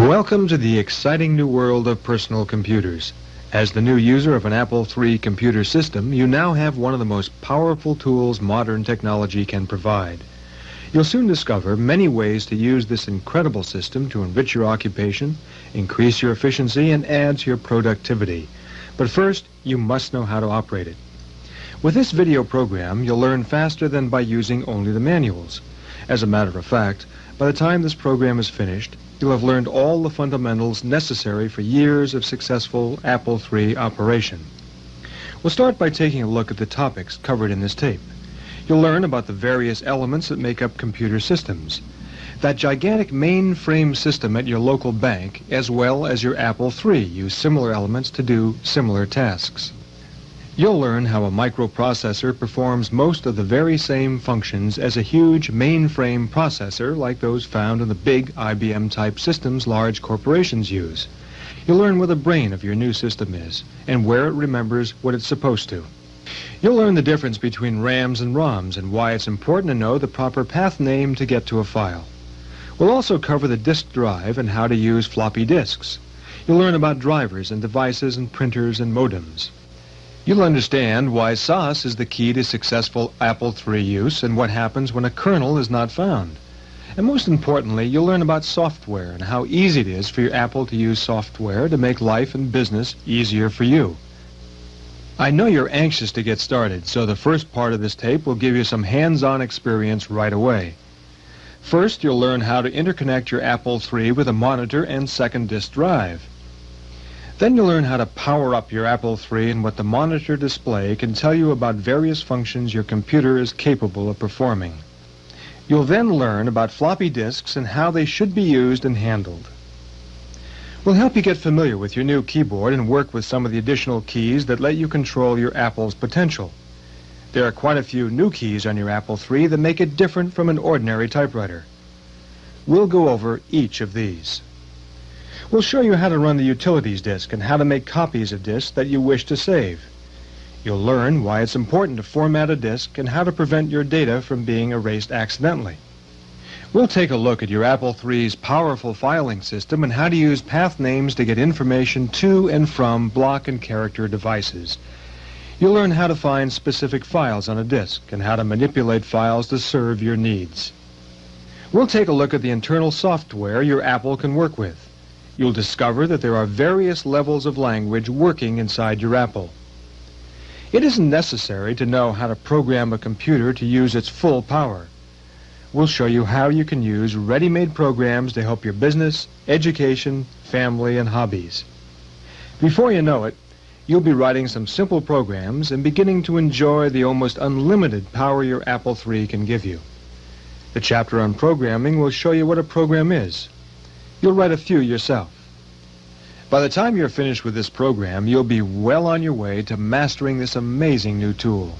Welcome to the exciting new world of personal computers. As the new user of an Apple III computer system, you now have one of the most powerful tools modern technology can provide. You'll soon discover many ways to use this incredible system to enrich your occupation, increase your efficiency, and add to your productivity. But first, you must know how to operate it. With this video program, you'll learn faster than by using only the manuals. As a matter of fact, by the time this program is finished, you'll have learned all the fundamentals necessary for years of successful Apple III operation. We'll start by taking a look at the topics covered in this tape. You'll learn about the various elements that make up computer systems, that gigantic mainframe system at your local bank, as well as your Apple III use similar elements to do similar tasks. You'll learn how a microprocessor performs most of the very same functions as a huge mainframe processor like those found in the big IBM-type systems large corporations use. You'll learn where the brain of your new system is and where it remembers what it's supposed to. You'll learn the difference between RAMs and ROMs and why it's important to know the proper path name to get to a file. We'll also cover the disk drive and how to use floppy disks. You'll learn about drivers and devices and printers and modems. You'll understand why SAS is the key to successful Apple III use and what happens when a kernel is not found. And most importantly, you'll learn about software and how easy it is for your Apple to use software to make life and business easier for you. I know you're anxious to get started, so the first part of this tape will give you some hands-on experience right away. First, you'll learn how to interconnect your Apple III with a monitor and second disk drive. Then you'll learn how to power up your Apple III and what the monitor display can tell you about various functions your computer is capable of performing. You'll then learn about floppy disks and how they should be used and handled. We'll help you get familiar with your new keyboard and work with some of the additional keys that let you control your Apple's potential. There are quite a few new keys on your Apple III that make it different from an ordinary typewriter. We'll go over each of these. We'll show you how to run the utilities disk and how to make copies of disks that you wish to save. You'll learn why it's important to format a disk and how to prevent your data from being erased accidentally. We'll take a look at your Apple III's powerful filing system and how to use path names to get information to and from block and character devices. You'll learn how to find specific files on a disk and how to manipulate files to serve your needs. We'll take a look at the internal software your Apple can work with. You'll discover that there are various levels of language working inside your Apple. It isn't necessary to know how to program a computer to use its full power. We'll show you how you can use ready-made programs to help your business, education, family, and hobbies. Before you know it, you'll be writing some simple programs and beginning to enjoy the almost unlimited power your Apple III can give you. The chapter on programming will show you what a program is. You'll write a few yourself. By the time you're finished with this program, you'll be well on your way to mastering this amazing new tool.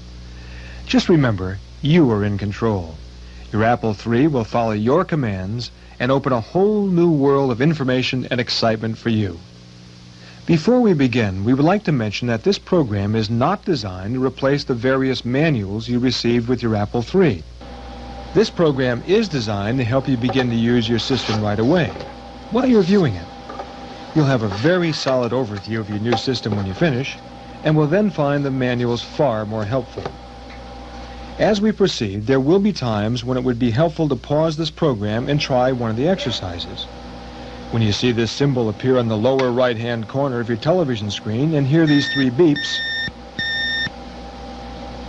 Just remember, you are in control. Your Apple III will follow your commands and open a whole new world of information and excitement for you. Before we begin, we would like to mention that this program is not designed to replace the various manuals you received with your Apple III. This program is designed to help you begin to use your system right away while you're viewing it. You'll have a very solid overview of your new system when you finish, and will then find the manuals far more helpful. As we proceed, there will be times when it would be helpful to pause this program and try one of the exercises. When you see this symbol appear on the lower right-hand corner of your television screen and hear these three beeps,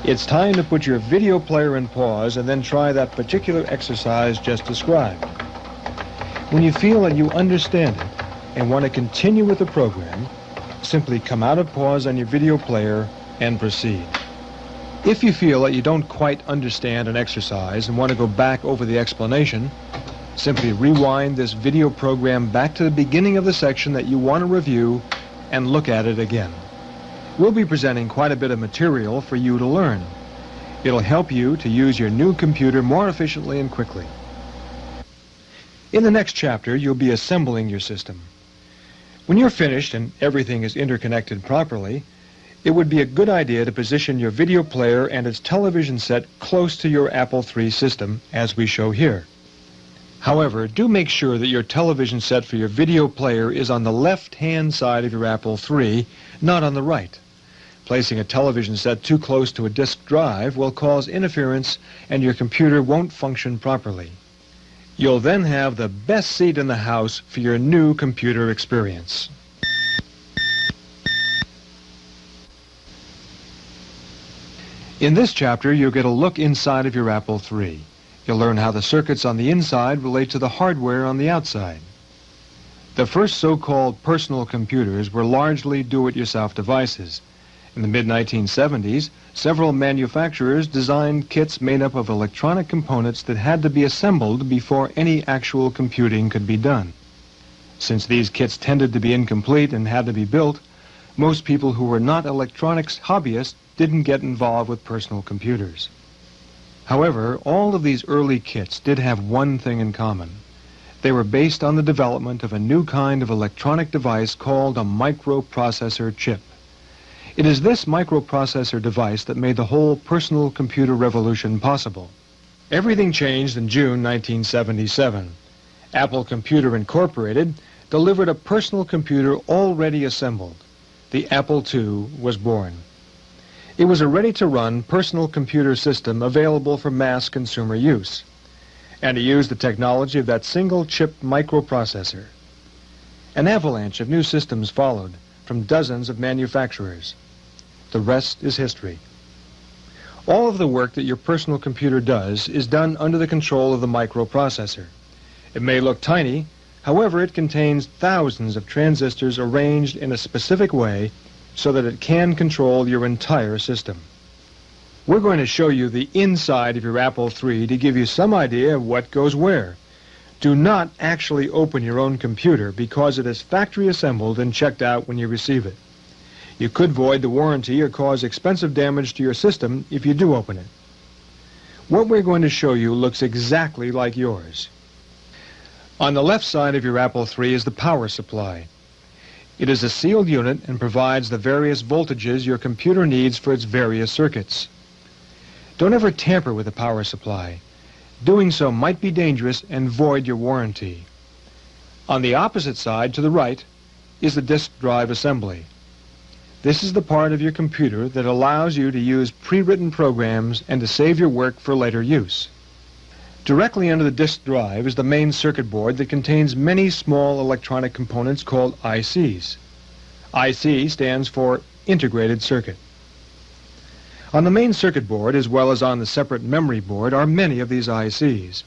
it's time to put your video player in pause and then try that particular exercise just described. When you feel that you understand it and want to continue with the program, simply come out of pause on your video player and proceed. If you feel that you don't quite understand an exercise and want to go back over the explanation, simply rewind this video program back to the beginning of the section that you want to review and look at it again. We'll be presenting quite a bit of material for you to learn. It'll help you to use your new computer more efficiently and quickly. In the next chapter, you'll be assembling your system. When you're finished and everything is interconnected properly, it would be a good idea to position your video player and its television set close to your Apple III system, as we show here. However, do make sure that your television set for your video player is on the left-hand side of your Apple III, not on the right. Placing a television set too close to a disk drive will cause interference and your computer won't function properly. You'll then have the best seat in the house for your new computer experience. In this chapter, you'll get a look inside of your Apple III. You'll learn how the circuits on the inside relate to the hardware on the outside. The first so-called personal computers were largely do-it-yourself devices. In the mid-1970s, several manufacturers designed kits made up of electronic components that had to be assembled before any actual computing could be done. Since these kits tended to be incomplete and had to be built, most people who were not electronics hobbyists didn't get involved with personal computers. However, all of these early kits did have one thing in common. They were based on the development of a new kind of electronic device called a microprocessor chip. It is this microprocessor device that made the whole personal computer revolution possible. Everything changed in June 1977. Apple Computer Incorporated delivered a personal computer already assembled. The Apple II was born. It was a ready-to-run personal computer system available for mass consumer use, and it used the technology of that single-chip microprocessor. An avalanche of new systems followed from dozens of manufacturers. The rest is history. All of the work that your personal computer does is done under the control of the microprocessor. It may look tiny, however, it contains thousands of transistors arranged in a specific way so that it can control your entire system. We're going to show you the inside of your Apple III to give you some idea of what goes where. Do not actually open your own computer because it is factory assembled and checked out when you receive it. You could void the warranty or cause expensive damage to your system if you do open it. What we're going to show you looks exactly like yours. On the left side of your Apple III is the power supply. It is a sealed unit and provides the various voltages your computer needs for its various circuits. Don't ever tamper with the power supply. Doing so might be dangerous and void your warranty. On the opposite side, to the right, is the disk drive assembly. This is the part of your computer that allows you to use pre-written programs and to save your work for later use. Directly under the disk drive is the main circuit board that contains many small electronic components called ICs. IC stands for Integrated Circuit. On the main circuit board, as well as on the separate memory board, are many of these ICs.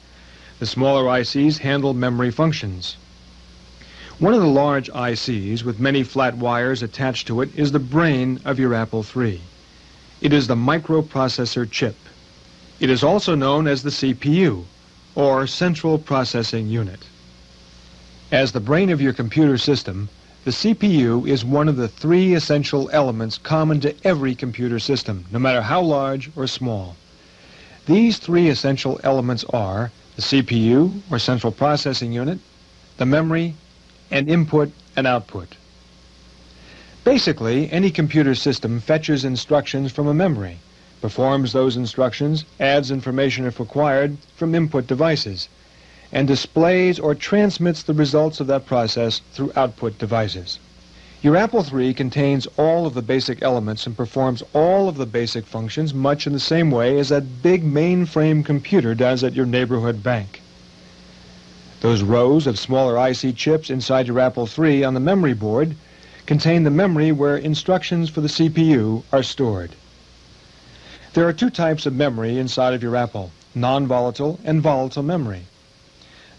The smaller ICs handle memory functions. One of the large ICs with many flat wires attached to it is the brain of your Apple III. It is the microprocessor chip. It is also known as the CPU, or Central Processing Unit. As the brain of your computer system, the CPU is one of the three essential elements common to every computer system, no matter how large or small. These three essential elements are the CPU, or Central Processing Unit, the memory, and input and output. Basically, any computer system fetches instructions from a memory, performs those instructions, adds information if required from input devices, and displays or transmits the results of that process through output devices. Your Apple III contains all of the basic elements and performs all of the basic functions much in the same way as that big mainframe computer does at your neighborhood bank. Those rows of smaller IC chips inside your Apple III on the memory board contain the memory where instructions for the CPU are stored. There are two types of memory inside of your Apple, non-volatile and volatile memory.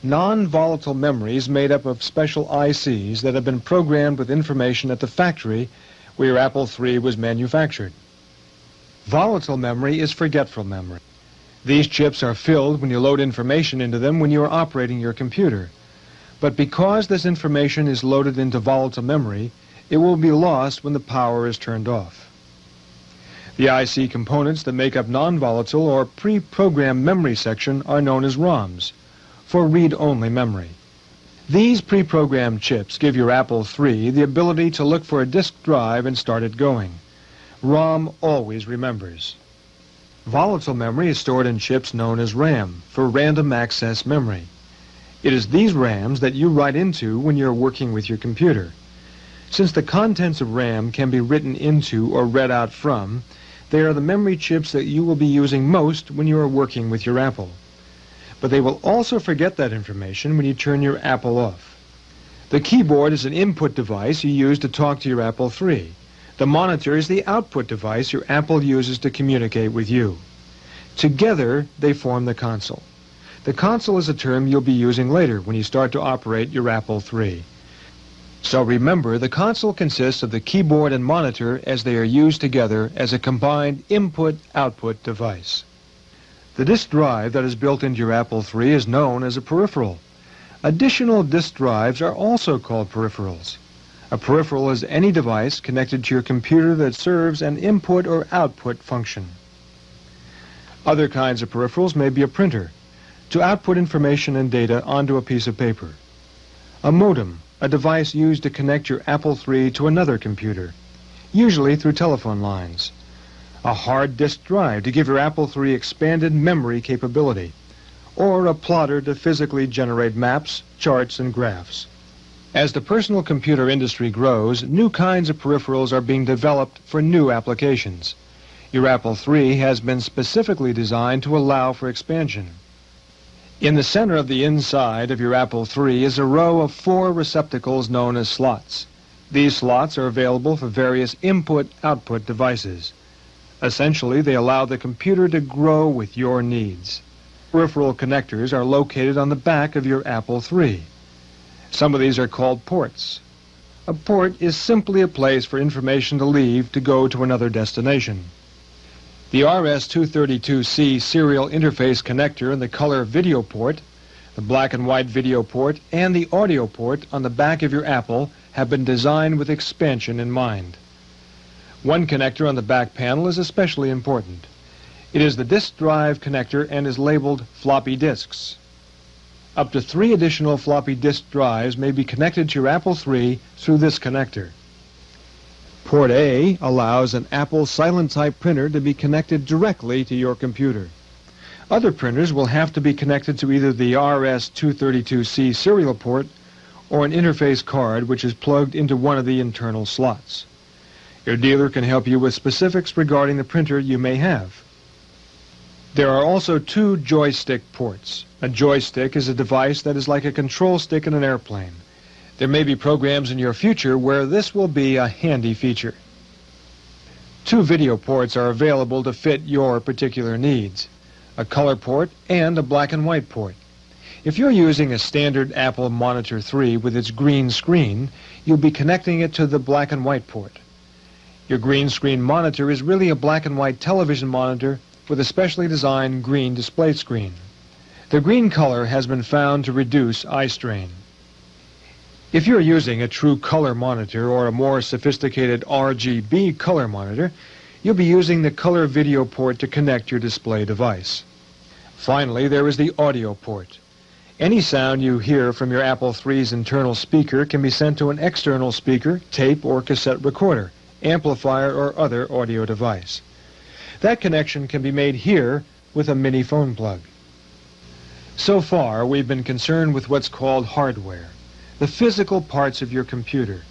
Non-volatile memory is made up of special ICs that have been programmed with information at the factory where your Apple III was manufactured. Volatile memory is forgetful memory. These chips are filled when you load information into them when you are operating your computer. But because this information is loaded into volatile memory, it will be lost when the power is turned off. The IC components that make up non-volatile or pre-programmed memory section are known as ROMs, for read-only memory. These pre-programmed chips give your Apple III the ability to look for a disk drive and start it going. ROM always remembers. Volatile memory is stored in chips known as RAM, for random access memory. It is these RAMs that you write into when you're working with your computer. Since the contents of RAM can be written into or read out from, they are the memory chips that you will be using most when you are working with your Apple. But they will also forget that information when you turn your Apple off. The keyboard is an input device you use to talk to your Apple III. The monitor is the output device your Apple uses to communicate with you. Together, they form the console. The console is a term you'll be using later when you start to operate your Apple III. So remember, the console consists of the keyboard and monitor as they are used together as a combined input-output device. The disk drive that is built into your Apple III is known as a peripheral. Additional disk drives are also called peripherals. A peripheral is any device connected to your computer that serves an input or output function. Other kinds of peripherals may be a printer, to output information and data onto a piece of paper. A modem, a device used to connect your Apple III to another computer, usually through telephone lines. A hard disk drive to give your Apple III expanded memory capability, or a plotter to physically generate maps, charts, and graphs. As the personal computer industry grows, new kinds of peripherals are being developed for new applications. Your Apple III has been specifically designed to allow for expansion. In the center of the inside of your Apple III is a row of 4 receptacles known as slots. These slots are available for various input-output devices. Essentially, they allow the computer to grow with your needs. Peripheral connectors are located on the back of your Apple III. Some of these are called ports. A port is simply a place for information to leave to go to another destination. The RS-232C serial interface connector and the color video port, the black and white video port, and the audio port on the back of your Apple have been designed with expansion in mind. One connector on the back panel is especially important. It is the disk drive connector and is labeled floppy disks. Up to 3 additional floppy disk drives may be connected to your Apple III through this connector. Port A allows an Apple Silent Type printer to be connected directly to your computer. Other printers will have to be connected to either the RS-232C serial port or an interface card which is plugged into one of the internal slots. Your dealer can help you with specifics regarding the printer you may have. There are also 2 joystick ports. A joystick is a device that is like a control stick in an airplane. There may be programs in your future where this will be a handy feature. 2 video ports are available to fit your particular needs, a color port and a black and white port. If you're using a standard Apple Monitor 3 with its green screen, you'll be connecting it to the black and white port. Your green screen monitor is really a black and white television monitor with a specially designed green display screen. The green color has been found to reduce eye strain. If you're using a true color monitor or a more sophisticated RGB color monitor, you'll be using the color video port to connect your display device. Finally, there is the audio port. Any sound you hear from your Apple III's internal speaker can be sent to an external speaker, tape, or cassette recorder, amplifier, or other audio device. That connection can be made here with a mini phone plug. So far, we've been concerned with what's called hardware, the physical parts of your computer.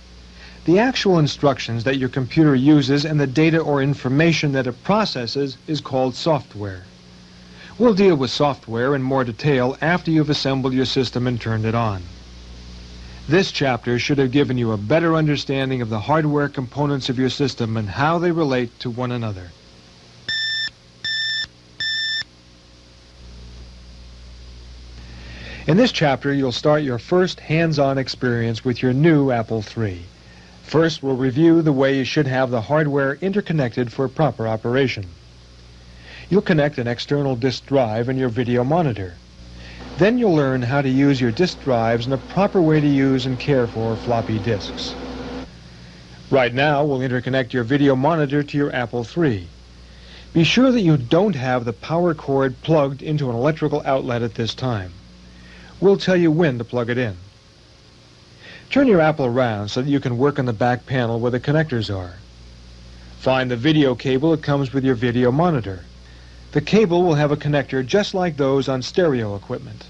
The actual instructions that your computer uses and the data or information that it processes is called software. We'll deal with software in more detail after you've assembled your system and turned it on. This chapter should have given you a better understanding of the hardware components of your system and how they relate to one another. In this chapter, you'll start your first hands-on experience with your new Apple III. First, we'll review the way you should have the hardware interconnected for proper operation. You'll connect an external disk drive and your video monitor. Then you'll learn how to use your disk drives and the proper way to use and care for floppy disks. Right now, we'll interconnect your video monitor to your Apple III. Be sure that you don't have the power cord plugged into an electrical outlet at this time. We'll tell you when to plug it in. Turn your Apple around so that you can work on the back panel where the connectors are. Find the video cable that comes with your video monitor. The cable will have a connector just like those on stereo equipment.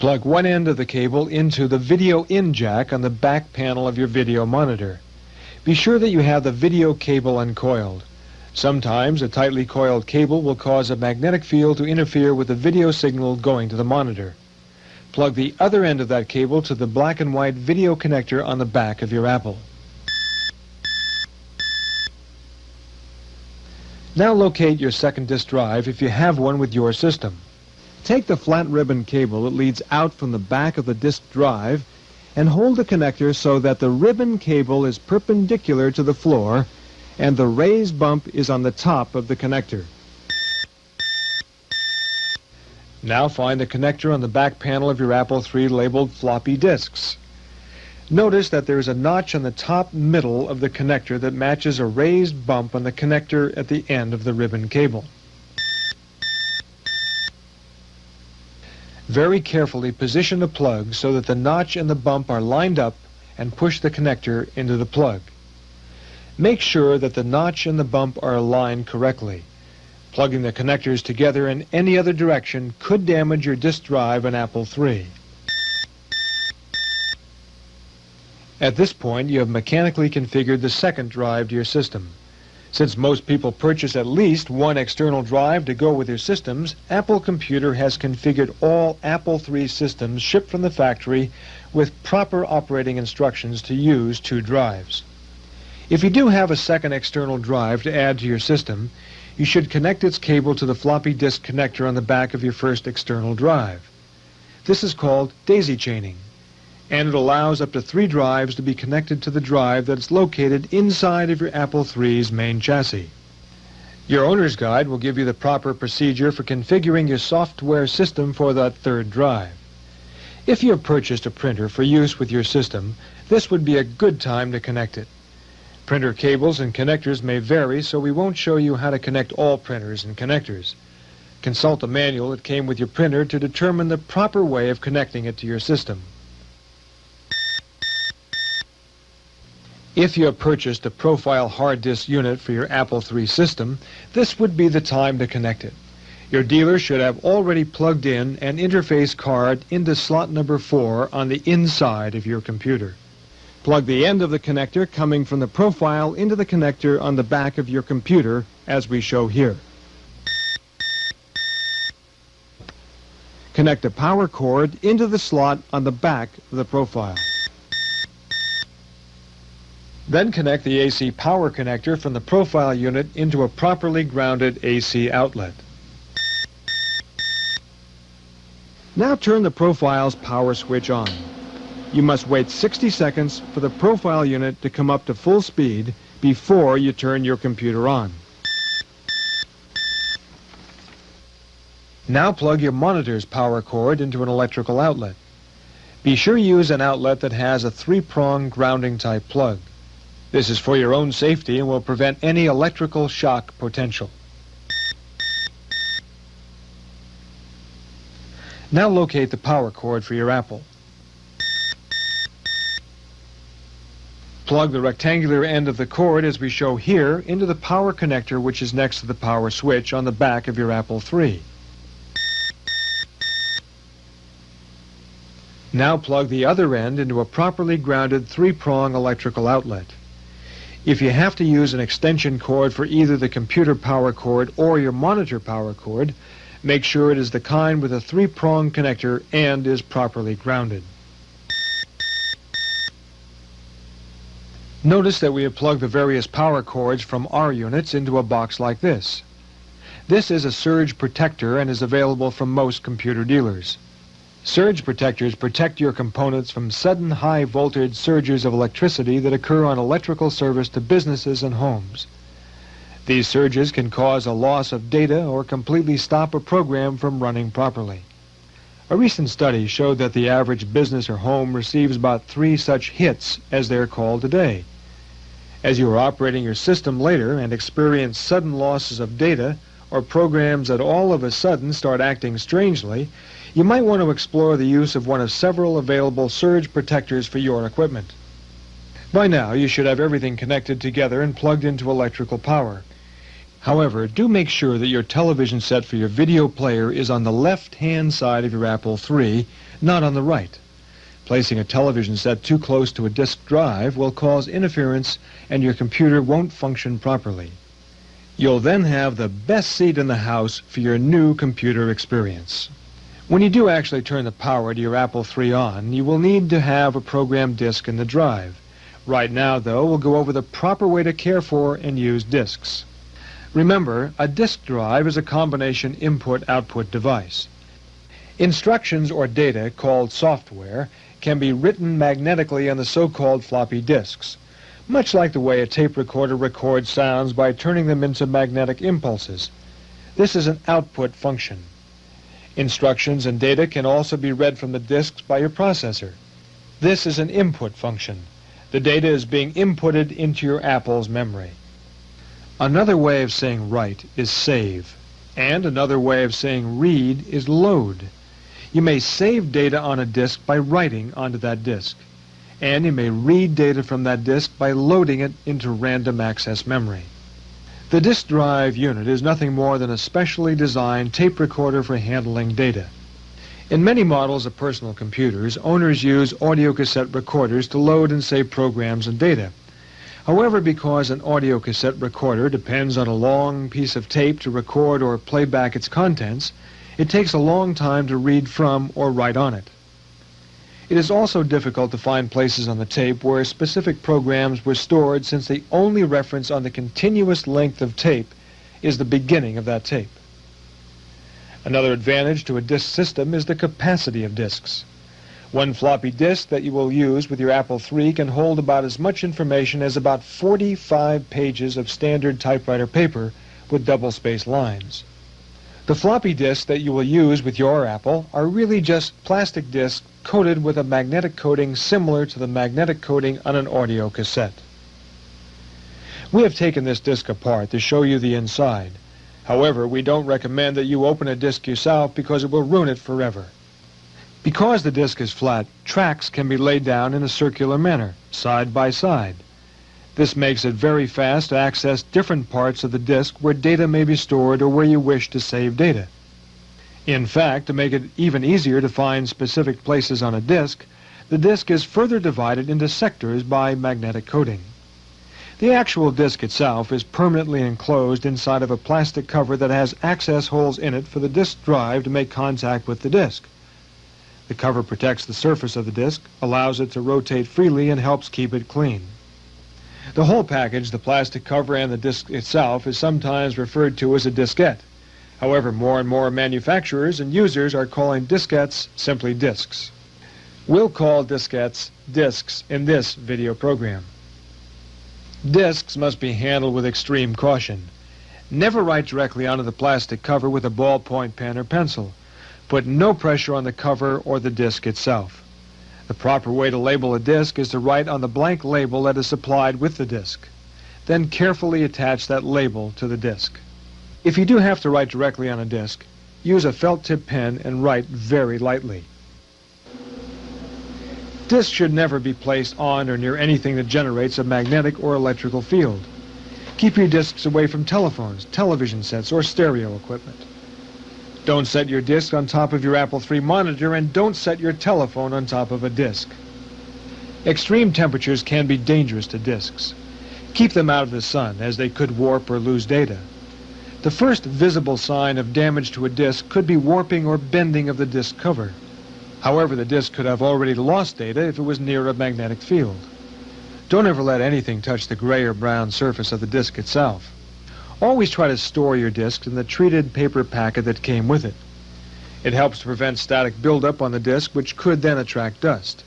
Plug one end of the cable into the video in jack on the back panel of your video monitor. Be sure that you have the video cable uncoiled. Sometimes a tightly coiled cable will cause a magnetic field to interfere with the video signal going to the monitor. Plug the other end of that cable to the black and white video connector on the back of your Apple. Now locate your second disk drive if you have one with your system. Take the flat ribbon cable that leads out from the back of the disk drive and hold the connector so that the ribbon cable is perpendicular to the floor and the raised bump is on the top of the connector. Now find the connector on the back panel of your Apple III labeled floppy disks. Notice that there is a notch on the top middle of the connector that matches a raised bump on the connector at the end of the ribbon cable. Very carefully position the plug so that the notch and the bump are lined up and push the connector into the plug. Make sure that the notch and the bump are aligned correctly. Plugging the connectors together in any other direction could damage your disk drive on Apple III. At this point, you have mechanically configured the second drive to your system. Since most people purchase at least one external drive to go with their systems, Apple Computer has configured all Apple III systems shipped from the factory with proper operating instructions to use two drives. If you do have a second external drive to add to your system, you should connect its cable to the floppy disk connector on the back of your first external drive. This is called daisy chaining, and it allows up to 3 drives to be connected to the drive that's located inside of your Apple III's main chassis. Your owner's guide will give you the proper procedure for configuring your software system for that third drive. If you have purchased a printer for use with your system, this would be a good time to connect it. Printer cables and connectors may vary, so we won't show you how to connect all printers and connectors. Consult the manual that came with your printer to determine the proper way of connecting it to your system. If you have purchased a profile hard disk unit for your Apple III system, this would be the time to connect it. Your dealer should have already plugged in an interface card into slot number 4 on the inside of your computer. Plug the end of the connector coming from the profile into the connector on the back of your computer, as we show here. Connect a power cord into the slot on the back of the profile. Then connect the AC power connector from the profile unit into a properly grounded AC outlet. Now turn the profile's power switch on. You must wait 60 seconds for the profile unit to come up to full speed before you turn your computer on. Now plug your monitor's power cord into an electrical outlet. Be sure you use an outlet that has a 3-prong grounding type plug. This is for your own safety and will prevent any electrical shock potential. Now locate the power cord for your Apple. Plug the rectangular end of the cord, as we show here, into the power connector which is next to the power switch on the back of your Apple III. Now plug the other end into a properly grounded 3-prong electrical outlet. If you have to use an extension cord for either the computer power cord or your monitor power cord, make sure it is the kind with a 3-prong connector and is properly grounded. Notice that we have plugged the various power cords from our units into a box like this. This is a surge protector and is available from most computer dealers. Surge protectors protect your components from sudden high voltage surges of electricity that occur on electrical service to businesses and homes. These surges can cause a loss of data or completely stop a program from running properly. A recent study showed that the average business or home receives about 3 such hits, as they're called today. As you are operating your system later and experience sudden losses of data or programs that all of a sudden start acting strangely, you might want to explore the use of one of several available surge protectors for your equipment. By now, you should have everything connected together and plugged into electrical power. However, do make sure that your television set for your video player is on the left-hand side of your Apple III, not on the right. Placing a television set too close to a disk drive will cause interference and your computer won't function properly. You'll then have the best seat in the house for your new computer experience. When you do actually turn the power to your Apple III on, you will need to have a programmed disk in the drive. Right now, though, we'll go over the proper way to care for and use disks. Remember, a disk drive is a combination input-output device. Instructions or data, called software, can be written magnetically on the so-called floppy disks, much like the way a tape recorder records sounds by turning them into magnetic impulses. This is an output function. Instructions and data can also be read from the disks by your processor. This is an input function. The data is being inputted into your Apple's memory. Another way of saying write is save, and another way of saying read is load. You may save data on a disk by writing onto that disk, and you may read data from that disk by loading it into random access memory. The disk drive unit is nothing more than a specially designed tape recorder for handling data. In many models of personal computers, owners use audiocassette recorders to load and save programs and data. However, because an audiocassette recorder depends on a long piece of tape to record or play back its contents, it takes a long time to read from or write on it. It is also difficult to find places on the tape where specific programs were stored, since the only reference on the continuous length of tape is the beginning of that tape. Another advantage to a disk system is the capacity of disks. One floppy disk that you will use with your Apple III can hold about as much information as about 45 pages of standard typewriter paper with double-spaced lines. The floppy disks that you will use with your Apple are really just plastic disks coated with a magnetic coating similar to the magnetic coating on an audio cassette. We have taken this disk apart to show you the inside. However, we don't recommend that you open a disk yourself because it will ruin it forever. Because the disk is flat, tracks can be laid down in a circular manner, side by side. This makes it very fast to access different parts of the disk where data may be stored or where you wish to save data. In fact, to make it even easier to find specific places on a disk, the disk is further divided into sectors by magnetic coating. The actual disk itself is permanently enclosed inside of a plastic cover that has access holes in it for the disk drive to make contact with the disk. The cover protects the surface of the disk, allows it to rotate freely, and helps keep it clean. The whole package, the plastic cover and the disk itself, is sometimes referred to as a diskette. However, more and more manufacturers and users are calling diskettes simply disks. We'll call diskettes disks in this video program. Disks must be handled with extreme caution. Never write directly onto the plastic cover with a ballpoint pen or pencil. Put no pressure on the cover or the disk itself. The proper way to label a disk is to write on the blank label that is supplied with the disk. Then carefully attach that label to the disk. If you do have to write directly on a disk, use a felt tip pen and write very lightly. Disks should never be placed on or near anything that generates a magnetic or electrical field. Keep your disks away from telephones, television sets, or stereo equipment. Don't set your disk on top of your Apple III monitor, and don't set your telephone on top of a disk. Extreme temperatures can be dangerous to disks. Keep them out of the sun, as they could warp or lose data. The first visible sign of damage to a disk could be warping or bending of the disk cover. However, the disk could have already lost data if it was near a magnetic field. Don't ever let anything touch the gray or brown surface of the disk itself. Always try to store your disks in the treated paper packet that came with it. It helps to prevent static buildup on the disk, which could then attract dust.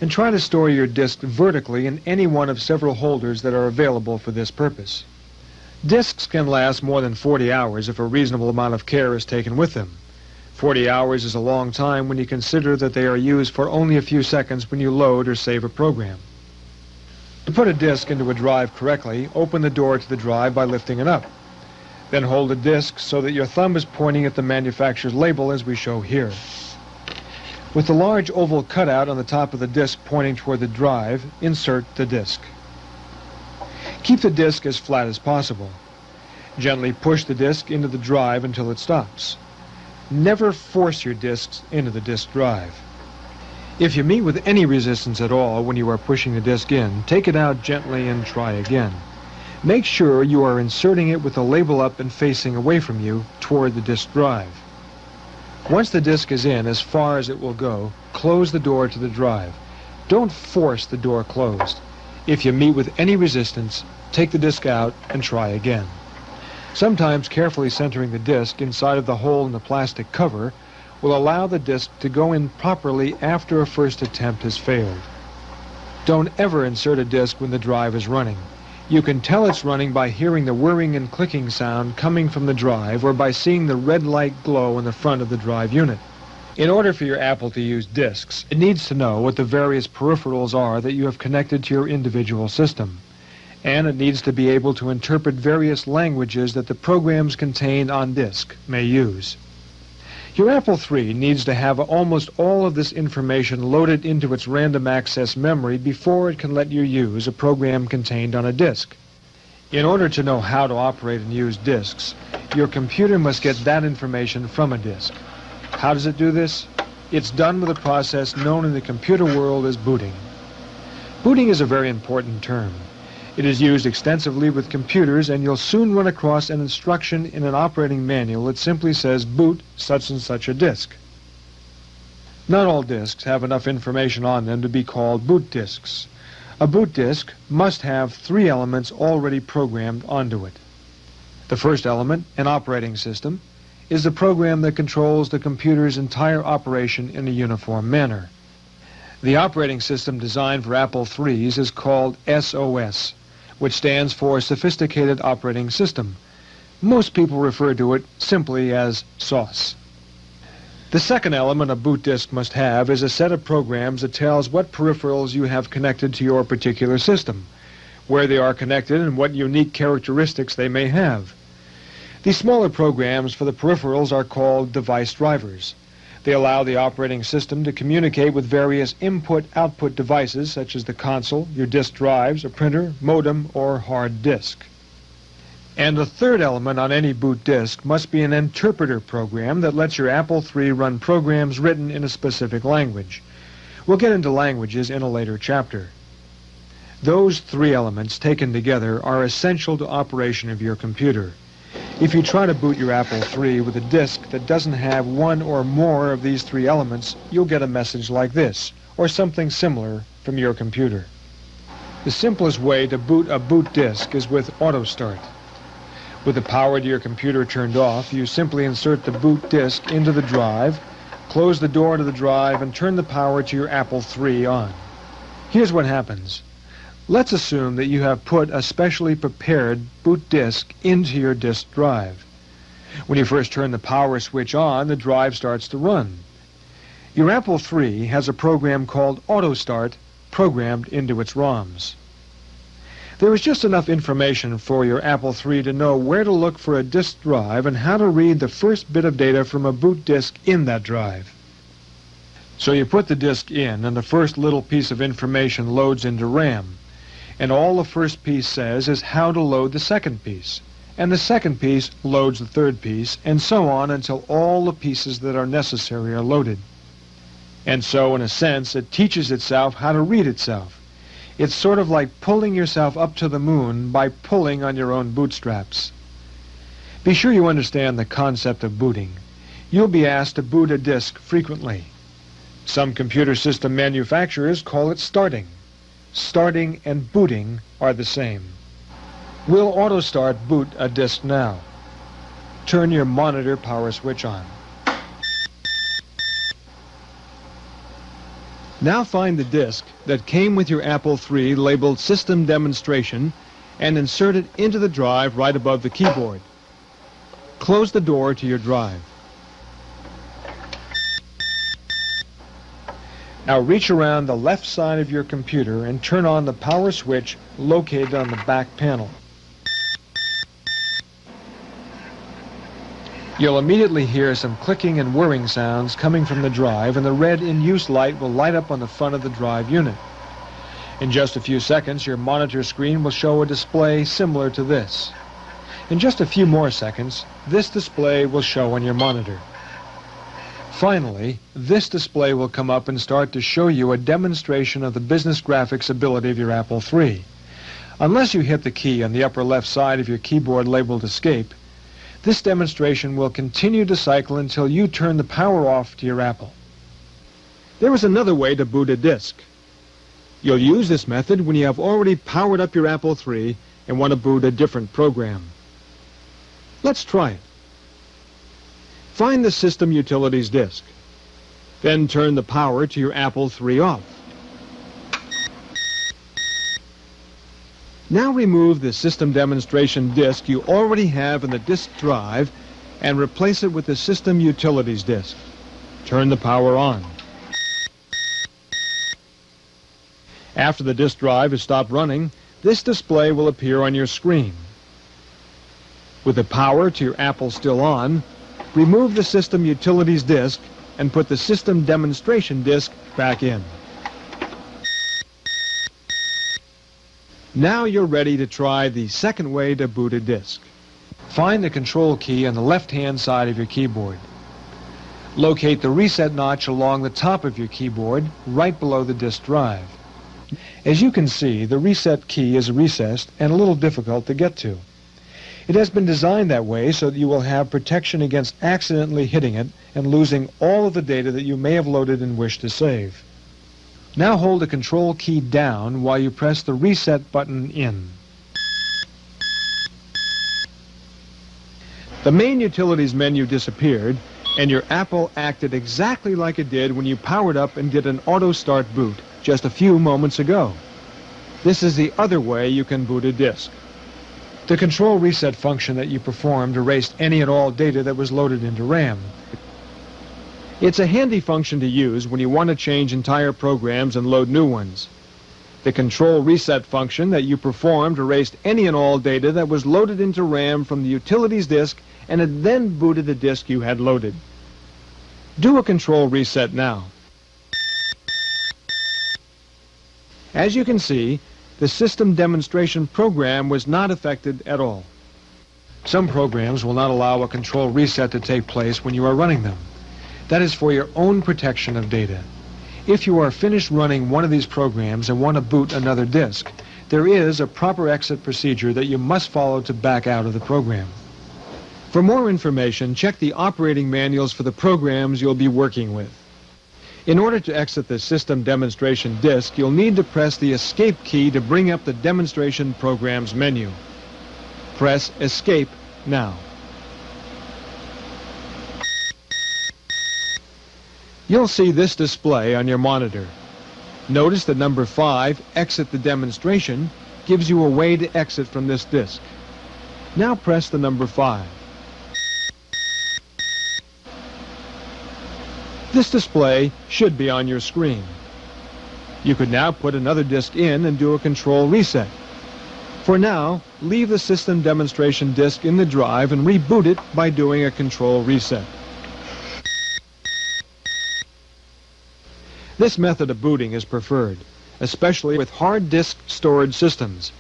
And try to store your disk vertically in any one of several holders that are available for this purpose. Disks can last more than 40 hours if a reasonable amount of care is taken with them. 40 hours is a long time when you consider that they are used for only a few seconds when you load or save a program. To put a disk into a drive correctly, open the door to the drive by lifting it up. Then hold the disk so that your thumb is pointing at the manufacturer's label, as we show here. With the large oval cutout on the top of the disk pointing toward the drive, insert the disk. Keep the disk as flat as possible. Gently push the disk into the drive until it stops. Never force your disks into the disk drive. If you meet with any resistance at all when you are pushing the disk in, take it out gently and try again. Make sure you are inserting it with the label up and facing away from you toward the disk drive. Once the disk is in as far as it will go, close the door to the drive. Don't force the door closed. If you meet with any resistance, take the disk out and try again. Sometimes carefully centering the disk inside of the hole in the plastic cover will allow the disk to go in properly after a first attempt has failed. Don't ever insert a disk when the drive is running. You can tell it's running by hearing the whirring and clicking sound coming from the drive or by seeing the red light glow in the front of the drive unit. In order for your Apple to use disks, it needs to know what the various peripherals are that you have connected to your individual system. And it needs to be able to interpret various languages that the programs contained on disk may use. Your Apple III needs to have almost all of this information loaded into its random access memory before it can let you use a program contained on a disk. In order to know how to operate and use disks, your computer must get that information from a disk. How does it do this? It's done with a process known in the computer world as booting. Booting is a very important term. It is used extensively with computers, and you'll soon run across an instruction in an operating manual that simply says boot such and such a disk. Not all disks have enough information on them to be called boot disks. A boot disk must have 3 elements already programmed onto it. The first element, an operating system, is the program that controls the computer's entire operation in a uniform manner. The operating system designed for Apple IIIs is called SOS, which stands for Sophisticated Operating System. Most people refer to it simply as SOS. The second element a boot disk must have is a set of programs that tells what peripherals you have connected to your particular system, where they are connected and what unique characteristics they may have. These smaller programs for the peripherals are called device drivers. They allow the operating system to communicate with various input-output devices such as the console, your disk drives, a printer, modem, or hard disk. And the third element on any boot disk must be an interpreter program that lets your Apple III run programs written in a specific language. We'll get into languages in a later chapter. Those 3 elements taken together are essential to operation of your computer. If you try to boot your Apple III with a disk that doesn't have one or more of these 3 elements, you'll get a message like this, or something similar from your computer. The simplest way to boot a boot disk is with Auto Start. With the power to your computer turned off, you simply insert the boot disk into the drive, close the door to the drive, and turn the power to your Apple III on. Here's what happens. Let's assume that you have put a specially prepared boot disk into your disk drive. When you first turn the power switch on, the drive starts to run. Your Apple III has a program called Auto Start programmed into its ROMs. There is just enough information for your Apple III to know where to look for a disk drive and how to read the first bit of data from a boot disk in that drive. So you put the disk in, and the first little piece of information loads into RAM. And all the first piece says is how to load the second piece. And the second piece loads the third piece, and so on until all the pieces that are necessary are loaded. And so, in a sense, it teaches itself how to read itself. It's sort of like pulling yourself up to the moon by pulling on your own bootstraps. Be sure you understand the concept of booting. You'll be asked to boot a disk frequently. Some computer system manufacturers call it starting. Starting and booting are the same. We'll Auto Start boot a disk now. Turn your monitor power switch on. Now find the disk that came with your Apple III labeled System Demonstration and insert it into the drive right above the keyboard. Close the door to your drive. Now reach around the left side of your computer and turn on the power switch located on the back panel. You'll immediately hear some clicking and whirring sounds coming from the drive, and the red in use light will light up on the front of the drive unit. In just a few seconds, your monitor screen will show a display similar to this. In just a few more seconds, this display will show on your monitor. Finally, this display will come up and start to show you a demonstration of the business graphics ability of your Apple III. Unless you hit the key on the upper left side of your keyboard labeled Escape, this demonstration will continue to cycle until you turn the power off to your Apple. There is another way to boot a disk. You'll use this method when you have already powered up your Apple III and want to boot a different program. Let's try it. Find the System Utilities disk. Then turn the power to your Apple III off. Now remove the System Demonstration disk you already have in the disk drive and replace it with the System Utilities disk. Turn the power on. After the disk drive has stopped running, this display will appear on your screen. With the power to your Apple still on, remove the System Utilities disk and put the System Demonstration disk back in. Now you're ready to try the second way to boot a disk. Find the Control key on the left-hand side of your keyboard. Locate the reset notch along the top of your keyboard, right below the disk drive. As you can see, the reset key is recessed and a little difficult to get to. It has been designed that way so that you will have protection against accidentally hitting it and losing all of the data that you may have loaded and wish to save. Now hold the Control key down while you press the Reset button in. The main Utilities menu disappeared, and your Apple acted exactly like it did when you powered up and did an auto start boot just a few moments ago. This is the other way you can boot a disk. The Control Reset function that you performed erased any and all data that was loaded into RAM. It's a handy function to use when you want to change entire programs and load new ones. The Control Reset function that you performed erased any and all data that was loaded into RAM from the Utilities disk and it then booted the disk you had loaded. Do a Control Reset now. As you can see, the System Demonstration program was not affected at all. Some programs will not allow a Control Reset to take place when you are running them. That is for your own protection of data. If you are finished running one of these programs and want to boot another disk, there is a proper exit procedure that you must follow to back out of the program. For more information, check the operating manuals for the programs you'll be working with. In order to exit the System Demonstration disk, you'll need to press the Escape key to bring up the Demonstration Programs menu. Press Escape now. You'll see this display on your monitor. Notice that number 5, Exit the Demonstration, gives you a way to exit from this disk. Now press the number 5. This display should be on your screen. You could now put another disk in and do a Control Reset. For now, leave the System Demonstration disk in the drive and reboot it by doing a Control Reset. This method of booting is preferred, especially with hard disk storage systems.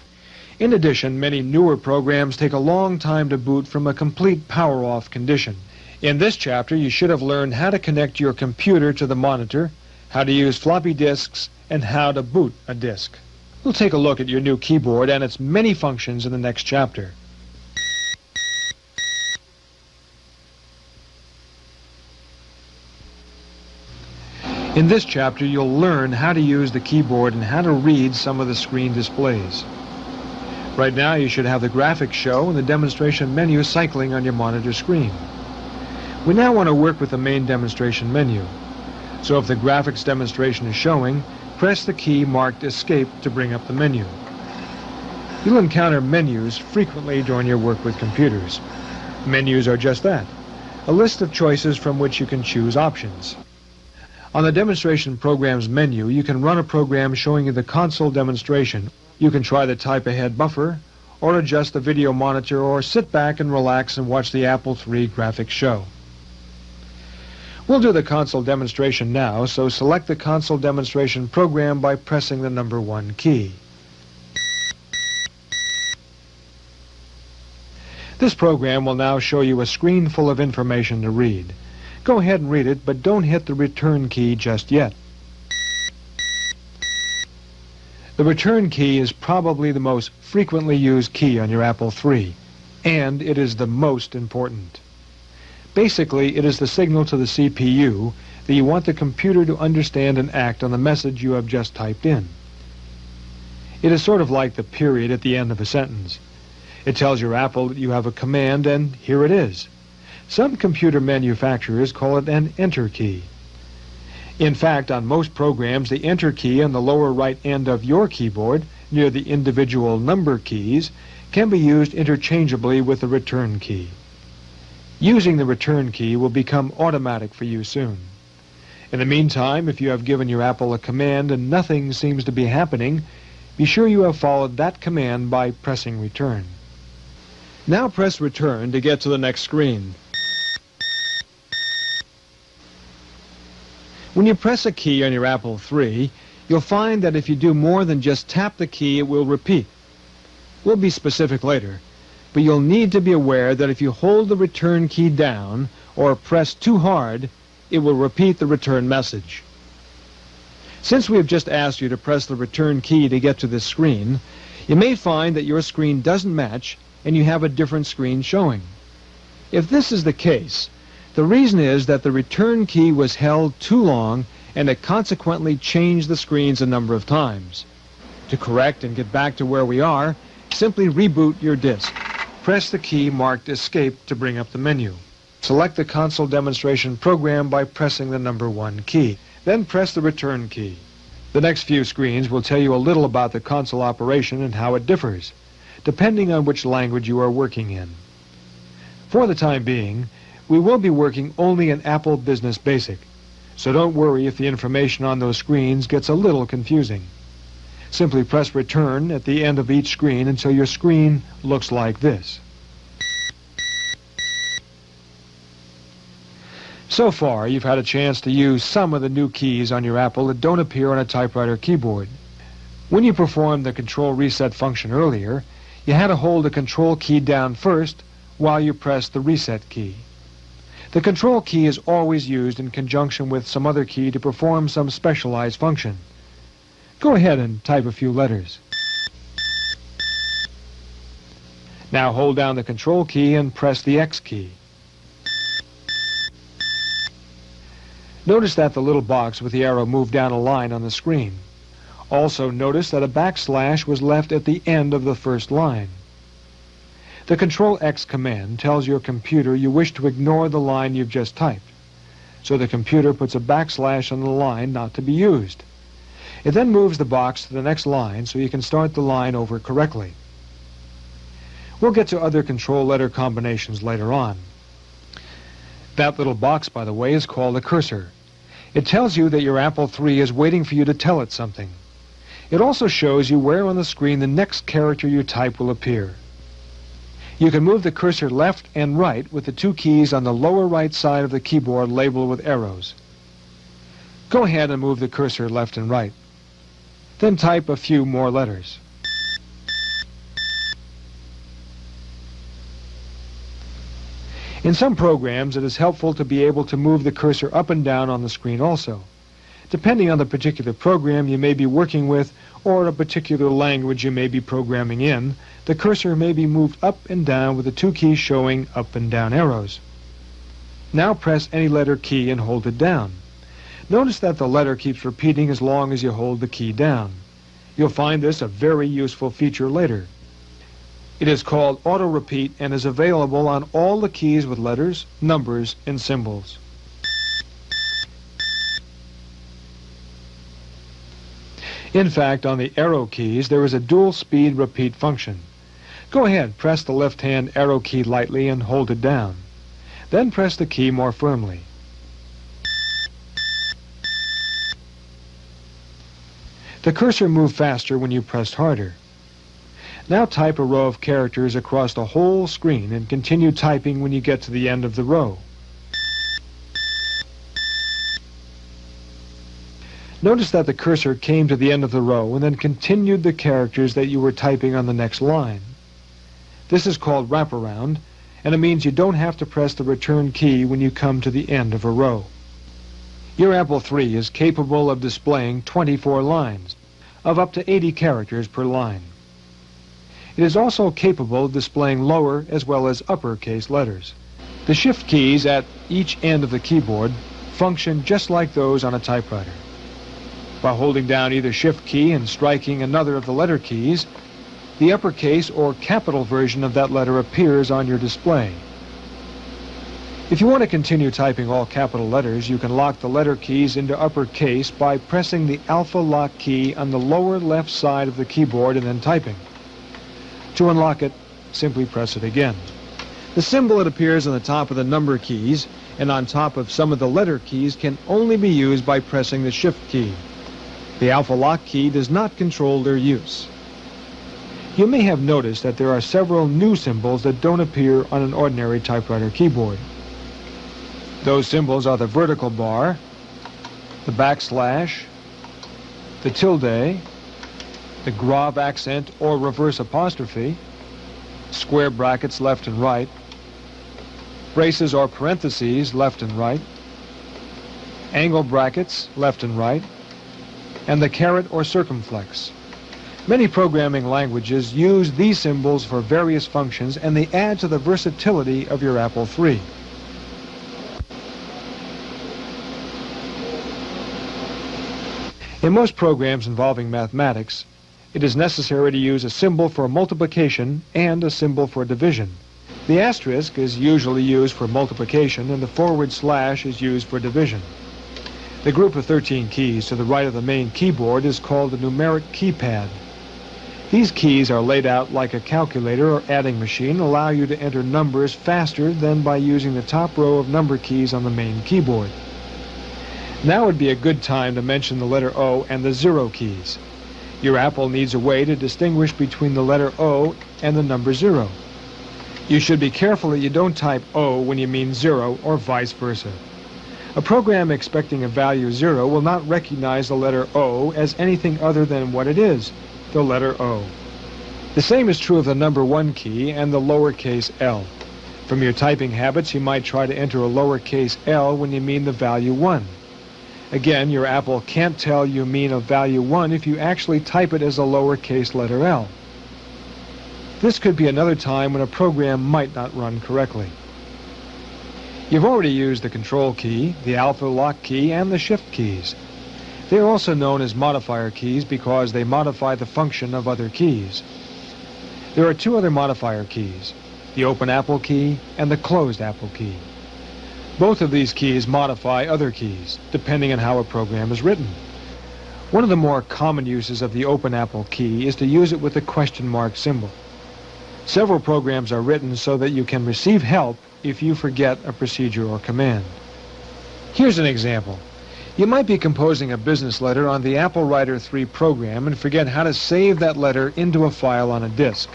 In addition, many newer programs take a long time to boot from a complete power-off condition. In this chapter, you should have learned how to connect your computer to the monitor, how to use floppy disks, and how to boot a disk. We'll take a look at your new keyboard and its many functions in the next chapter. In this chapter, you'll learn how to use the keyboard and how to read some of the screen displays. Right now, you should have the graphics show and the demonstration menu cycling on your monitor screen. We now want to work with the main demonstration menu. So if the graphics demonstration is showing, press the key marked Escape to bring up the menu. You'll encounter menus frequently during your work with computers. Menus are just that, a list of choices from which you can choose options. On the demonstration programs menu, you can run a program showing you the console demonstration. You can try the type ahead buffer, or adjust the video monitor, or sit back and relax and watch the Apple III graphics show. We'll do the console demonstration now, so select the console demonstration program by pressing the number 1 key. This program will now show you a screen full of information to read. Go ahead and read it, but don't hit the return key just yet. The return key is probably the most frequently used key on your Apple III, and it is the most important. Basically, it is the signal to the CPU that you want the computer to understand and act on the message you have just typed in. It is sort of like the period at the end of a sentence. It tells your Apple that you have a command, and here it is. Some computer manufacturers call it an enter key. In fact, on most programs, the enter key on the lower right end of your keyboard, near the individual number keys, can be used interchangeably with the return key. Using the return key will become automatic for you soon. In the meantime, if you have given your Apple a command and nothing seems to be happening, be sure you have followed that command by pressing return. Now press return to get to the next screen. When you press a key on your Apple III, you'll find that if you do more than just tap the key, it will repeat. We'll be specific later, but you'll need to be aware that if you hold the return key down or press too hard, it will repeat the return message. Since we have just asked you to press the return key to get to this screen, you may find that your screen doesn't match and you have a different screen showing. If this is the case, the reason is that the return key was held too long and it consequently changed the screens a number of times. To correct and get back to where we are, simply reboot your disk. Press the key marked Escape to bring up the menu. Select the console demonstration program by pressing the number 1 key. Then press the return key. The next few screens will tell you a little about the console operation and how it differs, depending on which language you are working in. For the time being, we will be working only in Apple Business Basic, so don't worry if the information on those screens gets a little confusing. Simply press return at the end of each screen until your screen looks like this. So far, you've had a chance to use some of the new keys on your Apple that don't appear on a typewriter keyboard. When you performed the control reset function earlier, you had to hold the control key down first while you pressed the reset key. The control key is always used in conjunction with some other key to perform some specialized function. Go ahead and type a few letters. Now hold down the control key and press the X key. Notice that the little box with the arrow moved down a line on the screen. Also notice that a backslash was left at the end of the first line. The Control X command tells your computer you wish to ignore the line you've just typed. So the computer puts a backslash on the line not to be used. It then moves the box to the next line so you can start the line over correctly. We'll get to other control letter combinations later on. That little box, by the way, is called a cursor. It tells you that your Apple III is waiting for you to tell it something. It also shows you where on the screen the next character you type will appear. You can move the cursor left and right with the 2 keys on the lower right side of the keyboard labeled with arrows. Go ahead and move the cursor left and right. Then type a few more letters. In some programs, it is helpful to be able to move the cursor up and down on the screen also. Depending on the particular program you may be working with or a particular language you may be programming in, the cursor may be moved up and down with the 2 keys showing up and down arrows. Now press any letter key and hold it down. Notice that the letter keeps repeating as long as you hold the key down. You'll find this a very useful feature later. It is called auto repeat and is available on all the keys with letters, numbers, and symbols. In fact, on the arrow keys, there is a dual speed repeat function. Go ahead, press the left-hand arrow key lightly and hold it down. Then press the key more firmly. The cursor moved faster when you pressed harder. Now type a row of characters across the whole screen and continue typing when you get to the end of the row. Notice that the cursor came to the end of the row and then continued the characters that you were typing on the next line. This is called wraparound, and it means you don't have to press the return key when you come to the end of a row. Your Apple III is capable of displaying 24 lines, of up to 80 characters per line. It is also capable of displaying lower as well as uppercase letters. The shift keys at each end of the keyboard function just like those on a typewriter. By holding down either shift key and striking another of the letter keys, the uppercase or capital version of that letter appears on your display. If you want to continue typing all capital letters, you can lock the letter keys into uppercase by pressing the alpha lock key on the lower left side of the keyboard and then typing. To unlock it, simply press it again. The symbol that appears on the top of the number keys and on top of some of the letter keys can only be used by pressing the shift key. The alpha lock key does not control their use. You may have noticed that there are several new symbols that don't appear on an ordinary typewriter keyboard. Those symbols are the vertical bar, the backslash, the tilde, the grave accent or reverse apostrophe, square brackets left and right, braces or parentheses left and right, angle brackets left and right, and the caret or circumflex. Many programming languages use these symbols for various functions, and they add to the versatility of your Apple III. In most programs involving mathematics, it is necessary to use a symbol for multiplication and a symbol for division. The asterisk is usually used for multiplication and the forward slash is used for division. The group of 13 keys to the right of the main keyboard is called the numeric keypad. These keys are laid out like a calculator or adding machine and allow you to enter numbers faster than by using the top row of number keys on the main keyboard. Now would be a good time to mention the letter O and the 0 keys. Your Apple needs a way to distinguish between the letter O and the number 0. You should be careful that you don't type O when you mean 0 or vice versa. A program expecting a value 0 will not recognize the letter O as anything other than what it is, the letter O. The same is true of the number 1 key and the lowercase l. From your typing habits, you might try to enter a lowercase l when you mean the value 1. Again, your Apple can't tell you mean a value 1 if you actually type it as a lowercase letter l. This could be another time when a program might not run correctly. You've already used the control key, the alpha lock key, and the shift keys. They are also known as modifier keys because they modify the function of other keys. There are two other modifier keys, the open Apple key and the closed Apple key. Both of these keys modify other keys, depending on how a program is written. One of the more common uses of the open Apple key is to use it with the question mark symbol. Several programs are written so that you can receive help if you forget a procedure or command. Here's an example. You might be composing a business letter on the Apple Writer 3 program and forget how to save that letter into a file on a disk.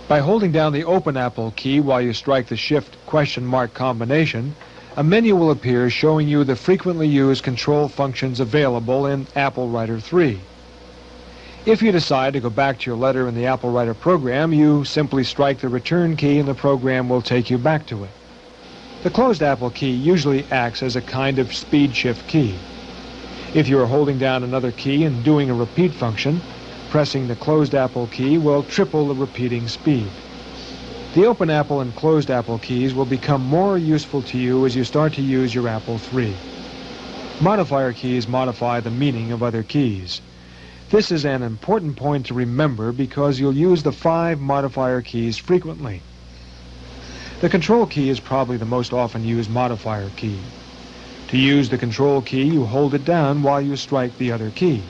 By holding down the open Apple key while you strike the shift question mark combination, a menu will appear showing you the frequently used control functions available in Apple Writer 3. If you decide to go back to your letter in the Apple Writer program, you simply strike the return key and the program will take you back to it. The closed Apple key usually acts as a kind of speed shift key. If you are holding down another key and doing a repeat function, pressing the closed Apple key will triple the repeating speed. The open Apple and closed Apple keys will become more useful to you as you start to use your Apple III. Modifier keys modify the meaning of other keys. This is an important point to remember because you'll use the 5 modifier keys frequently. The control key is probably the most often used modifier key. To use the control key, you hold it down while you strike the other key.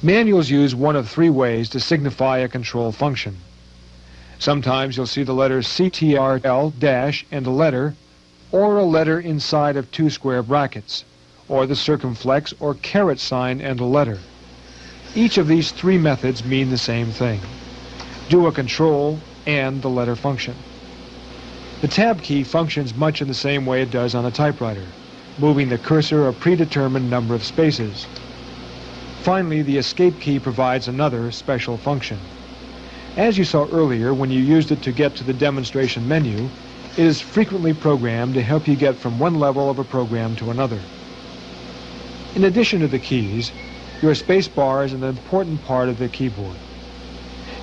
Manuals use one of 3 ways to signify a control function. Sometimes you'll see the letters CTRL- and a letter, or a letter inside of 2 square brackets, or the circumflex or caret sign and a letter. Each of these 3 methods mean the same thing. Do a control and the letter function. The tab key functions much in the same way it does on a typewriter, moving the cursor a predetermined number of spaces. Finally, the escape key provides another special function. As you saw earlier, when you used it to get to the demonstration menu, it is frequently programmed to help you get from one level of a program to another. In addition to the keys, your space bar is an important part of the keyboard.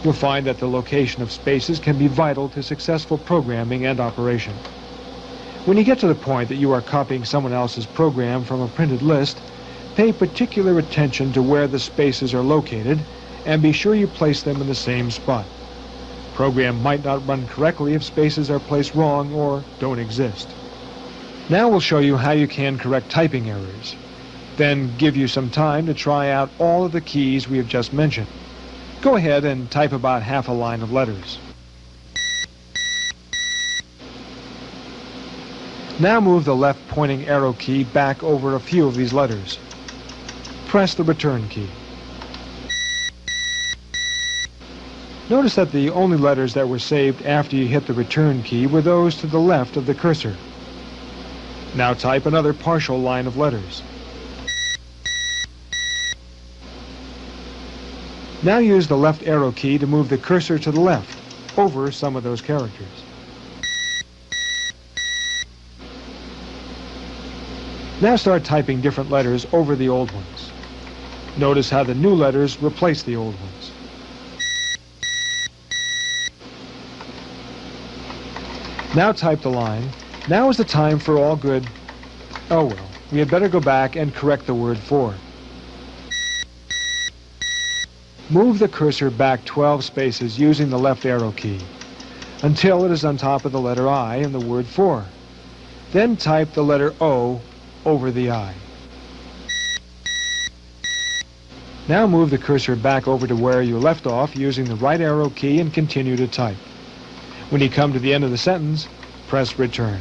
You'll find that the location of spaces can be vital to successful programming and operation. When you get to the point that you are copying someone else's program from a printed list, pay particular attention to where the spaces are located and be sure you place them in the same spot. Program might not run correctly if spaces are placed wrong or don't exist. Now we'll show you how you can correct typing errors, then give you some time to try out all of the keys we have just mentioned. Go ahead and type about half a line of letters. Now move the left pointing arrow key back over a few of these letters. Press the return key. Notice that the only letters that were saved after you hit the return key were those to the left of the cursor. Now type another partial line of letters. Now use the left arrow key to move the cursor to the left, over some of those characters. Now start typing different letters over the old ones. Notice how the new letters replace the old ones. Now type the line, "Now is the time for all good..." Oh well, we had better go back and correct the word "for." Move the cursor back 12 spaces using the left arrow key until it is on top of the letter I in the word "for." Then type the letter O over the I. Now move the cursor back over to where you left off using the right arrow key and continue to type. When you come to the end of the sentence, press return.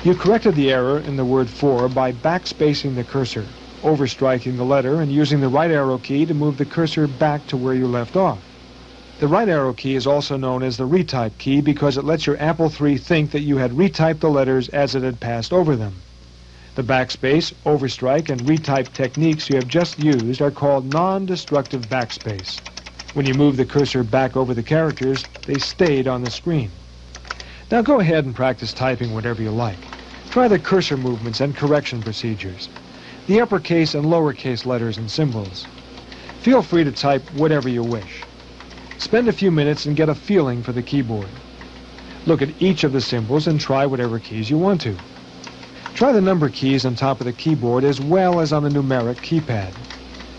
You corrected the error in the word "for" by backspacing the cursor, overstriking the letter, and using the right arrow key to move the cursor back to where you left off. The right arrow key is also known as the retype key because it lets your Apple III think that you had retyped the letters as it had passed over them. The backspace, overstrike, and retype techniques you have just used are called non-destructive backspace. When you move the cursor back over the characters, they stayed on the screen. Now go ahead and practice typing whatever you like. Try the cursor movements and correction procedures, the uppercase and lowercase letters and symbols. Feel free to type whatever you wish. Spend a few minutes and get a feeling for the keyboard. Look at each of the symbols and try whatever keys you want to. Try the number keys on top of the keyboard as well as on the numeric keypad.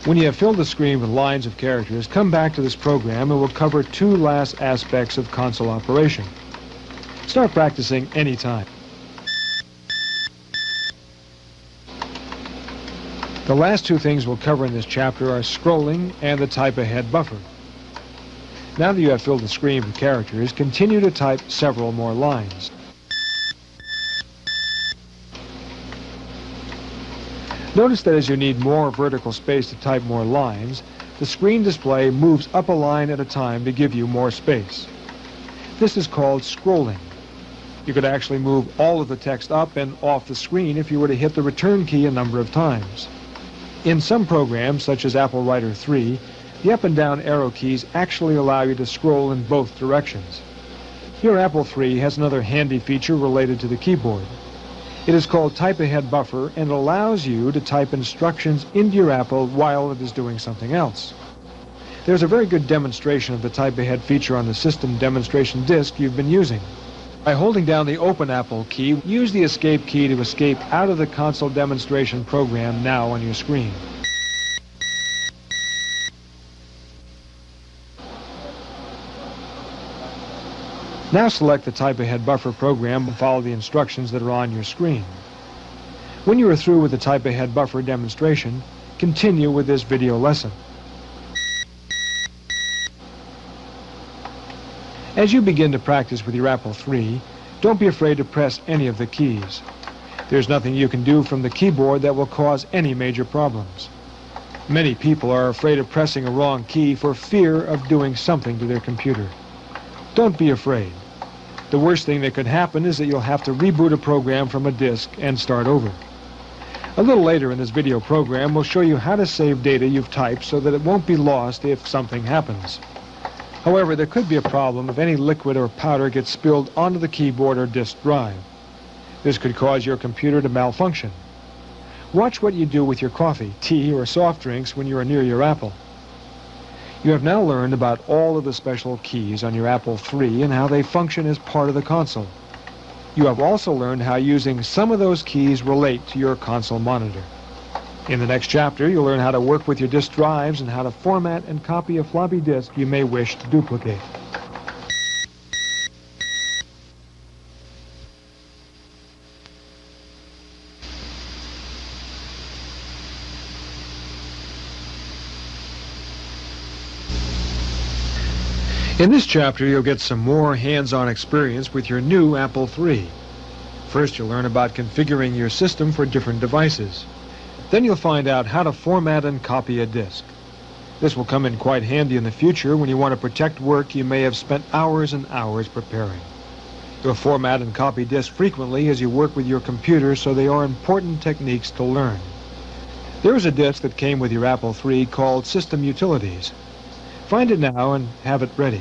When you have filled the screen with lines of characters, come back to this program and we'll cover two last aspects of console operation. Start practicing anytime. The last two things we'll cover in this chapter are scrolling and the type ahead buffer. Now that you have filled the screen with characters, continue to type several more lines. Notice that as you need more vertical space to type more lines, the screen display moves up a line at a time to give you more space. This is called scrolling. You could actually move all of the text up and off the screen if you were to hit the return key a number of times. In some programs, such as Apple Writer 3, the up and down arrow keys actually allow you to scroll in both directions. Your Apple III has another handy feature related to the keyboard. It is called Type Ahead Buffer, and it allows you to type instructions into your Apple while it is doing something else. There's a very good demonstration of the Type Ahead feature on the system demonstration disk you've been using. By holding down the Open Apple key, use the Escape key to escape out of the console demonstration program now on your screen. Now select the Type Ahead Buffer program and follow the instructions that are on your screen. When you are through with the Type Ahead Buffer demonstration, continue with this video lesson. As you begin to practice with your Apple III, don't be afraid to press any of the keys. There's nothing you can do from the keyboard that will cause any major problems. Many people are afraid of pressing a wrong key for fear of doing something to their computer. Don't be afraid. The worst thing that could happen is that you'll have to reboot a program from a disk and start over. A little later in this video program, we'll show you how to save data you've typed so that it won't be lost if something happens. However, there could be a problem if any liquid or powder gets spilled onto the keyboard or disk drive. This could cause your computer to malfunction. Watch what you do with your coffee, tea, or soft drinks when you are near your Apple. You have now learned about all of the special keys on your Apple III and how they function as part of the console. You have also learned how using some of those keys relate to your console monitor. In the next chapter, you'll learn how to work with your disk drives and how to format and copy a floppy disk you may wish to duplicate. In this chapter, you'll get some more hands-on experience with your new Apple III. First, you'll learn about configuring your system for different devices. Then you'll find out how to format and copy a disk. This will come in quite handy in the future when you want to protect work you may have spent hours and hours preparing. You'll format and copy disks frequently as you work with your computer, so they are important techniques to learn. There is a disk that came with your Apple III called System Utilities. Find it now and have it ready.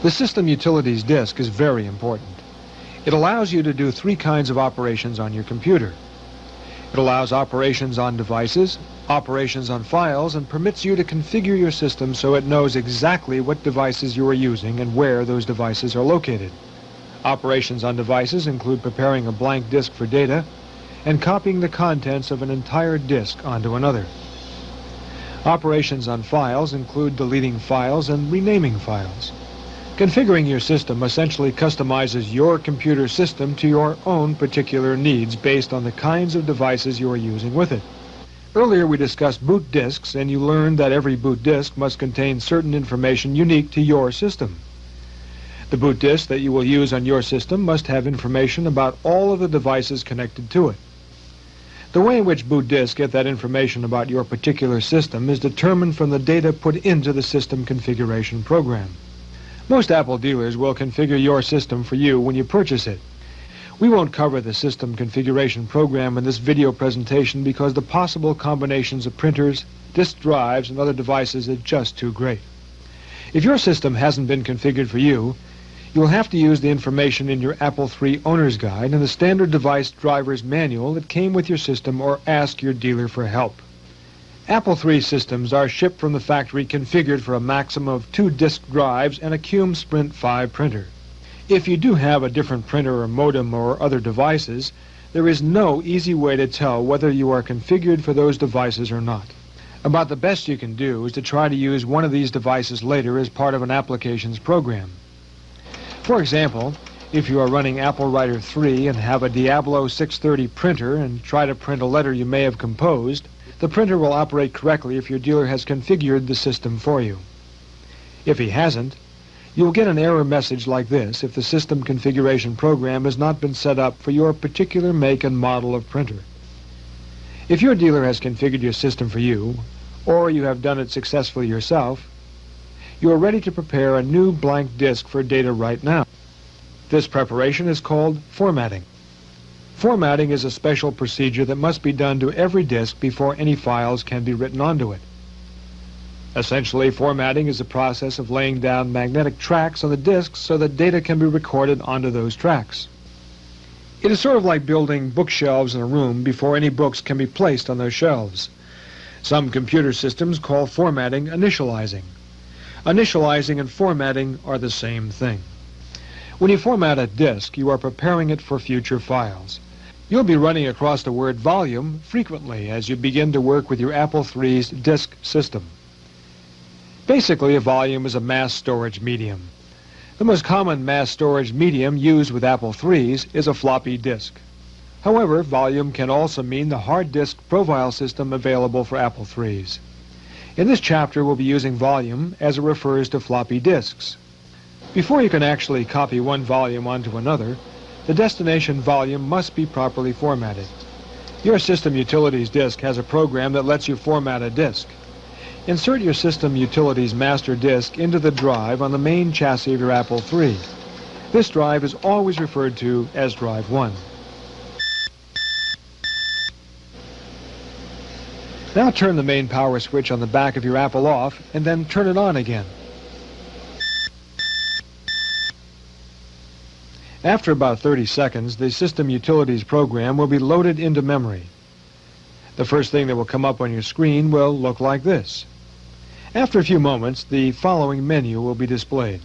The System Utilities disk is very important. It allows you to do three kinds of operations on your computer. It allows operations on devices, operations on files, and permits you to configure your system so it knows exactly what devices you are using and where those devices are located. Operations on devices include preparing a blank disk for data and copying the contents of an entire disk onto another. Operations on files include deleting files and renaming files. Configuring your system essentially customizes your computer system to your own particular needs based on the kinds of devices you are using with it. Earlier we discussed boot disks, and you learned that every boot disk must contain certain information unique to your system. The boot disk that you will use on your system must have information about all of the devices connected to it. The way in which boot disks get that information about your particular system is determined from the data put into the system configuration program. Most Apple dealers will configure your system for you when you purchase it. We won't cover the system configuration program in this video presentation because the possible combinations of printers, disk drives, and other devices is just too great. If your system hasn't been configured for you, you'll have to use the information in your Apple III Owner's Guide and the Standard Device Driver's Manual that came with your system, or ask your dealer for help. Apple III systems are shipped from the factory configured for a maximum of 2 disk drives and a CUME Sprint 5 printer. If you do have a different printer or modem or other devices, there is no easy way to tell whether you are configured for those devices or not. About the best you can do is to try to use one of these devices later as part of an applications program. For example, if you are running Apple Writer 3 and have a Diablo 630 printer and try to print a letter you may have composed, the printer will operate correctly if your dealer has configured the system for you. If he hasn't, you'll get an error message like this if the system configuration program has not been set up for your particular make and model of printer. If your dealer has configured your system for you, or you have done it successfully yourself, you are ready to prepare a new blank disk for data right now. This preparation is called formatting. Formatting is a special procedure that must be done to every disk before any files can be written onto it. Essentially, formatting is the process of laying down magnetic tracks on the disks so that data can be recorded onto those tracks. It is sort of like building bookshelves in a room before any books can be placed on those shelves. Some computer systems call formatting initializing. Initializing and formatting are the same thing. When you format a disk, you are preparing it for future files. You'll be running across the word volume frequently as you begin to work with your Apple III's disk system. Basically, a volume is a mass storage medium. The most common mass storage medium used with Apple III's is a floppy disk. However, volume can also mean the hard disk profile system available for Apple III's. In this chapter, we'll be using volume as it refers to floppy disks. Before you can actually copy one volume onto another, the destination volume must be properly formatted. Your System Utilities disk has a program that lets you format a disk. Insert your System Utilities master disk into the drive on the main chassis of your Apple III. This drive is always referred to as drive 1. Now turn the main power switch on the back of your Apple off and then turn it on again. After about 30 seconds, the System Utilities program will be loaded into memory. The first thing that will come up on your screen will look like this. After a few moments, the following menu will be displayed.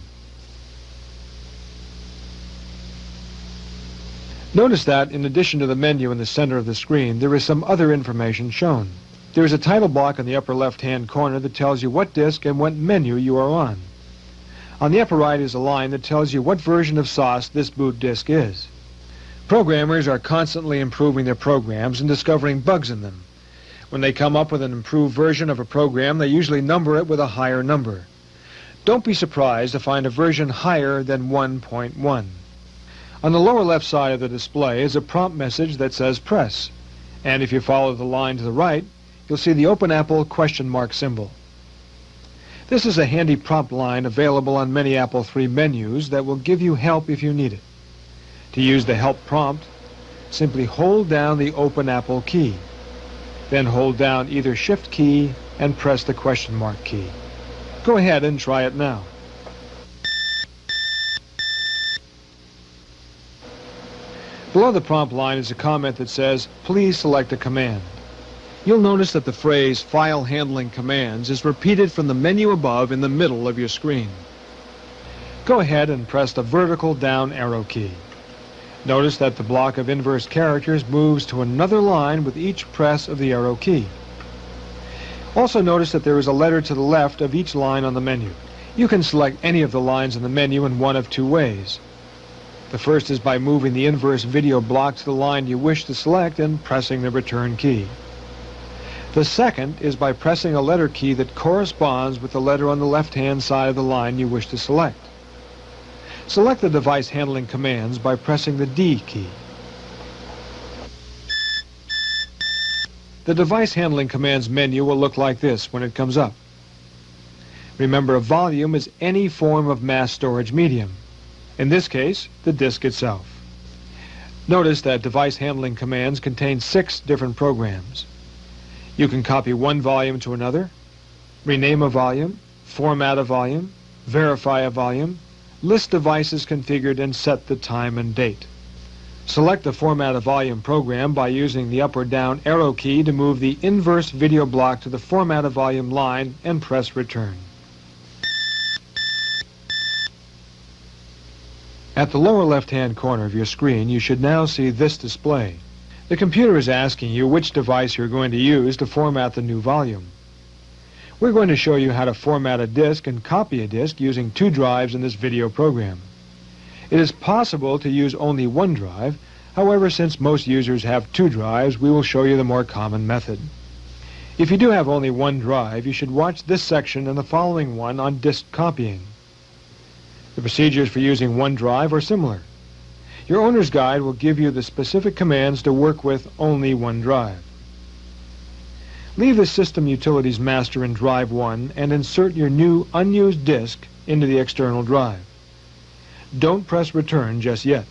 Notice that in addition to the menu in the center of the screen, there is some other information shown. There is a title block in the upper left-hand corner that tells you what disk and what menu you are on. On the upper right is a line that tells you what version of SOS this boot disk is. Programmers are constantly improving their programs and discovering bugs in them. When they come up with an improved version of a program, they usually number it with a higher number. Don't be surprised to find a version higher than 1.1. On the lower left side of the display is a prompt message that says press. And if you follow the line to the right, you'll see the Open Apple question mark symbol. This is a handy prompt line available on many Apple III menus that will give you help if you need it. To use the help prompt, simply hold down the Open Apple key. Then hold down either Shift key and press the question mark key. Go ahead and try it now. Below the prompt line is a comment that says, please select a command. You'll notice that the phrase File Handling Commands is repeated from the menu above in the middle of your screen. Go ahead and press the vertical down arrow key. Notice that the block of inverse characters moves to another line with each press of the arrow key. Also notice that there is a letter to the left of each line on the menu. You can select any of the lines in the menu in one of two ways. The first is by moving the inverse video block to the line you wish to select and pressing the return key. The second is by pressing a letter key that corresponds with the letter on the left-hand side of the line you wish to select. Select the device handling commands by pressing the D key. The device handling commands menu will look like this when it comes up. Remember, a volume is any form of mass storage medium. In this case, the disk itself. Notice that device handling commands contain 6 different programs. You can copy one volume to another, rename a volume, format a volume, verify a volume, list devices configured, and set the time and date. Select the Format a Volume program by using the up or down arrow key to move the inverse video block to the Format a Volume line and press Return. At the lower left-hand corner of your screen, you should now see this display. The computer is asking you which device you're going to use to format the new volume. We're going to show you how to format a disk and copy a disk using 2 drives in this video program. It is possible to use only one drive. However, since most users have 2 drives, we will show you the more common method. If you do have only one drive, you should watch this section and the following one on disk copying. The procedures for using one drive are similar. Your owner's guide will give you the specific commands to work with only one drive. Leave the System Utilities Master in Drive 1 and insert your new unused disk into the external drive. Don't press Return just yet.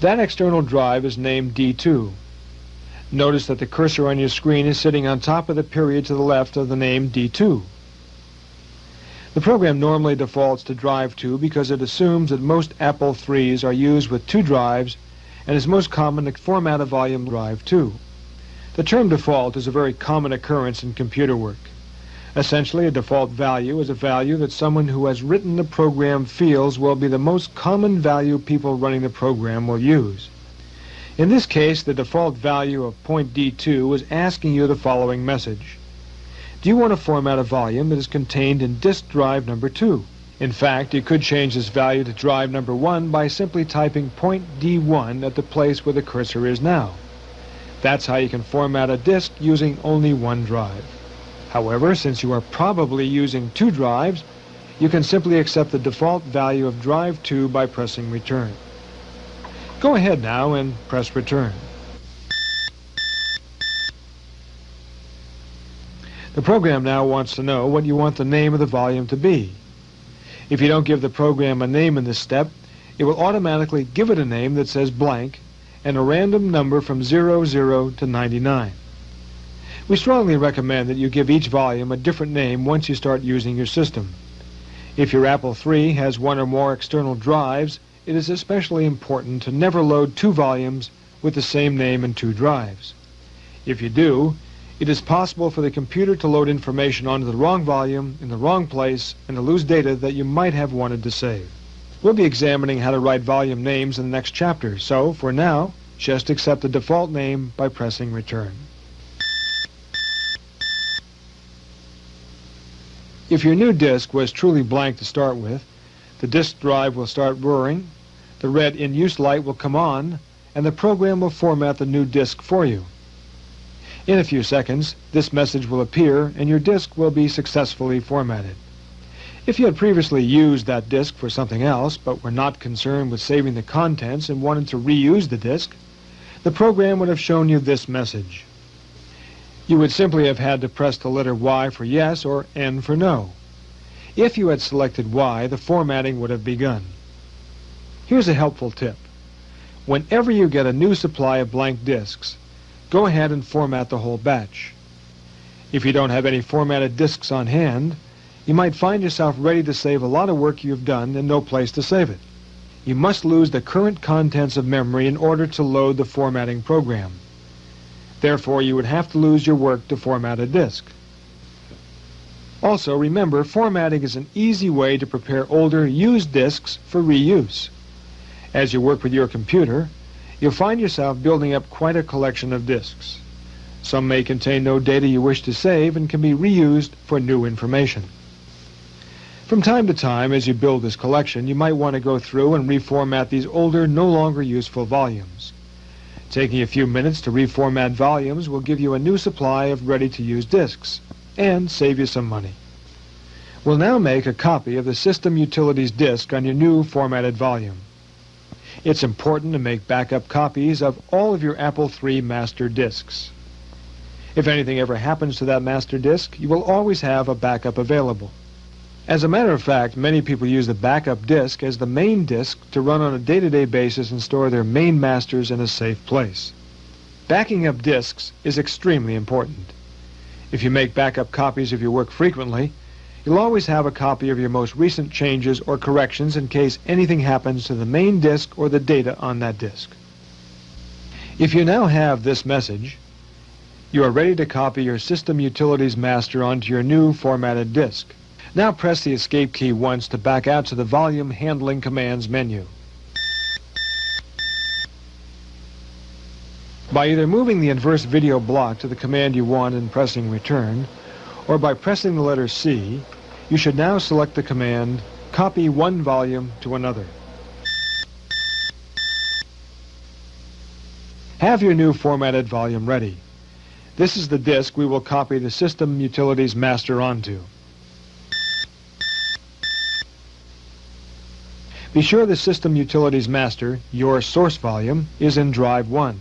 That external drive is named D2. Notice that the cursor on your screen is sitting on top of the period to the left of the name D2. The program normally defaults to Drive 2 because it assumes that most Apple IIIs are used with 2 drives and is most common to format a volume Drive 2. The term default is a very common occurrence in computer work. Essentially, a default value is a value that someone who has written the program feels will be the most common value people running the program will use. In this case, the default value of point D2 is asking you the following message. Do you want to format a volume that is contained in disk drive number 2? In fact, you could change this value to drive number 1 by simply typing point D1 at the place where the cursor is now. That's how you can format a disk using only one drive. However, since you are probably using 2 drives, you can simply accept the default value of drive 2 by pressing Return. Go ahead now and press Return. The program now wants to know what you want the name of the volume to be. If you don't give the program a name in this step, it will automatically give it a name that says blank and a random number from 00 to 99. We strongly recommend that you give each volume a different name once you start using your system. If your Apple III has one or more external drives, it is especially important to never load two volumes with the same name in two drives. If you do, it is possible for the computer to load information onto the wrong volume in the wrong place and to lose data that you might have wanted to save. We'll be examining how to write volume names in the next chapter, so for now, just accept the default name by pressing return. If your new disk was truly blank to start with, the disk drive will start whirring, the red in-use light will come on, and the program will format the new disk for you. In a few seconds, this message will appear and your disk will be successfully formatted. If you had previously used that disk for something else but were not concerned with saving the contents and wanted to reuse the disk, the program would have shown you this message. You would simply have had to press the letter Y for yes or N for no. If you had selected Y, the formatting would have begun. Here's a helpful tip. Whenever you get a new supply of blank disks, go ahead and format the whole batch. If you don't have any formatted disks on hand, you might find yourself ready to save a lot of work you've done and no place to save it. You must lose the current contents of memory in order to load the formatting program. Therefore, you would have to lose your work to format a disk. Also, remember, formatting is an easy way to prepare older, used disks for reuse. As you work with your computer, you'll find yourself building up quite a collection of disks. Some may contain no data you wish to save and can be reused for new information. From time to time, as you build this collection, you might want to go through and reformat these older, no longer useful volumes. Taking a few minutes to reformat volumes will give you a new supply of ready-to-use disks and save you some money. We'll now make a copy of the System Utilities disk on your new formatted volume. It's important to make backup copies of all of your Apple III master disks. If anything ever happens to that master disk, you will always have a backup available. As a matter of fact, many people use the backup disk as the main disk to run on a day-to-day basis and store their main masters in a safe place. Backing up disks is extremely important. If you make backup copies of your work frequently, you'll always have a copy of your most recent changes or corrections in case anything happens to the main disk or the data on that disk. If you now have this message, you are ready to copy your System Utilities master onto your new formatted disk. Now press the Escape key once to back out to the Volume Handling Commands menu. By either moving the inverse video block to the command you want and pressing Return, or by pressing the letter C, you should now select the command Copy one volume to another. Have your new formatted volume ready. This is the disk we will copy the System Utilities master onto. Be sure the System Utilities master, your source volume, is in Drive 1.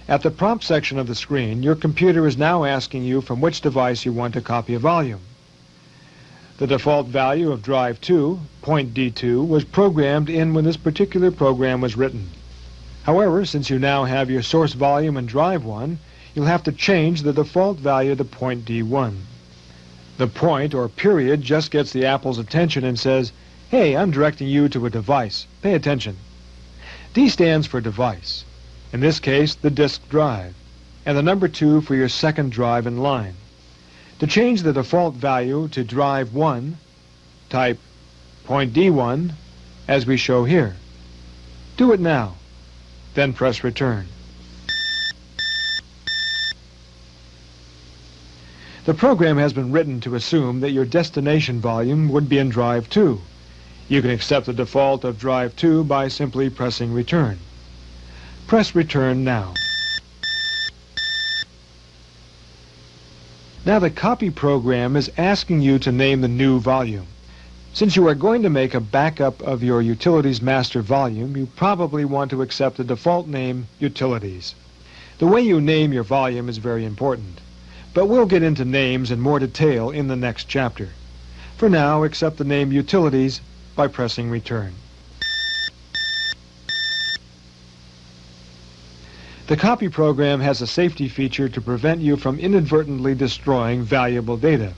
At the prompt section of the screen, your computer is now asking you from which device you want to copy a volume. The default value of Drive 2, point D2, was programmed in when this particular program was written. However, since you now have your source volume in Drive 1, you'll have to change the default value to point D1. The point, or period, just gets the Apple's attention and says, "Hey, I'm directing you to a device. Pay attention." D stands for device. In this case, the disk drive, and the number 2 for your second drive in line. To change the default value to Drive 1, type point D1 as we show here. Do it now, then press Return. The program has been written to assume that your destination volume would be in Drive 2. You can accept the default of Drive 2 by simply pressing Return. Press Return now. Now the copy program is asking you to name the new volume. Since you are going to make a backup of your Utilities master volume, you probably want to accept the default name Utilities. The way you name your volume is very important. but we'll get into names in more detail in the next chapter. For now, accept the name Utilities by pressing Return. The copy program has a safety feature to prevent you from inadvertently destroying valuable data.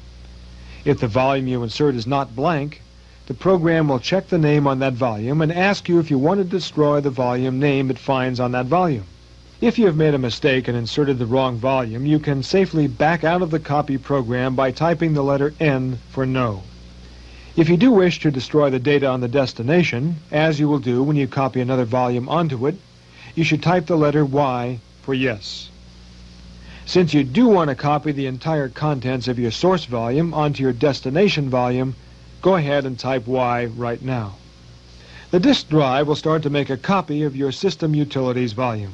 If the volume you insert is not blank, the program will check the name on that volume and ask you if you want to destroy the volume name it finds on that volume. If you have made a mistake and inserted the wrong volume, you can safely back out of the copy program by typing the letter N for no. If you do wish to destroy the data on the destination, as you will do when you copy another volume onto it, you should type the letter Y for yes. Since you do want to copy the entire contents of your source volume onto your destination volume, go ahead and type Y right now. The disk drive will start to make a copy of your System Utilities volume.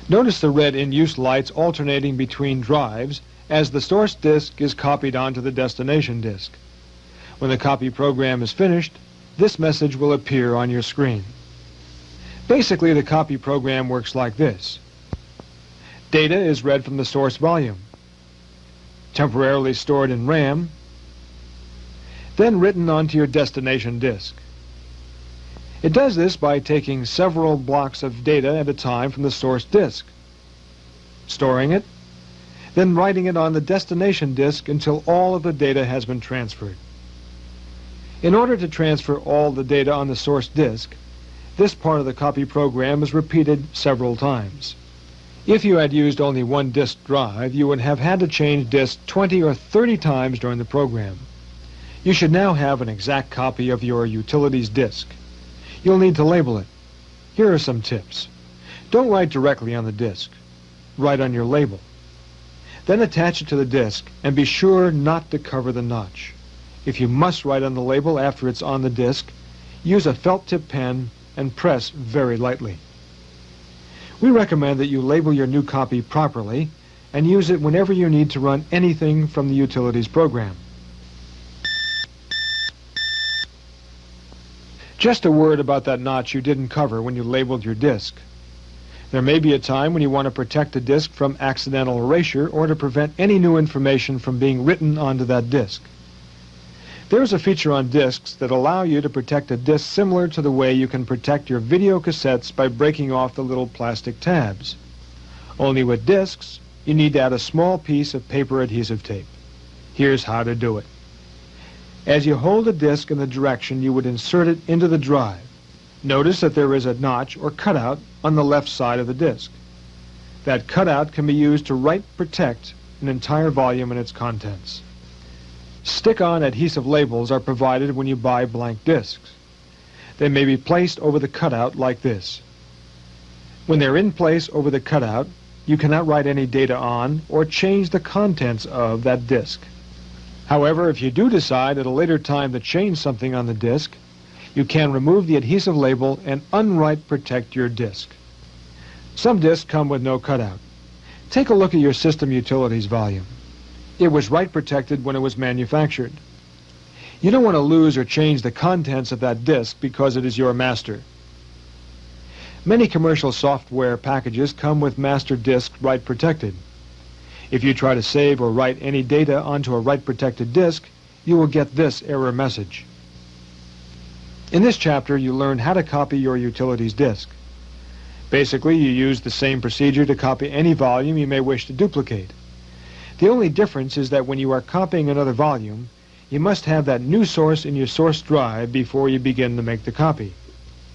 Notice the red in-use lights alternating between drives as the source disk is copied onto the destination disk. When the copy program is finished, this message will appear on your screen. Basically, the copy program works like this. Data is read from the source volume, temporarily stored in RAM, then written onto your destination disk. It does this by taking several blocks of data at a time from the source disk, storing it, then writing it on the destination disk until all of the data has been transferred. In order to transfer all the data on the source disk, this part of the copy program is repeated several times. If you had used only one disk drive, you would have had to change disk 20 or 30 times during the program. You should now have an exact copy of your Utilities disk. You'll need to label it. Here are some tips. Don't write directly on the disk. Write on your label. Then attach it to the disk and be sure not to cover the notch. If you must write on the label after it's on the disk, use a felt tip pen and press very lightly. We recommend that you label your new copy properly and use it whenever you need to run anything from the Utilities program. Just a word about that notch you didn't cover when you labeled your disk. There may be a time when you want to protect the disk from accidental erasure or to prevent any new information from being written onto that disk. There's a feature on disks that allow you to protect a disk similar to the way you can protect your video cassettes by breaking off the little plastic tabs. Only with disks, you need to add a small piece of paper adhesive tape. Here's how to do it. As you hold the disk in the direction you would insert it into the drive, notice that there is a notch or cutout on the left side of the disk. That cutout can be used to right protect an entire volume and its contents. Stick-on adhesive labels are provided when you buy blank disks. They may be placed over the cutout like this. When they're in place over the cutout, you cannot write any data on or change the contents of that disk. However, if you do decide at a later time to change something on the disk, you can remove the adhesive label and unwrite protect your disk. Some disks come with no cutout. Take a look at your System Utilities volume. It was write protected when it was manufactured. You don't want to lose or change the contents of that disk because it is your master. Many commercial software packages come with master disk write protected. If you try to save or write any data onto a write protected disk, you will get this error message. In this chapter, you learn how to copy your Utilities disk. Basically, you use the same procedure to copy any volume you may wish to duplicate. The only difference is that when you are copying another volume, you must have that new source in your source drive before you begin to make the copy.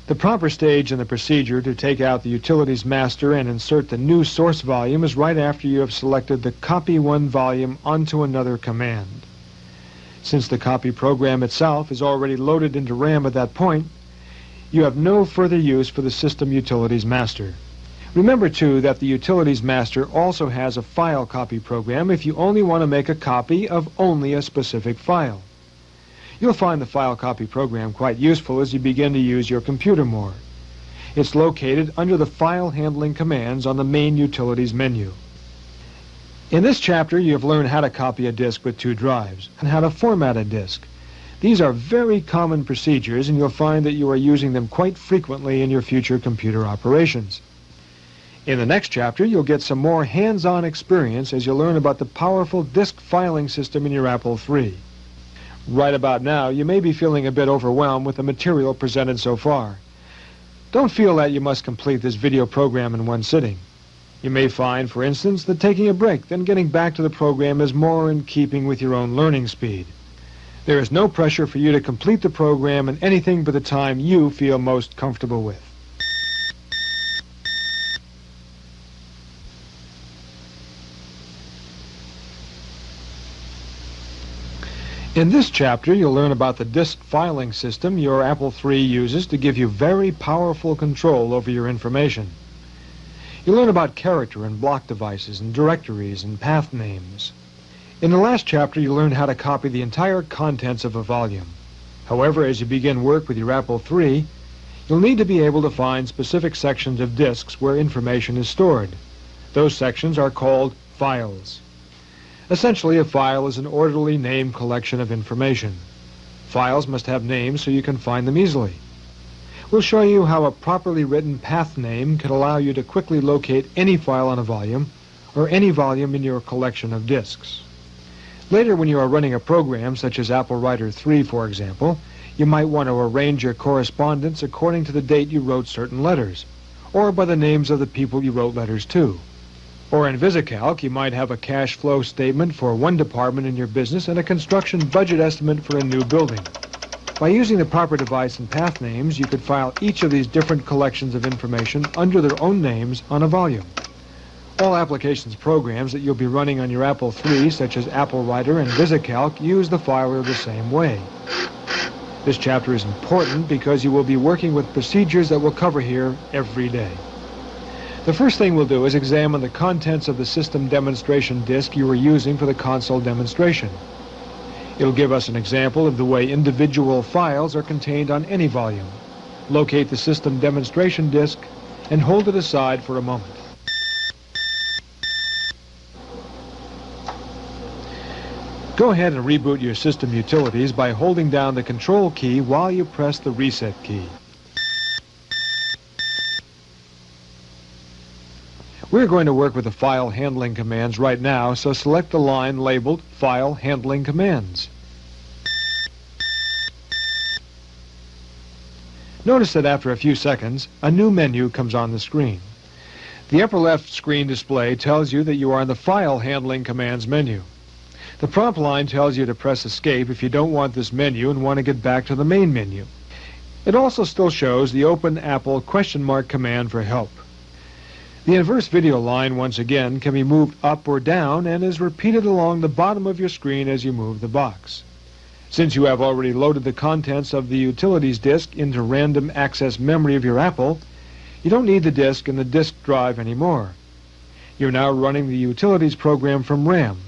The proper stage in the procedure to take out the Utilities master and insert the new source volume is right after you have selected the Copy One volume onto another command. Since the copy program itself is already loaded into RAM at that point, you have no further use for the System Utilities master. Remember, too, that the Utilities master also has a file copy program if you only want to make a copy of only a specific file. You'll find the file copy program quite useful as you begin to use your computer more. It's located under the file handling commands on the main Utilities menu. In this chapter, you have learned how to copy a disk with 2 drives and how to format a disk. These are very common procedures, and you'll find that you are using them quite frequently in your future computer operations. In the next chapter, you'll get some more hands-on experience as you learn about the powerful disk filing system in your Apple III. Right about now, you may be feeling a bit overwhelmed with the material presented so far. Don't feel that you must complete this video program in one sitting. You may find, for instance, that taking a break, then getting back to the program is more in keeping with your own learning speed. There is no pressure for you to complete the program in anything but the time you feel most comfortable with. In this chapter, you'll learn about the disk filing system your Apple III uses to give you very powerful control over your information. You'll learn about character and block devices and directories and path names. In the last chapter, you learned how to copy the entire contents of a volume. However, as you begin work with your Apple III, you'll need to be able to find specific sections of disks where information is stored. Those sections are called files. Essentially, a file is an orderly named collection of information. Files must have names so you can find them easily. We'll show you how a properly written path name can allow you to quickly locate any file on a volume or any volume in your collection of disks. Later, when you are running a program such as Apple Writer 3, for example, you might want to arrange your correspondence according to the date you wrote certain letters, or by the names of the people you wrote letters to. Or in VisiCalc, you might have a cash flow statement for one department in your business and a construction budget estimate for a new building. By using the proper device and path names, you could file each of these different collections of information under their own names on a volume. All applications programs that you'll be running on your Apple III, such as Apple Writer and VisiCalc, use the filer the same way. This chapter is important because you will be working with procedures that we'll cover here every day. The first thing we'll do is examine the contents of the system demonstration disk you were using for the console demonstration. It'll give us an example of the way individual files are contained on any volume. Locate the system demonstration disk and hold it aside for a moment. Go ahead and reboot your system utilities by holding down the Control key while you press the Reset key. We're going to work with the file handling commands right now, so select the line labeled File Handling Commands. Notice that after a few seconds, a new menu comes on the screen. The upper left screen display tells you that you are in the File Handling Commands menu. The prompt line tells you to press Escape if you don't want this menu and want to get back to the main menu. It also still shows the Open Apple ? Command for help. The inverse video line, once again, can be moved up or down and is repeated along the bottom of your screen as you move the box. Since you have already loaded the contents of the utilities disk into random access memory of your Apple, you don't need the disk in the disk drive anymore. You're now running the utilities program from RAM.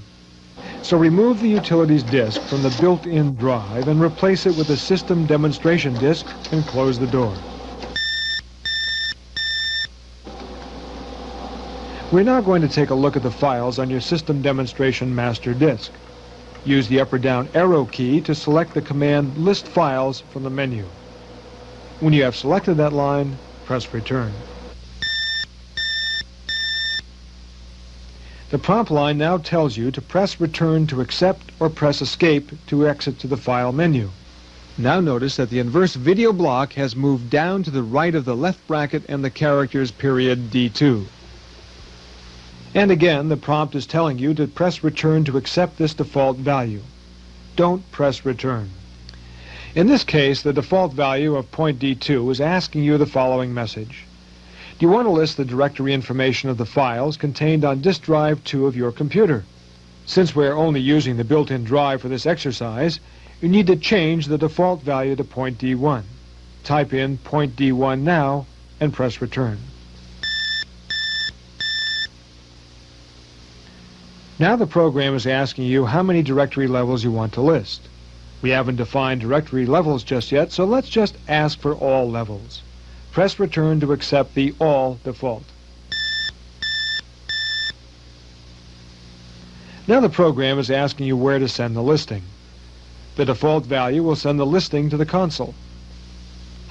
So remove the utilities disk from the built-in drive and replace it with the system demonstration disk and close the door. We're now going to take a look at the files on your system demonstration master disk. Use the up or down arrow key to select the command List Files from the menu. When you have selected that line, press Return. The prompt line now tells you to press Return to accept or press Escape to exit to the File menu. Now notice that the inverse video block has moved down to the right of the left bracket and the characters period D2. And again, the prompt is telling you to press Return to accept this default value. Don't press Return. In this case, the default value of point D2 is asking you the following message. Do you want to list the directory information of the files contained on disk drive 2 of your computer? Since we're only using the built-in drive for this exercise, you need to change the default value to point D1. Type in point D1 now and press Return. Now the program is asking you how many directory levels you want to list. We haven't defined directory levels just yet, so let's just ask for all levels. Press Return to accept the All default. Now the program is asking you where to send the listing. The default value will send the listing to the console.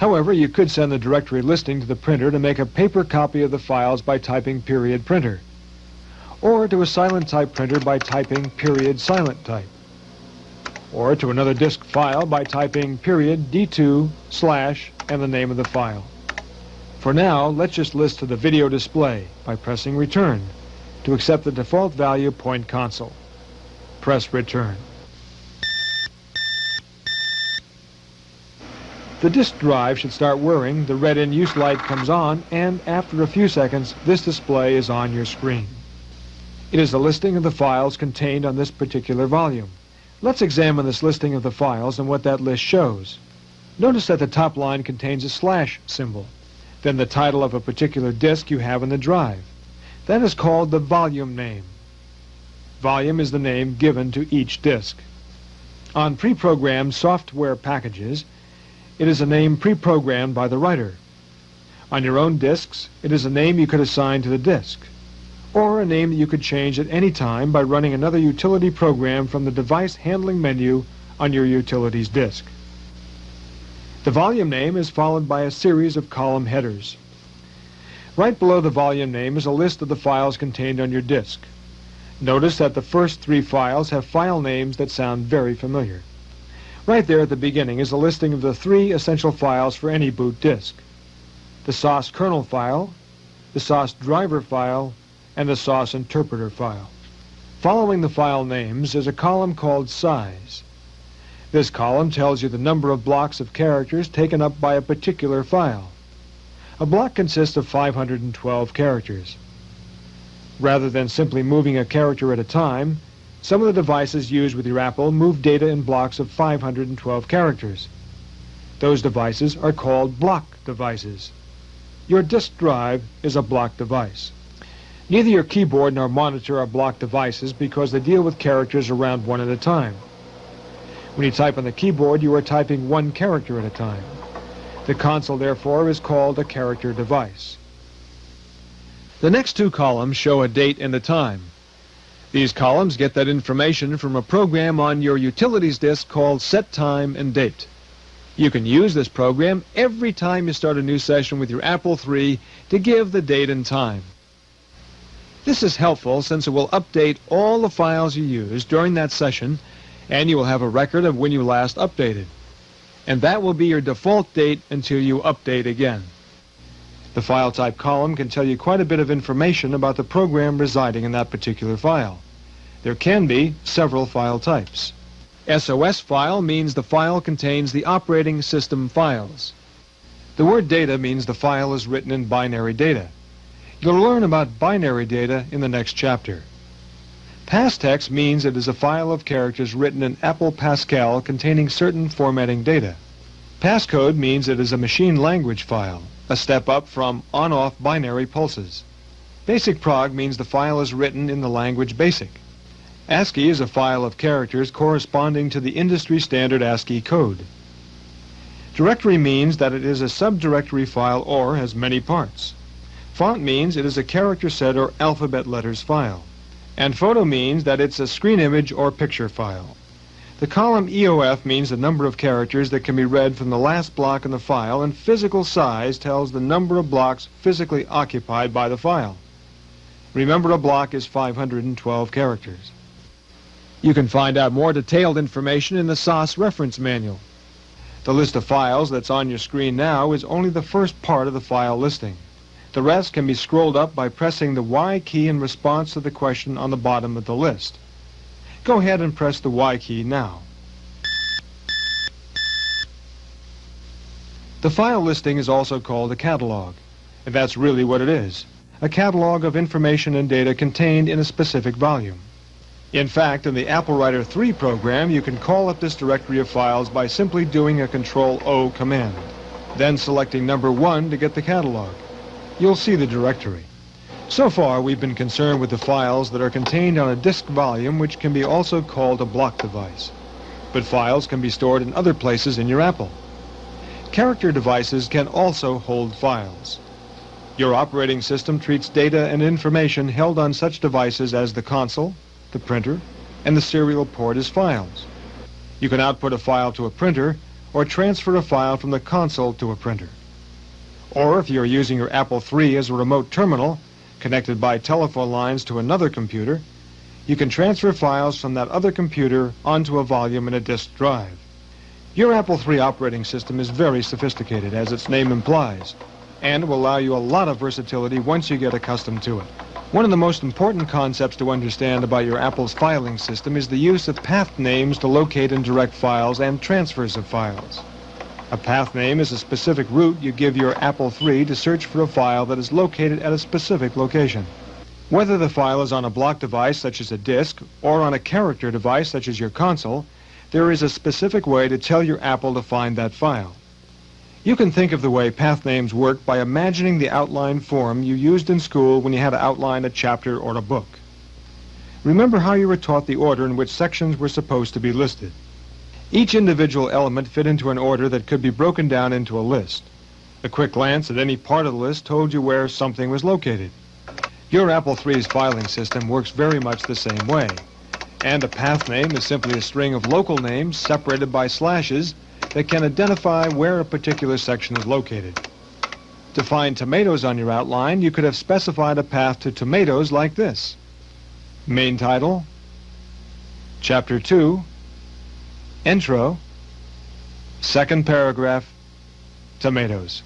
However, you could send the directory listing to the printer to make a paper copy of the files by typing "printer," or to a silent type printer by typing "silent type," or to another disk file by typing "D2/ and the name of the file. For now, let's just list to the video display by pressing Return to accept the default value point console. Press Return. The disk drive should start whirring, the red in use light comes on, and after a few seconds, this display is on your screen. It is a listing of the files contained on this particular volume. Let's examine this listing of the files and what that list shows. Notice that the top line contains a / symbol, then the title of a particular disk you have in the drive. That is called the volume name. Volume is the name given to each disk. On pre-programmed software packages, it is a name pre-programmed by the writer. On your own disks, it is a name you could assign to the disk, or a name that you could change at any time by running another utility program from the device handling menu on your utilities disk. The volume name is followed by a series of column headers. Right below the volume name is a list of the files contained on your disk. Notice that the first 3 files have file names that sound very familiar. Right there at the beginning is a listing of the 3 essential files for any boot disk: the SOS kernel file, the SOS driver file, and the SOS interpreter file. Following the file names is a column called Size. This column tells you the number of blocks of characters taken up by a particular file. A block consists of 512 characters. Rather than simply moving a character at a time, some of the devices used with your Apple move data in blocks of 512 characters. Those devices are called block devices. Your disk drive is a block device. Neither your keyboard nor monitor are block devices because they deal with characters around 1 at a time. When you type on the keyboard, you are typing 1 character at a time. The console, therefore, is called a character device. The next 2 columns show a date and a time. These columns get that information from a program on your utilities disk called Set Time and Date. You can use this program every time you start a new session with your Apple III to give the date and time. This is helpful since it will update all the files you use during that session, and you will have a record of when you last updated. And that will be your default date until you update again. The file type column can tell you quite a bit of information about the program residing in that particular file. There can be several file types. SOS file means the file contains the operating system files. The word data means the file is written in binary data. You'll learn about binary data in the next chapter. Passtext means it is a file of characters written in Apple Pascal containing certain formatting data. Passcode means it is a machine language file, a step up from on-off binary pulses. Basic prog means the file is written in the language BASIC. ASCII is a file of characters corresponding to the industry standard ASCII code. Directory means that it is a subdirectory file or has many parts. Font means it is a character set or alphabet letters file. And photo means that it's a screen image or picture file. The column EOF means the number of characters that can be read from the last block in the file, and physical size tells the number of blocks physically occupied by the file. Remember, a block is 512 characters. You can find out more detailed information in the SOS reference manual. The list of files that's on your screen now is only the first part of the file listing. The rest can be scrolled up by pressing the Y key in response to the question on the bottom of the list. Go ahead and press the Y key now. The file listing is also called a catalog, and that's really what it is, a catalog of information and data contained in a specific volume. In fact, in the Apple Writer 3 program, you can call up this directory of files by simply doing a Control-O command, then selecting number 1 to get the catalog. You'll see the directory. So far, we've been concerned with the files that are contained on a disk volume, which can be also called a block device. But files can be stored in other places in your Apple. Character devices can also hold files. Your operating system treats data and information held on such devices as the console, the printer, and the serial port as files. You can output a file to a printer or transfer a file from the console to a printer. Or if you're using your Apple III as a remote terminal, connected by telephone lines to another computer, you can transfer files from that other computer onto a volume in a disk drive. Your Apple III operating system is very sophisticated, as its name implies, and will allow you a lot of versatility once you get accustomed to it. One of the most important concepts to understand about your Apple's filing system is the use of path names to locate and direct files and transfers of files. A path name is a specific route you give your Apple III to search for a file that is located at a specific location. Whether the file is on a block device such as a disk or on a character device such as your console, there is a specific way to tell your Apple to find that file. You can think of the way path names work by imagining the outline form you used in school when you had to outline a chapter or a book. Remember how you were taught the order in which sections were supposed to be listed. Each individual element fit into an order that could be broken down into a list. A quick glance at any part of the list told you where something was located. Your Apple III's filing system works very much the same way, and a path name is simply a string of local names separated by slashes that can identify where a particular section is located. To find tomatoes on your outline, you could have specified a path to tomatoes like this: main title, chapter 2, intro, second paragraph, tomatoes.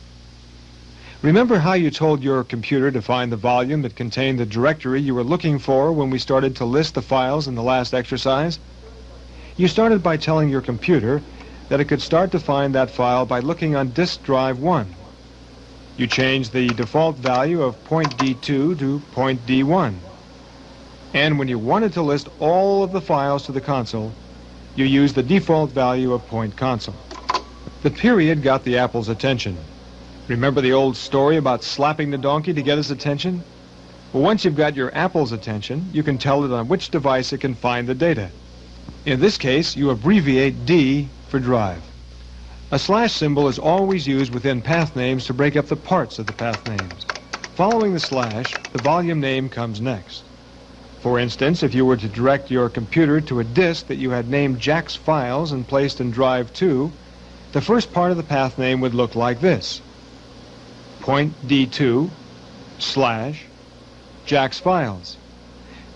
Remember how you told your computer to find the volume that contained the directory you were looking for when we started to list the files in the last exercise? You started by telling your computer that it could start to find that file by looking on disk drive 1. You changed the default value of point D2 to point D1. And when you wanted to list all of the files to the console, you used the default value of point console. The period got the Apple's attention. Remember the old story about slapping the donkey to get his attention? Well, once you've got your Apple's attention, you can tell it on which device it can find the data. In this case, you abbreviate D for drive. A slash symbol is always used within path names to break up the parts of the path names. Following the slash, the volume name comes next. For instance, if you were to direct your computer to a disk that you had named Jack's Files and placed in drive 2, the first part of the path name would look like this: point D2 slash Jack's Files.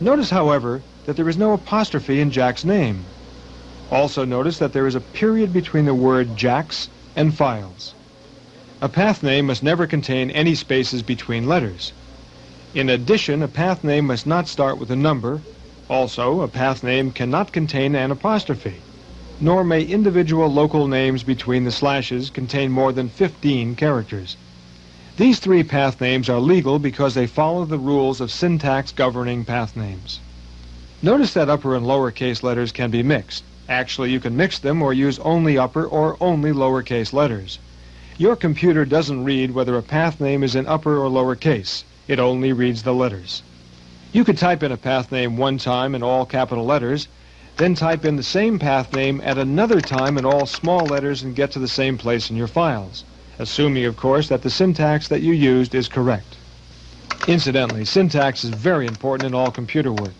Notice, however, that there is no apostrophe in Jack's name. Also notice that there is a period between the word Jack's and Files. A path name must never contain any spaces between letters. In addition, a path name must not start with a number. Also, a path name cannot contain an apostrophe, nor may individual local names between the slashes contain more than 15 characters. These three path names are legal because they follow the rules of syntax governing path names. Notice that upper and lowercase letters can be mixed. Actually, you can mix them or use only upper or only lowercase letters. Your computer doesn't read whether a path name is in upper or lowercase. It only reads the letters. You could type in a path name one time in all capital letters, then type in the same path name at another time in all small letters and get to the same place in your files, assuming, of course, that the syntax that you used is correct. Incidentally, syntax is very important in all computer work.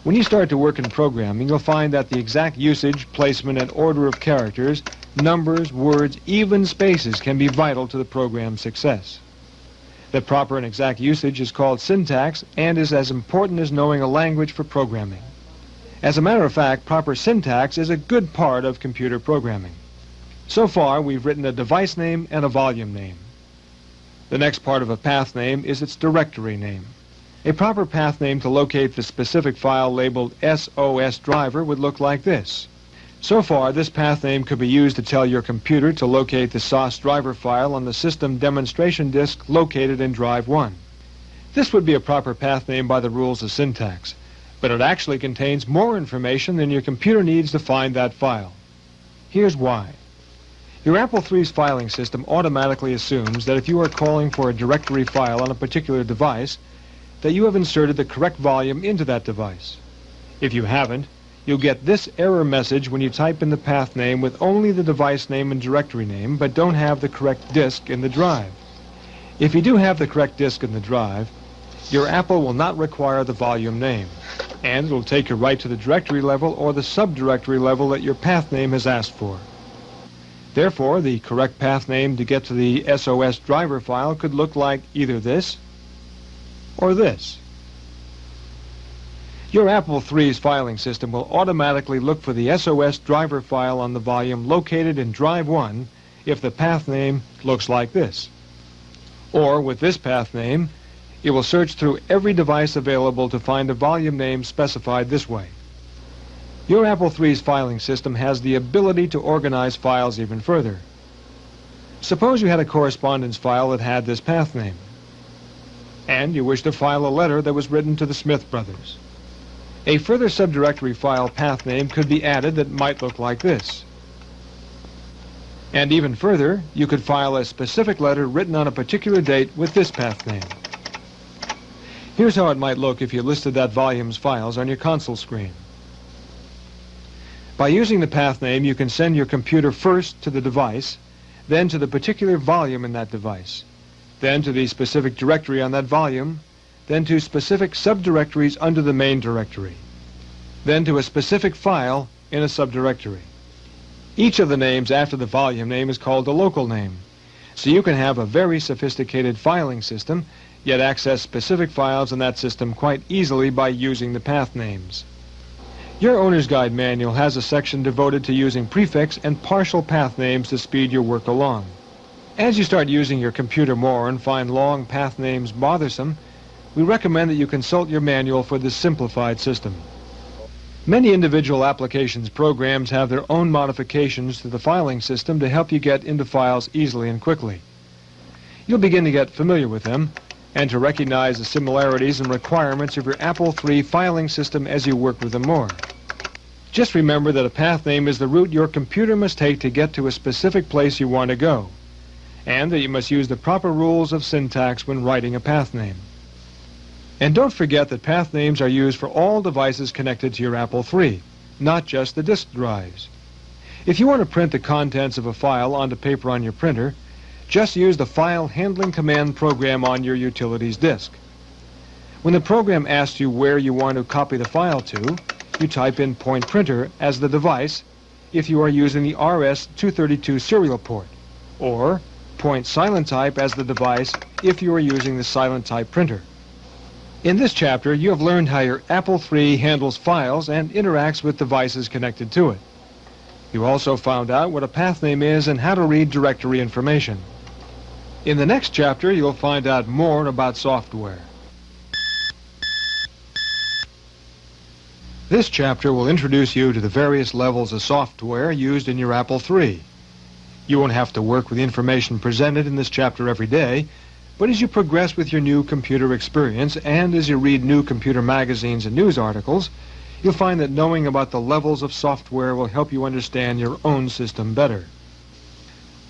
When you start to work in programming, you'll find that the exact usage, placement, and order of characters, numbers, words, even spaces can be vital to the program's success. The proper and exact usage is called syntax and is as important as knowing a language for programming. As a matter of fact, proper syntax is a good part of computer programming. So far, we've written a device name and a volume name. The next part of a path name is its directory name. A proper path name to locate the specific file labeled SOS driver would look like this. So far, this path name could be used to tell your computer to locate the SOS driver file on the system demonstration disk located in drive 1. This would be a proper path name by the rules of syntax, but it actually contains more information than your computer needs to find that file. Here's why. Your Apple III's filing system automatically assumes that if you are calling for a directory file on a particular device, that you have inserted the correct volume into that device. If you haven't, you'll get this error message when you type in the path name with only the device name and directory name, but don't have the correct disk in the drive. If you do have the correct disk in the drive, your Apple will not require the volume name, and it'll take you right to the directory level or the subdirectory level that your path name has asked for. Therefore, the correct path name to get to the SOS driver file could look like either this or this. Your Apple III's filing system will automatically look for the SOS driver file on the volume located in Drive 1 if the path name looks like this. Or, with this path name, it will search through every device available to find a volume name specified this way. Your Apple III's filing system has the ability to organize files even further. Suppose you had a correspondence file that had this path name, and you wish to file a letter that was written to the Smith brothers. A further subdirectory file path name could be added that might look like this. And even further, you could file a specific letter written on a particular date with this path name. Here's how it might look if you listed that volume's files on your console screen. By using the path name, you can send your computer first to the device, then to the particular volume in that device, then to the specific directory on that volume, then to specific subdirectories under the main directory, then to a specific file in a subdirectory. Each of the names after the volume name is called a local name, so you can have a very sophisticated filing system, yet access specific files in that system quite easily by using the path names. Your Owner's Guide manual has a section devoted to using prefix and partial path names to speed your work along. As you start using your computer more and find long path names bothersome, we recommend that you consult your manual for this simplified system. Many individual applications programs have their own modifications to the filing system to help you get into files easily and quickly. You'll begin to get familiar with them and to recognize the similarities and requirements of your Apple III filing system as you work with them more. Just remember that a path name is the route your computer must take to get to a specific place you want to go, and that you must use the proper rules of syntax when writing a path name. And don't forget that path names are used for all devices connected to your Apple III, not just the disk drives. If you want to print the contents of a file onto paper on your printer, just use the File Handling Command program on your utilities disk. When the program asks you where you want to copy the file to, you type in Point Printer as the device if you are using the RS-232 serial port, or Point Silent Type as the device if you are using the Silent Type printer. In this chapter, you have learned how your Apple III handles files and interacts with devices connected to it. You also found out what a path name is and how to read directory information. In the next chapter, you'll find out more about software. This chapter will introduce you to the various levels of software used in your Apple III. You won't have to work with the information presented in this chapter every day, but as you progress with your new computer experience and as you read new computer magazines and news articles, you'll find that knowing about the levels of software will help you understand your own system better.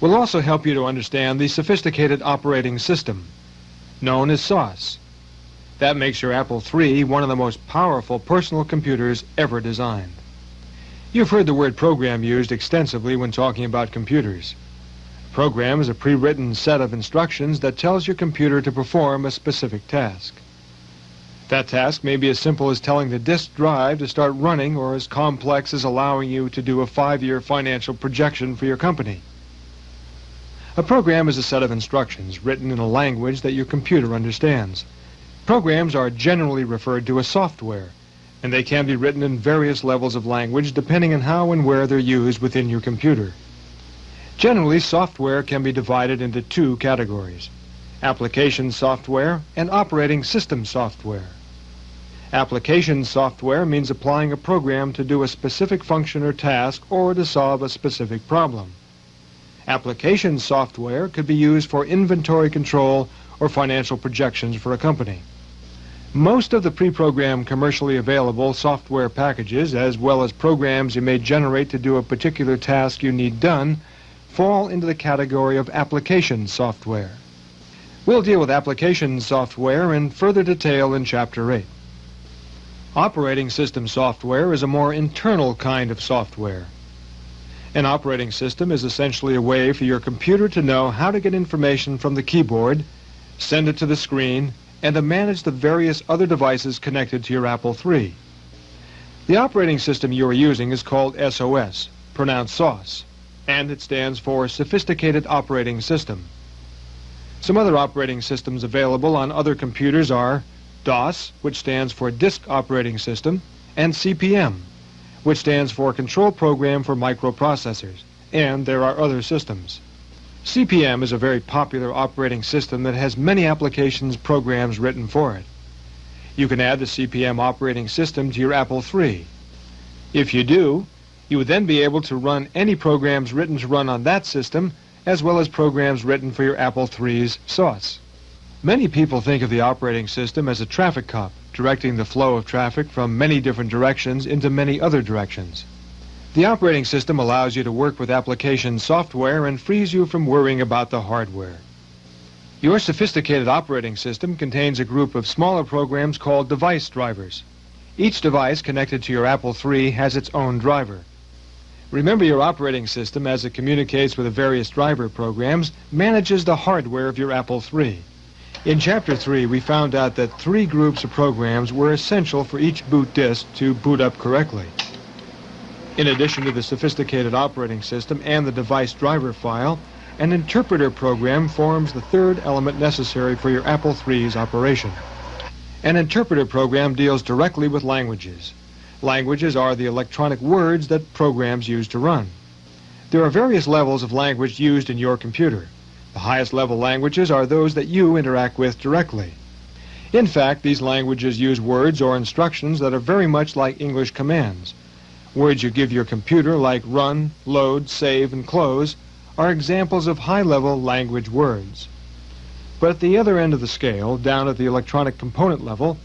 Will also help you to understand the sophisticated operating system, known as SOS. That makes your Apple III one of the most powerful personal computers ever designed. You've heard the word program used extensively when talking about computers. A program is a pre-written set of instructions that tells your computer to perform a specific task. That task may be as simple as telling the disk drive to start running, or as complex as allowing you to do a 5-year financial projection for your company. A program is a set of instructions written in a language that your computer understands. Programs are generally referred to as software, and they can be written in various levels of language depending on how and where they're used within your computer. Generally, software can be divided into two categories: application software and operating system software. Application software means applying a program to do a specific function or task or to solve a specific problem. Application software could be used for inventory control or financial projections for a company. Most of the pre-programmed commercially available software packages, as well as programs you may generate to do a particular task you need done, fall into the category of application software. We'll deal with application software in further detail in Chapter 8. Operating system software is a more internal kind of software. An operating system is essentially a way for your computer to know how to get information from the keyboard, send it to the screen, and to manage the various other devices connected to your Apple III. The operating system you are using is called SOS, pronounced SOS. and it stands for Sophisticated Operating System. Some other operating systems available on other computers are DOS, which stands for Disk Operating System, and CPM, which stands for Control Program for Microprocessors, and there are other systems. CPM is a very popular operating system that has many applications programs written for it. You can add the CPM operating system to your Apple III. If you do, you would then be able to run any programs written to run on that system, as well as programs written for your Apple III's sauce. Many people think of the operating system as a traffic cop, directing the flow of traffic from many different directions into many other directions. The operating system allows you to work with application software and frees you from worrying about the hardware. Your sophisticated operating system contains a group of smaller programs called device drivers. Each device connected to your Apple III has its own driver. Remember, your operating system, as it communicates with the various driver programs, manages the hardware of your Apple III. In Chapter 3, we found out that 3 groups of programs were essential for each boot disk to boot up correctly. In addition to the sophisticated operating system and the device driver file, an interpreter program forms the third element necessary for your Apple III's operation. An interpreter program deals directly with languages. Languages are the electronic words that programs use to run. There are various levels of language used in your computer. The highest level languages are those that you interact with directly. In fact, these languages use words or instructions that are very much like English commands. Words you give your computer, like run, load, save, and close, are examples of high-level language words. But at the other end of the scale, down at the electronic component level,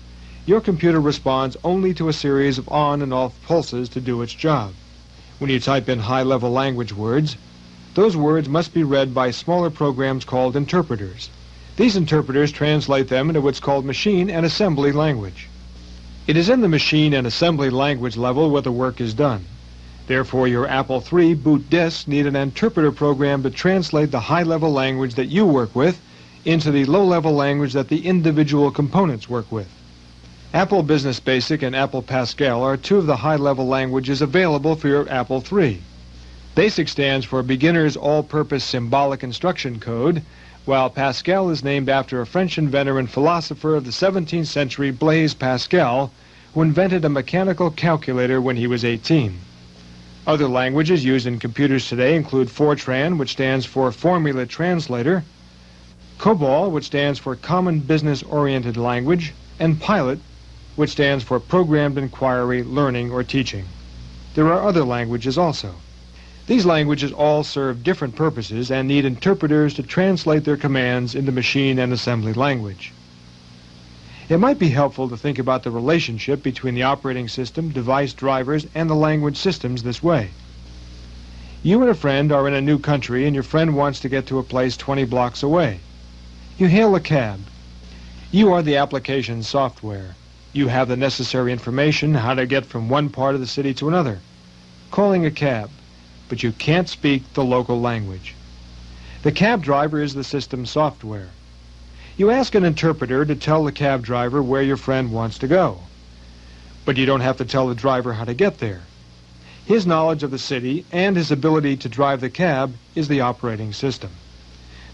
your computer responds only to a series of on and off pulses to do its job. When you type in high-level language words, those words must be read by smaller programs called interpreters. These interpreters translate them into what's called machine and assembly language. It is in the machine and assembly language level where the work is done. Therefore, your Apple III boot disks need an interpreter program to translate the high-level language that you work with into the low-level language that the individual components work with. Apple Business Basic and Apple Pascal are 2 of the high-level languages available for your Apple III. Basic stands for Beginner's All-Purpose Symbolic Instruction Code, while Pascal is named after a French inventor and philosopher of the 17th century, Blaise Pascal, who invented a mechanical calculator when he was 18. Other languages used in computers today include Fortran, which stands for Formula Translator, COBOL, which stands for Common Business Oriented Language, and Pilot, which stands for Programmed Inquiry, Learning, or Teaching. There are other languages also. These languages all serve different purposes and need interpreters to translate their commands into machine and assembly language. It might be helpful to think about the relationship between the operating system, device drivers, and the language systems this way. You and a friend are in a new country and your friend wants to get to a place 20 blocks away. You hail a cab. You are the application software. You have the necessary information how to get from one part of the city to another. Calling a cab. But you can't speak the local language. The cab driver is the system software. You ask an interpreter to tell the cab driver where your friend wants to go. But you don't have to tell the driver how to get there. His knowledge of the city and his ability to drive the cab is the operating system.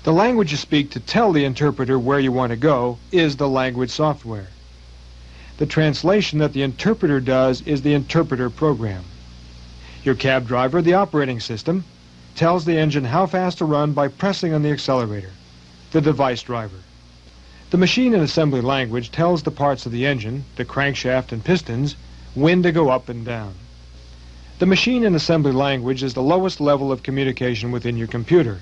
The language you speak to tell the interpreter where you want to go is the language software. The translation that the interpreter does is the interpreter program. Your cab driver, the operating system, tells the engine how fast to run by pressing on the accelerator, the device driver. The machine and assembly language tells the parts of the engine, the crankshaft and pistons, when to go up and down. The machine and assembly language is the lowest level of communication within your computer.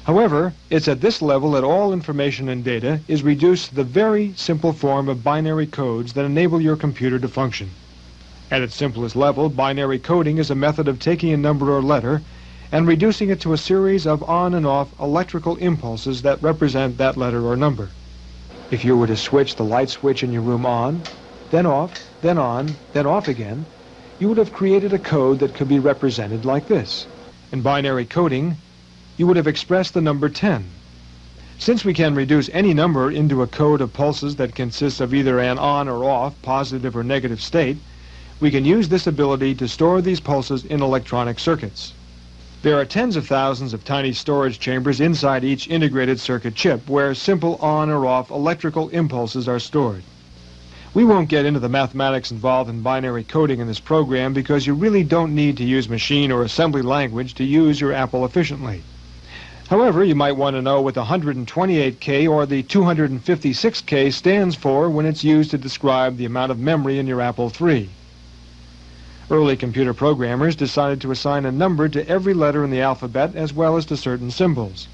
However, it's at this level that all information and data is reduced to the very simple form of binary codes that enable your computer to function. At its simplest level, binary coding is a method of taking a number or letter and reducing it to a series of on and off electrical impulses that represent that letter or number. If you were to switch the light switch in your room on, then off, then on, then off again, you would have created a code that could be represented like this. In binary coding, you would have expressed the number 10. Since we can reduce any number into a code of pulses that consists of either an on or off, positive or negative state, we can use this ability to store these pulses in electronic circuits. There are tens of thousands of tiny storage chambers inside each integrated circuit chip where simple on or off electrical impulses are stored. We won't get into the mathematics involved in binary coding in this program because you really don't need to use machine or assembly language to use your Apple efficiently. However, you might want to know what the 128K or the 256K stands for when it's used to describe the amount of memory in your Apple III. Early computer programmers decided to assign a number to every letter in the alphabet as well as to certain symbols.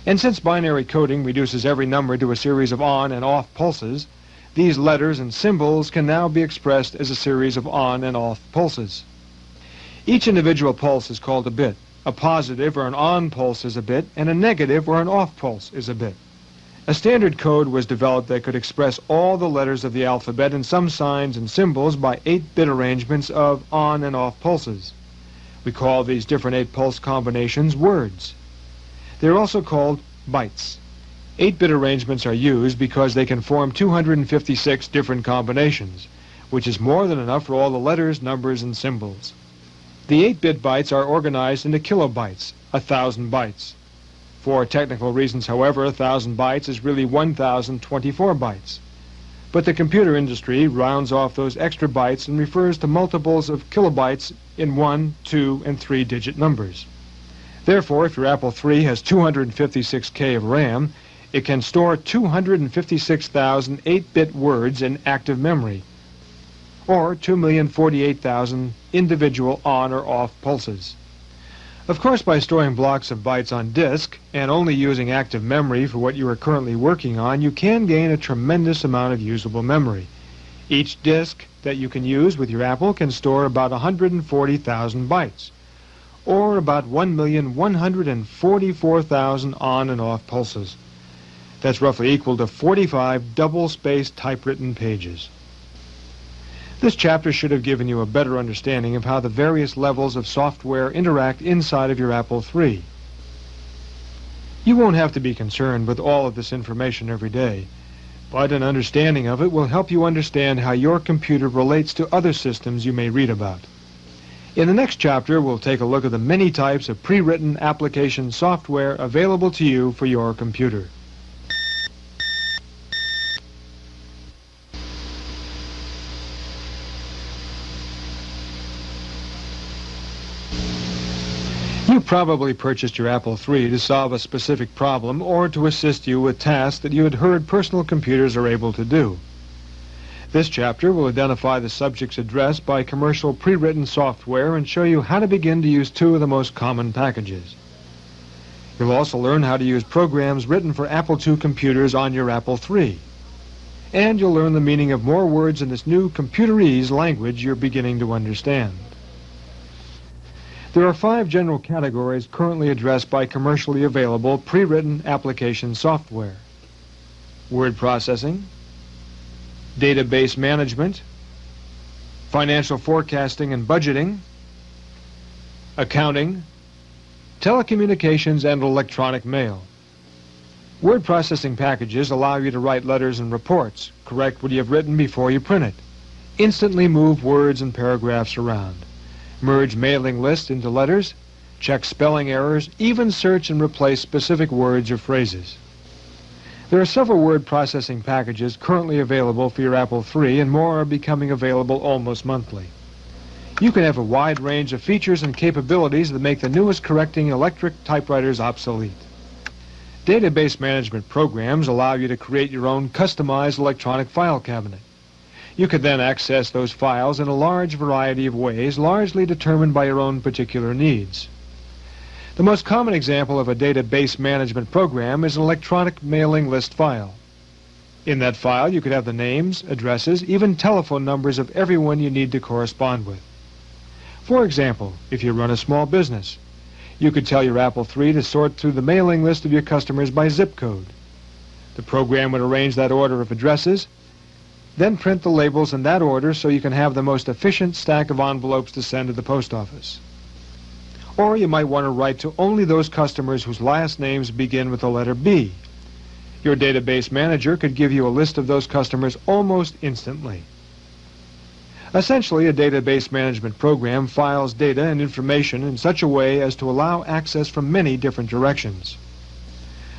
And since binary coding reduces every number to a series of on and off pulses, these letters and symbols can now be expressed as a series of on and off pulses. Each individual pulse is called a bit. A positive or an on pulse is a bit, and a negative or an off pulse is a bit. A standard code was developed that could express all the letters of the alphabet and some signs and symbols by 8-bit arrangements of on and off pulses. We call these different 8-pulse combinations words. They are also called bytes. 8-bit arrangements are used because they can form 256 different combinations, which is more than enough for all the letters, numbers, and symbols. The 8-bit bytes are organized into kilobytes, 1,000 bytes. For technical reasons, however, 1,000 bytes is really 1,024 bytes. But the computer industry rounds off those extra bytes and refers to multiples of kilobytes in 1, 2, and 3-digit numbers. Therefore, if your Apple III has 256K of RAM, it can store 256,000 8-bit words in active memory, or 2,048,000 individual on or off pulses. Of course, by storing blocks of bytes on disk and only using active memory for what you are currently working on, you can gain a tremendous amount of usable memory. Each disk that you can use with your Apple can store about 140,000 bytes, or about 1,144,000 on and off pulses. That's roughly equal to 45 double-spaced typewritten pages. This chapter should have given you a better understanding of how the various levels of software interact inside of your Apple III. You won't have to be concerned with all of this information every day, but an understanding of it will help you understand how your computer relates to other systems you may read about. In the next chapter, we'll take a look at the many types of pre-written application software available to you for your computer. You probably purchased your Apple III to solve a specific problem or to assist you with tasks that you had heard personal computers are able to do. This chapter will identify the subjects addressed by commercial pre-written software and show you how to begin to use two of the most common packages. You'll also learn how to use programs written for Apple II computers on your Apple III. And you'll learn the meaning of more words in this new computerese language you're beginning to understand. There are 5 general categories currently addressed by commercially available pre-written application software: word processing, database management, financial forecasting and budgeting, accounting, telecommunications, and electronic mail. Word processing packages allow you to write letters and reports, correct what you have written before you print it, instantly move words and paragraphs around, merge mailing lists into letters, check spelling errors, even search and replace specific words or phrases. There are several word processing packages currently available for your Apple III, and more are becoming available almost monthly. You can have a wide range of features and capabilities that make the newest correcting electric typewriters obsolete. Database management programs allow you to create your own customized electronic file cabinet. You could then access those files in a large variety of ways, largely determined by your own particular needs. The most common example of a database management program is an electronic mailing list file. In that file, you could have the names, addresses, even telephone numbers of everyone you need to correspond with. For example, if you run a small business, you could tell your Apple III to sort through the mailing list of your customers by zip code. The program would arrange that order of addresses, then print the labels in that order so you can have the most efficient stack of envelopes to send to the post office. Or you might want to write to only those customers whose last names begin with the letter B. Your database manager could give you a list of those customers almost instantly. Essentially, a database management program files data and information in such a way as to allow access from many different directions.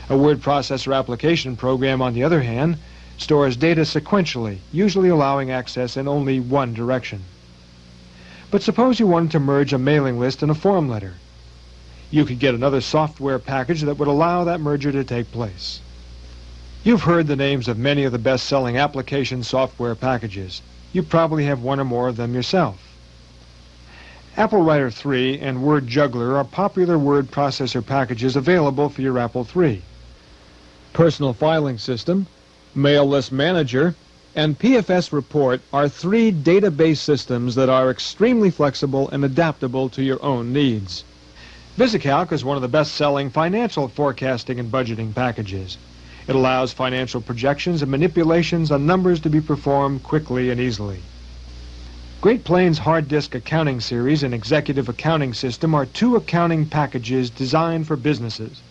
A word processor application program, on the other hand, stores data sequentially, usually allowing access in only one direction. But suppose you wanted to merge a mailing list and a form letter. You could get another software package that would allow that merger to take place. You've heard the names of many of the best-selling application software packages. You probably have one or more of them yourself. Apple Writer 3 and Word Juggler are popular word processor packages available for your Apple III. Personal Filing System, Mail List Manager, and PFS Report are three database systems that are extremely flexible and adaptable to your own needs. VisiCalc is one of the best-selling financial forecasting and budgeting packages. It allows financial projections and manipulations on numbers to be performed quickly and easily. Great Plains Hard Disk Accounting Series and Executive Accounting System are two accounting packages designed for businesses.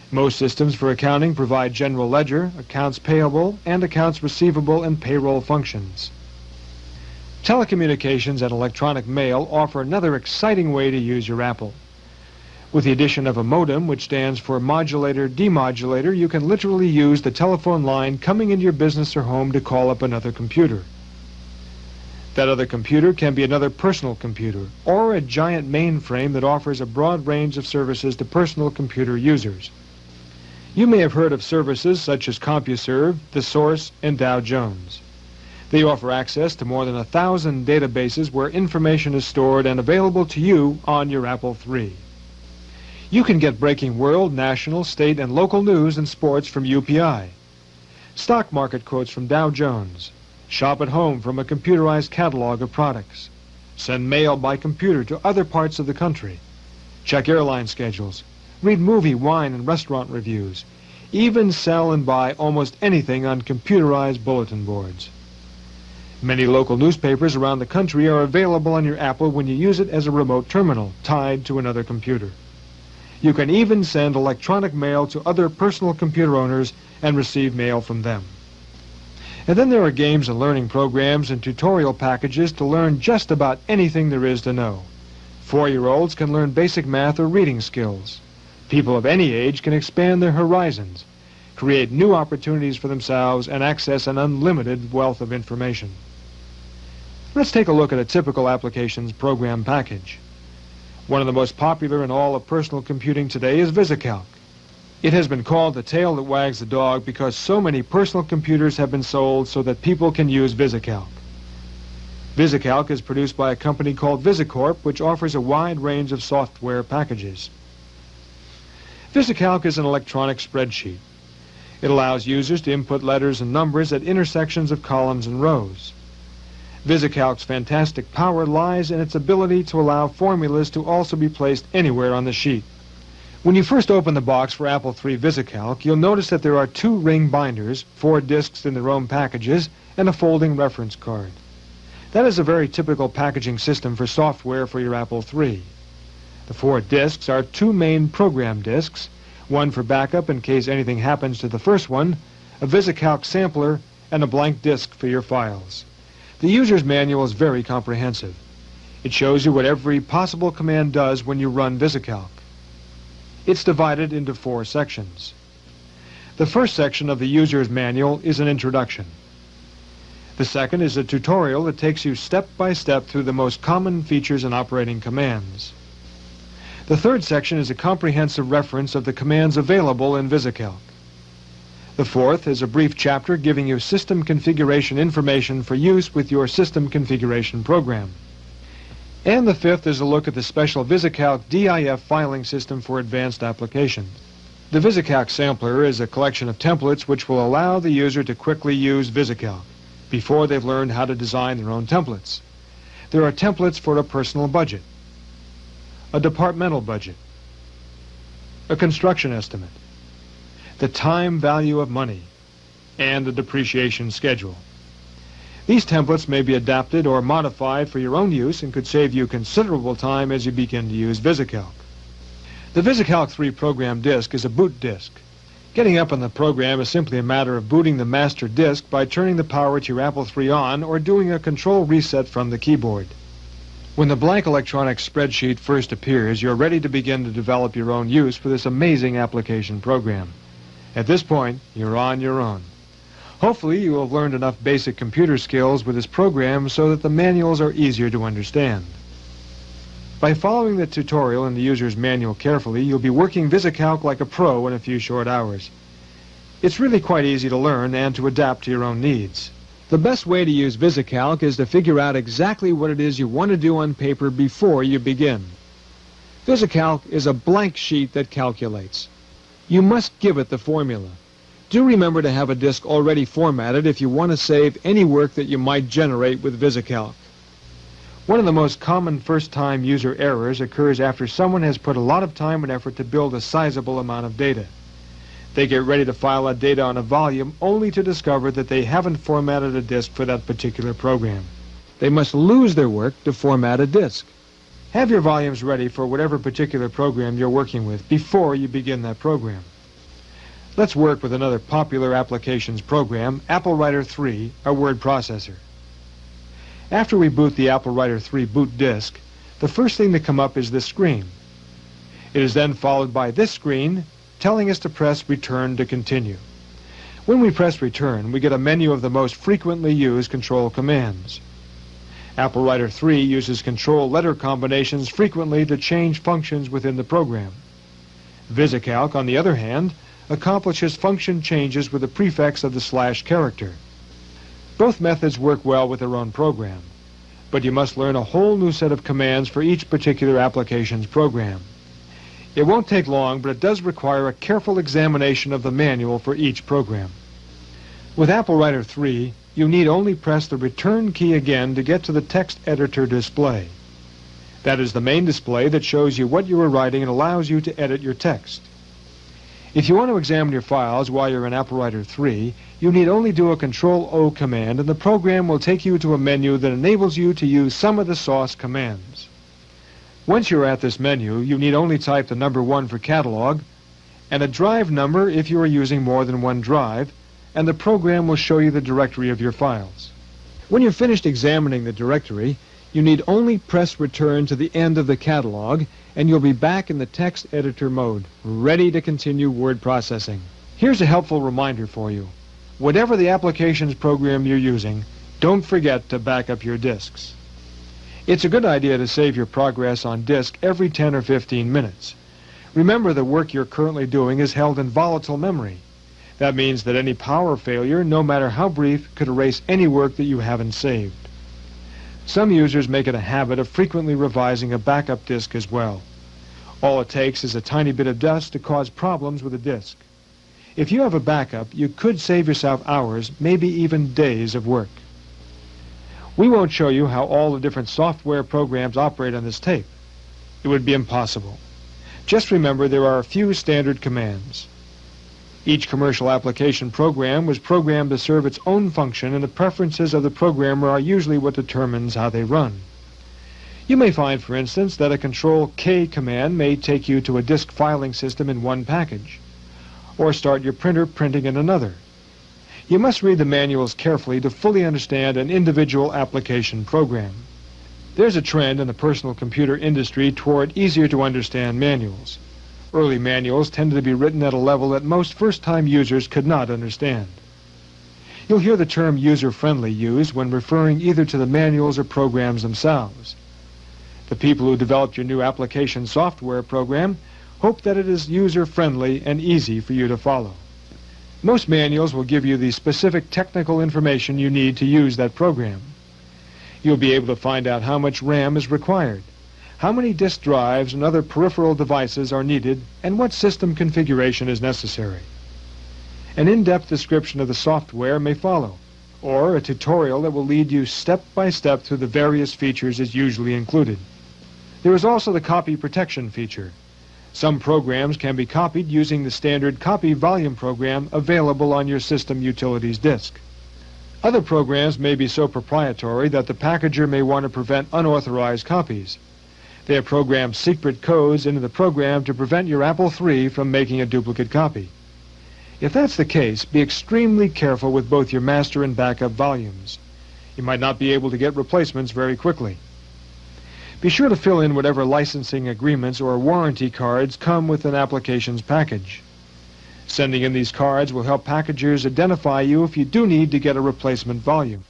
Most systems for accounting provide general ledger, accounts payable, and accounts receivable and payroll functions. Telecommunications and electronic mail offer another exciting way to use your Apple. With the addition of a modem, which stands for modulator-demodulator, you can literally use the telephone line coming into your business or home to call up another computer. That other computer can be another personal computer or a giant mainframe that offers a broad range of services to personal computer users. You may have heard of services such as CompuServe, The Source, and Dow Jones. They offer access to more than 1,000 databases where information is stored and available to you on your Apple III. You can get breaking world, national, state, and local news and sports from UPI, stock market quotes from Dow Jones, shop at home from a computerized catalog of products, send mail by computer to other parts of the country, check airline schedules, read movie, wine, and restaurant reviews, even sell and buy almost anything on computerized bulletin boards. Many local newspapers around the country are available on your Apple when you use it as a remote terminal tied to another computer. You can even send electronic mail to other personal computer owners and receive mail from them. And then there are games and learning programs and tutorial packages to learn just about anything there is to know. 4-year-olds can learn basic math or reading skills. People of any age can expand their horizons, create new opportunities for themselves, and access an unlimited wealth of information. Let's take a look at a typical applications program package. One of the most popular in all of personal computing today is VisiCalc. It has been called the tail that wags the dog because so many personal computers have been sold so that people can use VisiCalc. VisiCalc is produced by a company called VisiCorp, which offers a wide range of software packages. VisiCalc is an electronic spreadsheet. It allows users to input letters and numbers at intersections of columns and rows. VisiCalc's fantastic power lies in its ability to allow formulas to also be placed anywhere on the sheet. When you first open the box for Apple III VisiCalc, you'll notice that there are 2 ring binders, 4 disks in their own packages, and a folding reference card. That is a very typical packaging system for software for your Apple III. The 4 disks are 2 main program disks, one for backup in case anything happens to the first one, a VisiCalc sampler, and a blank disk for your files. The user's manual is very comprehensive. It shows you what every possible command does when you run VisiCalc. It's divided into 4 sections. The first section of the user's manual is an introduction. The second is a tutorial that takes you step by step through the most common features and operating commands. The third section is a comprehensive reference of the commands available in VisiCalc. The fourth is a brief chapter giving you system configuration information for use with your system configuration program. And the fifth is a look at the special VisiCalc DIF filing system for advanced applications. The VisiCalc sampler is a collection of templates which will allow the user to quickly use VisiCalc before they've learned how to design their own templates. There are templates for a personal budget, a departmental budget, a construction estimate, the time value of money, and the depreciation schedule. These templates may be adapted or modified for your own use and could save you considerable time as you begin to use VisiCalc. The VisiCalc 3 program disk is a boot disk. Getting up on the program is simply a matter of booting the master disk by turning the power to your Apple III on or doing a control reset from the keyboard. When the blank electronic spreadsheet first appears, you're ready to begin to develop your own use for this amazing application program. At this point, you're on your own. Hopefully, you will have learned enough basic computer skills with this program so that the manuals are easier to understand. By following the tutorial in the user's manual carefully, you'll be working VisiCalc like a pro in a few short hours. It's really quite easy to learn and to adapt to your own needs. The best way to use VisiCalc is to figure out exactly what it is you want to do on paper before you begin. VisiCalc is a blank sheet that calculates. You must give it the formula. Do remember to have a disk already formatted if you want to save any work that you might generate with VisiCalc. One of the most common first-time user errors occurs after someone has put a lot of time and effort to build a sizable amount of data. They get ready to file that data on a volume only to discover that they haven't formatted a disk for that particular program. They must lose their work to format a disk. Have your volumes ready for whatever particular program you're working with before you begin that program. Let's work with another popular applications program, Apple Writer 3, a word processor. After we boot the Apple Writer 3 boot disk, the first thing to come up is this screen. It is then followed by this screen telling us to press Return to continue. When we press Return, we get a menu of the most frequently used control commands. Apple Writer 3 uses control letter combinations frequently to change functions within the program. VisiCalc, on the other hand, accomplishes function changes with the prefix of the / character. Both methods work well with their own program, but you must learn a whole new set of commands for each particular application's program. It won't take long, but it does require a careful examination of the manual for each program. With Apple Writer 3, you need only press the Return key again to get to the text editor display. That is the main display that shows you what you are writing and allows you to edit your text. If you want to examine your files while you're in Apple Writer 3, you need only do a Control-O command and the program will take you to a menu that enables you to use some of the sauce commands. Once you're at this menu, you need only type the number 1 for catalog and a drive number if you are using more than one drive, and the program will show you the directory of your files. When you're finished examining the directory, you need only press Return to the end of the catalog and you'll be back in the text editor mode, ready to continue word processing. Here's a helpful reminder for you. Whatever the applications program you're using, don't forget to back up your disks. It's a good idea to save your progress on disk every 10 or 15 minutes. Remember, the work you're currently doing is held in volatile memory. That means that any power failure, no matter how brief, could erase any work that you haven't saved. Some users make it a habit of frequently revising a backup disk as well. All it takes is a tiny bit of dust to cause problems with a disk. If you have a backup, you could save yourself hours, maybe even days of work. We won't show you how all the different software programs operate on this tape. It would be impossible. Just remember there are a few standard commands. Each commercial application program was programmed to serve its own function, and the preferences of the programmer are usually what determines how they run. You may find, for instance, that a Control-K command may take you to a disk filing system in one package, or start your printer printing in another. You must read the manuals carefully to fully understand an individual application program. There's a trend in the personal computer industry toward easier-to-understand manuals. Early manuals tended to be written at a level that most first-time users could not understand. You'll hear the term user-friendly used when referring either to the manuals or programs themselves. The people who developed your new application software program hope that it is user-friendly and easy for you to follow. Most manuals will give you the specific technical information you need to use that program. You'll be able to find out how much RAM is required, how many disk drives and other peripheral devices are needed, and what system configuration is necessary. An in-depth description of the software may follow, or a tutorial that will lead you step by step through the various features is usually included. There is also the copy protection feature. Some programs can be copied using the standard copy volume program available on your system utilities disk. Other programs may be so proprietary that the packager may want to prevent unauthorized copies. They have programmed secret codes into the program to prevent your Apple III from making a duplicate copy. If that's the case, be extremely careful with both your master and backup volumes. You might not be able to get replacements very quickly. Be sure to fill in whatever licensing agreements or warranty cards come with an applications package. Sending in these cards will help packagers identify you if you do need to get a replacement volume.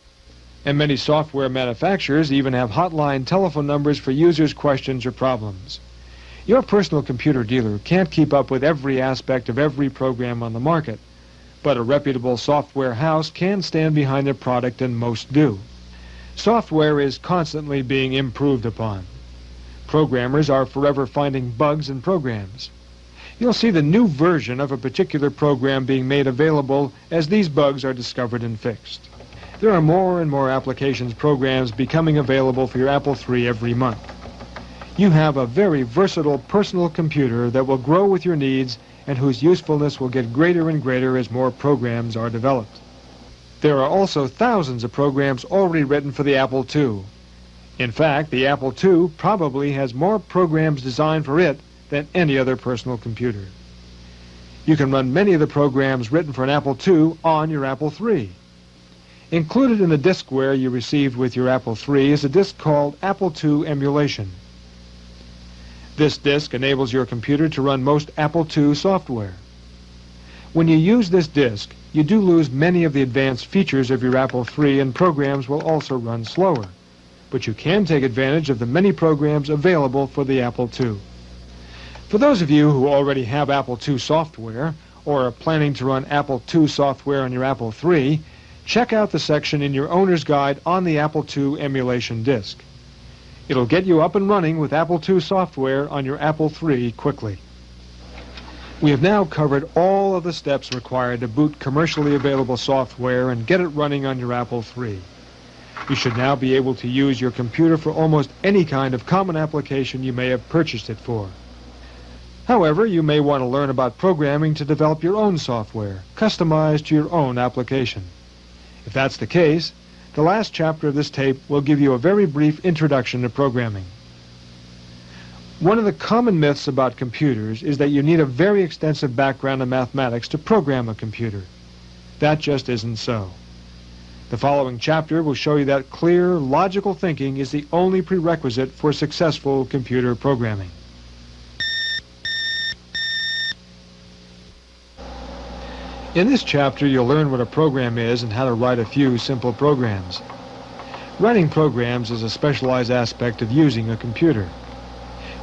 And many software manufacturers even have hotline telephone numbers for users' questions or problems. Your personal computer dealer can't keep up with every aspect of every program on the market, but a reputable software house can stand behind their product, and most do. Software is constantly being improved upon. Programmers are forever finding bugs in programs. You'll see the new version of a particular program being made available as these bugs are discovered and fixed. There are more and more applications programs becoming available for your Apple III every month. You have a very versatile personal computer that will grow with your needs and whose usefulness will get greater and greater as more programs are developed. There are also thousands of programs already written for the Apple II. In fact, the Apple II probably has more programs designed for it than any other personal computer. You can run many of the programs written for an Apple II on your Apple III. Included in the diskware you received with your Apple III is a disk called Apple II Emulation. This disk enables your computer to run most Apple II software. When you use this disk, you do lose many of the advanced features of your Apple III, and programs will also run slower. But you can take advantage of the many programs available for the Apple II. For those of you who already have Apple II software or are planning to run Apple II software on your Apple III, check out the section in your owner's guide on the Apple II emulation disk. It'll get you up and running with Apple II software on your Apple III quickly. We have now covered all of the steps required to boot commercially available software and get it running on your Apple III. You should now be able to use your computer for almost any kind of common application you may have purchased it for. However, you may want to learn about programming to develop your own software, customized to your own application. If that's the case, the last chapter of this tape will give you a very brief introduction to programming. One of the common myths about computers is that you need a very extensive background in mathematics to program a computer. That just isn't so. The following chapter will show you that clear, logical thinking is the only prerequisite for successful computer programming. In this chapter, you'll learn what a program is and how to write a few simple programs. Writing programs is a specialized aspect of using a computer.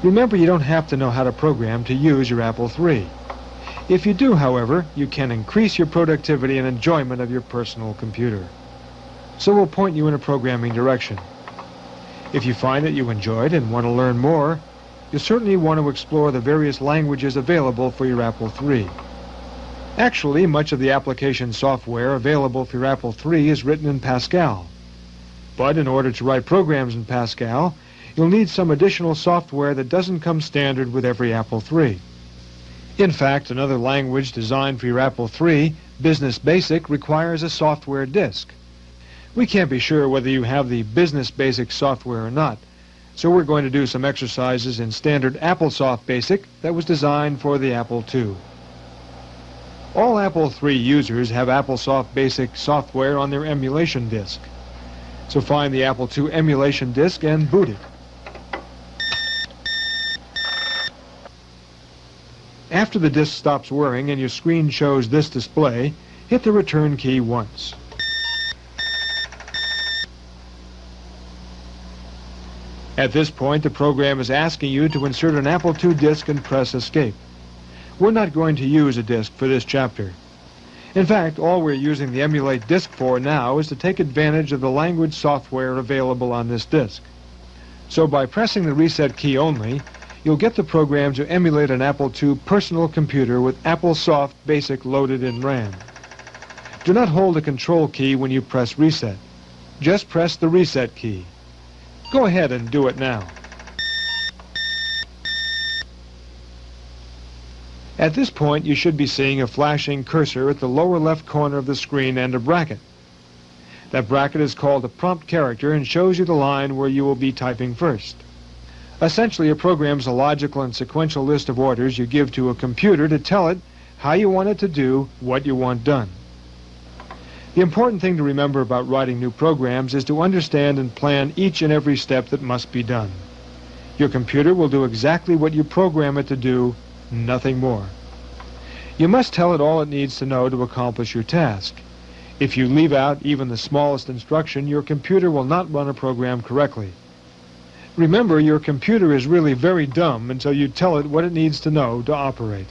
Remember, you don't have to know how to program to use your Apple III. If you do, however, you can increase your productivity and enjoyment of your personal computer. So we'll point you in a programming direction. If you find that you enjoyed and want to learn more, you'll certainly want to explore the various languages available for your Apple III. Actually, much of the application software available for your Apple III is written in Pascal. But in order to write programs in Pascal, you'll need some additional software that doesn't come standard with every Apple III. In fact, another language designed for your Apple III, Business Basic, requires a software disk. We can't be sure whether you have the Business Basic software or not, so we're going to do some exercises in standard AppleSoft Basic that was designed for the Apple II. All Apple III users have AppleSoft Basic software on their emulation disk. So find the Apple II emulation disk and boot it. After the disk stops whirring and your screen shows this display, hit the return key once. At this point, the program is asking you to insert an Apple II disk and press Escape. We're not going to use a disk for this chapter. In fact, all we're using the emulate disk for now is to take advantage of the language software available on this disk. So by pressing the reset key only, you'll get the program to emulate an Apple II personal computer with AppleSoft Basic loaded in RAM. Do not hold the control key when you press reset. Just press the reset key. Go ahead and do it now. At this point, you should be seeing a flashing cursor at the lower left corner of the screen and a bracket. That bracket is called a prompt character and shows you the line where you will be typing first. Essentially, a program is a logical and sequential list of orders you give to a computer to tell it how you want it to do what you want done. The important thing to remember about writing new programs is to understand and plan each and every step that must be done. Your computer will do exactly what you program it to do, nothing more. You must tell it all it needs to know to accomplish your task. If you leave out even the smallest instruction, your computer will not run a program correctly. Remember, your computer is really very dumb until you tell it what it needs to know to operate.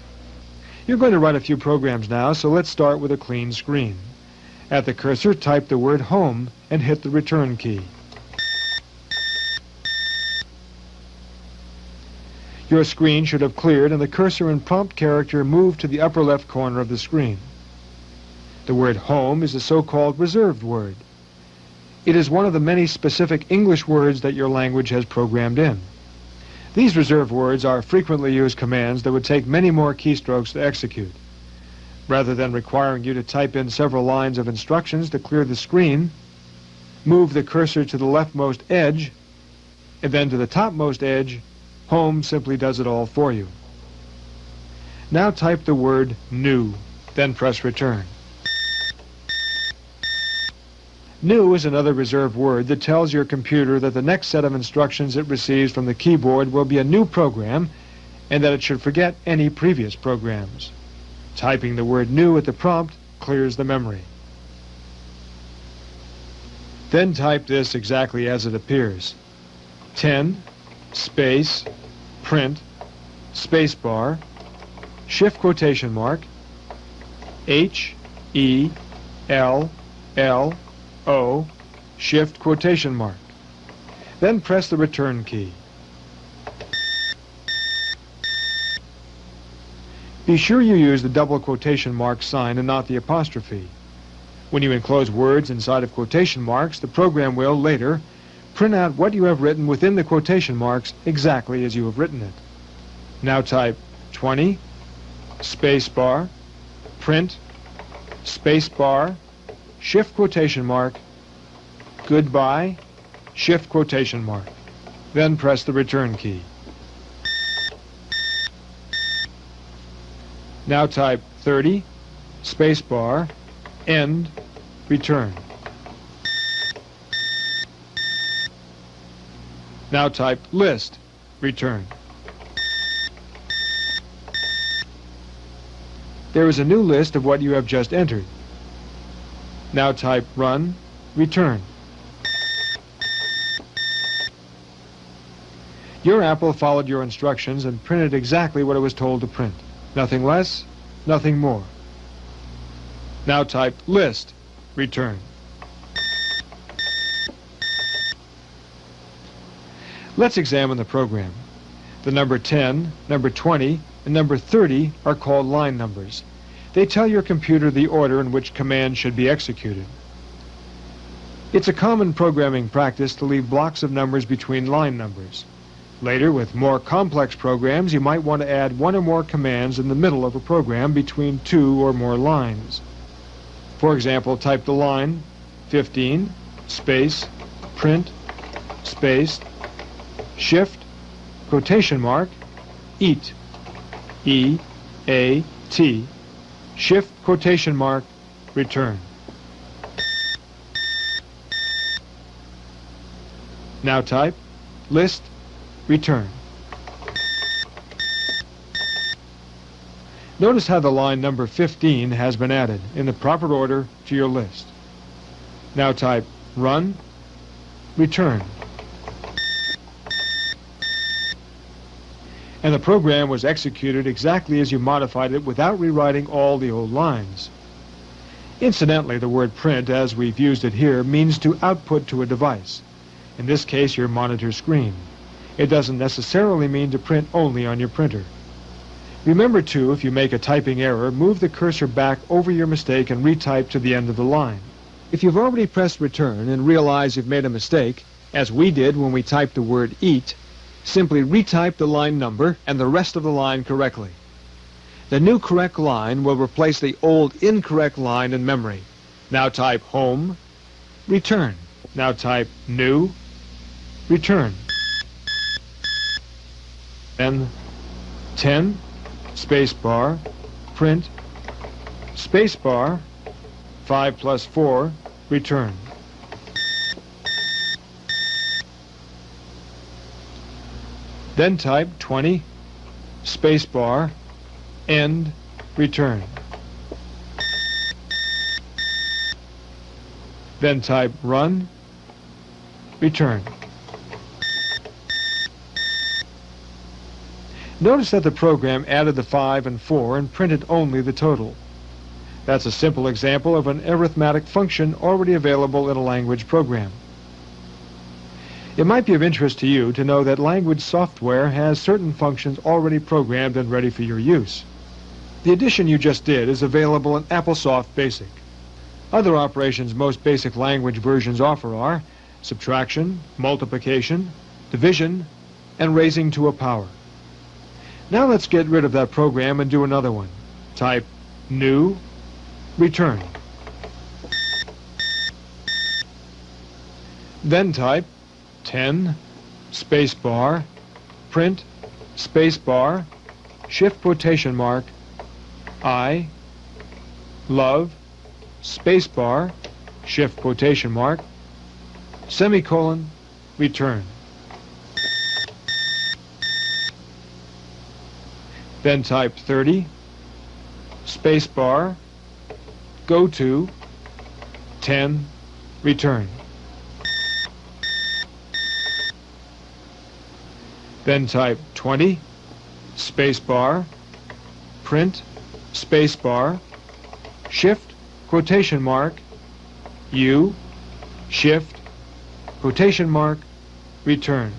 You're going to run a few programs now, so let's start with a clean screen. At the cursor, type the word Home and hit the return key. Your screen should have cleared and the cursor and prompt character moved to the upper left corner of the screen. The word Home is a so-called reserved word. It is one of the many specific English words that your language has programmed in. These reserved words are frequently used commands that would take many more keystrokes to execute. Rather than requiring you to type in several lines of instructions to clear the screen, move the cursor to the leftmost edge and then to the topmost edge. Home simply does it all for you. Now type the word New, then press return. New is another reserved word that tells your computer that the next set of instructions it receives from the keyboard will be a new program and that it should forget any previous programs. Typing the word New at the prompt clears the memory. Then type this exactly as it appears. 10 space print space bar shift quotation mark HELLO shift quotation mark. Then press the return key. Be sure you use the double quotation mark sign and not the apostrophe. When you enclose words inside of quotation marks, the program will later print out what you have written within the quotation marks exactly as you have written it. Now type 20 space bar print space bar shift quotation mark goodbye shift quotation mark. Then press the return key. Now type 30 space bar end return. Now type list return. There is a new list of what you have just entered. Now type run return. Your Apple followed your instructions and printed exactly what it was told to print. Nothing less, nothing more. Now type list return. Let's examine the program. The number 10, number 20, and number 30 are called line numbers. They tell your computer the order in which commands should be executed. It's a common programming practice to leave blocks of numbers between line numbers. Later, with more complex programs, you might want to add one or more commands in the middle of a program between two or more lines. For example, type the line 15 space print space shift quotation mark eat EAT shift quotation mark return. Now type list return. Notice how the line number 15 has been added in the proper order to your list. Now type run return. And the program was executed exactly as you modified it without rewriting all the old lines. Incidentally, the word print, as we've used it here, means to output to a device. In this case, your monitor screen. It doesn't necessarily mean to print only on your printer. Remember, too, if you make a typing error, move the cursor back over your mistake and retype to the end of the line. If you've already pressed return and realize you've made a mistake, as we did when we typed the word eat, simply retype the line number and the rest of the line correctly. The new correct line will replace the old incorrect line in memory. Now type home, return. Now type new, return. Then 10 space bar print, spacebar, 5 plus 4, return. Then type 20, spacebar, end, return. Then type run, return. Notice that the program added the 5 and 4 and printed only the total. That's a simple example of an arithmetic function already available in a language program. It might be of interest to you to know that language software has certain functions already programmed and ready for your use. The addition you just did is available in AppleSoft Basic. Other operations most basic language versions offer are subtraction, multiplication, division, and raising to a power. Now let's get rid of that program and do another one. Type new, return. Then type 10, spacebar, print, spacebar, shift quotation mark, I, love, spacebar, shift quotation mark, semicolon, return. Then type 30, spacebar, go to, 10, return. Then type 20, spacebar, print, spacebar, shift, quotation mark, U, shift, quotation mark, return.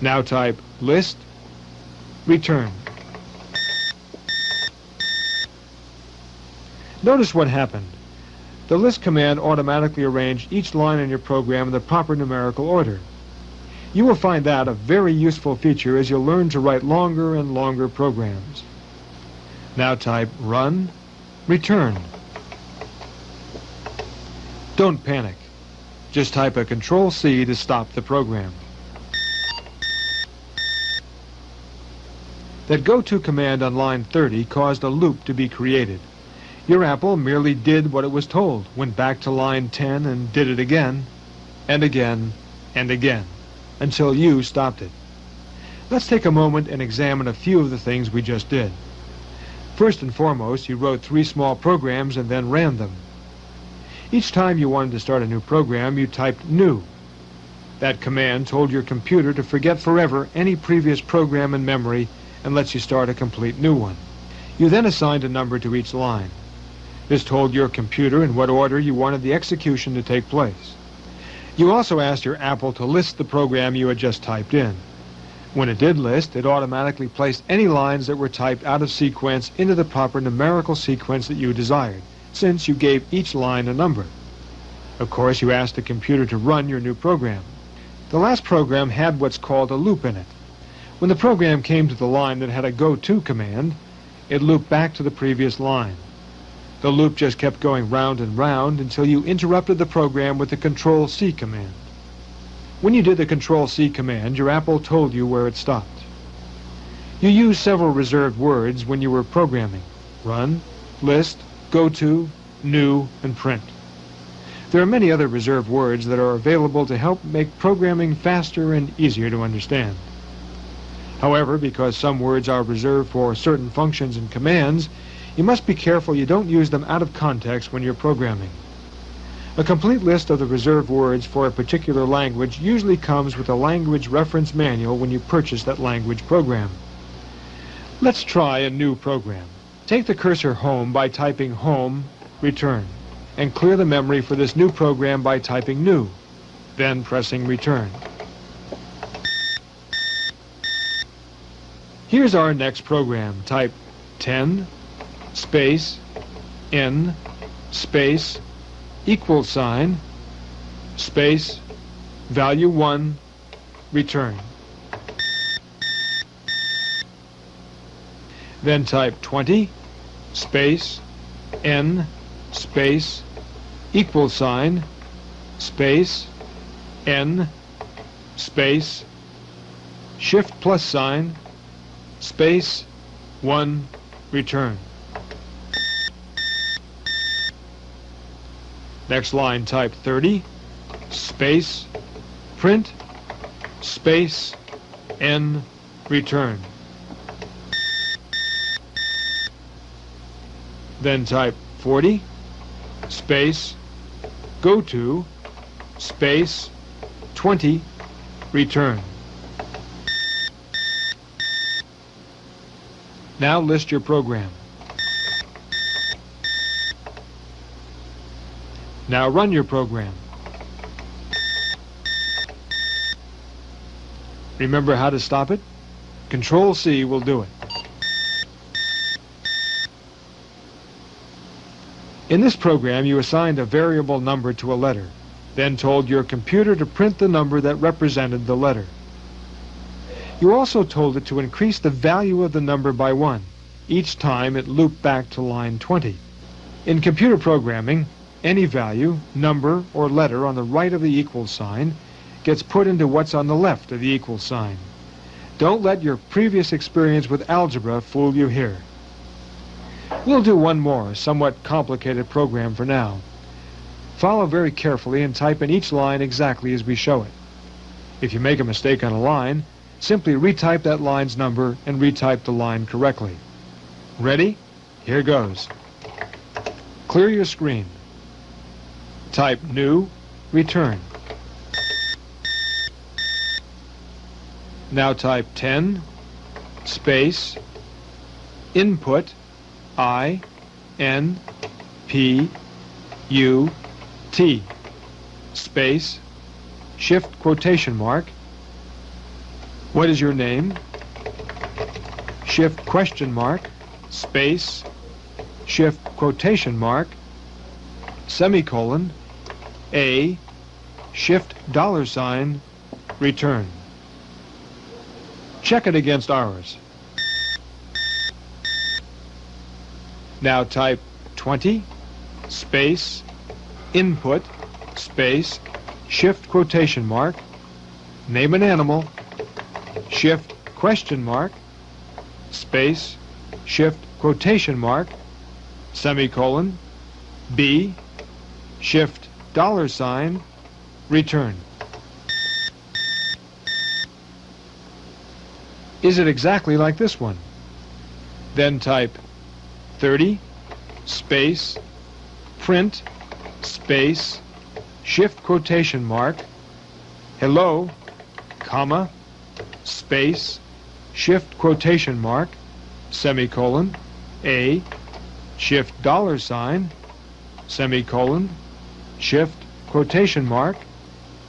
Now type list, return. Notice what happened. The list command automatically arranged each line in your program in the proper numerical order. You will find that a very useful feature as you learn to write longer and longer programs. Now type run, return. Don't panic. Just type a Control-C to stop the program. That go-to command on line 30 caused a loop to be created. Your Apple merely did what it was told, went back to line 10 and did it again, and again, and again, until you stopped it. Let's take a moment and examine a few of the things we just did. First and foremost, you wrote 3 small programs and then ran them. Each time you wanted to start a new program, you typed new. That command told your computer to forget forever any previous program in memory and lets you start a complete new one. You then assigned a number to each line. This told your computer in what order you wanted the execution to take place. You also asked your Apple to list the program you had just typed in. When it did list, it automatically placed any lines that were typed out of sequence into the proper numerical sequence that you desired, since you gave each line a number. Of course, you asked the computer to run your new program. The last program had what's called a loop in it. When the program came to the line that had a go-to command, it looped back to the previous line. The loop just kept going round and round until you interrupted the program with the Control-C command. When you did the Control-C command, your Apple told you where it stopped. You used several reserved words when you were programming: run, list, go to, new, and print. There are many other reserved words that are available to help make programming faster and easier to understand. However, because some words are reserved for certain functions and commands, you must be careful you don't use them out of context when you're programming. A complete list of the reserved words for a particular language usually comes with a language reference manual when you purchase that language program. Let's try a new program. Take the cursor home by typing home, return, and clear the memory for this new program by typing new, then pressing return. Here's our next program. Type 10, space, n, space, equal sign, space, value 1, return. Then type 20, space, n, space, equal sign, space, n, space, shift plus sign, space, 1, return. Next line, type 30, space, print, space, N, return. Then type 40, space, go to, space, 20, return. Now list your program. Now run your program. Remember how to stop it? Control-C will do it. In this program, you assigned a variable number to a letter, then told your computer to print the number that represented the letter. You also told it to increase the value of the number by 1. Each time it looped back to line 20. In computer programming, any value, number, or letter on the right of the equal sign gets put into what's on the left of the equal sign. Don't let your previous experience with algebra fool you here. We'll do one more, somewhat complicated program for now. Follow very carefully and type in each line exactly as we show it. If you make a mistake on a line, simply retype that line's number and retype the line correctly. Ready? Here goes. Clear your screen. Type new, return. Now type 10, space, input, I, N, P, U, T, space, shift quotation mark. What is your name? Shift question mark, space, shift quotation mark, semicolon, A, shift $, return. Check it against ours. Now type 20, space, input, space, shift quotation mark, name an animal, shift question mark, space, shift quotation mark, semicolon, B, shift $, return. Is it exactly like this one? Then type 30, space, print, space, shift quotation mark, hello, comma, space, shift quotation mark, semicolon, A, shift $, semicolon, shift quotation mark,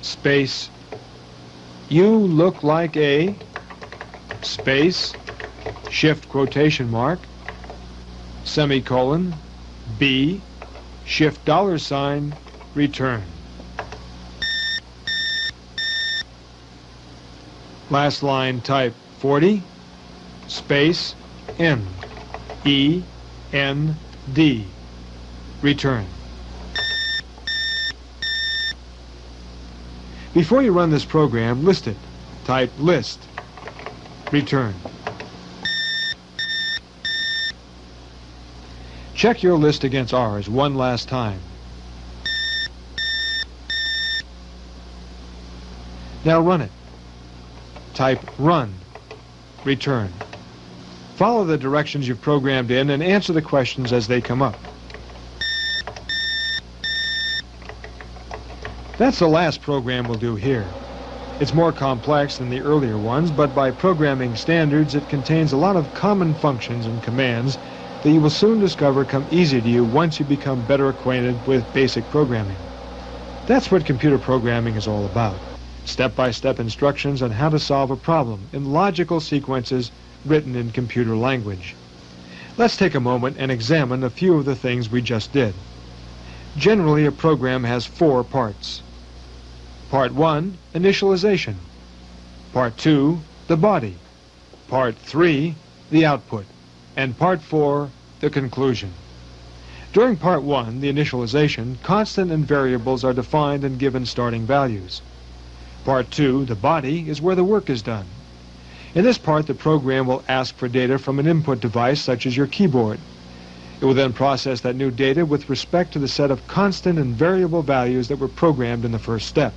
space, you look like a, space, shift quotation mark, semicolon, B, shift $, return. Last line, type 40, space, N, E, N, D, return. Before you run this program, list it. Type list, return. Check your list against ours one last time. Now run it. Type run, return. Follow the directions you've programmed in and answer the questions as they come up. That's the last program we'll do here. It's more complex than the earlier ones, but by programming standards, it contains a lot of common functions and commands that you will soon discover come easy to you once you become better acquainted with basic programming. That's what computer programming is all about. Step-by-step instructions on how to solve a problem in logical sequences written in computer language. Let's take a moment and examine a few of the things we just did. Generally, a program has 4 parts. Part 1, initialization. Part 2, the body. Part 3, the output. And Part 4, the conclusion. During Part 1, the initialization, constant and variables are defined and given starting values. Part 2, the body, is where the work is done. In this part, the program will ask for data from an input device such as your keyboard. It will then process that new data with respect to the set of constant and variable values that were programmed in the first step.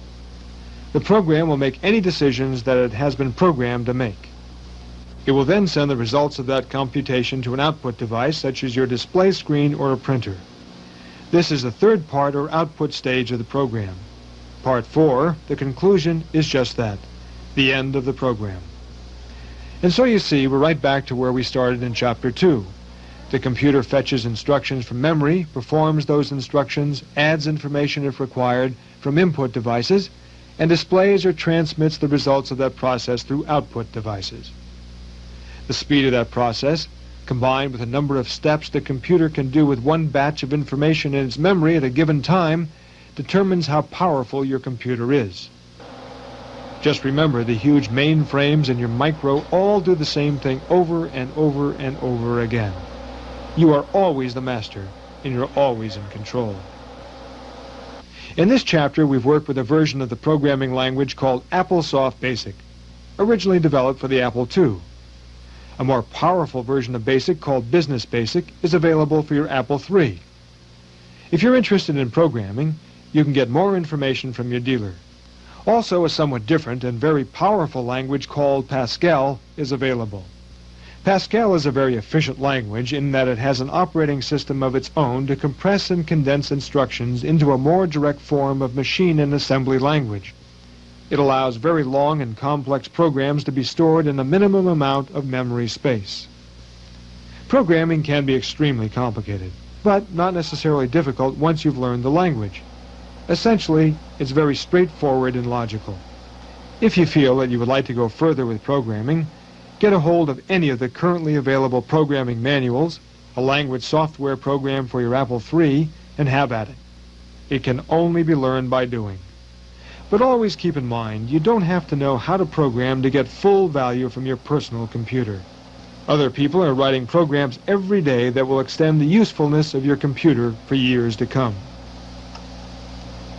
The program will make any decisions that it has been programmed to make. It will then send the results of that computation to an output device such as your display screen or a printer. This is the third part or output stage of the program. Part 4, the conclusion, is just that, the end of the program. And so you see, we're right back to where we started in Chapter 2. The computer fetches instructions from memory, performs those instructions, adds information if required from input devices, and displays or transmits the results of that process through output devices. The speed of that process, combined with the number of steps the computer can do with one batch of information in its memory at a given time, determines how powerful your computer is. Just remember, the huge mainframes and your micro all do the same thing over and over and over again. You are always the master, and you're always in control. In this chapter, we've worked with a version of the programming language called AppleSoft BASIC, originally developed for the Apple II. A more powerful version of BASIC called Business BASIC is available for your Apple III. If you're interested in programming, you can get more information from your dealer. Also, a somewhat different and very powerful language called Pascal is available. Pascal is a very efficient language in that it has an operating system of its own to compress and condense instructions into a more direct form of machine and assembly language. It allows very long and complex programs to be stored in a minimum amount of memory space. Programming can be extremely complicated, but not necessarily difficult once you've learned the language. Essentially, it's very straightforward and logical. If you feel that you would like to go further with programming, get a hold of any of the currently available programming manuals, a language software program for your Apple III, and have at it. It can only be learned by doing. But always keep in mind, you don't have to know how to program to get full value from your personal computer. Other people are writing programs every day that will extend the usefulness of your computer for years to come.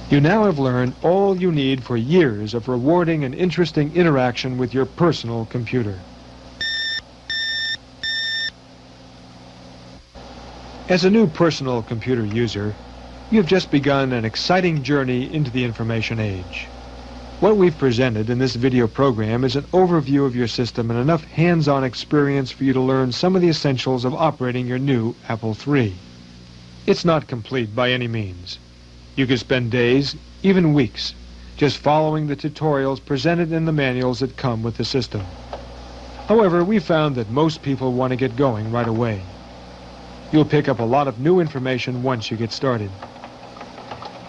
You now have learned all you need for years of rewarding and interesting interaction with your personal computer. As a new personal computer user, you've just begun an exciting journey into the information age. What we've presented in this video program is an overview of your system and enough hands-on experience for you to learn some of the essentials of operating your new Apple III. It's not complete by any means. You could spend days, even weeks, just following the tutorials presented in the manuals that come with the system. However, we found that most people want to get going right away. You'll pick up a lot of new information once you get started.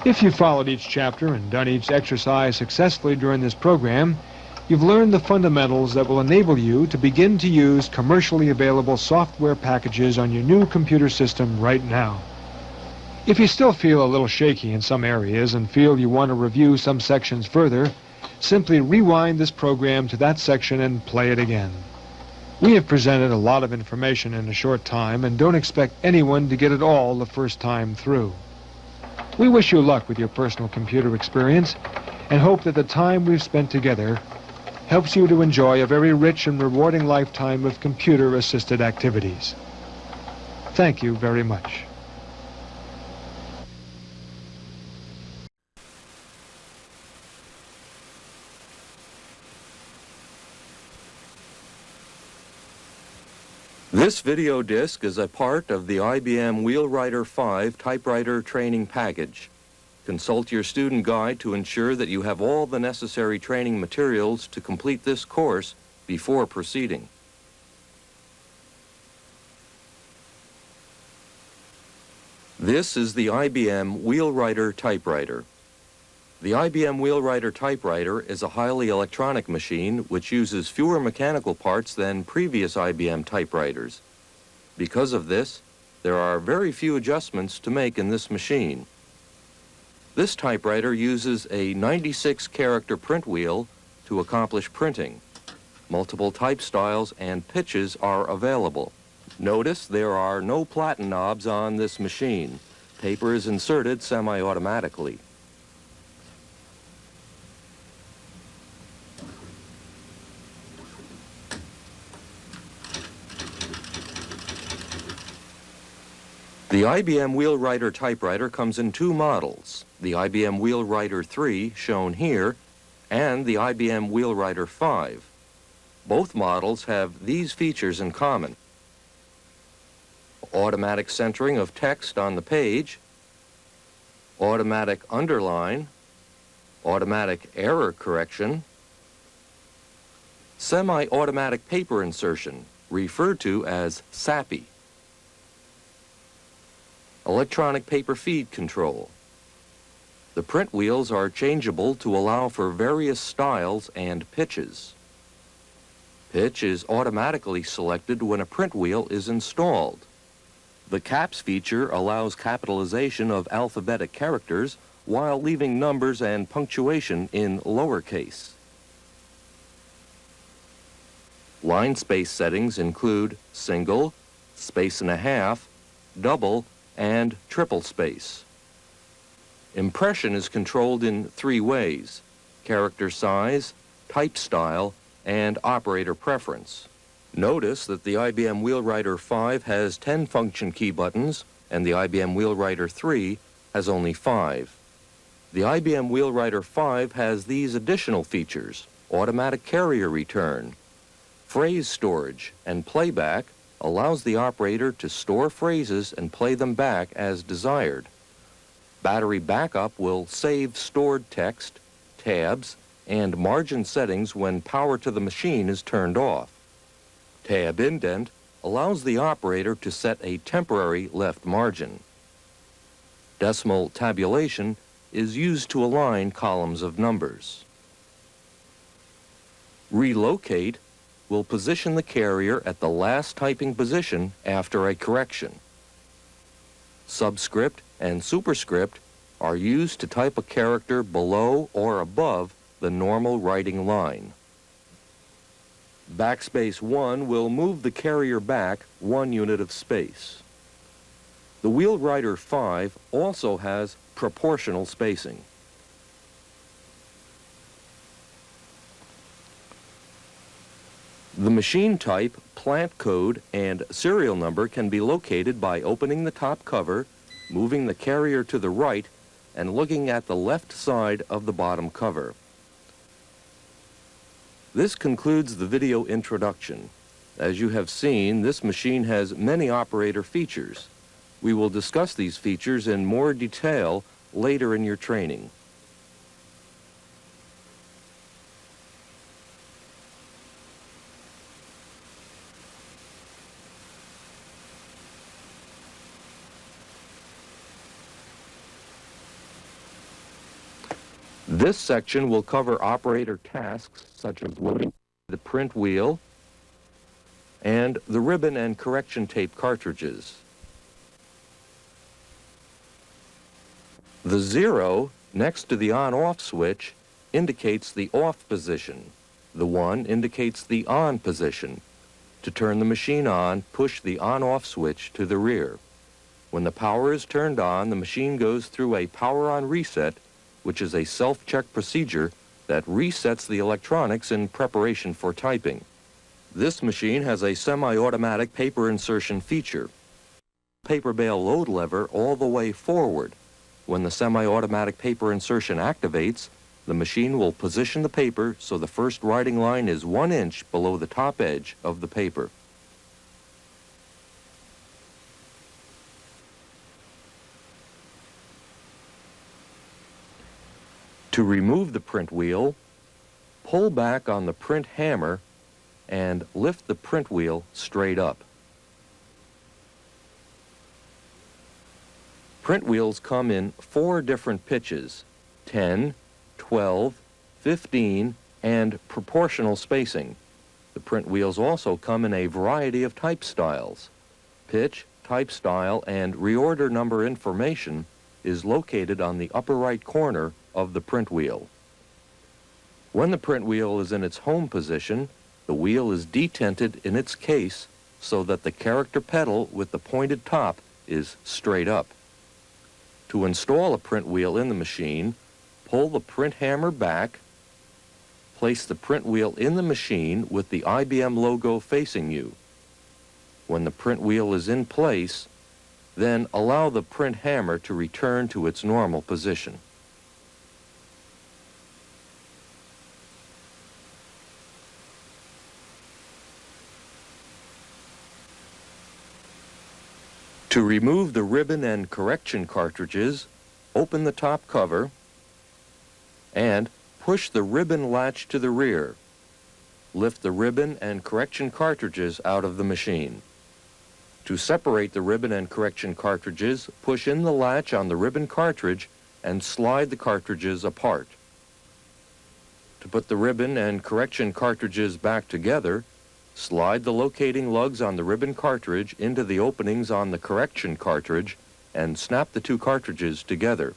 If you followed each chapter and done each exercise successfully during this program, you've learned the fundamentals that will enable you to begin to use commercially available software packages on your new computer system right now. If you still feel a little shaky in some areas and feel you want to review some sections further, simply rewind this program to that section and play it again. We have presented a lot of information in a short time and don't expect anyone to get it all the first time through. We wish you luck with your personal computer experience and hope that the time we've spent together helps you to enjoy a very rich and rewarding lifetime of computer-assisted activities. Thank you very much. This video disc is a part of the IBM Wheelwriter 5 typewriter training package. Consult your student guide to ensure that you have all the necessary training materials to complete this course before proceeding. This is the IBM Wheelwriter typewriter. The IBM Wheelwriter typewriter is a highly electronic machine which uses fewer mechanical parts than previous IBM typewriters. Because of this, there are very few adjustments to make in this machine. This typewriter uses a 96-character print wheel to accomplish printing. Multiple type styles and pitches are available. Notice there are no platen knobs on this machine. Paper is inserted semi-automatically. The IBM Wheelwriter typewriter comes in two models, the IBM Wheelwriter 3, shown here, and the IBM Wheelwriter 5. Both models have these features in common: automatic centering of text on the page, automatic underline, automatic error correction, semi-automatic paper insertion, referred to as SAPI, electronic paper feed control. The print wheels are changeable to allow for various styles and pitches. Pitch is automatically selected when a print wheel is installed. The caps feature allows capitalization of alphabetic characters while leaving numbers and punctuation in lowercase. Line space settings include single, space and a half, double, and triple space. Impression is controlled in three ways: character size, type style, and operator preference. Notice that the IBM Wheelwriter 5 has 10 function key buttons and the IBM Wheelwriter 3 has only 5. The IBM Wheelwriter 5 has these additional features: automatic carrier return, phrase storage, and playback allows the operator to store phrases and play them back as desired. Battery backup will save stored text, tabs, and margin settings when power to the machine is turned off. Tab indent allows the operator to set a temporary left margin. Decimal tabulation is used to align columns of numbers. Relocate will position the carrier at the last typing position after a correction. Subscript and superscript are used to type a character below or above the normal writing line. Backspace 1 will move the carrier back 1 unit of space. The Wheelwriter 5 also has proportional spacing. The machine type, plant code, and serial number can be located by opening the top cover, moving the carrier to the right, and looking at the left side of the bottom cover. This concludes the video introduction. As you have seen, this machine has many operator features. We will discuss these features in more detail later in your training. This section will cover operator tasks such as loading the print wheel and the ribbon and correction tape cartridges. The 0 next to the on-off switch indicates the off position. The 1 indicates the on position. To turn the machine on, push the on-off switch to the rear. When the power is turned on, the machine goes through a power-on reset, which is a self-check procedure that resets the electronics in preparation for typing. This machine has a semi-automatic paper insertion feature. Paper bale load lever all the way forward. When the semi-automatic paper insertion activates, the machine will position the paper so the first writing line is 1 inch below the top edge of the paper. To remove the print wheel, pull back on the print hammer and lift the print wheel straight up. Print wheels come in 4 different pitches: 10, 12, 15, and proportional spacing. The print wheels also come in a variety of type styles. Pitch, type style, and reorder number information is located on the upper right corner of the print wheel. When the print wheel is in its home position, the wheel is detented in its case so that the character pedal with the pointed top is straight up. To install a print wheel in the machine, pull the print hammer back, place the print wheel in the machine with the IBM logo facing you. When the print wheel is in place, Then allow the print hammer to return to its normal position. To remove the ribbon and correction cartridges, open the top cover and push the ribbon latch to the rear. Lift the ribbon and correction cartridges out of the machine. To separate the ribbon and correction cartridges, push in the latch on the ribbon cartridge and slide the cartridges apart. To put the ribbon and correction cartridges back together, slide the locating lugs on the ribbon cartridge into the openings on the correction cartridge and snap the two cartridges together.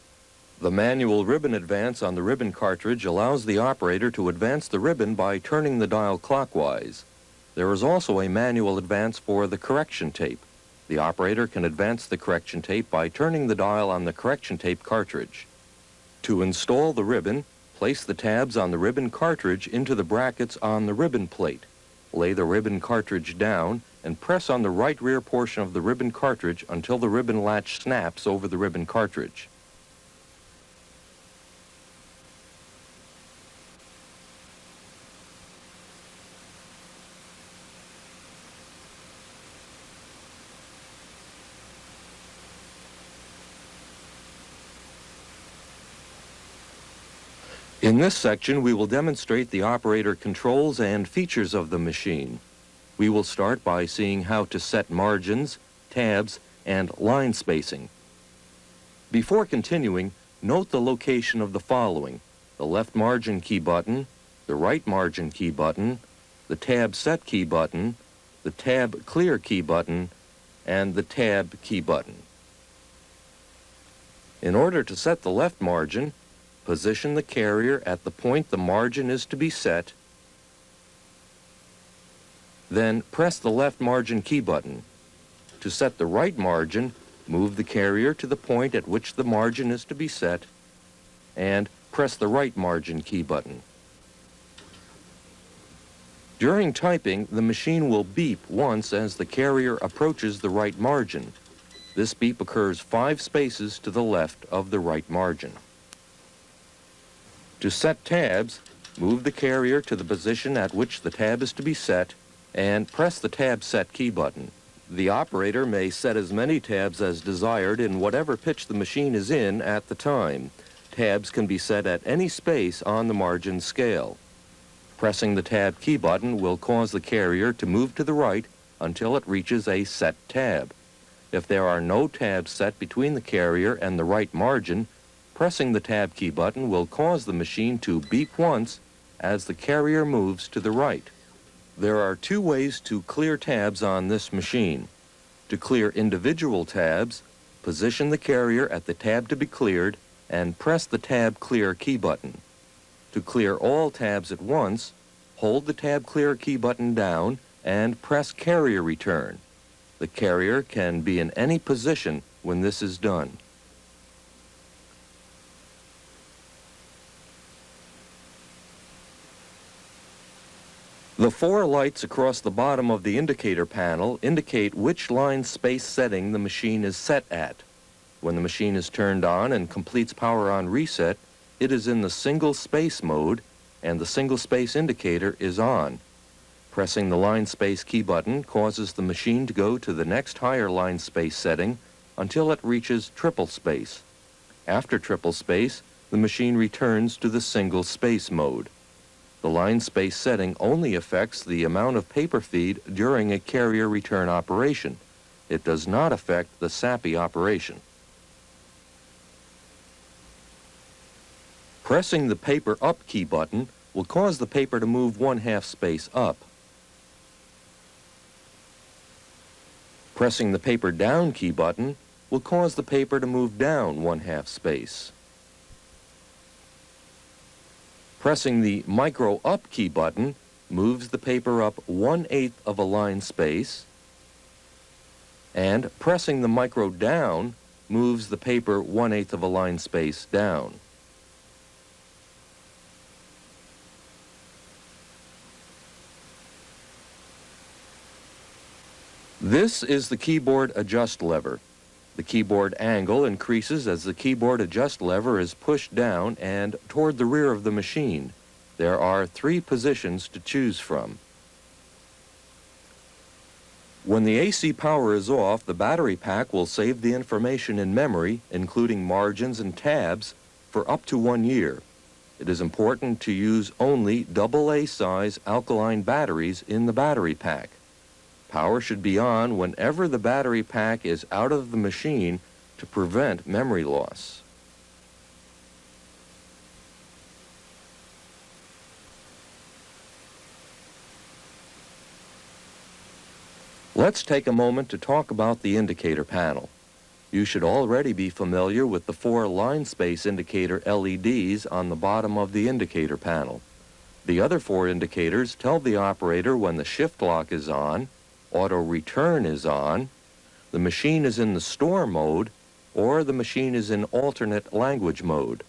The manual ribbon advance on the ribbon cartridge allows the operator to advance the ribbon by turning the dial clockwise. There is also a manual advance for the correction tape. The operator can advance the correction tape by turning the dial on the correction tape cartridge. To install the ribbon, place the tabs on the ribbon cartridge into the brackets on the ribbon plate. Lay the ribbon cartridge down and press on the right rear portion of the ribbon cartridge until the ribbon latch snaps over the ribbon cartridge. In this section, we will demonstrate the operator controls and features of the machine. We will start by seeing how to set margins, tabs, and line spacing. Before continuing, note the location of the following: the left margin key button, the right margin key button, the tab set key button, the tab clear key button, and the tab key button. In order to set the left margin, position the carrier at the point the margin is to be set, then press the left margin key button. To set the right margin, move the carrier to the point at which the margin is to be set, and press the right margin key button. During typing, the machine will beep once as the carrier approaches the right margin. This beep occurs 5 spaces to the left of the right margin. To set tabs, move the carrier to the position at which the tab is to be set and press the tab set key button. The operator may set as many tabs as desired in whatever pitch the machine is in at the time. Tabs can be set at any space on the margin scale. Pressing the tab key button will cause the carrier to move to the right until it reaches a set tab. If there are no tabs set between the carrier and the right margin, pressing the tab key button will cause the machine to beep once as the carrier moves to the right. There are 2 ways to clear tabs on this machine. To clear individual tabs, position the carrier at the tab to be cleared and press the tab clear key button. To clear all tabs at once, hold the tab clear key button down and press carrier return. The carrier can be in any position when this is done. The 4 lights across the bottom of the indicator panel indicate which line space setting the machine is set at. When the machine is turned on and completes power on reset, it is in the single space mode and the single space indicator is on. Pressing the line space key button causes the machine to go to the next higher line space setting until it reaches triple space. After triple space, the machine returns to the single space mode. The line space setting only affects the amount of paper feed during a carrier return operation. It does not affect the SAPI operation. Pressing the paper up key button will cause the paper to move 1/2 space up. Pressing the paper down key button will cause the paper to move down 1/2 space. Pressing the micro up key button moves the paper up 1/8 of a line space, and pressing the micro down moves the paper 1/8 of a line space down. This is the keyboard adjust lever. The keyboard angle increases as the keyboard adjust lever is pushed down and toward the rear of the machine. There are 3 positions to choose from. When the AC power is off, the battery pack will save the information in memory, including margins and tabs, for up to 1 year. It is important to use only AA size alkaline batteries in the battery pack. Power should be on whenever the battery pack is out of the machine to prevent memory loss. Let's take a moment to talk about the indicator panel. You should already be familiar with the 4 line space indicator LEDs on the bottom of the indicator panel. The other 4 indicators tell the operator when the shift lock is on, auto return is on, the machine is in the store mode, or the machine is in alternate language mode.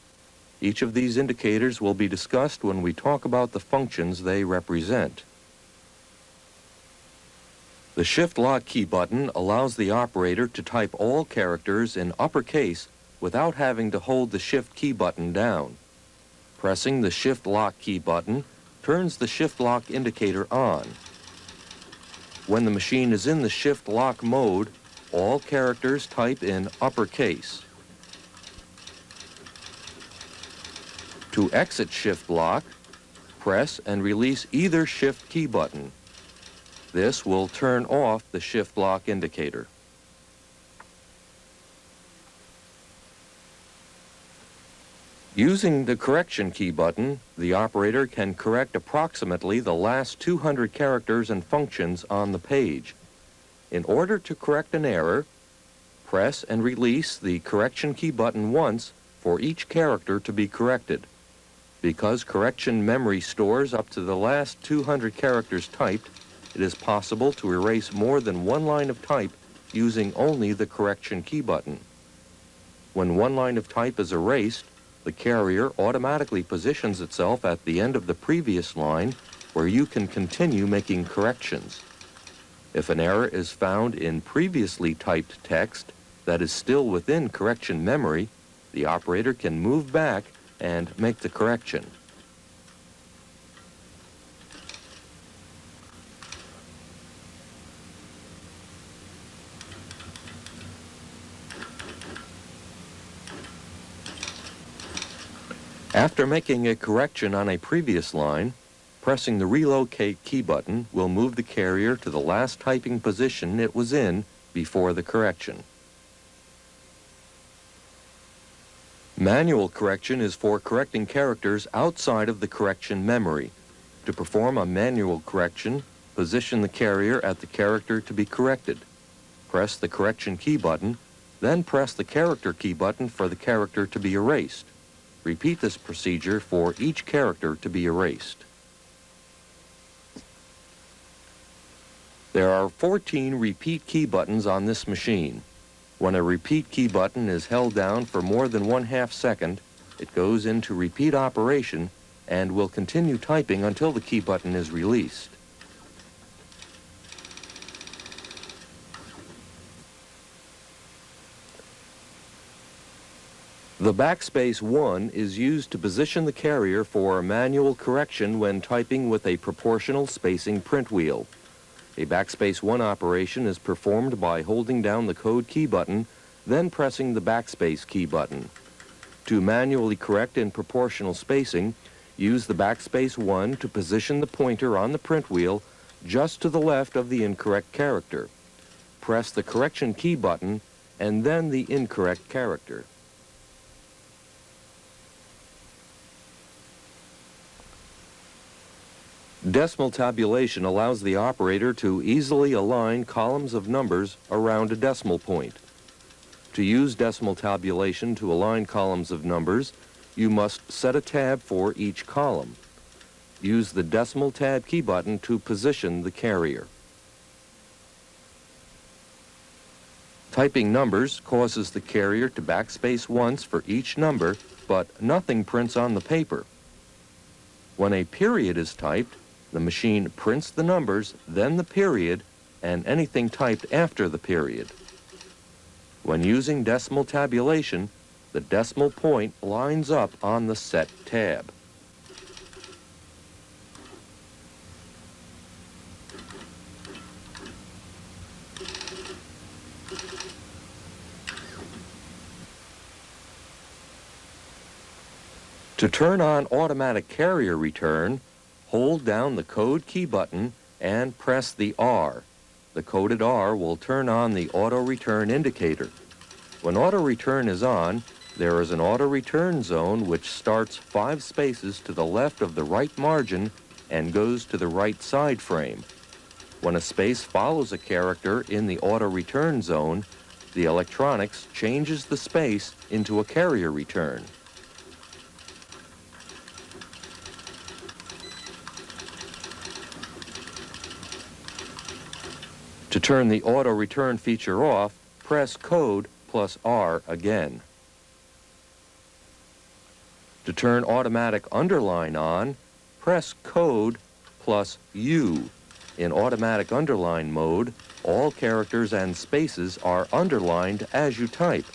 Each of these indicators will be discussed when we talk about the functions they represent. The Shift Lock key button allows the operator to type all characters in uppercase without having to hold the Shift key button down. Pressing the Shift Lock key button turns the Shift Lock indicator on. When the machine is in the Shift Lock mode, all characters type in uppercase. To exit Shift Lock, press and release either Shift key button. This will turn off the Shift Lock indicator. Using the correction key button, the operator can correct approximately the last 200 characters and functions on the page. In order to correct an error, press and release the correction key button once for each character to be corrected. Because correction memory stores up to the last 200 characters typed, it is possible to erase more than 1 line of type using only the correction key button. When 1 line of type is erased, the carrier automatically positions itself at the end of the previous line where you can continue making corrections. If an error is found in previously typed text that is still within correction memory, the operator can move back and make the correction. After making a correction on a previous line, pressing the Relocate key button will move the carrier to the last typing position it was in before the correction. Manual correction is for correcting characters outside of the correction memory. To perform a manual correction, position the carrier at the character to be corrected. Press the correction key button, then press the character key button for the character to be erased. Repeat this procedure for each character to be erased. There are 14 repeat key buttons on this machine. When a repeat key button is held down for more than 1/2 second, it goes into repeat operation and will continue typing until the key button is released. The backspace 1 is used to position the carrier for manual correction when typing with a proportional spacing print wheel. A backspace 1 operation is performed by holding down the code key button, then pressing the backspace key button. To manually correct in proportional spacing, use the backspace 1 to position the pointer on the print wheel just to the left of the incorrect character. Press the correction key button and then the incorrect character. Decimal tabulation allows the operator to easily align columns of numbers around a decimal point. To use decimal tabulation to align columns of numbers, you must set a tab for each column. Use the decimal tab key button to position the carrier. Typing numbers causes the carrier to backspace once for each number, but nothing prints on the paper. When a period is typed, the machine prints the numbers, then the period, and anything typed after the period. When using decimal tabulation, the decimal point lines up on the set tab. To turn on automatic carrier return, hold down the code key button and press the R. The coded R will turn on the auto return indicator. When auto return is on, there is an auto return zone which starts 5 spaces to the left of the right margin and goes to the right side frame. When a space follows a character in the auto return zone, the electronics changes the space into a carrier return. To turn the auto return feature off, press code plus R again. To turn automatic underline on, press code plus U. In automatic underline mode, all characters and spaces are underlined as you type.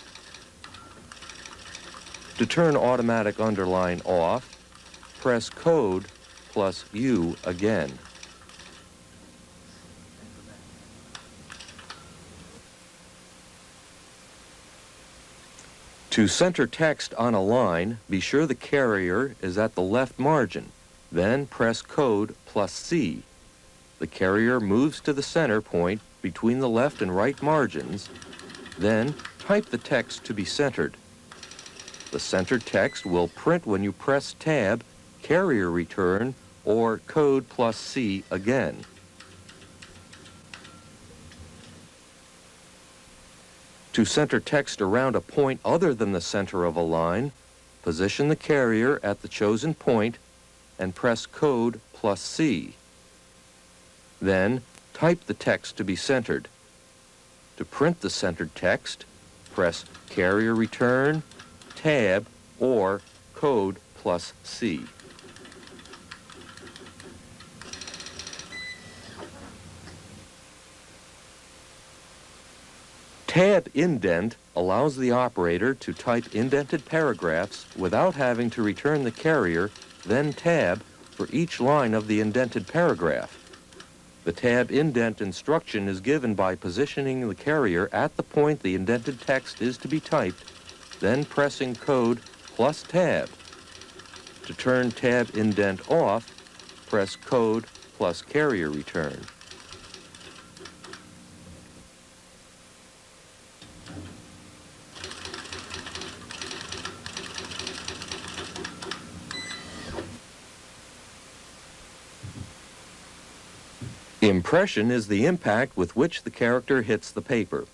To turn automatic underline off, press code plus U again. To center text on a line, be sure the carrier is at the left margin. Then press code plus C. The carrier moves to the center point between the left and right margins. Then type the text to be centered. The centered text will print when you press Tab, Carrier Return, or code plus C again. To center text around a point other than the center of a line, position the carrier at the chosen point and press code plus C. Then, type the text to be centered. To print the centered text, press Carrier Return, Tab, or code plus C. Tab indent allows the operator to type indented paragraphs without having to return the carrier, then tab for each line of the indented paragraph. The tab indent instruction is given by positioning the carrier at the point the indented text is to be typed, then pressing code plus tab. To turn tab indent off, press code plus carrier return. Impression is the impact with which the character hits the paper.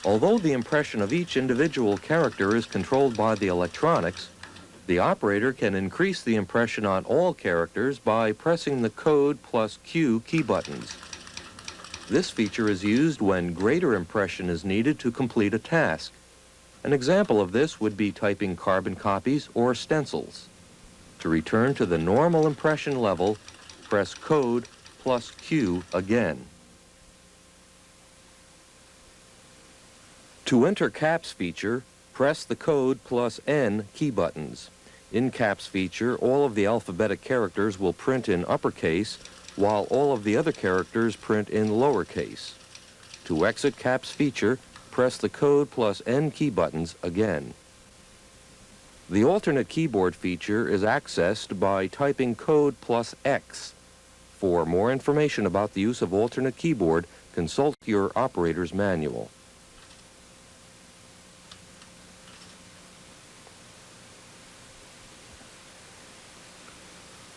Although the impression of each individual character is controlled by the electronics, the operator can increase the impression on all characters by pressing the code plus Q key buttons. This feature is used when greater impression is needed to complete a task. An example of this would be typing carbon copies or stencils. To return to the normal impression level, press code plus Q again. To enter caps feature, press the code plus N key buttons. In caps feature, all of the alphabetic characters will print in uppercase, while all of the other characters print in lowercase. To exit caps feature, press the code plus N key buttons again. The alternate keyboard feature is accessed by typing code plus X. For more information about the use of alternate keyboard, consult your operator's manual.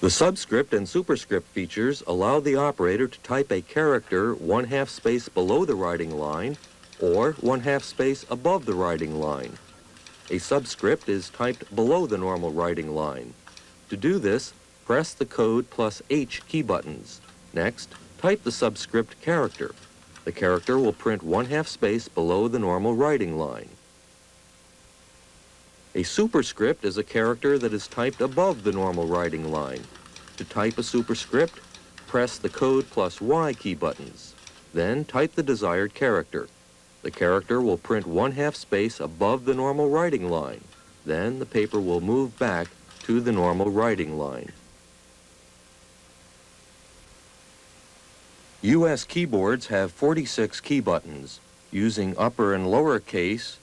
The subscript and superscript features allow the operator to type a character 1/2 space below the writing line or 1/2 space above the writing line. A subscript is typed below the normal writing line. To do this, press the code plus H key buttons. Next, type the subscript character. The character will print 1/2 space below the normal writing line. A superscript is a character that is typed above the normal writing line. To type a superscript, press the code plus Y key buttons. Then type the desired character. The character will print 1/2 space above the normal writing line. Then the paper will move back to the normal writing line. U.S. keyboards have 46 key buttons. Using upper and lower case,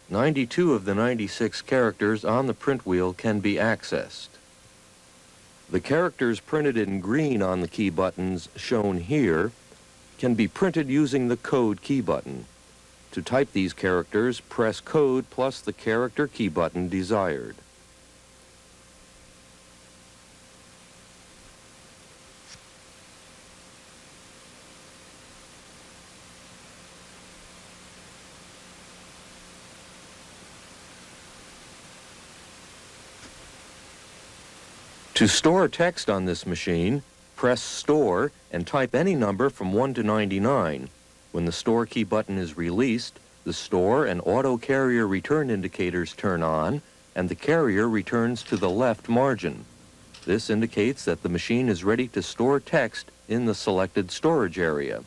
92 of the 96 characters on the print wheel can be accessed. The characters printed in green on the key buttons shown here can be printed using the code key button. To type these characters, press code plus the character key button desired. To store text on this machine, press Store and type any number from 1 to 99. When the Store key button is released, the Store and Auto Carrier return indicators turn on, and the carrier returns to the left margin. This indicates that the machine is ready to store text in the selected storage area.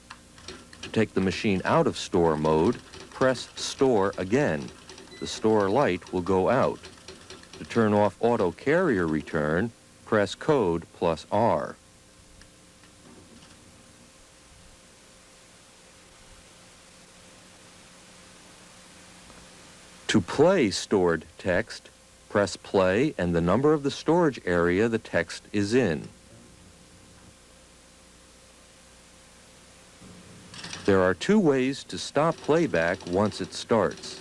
To take the machine out of store mode, press Store again. The store light will go out. To turn off Auto Carrier return, press code plus R. To play stored text, press play and the number of the storage area the text is in. There are 2 ways to stop playback once it starts.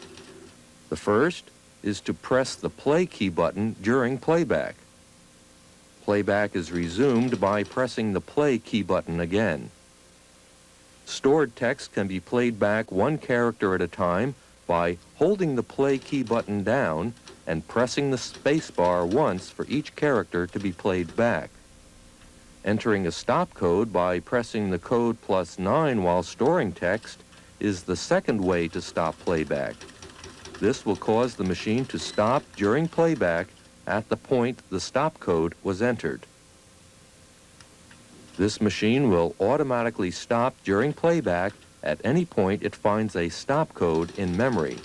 The first is to press the play key button during playback. Playback is resumed by pressing the play key button again. Stored text can be played back 1 character at a time by holding the play key button down and pressing the space bar once for each character to be played back. Entering a stop code by pressing the code +9 while storing text is the second way to stop playback. This will cause the machine to stop during playback at the point the stop code was entered. This machine will automatically stop during playback at any point it finds a stop code in memory.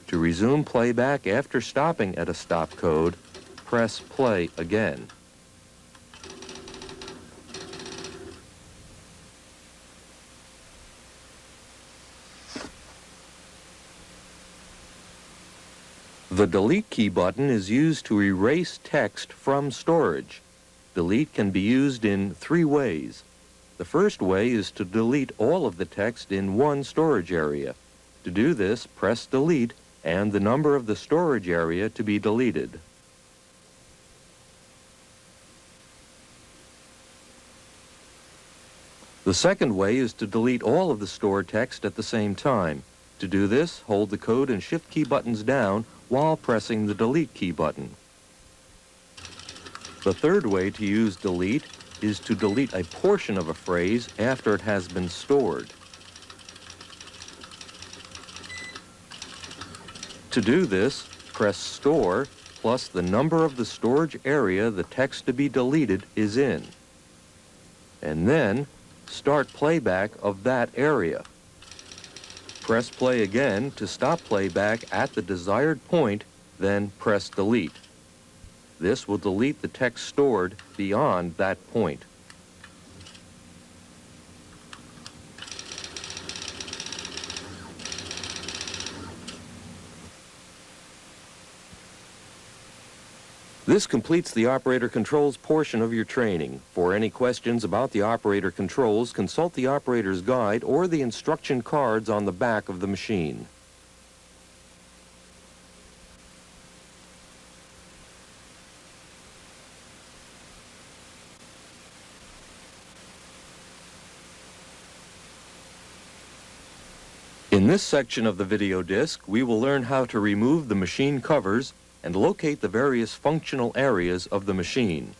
To resume playback after stopping at a stop code, press play again. The delete key button is used to erase text from storage. Delete can be used in 3 ways. The first way is to delete all of the text in one storage area. To do this, press delete and the number of the storage area to be deleted. The second way is to delete all of the stored text at the same time. To do this, hold the code and shift key buttons down while pressing the delete key button. The third way to use delete is to delete a portion of a phrase after it has been stored. To do this, press Store plus the number of the storage area the text to be deleted is in, and then start playback of that area. Press play again to stop playback at the desired point, then press delete. This will delete the text stored beyond that point. This completes the operator controls portion of your training. For any questions about the operator controls, consult the operator's guide or the instruction cards on the back of the machine. In this section of the video disc, we will learn how to remove the machine covers and locate the various functional areas of the machine.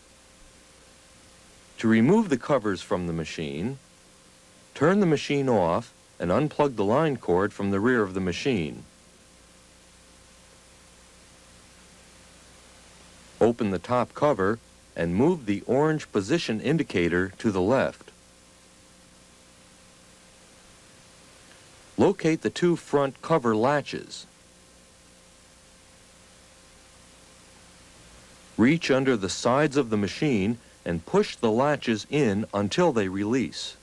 To remove the covers from the machine, turn the machine off and unplug the line cord from the rear of the machine. Open the top cover and move the orange position indicator to the left. Locate the two front cover latches. Reach under the sides of the machine and push the latches in until they release.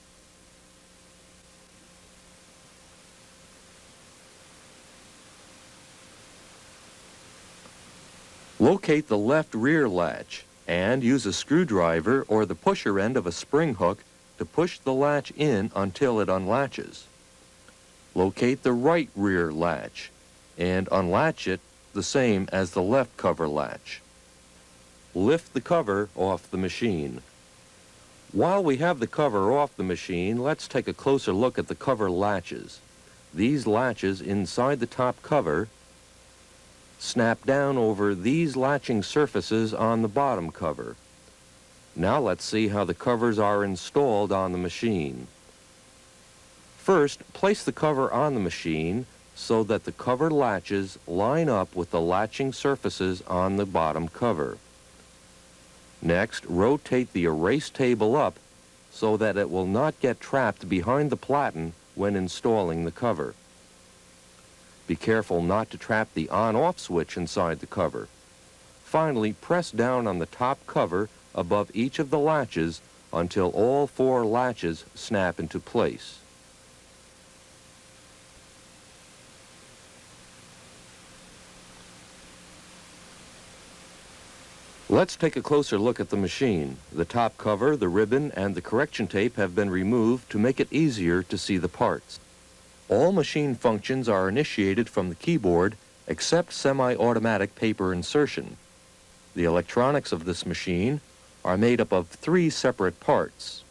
Locate the left rear latch and use a screwdriver or the pusher end of a spring hook to push the latch in until it unlatches. Locate the right rear latch and unlatch it the same as the left cover latch. Lift the cover off the machine. While we have the cover off the machine, let's take a closer look at the cover latches. These latches inside the top cover snap down over these latching surfaces on the bottom cover. Now let's see how the covers are installed on the machine. First, place the cover on the machine so that the cover latches line up with the latching surfaces on the bottom cover. Next, rotate the erase table up so that it will not get trapped behind the platen when installing the cover. Be careful not to trap the on-off switch inside the cover. Finally, press down on the top cover above each of the latches until all 4 latches snap into place. Let's take a closer look at the machine. The top cover, the ribbon, and the correction tape have been removed to make it easier to see the parts. All machine functions are initiated from the keyboard except semi-automatic paper insertion. The electronics of this machine are made up of 3 separate parts: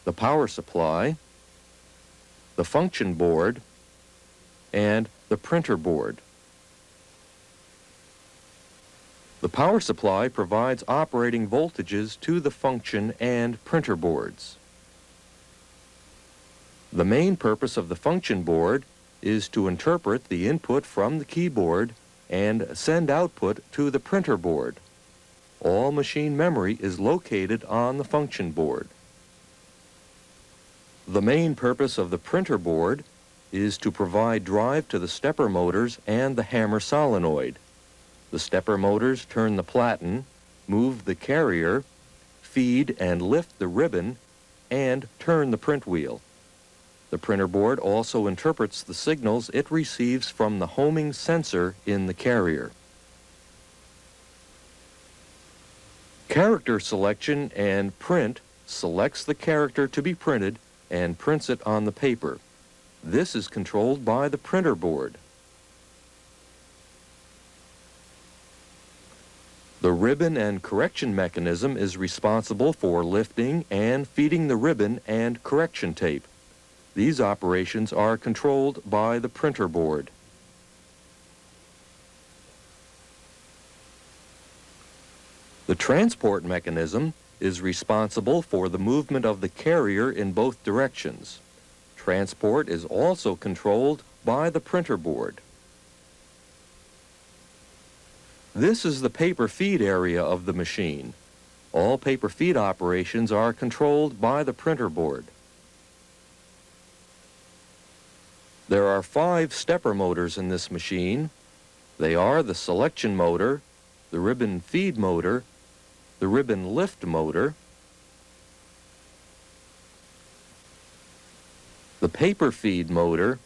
the power supply, the function board, and the printer board. The power supply provides operating voltages to the function and printer boards. The main purpose of the function board is to interpret the input from the keyboard and send output to the printer board. All machine memory is located on the function board. The main purpose of the printer board is to provide drive to the stepper motors and the hammer solenoid. The stepper motors turn the platen, move the carrier, feed and lift the ribbon, and turn the print wheel. The printer board also interprets the signals it receives from the homing sensor in the carrier. Character selection and print selects the character to be printed and prints it on the paper. This is controlled by the printer board. The ribbon and correction mechanism is responsible for lifting and feeding the ribbon and correction tape. These operations are controlled by the printer board. The transport mechanism is responsible for the movement of the carrier in both directions. Transport is also controlled by the printer board. This is the paper feed area of the machine. All paper feed operations are controlled by the printer board. There are 5 stepper motors in this machine. They are the selection motor, the ribbon feed motor, the ribbon lift motor, the paper feed motor,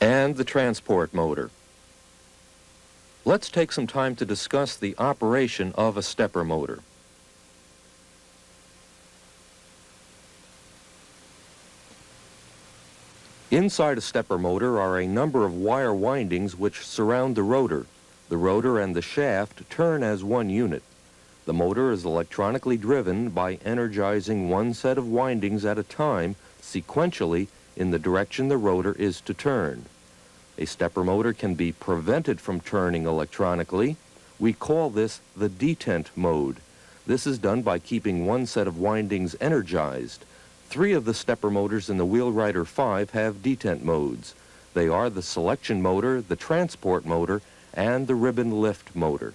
and the transport motor. Let's take some time to discuss the operation of a stepper motor. Inside a stepper motor are a number of wire windings which surround the rotor. The rotor and the shaft turn as one unit. The motor is electronically driven by energizing one set of windings at a time, sequentially, in the direction the rotor is to turn. A stepper motor can be prevented from turning electronically. We call this the detent mode. This is done by keeping one set of windings energized. 3 of the stepper motors in the Wheelwriter 5 have detent modes. They are the selection motor, the transport motor, and the ribbon lift motor.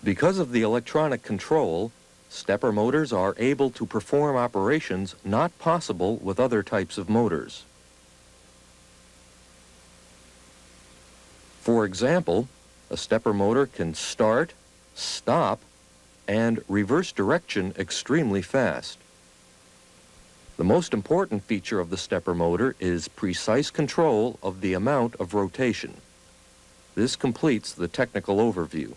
Because of the electronic control, Stepper motors are able to perform operations not possible with other types of motors. For example, a stepper motor can start, stop, and reverse direction extremely fast. The most important feature of the stepper motor is precise control of the amount of rotation. This completes the technical overview.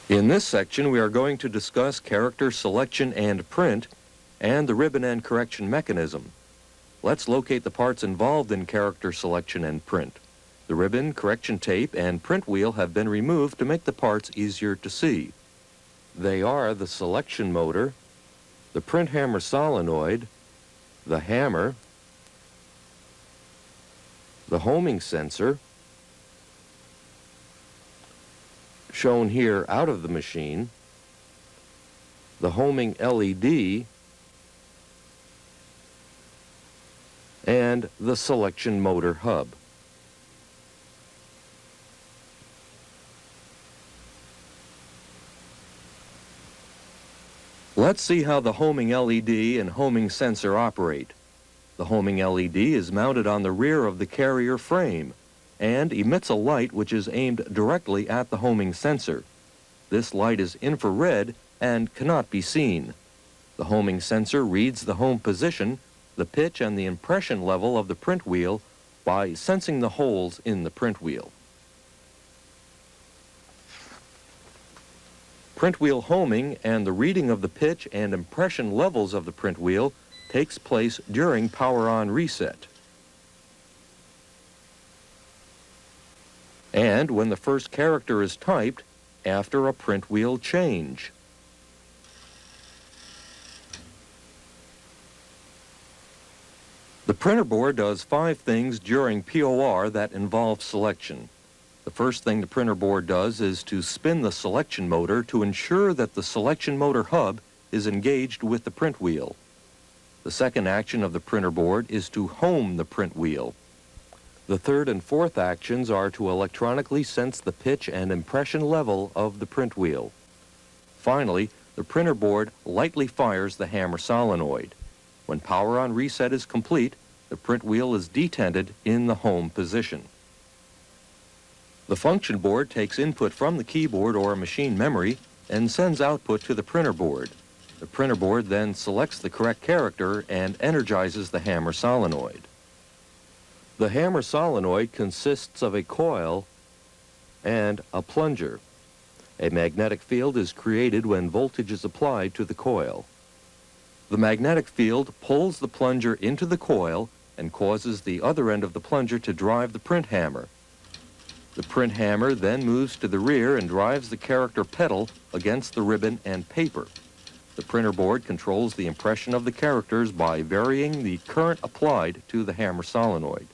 In this section, we are going to discuss character selection and print and the ribbon and correction mechanism. Let's locate the parts involved in character selection and print. The ribbon, correction tape, and print wheel have been removed to make the parts easier to see. They are the selection motor, the print hammer solenoid, the hammer, the homing sensor, shown here out of the machine, the homing LED, and the selection motor hub. Let's see how the homing LED and homing sensor operate. The homing LED is mounted on the rear of the carrier frame and emits a light which is aimed directly at the homing sensor. This light is infrared and cannot be seen. The homing sensor reads the home position, the pitch, and the impression level of the print wheel by sensing the holes in the print wheel. Print wheel homing and the reading of the pitch and impression levels of the print wheel takes place during power on reset, and when the first character is typed after a print wheel change. The printer board does 5 things during POR that involve selection. The first thing the printer board does is to spin the selection motor to ensure that the selection motor hub is engaged with the print wheel. The second action of the printer board is to home the print wheel. The third and fourth actions are to electronically sense the pitch and impression level of the print wheel. Finally, the printer board lightly fires the hammer solenoid. When power on reset is complete, the print wheel is detented in the home position. The function board takes input from the keyboard or machine memory and sends output to the printer board. The printer board then selects the correct character and energizes the hammer solenoid. The hammer solenoid consists of a coil and a plunger. A magnetic field is created when voltage is applied to the coil. The magnetic field pulls the plunger into the coil and causes the other end of the plunger to drive the print hammer. The print hammer then moves to the rear and drives the character pedal against the ribbon and paper. The printer board controls the impression of the characters by varying the current applied to the hammer solenoid.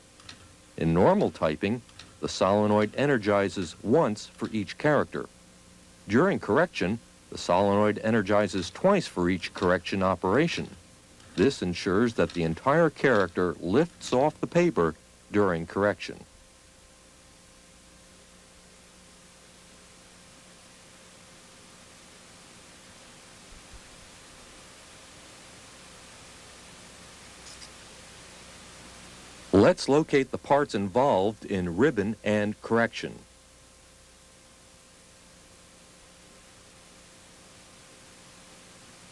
In normal typing, the solenoid energizes once for each character. During correction, the solenoid energizes twice for each correction operation. This ensures that the entire character lifts off the paper during correction. Let's locate the parts involved in ribbon and correction.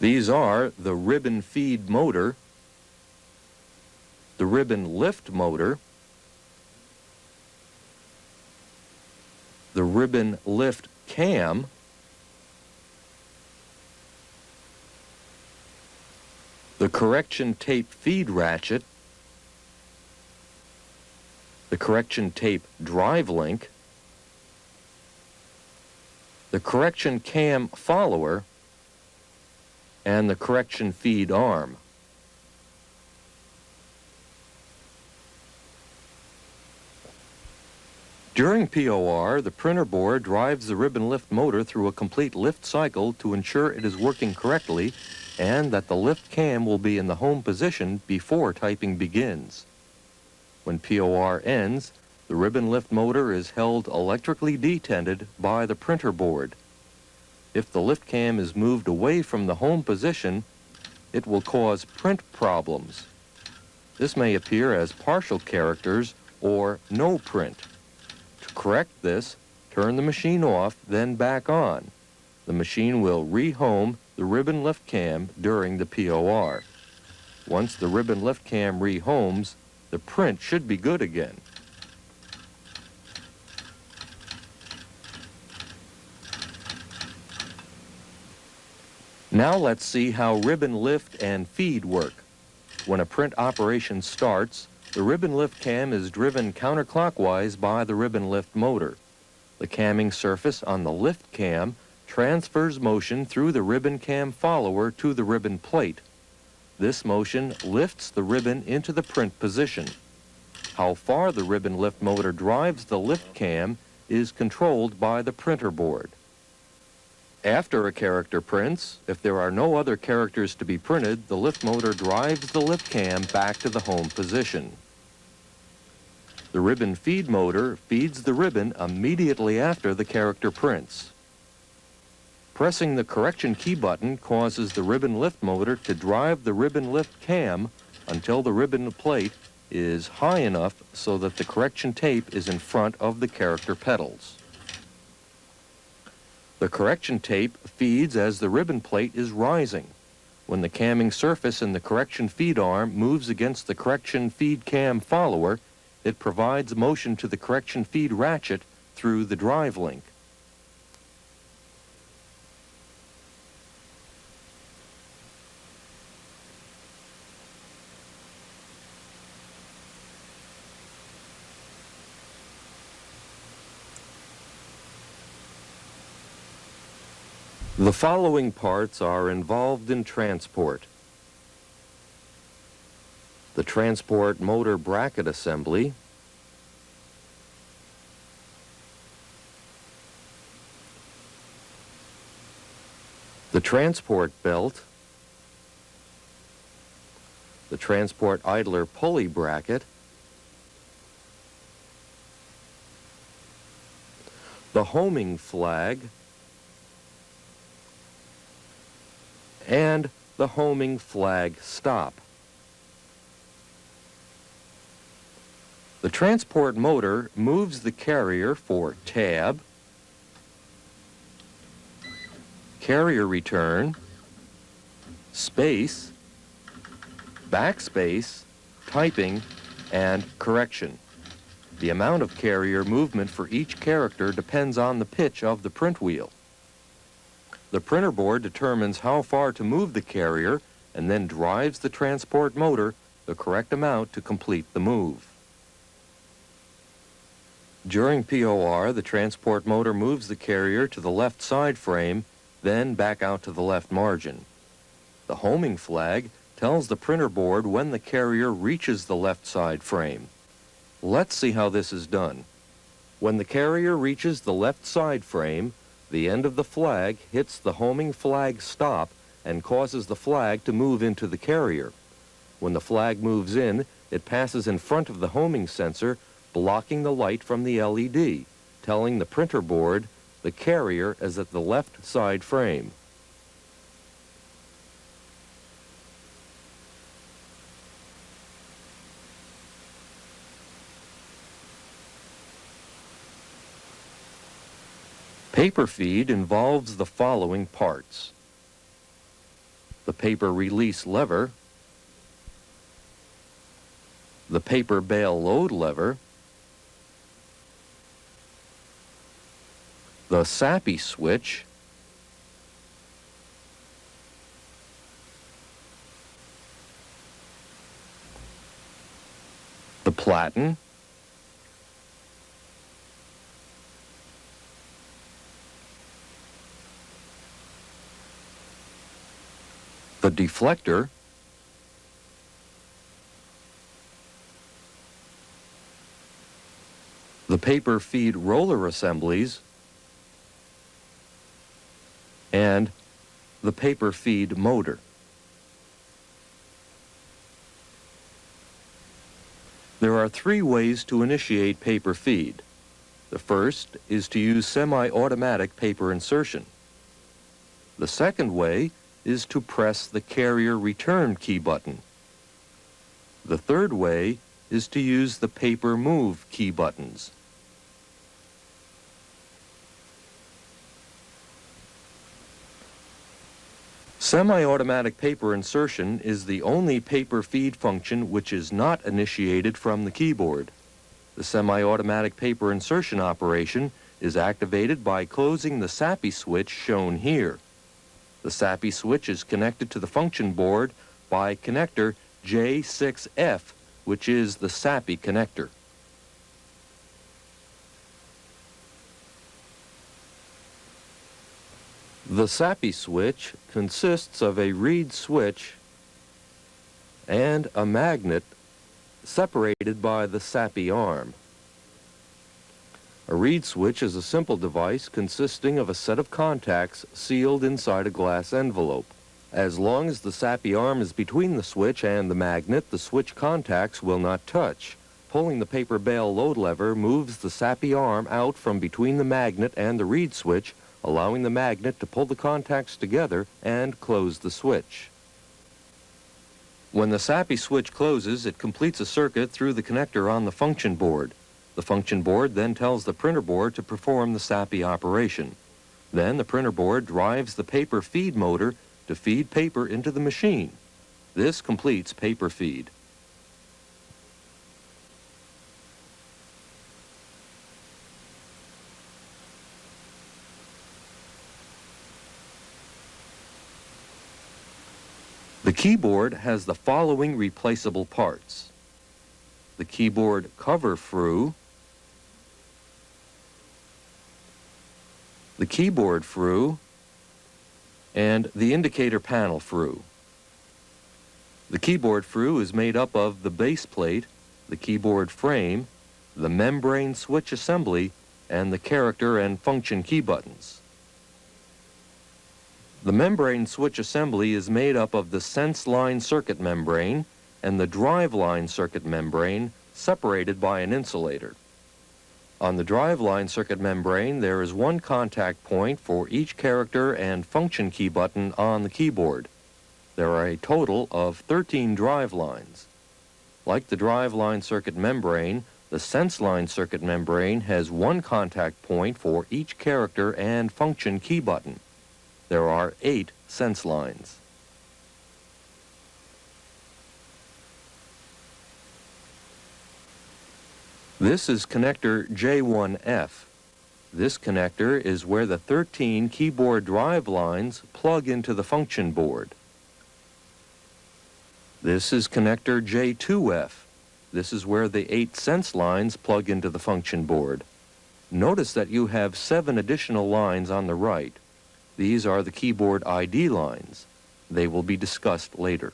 These are the ribbon feed motor, the ribbon lift motor, the ribbon lift cam, the correction tape feed ratchet, the correction tape drive link, the correction cam follower, and the correction feed arm. During POR, the printer board drives the ribbon lift motor through a complete lift cycle to ensure it is working correctly and that the lift cam will be in the home position before typing begins. When POR ends, the ribbon lift motor is held electrically detented by the printer board. If the lift cam is moved away from the home position, it will cause print problems. This may appear as partial characters or no print. To correct this, turn the machine off, then back on. The machine will re-home the ribbon lift cam during the POR. Once the ribbon lift cam re-homes, the print should be good again. Now let's see how ribbon lift and feed work. When a print operation starts, the ribbon lift cam is driven counterclockwise by the ribbon lift motor. The camming surface on the lift cam transfers motion through the ribbon cam follower to the ribbon plate. This motion lifts the ribbon into the print position. How far the ribbon lift motor drives the lift cam is controlled by the printer board. After a character prints, if there are no other characters to be printed, the lift motor drives the lift cam back to the home position. The ribbon feed motor feeds the ribbon immediately after the character prints. Pressing the correction key button causes the ribbon lift motor to drive the ribbon lift cam until the ribbon plate is high enough so that the correction tape is in front of the character pedals. The correction tape feeds as the ribbon plate is rising. When the camming surface in the correction feed arm moves against the correction feed cam follower, it provides motion to the correction feed ratchet through the drive link. The following parts are involved in transport: the transport motor bracket assembly, the transport belt, the transport idler pulley bracket, the homing flag, and the homing flag stop. The transport motor moves the carrier for tab, carrier return, space, backspace, typing, and correction. The amount of carrier movement for each character depends on the pitch of the print wheel. The printer board determines how far to move the carrier and then drives the transport motor the correct amount to complete the move. During POR, the transport motor moves the carrier to the left side frame, then back out to the left margin. The homing flag tells the printer board when the carrier reaches the left side frame. Let's see how this is done. When the carrier reaches the left side frame, the end of the flag hits the homing flag stop and causes the flag to move into the carrier. When the flag moves in, it passes in front of the homing sensor, blocking the light from the LED, telling the printer board the carrier is at the left side frame. Paper feed involves the following parts: the paper release lever, the paper bale load lever, the SAPI switch, the platen, the deflector, the paper feed roller assemblies, and the paper feed motor. There are three ways to initiate paper feed. The first is to use semi-automatic paper insertion. The second way is to press the carrier return key button. The third way is to use the paper move key buttons. Semi-automatic paper insertion is the only paper feed function which is not initiated from the keyboard. The semi-automatic paper insertion operation is activated by closing the SAPI switch shown here. The SAPI switch is connected to the function board by connector J6F, which is the SAPI connector. The SAPI switch consists of a reed switch and a magnet separated by the SAPI arm. A reed switch is a simple device consisting of a set of contacts sealed inside a glass envelope. As long as the SAPI arm is between the switch and the magnet, the switch contacts will not touch. Pulling the paper bale load lever moves the SAPI arm out from between the magnet and the reed switch, allowing the magnet to pull the contacts together and close the switch. When the SAPI switch closes, it completes a circuit through the connector on the function board. The function board then tells the printer board to perform the SAPI operation. Then the printer board drives the paper feed motor to feed paper into the machine. This completes paper feed. The keyboard has the following replaceable parts: the keyboard cover frue, the keyboard frue, and the indicator panel frue. The keyboard frue is made up of the base plate, the keyboard frame, the membrane switch assembly, and the character and function key buttons. The membrane switch assembly is made up of the sense line circuit membrane and the drive line circuit membrane, separated by an insulator. On the drive line circuit membrane, there is one contact point for each character and function key button on the keyboard. There are a total of 13 drive lines. Like the drive line circuit membrane, the sense line circuit membrane has one contact point for each character and function key button. There are 8 sense lines. This is connector J1F. This connector is where the 13 keyboard drive lines plug into the function board. This is connector J2F. This is where the 8 sense lines plug into the function board. Notice that you have 7 additional lines on the right. These are the keyboard ID lines. They will be discussed later.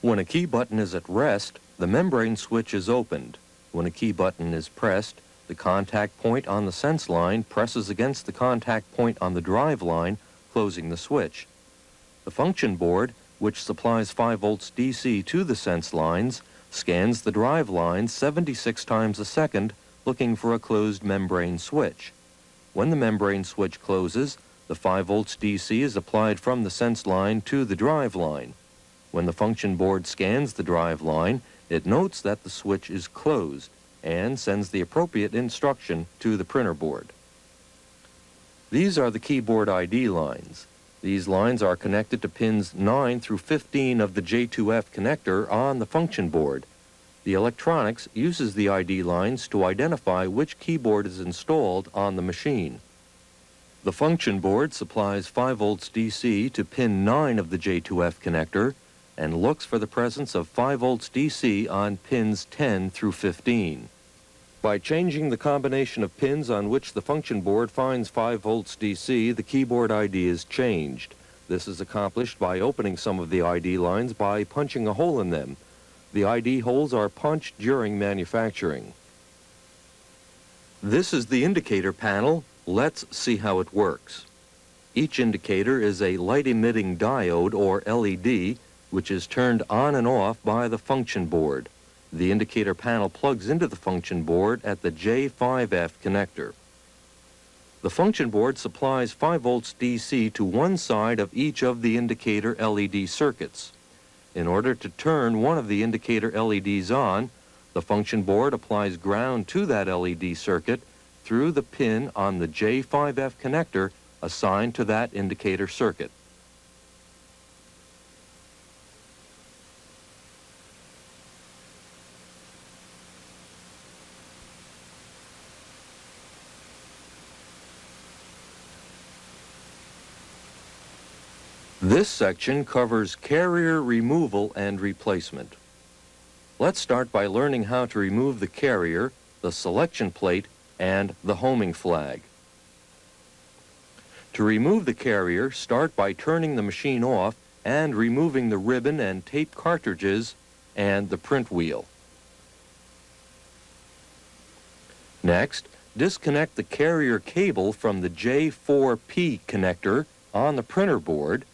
When a key button is at rest, the membrane switch is opened. When a key button is pressed, the contact point on the sense line presses against the contact point on the drive line, closing the switch. The function board, which supplies 5 volts DC to the sense lines, scans the drive lines 76 times a second, looking for a closed membrane switch. When the membrane switch closes, the 5 volts DC is applied from the sense line to the drive line. When the function board scans the drive line, it notes that the switch is closed and sends the appropriate instruction to the printer board. These are the keyboard ID lines. These lines are connected to pins 9 through 15 of the J2F connector on the function board. The electronics uses the ID lines to identify which keyboard is installed on the machine. The function board supplies 5 volts DC to pin 9 of the J2F connector and looks for the presence of 5 volts DC on pins 10 through 15. By changing the combination of pins on which the function board finds 5 volts DC, the keyboard ID is changed. This is accomplished by opening some of the ID lines by punching a hole in them. The ID holes are punched during manufacturing. This is the indicator panel. Let's see how it works. Each indicator is a light-emitting diode, or LED, which is turned on and off by the function board. The indicator panel plugs into the function board at the J5F connector. The function board supplies 5 volts DC to one side of each of the indicator LED circuits. In order to turn one of the indicator LEDs on, the function board applies ground to that LED circuit through the pin on the J5F connector assigned to that indicator circuit. This section covers carrier removal and replacement. Let's start by learning how to remove the carrier, the selection plate, and the homing flag. To remove the carrier, start by turning the machine off and removing the ribbon and tape cartridges and the print wheel. Next, disconnect the carrier cable from the J4P connector on the printer board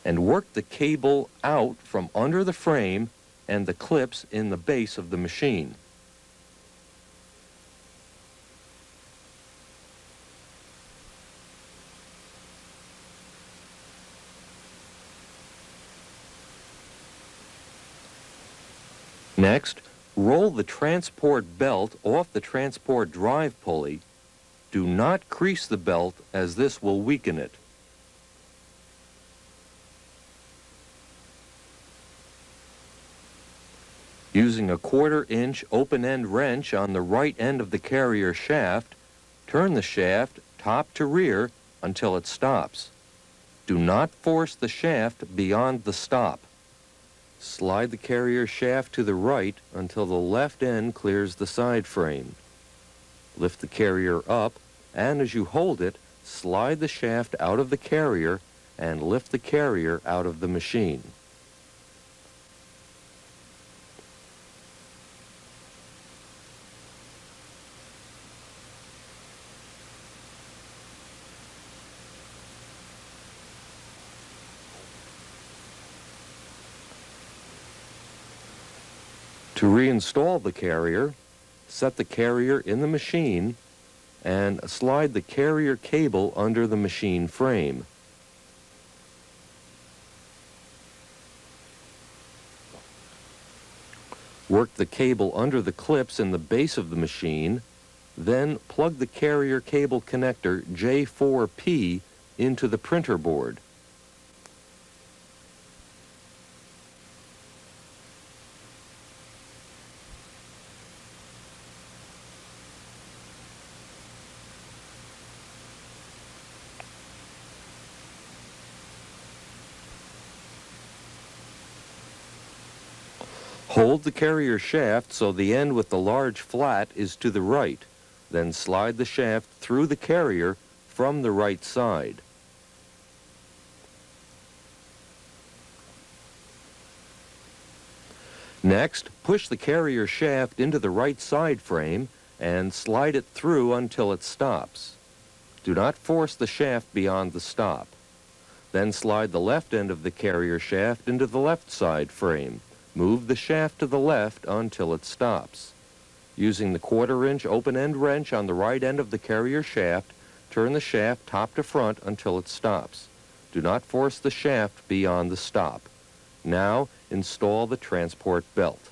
and work the cable out from under the frame and the clips in the base of the machine. Next, roll the transport belt off the transport drive pulley. Do not crease the belt, as this will weaken it. Using a 1/4 inch open-end wrench on the right end of the carrier shaft, turn the shaft top to rear until it stops. Do not force the shaft beyond the stop. Slide the carrier shaft to the right until the left end clears the side frame. Lift the carrier up, and as you hold it, slide the shaft out of the carrier and lift the carrier out of the machine. To reinstall the carrier, set the carrier in the machine and slide the carrier cable under the machine frame. Work the cable under the clips in the base of the machine, then plug the carrier cable connector J4P into the printer board. Hold the carrier shaft so the end with the large flat is to the right. Then slide the shaft through the carrier from the right side. Next, push the carrier shaft into the right side frame and slide it through until it stops. Do not force the shaft beyond the stop. Then slide the left end of the carrier shaft into the left side frame. Move the shaft to the left until it stops. Using the 1/4 inch open-end wrench on the right end of the carrier shaft, turn the shaft top to front until it stops. Do not force the shaft beyond the stop. Now, install the transport belt.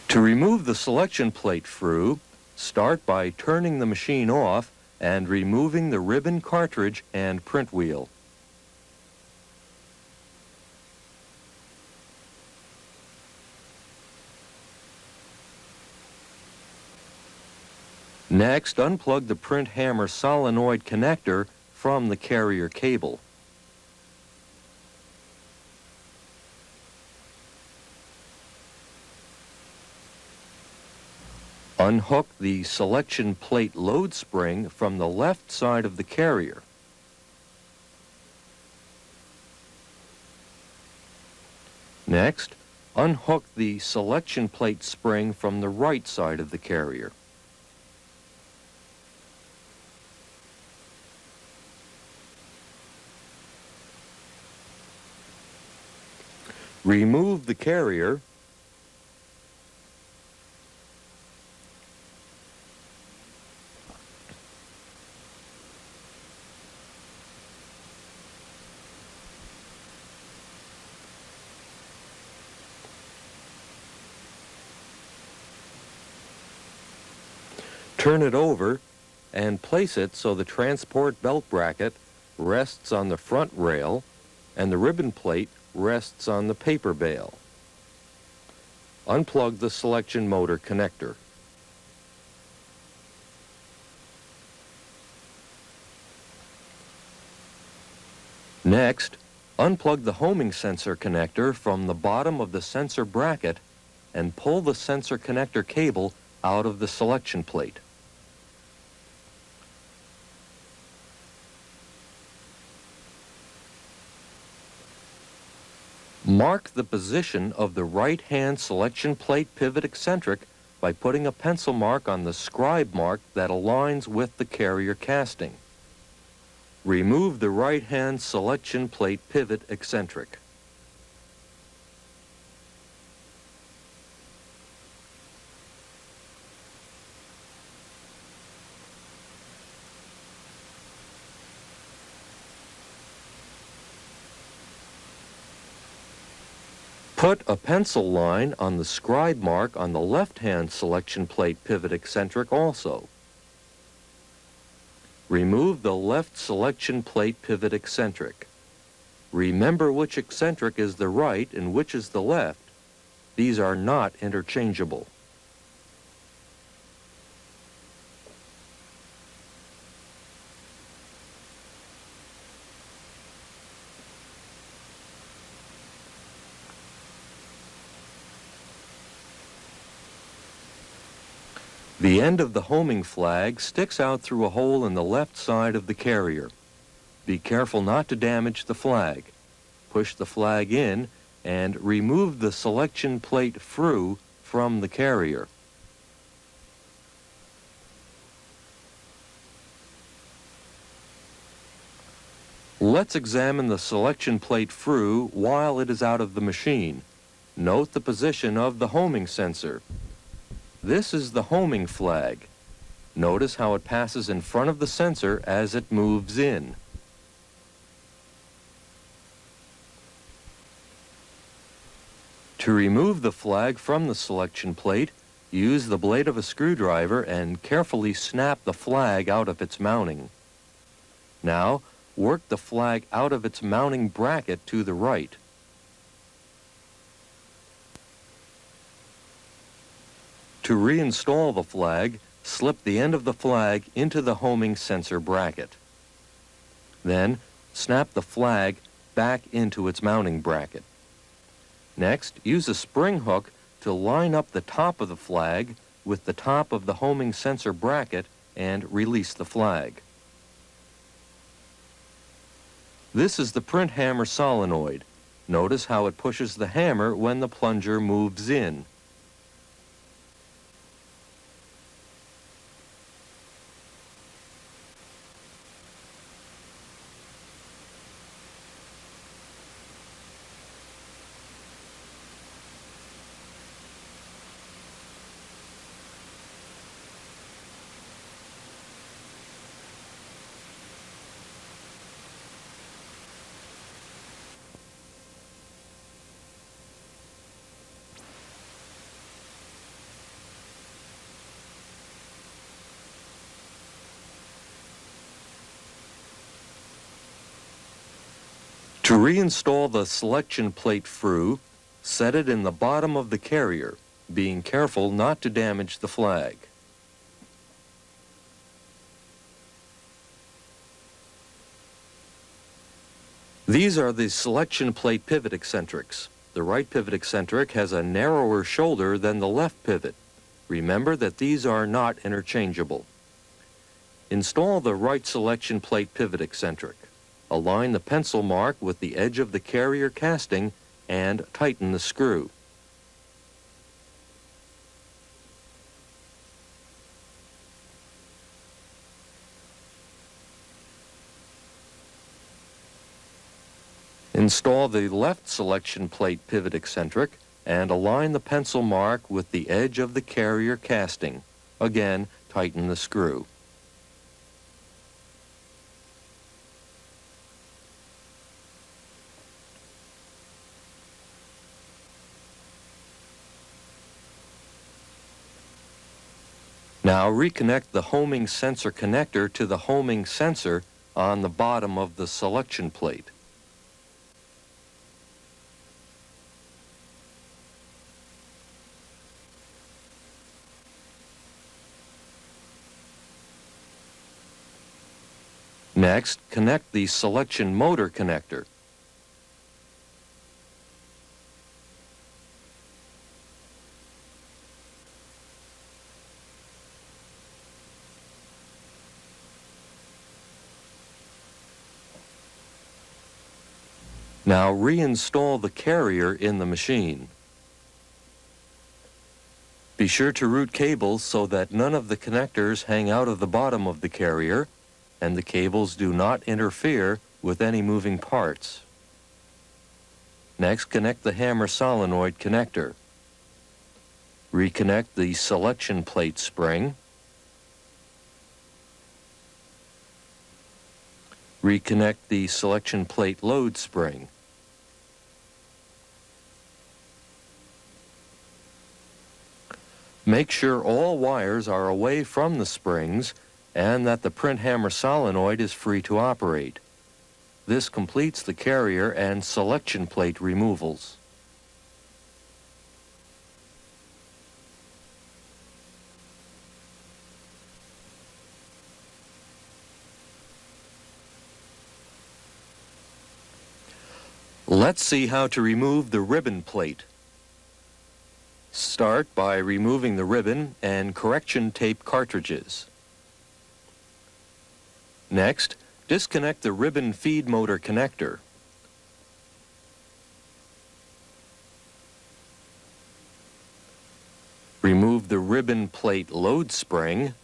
To remove the selection plate through, start by turning the machine off and removing the ribbon cartridge and print wheel. Next, unplug the print hammer solenoid connector from the carrier cable. Unhook the selection plate load spring from the left side of the carrier. Next, unhook the selection plate spring from the right side of the carrier. Remove the carrier turn it over and place it so the transport belt bracket rests on the front rail and the ribbon plate rests on the paper bale. Unplug the selection motor connector. Next, unplug the homing sensor connector from the bottom of the sensor bracket and pull the sensor connector cable out of the selection plate. Mark the position of the right-hand selection plate pivot eccentric by putting a pencil mark on the scribe mark that aligns with the carrier casting. Remove the right-hand selection plate pivot eccentric. Put a pencil line on the scribe mark on the left-hand selection plate pivot eccentric also. Remove the left selection plate pivot eccentric. Remember which eccentric is the right and which is the left. These are not interchangeable. The end of the homing flag sticks out through a hole in the left side of the carrier. Be careful not to damage the flag. Push the flag in and remove the selection plate frue from the carrier. Let's examine the selection plate frue while it is out of the machine. Note the position of the homing sensor. This is the homing flag. Notice how it passes in front of the sensor as it moves in. To remove the flag from the selection plate, use the blade of a screwdriver and carefully snap the flag out of its mounting. Now, work the flag out of its mounting bracket to the right. To reinstall the flag, slip the end of the flag into the homing sensor bracket. Then, snap the flag back into its mounting bracket. Next, use a spring hook to line up the top of the flag with the top of the homing sensor bracket and release the flag. This is the print hammer solenoid. Notice how it pushes the hammer when the plunger moves in. To reinstall the selection plate frue, set it in the bottom of the carrier, being careful not to damage the flag. These are the selection plate pivot eccentrics. The right pivot eccentric has a narrower shoulder than the left pivot. Remember that these are not interchangeable. Install the right selection plate pivot eccentric. Align the pencil mark with the edge of the carrier casting and tighten the screw. Install the left selection plate pivot eccentric and align the pencil mark with the edge of the carrier casting. Again, tighten the screw. Now reconnect the homing sensor connector to the homing sensor on the bottom of the selection plate. Next, connect the selection motor connector. Now reinstall the carrier in the machine. Be sure to route cables so that none of the connectors hang out of the bottom of the carrier and the cables do not interfere with any moving parts. Next, connect the hammer solenoid connector. Reconnect the selection plate spring. Reconnect the selection plate load spring. Make sure all wires are away from the springs and that the print hammer solenoid is free to operate. This completes the carrier and selection plate removals. Let's see how to remove the ribbon plate. Start by removing the ribbon and correction tape cartridges. Next, disconnect the ribbon feed motor connector. Remove the ribbon plate load spring.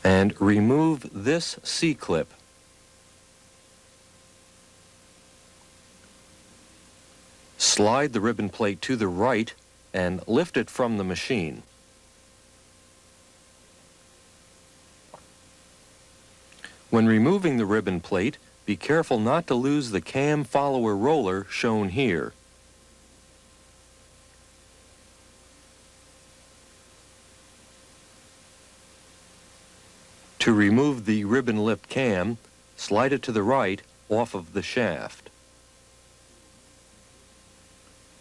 And remove this C-clip. Slide the ribbon plate to the right and lift it from the machine. When removing the ribbon plate, be careful not to lose the cam follower roller shown here. To remove the ribbon lip cam, slide it to the right off of the shaft.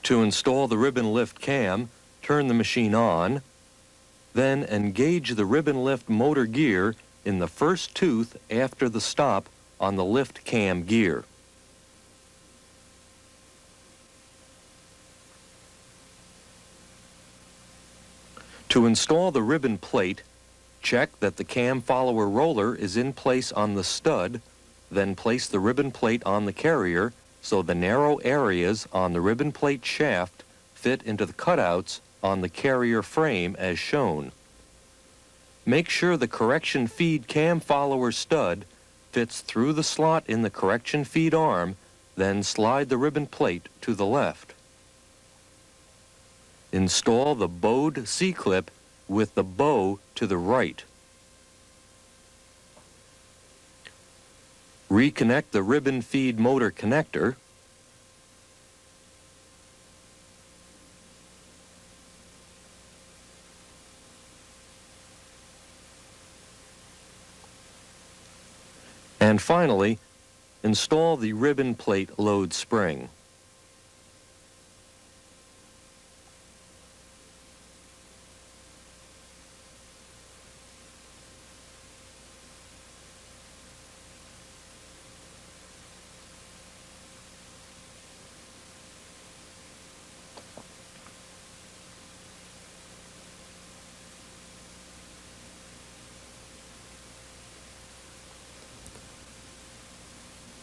To install the ribbon lift cam, turn the machine on, then engage the ribbon lift motor gear in the first tooth after the stop on the lift cam gear. To install the ribbon plate, check that the cam follower roller is in place on the stud, then place the ribbon plate on the carrier so the narrow areas on the ribbon plate shaft fit into the cutouts on the carrier frame as shown. Make sure the correction feed cam follower stud fits through the slot in the correction feed arm, then slide the ribbon plate to the left. Install the bowed C-clip with the bow to the right. Reconnect the ribbon feed motor connector. And finally, install the ribbon plate load spring.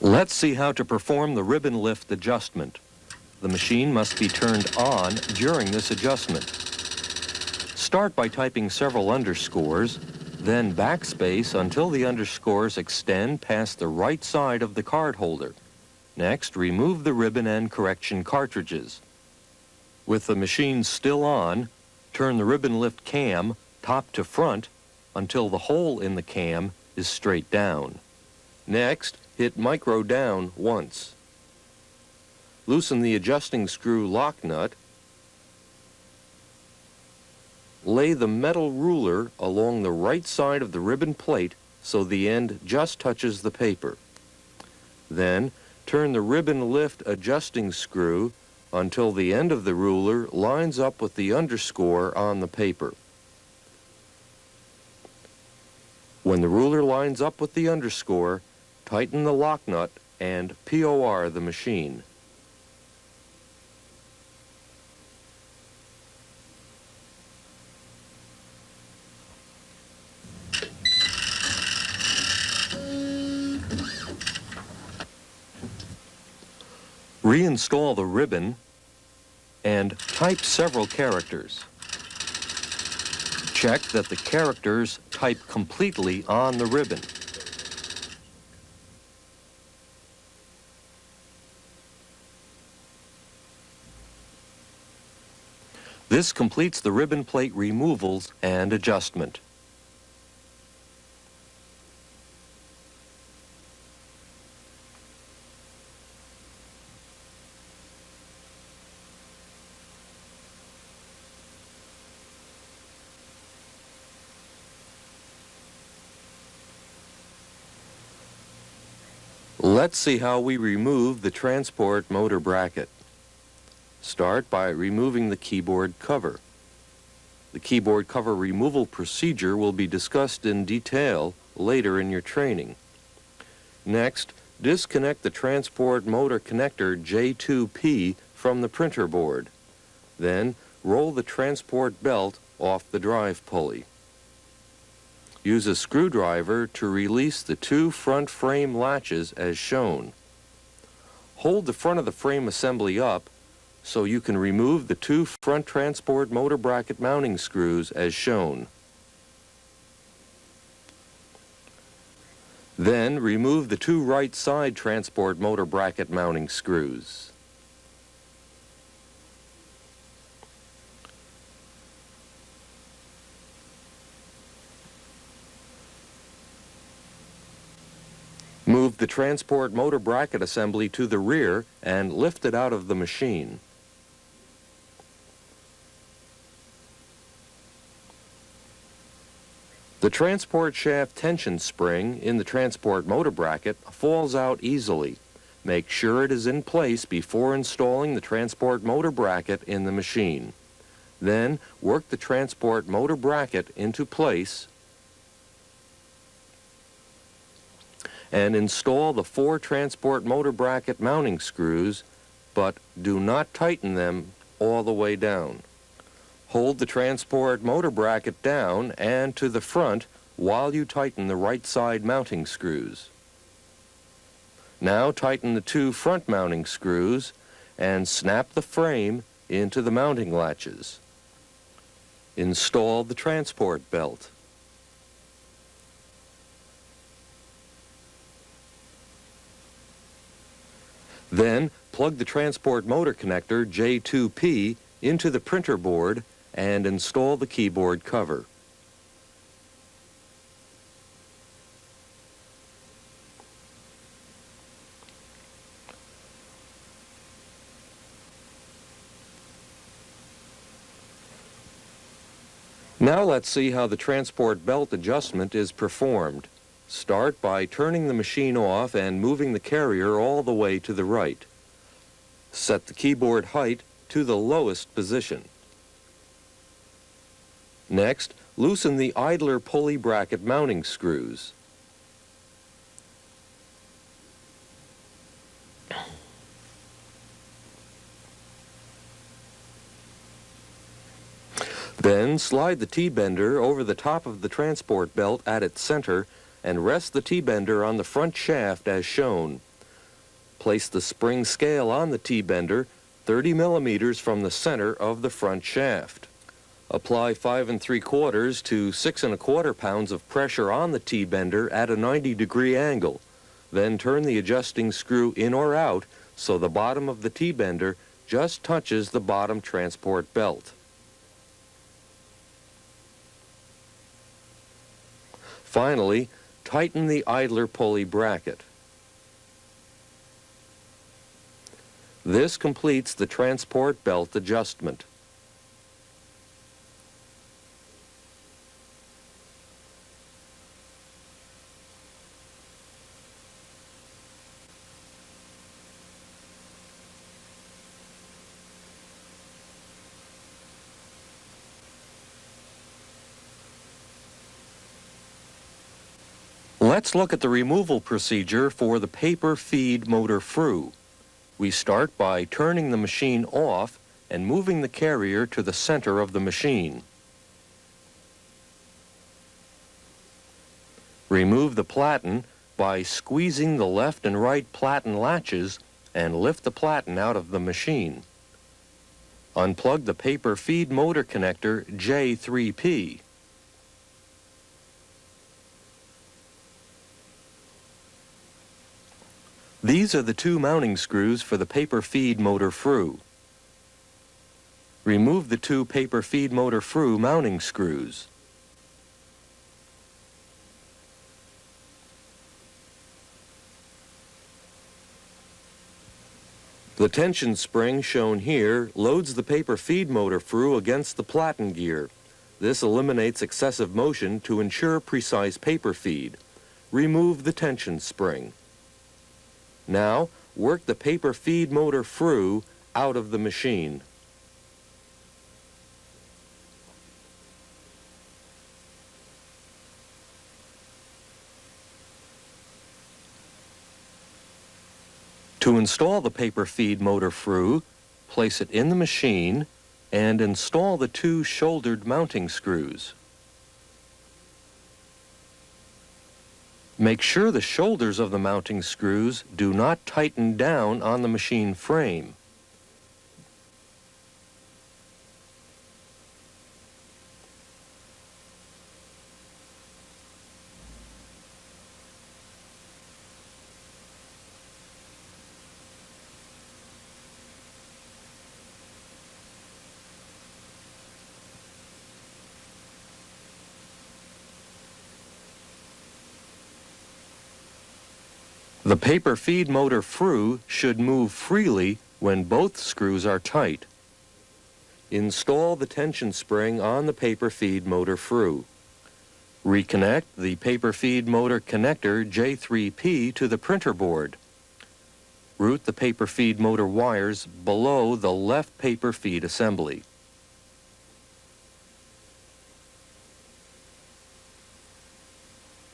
Let's see how to perform the ribbon lift adjustment. The machine must be turned on during this adjustment. Start by typing several underscores, then backspace until the underscores extend past the right side of the card holder. Next, remove the ribbon and correction cartridges. With the machine still on, turn the ribbon lift cam top to front until the hole in the cam is straight down. Next, hit micro down once. Loosen the adjusting screw lock nut. Lay the metal ruler along the right side of the ribbon plate so the end just touches the paper. Then, turn the ribbon lift adjusting screw until the end of the ruler lines up with the underscore on the paper. When the ruler lines up with the underscore, tighten the lock nut and POR the machine. Reinstall the ribbon and type several characters. Check that the characters type completely on the ribbon. This completes the ribbon plate removals and adjustment. Let's see how we remove the transport motor bracket. Start by removing the keyboard cover. The keyboard cover removal procedure will be discussed in detail later in your training. Next, disconnect the transport motor connector J2P from the printer board. Then, roll the transport belt off the drive pulley. Use a screwdriver to release the two front frame latches as shown. Hold the front of the frame assembly up so you can remove the two front transport motor bracket mounting screws as shown. Then remove the two right side transport motor bracket mounting screws. Move the transport motor bracket assembly to the rear and lift it out of the machine. The transport shaft tension spring in the transport motor bracket falls out easily. Make sure it is in place before installing the transport motor bracket in the machine. Then work the transport motor bracket into place and install the 4 transport motor bracket mounting screws, but do not tighten them all the way down. Hold the transport motor bracket down and to the front while you tighten the right side mounting screws. Now tighten the 2 front mounting screws and snap the frame into the mounting latches. Install the transport belt. Then, plug the transport motor connector J2P into the printer board and install the keyboard cover. Now let's see how the transport belt adjustment is performed. Start by turning the machine off and moving the carrier all the way to the right. Set the keyboard height to the lowest position. Next, loosen the idler pulley bracket mounting screws. Then slide the T-bender over the top of the transport belt at its center and rest the T-bender on the front shaft as shown. Place the spring scale on the T-bender 30 millimeters from the center of the front shaft. Apply 5 3/4 to 6 1/4 pounds of pressure on the T-bender at a 90-degree angle. Then turn the adjusting screw in or out so the bottom of the T-bender just touches the bottom transport belt. Finally, tighten the idler pulley bracket. This completes the transport belt adjustment. Let's look at the removal procedure for the paper feed motor frue. We start by turning the machine off and moving the carrier to the center of the machine. Remove the platen by squeezing the left and right platen latches and lift the platen out of the machine. Unplug the paper feed motor connector J3P. These are the two mounting screws for the paper feed motor frue. Remove the two paper feed motor frue mounting screws. The tension spring shown here loads the paper feed motor frue against the platen gear. This eliminates excessive motion to ensure precise paper feed. Remove the tension spring. Now, work the paper feed motor frue out of the machine. To install the paper feed motor frue, place it in the machine and install the two shouldered mounting screws. Make sure the shoulders of the mounting screws do not tighten down on the machine frame. The paper feed motor frue should move freely when both screws are tight. Install the tension spring on the paper feed motor frue. Reconnect the paper feed motor connector J3P to the printer board. Route the paper feed motor wires below the left paper feed assembly.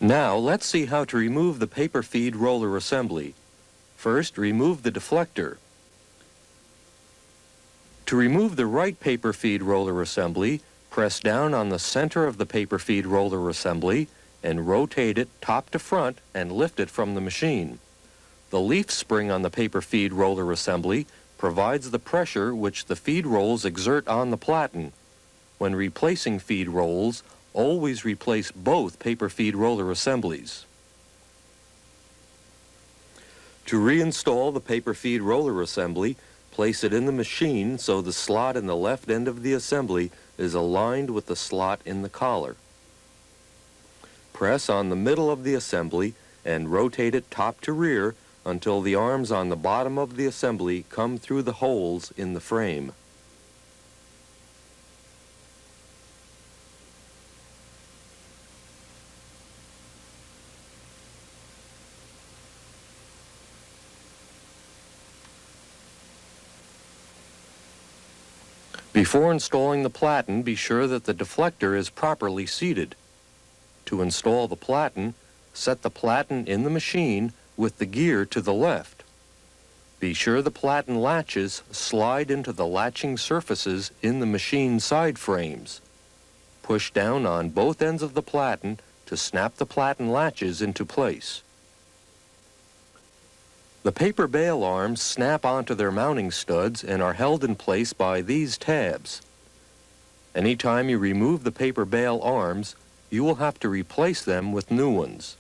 Now, let's see how to remove the paper feed roller assembly. First, remove the deflector. To remove the right paper feed roller assembly, press down on the center of the paper feed roller assembly and rotate it top to front and lift it from the machine. The leaf spring on the paper feed roller assembly provides the pressure which the feed rolls exert on the platen. When replacing feed rolls, always replace both paper feed roller assemblies. To reinstall the paper feed roller assembly, place it in the machine so the slot in the left end of the assembly is aligned with the slot in the collar. Press on the middle of the assembly and rotate it top to rear until the arms on the bottom of the assembly come through the holes in the frame. Before installing the platen, be sure that the deflector is properly seated. To install the platen, set the platen in the machine with the gear to the left. Be sure the platen latches slide into the latching surfaces in the machine side frames. Push down on both ends of the platen to snap the platen latches into place. The paper bail arms snap onto their mounting studs and are held in place by these tabs. Anytime you remove the paper bail arms, you will have to replace them with new ones.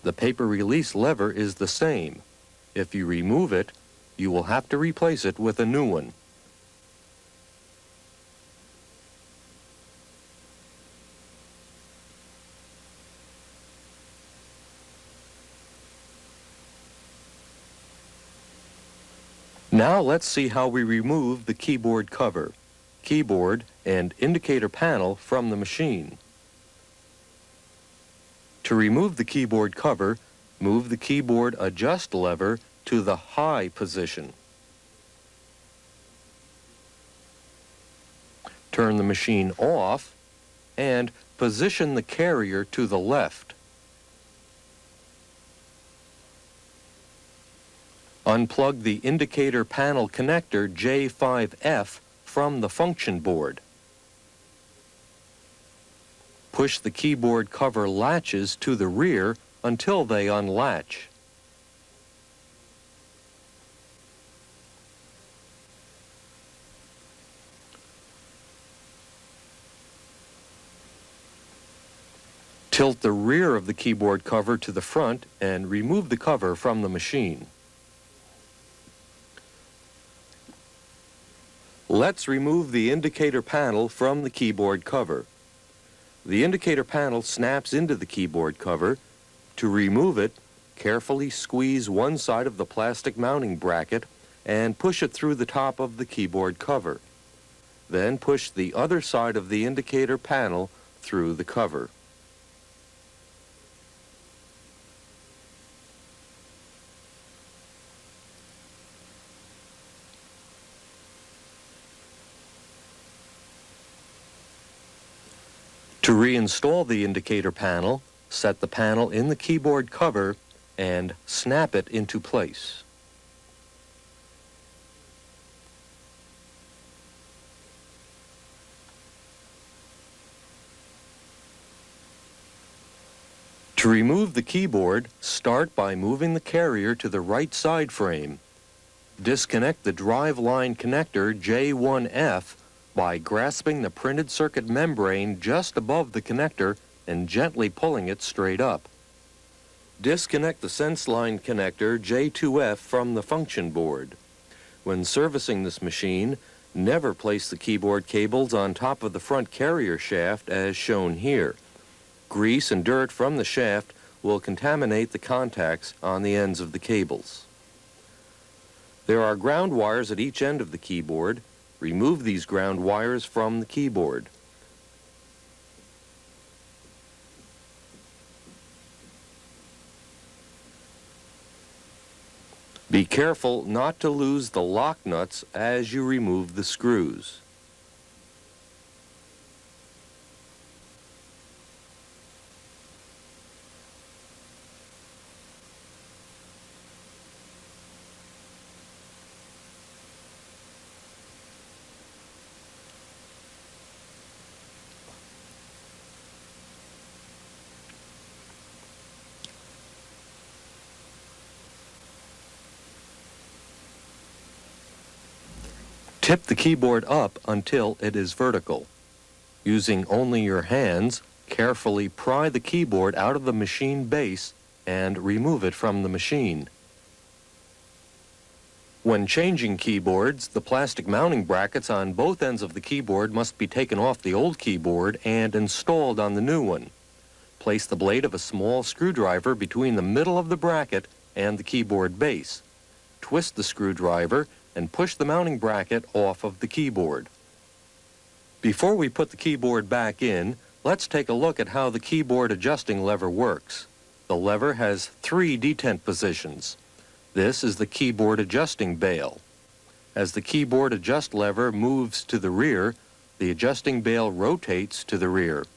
The paper release lever is the same. If you remove it, you will have to replace it with a new one. Now let's see how we remove the keyboard cover, keyboard, and indicator panel from the machine. To remove the keyboard cover, move the keyboard adjust lever to the high position. Turn the machine off and position the carrier to the left. Unplug the indicator panel connector J5F from the function board. Push the keyboard cover latches to the rear until they unlatch. Tilt the rear of the keyboard cover to the front and remove the cover from the machine. Let's remove the indicator panel from the keyboard cover. The indicator panel snaps into the keyboard cover. To remove it, carefully squeeze one side of the plastic mounting bracket and push it through the top of the keyboard cover. Then push the other side of the indicator panel through the cover. To reinstall the indicator panel, set the panel in the keyboard cover and snap it into place. To remove the keyboard, start by moving the carrier to the right side frame. Disconnect the drive line connector J1F by grasping the printed circuit membrane just above the connector and gently pulling it straight up. Disconnect the sense line connector J2F from the function board. When servicing this machine, never place the keyboard cables on top of the front carrier shaft as shown here. Grease and dirt from the shaft will contaminate the contacts on the ends of the cables. There are ground wires at each end of the keyboard. Remove these ground wires from the keyboard. Be careful not to lose the lock nuts as you remove the screws. Tip the keyboard up until it is vertical. Using only your hands, carefully pry the keyboard out of the machine base and remove it from the machine. When changing keyboards, the plastic mounting brackets on both ends of the keyboard must be taken off the old keyboard and installed on the new one. Place the blade of a small screwdriver between the middle of the bracket and the keyboard base. Twist the screwdriver and push the mounting bracket off of the keyboard. Before we put the keyboard back in, let's take a look at how the keyboard adjusting lever works. The lever has 3 detent positions. This is the keyboard adjusting bail. As the keyboard adjust lever moves to the rear, the adjusting bail rotates to the rear.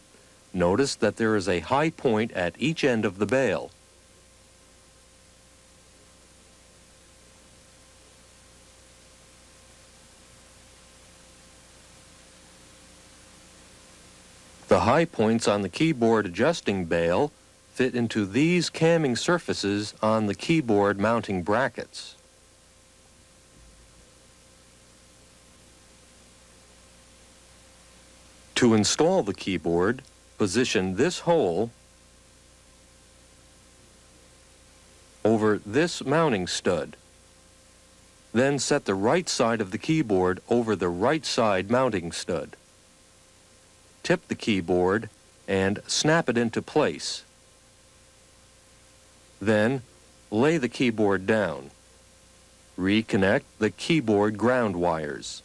Notice that there is a high point at each end of the bail. The high points on the keyboard adjusting bail fit into these camming surfaces on the keyboard mounting brackets. To install the keyboard, position this hole over this mounting stud. Then set the right side of the keyboard over the right side mounting stud. Tip the keyboard and snap it into place. Then lay the keyboard down. Reconnect the keyboard ground wires.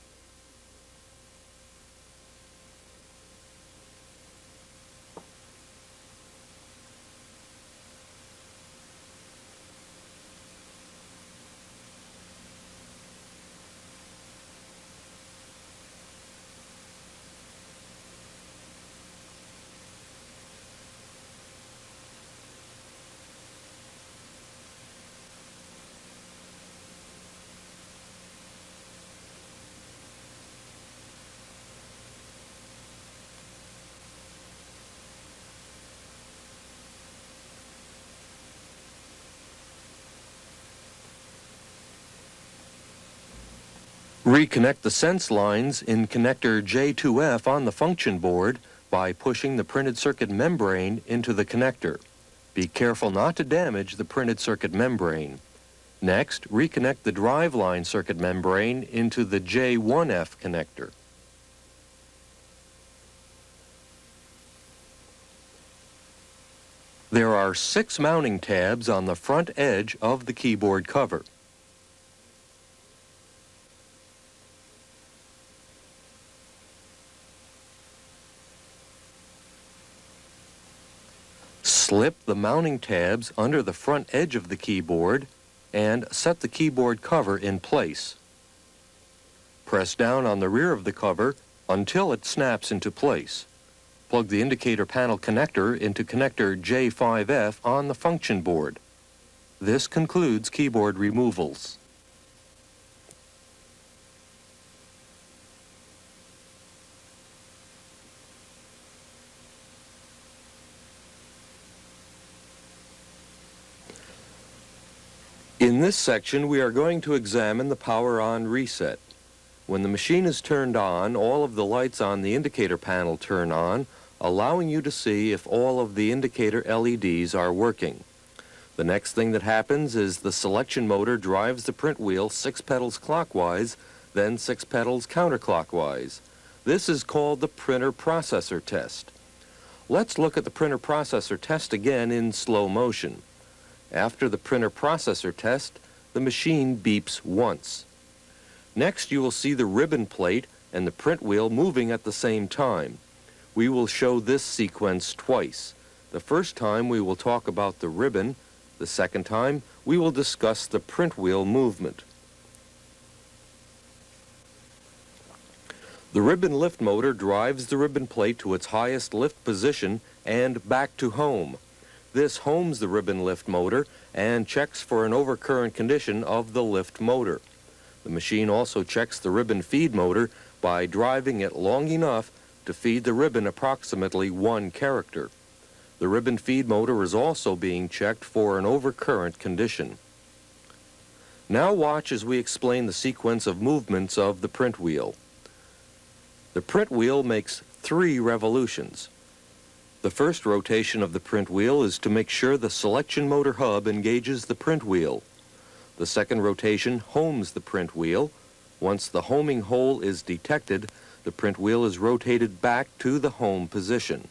Reconnect the sense lines in connector J2F on the function board by pushing the printed circuit membrane into the connector. Be careful not to damage the printed circuit membrane. Next, reconnect the driveline circuit membrane into the J1F connector. There are 6 mounting tabs on the front edge of the keyboard cover. Slip the mounting tabs under the front edge of the keyboard and set the keyboard cover in place. Press down on the rear of the cover until it snaps into place. Plug the indicator panel connector into connector J5F on the function board. This concludes keyboard removals. In this section, we are going to examine the power on reset. When the machine is turned on, all of the lights on the indicator panel turn on, allowing you to see if all of the indicator LEDs are working. The next thing that happens is the selection motor drives the print wheel 6 pedals clockwise, then 6 pedals counterclockwise. This is called the printer processor test. Let's look at the printer processor test again in slow motion. After the printer processor test, the machine beeps once. Next, you will see the ribbon plate and the print wheel moving at the same time. We will show this sequence twice. The first time we will talk about the ribbon. The second time we will discuss the print wheel movement. The ribbon lift motor drives the ribbon plate to its highest lift position and back to home. This homes the ribbon lift motor and checks for an overcurrent condition of the lift motor. The machine also checks the ribbon feed motor by driving it long enough to feed the ribbon approximately 1 character. The ribbon feed motor is also being checked for an overcurrent condition. Now watch as we explain the sequence of movements of the print wheel. The print wheel makes 3 revolutions. The first rotation of the print wheel is to make sure the selection motor hub engages the print wheel. The second rotation homes the print wheel. Once the homing hole is detected, the print wheel is rotated back to the home position.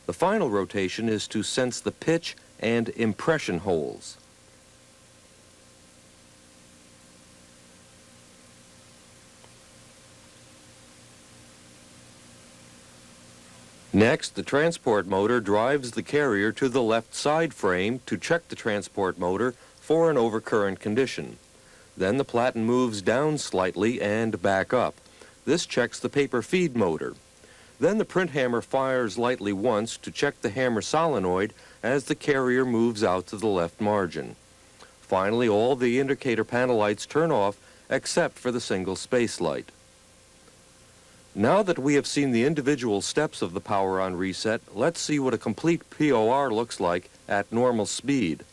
The final rotation is to sense the pitch and impression holes. Next, the transport motor drives the carrier to the left side frame to check the transport motor for an overcurrent condition. Then the platen moves down slightly and back up. This checks the paper feed motor. Then the print hammer fires lightly once to check the hammer solenoid as the carrier moves out to the left margin. Finally, all the indicator panel lights turn off except for the single space light. Now that we have seen the individual steps of the power on reset, let's see what a complete POR looks like at normal speed.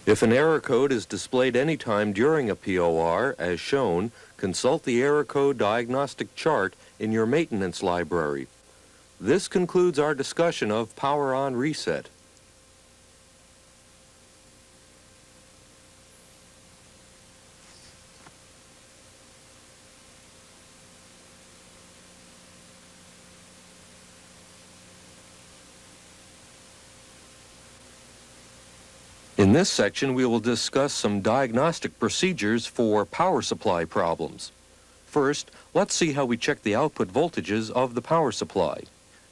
If an error code is displayed anytime during a POR, as shown, consult the error code diagnostic chart in your maintenance library. This concludes our discussion of power on reset. In this section, we will discuss some diagnostic procedures for power supply problems. First, let's see how we check the output voltages of the power supply.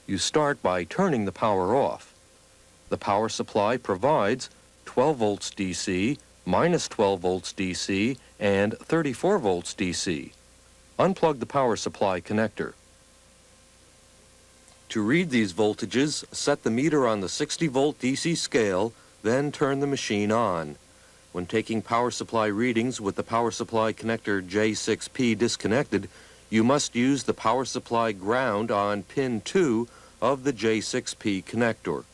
You start by turning the power off. The power supply provides 12 volts DC, minus 12 volts DC, and 34 volts DC. Unplug the power supply connector. To read these voltages, set the meter on the 60 volt DC scale, then turn the machine on. When taking power supply readings with the power supply connector J6P disconnected, you must use the power supply ground on pin 2 of the J6P connector.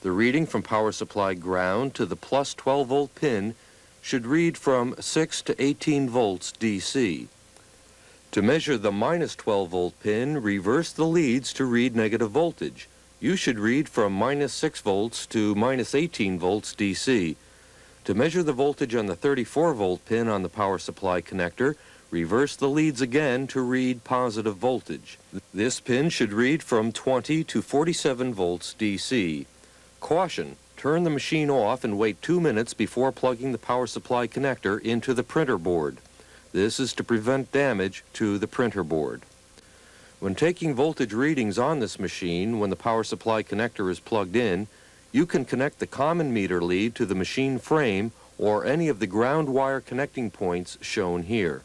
The reading from power supply ground to the plus 12 volt pin should read from 6 to 18 volts DC. To measure the minus 12 volt pin, reverse the leads to read negative voltage. You should read from minus 6 volts to minus 18 volts DC. To measure the voltage on the 34 volt pin on the power supply connector, reverse the leads again to read positive voltage. This pin should read from 20 to 47 volts DC. Caution: turn the machine off and wait 2 minutes before plugging the power supply connector into the printer board. This is to prevent damage to the printer board. When taking voltage readings on this machine, when the power supply connector is plugged in, you can connect the common meter lead to the machine frame or any of the ground wire connecting points shown here.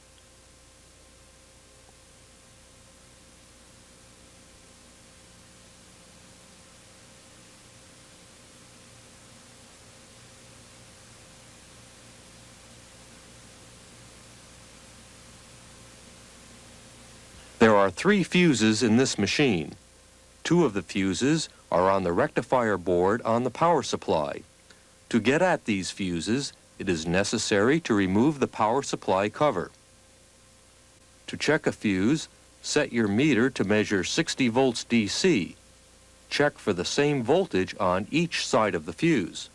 There are 3 fuses in this machine. 2 of the fuses are on the rectifier board on the power supply. To get at these fuses, it is necessary to remove the power supply cover. To check a fuse, set your meter to measure 60 volts DC. Check for the same voltage on each side of the fuse.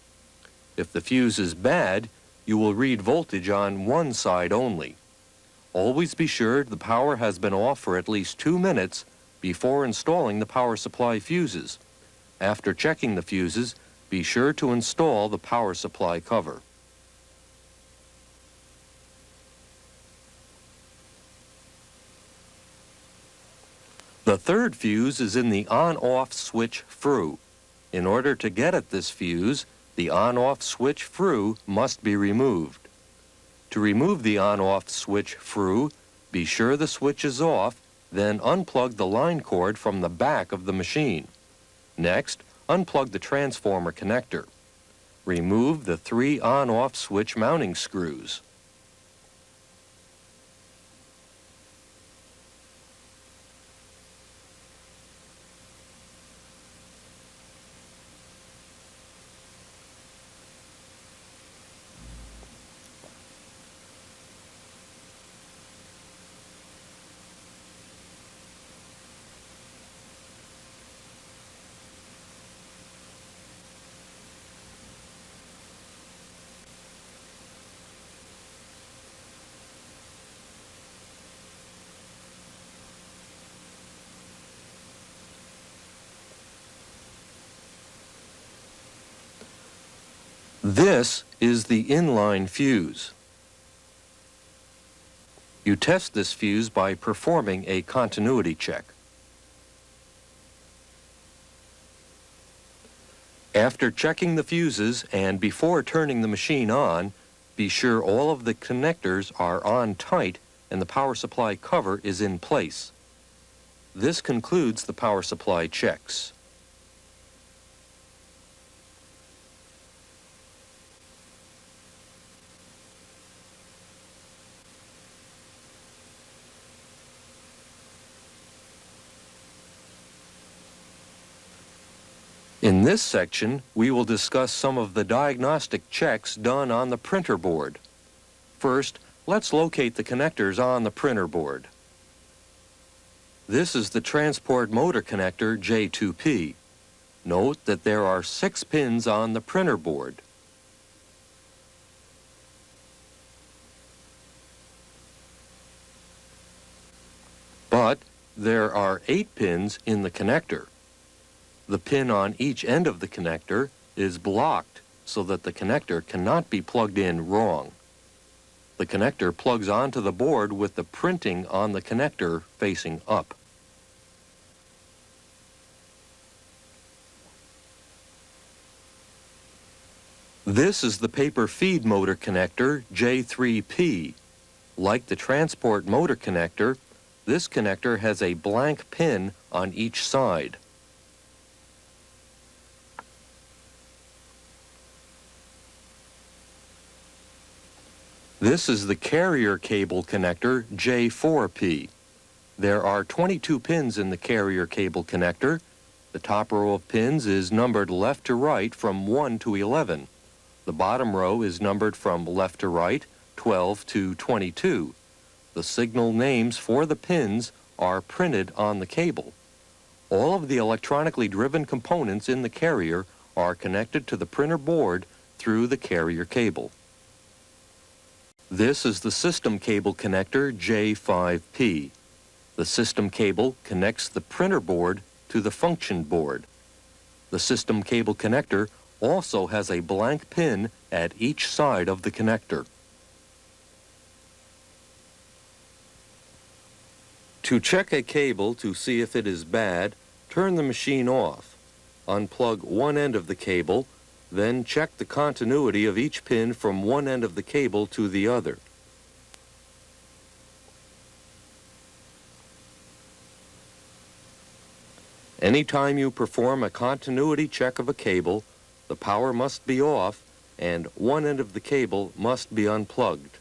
If the fuse is bad, you will read voltage on one side only. Always be sure the power has been off for at least 2 minutes before installing the power supply fuses. After checking the fuses, be sure to install the power supply cover. The third fuse is in the on-off switch through. In order to get at this fuse, the on-off switch through must be removed. To remove the on-off switch through, be sure the switch is off, then unplug the line cord from the back of the machine. Next, unplug the transformer connector. Remove the 3 on-off switch mounting screws. This is the inline fuse. You test this fuse by performing a continuity check. After checking the fuses and before turning the machine on, be sure all of the connectors are on tight and the power supply cover is in place. This concludes the power supply checks. In this section, we will discuss some of the diagnostic checks done on the printer board. First, let's locate the connectors on the printer board. This is the transport motor connector J2P. Note that there are 6 pins on the printer board. But there are 8 pins in the connector. The pin on each end of the connector is blocked so that the connector cannot be plugged in wrong. The connector plugs onto the board with the printing on the connector facing up. This is the paper feed motor connector J3P. Like the transport motor connector, this connector has a blank pin on each side. This is the carrier cable connector J4P. There are 22 pins in the carrier cable connector. The top row of pins is numbered left to right from 1 to 11. The bottom row is numbered from left to right, 12 to 22. The signal names for the pins are printed on the cable. All of the electronically driven components in the carrier are connected to the printer board through the carrier cable. This is the system cable connector J5P. The system cable connects the printer board to the function board. The system cable connector also has a blank pin at each side of the connector. To check a cable to see if it is bad, turn the machine off. Unplug one end of the cable, then check the continuity of each pin from one end of the cable to the other. Anytime you perform a continuity check of a cable, the power must be off and one end of the cable must be unplugged.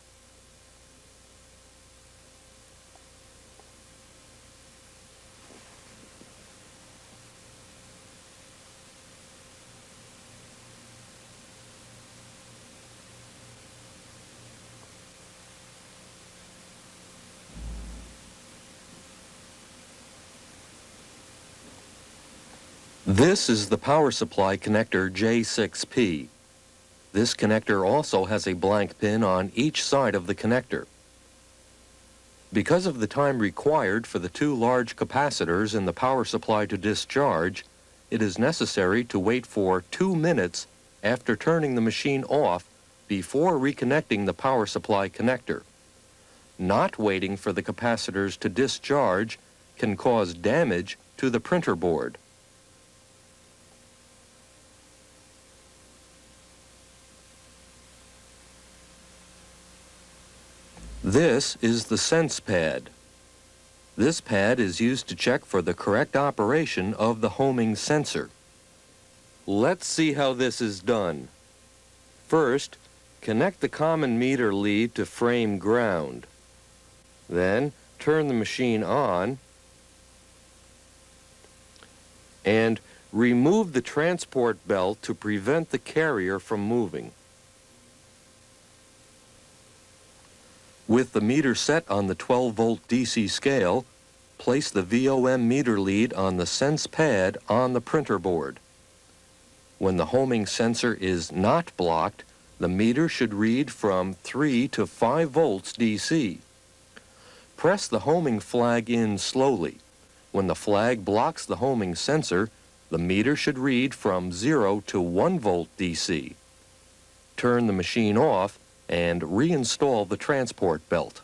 This is the power supply connector J6P. This connector also has a blank pin on each side of the connector. Because of the time required for the 2 large capacitors in the power supply to discharge, it is necessary to wait for 2 minutes after turning the machine off before reconnecting the power supply connector. Not waiting for the capacitors to discharge can cause damage to the printer board. This is the sense pad. This pad is used to check for the correct operation of the homing sensor. Let's see how this is done. First, connect the common meter lead to frame ground. Then, turn the machine on and remove the transport belt to prevent the carrier from moving. With the meter set on the 12-volt DC scale, place the VOM meter lead on the sense pad on the printer board. When the homing sensor is not blocked, the meter should read from 3 to 5 volts DC. Press the homing flag in slowly. When the flag blocks the homing sensor, the meter should read from 0 to 1 volt DC. Turn the machine off and reinstall the transport belt.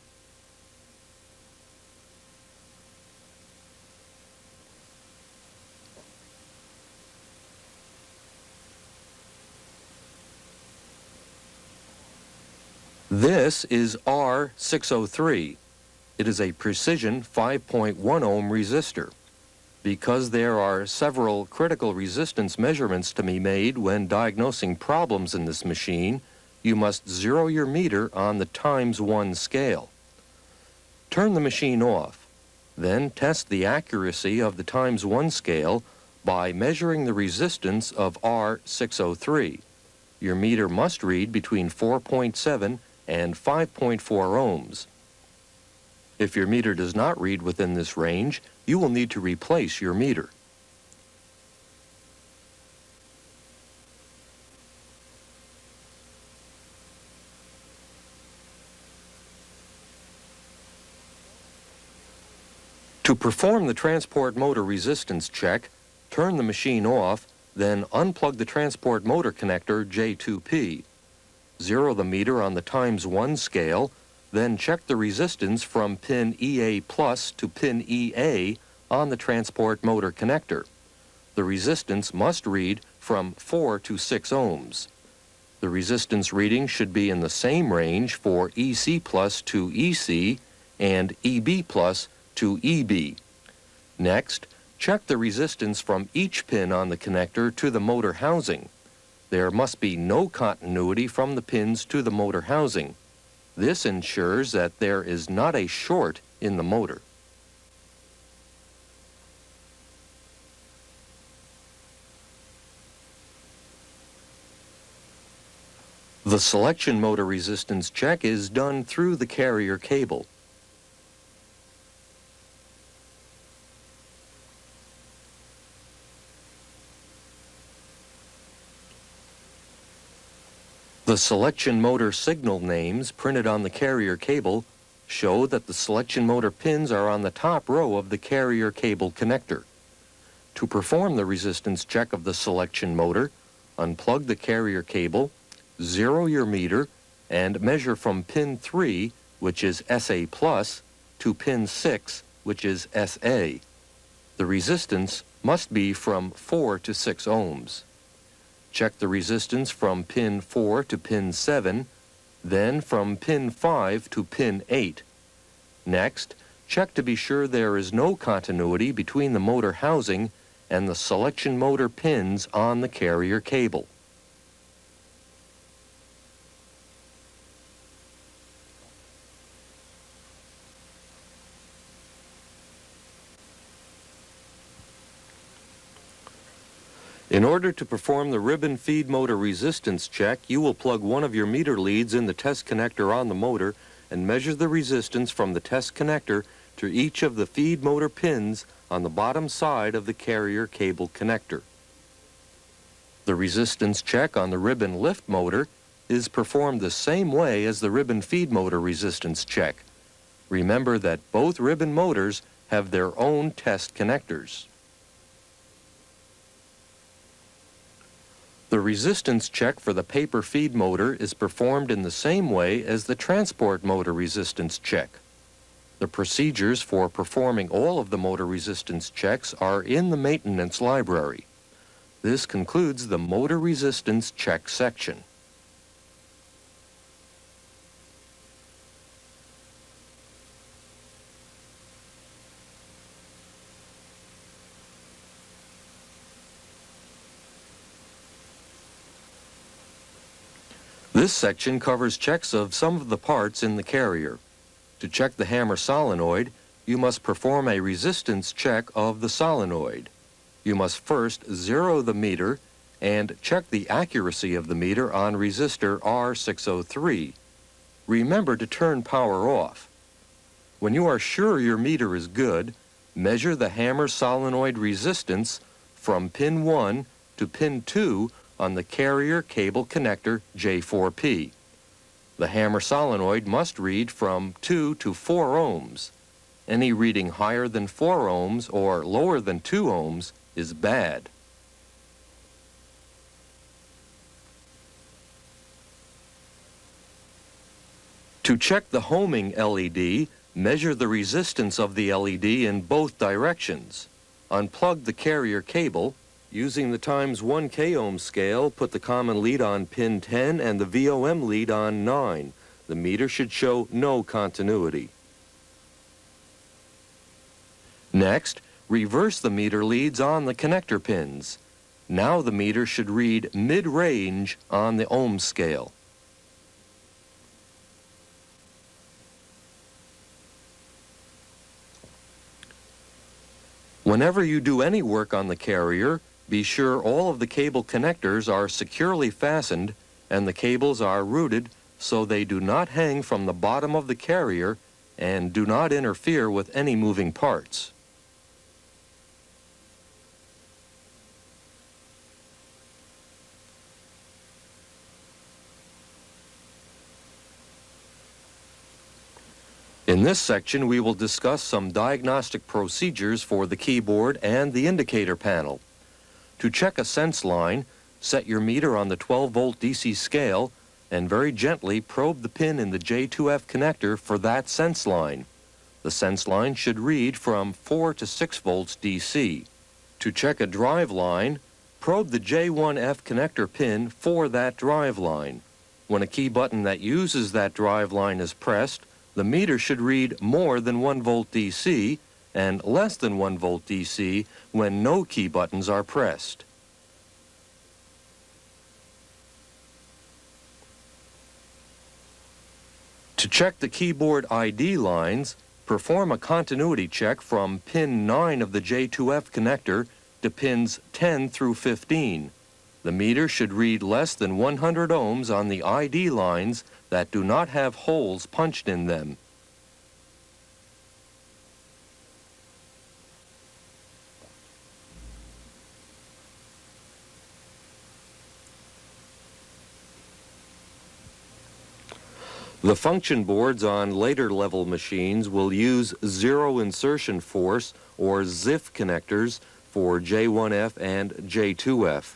This is R603. It is a precision 5.1 ohm resistor. Because there are several critical resistance measurements to be made when diagnosing problems in this machine, you must zero your meter on the ×1 scale. Turn the machine off. Then test the accuracy of the ×1 scale by measuring the resistance of R603. Your meter must read between 4.7 and 5.4 ohms. If your meter does not read within this range, you will need to replace your meter. To perform the transport motor resistance check, turn the machine off, then unplug the transport motor connector J2P. Zero the meter on the ×1 scale, then check the resistance from pin EA plus to pin EA on the transport motor connector. The resistance must read from 4 to 6 ohms. The resistance reading should be in the same range for EC plus to EC and EB plus to EB. Next, check the resistance from each pin on the connector to the motor housing. There must be no continuity from the pins to the motor housing. This ensures that there is not a short in the motor. The selection motor resistance check is done through the carrier cable. The selection motor signal names printed on the carrier cable show that the selection motor pins are on the top row of the carrier cable connector. To perform the resistance check of the selection motor, unplug the carrier cable, zero your meter, and measure from pin 3, which is SA+, to pin 6, which is SA. The resistance must be from 4 to 6 ohms. Check the resistance from pin 4 to pin 7, then from pin 5 to pin 8. Next, check to be sure there is no continuity between the motor housing and the selection motor pins on the carrier cable. In order to perform the ribbon feed motor resistance check, you will plug one of your meter leads in the test connector on the motor and measure the resistance from the test connector to each of the feed motor pins on the bottom side of the carrier cable connector. The resistance check on the ribbon lift motor is performed the same way as the ribbon feed motor resistance check. Remember that both ribbon motors have their own test connectors. The resistance check for the paper feed motor is performed in the same way as the transport motor resistance check. The procedures for performing all of the motor resistance checks are in the maintenance library. This concludes the motor resistance check section. This section covers checks of some of the parts in the carrier. To check the hammer solenoid, you must perform a resistance check of the solenoid. You must first zero the meter and check the accuracy of the meter on resistor R603. Remember to turn power off. When you are sure your meter is good, measure the hammer solenoid resistance from pin 1 to pin 2 on the carrier cable connector J4P. The hammer solenoid must read from 2 to 4 ohms. Any reading higher than 4 ohms or lower than 2 ohms is bad. To check the homing LED, measure the resistance of the LED in both directions. Unplug the carrier cable. Using the ×1 k-ohm scale, put the common lead on pin 10 and the VOM lead on 9. The meter should show no continuity. Next, reverse the meter leads on the connector pins. Now the meter should read mid-range on the ohm scale. Whenever you do any work on the carrier, be sure all of the cable connectors are securely fastened and the cables are routed so they do not hang from the bottom of the carrier and do not interfere with any moving parts. In this section, we will discuss some diagnostic procedures for the keyboard and the indicator panel. To check a sense line, set your meter on the 12-volt DC scale and very gently probe the pin in the J2F connector for that sense line. The sense line should read from 4 to 6 volts DC. To check a drive line, probe the J1F connector pin for that drive line. When a key button that uses that drive line is pressed, the meter should read more than 1 volt DC and less than 1 volt DC when no key buttons are pressed. To check the keyboard ID lines, perform a continuity check from pin 9 of the J2F connector to pins 10 through 15. The meter should read less than 100 ohms on the ID lines that do not have holes punched in them. The function boards on later level machines will use zero insertion force or ZIF connectors for J1F and J2F.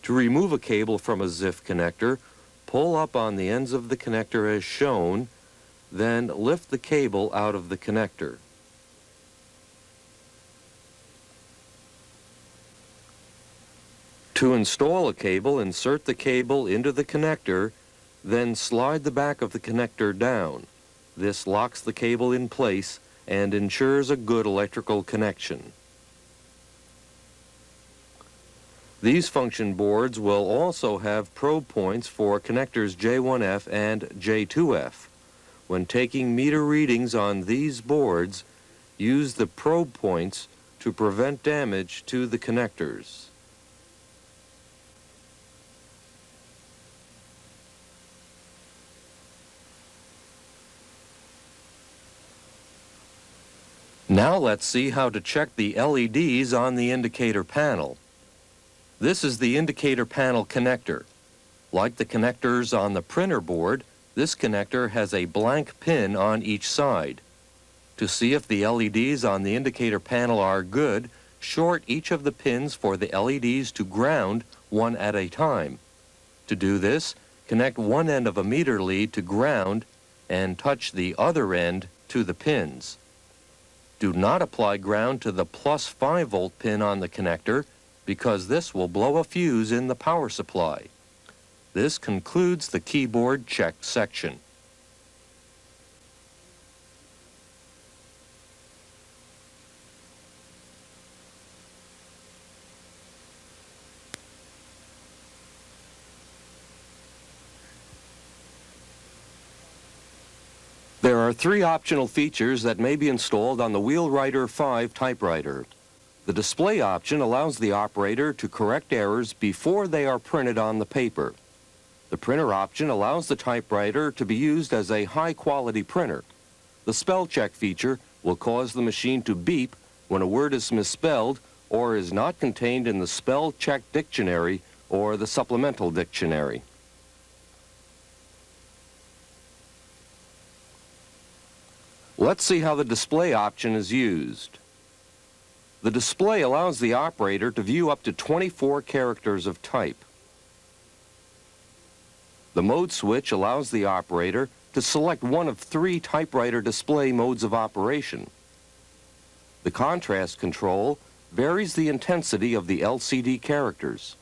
To remove a cable from a ZIF connector, pull up on the ends of the connector as shown, then lift the cable out of the connector. To install a cable, insert the cable into the connector, then slide the back of the connector down. This locks the cable in place and ensures a good electrical connection. These function boards will also have probe points for connectors J1F and J2F. When taking meter readings on these boards, use the probe points to prevent damage to the connectors. Now let's see how to check the LEDs on the indicator panel. This is the indicator panel connector. Like the connectors on the printer board, this connector has a blank pin on each side. To see if the LEDs on the indicator panel are good, short each of the pins for the LEDs to ground one at a time. To do this, connect one end of a meter lead to ground and touch the other end to the pins. Do not apply ground to the plus 5 volt pin on the connector because this will blow a fuse in the power supply. This concludes the keyboard check section. There are 3 optional features that may be installed on the Wheelwriter 5 typewriter. The display option allows the operator to correct errors before they are printed on the paper. The printer option allows the typewriter to be used as a high-quality printer. The spell check feature will cause the machine to beep when a word is misspelled or is not contained in the spell check dictionary or the supplemental dictionary. Let's see how the display option is used. The display allows the operator to view up to 24 characters of type. The mode switch allows the operator to select one of 3 typewriter display modes of operation. The contrast control varies the intensity of the LCD characters.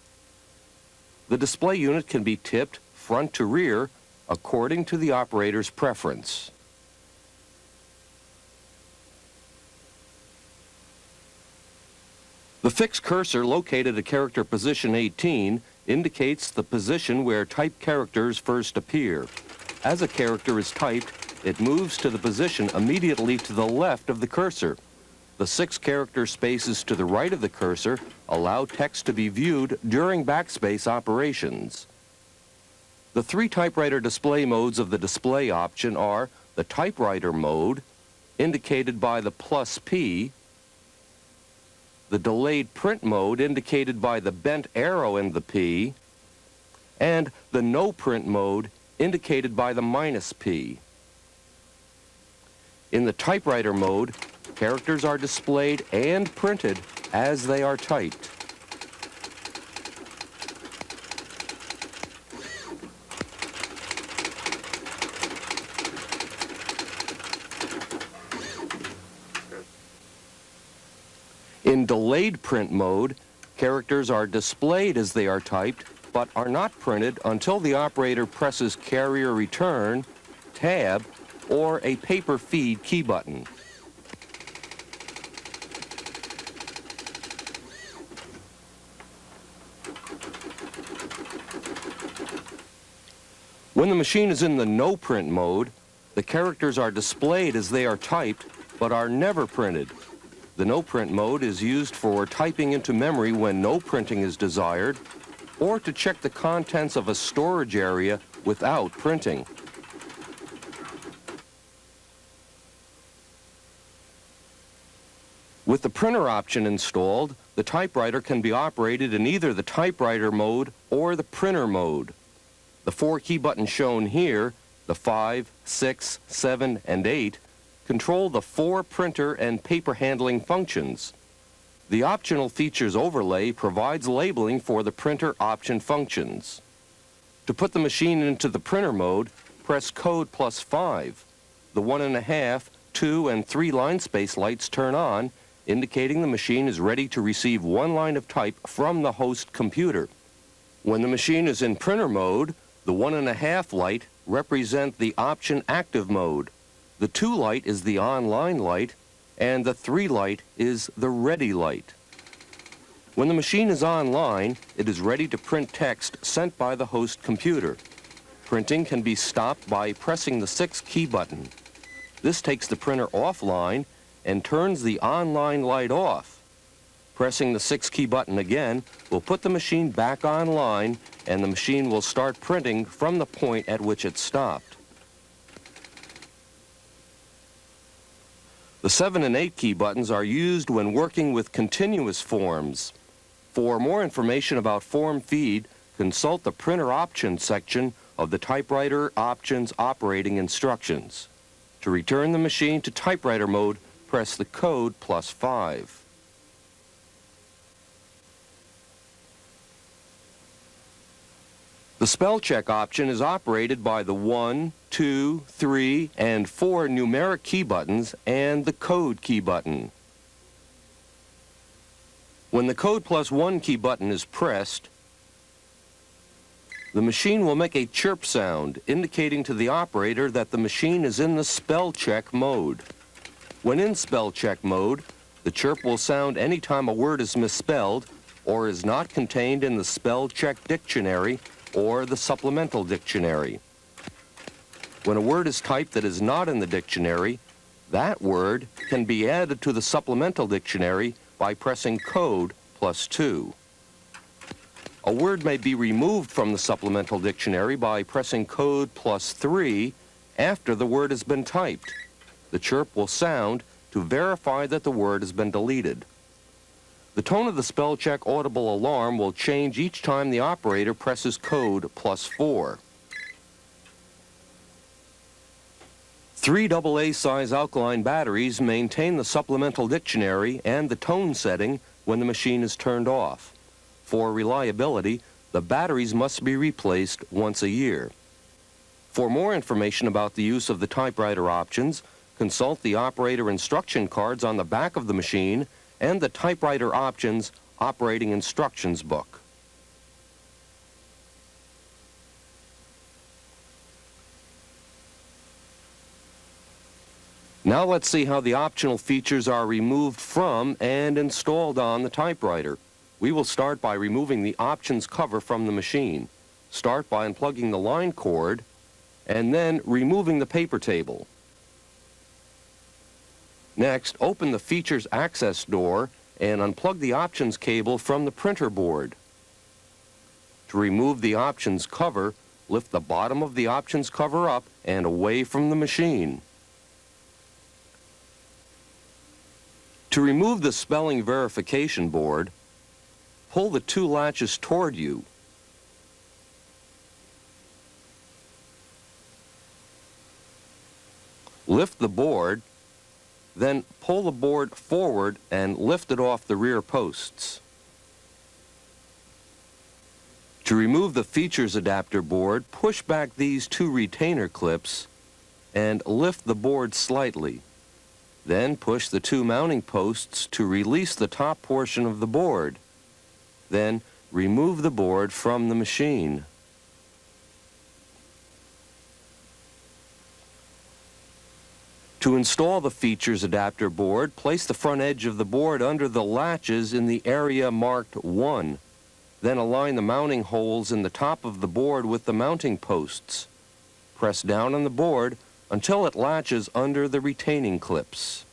The display unit can be tipped front to rear according to the operator's preference. The fixed cursor located at character position 18 indicates the position where typed characters first appear. As a character is typed, it moves to the position immediately to the left of the cursor. The 6 character spaces to the right of the cursor allow text to be viewed during backspace operations. The 3 typewriter display modes of the display option are the typewriter mode, indicated by the +P, the delayed print mode, indicated by the bent arrow and the P, and the no print mode, indicated by the -P. In the typewriter mode, characters are displayed and printed as they are typed. In delayed print mode, characters are displayed as they are typed, but are not printed until the operator presses carrier return, tab, or a paper feed key button. When the machine is in the no print mode, the characters are displayed as they are typed, but are never printed. The no print mode is used for typing into memory when no printing is desired, or to check the contents of a storage area without printing. With the printer option installed, the typewriter can be operated in either the typewriter mode or the printer mode. The 4 key buttons shown here, the 5, 6, 7, and 8, control the 4 printer and paper handling functions. The optional features overlay provides labeling for the printer option functions. To put the machine into the printer mode, press code +5. The 1.5, 2, and 3 line space lights turn on, indicating the machine is ready to receive 1 line of type from the host computer. When the machine is in printer mode, the 1.5 light represents the option active mode. The 2 light is the online light, and the 3 light is the ready light. When the machine is online, it is ready to print text sent by the host computer. Printing can be stopped by pressing the 6 key button. This takes the printer offline and turns the online light off. Pressing the 6 key button again will put the machine back online, and the machine will start printing from the point at which it stopped. The 7 and 8 key buttons are used when working with continuous forms. For more information about form feed, consult the Printer Options section of the Typewriter Options Operating Instructions. To return the machine to typewriter mode, press the code +5. The spell check option is operated by the 1, 2, 3, and 4 numeric key buttons and the code key button. When the code +1 key button is pressed, the machine will make a chirp sound indicating to the operator that the machine is in the spell check mode. When in spell check mode, the chirp will sound anytime a word is misspelled or is not contained in the spell check dictionary or the supplemental dictionary. When a word is typed that is not in the dictionary, that word can be added to the supplemental dictionary by pressing code +2. A word may be removed from the supplemental dictionary by pressing code +3 after the word has been typed. The chirp will sound to verify that the word has been deleted. The tone of the spell check audible alarm will change each time the operator presses code +4. 3 AA size alkaline batteries maintain the supplemental dictionary and the tone setting when the machine is turned off. For reliability, the batteries must be replaced once a year. For more information about the use of the typewriter options, consult the operator instruction cards on the back of the machine and the Typewriter Options Operating Instructions book. Now let's see how the optional features are removed from and installed on the typewriter. We will start by removing the options cover from the machine. Start by unplugging the line cord and then removing the paper table. Next, open the Features Access door and unplug the options cable from the printer board. To remove the options cover, lift the bottom of the options cover up and away from the machine. To remove the spelling verification board, pull the two latches toward you. Lift the board, then pull the board forward and lift it off the rear posts. To remove the features adapter board, push back these two retainer clips and lift the board slightly. Then push the two mounting posts to release the top portion of the board. Then remove the board from the machine. To install the features adapter board, place the front edge of the board under the latches in the area marked 1. Then align the mounting holes in the top of the board with the mounting posts. Press down on the board until it latches under the retaining clips.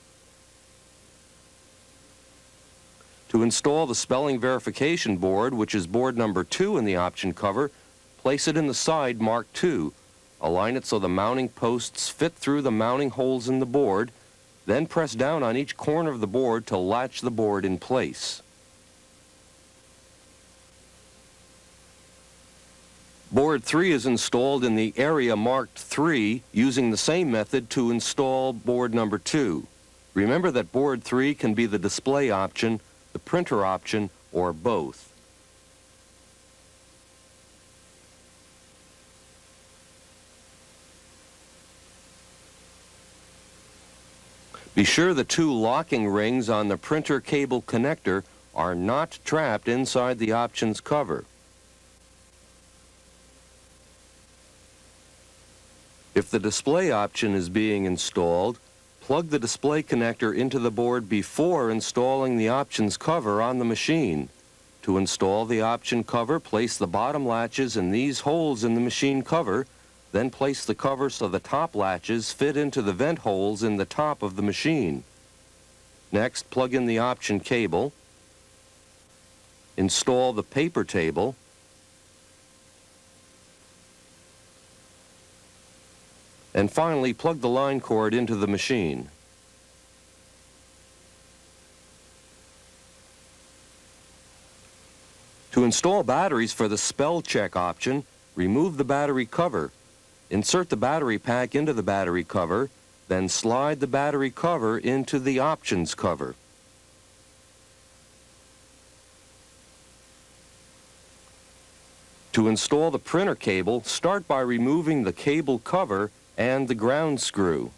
To install the spelling verification board, which is board number 2 in the option cover, place it in the side marked 2. Align it so the mounting posts fit through the mounting holes in the board, then press down on each corner of the board to latch the board in place. Board 3 is installed in the area marked 3 using the same method to install board number 2. Remember that board 3 can be the display option, the printer option, or both. Be sure the two locking rings on the printer cable connector are not trapped inside the options cover. If the display option is being installed, plug the display connector into the board before installing the options cover on the machine. To install the option cover, place the bottom latches in these holes in the machine cover, then place the cover so the top latches fit into the vent holes in the top of the machine. Next, plug in the option cable, install the paper table, and finally plug the line cord into the machine. To install batteries for the spell check option, remove the battery cover. Insert the battery pack into the battery cover, then slide the battery cover into the options cover. To install the printer cable, start by removing the cable cover and the ground screw.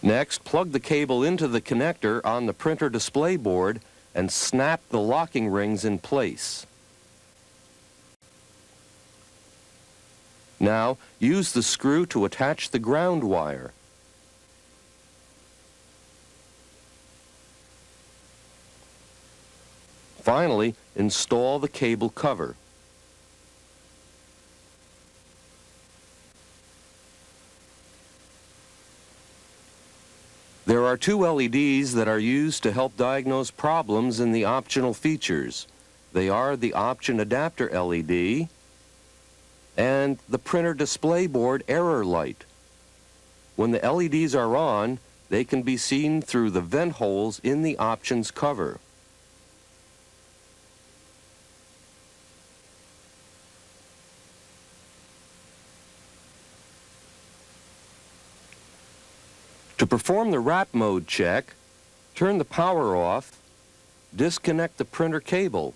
Next, plug the cable into the connector on the printer display board and snap the locking rings in place. Now, use the screw to attach the ground wire. Finally, install the cable cover. There are two LEDs that are used to help diagnose problems in the optional features. They are the option adapter LED and the printer display board error light. When the LEDs are on, they can be seen through the vent holes in the options cover. To perform the wrap mode check, turn the power off, disconnect the printer cable.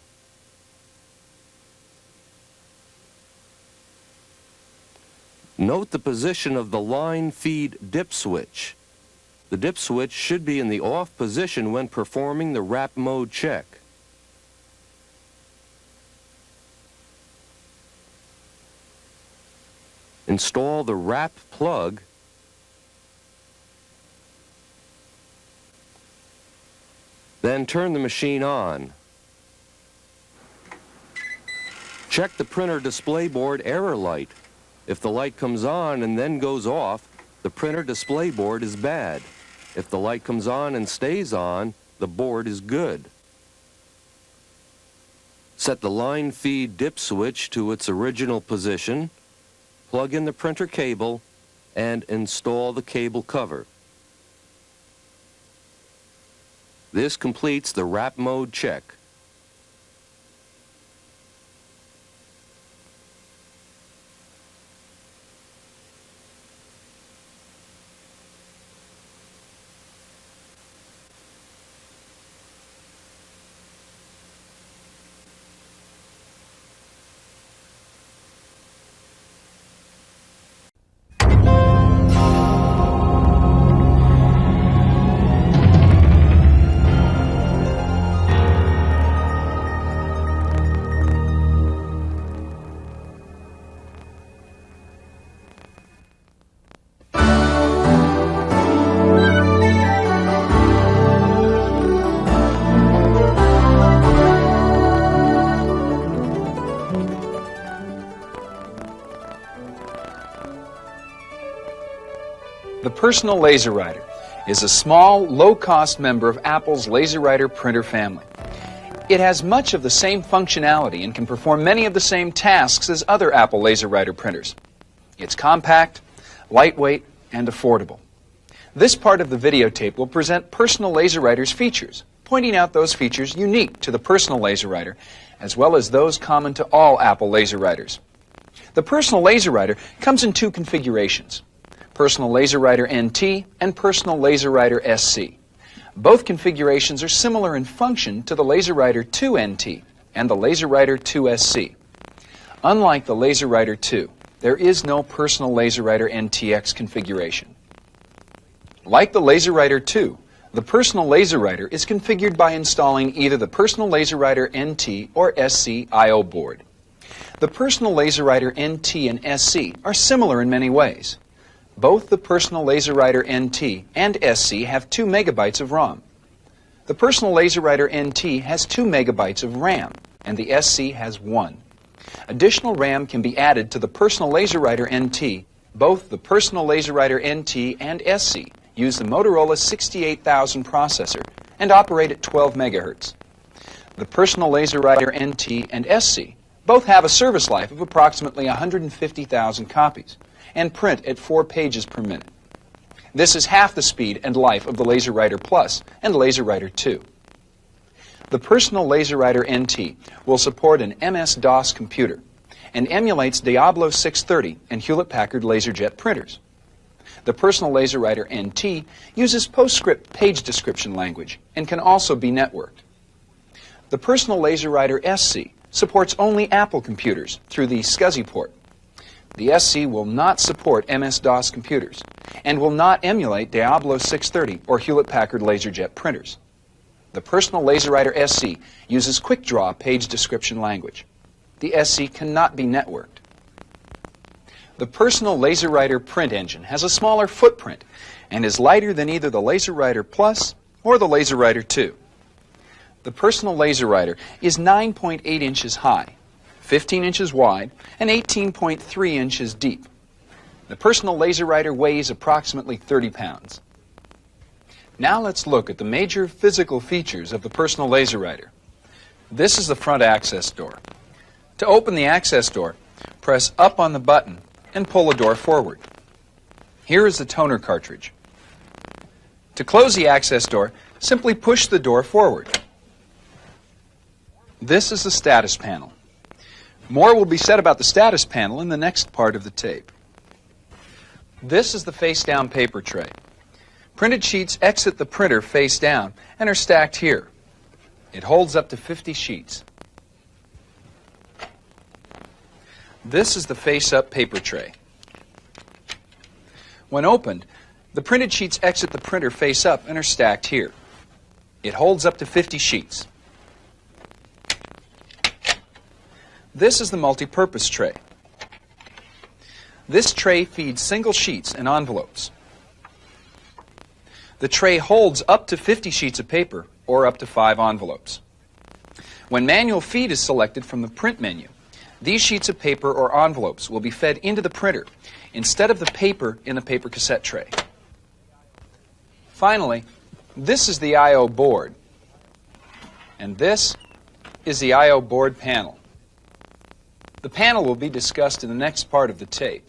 Note the position of the line feed dip switch. The dip switch should be in the off position when performing the wrap mode check. Install the wrap plug then turn the machine on. Check the printer display board error light. If the light comes on and then goes off, the printer display board is bad. If the light comes on and stays on, the board is good. Set the line feed dip switch to its original position, plug in the printer cable, and install the cable cover. This completes the wrap mode check. The Personal LaserWriter is a small, low-cost member of Apple's LaserWriter printer family. It has much of the same functionality and can perform many of the same tasks as other Apple LaserWriter printers. It's compact, lightweight, and affordable. This part of the videotape will present Personal LaserWriter's features, pointing out those features unique to the Personal LaserWriter, as well as those common to all Apple LaserWriters. The Personal LaserWriter comes in two configurations: Personal LaserWriter NT and Personal LaserWriter SC. Both configurations are similar in function to the LaserWriter 2 NT and the LaserWriter 2 SC. Unlike the LaserWriter 2, there is no Personal LaserWriter NTX configuration. Like the LaserWriter 2, the Personal LaserWriter is configured by installing either the Personal LaserWriter NT or SC I/O board. The Personal LaserWriter NT and SC are similar in many ways. Both the Personal LaserWriter NT and SC have 2 megabytes of ROM. The Personal LaserWriter NT has 2 megabytes of RAM, and the SC has 1. Additional RAM can be added to the Personal LaserWriter NT. Both the Personal LaserWriter NT and SC use the Motorola 68000 processor and operate at 12 megahertz. The Personal LaserWriter NT and SC both have a service life of approximately 150,000 copies and print at 4 pages per minute. This is half the speed and life of the LaserWriter Plus and LaserWriter 2. The Personal LaserWriter NT will support an MS-DOS computer and emulates Diablo 630 and Hewlett-Packard LaserJet printers. The Personal LaserWriter NT uses PostScript page description language and can also be networked. The Personal LaserWriter SC supports only Apple computers through the SCSI port. The SC will not support MS-DOS computers and will not emulate Diablo 630 or Hewlett-Packard LaserJet printers. The Personal LaserWriter SC uses QuickDraw page description language. The SC cannot be networked. The Personal LaserWriter print engine has a smaller footprint and is lighter than either the LaserWriter Plus or the LaserWriter 2. The Personal LaserWriter is 9.8 inches high, 15 inches wide, and 18.3 inches deep. The Personal LaserWriter weighs approximately 30 pounds. Now let's look at the major physical features of the Personal LaserWriter. This is the front access door. To open the access door, press up on the button and pull the door forward. Here is the toner cartridge. To close the access door, simply push the door forward. This is the status panel. More will be said about the status panel in the next part of the tape. This is the face-down paper tray. Printed sheets exit the printer face down and are stacked here. It holds up to 50 sheets. This is the face-up paper tray. When opened, the printed sheets exit the printer face up and are stacked here. It holds up to 50 sheets. This is the multi-purpose tray. This tray feeds single sheets and envelopes. The tray holds up to 50 sheets of paper or up to 5 envelopes. When manual feed is selected from the print menu, These sheets of paper or envelopes will be fed into the printer instead of the paper in the paper cassette tray. Finally, this is the I/O board, and this is the I/O board panel. The panel will be discussed in the next part of the tape.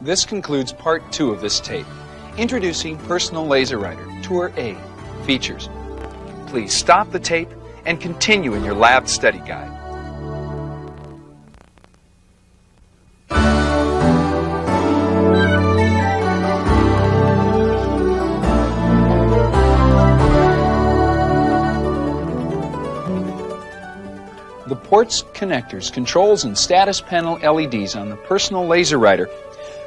This concludes part 2 of this tape, introducing Personal LaserWriter Tour A features. Please stop the tape and continue in your lab study guide. The ports, connectors, controls, and status panel LEDs on the Personal LaserWriter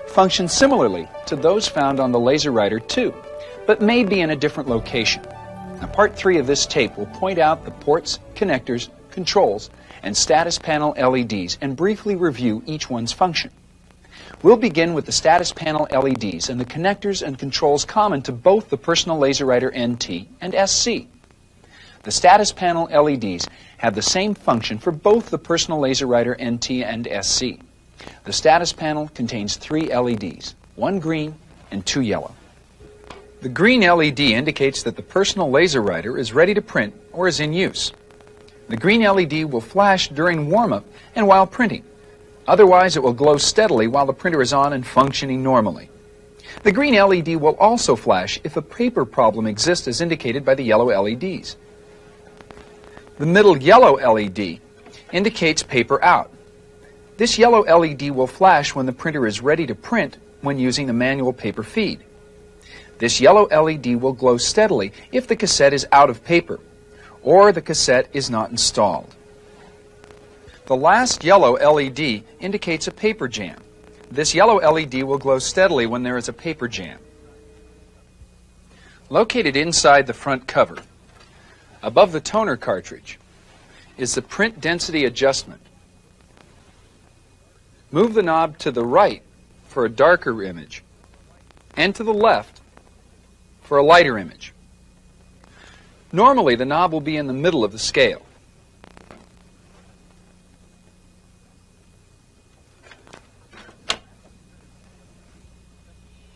function similarly to those found on the LaserWriter 2, but may be in a different location. Now, part 3 of this tape will point out the ports, connectors, controls, and status panel LEDs and briefly review each one's function. We'll begin with the status panel LEDs and the connectors and controls common to both the Personal LaserWriter NT and SC. The status panel LEDs have the same function for both the Personal LaserWriter NT and SC. The status panel contains 3 LEDs, 1 green and 2 yellow. The green LED indicates that the Personal LaserWriter is ready to print or is in use. The green LED will flash during warm-up and while printing. Otherwise, it will glow steadily while the printer is on and functioning normally. The green LED will also flash if a paper problem exists as indicated by the yellow LEDs. The middle yellow LED indicates paper out. This yellow LED will flash when the printer is ready to print when using the manual paper feed. This yellow LED will glow steadily if the cassette is out of paper or the cassette is not installed. The last yellow LED indicates a paper jam. This yellow LED will glow steadily when there is a paper jam. Located inside the front cover, above the toner cartridge, is the print density adjustment. Move the knob to the right for a darker image and to the left for a lighter image. Normally, the knob will be in the middle of the scale.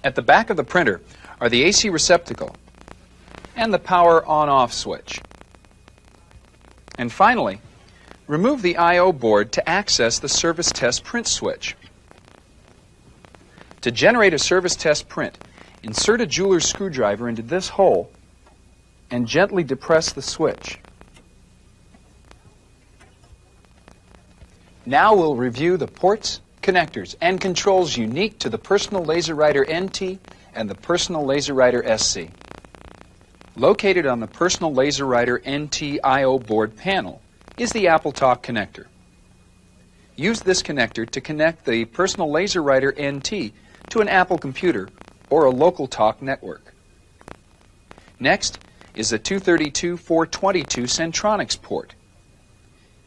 At the back of the printer are the AC receptacle and the power on-off switch. And finally, remove the I/O board to access the service test print switch. To generate a service test print, insert a jeweler's screwdriver into this hole and gently depress the switch. Now we'll review the ports, connectors, and controls unique to the Personal LaserWriter NT and the Personal LaserWriter SC. Located on the Personal LaserWriter NT I/O board panel is the Apple Talk connector. Use this connector to connect the Personal LaserWriter NT to an Apple computer or a local talk network. Next is the 232/422 Centronics port.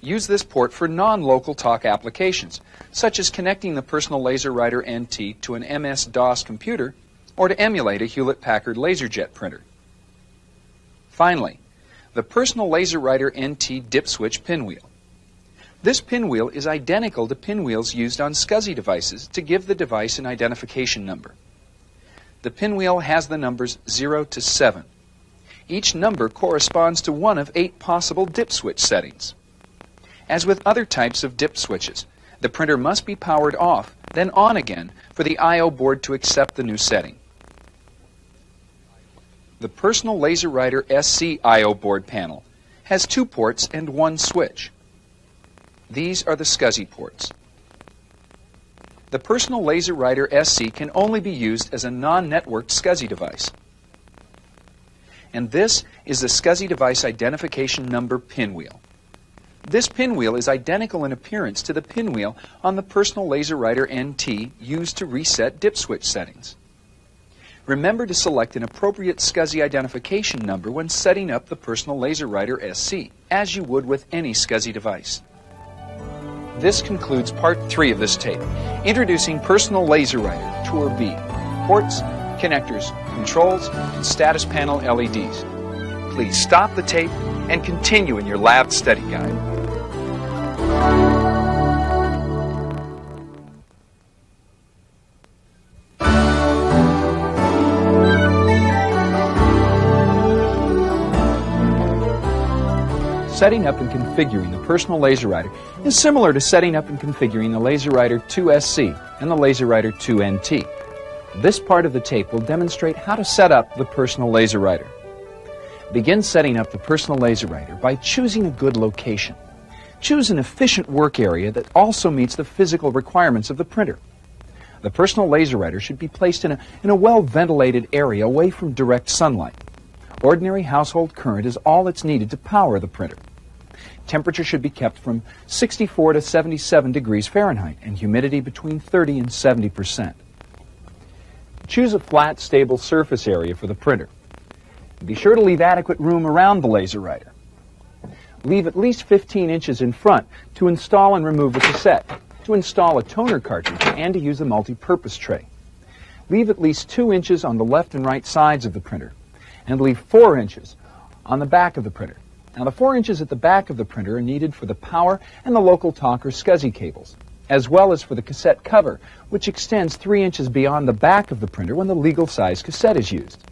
Use this port for non-local talk applications, such as connecting the Personal LaserWriter NT to an MS-DOS computer or to emulate a Hewlett-Packard LaserJet printer. Finally, the Personal LaserWriter NT dip switch pinwheel. This pinwheel is identical to pinwheels used on SCSI devices to give the device an identification number. The pinwheel has the numbers 0 to 7. Each number corresponds to one of 8 possible dip switch settings. As with other types of dip switches, the printer must be powered off, then on again, for the I/O board to accept the new setting. The Personal LaserWriter SC I/O board panel has 2 ports and 1 switch. These are the SCSI ports. The Personal LaserWriter SC can only be used as a non-networked SCSI device. And this is the SCSI device identification number pinwheel. This pinwheel is identical in appearance to the pinwheel on the Personal LaserWriter NT used to reset dip switch settings. Remember to select an appropriate SCSI identification number when setting up the Personal LaserWriter SC, as you would with any SCSI device. This concludes part 3 of this tape, introducing Personal LaserWriter Tour B, ports, connectors, controls, and status panel LEDs. Please stop the tape and continue in your lab study guide. setting up and configuring the personal LaserWriter is similar to setting up and configuring the LaserWriter 2SC and the LaserWriter 2NT. This part of the tape will demonstrate how to set up the personal LaserWriter. Begin setting up the personal LaserWriter by choosing a good location. Choose an efficient work area that also meets the physical requirements of the printer. The personal LaserWriter should be placed in a well-ventilated area away from direct sunlight. Ordinary household current is all that's needed to power the printer. Temperature should be kept from 64 to 77 degrees Fahrenheit and humidity between 30 and 70%. Choose a flat, stable surface area for the printer. Be sure to leave adequate room around the LaserWriter. Leave at least 15 inches in front to install and remove the cassette, to install a toner cartridge, and to use the multi-purpose tray. Leave at least 2 inches on the left and right sides of the printer, and leave 4 inches on the back of the printer. Now, the 4 inches at the back of the printer are needed for the power and the local talk or SCSI cables, as well as for the cassette cover, which extends 3 inches beyond the back of the printer when the legal size cassette is used.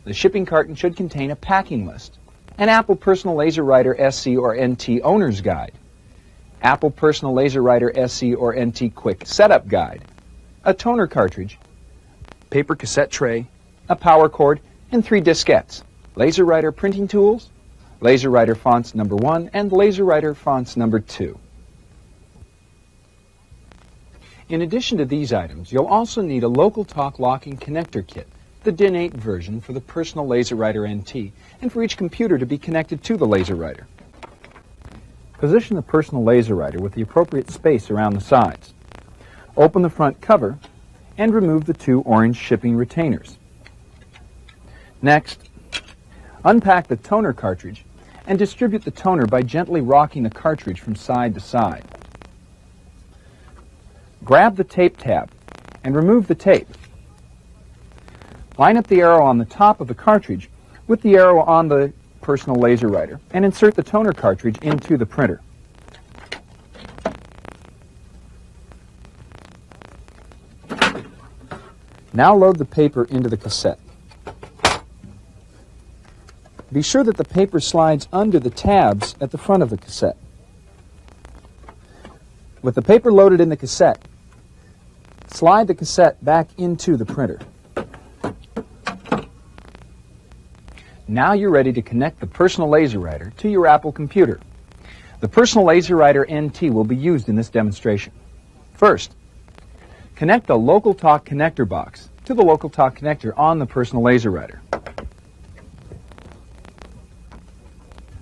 The shipping carton should contain a packing list, an Apple Personal LaserWriter SC or NT Owner's Guide, Apple Personal LaserWriter SC or NT Quick Setup Guide, a toner cartridge, paper cassette tray, a power cord, and 3 diskettes, LaserWriter printing tools, LaserWriter fonts number 1, and LaserWriter fonts number 2. In addition to these items, you'll also need a local talk locking connector kit, the DIN 8 version for the personal LaserWriter NT, and for each computer to be connected to the LaserWriter. Position the personal LaserWriter with the appropriate space around the sides. Open the front cover and remove the 2 orange shipping retainers. Next, unpack the toner cartridge and distribute the toner by gently rocking the cartridge from side to side. Grab the tape tab and remove the tape. Line up the arrow on the top of the cartridge with the arrow on the personal LaserWriter and insert the toner cartridge into the printer. Now load the paper into the cassette. Be sure that the paper slides under the tabs at the front of the cassette. With the paper loaded in the cassette, slide the cassette back into the printer. Now you're ready to connect the personal LaserWriter to your Apple computer. The personal LaserWriter NT will be used in this demonstration. First, connect a local talk connector box to the local talk connector on the personal LaserWriter.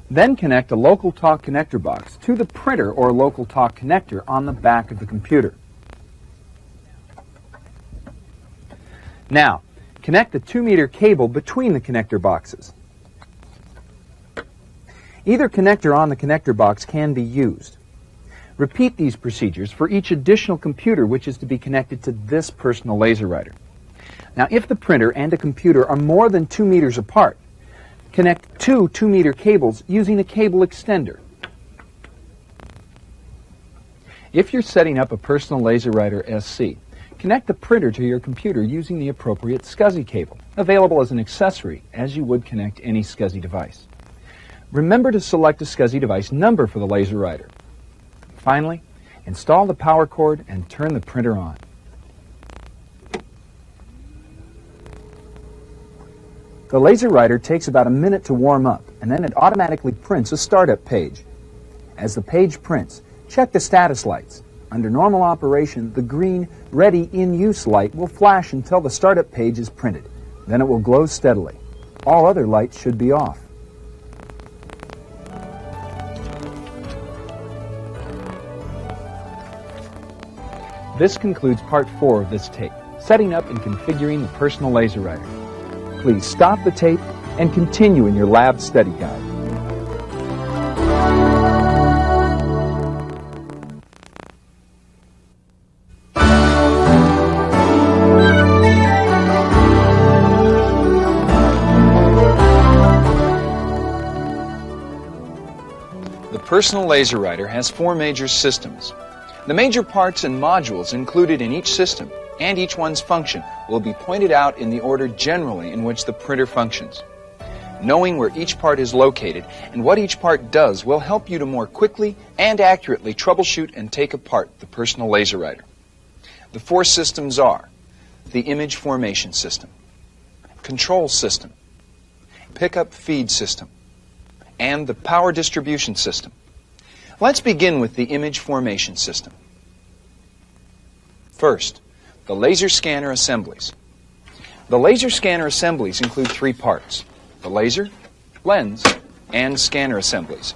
Then connect a local talk connector box to the printer or local talk connector on the back of the computer. Now, connect the 2-meter cable between the connector boxes. Either connector on the connector box can be used. Repeat these procedures for each additional computer which is to be connected to this personal LaserWriter. Now, if the printer and a computer are more than 2 meters apart, connect 2 2-meter cables using a cable extender. If you're setting up a personal LaserWriter SC, connect the printer to your computer using the appropriate SCSI cable, available as an accessory as you would connect any SCSI device. Remember to select a SCSI device number for the LaserWriter. Finally, install the power cord and turn the printer on. The LaserWriter takes about a minute to warm up, and then it automatically prints a startup page. As the page prints, check the status lights. Under normal operation, the green Ready in Use light will flash until the startup page is printed. Then it will glow steadily. All other lights should be off. This concludes part 4 of this tape, setting up and configuring the personal LaserWriter. Please stop the tape and continue in your lab study guide. The personal LaserWriter has 4 major systems. The major parts and modules included in each system and each one's function will be pointed out in the order generally in which the printer functions. Knowing where each part is located and what each part does will help you to more quickly and accurately troubleshoot and take apart the personal laser writer. The four systems are the image formation system, control system, pickup feed system, and the power distribution system. Let's begin with the image formation system. First, the laser scanner assemblies. The laser scanner assemblies include three parts: the laser, lens, and scanner assemblies.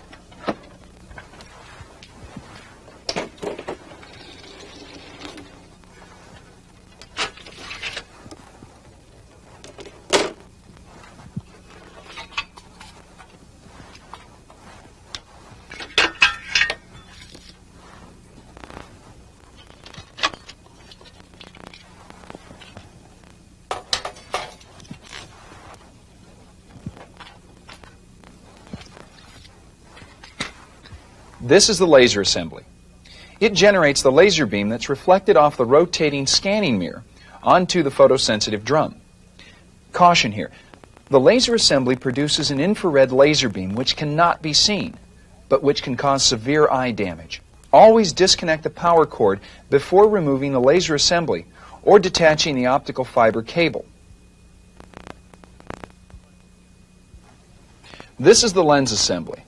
This is the laser assembly. It generates the laser beam that's reflected off the rotating scanning mirror onto the photosensitive drum. Caution here, the laser assembly produces an infrared laser beam which cannot be seen, but which can cause severe eye damage. Always disconnect the power cord before removing the laser assembly or detaching the optical fiber cable. This is the lens assembly.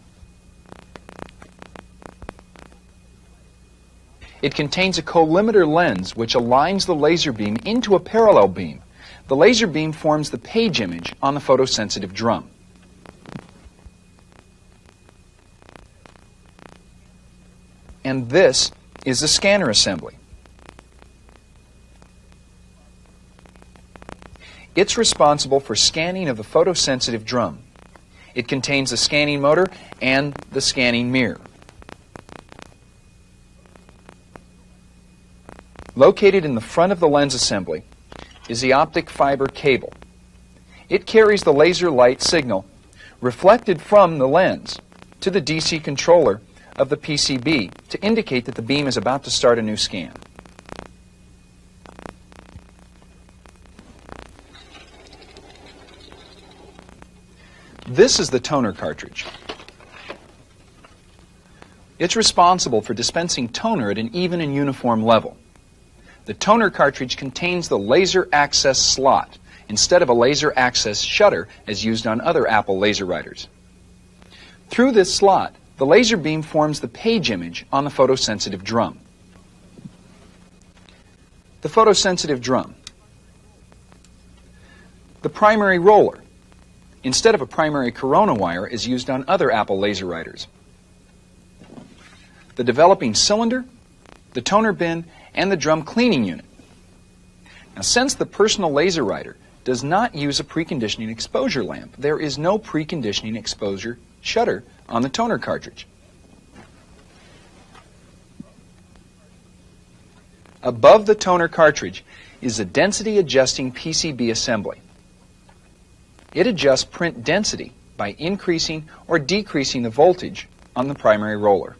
It contains a collimator lens which aligns the laser beam into a parallel beam. The laser beam forms the page image on the photosensitive drum. And this is the scanner assembly. It's responsible for scanning of the photosensitive drum. It contains the scanning motor and the scanning mirror. Located in the front of the lens assembly is the optic fiber cable. It carries the laser light signal reflected from the lens to the DC controller of the PCB to indicate that the beam is about to start a new scan. This is the toner cartridge. It's responsible for dispensing toner at an even and uniform level. The toner cartridge contains the laser access slot instead of a laser access shutter as used on other Apple laser writers. Through this slot, the laser beam forms the page image on the photosensitive drum. The photosensitive drum. The primary roller, instead of a primary corona wire as used on other Apple laser writers. The developing cylinder, the toner bin, and the drum cleaning unit. Now, since the personal laser writer does not use a preconditioning exposure lamp, there is no preconditioning exposure shutter on the toner cartridge. Above the toner cartridge is a density adjusting PCB assembly. It adjusts print density by increasing or decreasing the voltage on the primary roller.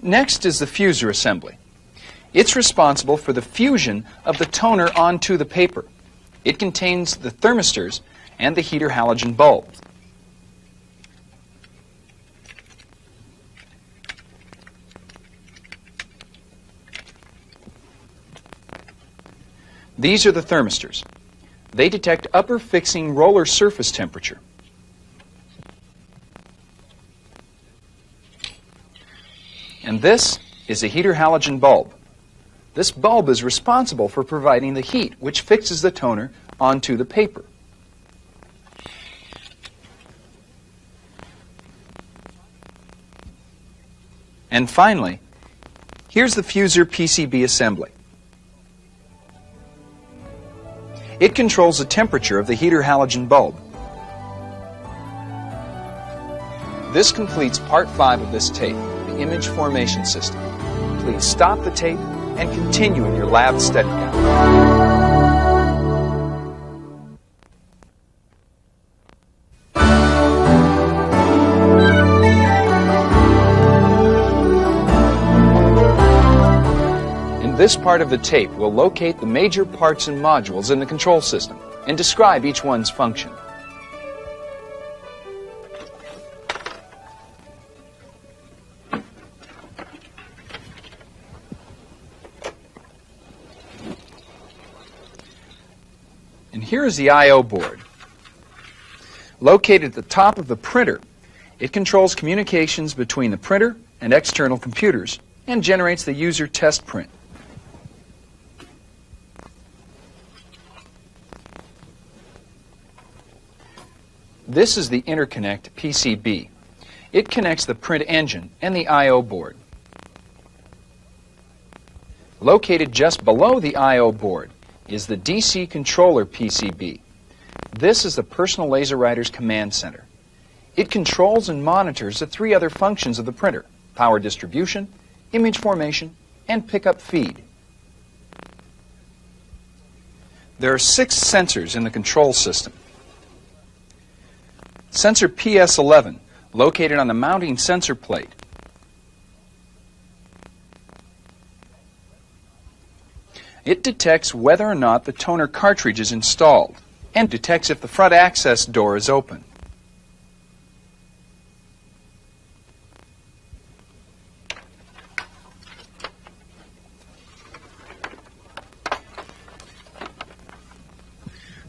Next is the fuser assembly. It's responsible for the fusion of the toner onto the paper. It contains the thermistors and the heater halogen bulb. These are the thermistors. They detect upper fixing roller surface temperature. And this is a heater halogen bulb. This bulb is responsible for providing the heat which fixes the toner onto the paper. And finally, here's the fuser PCB assembly. It controls the temperature of the heater halogen bulb. This completes part 5 of this tape, the image formation system. Please stop the tape and continue in your lab study guide. In This part of the tape will locate the major parts and modules in the control system and describe each one's function. And here is the I/O board. Located at the top of the printer, it controls communications between the printer and external computers and generates the user test print. This is the interconnect PCB. It connects the print engine and the I/O board. Located just below the I/O board is the DC controller PCB. This is the Personal Laser Writer's command center. It controls and monitors the three other functions of the printer: power distribution, image formation, and pickup feed. There are 6 sensors in the control system. Sensor PS11, located on the mounting sensor plate. It detects whether or not the toner cartridge is installed and detects if the front access door is open.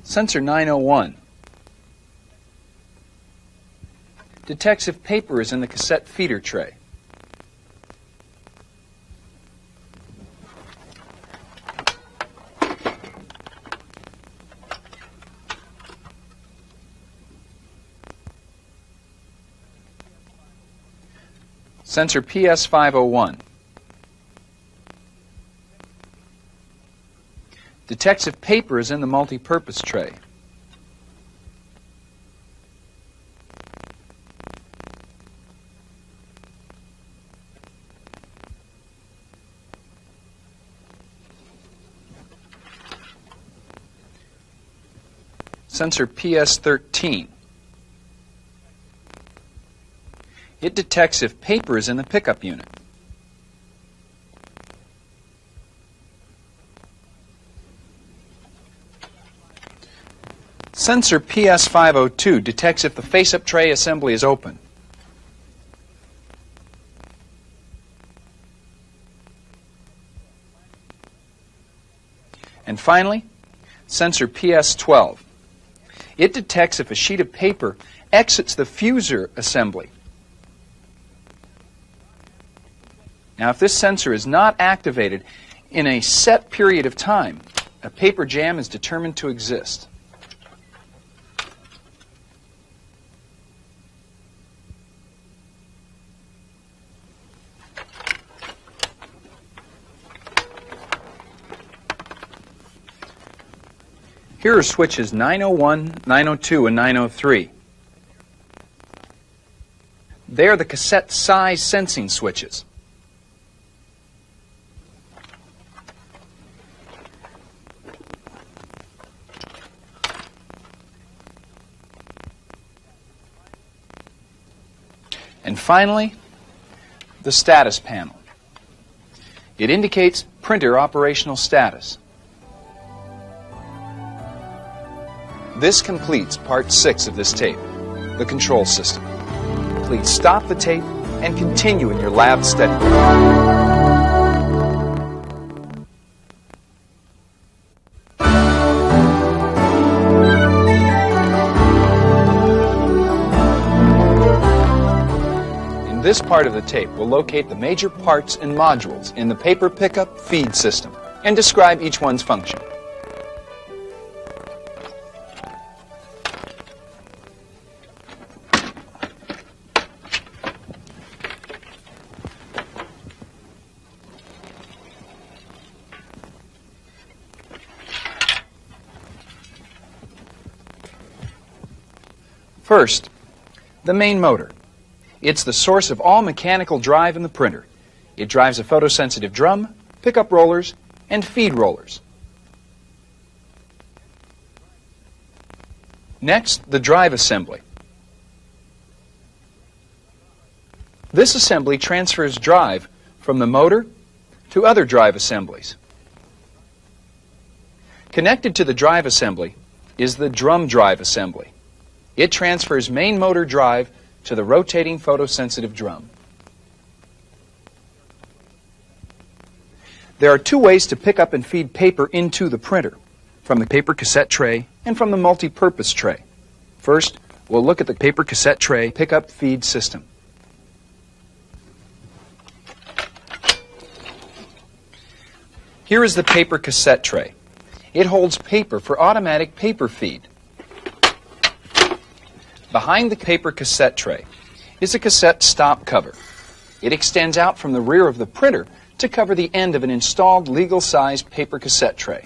Sensor 901 detects if paper is in the cassette feeder tray. Sensor PS501 detects if paper is in the multi-purpose tray. Sensor PS13. It detects if paper is in the pickup unit. Sensor PS502 detects if the face-up tray assembly is open. And finally, sensor PS12. It detects if a sheet of paper exits the fuser assembly. Now, if this sensor is not activated in a set period of time, a paper jam is determined to exist. Here are switches 901, 902, and 903. They are the cassette size sensing switches. And finally, the status panel. It indicates printer operational status. This completes part 6 of this tape, the control system. Please stop the tape and continue in your lab study. In this part of the tape, we'll locate the major parts and modules in the paper pickup feed system and describe each one's function. First, the main motor. It's the source of all mechanical drive in the printer. It drives a photosensitive drum, pickup rollers, and feed rollers. Next, the drive assembly. This assembly transfers drive from the motor to other drive assemblies. Connected to the drive assembly is the drum drive assembly. It transfers main motor drive to the rotating photosensitive drum. There are two ways to pick up and feed paper into the printer, from the paper cassette tray and from the multi-purpose tray. First, we'll look at the paper cassette tray pickup feed system. Here is the paper cassette tray. It holds paper for automatic paper feed. Behind the paper cassette tray is a cassette stop cover. It extends out from the rear of the printer to cover the end of an installed legal-size paper cassette tray.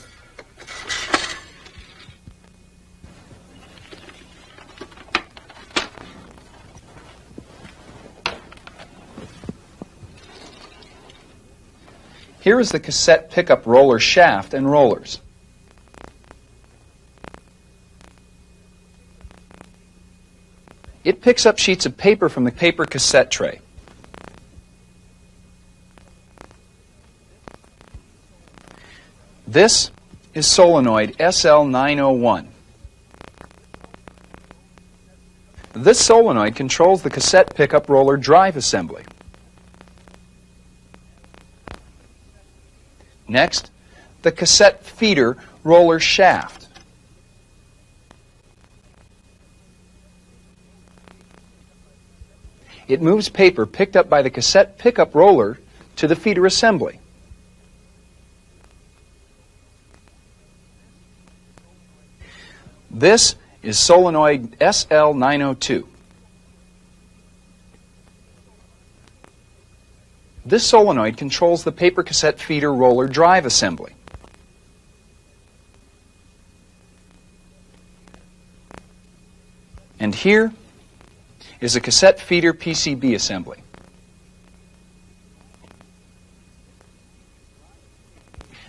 Here is the cassette pickup roller shaft and rollers. It picks up sheets of paper from the paper cassette tray. This is solenoid SL901. This solenoid controls the cassette pickup roller drive assembly. Next, the cassette feeder roller shaft. It moves paper picked up by the cassette pickup roller to the feeder assembly. This is solenoid SL902. This solenoid controls the paper cassette feeder roller drive assembly. And here is a cassette feeder PCB assembly.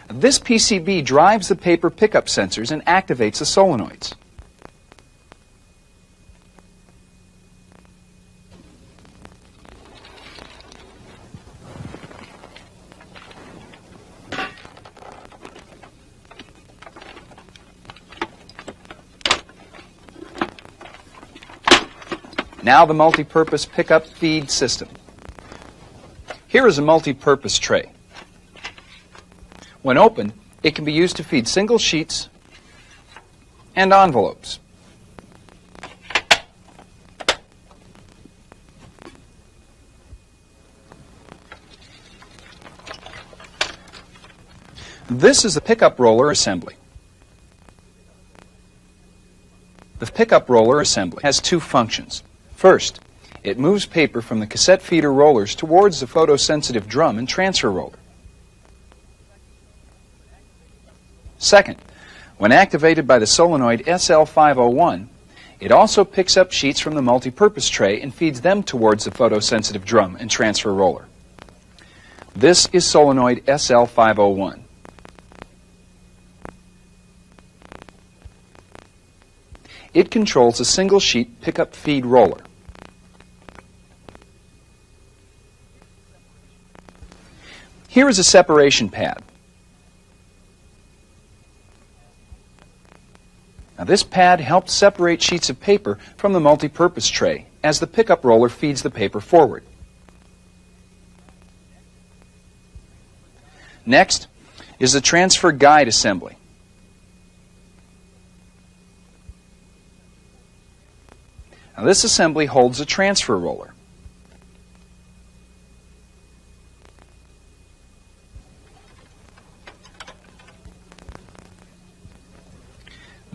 This PCB drives the paper pickup sensors and activates the solenoids. Now the multi-purpose pickup feed system. Here is a multi-purpose tray. When opened, it can be used to feed single sheets and envelopes. This is the pickup roller assembly. The pickup roller assembly has two functions. First, it moves paper from the cassette feeder rollers towards the photosensitive drum and transfer roller. Second, when activated by the solenoid SL501, it also picks up sheets from the multi-purpose tray and feeds them towards the photosensitive drum and transfer roller. This is solenoid SL501. It controls a single sheet pickup feed roller. Here is a separation pad. Now this pad helps separate sheets of paper from the multi-purpose tray as the pickup roller feeds the paper forward. Next is the transfer guide assembly. Now this assembly holds a transfer roller.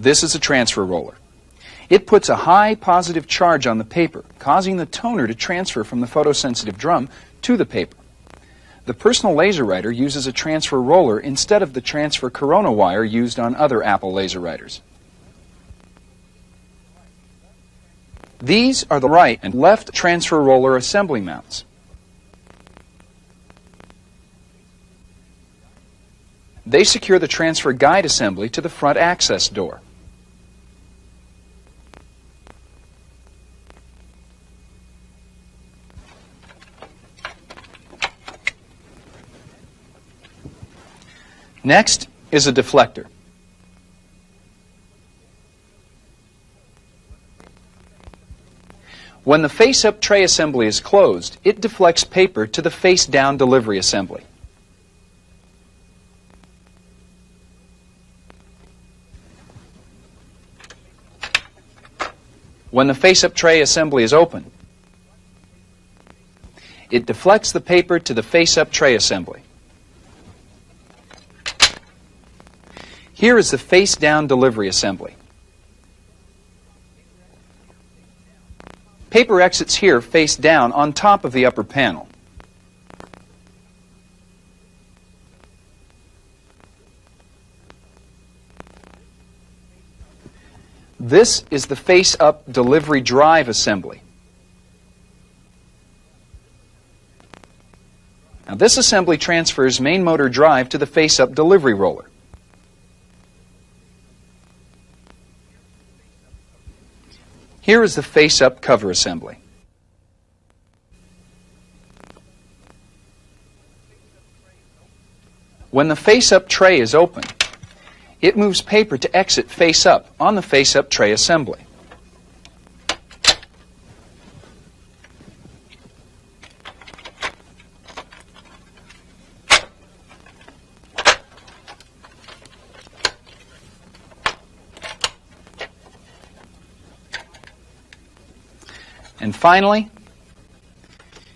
This is a transfer roller. It puts a high positive charge on the paper, causing the toner to transfer from the photosensitive drum to the paper. The personal laser writer uses a transfer roller instead of the transfer corona wire used on other Apple laser writers. These are the right and left transfer roller assembly mounts. They secure the transfer guide assembly to the front access door. Next is a deflector. When the face-up tray assembly is closed, it deflects paper to the face-down delivery assembly. When the face-up tray assembly is open, it deflects the paper to the face-up tray assembly. Here is the face-down delivery assembly. Paper exits here face down on top of the upper panel. This is the face-up delivery drive assembly. Now this assembly transfers main motor drive to the face-up delivery roller. Here is the face-up cover assembly. When the face-up tray is open, it moves paper to exit face-up on the face-up tray assembly. And finally,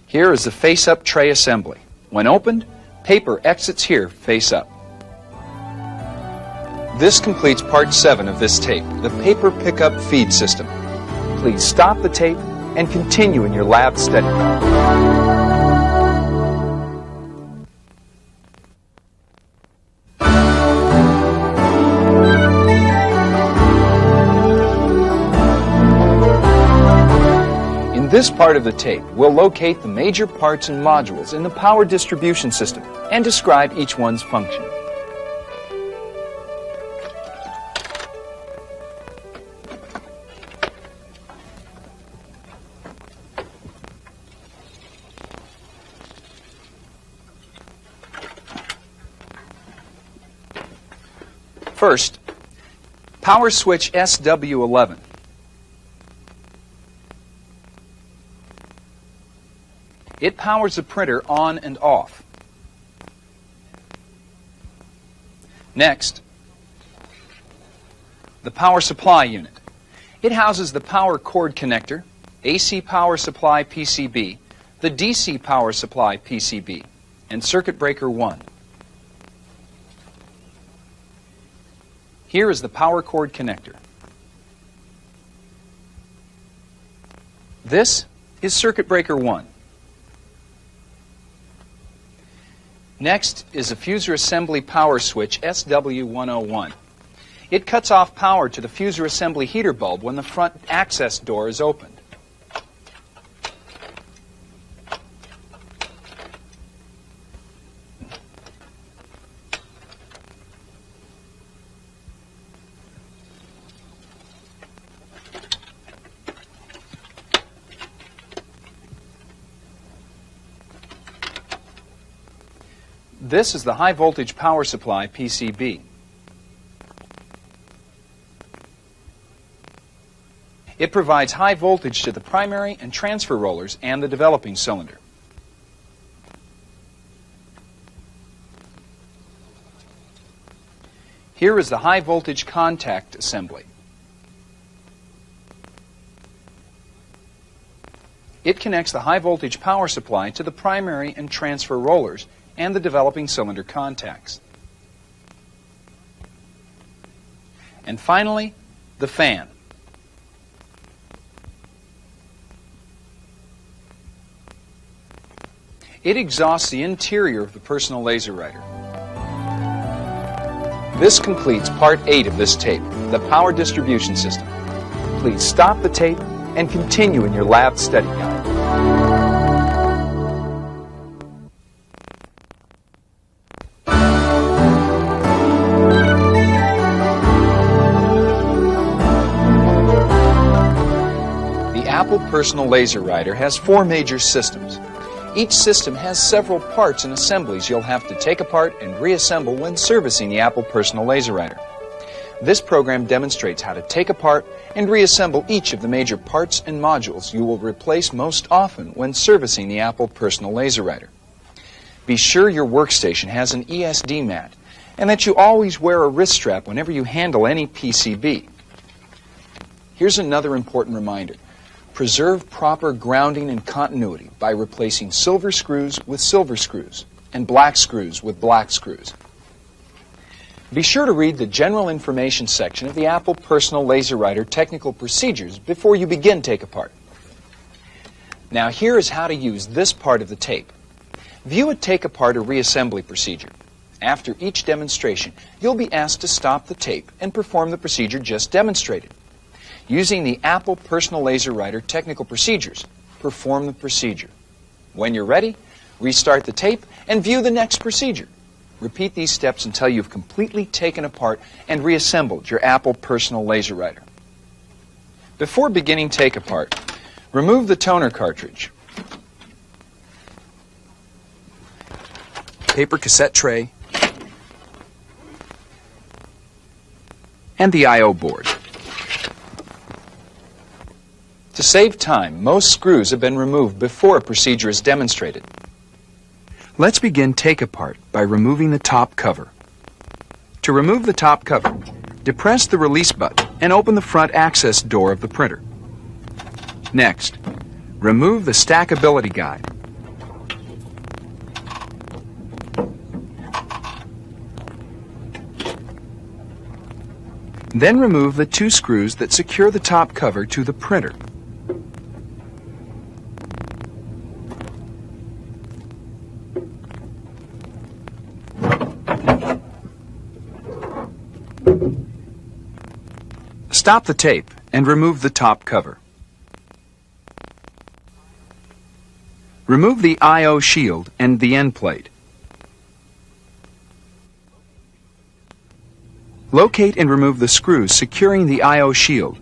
here is the face-up tray assembly. When opened, paper exits here face-up. This completes part 7 of this tape, the paper pickup feed system. Please stop the tape and continue in your lab study. In this part of the tape, we'll locate the major parts and modules in the power distribution system and describe each one's function. First, power switch SW11. It powers the printer on and off. Next, the power supply unit. It houses the power cord connector, AC power supply PCB, the DC power supply PCB, and circuit breaker 1. Here is the power cord connector. This is circuit breaker 1. Next is a fuser assembly power switch SW101. It cuts off power to the fuser assembly heater bulb when the front access door is opened. This is the high voltage power supply PCB. It provides high voltage to the primary and transfer rollers and the developing cylinder. Here is the high voltage contact assembly. It connects the high voltage power supply to the primary and transfer rollers and the developing cylinder contacts. And finally, the fan. It exhausts the interior of the personal laser writer. This completes part 8 of this tape, the power distribution system. Please stop the tape and continue in your lab study guide. Apple Personal Laser Writer has 4 major systems. Each system has several parts and assemblies you'll have to take apart and reassemble when servicing the Apple Personal Laser Writer. This program demonstrates how to take apart and reassemble each of the major parts and modules you will replace most often when servicing the Apple Personal LaserWriter. Be sure your workstation has an ESD mat and that you always wear a wrist strap whenever you handle any PCB. Here's another important reminder. Preserve proper grounding and continuity by replacing silver screws with silver screws and black screws with black screws. Be sure to read the General Information section of the Apple Personal LaserWriter Technical Procedures before you begin take apart. Now here is how to use this part of the tape. View a take apart or reassembly procedure. After each demonstration, you'll be asked to stop the tape and perform the procedure just demonstrated. Using the Apple Personal LaserWriter Technical Procedures, perform the procedure. When you're ready, restart the tape and view the next procedure. Repeat these steps until you've completely taken apart and reassembled your Apple Personal LaserWriter. Before beginning take apart, remove the toner cartridge, paper cassette tray, and the I/O board. To save time, most screws have been removed before a procedure is demonstrated. Let's begin take apart by removing the top cover. To remove the top cover, depress the release button and open the front access door of the printer. Next, remove the stackability guide. Then remove the two screws that secure the top cover to the printer. Stop the tape and remove the top cover. Remove the I/O shield and the end plate. Locate and remove the screws securing the I/O shield.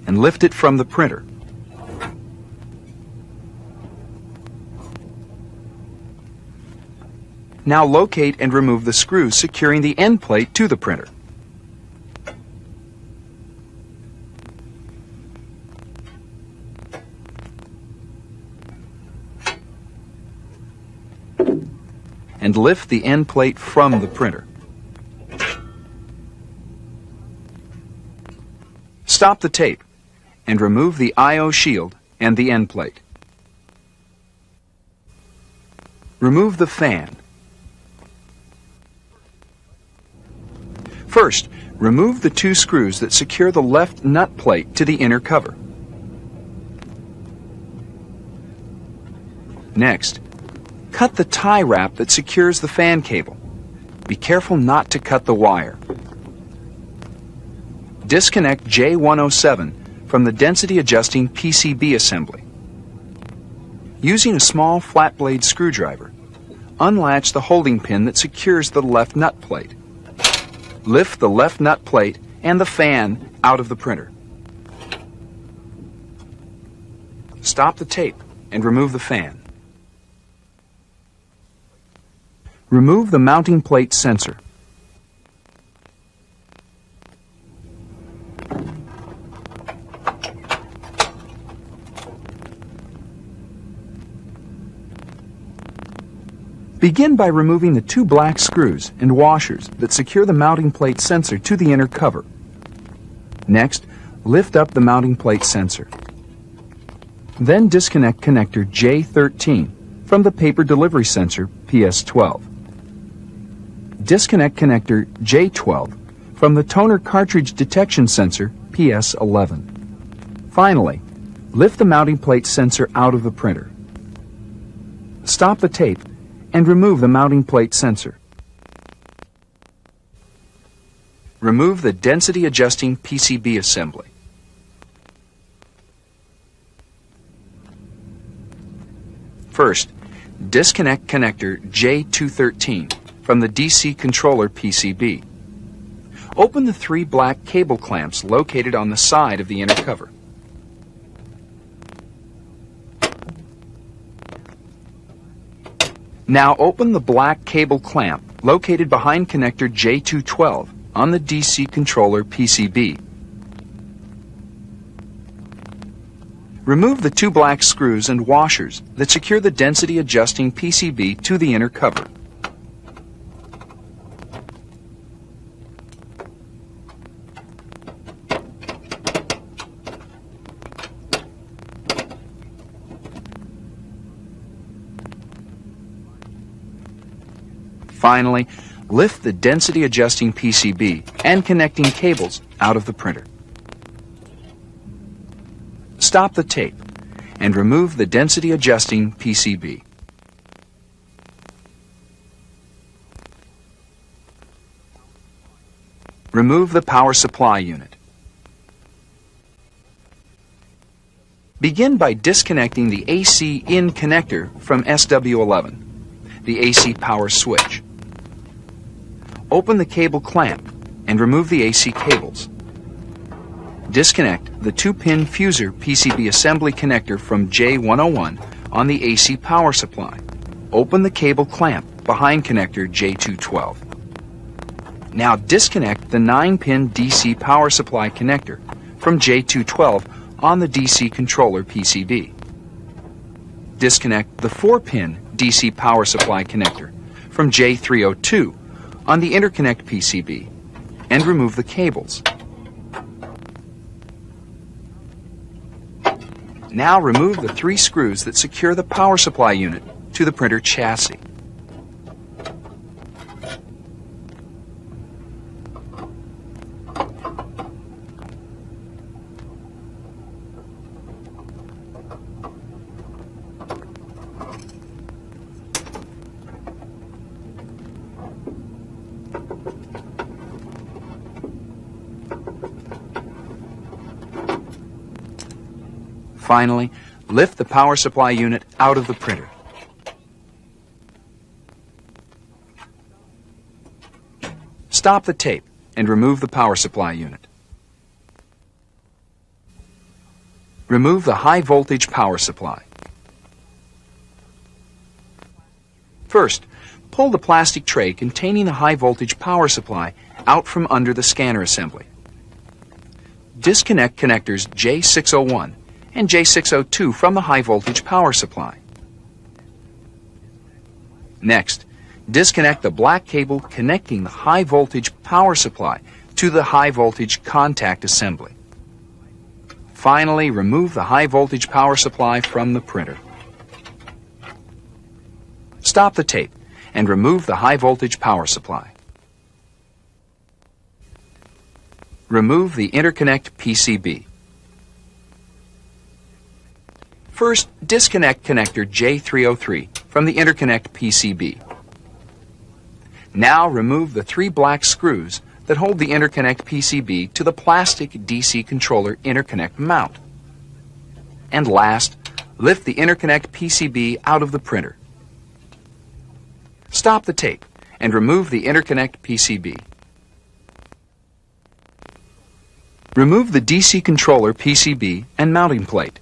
And lift it from the printer. Now locate and remove the screws securing the end plate to the printer. And lift the end plate from the printer. Stop the tape and remove the I/O shield and the end plate. Remove the fan. First, remove the two screws that secure the left nut plate to the inner cover. Next, cut the tie wrap that secures the fan cable. Be careful not to cut the wire. Disconnect J107 from the density adjusting PCB assembly. Using a small flat blade screwdriver, unlatch the holding pin that secures the left nut plate. Lift the left nut plate and the fan out of the printer. Stop the tape and remove the fan. Remove the mounting plate sensor. Begin by removing the two black screws and washers that secure the mounting plate sensor to the inner cover. Next, lift up the mounting plate sensor. Then disconnect connector J13 from the paper delivery sensor PS12. Disconnect connector J12 from the toner cartridge detection sensor PS11. Finally, lift the mounting plate sensor out of the printer. Stop the tape and remove the mounting plate sensor. Remove the density adjusting PCB assembly. First, disconnect connector J213 from the DC controller PCB. Open the three black cable clamps located on the side of the inner cover. Now open the black cable clamp located behind connector J212 on the DC controller PCB. Remove the two black screws and washers that secure the density adjusting PCB to the inner cover. Finally, lift the density adjusting PCB and connecting cables out of the printer. Stop the tape and remove the density adjusting PCB. Remove the power supply unit. Begin by disconnecting the AC in connector from SW11, the AC power switch. Open the cable clamp and remove the AC cables. Disconnect the 2-pin fuser PCB assembly connector from J101 on the AC power supply. Open the cable clamp behind connector J212. Now disconnect the 9-pin DC power supply connector from J212 on the DC controller PCB. Disconnect the 4-pin DC power supply connector from J302 on the interconnect PCB and remove the cables. Now remove the 3 screws that secure the power supply unit to the printer chassis. Finally, lift the power supply unit out of the printer. Stop the tape and remove the power supply unit. Remove the high voltage power supply. First, pull the plastic tray containing the high voltage power supply out from under the scanner assembly. Disconnect connectors J601 and J602 from the high voltage power supply. Next, disconnect the black cable connecting the high voltage power supply to the high voltage contact assembly. Finally, remove the high voltage power supply from the printer. Stop the tape and remove the high voltage power supply. Remove the interconnect PCB. First, disconnect connector J303 from the interconnect PCB. Now remove the 3 black screws that hold the interconnect PCB to the plastic DC controller interconnect mount. And last, lift the interconnect PCB out of the printer. Stop the tape and remove the interconnect PCB. Remove the DC controller PCB and mounting plate.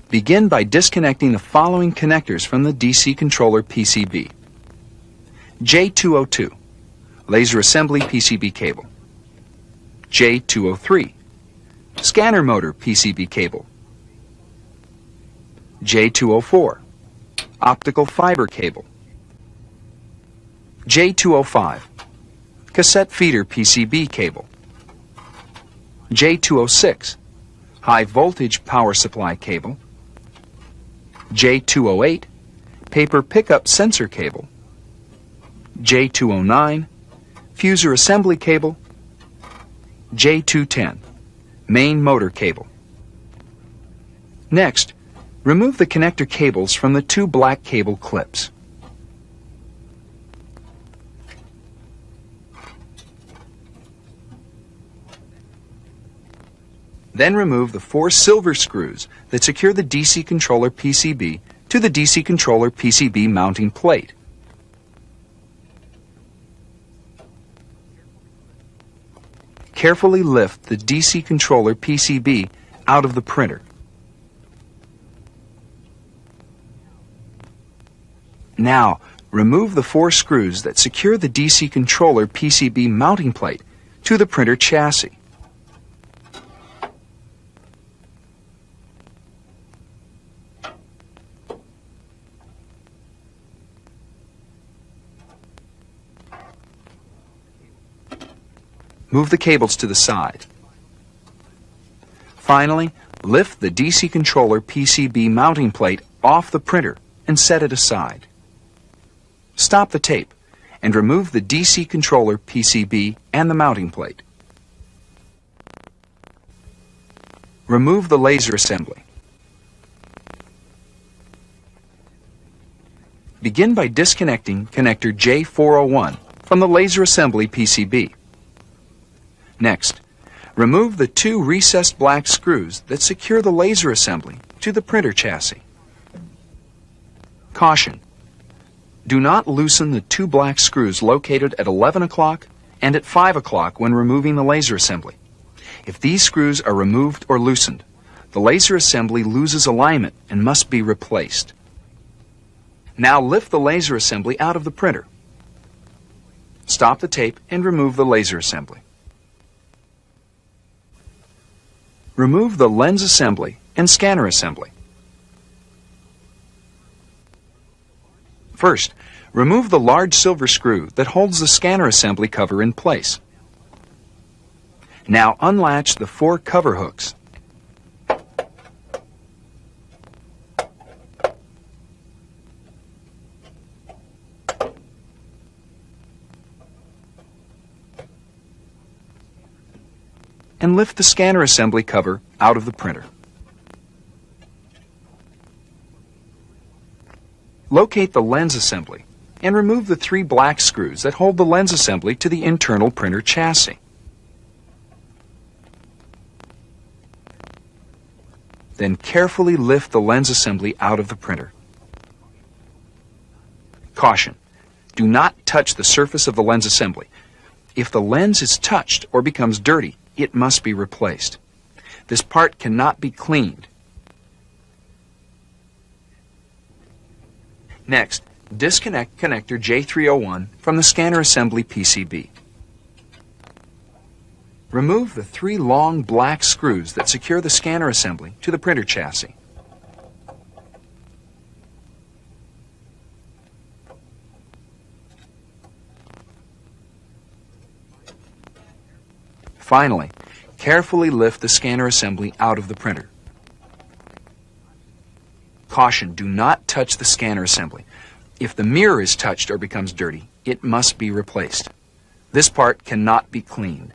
Begin by disconnecting the following connectors from the DC controller PCB. J202, laser assembly PCB cable. J203, scanner motor PCB cable. J204, optical fiber cable. J205, cassette feeder PCB cable. J206, high voltage power supply cable. J208, paper pickup sensor cable. J209, fuser assembly cable. J210, main motor cable. Next, remove the connector cables from the 2 black cable clips. Then remove the 4 silver screws that secure the DC controller PCB to the DC controller PCB mounting plate. Carefully lift the DC controller PCB out of the printer. Now, remove the 4 screws that secure the DC controller PCB mounting plate to the printer chassis. Move the cables to the side. Finally, lift the DC controller PCB mounting plate off the printer and set it aside. Stop the tape and remove the DC controller PCB and the mounting plate. Remove the laser assembly. Begin by disconnecting connector J401 from the laser assembly PCB. Next, remove the 2 recessed black screws that secure the laser assembly to the printer chassis. Caution: do not loosen the 2 black screws located at 11 o'clock and at 5 o'clock when removing the laser assembly. If these screws are removed or loosened, the laser assembly loses alignment and must be replaced. Now lift the laser assembly out of the printer. Stop the tape and remove the laser assembly. Remove the lens assembly and scanner assembly. First, remove the large silver screw that holds the scanner assembly cover in place. Now unlatch the 4 cover hooks. And lift the scanner assembly cover out of the printer. Locate the lens assembly and remove the 3 black screws that hold the lens assembly to the internal printer chassis. Then carefully lift the lens assembly out of the printer. Caution: do not touch the surface of the lens assembly. If the lens is touched or becomes dirty, it must be replaced. This part cannot be cleaned. Next, disconnect connector J301 from the scanner assembly PCB. Remove the 3 long black screws that secure the scanner assembly to the printer chassis. Finally, carefully lift the scanner assembly out of the printer. Caution: do not touch the scanner assembly. If the mirror is touched or becomes dirty, it must be replaced. This part cannot be cleaned.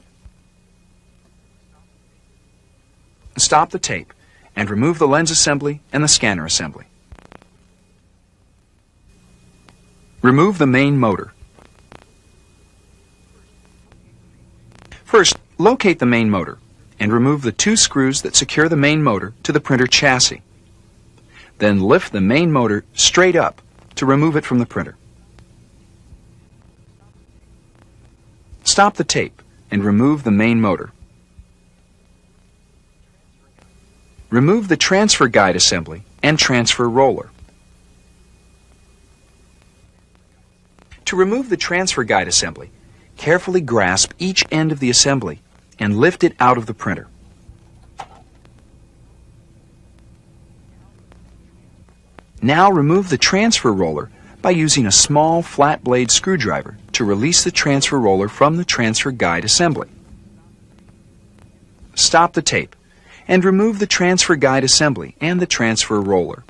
Stop the tape and remove the lens assembly and the scanner assembly. Remove the main motor. First, locate the main motor and remove the 2 screws that secure the main motor to the printer chassis. Then lift the main motor straight up to remove it from the printer. Stop the tape and remove the main motor. Remove the transfer guide assembly and transfer roller. To remove the transfer guide assembly, carefully grasp each end of the assembly and lift it out of the printer. Now remove the transfer roller by using a small flat blade screwdriver to release the transfer roller from the transfer guide assembly. Stop the tape and remove the transfer guide assembly and the transfer roller.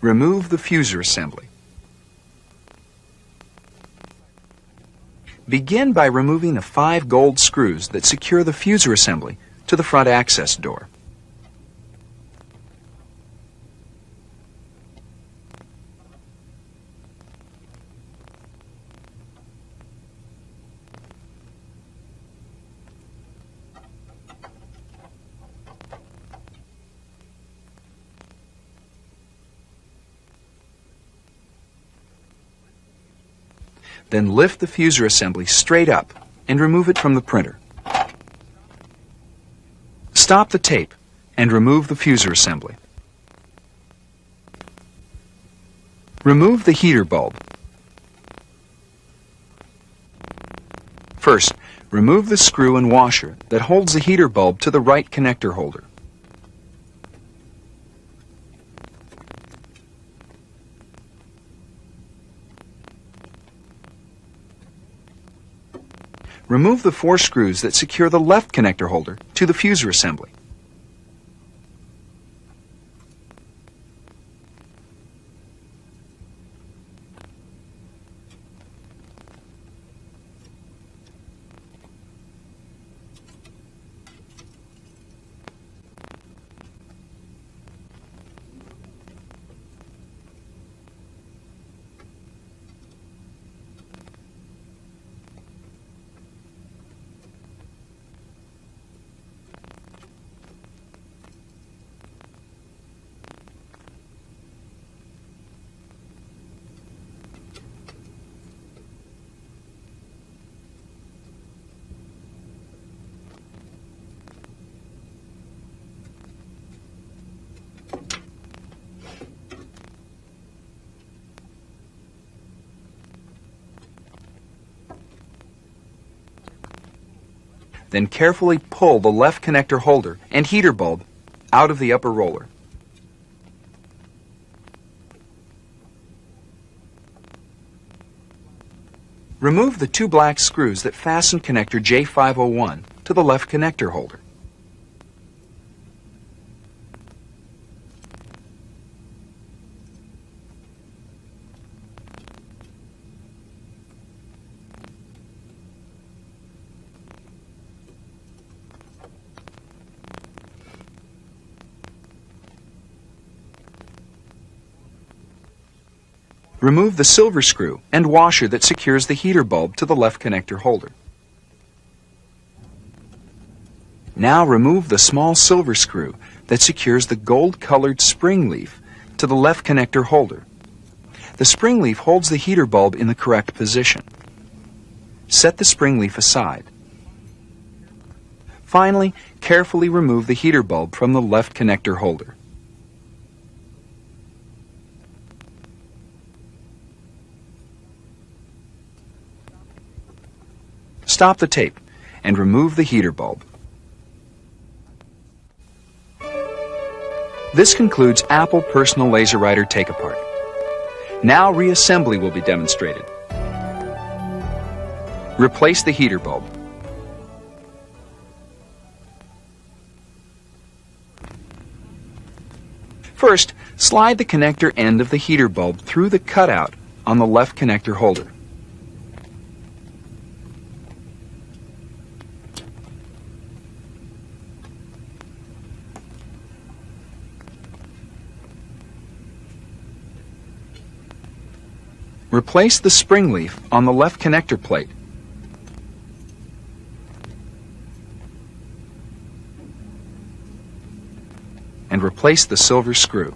Remove the fuser assembly. Begin by removing the 5 gold screws that secure the fuser assembly to the front access door. Then lift the fuser assembly straight up and remove it from the printer. Stop the tape and remove the fuser assembly. Remove the heater bulb. First, remove the screw and washer that holds the heater bulb to the right connector holder. Remove the 4 screws that secure the left connector holder to the fuser assembly. Then carefully pull the left connector holder and heater bulb out of the upper roller. Remove the 2 black screws that fasten connector J501 to the left connector holder. Remove the silver screw and washer that secures the heater bulb to the left connector holder. Now remove the small silver screw that secures the gold-colored spring leaf to the left connector holder. The spring leaf holds the heater bulb in the correct position. Set the spring leaf aside. Finally, carefully remove the heater bulb from the left connector holder. Stop the tape and remove the heater bulb. This concludes Apple Personal LaserWriter Take-Apart. Now reassembly will be demonstrated. Replace the heater bulb. First, slide the connector end of the heater bulb through the cutout on the left connector holder. Replace the spring leaf on the left connector plate. And replace the silver screw.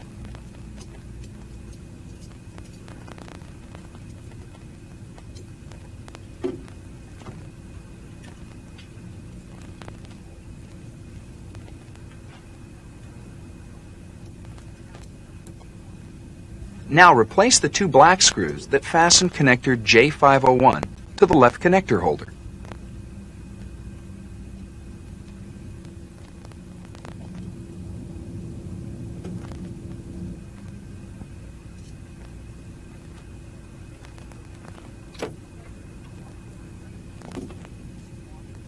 Now replace the 2 black screws that fasten connector J501 to the left connector holder.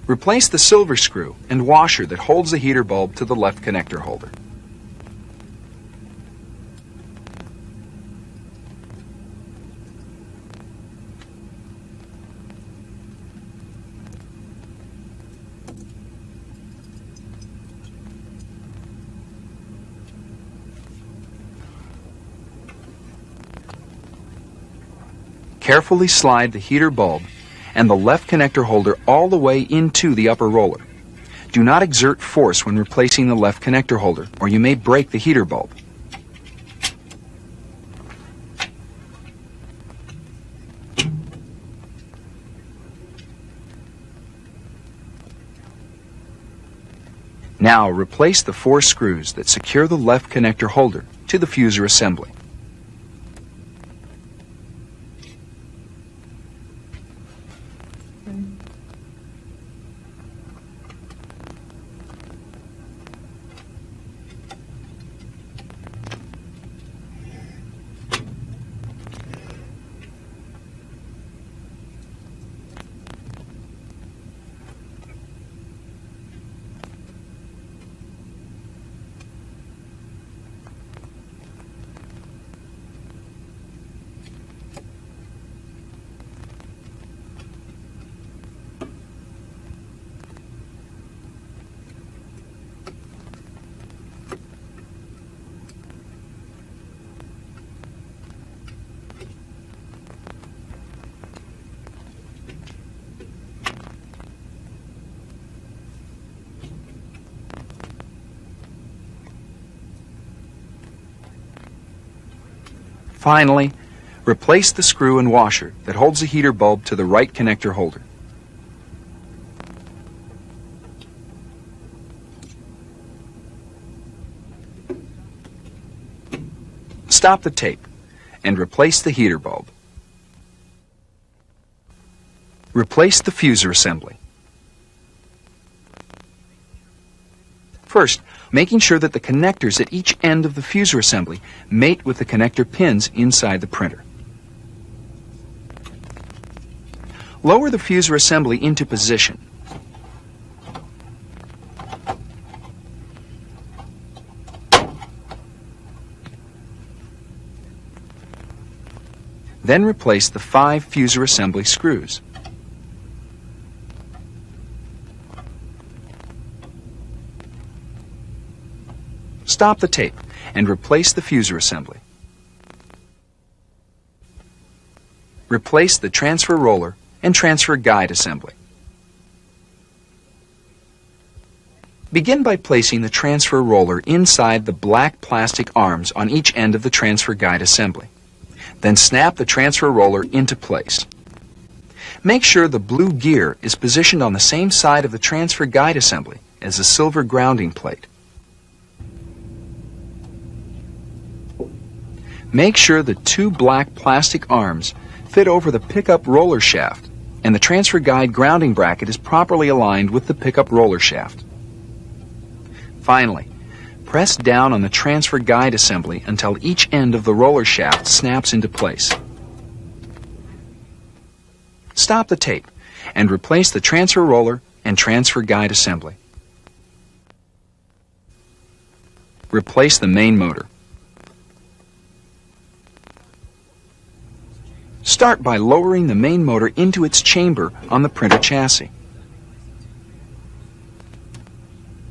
Replace the silver screw and washer that holds the heater bulb to the left connector holder. Carefully slide the heater bulb and the left connector holder all the way into the upper roller. Do not exert force when replacing the left connector holder, or you may break the heater bulb. Now replace the 4 screws that secure the left connector holder to the fuser assembly. Finally, replace the screw and washer that holds the heater bulb to the right connector holder. Stop the tape and replace the heater bulb. Replace the fuser assembly. First, making sure that the connectors at each end of the fuser assembly mate with the connector pins inside the printer. Lower the fuser assembly into position. Then replace the 5 fuser assembly screws. Stop the tape and replace the fuser assembly. Replace the transfer roller and transfer guide assembly. Begin by placing the transfer roller inside the black plastic arms on each end of the transfer guide assembly. Then snap the transfer roller into place. Make sure the blue gear is positioned on the same side of the transfer guide assembly as the silver grounding plate. Make sure the 2 black plastic arms fit over the pickup roller shaft and the transfer guide grounding bracket is properly aligned with the pickup roller shaft. Finally, press down on the transfer guide assembly until each end of the roller shaft snaps into place. Stop the tape and replace the transfer roller and transfer guide assembly. Replace the main motor. Start by lowering the main motor into its chamber on the printer chassis.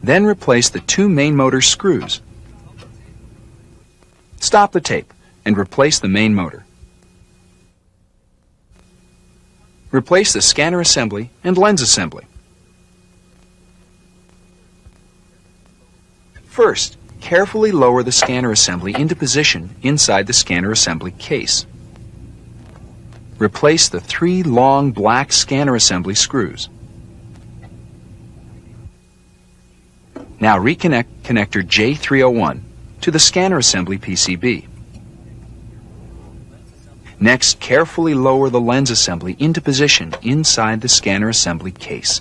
Then replace the 2 main motor screws. Stop the tape and replace the main motor. Replace the scanner assembly and lens assembly. First, carefully lower the scanner assembly into position inside the scanner assembly case. Replace the 3 long black scanner assembly screws. Now reconnect connector J301 to the scanner assembly PCB. Next, carefully lower the lens assembly into position inside the scanner assembly case.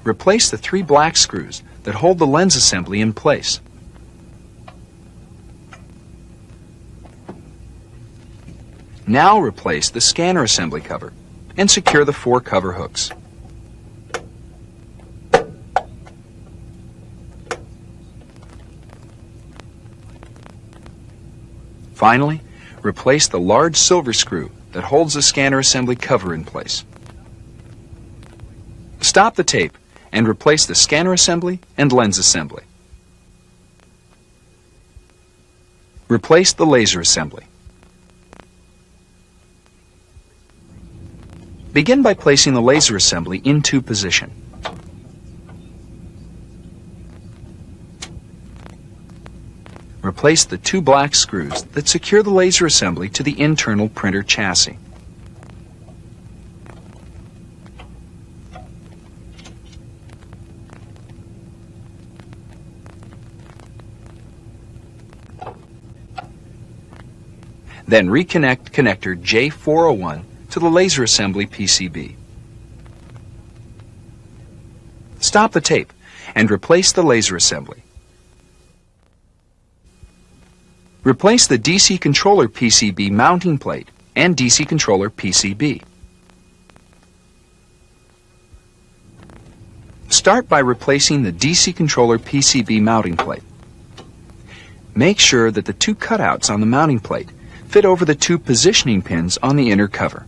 Replace the 3 black screws that hold the lens assembly in place. Now replace the scanner assembly cover and secure the 4 cover hooks. Finally, replace the large silver screw that holds the scanner assembly cover in place. Stop the tape and replace the scanner assembly and lens assembly. Replace the laser assembly. Begin by placing the laser assembly into position. Replace the 2 black screws that secure the laser assembly to the internal printer chassis. Then reconnect connector J401 to the laser assembly PCB. Stop the tape and replace the laser assembly. Replace the DC controller PCB mounting plate and DC controller PCB. Start by replacing the DC controller PCB mounting plate. Make sure that the 2 cutouts on the mounting plate fit over the 2 positioning pins on the inner cover.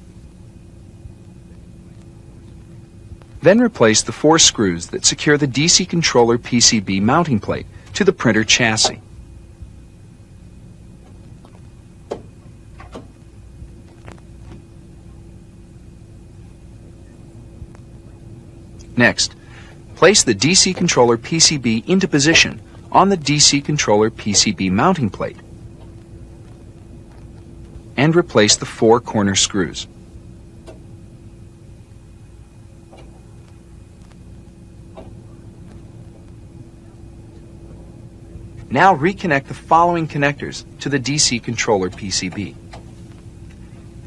Then replace the 4 screws that secure the DC controller PCB mounting plate to the printer chassis. Next, place the DC controller PCB into position on the DC controller PCB mounting plate and replace the 4 corner screws. Now reconnect the following connectors to the DC controller PCB.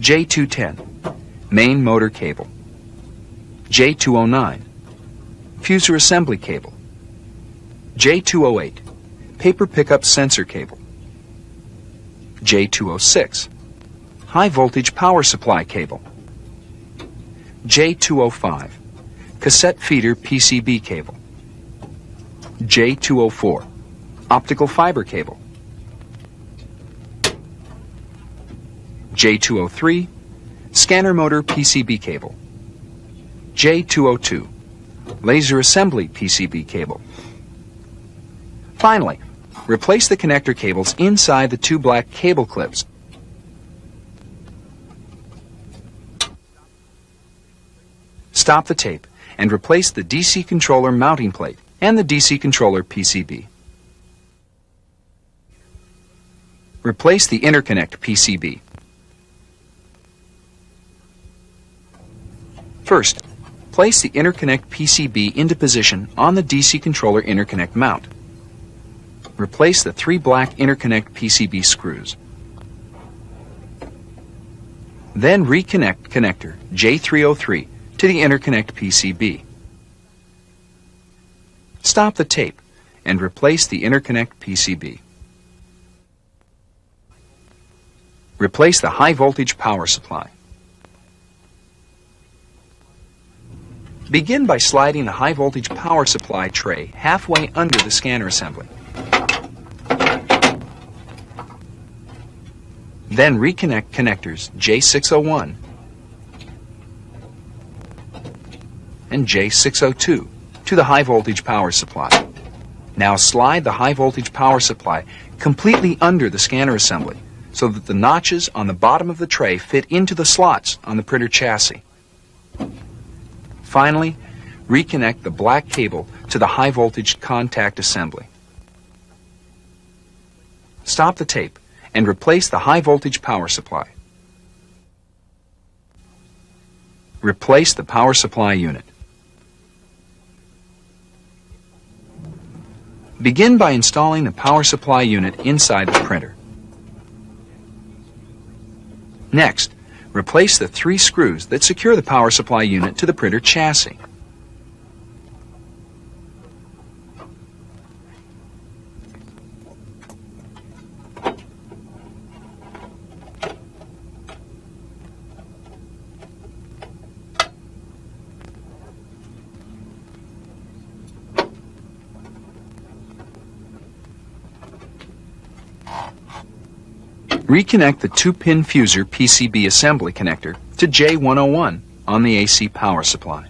J210, main motor cable. J209, fuser assembly cable. J208, paper pickup sensor cable. J206, high voltage power supply cable. J205, cassette feeder PCB cable. J204, optical fiber cable. J203, scanner motor PCB cable. J202, laser assembly PCB cable. Finally, replace the connector cables inside the 2 black cable clips. Stop the tape and replace the DC controller mounting plate and the DC controller PCB. Replace the interconnect PCB. First, place the interconnect PCB into position on the DC controller interconnect mount. Replace the 3 black interconnect PCB screws. Then reconnect connector J303 to the interconnect PCB. Stop the tape and replace the interconnect PCB. Replace the high voltage power supply. Begin by sliding the high voltage power supply tray halfway under the scanner assembly. Then reconnect connectors J601 and J602 to the high voltage power supply. Now slide the high voltage power supply completely under the scanner assembly so that the notches on the bottom of the tray fit into the slots on the printer chassis. Finally, reconnect the black cable to the high voltage contact assembly. Stop the tape and replace the high voltage power supply. Replace the power supply unit. Begin by installing the power supply unit inside the printer. Next, replace the 3 screws that secure the power supply unit to the printer chassis. Reconnect the 2-pin fuser PCB assembly connector to J101 on the AC power supply.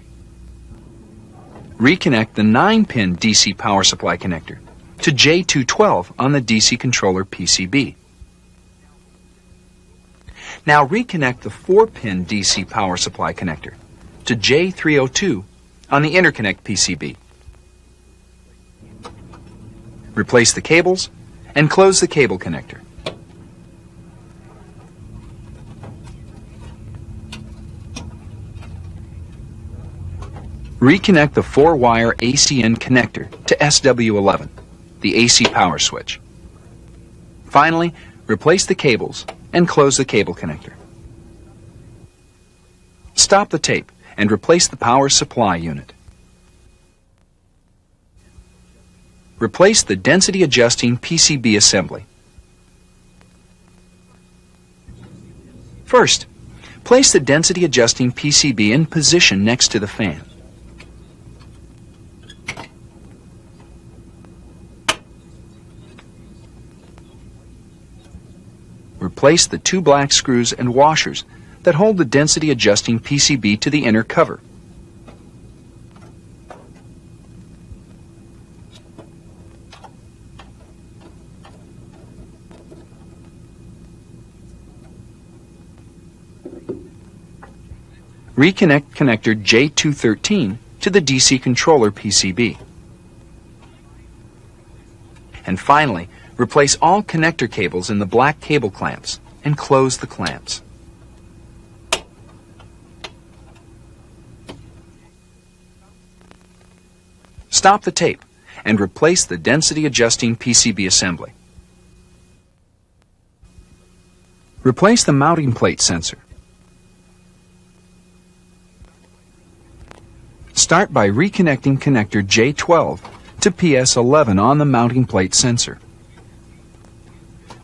Reconnect the 9-pin DC power supply connector to J212 on the DC controller PCB. Now reconnect the 4-pin DC power supply connector to J302 on the interconnect PCB. Replace the cables and close the cable connector. Reconnect the 4-wire ACN connector to SW11, the AC power switch. Finally, replace the cables and close the cable connector. Stop the tape and replace the power supply unit. Replace the density adjusting PCB assembly. First, place the density adjusting PCB in position next to the fan. Replace the 2 black screws and washers that hold the density adjusting PCB to the inner cover. Reconnect connector J213 to the DC controller PCB. And finally, replace all connector cables in the black cable clamps and close the clamps. Stop the tape and replace the density adjusting PCB assembly. Replace the mounting plate sensor. Start by reconnecting connector J12 to PS11 on the mounting plate sensor.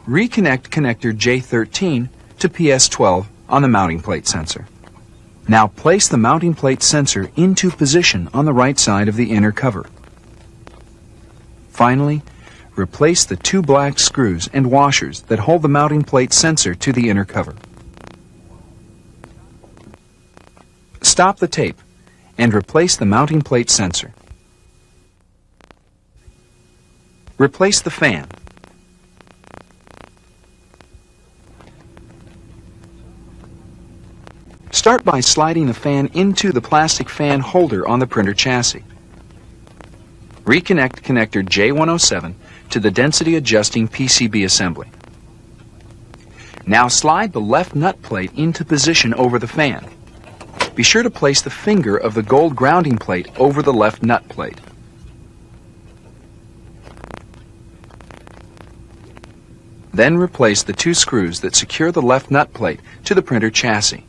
Reconnect connector J13 to PS12 on the mounting plate sensor. Now place the mounting plate sensor into position on the right side of the inner cover. Finally, replace the two black screws and washers that hold the mounting plate sensor to the inner cover. Stop the tape and replace the mounting plate sensor. Replace the fan. Start by sliding the fan into the plastic fan holder on the printer chassis. Reconnect connector J107 to the density adjusting PCB assembly. Now slide the left nut plate into position over the fan. Be sure to place the finger of the gold grounding plate over the left nut plate. Then replace the two screws that secure the left nut plate to the printer chassis.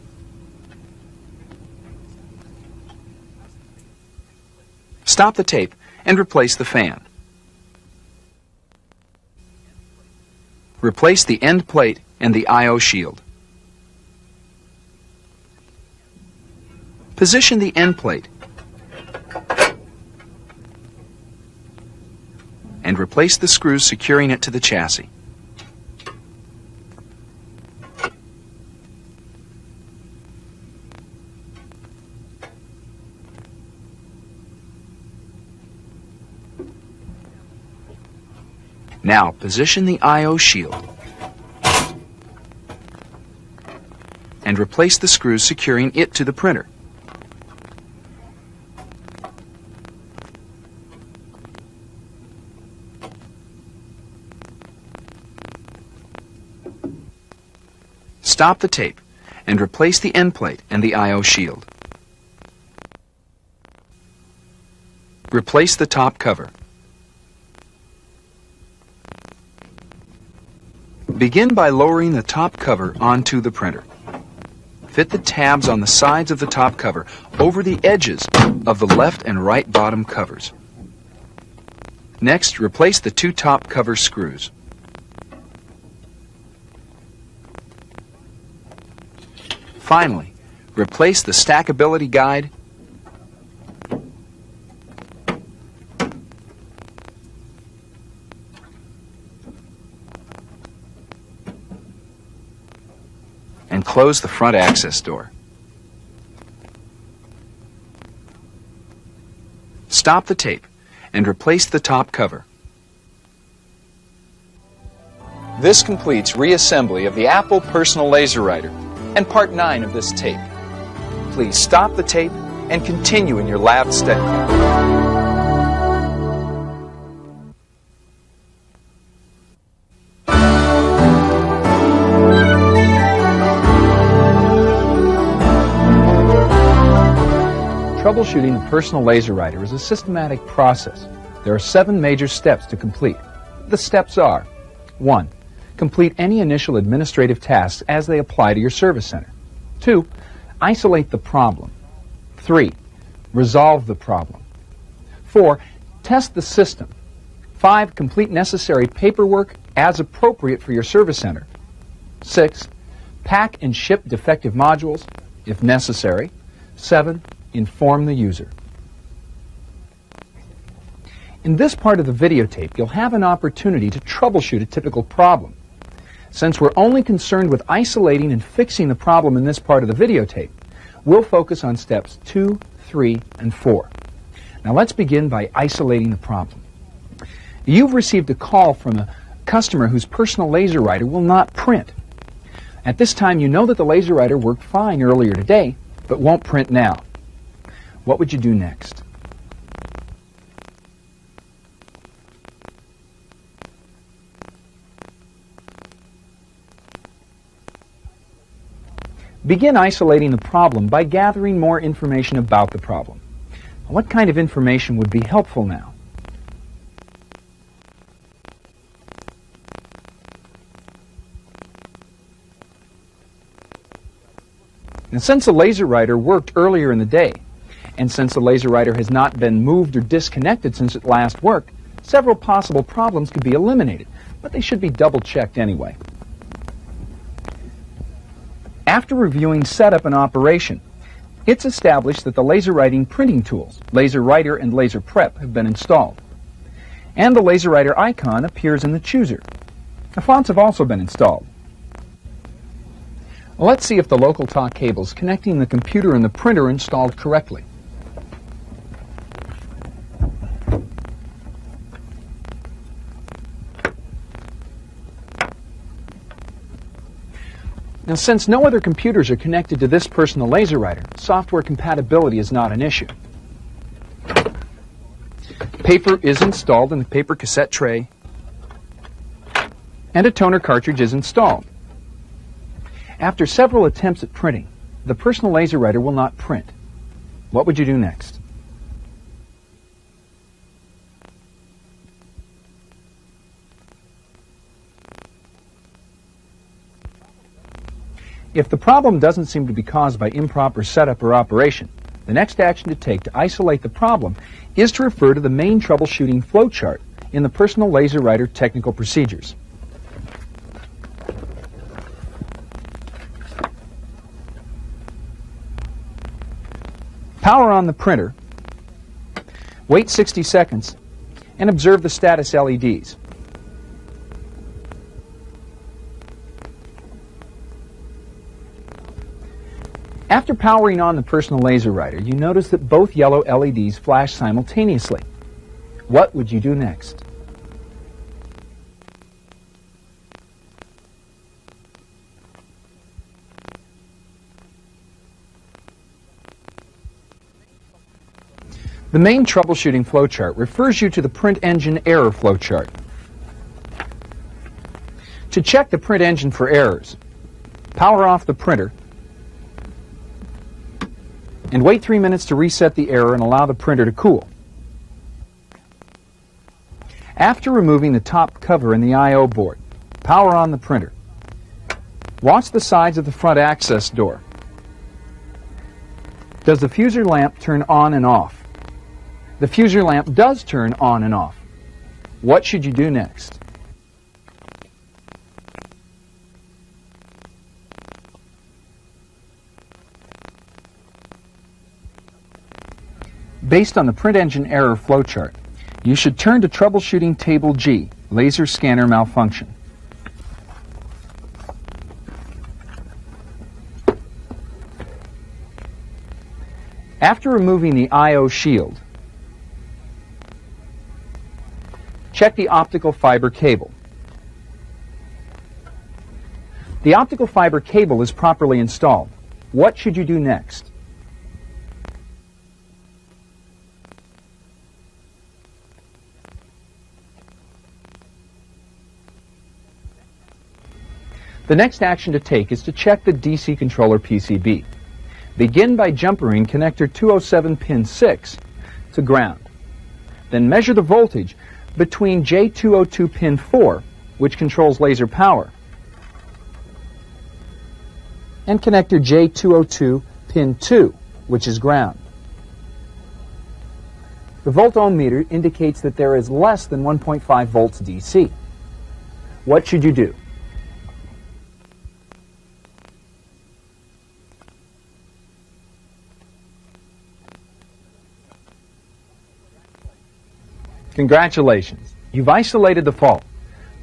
Stop the tape and replace the fan. Replace the end plate and the I/O shield. Position the end plate and replace the screws securing it to the chassis. Now position the I/O shield and replace the screws securing it to the printer. Stop the tape and replace the end plate and the I/O shield. Replace the top cover. Begin by lowering the top cover onto the printer. Fit the tabs on the sides of the top cover over the edges of the left and right bottom covers. Next, replace the two top cover screws. Finally, replace the stackability guide and close the front access door. Stop the tape and replace the top cover. This completes reassembly of the Apple Personal Laser Writer and part 9 of this tape. Please stop the tape and continue in your lab study. Troubleshooting a personal laser writer is a systematic process. There are 7 major steps to complete. The steps are: 1. Complete any initial administrative tasks as they apply to your service center. 2. Isolate the problem. 3. Resolve the problem. 4. Test the system. 5. Complete necessary paperwork as appropriate for your service center. 6. Pack and ship defective modules, if necessary. 7. Inform the user. In this part of the videotape, you'll have an opportunity to troubleshoot a typical problem. Since we're only concerned with isolating and fixing the problem in this part of the videotape, we'll focus on steps 2, 3, and 4. Now let's begin by isolating the problem. You've received a call from a customer whose personal laser writer will not print. At this time, you know that the laser writer worked fine earlier today, but won't print now. What would you do next? Begin isolating the problem by gathering more information about the problem. What kind of information would be helpful now? Now, since the laser writer worked earlier in the day, and since the laser writer has not been moved or disconnected since it last worked, several possible problems could be eliminated, but they should be double-checked anyway. After reviewing setup and operation, it's established that the laser writing printing tools, Laser Writer and Laser Prep, have been installed. And the laser writer icon appears in the chooser. The fonts have also been installed. Well, let's see if the local talk cables connecting the computer and the printer are installed correctly. Now, since no other computers are connected to this personal laser writer, software compatibility is not an issue. Paper is installed in the paper cassette tray, and a toner cartridge is installed. After several attempts at printing, the personal laser writer will not print. What would you do next? If the problem doesn't seem to be caused by improper setup or operation, the next action to take to isolate the problem is to refer to the main troubleshooting flowchart in the personal laser writer technical procedures. Power on the printer, wait 60 seconds, and observe the status LEDs. After powering on the personal laser writer, you notice that both yellow LEDs flash simultaneously. What would you do next? The main troubleshooting flowchart refers you to the print engine error flowchart. To check the print engine for errors, power off the printer and wait 3 minutes to reset the error and allow the printer to cool. After removing the top cover and the I/O board, power on the printer. Watch the sides of the front access door. Does the fuser lamp turn on and off? The fuser lamp does turn on and off. What should you do next? Based on the print engine error flowchart, you should turn to Troubleshooting Table G, Laser Scanner Malfunction. After removing the I/O shield, check the optical fiber cable. The optical fiber cable is properly installed. What should you do next? The next action to take is to check the DC controller PCB. Begin by jumpering connector 207 pin 6 to ground. Then measure the voltage between J202 pin 4, which controls laser power, and connector J202 pin 2, which is ground. The volt-ohm meter indicates that there is less than 1.5 volts DC. What should you do? Congratulations, you've isolated the fault.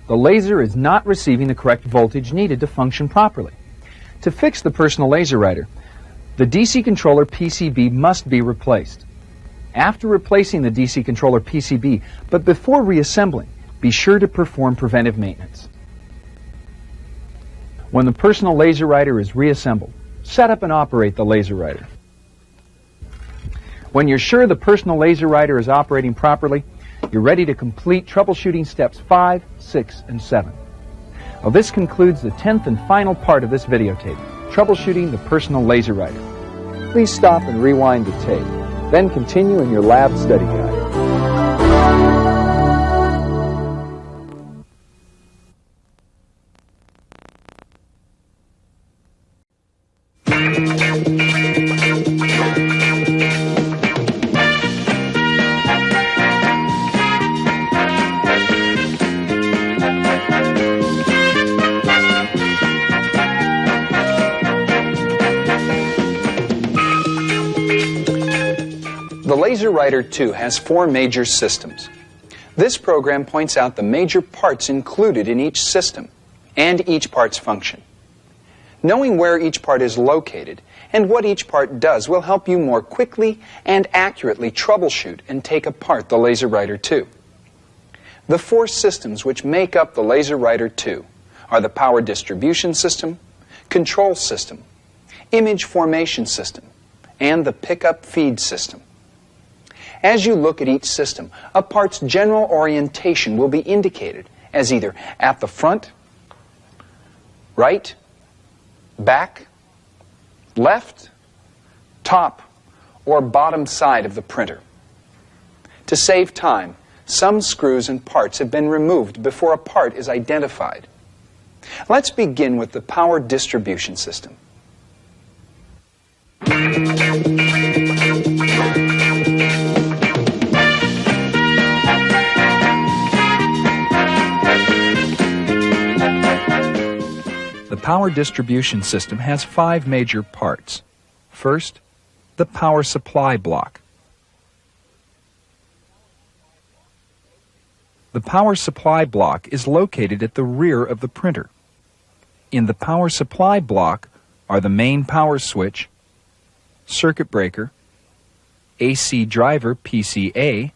The laser is not receiving the correct voltage needed to function properly. To fix the personal laser writer, the DC controller PCB must be replaced. After replacing the DC controller PCB, but before reassembling, be sure to perform preventive maintenance. When the personal laser writer is reassembled, set up and operate the laser writer. When you're sure the personal laser writer is operating properly, you're ready to complete troubleshooting steps 5, 6, and 7. Well, this concludes the 10th and final part of this videotape. troubleshooting the personal laser writer. Please stop and rewind the tape. Then continue in your lab study guide. The LaserWriter 2 has 4 major systems. This program points out the major parts included in each system and each part's function. Knowing where each part is located and what each part does will help you more quickly and accurately troubleshoot and take apart the LaserWriter 2. The 4 systems which make up the LaserWriter 2 are the power distribution system, control system, image formation system, and the pickup feed system. As you look at each system, a part's general orientation will be indicated as either at the front, right, back, left, top, or bottom side of the printer. To save time, some screws and parts have been removed before a part is identified. Let's begin with the power distribution system. The power distribution system has 5 major parts. First, the power supply block. The power supply block is located at the rear of the printer. In the power supply block are the main power switch, circuit breaker, AC driver PCA,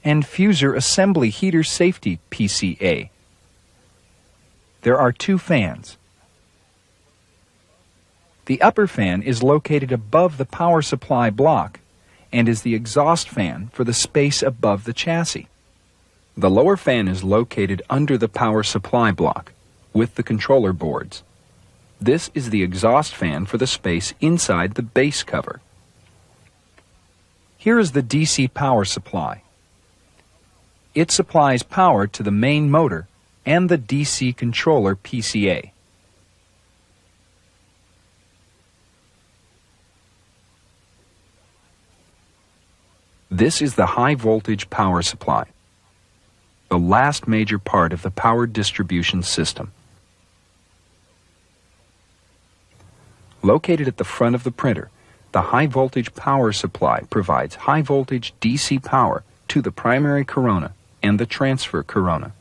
and fuser assembly heater safety PCA. There are 2 fans. The upper fan is located above the power supply block and is the exhaust fan for the space above the chassis. The lower fan is located under the power supply block with the controller boards. This is the exhaust fan for the space inside the base cover. Here is the DC power supply. It supplies power to the main motor and the DC controller PCA. This is the high voltage power supply, the last major part of the power distribution system. Located at the front of the printer, the high voltage power supply provides high voltage DC power to the primary corona and the transfer corona.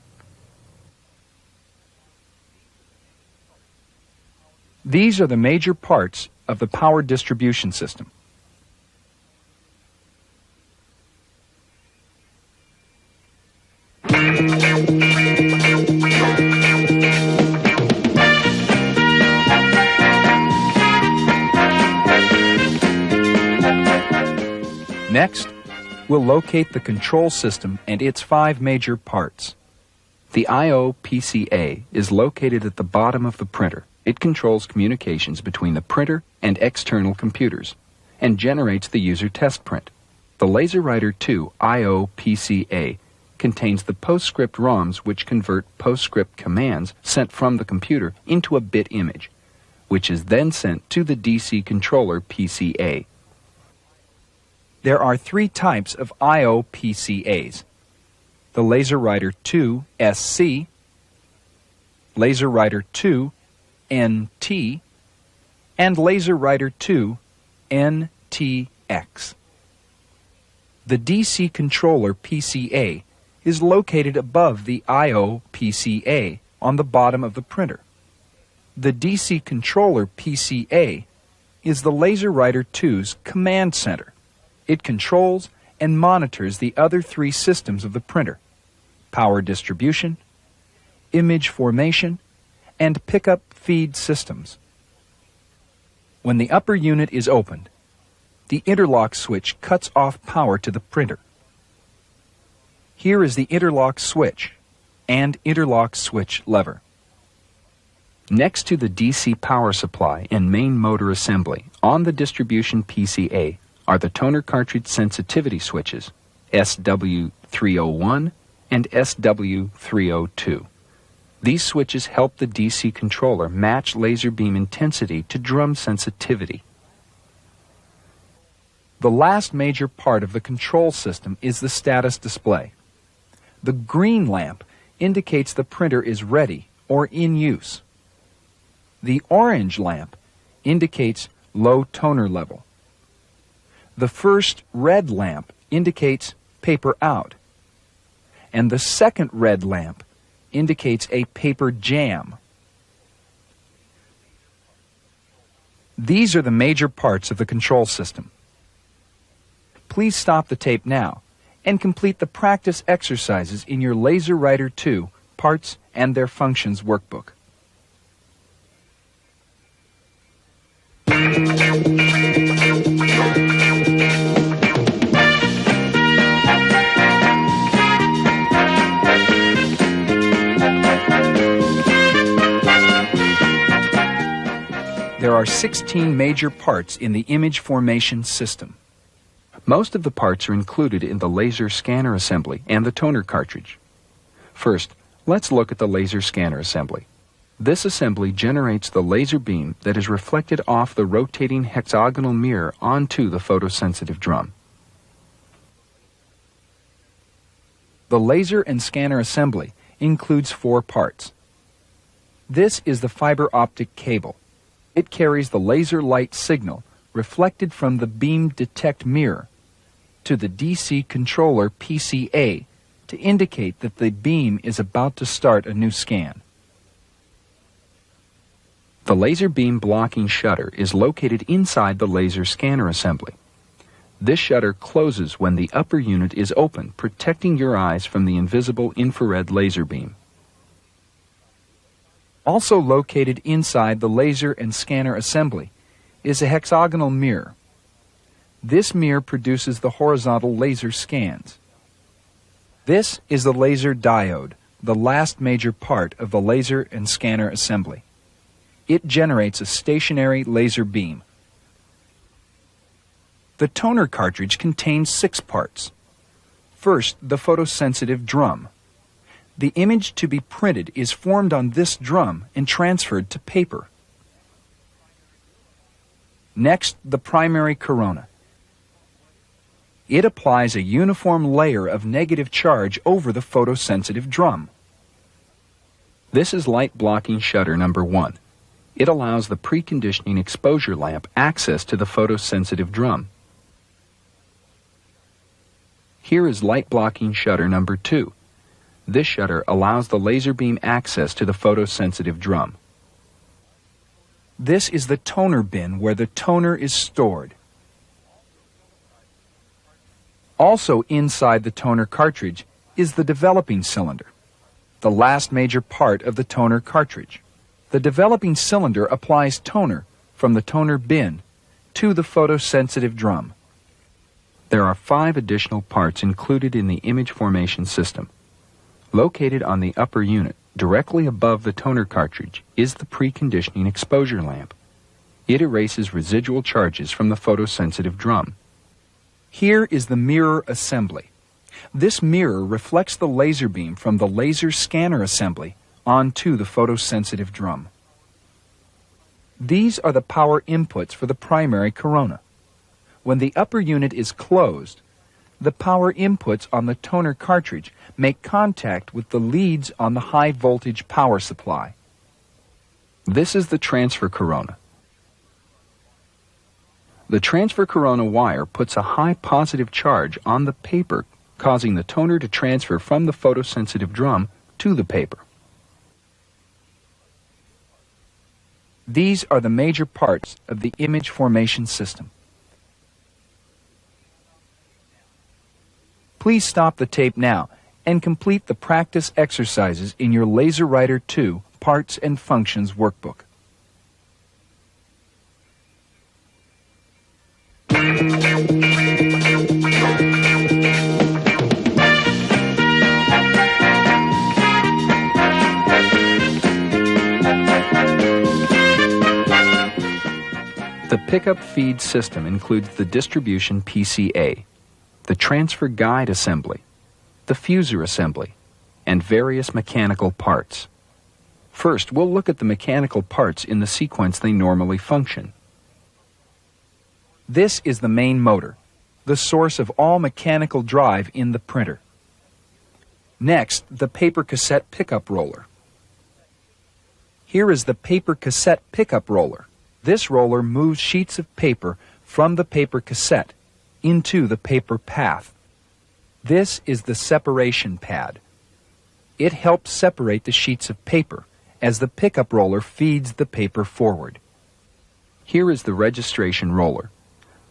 These are the major parts of the power distribution system. Next, we'll locate the control system and its 5 major parts. The I/O PCA is located at the bottom of the printer. It controls communications between the printer and external computers and generates the user test print. The LaserWriter 2 I/O PCA contains the PostScript ROMs which convert PostScript commands sent from the computer into a bit image, which is then sent to the DC controller PCA. There are 3 types of I/O PCAs: the LaserWriter 2 SC, LaserWriter 2 NT, and LaserWriter 2 NTX. The DC controller PCA is located above the I/O PCA on the bottom of the printer. The DC controller PCA is the LaserWriter 2's command center. It controls and monitors the other 3 systems of the printer: power distribution, image formation, and pickup feed systems. When the upper unit is opened, the interlock switch cuts off power to the printer. Here is the interlock switch and interlock switch lever. Next to the DC power supply and main motor assembly on the distribution PCA are the toner cartridge sensitivity switches, SW301 and SW302. These switches help the DC controller match laser beam intensity to drum sensitivity. The last major part of the control system is the status display. The green lamp indicates the printer is ready or in use. The orange lamp indicates low toner level. The first red lamp indicates paper out. And the second red lamp indicates a paper jam. These are the major parts of the control system. Please stop the tape now and complete the practice exercises in your LaserWriter 2 Parts and Their Functions workbook. There are 16 major parts in the image formation system. Most of the parts are included in the laser scanner assembly and the toner cartridge. First, let's look at the laser scanner assembly. This assembly generates the laser beam that is reflected off the rotating hexagonal mirror onto the photosensitive drum. The laser and scanner assembly includes 4 parts. This is the fiber optic cable. It carries the laser light signal reflected from the beam detect mirror to the DC controller PCA to indicate that the beam is about to start a new scan. The laser beam blocking shutter is located inside the laser scanner assembly. This shutter closes when the upper unit is open, protecting your eyes from the invisible infrared laser beam. Also located inside the laser and scanner assembly is a hexagonal mirror. This mirror produces the horizontal laser scans. This is the laser diode, the last major part of the laser and scanner assembly. It generates a stationary laser beam. The toner cartridge contains 6 parts. First, the photosensitive drum. The image to be printed is formed on this drum and transferred to paper. Next, the primary corona. It applies a uniform layer of negative charge over the photosensitive drum. This is light blocking shutter number 1. It allows the preconditioning exposure lamp access to the photosensitive drum. Here is light blocking shutter number 2. This shutter allows the laser beam access to the photosensitive drum. This is the toner bin where the toner is stored. Also inside the toner cartridge is the developing cylinder, the last major part of the toner cartridge. The developing cylinder applies toner from the toner bin to the photosensitive drum. There are 5 additional parts included in the image formation system. Located on the upper unit, directly above the toner cartridge, is the preconditioning exposure lamp. It erases residual charges from the photosensitive drum. Here is the mirror assembly. This mirror reflects the laser beam from the laser scanner assembly onto the photosensitive drum. These are the power inputs for the primary corona. When the upper unit is closed, the power inputs on the toner cartridge make contact with the leads on the high voltage power supply. This is the transfer corona. The transfer corona wire puts a high positive charge on the paper, causing the toner to transfer from the photosensitive drum to the paper. These are the major parts of the image formation system. Please stop the tape now and complete the practice exercises in your LaserWriter 2 Parts and Functions workbook. pickup feed system includes the distribution PCA, the transfer guide assembly, the fuser assembly, and various mechanical parts. First, we'll look at the mechanical parts in the sequence they normally function. This is the main motor, the source of all mechanical drive in the printer. Next, the paper cassette pickup roller. Here is the paper cassette pickup roller. This roller moves sheets of paper from the paper cassette into the paper path. This is the separation pad. It helps separate the sheets of paper as the pickup roller feeds the paper forward. Here is the registration roller.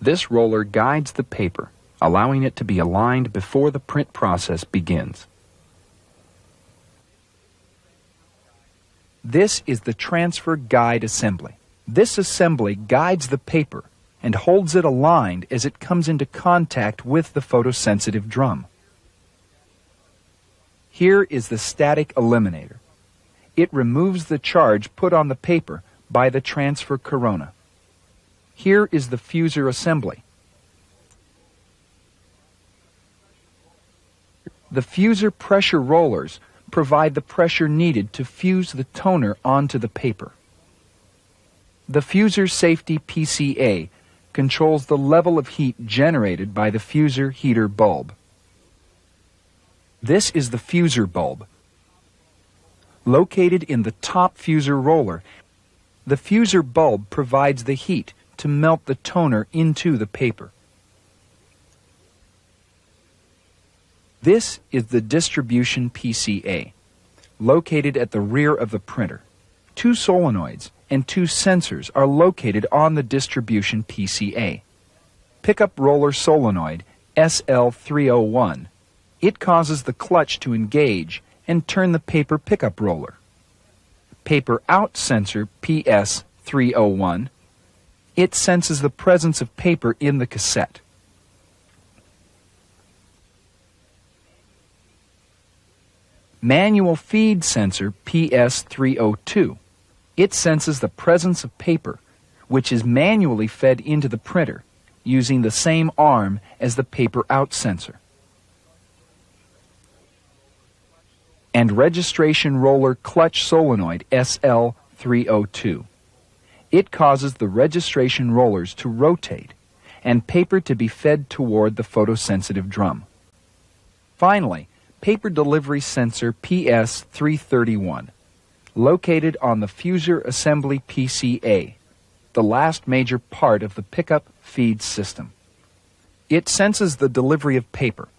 This roller guides the paper, allowing it to be aligned before the print process begins. This is the transfer guide assembly. This assembly guides the paper and holds it aligned as it comes into contact with the photosensitive drum. Here is the static eliminator. It removes the charge put on the paper by the transfer corona. Here is the fuser assembly. The fuser pressure rollers provide the pressure needed to fuse the toner onto the paper. The fuser safety PCA controls the level of heat generated by the fuser heater bulb. This is the fuser bulb. Located in the top fuser roller, the fuser bulb provides the heat to melt the toner into the paper. This is the distribution PCA, located at the rear of the printer. 2 solenoids and 2 sensors are located on the distribution PCA. Pickup roller solenoid SL301. It causes the clutch to engage and turn the paper pickup roller. Paper out sensor PS301. It senses the presence of paper in the cassette. Manual feed sensor PS302. It senses the presence of paper, which is manually fed into the printer using the same arm as the paper out sensor. And registration roller clutch solenoid SL302. It causes the registration rollers to rotate and paper to be fed toward the photosensitive drum. Finally, paper delivery sensor PS331, located on the fuser assembly PCA, the last major part of the pickup feed system. It senses the delivery of paper.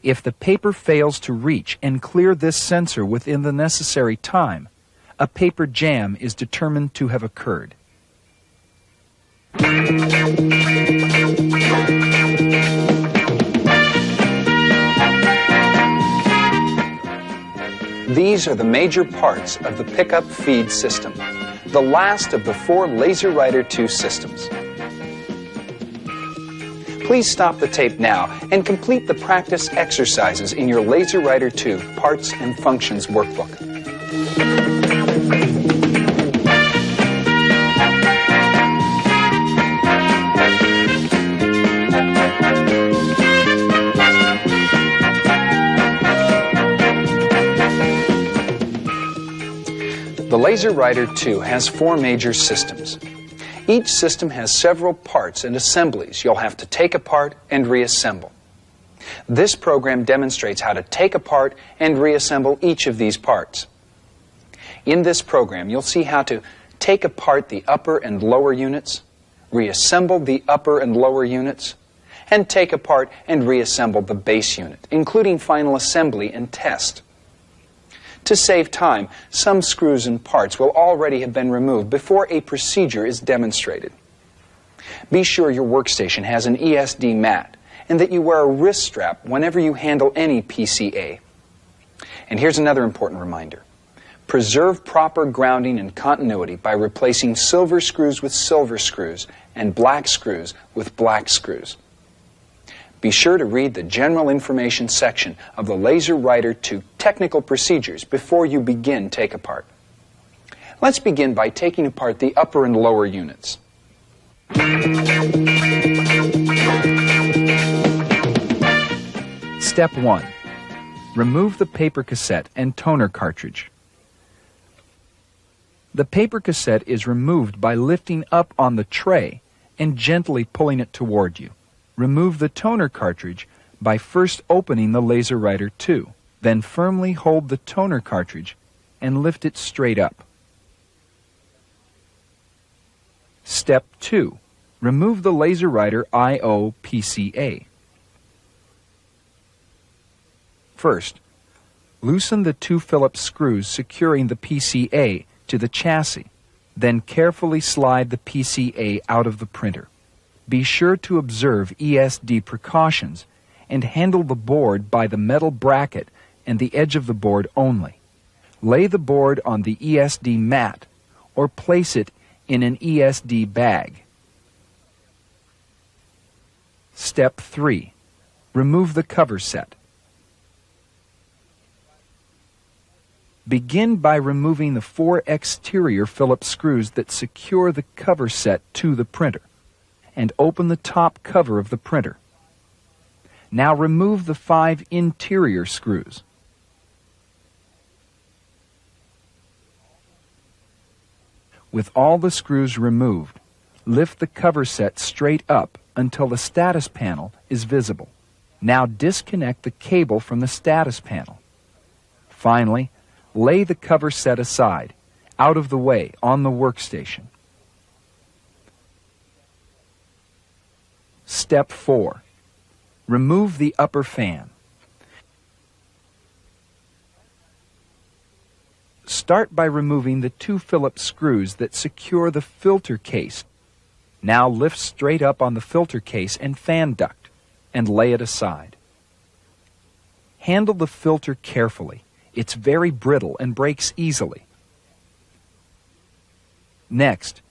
If the paper fails to reach and clear this sensor within the necessary time, a paper jam is determined to have occurred. These are the major parts of the pickup feed system, the last of the 4 LaserWriter 2 systems. Please stop the tape now and complete the practice exercises in your LaserWriter 2 Parts and Functions workbook. The LaserWriter 2 has 4 major systems. Each system has several parts and assemblies you'll have to take apart and reassemble. This program demonstrates how to take apart and reassemble each of these parts. In this program, you'll see how to take apart the upper and lower units, reassemble the upper and lower units, and take apart and reassemble the base unit, including final assembly and test. To save time, some screws and parts will already have been removed before a procedure is demonstrated. Be sure your workstation has an ESD mat and that you wear a wrist strap whenever you handle any PCA. And here's another important reminder. Preserve proper grounding and continuity by replacing silver screws with silver screws and black screws with black screws. Be sure to read the general information section of the LaserWriter 2 technical procedures before you begin take apart. Let's begin by taking apart the upper and lower units. Step 1. Remove the paper cassette and toner cartridge. The paper cassette is removed by lifting up on the tray and gently pulling it toward you. Remove the toner cartridge by first opening the LaserWriter 2. Then firmly hold the toner cartridge and lift it straight up. Step 2. Remove the LaserWriter I/O PCA. First, loosen the 2 Phillips screws securing the PCA to the chassis. Then carefully slide the PCA out of the printer. Be sure to observe ESD precautions and handle the board by the metal bracket and the edge of the board only. Lay the board on the ESD mat or place it in an ESD bag. Step 3. Remove the cover set. Begin by removing the 4 exterior Phillips screws that secure the cover set to the printer, and open the top cover of the printer. Now remove the 5 interior screws. With all the screws removed, lift the cover set straight up until the status panel is visible. Now disconnect the cable from the status panel. Finally, lay the cover set aside, out of the way, on the workstation. Step 4. Remove the upper fan. Start by removing the 2 Phillips screws that secure the filter case. Now lift straight up on the filter case and fan duct, and lay it aside. Handle the filter carefully. It's very brittle and breaks easily. Next,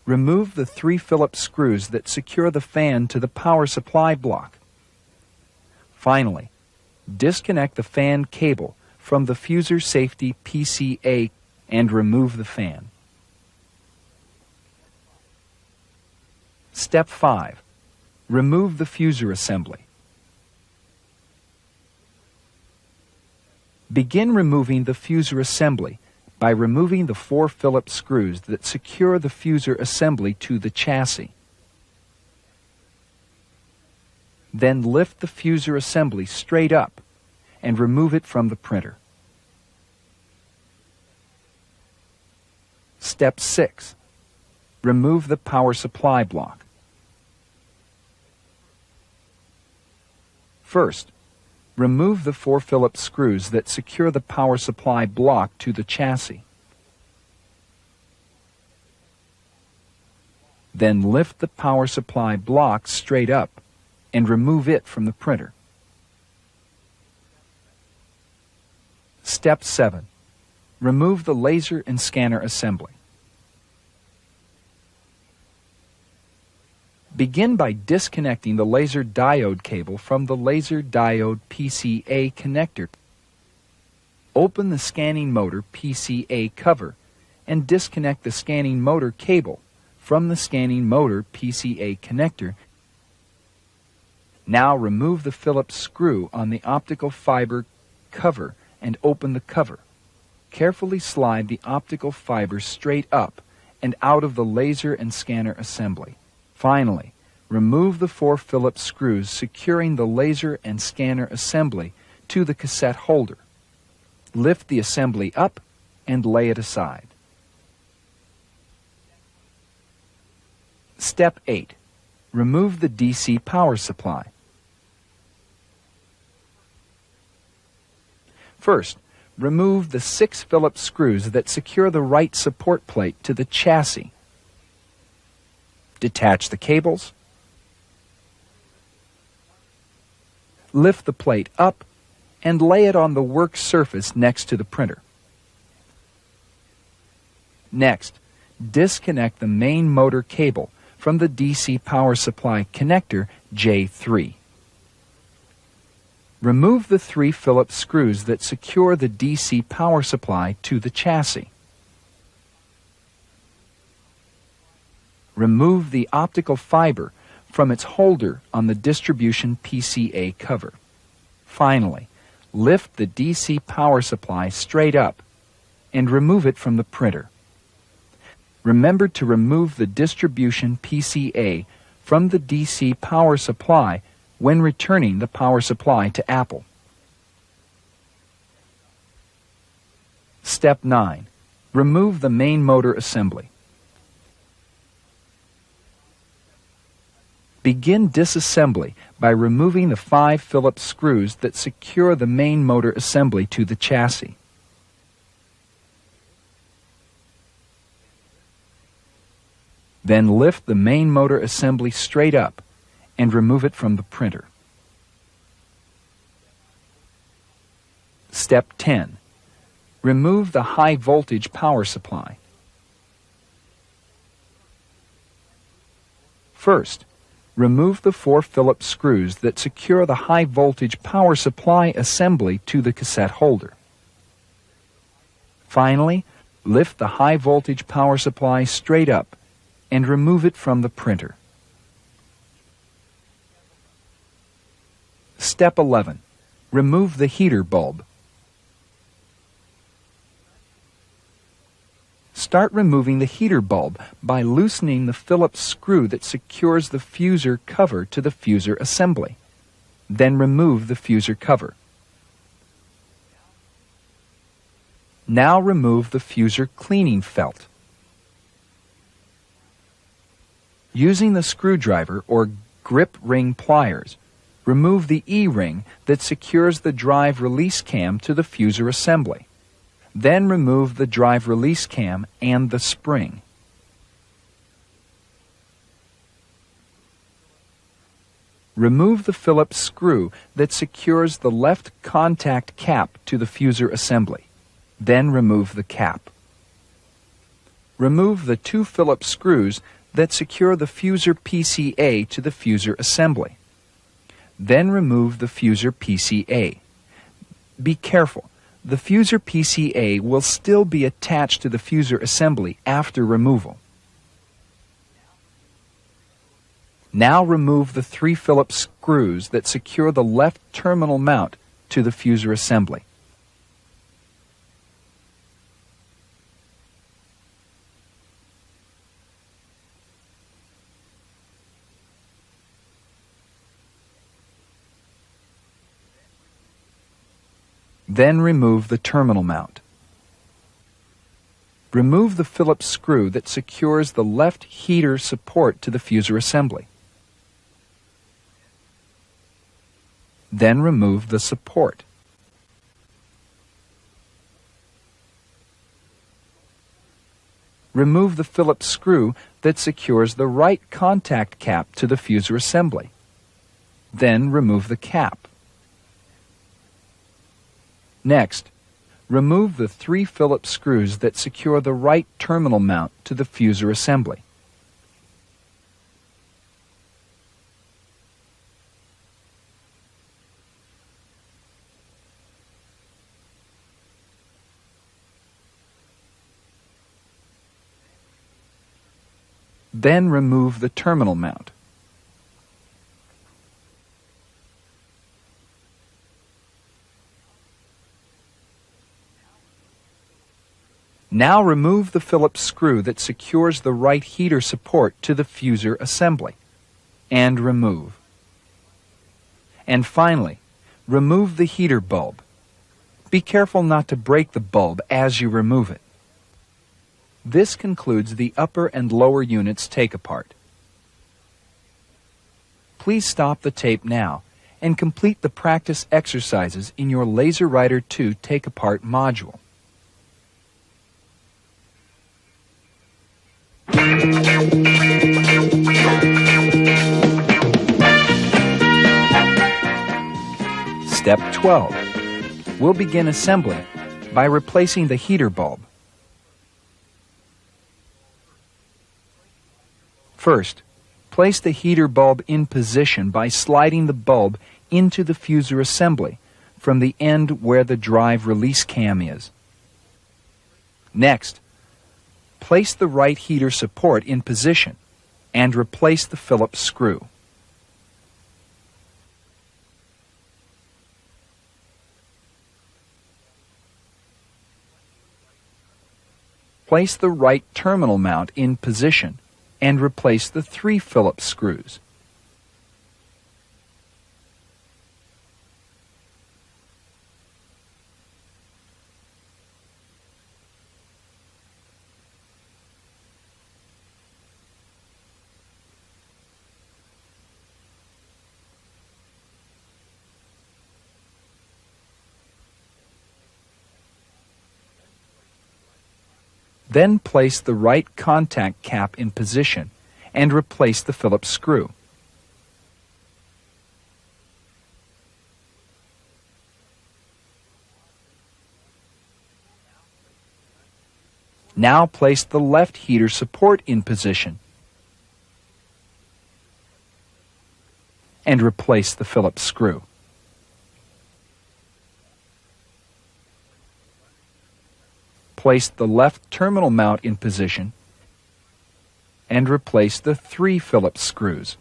remove the 3 Phillips screws that secure the fan to the power supply block. Finally, disconnect the fan cable from the fuser safety PCA and remove the fan. Step 5. Remove the fuser assembly. Begin removing the fuser assembly by removing the 4 Phillips screws that secure the fuser assembly to the chassis. Then lift the fuser assembly straight up and remove it from the printer. Step 6. Remove the power supply block. First, remove the 4 Phillips screws that secure the power supply block to the chassis. Then lift the power supply block straight up and remove it from the printer. Step 7. Remove the laser and scanner assembly. Begin by disconnecting the laser diode cable from the laser diode PCA connector. Open the scanning motor PCA cover and disconnect the scanning motor cable from the scanning motor PCA connector. Now remove the Phillips screw on the optical fiber cover and open the cover. Carefully slide the optical fiber straight up and out of the laser and scanner assembly. Finally, remove the 4 Phillips screws securing the laser and scanner assembly to the cassette holder. Lift the assembly up and lay it aside. Step 8. Remove the DC power supply. First, remove the 6 Phillips screws that secure the right support plate to the chassis. Detach the cables. Lift the plate up and lay it on the work surface next to the printer. Next, disconnect the main motor cable from the DC power supply connector J3. Remove the 3 Phillips screws that secure the DC power supply to the chassis. remove the optical fiber from its holder on the distribution PCA cover. Finally, lift the DC power supply straight up and remove it from the printer. Remember to remove the distribution PCA from the DC power supply when returning the power supply to Apple. Step 9. Remove the main motor assembly. Begin disassembly by removing the 5 Phillips screws that secure the main motor assembly to the chassis. Then lift the main motor assembly straight up and remove it from the printer. Step 10. Remove the high voltage power supply. First, remove the 4 Phillips screws that secure the high voltage power supply assembly to the cassette holder. Finally, lift the high voltage power supply straight up and remove it from the printer. Step 11. Remove the heater bulb. Start removing the heater bulb by loosening the Phillips screw that secures the fuser cover to the fuser assembly. Then remove the fuser cover. Now remove the fuser cleaning felt. Using the screwdriver or grip ring pliers, remove the E-ring that secures the drive release cam to the fuser assembly. Then remove the drive release cam and the spring. Remove the Phillips screw that secures the left contact cap to the fuser assembly. Then remove the cap. Remove the 2 Phillips screws that secure the fuser PCA to the fuser assembly. Then remove the fuser PCA. Be careful. The fuser PCA will still be attached to the fuser assembly after removal. Now remove the 3 Phillips screws that secure the left terminal mount to the fuser assembly. Then remove the terminal mount. Remove the Phillips screw that secures the left heater support to the fuser assembly. Then remove the support. Remove the Phillips screw that secures the right contact cap to the fuser assembly. Then remove the cap. Next, remove the 3 Phillips screws that secure the right terminal mount to the fuser assembly. Then remove the terminal mount. Now remove the Phillips screw that secures the right heater support to the fuser assembly, and remove. And finally, remove the heater bulb. Be careful not to break the bulb as you remove it. This concludes the upper and lower units take-apart. Please stop the tape now and complete the practice exercises in your LaserWriter 2 take-apart module. Step 12. We'll begin assembling by replacing the heater bulb. First, place the heater bulb in position by sliding the bulb into the fuser assembly from the end where the drive release cam is. Next, place the right heater support in position and replace the Phillips screw. Place the right terminal mount in position and replace the 3 Phillips screws. Then place the right contact cap in position and replace the Phillips screw. Now place the left heater support in position and replace the Phillips screw. Place the left terminal mount in position and replace the 3 Phillips screws.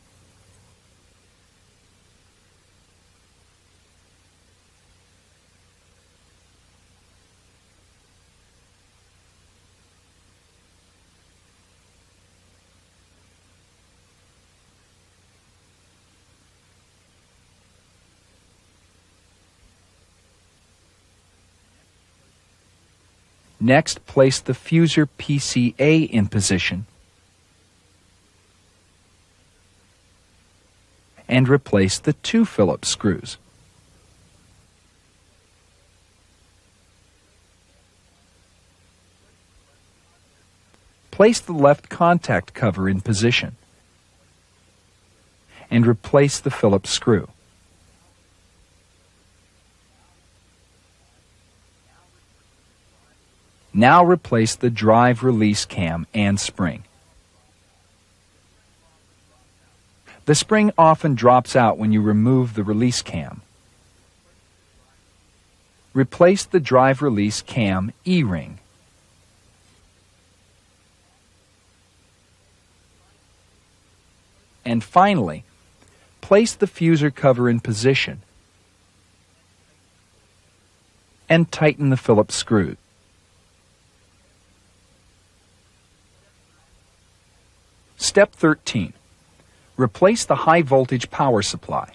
Next, place the fuser PCA in position and replace the 2 Phillips screws. Place the left contact cover in position and replace the Phillips screw. Now replace the drive release cam and spring. The spring often drops out when you remove the release cam. Replace the drive release cam E-ring. And finally, place the fuser cover in position and tighten the Phillips screw. Step 13. Replace the high voltage power supply.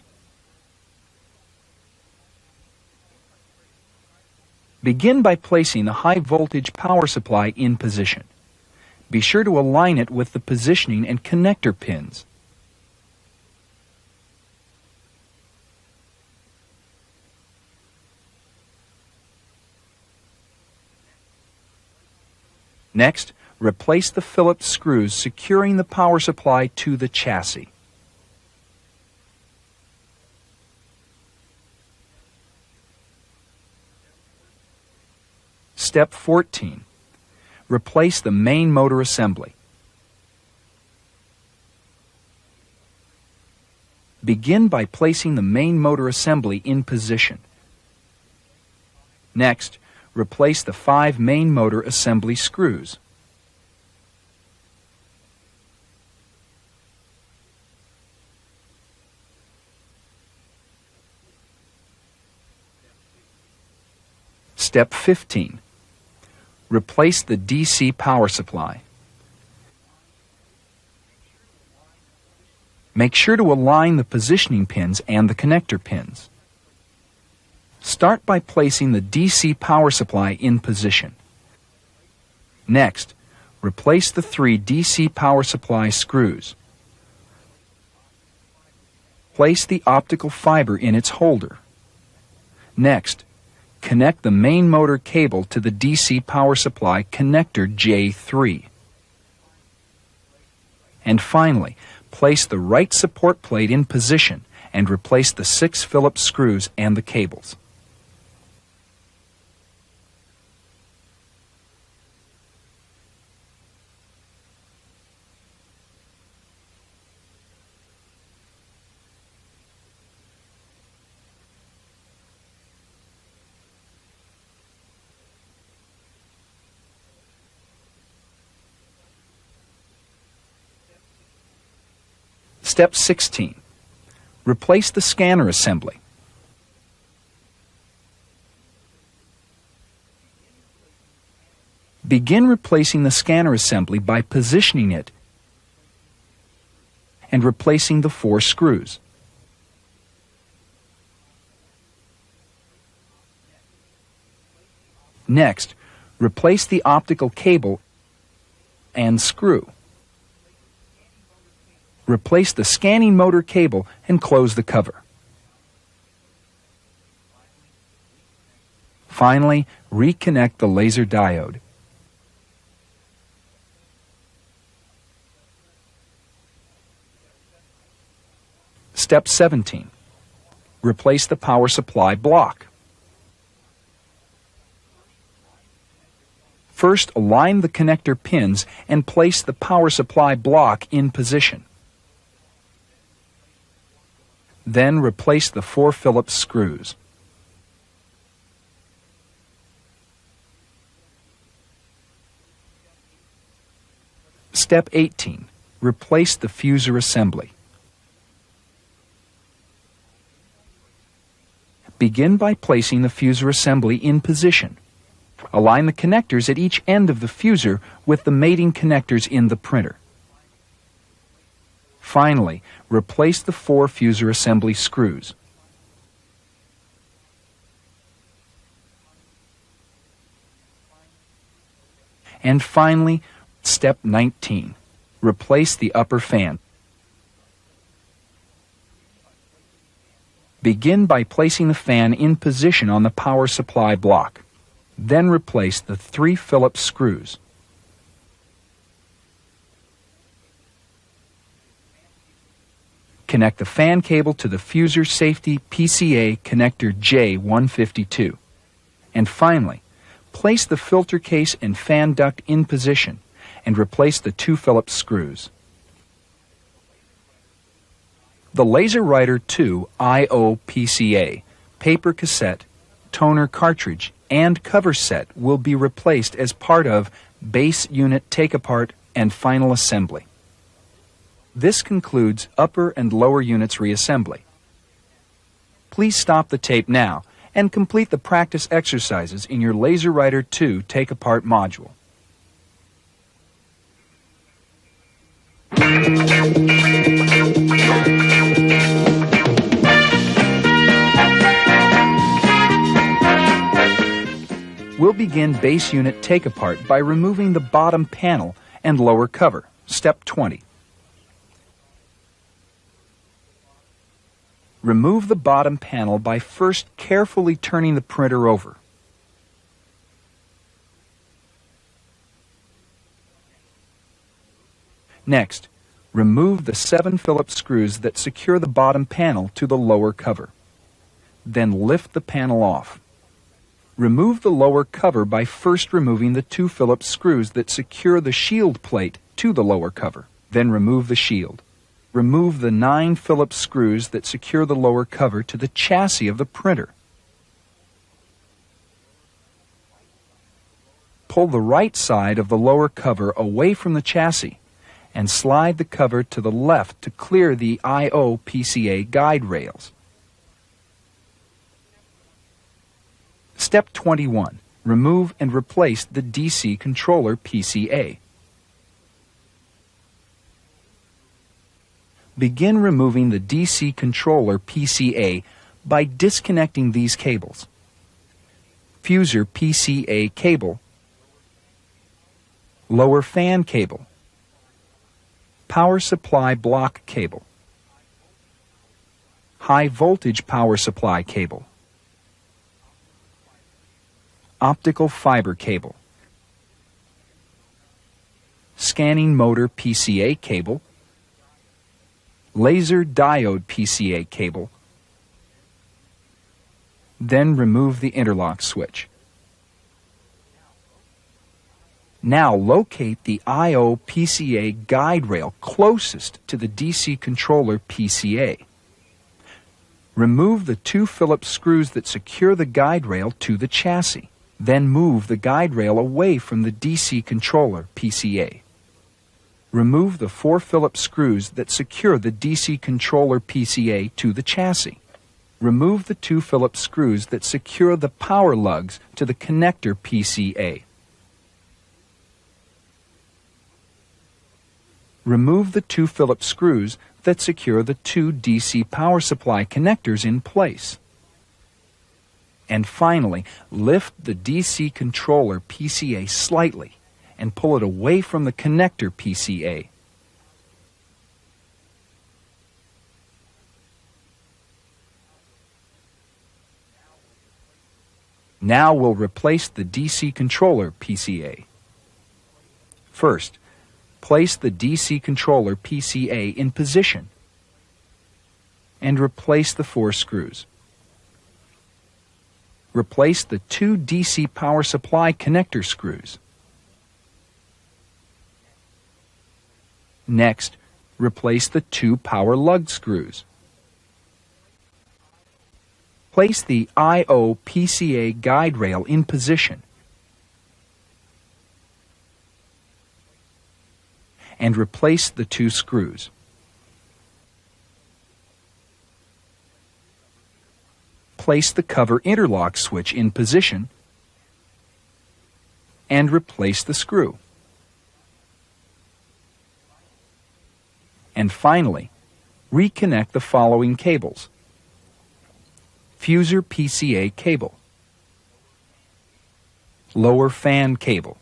Begin by placing the high voltage power supply in position. Be sure to align it with the positioning and connector pins. Next, replace the Phillips screws securing the power supply to the chassis. Step 14. Replace the main motor assembly. Begin by placing the main motor assembly in position. Next, replace the 5 main motor assembly screws. Step 15. Replace the DC power supply. Make sure to align the positioning pins and the connector pins. Start by placing the DC power supply in position. Next, replace the 3 DC power supply screws. Place the optical fiber in its holder. Next, connect the main motor cable to the DC power supply connector J3. And finally, place the right support plate in position and replace the 6 Phillips screws and the cables. Step 16. Replace the scanner assembly. Begin replacing the scanner assembly by positioning it and replacing the 4 screws. Next, replace the optical cable and screw. Replace the scanning motor cable and close the cover. Finally, reconnect the laser diode. Step 17. Replace the power supply block. First, align the connector pins and place the power supply block in position. Then replace the 4 Phillips screws. Step 18. Replace the fuser assembly. Begin by placing the fuser assembly in position. Align the connectors at each end of the fuser with the mating connectors in the printer. Finally, replace the 4 fuser assembly screws. And finally, step 19. Replace the upper fan. Begin by placing the fan in position on the power supply block. Then replace the 3 Phillips screws. Connect the fan cable to the fuser safety PCA connector J152. And finally, place the filter case and fan duct in position and replace the 2 Phillips screws. The LaserWriter 2 I/O PCA, paper cassette, toner cartridge, and cover set will be replaced as part of base unit take-apart and final assembly. This concludes upper and lower units reassembly. Please stop the tape now and complete the practice exercises in your LaserWriter 2 take-apart module. We'll begin base unit take-apart by removing the bottom panel and lower cover. Step 20. Remove the bottom panel by first carefully turning the printer over. Next, remove the 7 Phillips screws that secure the bottom panel to the lower cover. Then lift the panel off. Remove the lower cover by first removing the 2 Phillips screws that secure the shield plate to the lower cover. Then remove the shield. Remove the 9 Phillips screws that secure the lower cover to the chassis of the printer. Pull the right side of the lower cover away from the chassis and slide the cover to the left to clear the I/O PCA guide rails. Step 21. Remove and replace the DC controller PCA. Begin removing the DC controller PCA by disconnecting these cables. Fuser PCA cable, lower fan cable, power supply block cable, high voltage power supply cable, optical fiber cable, scanning motor PCA cable, laser diode PCA cable. Then remove the interlock switch. Now locate the I/O PCA guide rail closest to the DC controller PCA. Remove the 2 Phillips screws that secure the guide rail to the chassis. Then move the guide rail away from the DC controller PCA. Remove the 4 Phillips screws that secure the DC controller PCA to the chassis. Remove the 2 Phillips screws that secure the power lugs to the connector PCA. Remove the 2 Phillips screws that secure the 2 DC power supply connectors in place. And finally, lift the DC controller PCA slightly and pull it away from the connector PCA. Now we'll replace the DC controller PCA. First, place the DC controller PCA in position and replace the 4 screws. Replace the 2 DC power supply connector screws. Next, replace the 2 power lug screws. Place the I/O PCA guide rail in position and replace the 2 screws. Place the cover interlock switch in position and replace the screw. And finally, reconnect the following cables: Fuser PCA cable, lower fan cable,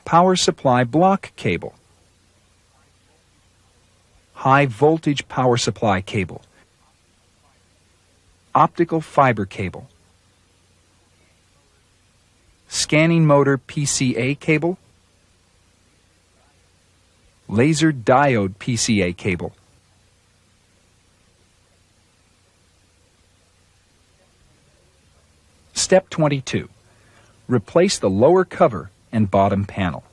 power supply block cable, high voltage power supply cable, optical fiber cable, scanning motor PCA cable, laser diode PCA cable. Step 22. Replace the lower cover and bottom panel.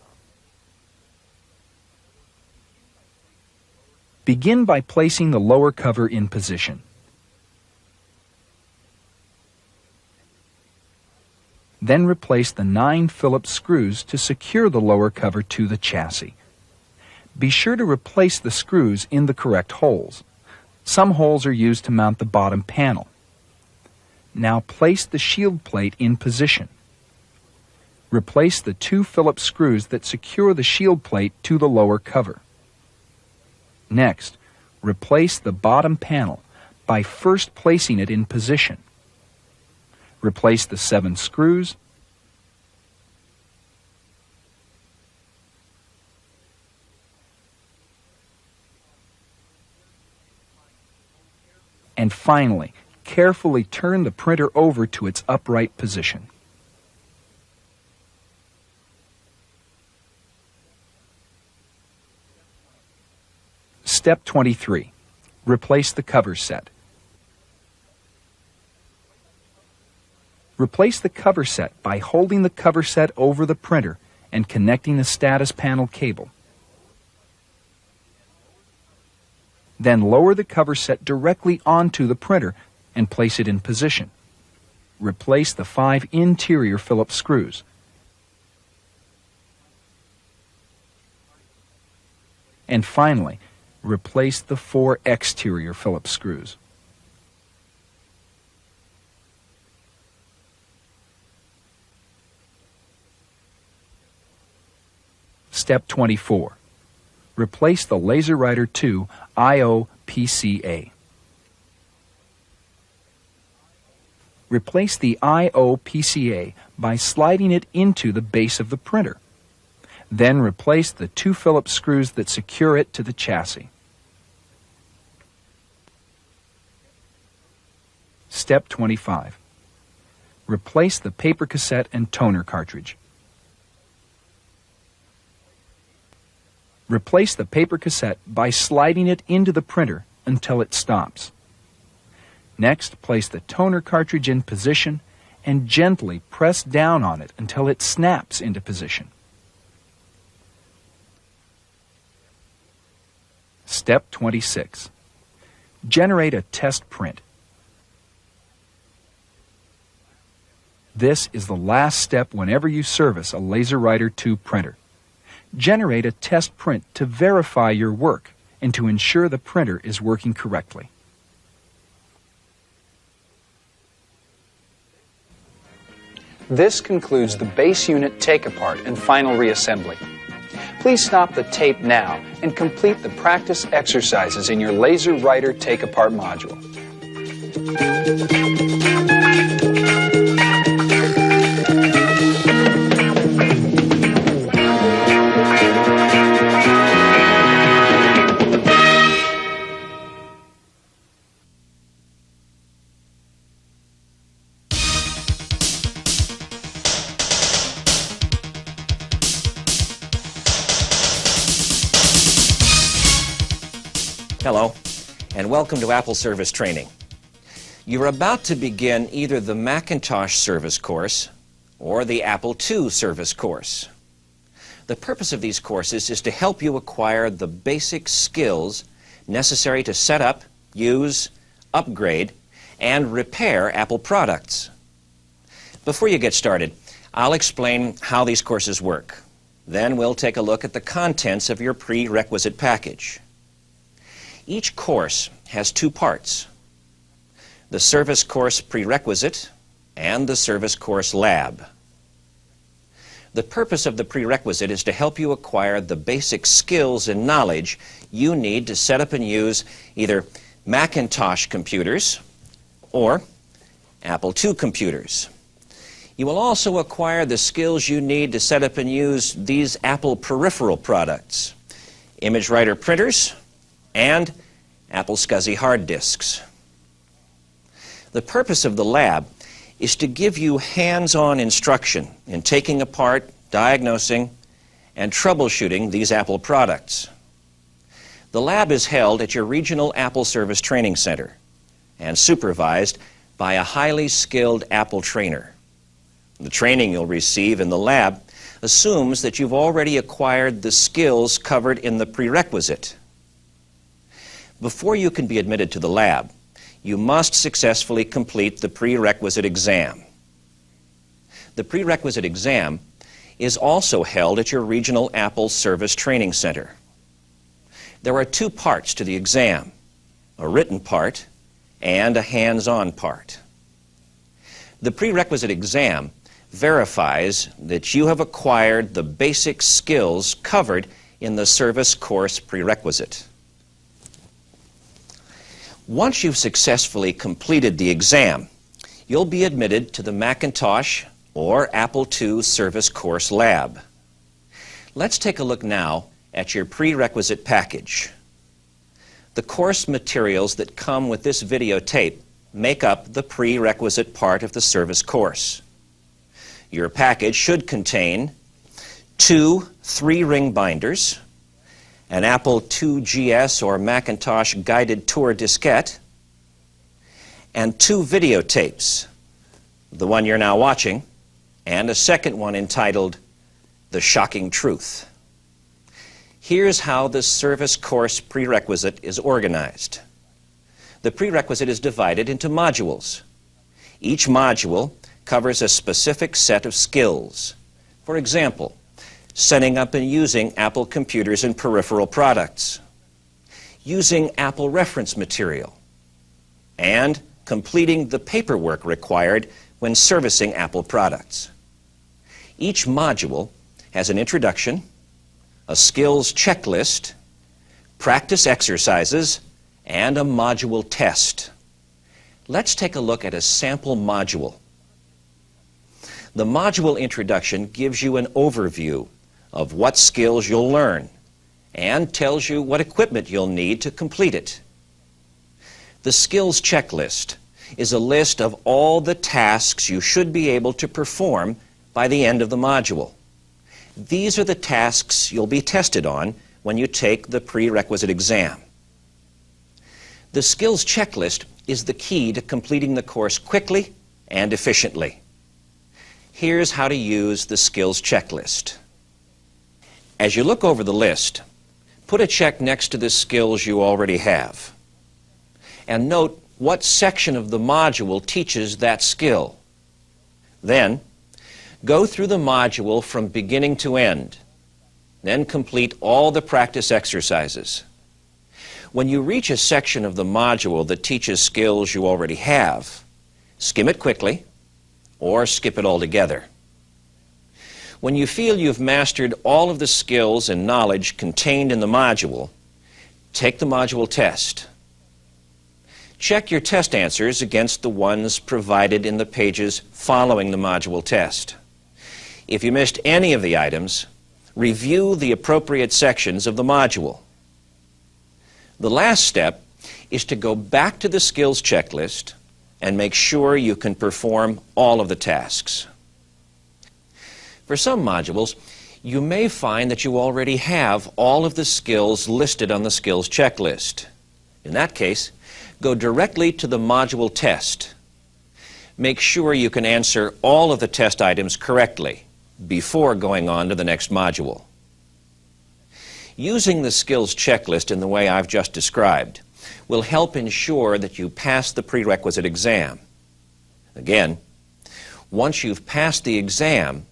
Begin by placing the lower cover in position. Then replace the 9 Phillips screws to secure the lower cover to the chassis. Be sure to replace the screws in the correct holes. Some holes are used to mount the bottom panel. Now place the shield plate in position. Replace the 2 Phillips screws that secure the shield plate to the lower cover. Next, replace the bottom panel by first placing it in position. Replace the 7 screws, and finally, carefully turn the printer over to its upright position. Step 23. Replace the cover set. Replace the cover set by holding the cover set over the printer and connecting the status panel cable. Then lower the cover set directly onto the printer and place it in position. Replace the 5 interior Phillips screws. And finally, replace the 4 exterior Phillips screws. Step 24. Replace the LaserWriter 2 I/O PCA. Replace the I/O PCA by sliding it into the base of the printer. Then replace the 2 Phillips screws that secure it to the chassis. Step 25. Replace the paper cassette and toner cartridge. Replace the paper cassette by sliding it into the printer until it stops. Next, place the toner cartridge in position and gently press down on it until it snaps into position. Step 26. Generate a test print. This is the last step whenever you service a LaserWriter 2 printer. Generate a test print to verify your work and to ensure the printer is working correctly. This concludes the base unit take-apart and final reassembly. Please stop the tape now and complete the practice exercises in your Laser Writer take-apart module. Hello, and welcome to Apple Service Training. You're about to begin either the Macintosh Service Course or the Apple II Service Course. The purpose of these courses is to help you acquire the basic skills necessary to set up, use, upgrade, and repair Apple products. Before you get started, I'll explain how these courses work. Then we'll take a look at the contents of your prerequisite package. Each course has two parts: the Service Course Prerequisite and the Service Course Lab. The purpose of the prerequisite is to help you acquire the basic skills and knowledge you need to set up and use either Macintosh computers or Apple II computers. You will also acquire the skills you need to set up and use these Apple peripheral products: image writer printers and Apple SCSI hard disks. The purpose of the lab is to give you hands-on instruction in taking apart, diagnosing, and troubleshooting these Apple products. The lab is held at your regional Apple Service Training Center and supervised by a highly skilled Apple trainer. The training you'll receive in the lab assumes that you've already acquired the skills covered in the prerequisite. Before you can be admitted to the lab, you must successfully complete the prerequisite exam. The prerequisite exam is also held at your regional Apple Service Training Center. There are two parts to the exam: a written part and a hands-on part. The prerequisite exam verifies that you have acquired the basic skills covered in the Service Course Prerequisite. Once you've successfully completed the exam, you'll be admitted to the Macintosh or Apple II Service Course Lab. Let's take a look now at your prerequisite package. The course materials that come with this videotape make up the prerequisite part of the service course. Your package should contain 2 3-ring binders, an Apple IIgs or Macintosh guided tour diskette, and 2 videotapes, the one you're now watching, and a second one entitled The Shocking Truth. Here's how the service course prerequisite is organized. The prerequisite is divided into modules. Each module covers a specific set of skills. For example, setting up and using Apple computers and peripheral products, using Apple reference material, and completing the paperwork required when servicing Apple products. Each module has an introduction, a skills checklist, practice exercises, and a module test. Let's take a look at a sample module. The module introduction gives you an overview of what skills you'll learn and tells you what equipment you'll need to complete it. The skills checklist is a list of all the tasks you should be able to perform by the end of the module. These are the tasks you'll be tested on when you take the prerequisite exam. The skills checklist is the key to completing the course quickly and efficiently. Here's how to use the skills checklist. As you look over the list, put a check next to the skills you already have. And note what section of the module teaches that skill. Then, go through the module from beginning to end. Then complete all the practice exercises. When you reach a section of the module that teaches skills you already have, skim it quickly or skip it altogether. When you feel you've mastered all of the skills and knowledge contained in the module, take the module test. Check your test answers against the ones provided in the pages following the module test. If you missed any of the items, review the appropriate sections of the module. The last step is to go back to the skills checklist and make sure you can perform all of the tasks. For some modules, you may find that you already have all of the skills listed on the skills checklist. In that case, go directly to the module test. Make sure you can answer all of the test items correctly before going on to the next module. Using the skills checklist in the way I've just described will help ensure that you pass the prerequisite exam. Again, once you've passed the exam,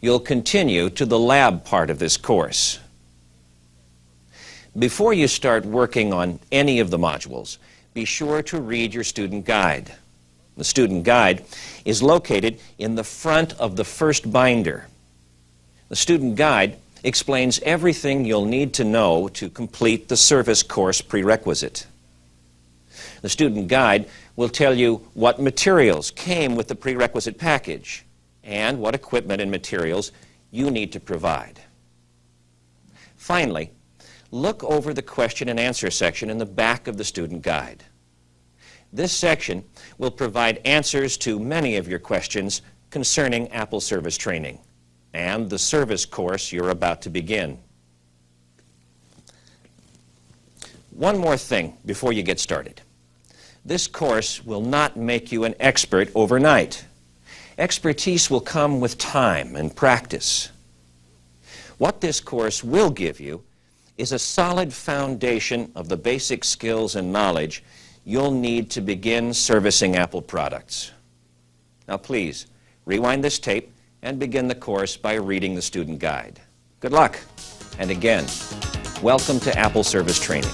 you'll continue to the lab part of this course. Before you start working on any of the modules, be sure to read your student guide. The student guide is located in the front of the first binder. The student guide explains everything you'll need to know to complete the service course prerequisite. The student guide will tell you what materials came with the prerequisite package and what equipment and materials you need to provide. Finally, look over the question and answer section in the back of the student guide. This section will provide answers to many of your questions concerning Apple service training and the service course you're about to begin. One more thing before you get started. This course will not make you an expert overnight. Expertise will come with time and practice. What this course will give you is a solid foundation of the basic skills and knowledge you'll need to begin servicing Apple products. Now please, rewind this tape and begin the course by reading the student guide. Good luck, and again, welcome to Apple Service Training.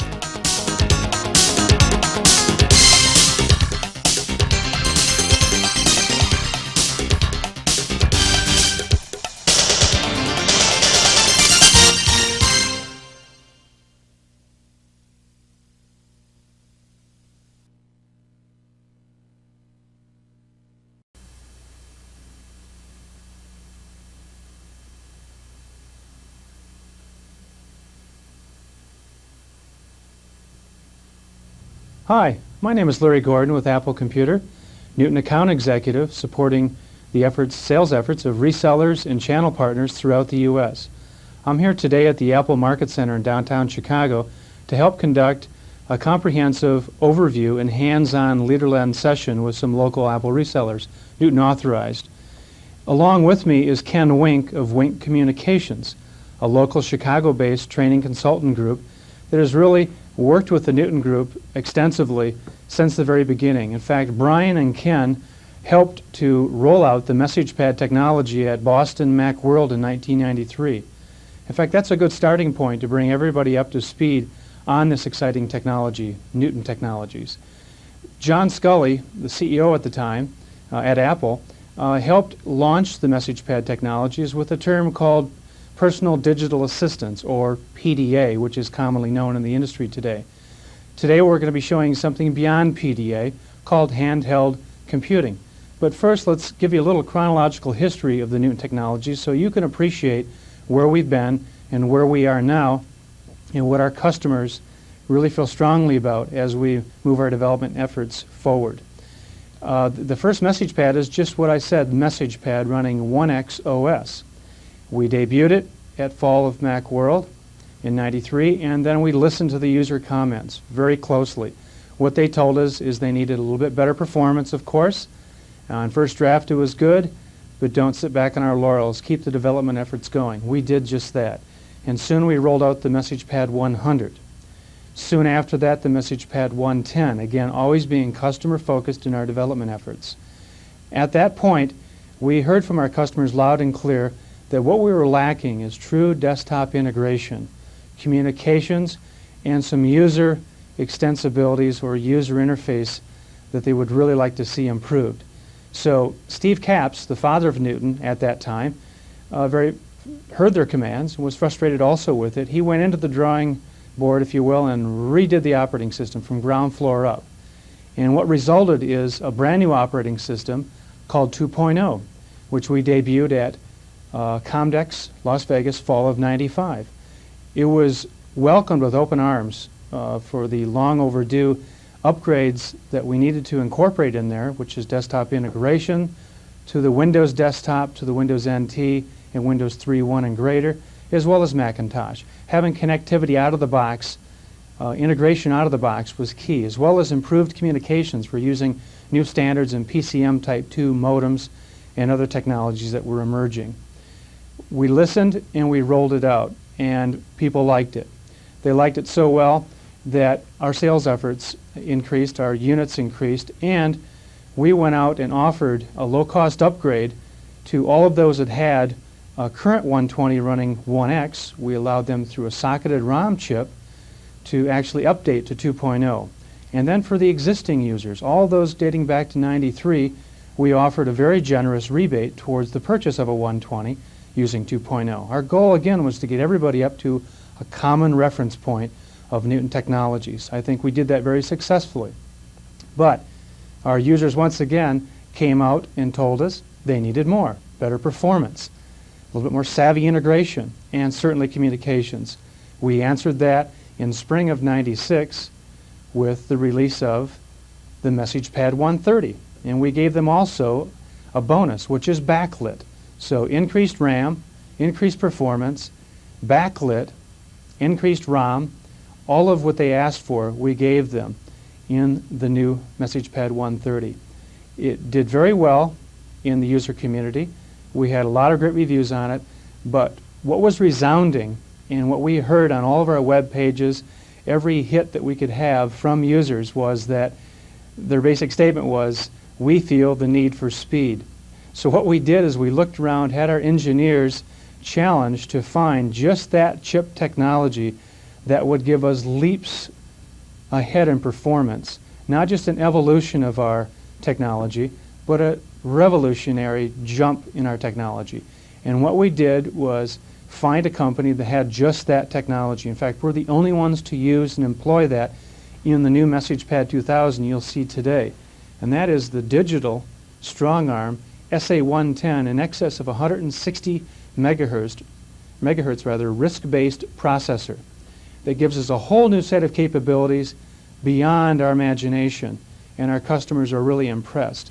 Hi, my name is Larry Gordon with Apple Computer, Newton Account Executive supporting the sales efforts of resellers and channel partners throughout the U.S. I'm here today at the Apple Market Center in downtown Chicago to help conduct a comprehensive overview and hands-on leader-led session with some local Apple resellers, Newton authorized. Along with me is Ken Wink of Wink Communications, a local Chicago-based training consultant group that has really worked with the Newton Group extensively since the very beginning. In fact, Brian and Ken helped to roll out the MessagePad technology at Boston Mac World in 1993. In fact, that's a good starting point to bring everybody up to speed on this exciting technology, Newton Technologies. John Scully, the CEO at the time at Apple, helped launch the MessagePad technologies with a term called Personal Digital Assistance, or PDA, which is commonly known in the industry today. Today we're going to be showing something beyond PDA called handheld computing. But first, let's give you a little chronological history of the Newton technologies so you can appreciate where we've been and where we are now and what our customers really feel strongly about as we move our development efforts forward. The first MessagePad is just what I said, MessagePad running 1X OS. We debuted it at Fall of Mac World in '93, and then we listened to the user comments very closely. What they told us is they needed a little bit better performance, of course. On first draft it was good, but don't sit back on our laurels. Keep the development efforts going. We did just that. And soon we rolled out the MessagePad 100. Soon after that, the MessagePad 110, again, always being customer focused in our development efforts. At that point, we heard from our customers loud and clear that what we were lacking is true desktop integration, communications, and some user extensibilities or user interface that they would really like to see improved. So Steve Capps, the father of Newton at that time, heard their commands and was frustrated also with it. He went into the drawing board, if you will, and redid the operating system from ground floor up. And what resulted is a brand new operating system called 2.0, which we debuted at Comdex, Las Vegas, fall of '95. It was welcomed with open arms for the long overdue upgrades that we needed to incorporate in there, which is desktop integration to the Windows desktop, to the Windows NT, and Windows 3.1 and greater, as well as Macintosh. Having connectivity out of the box, integration out of the box was key, as well as improved communications for using new standards and PCM Type 2 modems and other technologies that were emerging. We listened and we rolled it out, and people liked it. They liked it so well that our sales efforts increased, our units increased, and we went out and offered a low-cost upgrade to all of those that had a current 120 running 1X. We allowed them through a socketed ROM chip to actually update to 2.0. And then for the existing users, all those dating back to '93, we offered a very generous rebate towards the purchase of a 120 using 2.0. Our goal, again, was to get everybody up to a common reference point of Newton Technologies. I think we did that very successfully. But our users, once again, came out and told us they needed more, better performance, a little bit more savvy integration, and certainly communications. We answered that in spring of '96 with the release of the MessagePad 130. And we gave them also a bonus, which is backlit. So increased RAM, increased performance, backlit, increased ROM, all of what they asked for, we gave them in the new MessagePad 130. It did very well in the user community. We had a lot of great reviews on it, but what was resounding and what we heard on all of our web pages, every hit that we could have from users was that their basic statement was, we feel the need for speed. So what we did is we looked around, had our engineers challenged to find just that chip technology that would give us leaps ahead in performance, not just an evolution of our technology, but a revolutionary jump in our technology. And what we did was find a company that had just that technology. In fact, we're the only ones to use and employ that in the new MessagePad 2000 you'll see today. And that is the digital strong-arm SA110 in excess of 160 megahertz RISC-based processor that gives us a whole new set of capabilities beyond our imagination, and our customers are really impressed.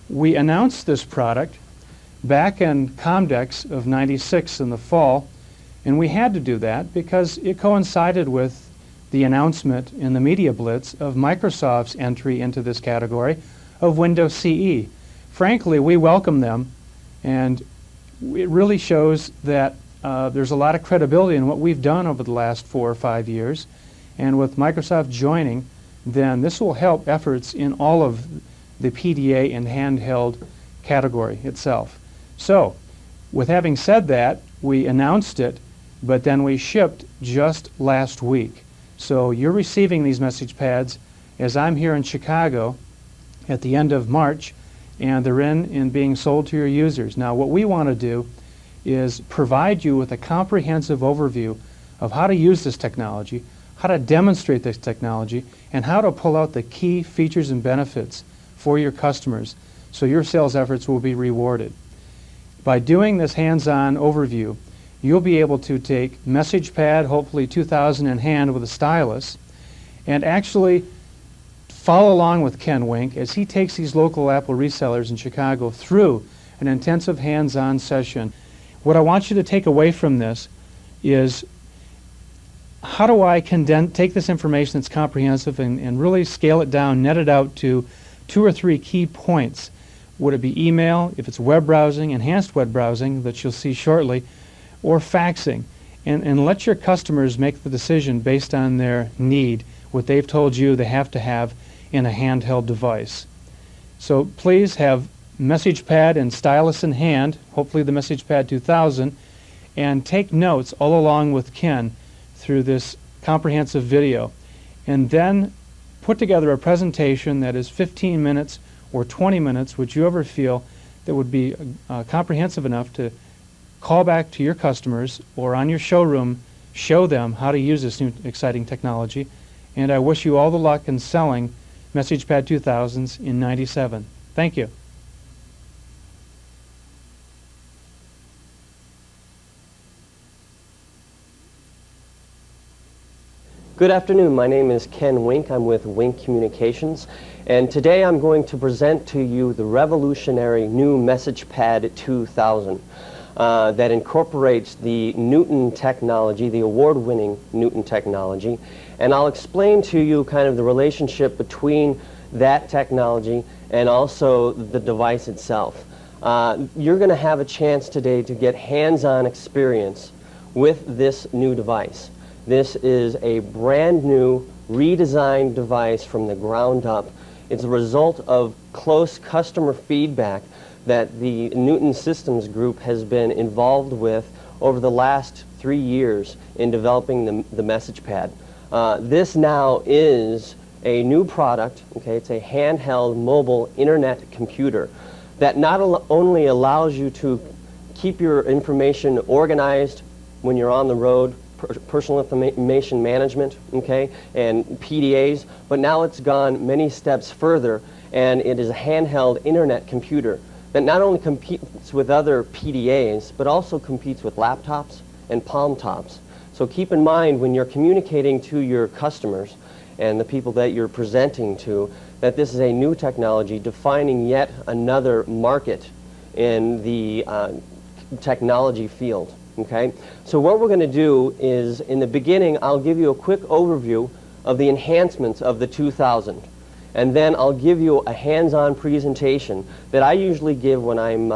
We announced this product back in Comdex of '96 in the fall, and we had to do that because it coincided with the announcement in the media blitz of Microsoft's entry into this category of Windows CE. Frankly, we welcome them, and it really shows that there's a lot of credibility in what we've done over the last 4 or 5 years, and with Microsoft joining, then this will help efforts in all of the PDA and handheld category itself. So, with having said that, we announced it, but then we shipped just last week. So you're receiving these message pads as I'm here in Chicago at the end of March, and they're in and being sold to your users. Now, what we want to do is provide you with a comprehensive overview of how to use this technology, how to demonstrate this technology, and how to pull out the key features and benefits for your customers so your sales efforts will be rewarded. By doing this hands-on overview, you'll be able to take MessagePad, hopefully 2000 in hand with a stylus, and actually follow along with Ken Wink as he takes these local Apple resellers in Chicago through an intensive hands-on session. What I want you to take away from this is, how do I take this information that's comprehensive and really scale it down, net it out to 2 or 3 key points? Would it be email, if it's web browsing, enhanced web browsing that you'll see shortly, or faxing, and let your customers make the decision based on their need, what they've told you they have to have in a handheld device. So please have message pad and stylus in hand, hopefully the Message Pad 2000, and take notes all along with Ken through this comprehensive video, and then put together a presentation that is 15 minutes or 20 minutes, which you ever feel that would be comprehensive enough to call back to your customers or on your showroom, show them how to use this new exciting technology. And I wish you all the luck in selling Message Pad 2000s in '97. Thank you. Good afternoon. My name is Ken Wink. I'm with Wink Communications, and today I'm going to present to you the revolutionary new Message Pad 2000 that incorporates the Newton technology, the award-winning Newton technology, and I'll explain to you kind of the relationship between that technology and also the device itself. You're going to have a chance today to get hands-on experience with this new device. This is a brand new, redesigned device from the ground up. It's a result of close customer feedback that the Newton Systems Group has been involved with over the last 3 years in developing the Message Pad. This now is a new product, okay? It's a handheld mobile internet computer that not only allows you to keep your information organized when you're on the road, personal information management, okay, and PDAs, but now it's gone many steps further, and it is a handheld internet computer that not only competes with other PDAs, but also competes with laptops and palm tops. So keep in mind when you're communicating to your customers and the people that you're presenting to that this is a new technology defining yet another market in the technology field. Okay, so what we're going to do is, in the beginning, I'll give you a quick overview of the enhancements of the 2000, and then I'll give you a hands-on presentation that I usually give when I'm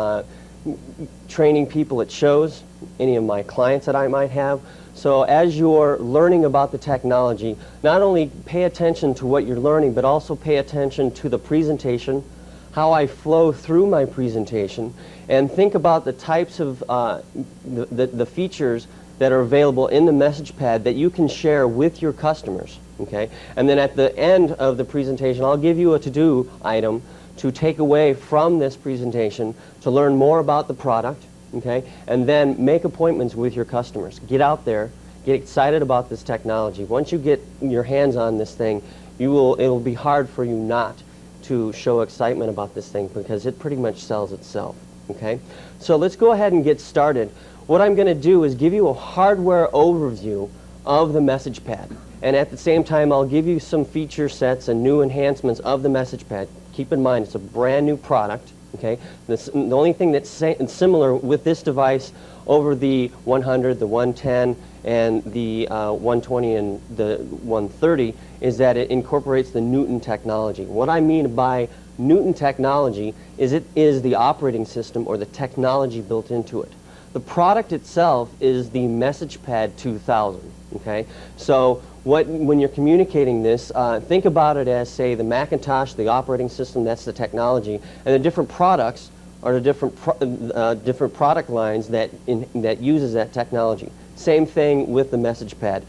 training people at shows, any of my clients that I might have. So as you're learning about the technology, not only pay attention to what you're learning, but also pay attention to the presentation, how I flow through my presentation, and think about the types of the features that are available in the Message Pad that you can share with your customers, okay? And then at the end of the presentation, I'll give you a to-do item to take away from this presentation to learn more about the product, okay? And then make appointments with your customers. Get out there, get excited about this technology. Once you get your hands on this thing, it'll be hard for you not to show excitement about this thing because it pretty much sells itself, okay? So let's go ahead and get started. What I'm going to do is give you a hardware overview of the Message Pad, and at the same time I'll give you some feature sets and new enhancements of the Message Pad. Keep in mind it's a brand new product, okay? The only thing that's similar with this device over the 100, the 110, and the 120 and the 130 is that it incorporates the Newton technology. What I mean by Newton technology is it is the operating system or the technology built into it. The product itself is the Message Pad 2000, okay? So when you're communicating this, think about it as, say, the Macintosh, the operating system, that's the technology, and the different products are the different product lines that uses that technology. Same thing with the Message Pad.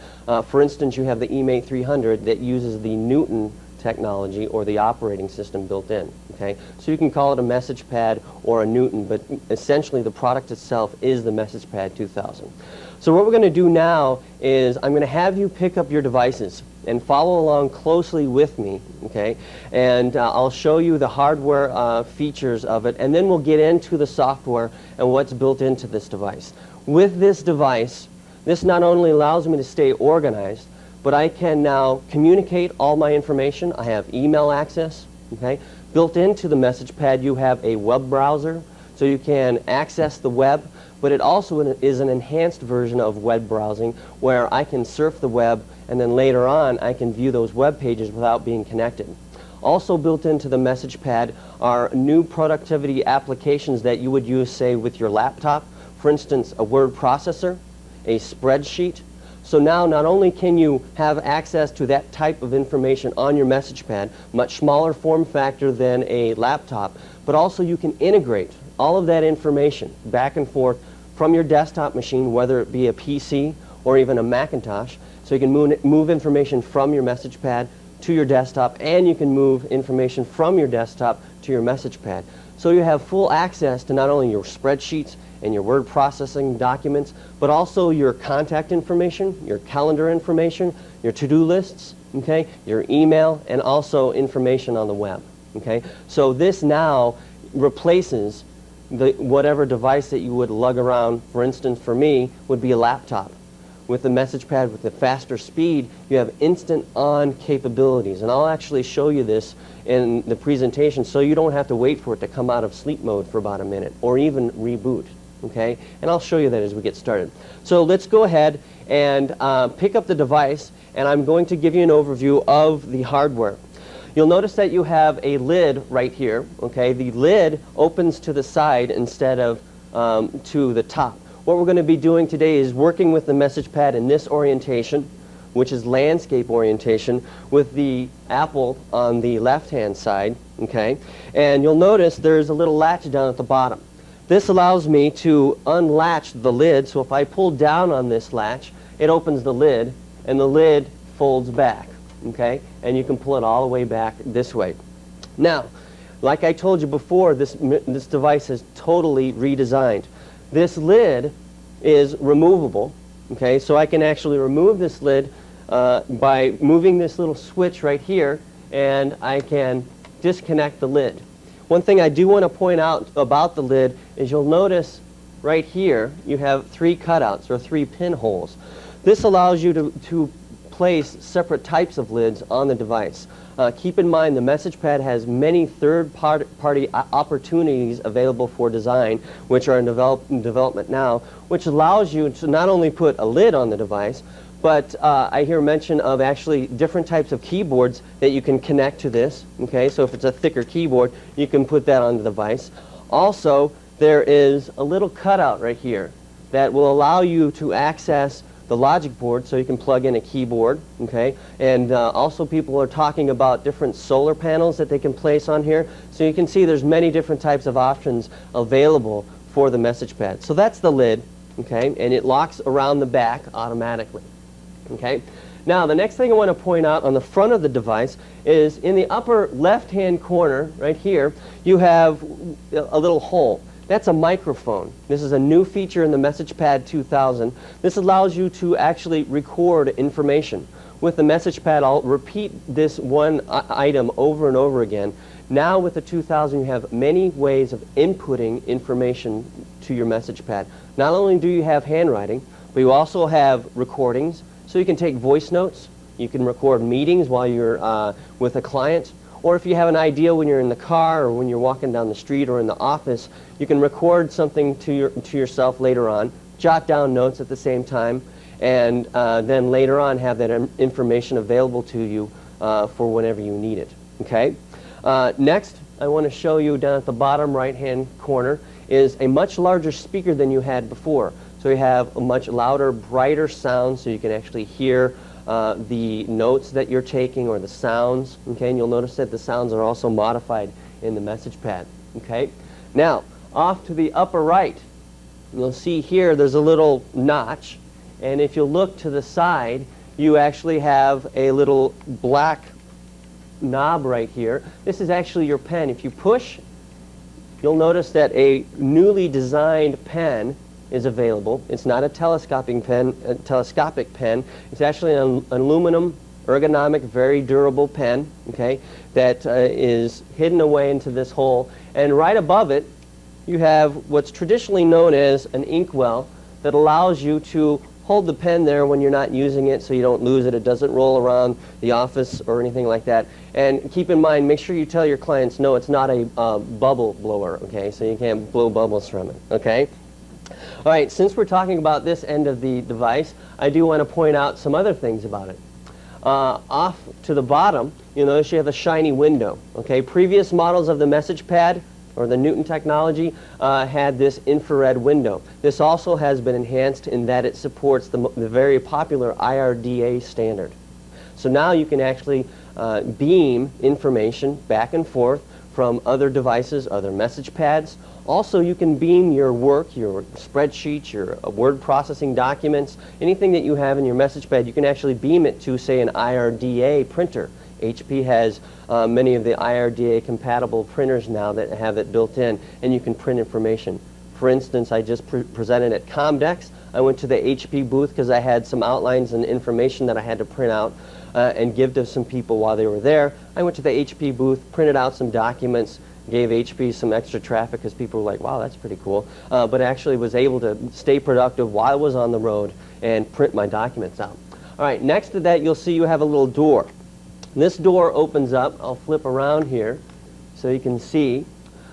For instance, you have the eMate 300 that uses the Newton technology or the operating system built in. Okay, so you can call it a Message Pad or a Newton, but essentially the product itself is the Message Pad 2000. So what we're going to do now is I'm going to have you pick up your devices and follow along closely with me, okay? And I'll show you the hardware features of it, and then we'll get into the software and what's built into this device. With this device, this not only allows me to stay organized, but I can now communicate all my information. I have email access, okay? Built into the Message Pad, you have a web browser, so you can access the web, but it also is an enhanced version of web browsing where I can surf the web and then later on I can view those web pages without being connected. Also built into the Message Pad are new productivity applications that you would use, say, with your laptop. For instance, a word processor, a spreadsheet. So now not only can you have access to that type of information on your message pad, much smaller form factor than a laptop, but also you can integrate all of that information back and forth from your desktop machine, whether it be a PC or even a Macintosh. So you can move information from your message pad to your desktop, and you can move information from your desktop to your message pad. So you have full access to not only your spreadsheets and your word processing documents, but also your contact information, your calendar information, your to-do lists, okay, your email, and also information on the web. Okay? So this now replaces whatever device that you would lug around. For instance, for me, would be a laptop. With the message pad, with the faster speed, you have instant on capabilities. And I'll actually show you this in the presentation so you don't have to wait for it to come out of sleep mode for about a minute or even reboot. Okay? And I'll show you that as we get started. So let's go ahead and pick up the device, and I'm going to give you an overview of the hardware. You'll notice that you have a lid right here. Okay? The lid opens to the side instead of to the top. What we're going to be doing today is working with the message pad in this orientation, which is landscape orientation, with the Apple on the left-hand side. Okay? And you'll notice there's a little latch down at the bottom. This allows me to unlatch the lid, so if I pull down on this latch, it opens the lid, and the lid folds back. Okay? And you can pull it all the way back this way. Now, like I told you before, this device is totally redesigned. This lid is removable, okay? So I can actually remove this lid by moving this little switch right here, and I can disconnect the lid. One thing I do want to point out about the lid is you'll notice right here you have 3 cutouts or 3 pinholes. This allows you to place separate types of lids on the device. Keep in mind the message pad has many third-party opportunities available for design, which are in development now, which allows you to not only put a lid on the device, but I hear mention of actually different types of keyboards that you can connect to this. Okay, so if it's a thicker keyboard, you can put that on the device. Also, there is a little cutout right here that will allow you to access the logic board, so you can plug in a keyboard. Okay, and also people are talking about different solar panels that they can place on here. So you can see there's many different types of options available for the message pad. So that's the lid. Okay, and it locks around the back automatically. Okay, now the next thing I want to point out on the front of the device is in the upper left-hand corner right here you have a little hole. That's a microphone. This is a new feature in the Message Pad 2000. This allows you to actually record information. With the Message Pad, I'll repeat this one item over and over again. Now with the 2000, you have many ways of inputting information to your Message Pad. Not only do you have handwriting, but you also have recordings. So you can take voice notes. You can record meetings while you're with a client. Or if you have an idea when you're in the car or when you're walking down the street or in the office, you can record something to yourself later on, jot down notes at the same time, and then later on have that information available to you for whenever you need it. Okay? Next, I want to show you down at the bottom right-hand corner is a much larger speaker than you had before. So you have a much louder, brighter sound, so you can actually hear the notes that you're taking or the sounds. Okay, and you'll notice that the sounds are also modified in the message pad. Okay, now off to the upper right, you'll see here there's a little notch, and if you look to the side, you actually have a little black knob right here. This is actually your pen. If you push, you'll notice that a newly designed pen is available. It's not a telescopic pen. It's actually an aluminum, ergonomic, very durable pen. Okay, that is hidden away into this hole. And right above it, you have what's traditionally known as an inkwell that allows you to hold the pen there when you're not using it, so you don't lose it. It doesn't roll around the office or anything like that. And keep in mind, make sure you tell your clients, no, it's not a bubble blower. Okay, so you can't blow bubbles from it. Okay. All right, since we're talking about this end of the device, I do want to point out some other things about it. Off to the bottom, you'll notice you have a shiny window. Okay, previous models of the message pad or the Newton technology, had this infrared window. This also has been enhanced in that it supports the very popular IRDA standard. So now you can actually beam information back and forth from other devices, other message pads. Also, you can beam your work, your spreadsheets, your word processing documents, anything that you have in your message pad, you can actually beam it to, say, an IRDA printer. HP has many of the IRDA compatible printers now that have it built in, and you can print information. For instance, I just presented at Comdex. I went to the HP booth because I had some outlines and information that I had to print out and give to some people while they were there. I went to the HP booth, printed out some documents, gave HP some extra traffic because people were like, wow, that's pretty cool. But actually was able to stay productive while I was on the road and print my documents out. All right, next to that, you'll see you have a little door. This door opens up. I'll flip around here so you can see.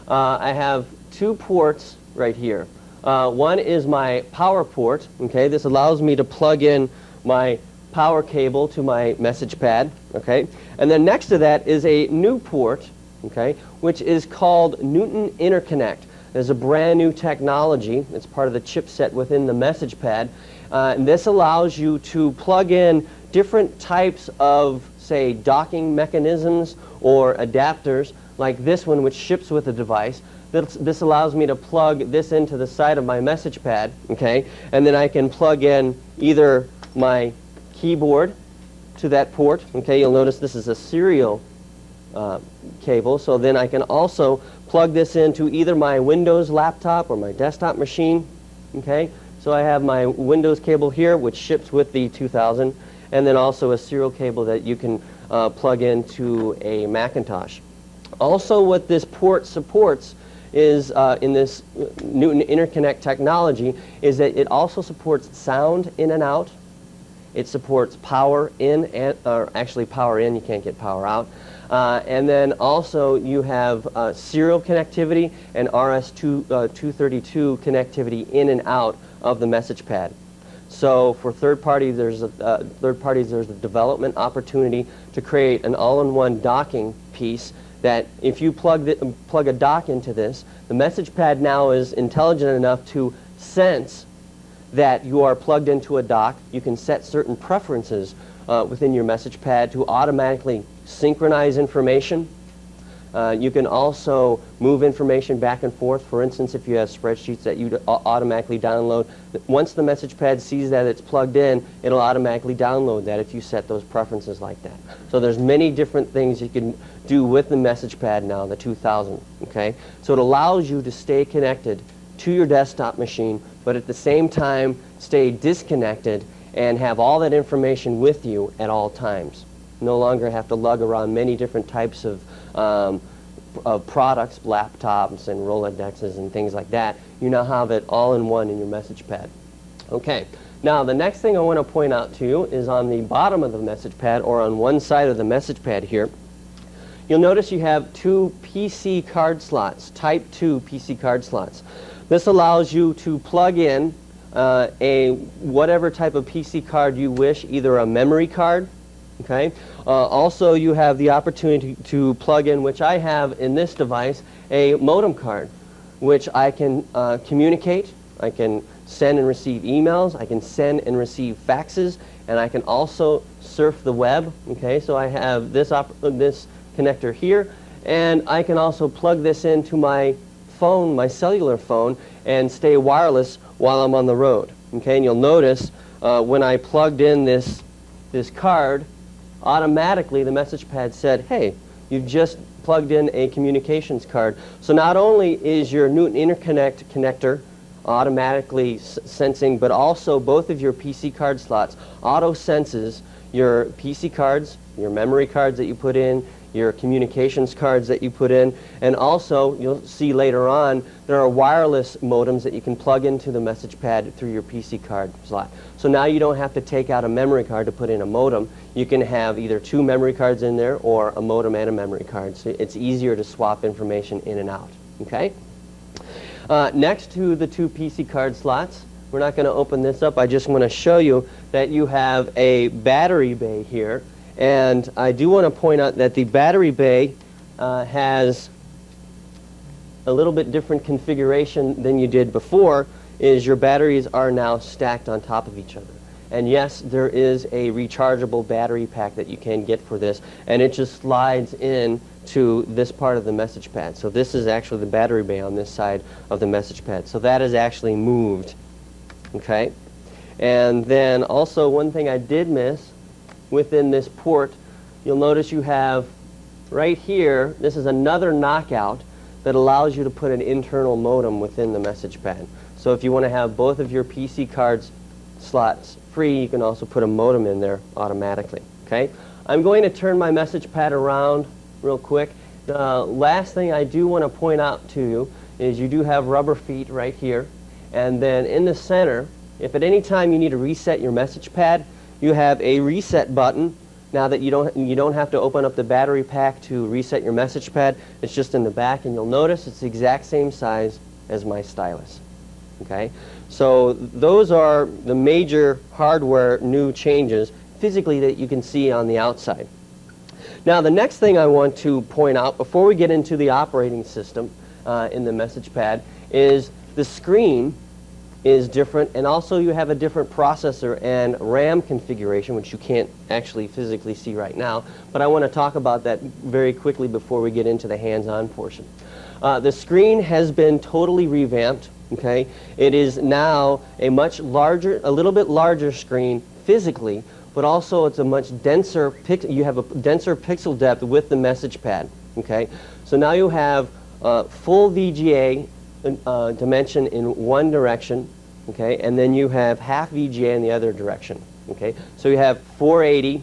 I have two ports right here. One is my power port. Okay, this allows me to plug in my power cable to my message pad. Okay, and then next to that is a new port. Okay, which is called Newton Interconnect. There's a brand new technology. It's part of the chipset within the message pad. And this allows you to plug in different types of, say, docking mechanisms or adapters, like this one, which ships with the device. This allows me to plug this into the side of my message pad, okay? And then I can plug in either my keyboard to that port, okay? You'll notice this is a serial cable, so then I can also plug this into either my Windows laptop or my desktop machine, okay? So I have my Windows cable here, which ships with the 2000, and then also a serial cable that you can plug into a Macintosh. Also, what this port supports is, in this Newton Interconnect technology, is that it also supports sound in and out. It supports power in, or actually power in, you can't get power out. And then also you have serial connectivity and RS-232 connectivity in and out of the message pad. So for third parties, there's a development opportunity to create an all-in-one docking piece that if you plug a dock into this, the message pad now is intelligent enough to sense that you are plugged into a dock. You can set certain preferences within your message pad to automatically synchronize information. You can also move information back and forth. For instance, if you have spreadsheets that you automatically download, once the message pad sees that it's plugged in, it'll automatically download that if you set those preferences like that. So there's many different things you can do with the message pad now, the 2000, okay? So it allows you to stay connected to your desktop machine, but at the same time stay disconnected and have all that information with you at all times. No longer have to lug around many different types of products, laptops and Rolodexes and things like that. You now have it all in one in your message pad. Okay, now the next thing I want to point out to you is on the bottom of the message pad, or on one side of the message pad here, you'll notice you have two PC card slots, Type 2 PC card slots. This allows you to plug in whatever type of PC card you wish, either a memory card, okay? Also, you have the opportunity to plug in, which I have in this device, a modem card, which I can communicate. I can send and receive emails. I can send and receive faxes, and I can also surf the web. Okay, so I have this connector here, and I can also plug this into my phone, my cellular phone, and stay wireless while I'm on the road. Okay, and you'll notice when I plugged in this card, automatically the message pad said, hey, you've just plugged in a communications card. So not only is your Newton Interconnect connector automatically sensing, but also both of your PC card slots auto senses your PC cards, your memory cards that you put in, your communications cards that you put in, and also you'll see later on there are wireless modems that you can plug into the message pad through your PC card slot. So now you don't have to take out a memory card to put in a modem. You can have either two memory cards in there or a modem and a memory card. So it's easier to swap information in and out. Okay? Next to the two PC card slots, we're not going to open this up. I just want to show you that you have a battery bay here. And I do want to point out that the battery bay has a little bit different configuration than you did before is your batteries are now stacked on top of each other. And yes, there is a rechargeable battery pack that you can get for this, and it just slides in to this part of the message pad. So this is actually the battery bay on this side of the message pad. So that is actually moved, okay? And then also one thing I did miss within this port, you'll notice you have right here, this is another knockout that allows you to put an internal modem within the message pad. So if you want to have both of your PC cards slots free, you can also put a modem in there automatically, okay? I'm going to turn my message pad around real quick. The last thing I do want to point out to you is you do have rubber feet right here, and then in the center, if at any time you need to reset your message pad, you have a reset button. Now that you don't have to open up the battery pack to reset your message pad, it's just in the back, and you'll notice it's the exact same size as my stylus. Okay, so those are the major hardware new changes physically that you can see on the outside. Now the next thing I want to point out before we get into the operating system in the message pad is the screen is different, and also you have a different processor and RAM configuration, which you can't actually physically see right now, but I want to talk about that very quickly before we get into the hands-on portion. The screen has been totally revamped. Okay, it is now a much larger, a little bit larger screen physically, but also it's a much denser you have a denser pixel depth with the message pad. Okay, so now you have full VGA dimension in one direction, okay, and then you have half VGA in the other direction. Okay, so you have 480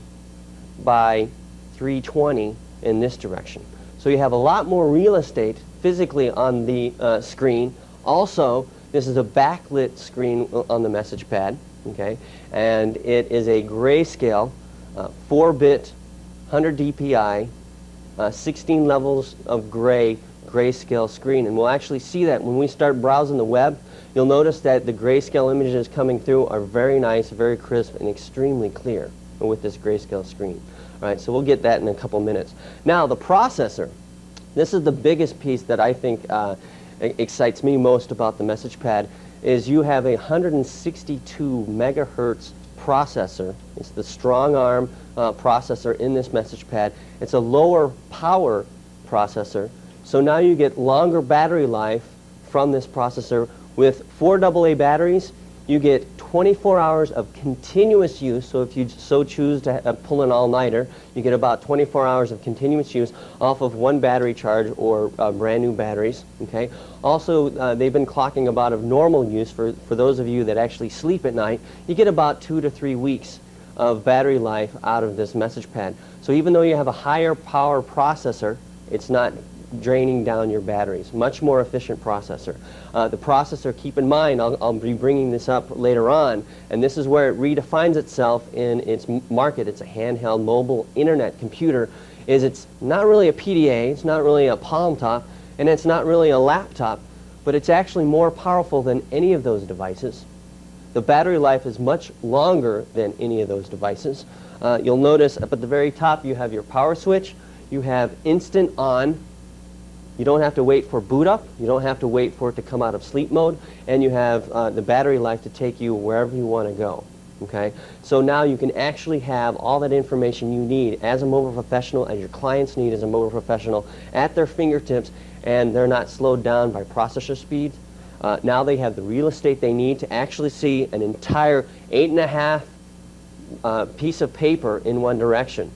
by 320 in this direction. So you have a lot more real estate physically on the screen. Also, this is a backlit screen on the message pad, okay, and it is a grayscale, 4-bit, 100 dpi, 16 levels of grayscale screen, and we'll actually see that when we start browsing the web. You'll notice that the grayscale images coming through are very nice, very crisp, and extremely clear with this grayscale screen. All right, so we'll get that in a couple minutes. Now, the processor. This is the biggest piece that I think excites me most about the message pad is you have a 162 megahertz processor. It's the strong arm processor in this message pad. It's a lower power processor, so now you get longer battery life from this processor. With 4 AA batteries, you get 24 hours of continuous use. So if you so choose to pull an all-nighter, you get about 24 hours of continuous use off of one battery charge or brand new batteries. Okay. Also, they've been clocking about of normal use for those of you that actually sleep at night. You get about 2 to 3 weeks of battery life out of this message pad. So even though you have a higher power processor, it's not draining down your batteries. Much more efficient processor. The processor, keep in mind, I'll be bringing this up later on, and this is where it redefines itself in its market. It's a handheld mobile internet computer. It's not really a PDA, it's not really a palm top, and it's not really a laptop, but it's actually more powerful than any of those devices. The battery life is much longer than any of those devices. You'll notice up at the very top you have your power switch, you have instant on. You don't have to wait for boot up. You don't have to wait for it to come out of sleep mode. And you have the battery life to take you wherever you want to go. Okay? So now you can actually have all that information you need as a mobile professional, as your clients need as a mobile professional, at their fingertips, and they're not slowed down by processor speed. Now they have the real estate they need to actually see an entire 8.5 piece of paper in one direction.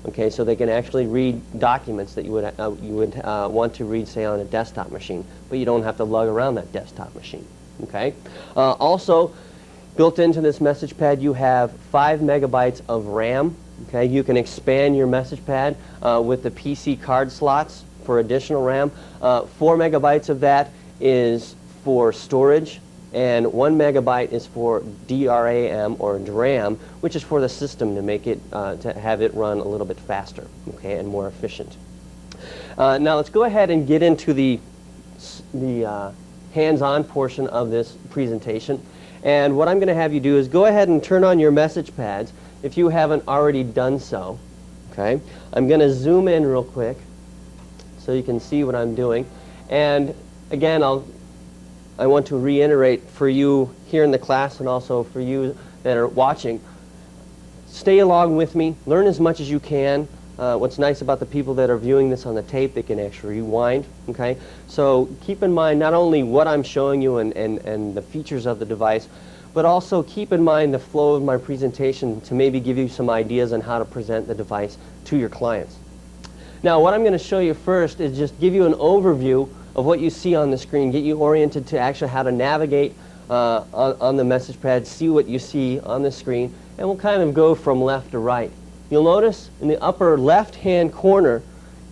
Okay, so they can actually read documents that you would want to read, say, on a desktop machine, but you don't have to lug around that desktop machine. Okay. Also, built into this message pad, you have 5 megabytes of RAM. Okay, you can expand your message pad with the PC card slots for additional RAM. 4 megabytes of that is for storage, and 1 megabyte is for DRAM or DRAM, which is for the system to make it to have it run a little bit faster, okay, and more efficient. Now let's go ahead and get into the hands-on portion of this presentation. And what I'm going to have you do is go ahead and turn on your message pads if you haven't already done so. Okay, I'm going to zoom in real quick so you can see what I'm doing. And again, I want to reiterate for you here in the class and also for you that are watching, stay along with me, learn as much as you can. What's nice about the people that are viewing this on the tape, they can actually rewind, okay? So keep in mind not only what I'm showing you and the features of the device, but also keep in mind the flow of my presentation to maybe give you some ideas on how to present the device to your clients. Now, what I'm going to show you first is just give you an overview of what you see on the screen, get you oriented to actually how to navigate on the message pad, see what you see on the screen, and we'll kind of go from left to right. You'll notice in the upper left-hand corner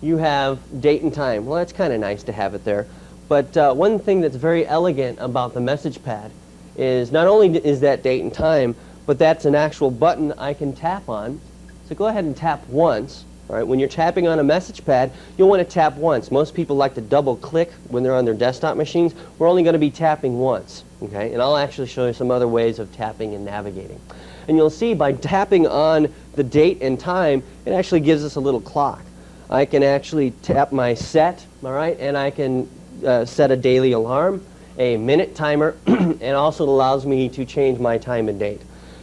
you have date and time. Well, that's kind of nice to have it there. But one thing that's very elegant about the message pad is not only is that date and time, but that's an actual button I can tap on. So go ahead and tap once. All right, when you're tapping on a message pad, you'll want to tap once. Most people like to double click when they're on their desktop machines. We're only going to be tapping once, okay? And I'll actually show you some other ways of tapping and navigating. And you'll see by tapping on the date and time, it actually gives us a little clock. I can actually tap my set, all right, and I can set a daily alarm, a minute timer, and also allows me to change my time and date.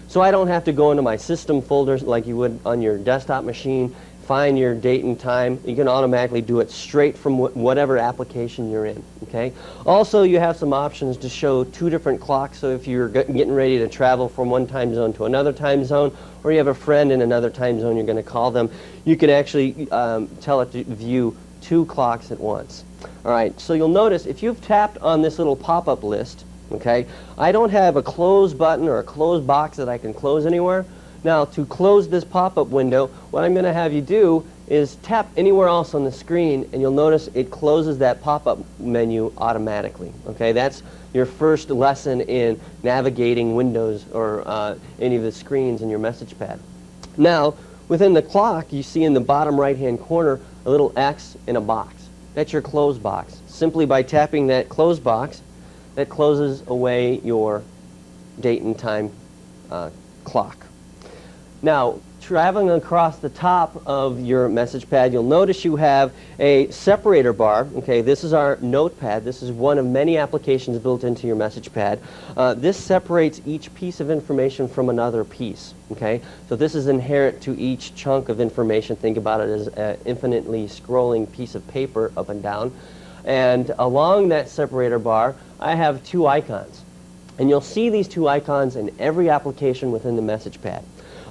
So I don't have to go into my system folders like you would on your desktop machine, find your date and time. You can automatically do it straight from whatever application you're in, okay? Also, you have some options to show two different clocks, so if you're getting ready to travel from one time zone to another time zone, or you have a friend in another time zone you're going to call them, you can actually tell it to view two clocks at once. All right, so you'll notice if you've tapped on this little pop-up list, okay, I don't have a close button or a close box that I can close anywhere. Now, to close this pop-up window, what I'm going to have you do is tap anywhere else on the screen, and you'll notice it closes that pop-up menu automatically. Okay, that's your first lesson in navigating windows or any of the screens in your message pad. Now, within the clock, you see in the bottom right-hand corner a little X in a box. That's your close box. Simply by tapping that close box, that closes away your date and time clock. Now, traveling across the top of your message pad, you'll notice you have a separator bar. Okay, this is our notepad. This is one of many applications built into your message pad. This separates each piece of information from another piece. Okay, so this is inherent to each chunk of information. Think about it as an infinitely scrolling piece of paper up and down. And along that separator bar, I have two icons. And you'll see these two icons in every application within the message pad.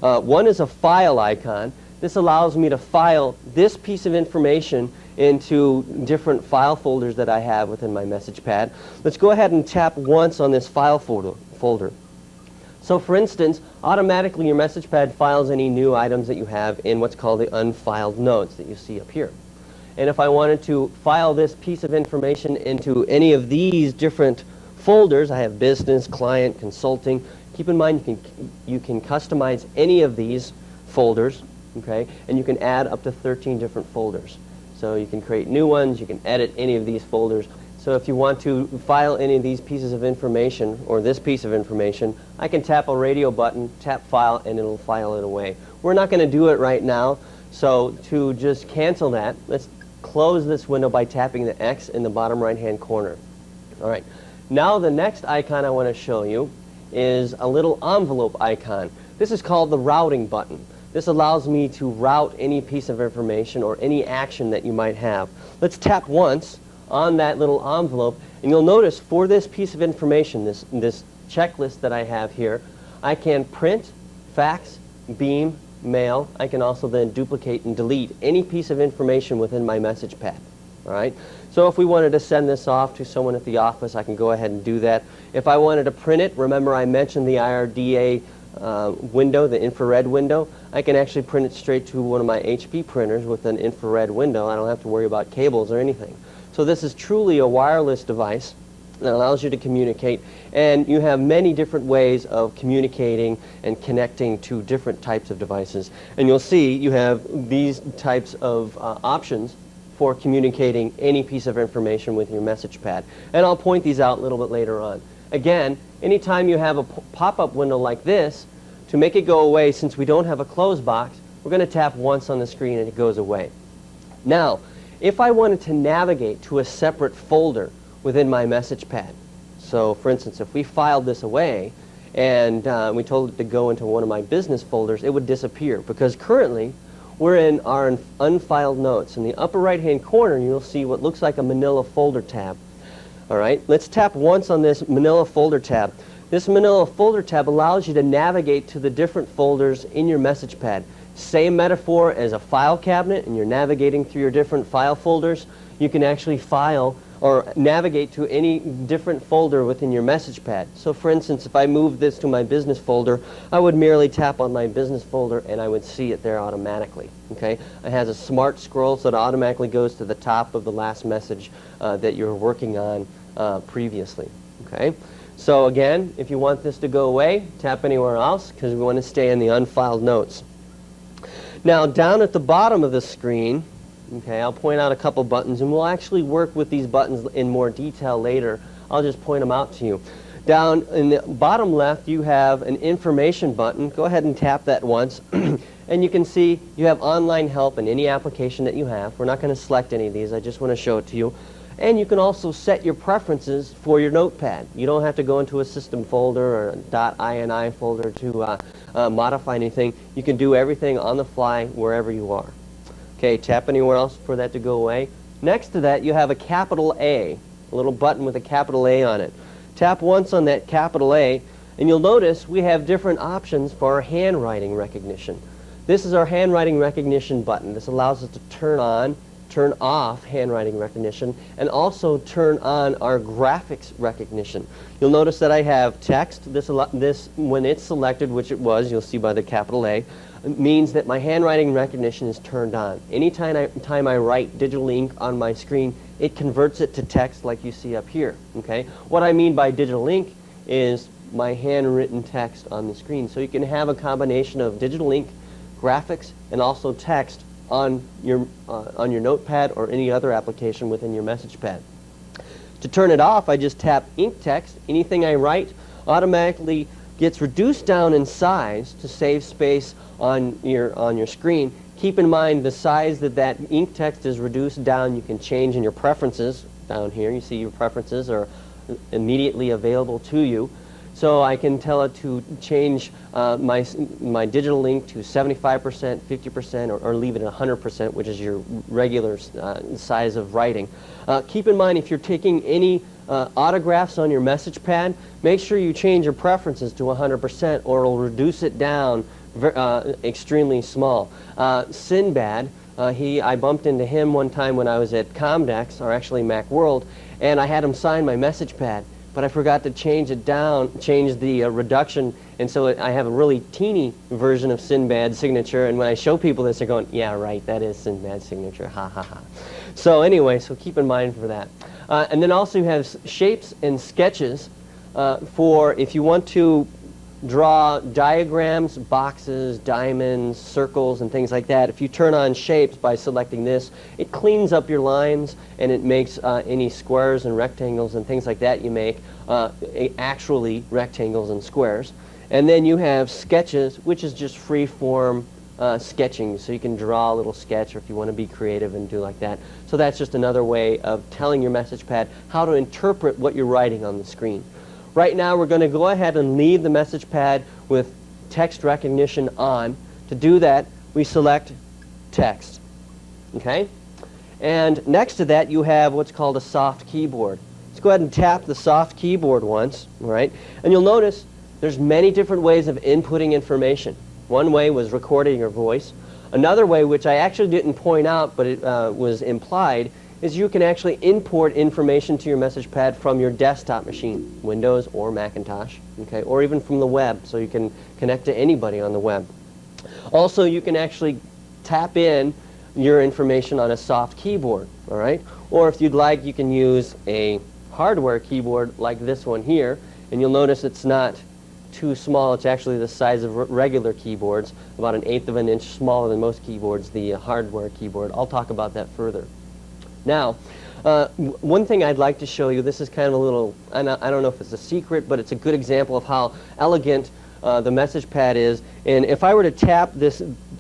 One is a file icon. This allows me to file this piece of information into different file folders that I have within my message pad. Let's go ahead and tap once on this file folder. So for instance, automatically your message pad files any new items that you have in what's called the unfiled notes that you see up here. And if I wanted to file this piece of information into any of these different folders, I have business, client, consulting. Keep in mind you can customize any of these folders, okay, and you can add up to 13 different folders. So you can create new ones, you can edit any of these folders. So if you want to file any of these pieces of information, or this piece of information, I can tap a radio button, tap file, and it'll file it away. We're not going to do it right now, so to just cancel that, let's close this window by tapping the X in the bottom right-hand corner. All right. Now the next icon I want to show you is a little envelope icon. This is called the routing button. This allows me to route any piece of information or any action that you might have. Let's tap once on that little envelope, and you'll notice for this piece of information, this checklist that I have here, I can print, fax, beam, mail. I can also then duplicate and delete any piece of information within my message pad. All right? So if we wanted to send this off to someone at the office, I can go ahead and do that. If I wanted to print it, remember I mentioned the IRDA window, the infrared window. I can actually print it straight to one of my HP printers with an infrared window. I don't have to worry about cables or anything. So this is truly a wireless device that allows you to communicate, and you have many different ways of communicating and connecting to different types of devices. And you'll see you have these types of options for communicating any piece of information with your message pad. And I'll point these out a little bit later on. Again, anytime you have a pop-up window like this, to make it go away, since we don't have a close box, we're going to tap once on the screen and it goes away. Now, if I wanted to navigate to a separate folder within my message pad. So for instance, if we filed this away and we told it to go into one of my business folders, it would disappear because currently we're in our unfiled notes. In the upper right-hand corner, you'll see what looks like a manila folder tab. All right, let's tap once on this manila folder tab. This manila folder tab allows you to navigate to the different folders in your message pad. Same metaphor as a file cabinet, and you're navigating through your different file folders. You can actually file or navigate to any different folder within your message pad. So for instance, if I move this to my business folder, I would merely tap on my business folder and I would see it there automatically. Okay? It has a smart scroll, so it automatically goes to the top of the last message that you're working on previously. Okay? So again, if you want this to go away, tap anywhere else because we want to stay in the unfiled notes. Now down at the bottom of the screen, okay, I'll point out a couple buttons, and we'll actually work with these buttons in more detail later. I'll just point them out to you. Down in the bottom left, you have an information button. Go ahead and tap that once. And you can see you have online help in any application that you have. We're not going to select any of these. I just want to show it to you. And you can also set your preferences for your notepad. You don't have to go into a system folder or a .ini folder to modify anything. You can do everything on the fly wherever you are. Okay, tap anywhere else for that to go away. Next to that, you have a capital A, a little button with a capital A on it. Tap once on that capital A, and you'll notice we have different options for our handwriting recognition. This is our handwriting recognition button. This allows us to turn on, turn off handwriting recognition, and also turn on our graphics recognition. You'll notice that I have text. This when it's selected, which it was, you'll see by the capital A, means that my handwriting recognition is turned on. Anytime I write digital ink on my screen, it converts it to text like you see up here. Okay? What I mean by digital ink is my handwritten text on the screen. So you can have a combination of digital ink, graphics, and also text on your notepad or any other application within your message pad. To turn it off, I just tap ink text. Anything I write automatically gets reduced down in size to save space on your screen. Keep in mind the size that ink text is reduced down, you can change in your preferences. Down here, you see your preferences are immediately available to you. So I can tell it to change my digital ink to 75%, 50%, or leave it at 100%, which is your regular size of writing. Keep in mind, if you're taking any autographs on your message pad, make sure you change your preferences to 100% or it'll reduce it down extremely small. Sinbad, I bumped into him one time when I was at Comdex, or actually Macworld, and I had him sign my message pad, but I forgot to change it down, change the reduction, and so I have a really teeny version of Sinbad's signature, and when I show people this, they're going, yeah, right, that is Sinbad's signature, ha ha ha. So anyway, so keep in mind for that. And then also you have shapes and sketches for if you want to draw diagrams, boxes, diamonds, circles, and things like that. If you turn on shapes by selecting this, it cleans up your lines and it makes any squares and rectangles and things like that you make actually rectangles and squares. And then you have sketches, which is just free form sketching, so you can draw a little sketch, or if you want to be creative and do like that. So that's just another way of telling your message pad how to interpret what you're writing on the screen. Right now we're going to go ahead and leave the message pad with text recognition on. To do that, we select text. Okay? And next to that you have what's called a soft keyboard. Let's go ahead and tap the soft keyboard once, right? And you'll notice there's many different ways of inputting information. One way was recording your voice. Another way, which I actually didn't point out but it was implied, is you can actually import information to your message pad from your desktop machine, Windows or Macintosh, okay, or even from the web, so you can connect to anybody on the web. Also, you can actually tap in your information on a soft keyboard, all right? Or if you'd like, you can use a hardware keyboard like this one here, and you'll notice it's not too small. It's actually the size of regular keyboards, about 1/8 of an inch smaller than most keyboards, the hardware keyboard. I'll talk about that further. Now, one thing I'd like to show you, this is kind of a little, I don't know if it's a secret, but it's a good example of how elegant the message pad is. And if I were to tap this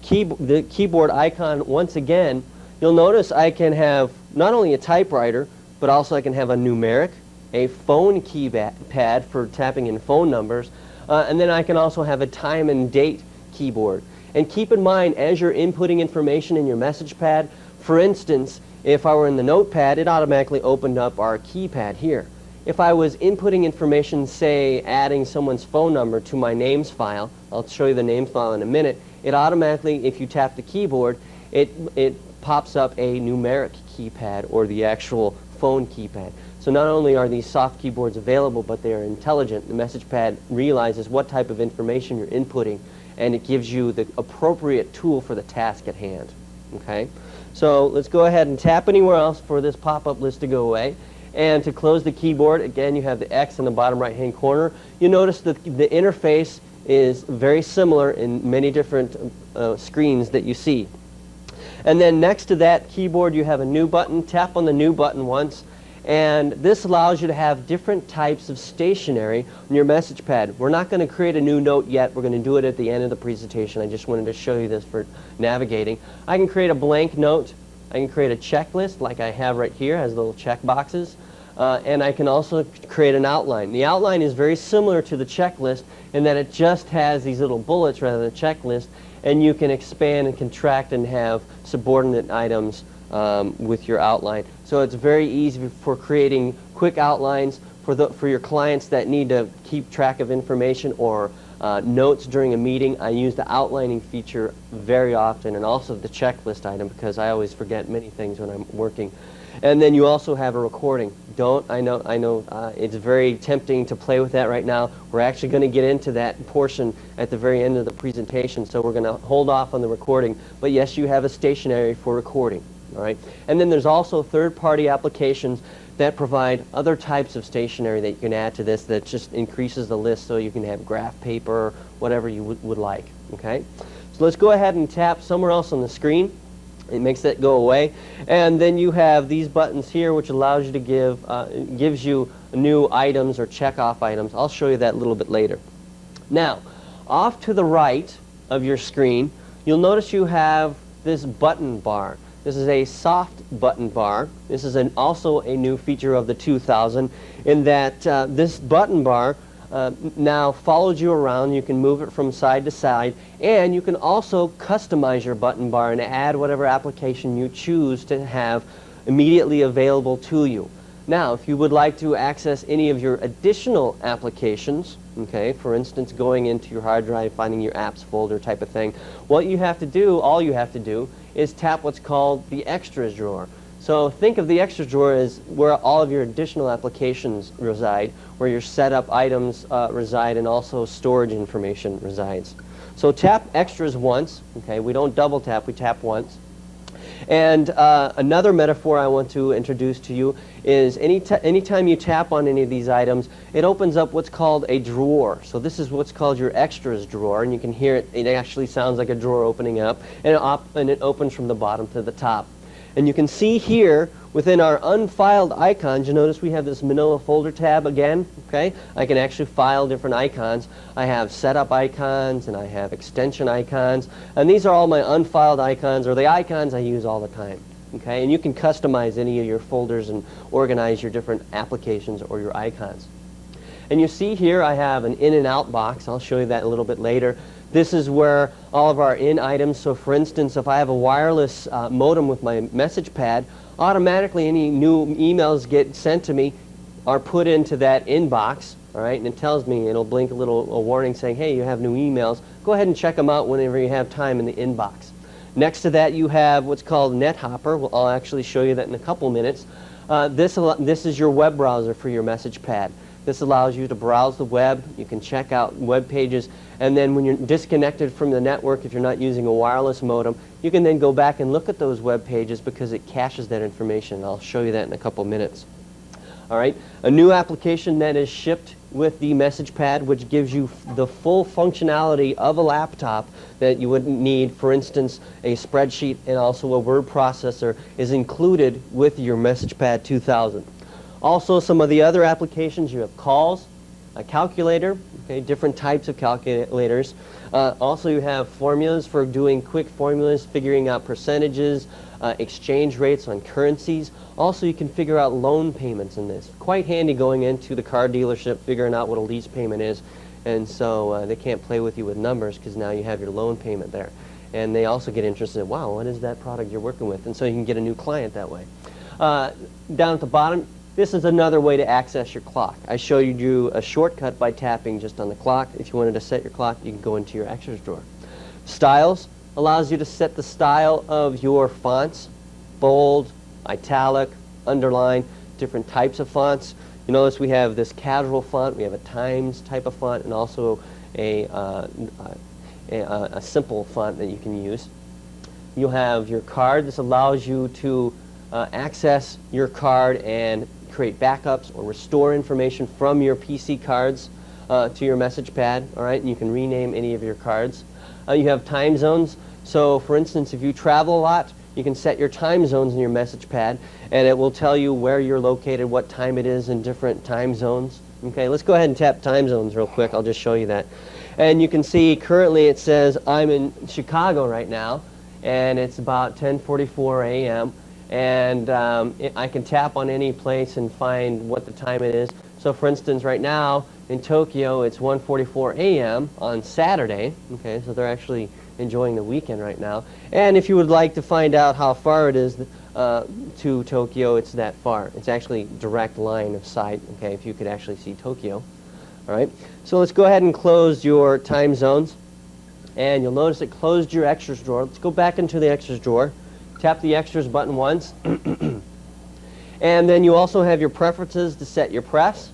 the keyboard icon once again, you'll notice I can have not only a typewriter, but also I can have a numeric, a phone keypad for tapping in phone numbers, and then I can also have a time and date keyboard. And keep in mind, as you're inputting information in your message pad, for instance, if I were in the notepad, it automatically opened up our keypad here. If I was inputting information, say adding someone's phone number to my names file, I'll show you the names file in a minute, it automatically, if you tap the keyboard, it pops up a numeric keypad or the actual phone keypad. So not only are these soft keyboards available, but they are intelligent. The message pad realizes what type of information you're inputting, and it gives you the appropriate tool for the task at hand. Okay? So let's go ahead and tap anywhere else for this pop-up list to go away. And to close the keyboard, again, you have the X in the bottom right-hand corner. You notice that the interface is very similar in many different screens that you see. And then next to that keyboard, you have a new button. Tap on the new button once. And this allows you to have different types of stationery on your message pad. We're not going to create a new note yet. We're going to do it at the end of the presentation. I just wanted to show you this for navigating. I can create a blank note. I can create a checklist like I have right here, has little check boxes. And I can also create an outline. The outline is very similar to the checklist in that it just has these little bullets rather than a checklist, and you can expand and contract and have subordinate items with your outline. So it's very easy for creating quick outlines for your clients that need to keep track of information or notes during a meeting. I use the outlining feature very often, and also the checklist item, because I always forget many things when I'm working. And then you also have a recording. I know it's very tempting to play with that right now. We're actually going to get into that portion at the very end of the presentation, so we're going to hold off on the recording. But yes, you have a stationery for recording. All right? And then there's also third-party applications that provide other types of stationery that you can add to this that just increases the list, so you can have graph paper, whatever you would like. Okay? So let's go ahead and tap somewhere else on the screen. It makes that go away. And then you have these buttons here, which allows you to gives you new items or check off items. I'll show you that a little bit later. Now, off to the right of your screen, you'll notice you have this button bar. This is a soft button bar. This is also a new feature of the 2000 in that this button bar now follows you around. You can move it from side to side, and you can also customize your button bar and add whatever application you choose to have immediately available to you. Now, if you would like to access any of your additional applications, okay, for instance, going into your hard drive, finding your apps folder type of thing, all you have to do is tap what's called the extras drawer. So think of the extras drawer as where all of your additional applications reside, where your setup items reside, and also storage information resides. So tap extras once. Okay, we don't double tap, we tap once. And another metaphor I want to introduce to you is anytime you tap on any of these items, it opens up what's called a drawer. So this is what's called your extras drawer, and you can hear it. It actually sounds like a drawer opening up, and it opens from the bottom to the top. And you can see here within our unfiled icons, you notice we have this manila folder tab again. Okay, I can actually file different icons. I have setup icons and I have extension icons, and these are all my unfiled icons, or the icons I use all the time. Okay, and you can customize any of your folders and organize your different applications or your icons. And you see here I have an in and out box. I'll show you that a little bit later. This is where all of our in items, so for instance, if I have a wireless modem with my message pad, automatically any new emails get sent to me are put into that inbox, all right, and it tells me, it'll blink a warning saying, hey, you have new emails. Go ahead and check them out whenever you have time in the inbox. Next to that, you have what's called NetHopper. I'll actually show you that in a couple minutes. This is your web browser for your message pad. This allows you to browse the web. You can check out web pages, and then when you're disconnected from the network, if you're not using a wireless modem, you can then go back and look at those web pages because it caches that information. I'll show you that in a couple minutes. All right, a new application that is shipped with the message pad, which gives you the full functionality of a laptop that you would need. For instance, a spreadsheet and also a word processor is included with your message pad 2000. Also, some of the other applications, you have calls, a calculator, okay, different types of calculators. Also, you have formulas for doing quick formulas, figuring out percentages, exchange rates on currencies. Also, you can figure out loan payments in this. Quite handy going into the car dealership, figuring out what a lease payment is. And so they can't play with you with numbers because now you have your loan payment there. And they also get interested, wow, what is that product you're working with? And so you can get a new client that way. Down at the bottom, this is another way to access your clock. I showed you a shortcut by tapping just on the clock. If you wanted to set your clock, you can go into your extras drawer. Styles allows you to set the style of your fonts, bold, italic, underline, different types of fonts. You notice we have this casual font, we have a Times type of font, and also a simple font that you can use. You'll have your card. This allows you to access your card and create backups or restore information from your PC cards to your message pad, all right? And you can rename any of your cards. You have time zones. So, for instance, if you travel a lot, you can set your time zones in your message pad, and it will tell you where you're located, what time it is in different time zones. Okay, let's go ahead and tap time zones real quick. I'll just show you that. And you can see currently it says I'm in Chicago right now, and it's about 10:44 a.m. And I can tap on any place and find what the time it is. So, for instance, right now in Tokyo, it's 1:44 a.m. on Saturday. Okay, so they're actually enjoying the weekend right now. And if you would like to find out how far it is to Tokyo, it's that far. It's actually direct line of sight, okay, if you could actually see Tokyo. All right, so let's go ahead and close your time zones. And you'll notice it closed your extras drawer. Let's go back into the extras drawer. Tap the extras button once. And then you also have your preferences to set your prefs,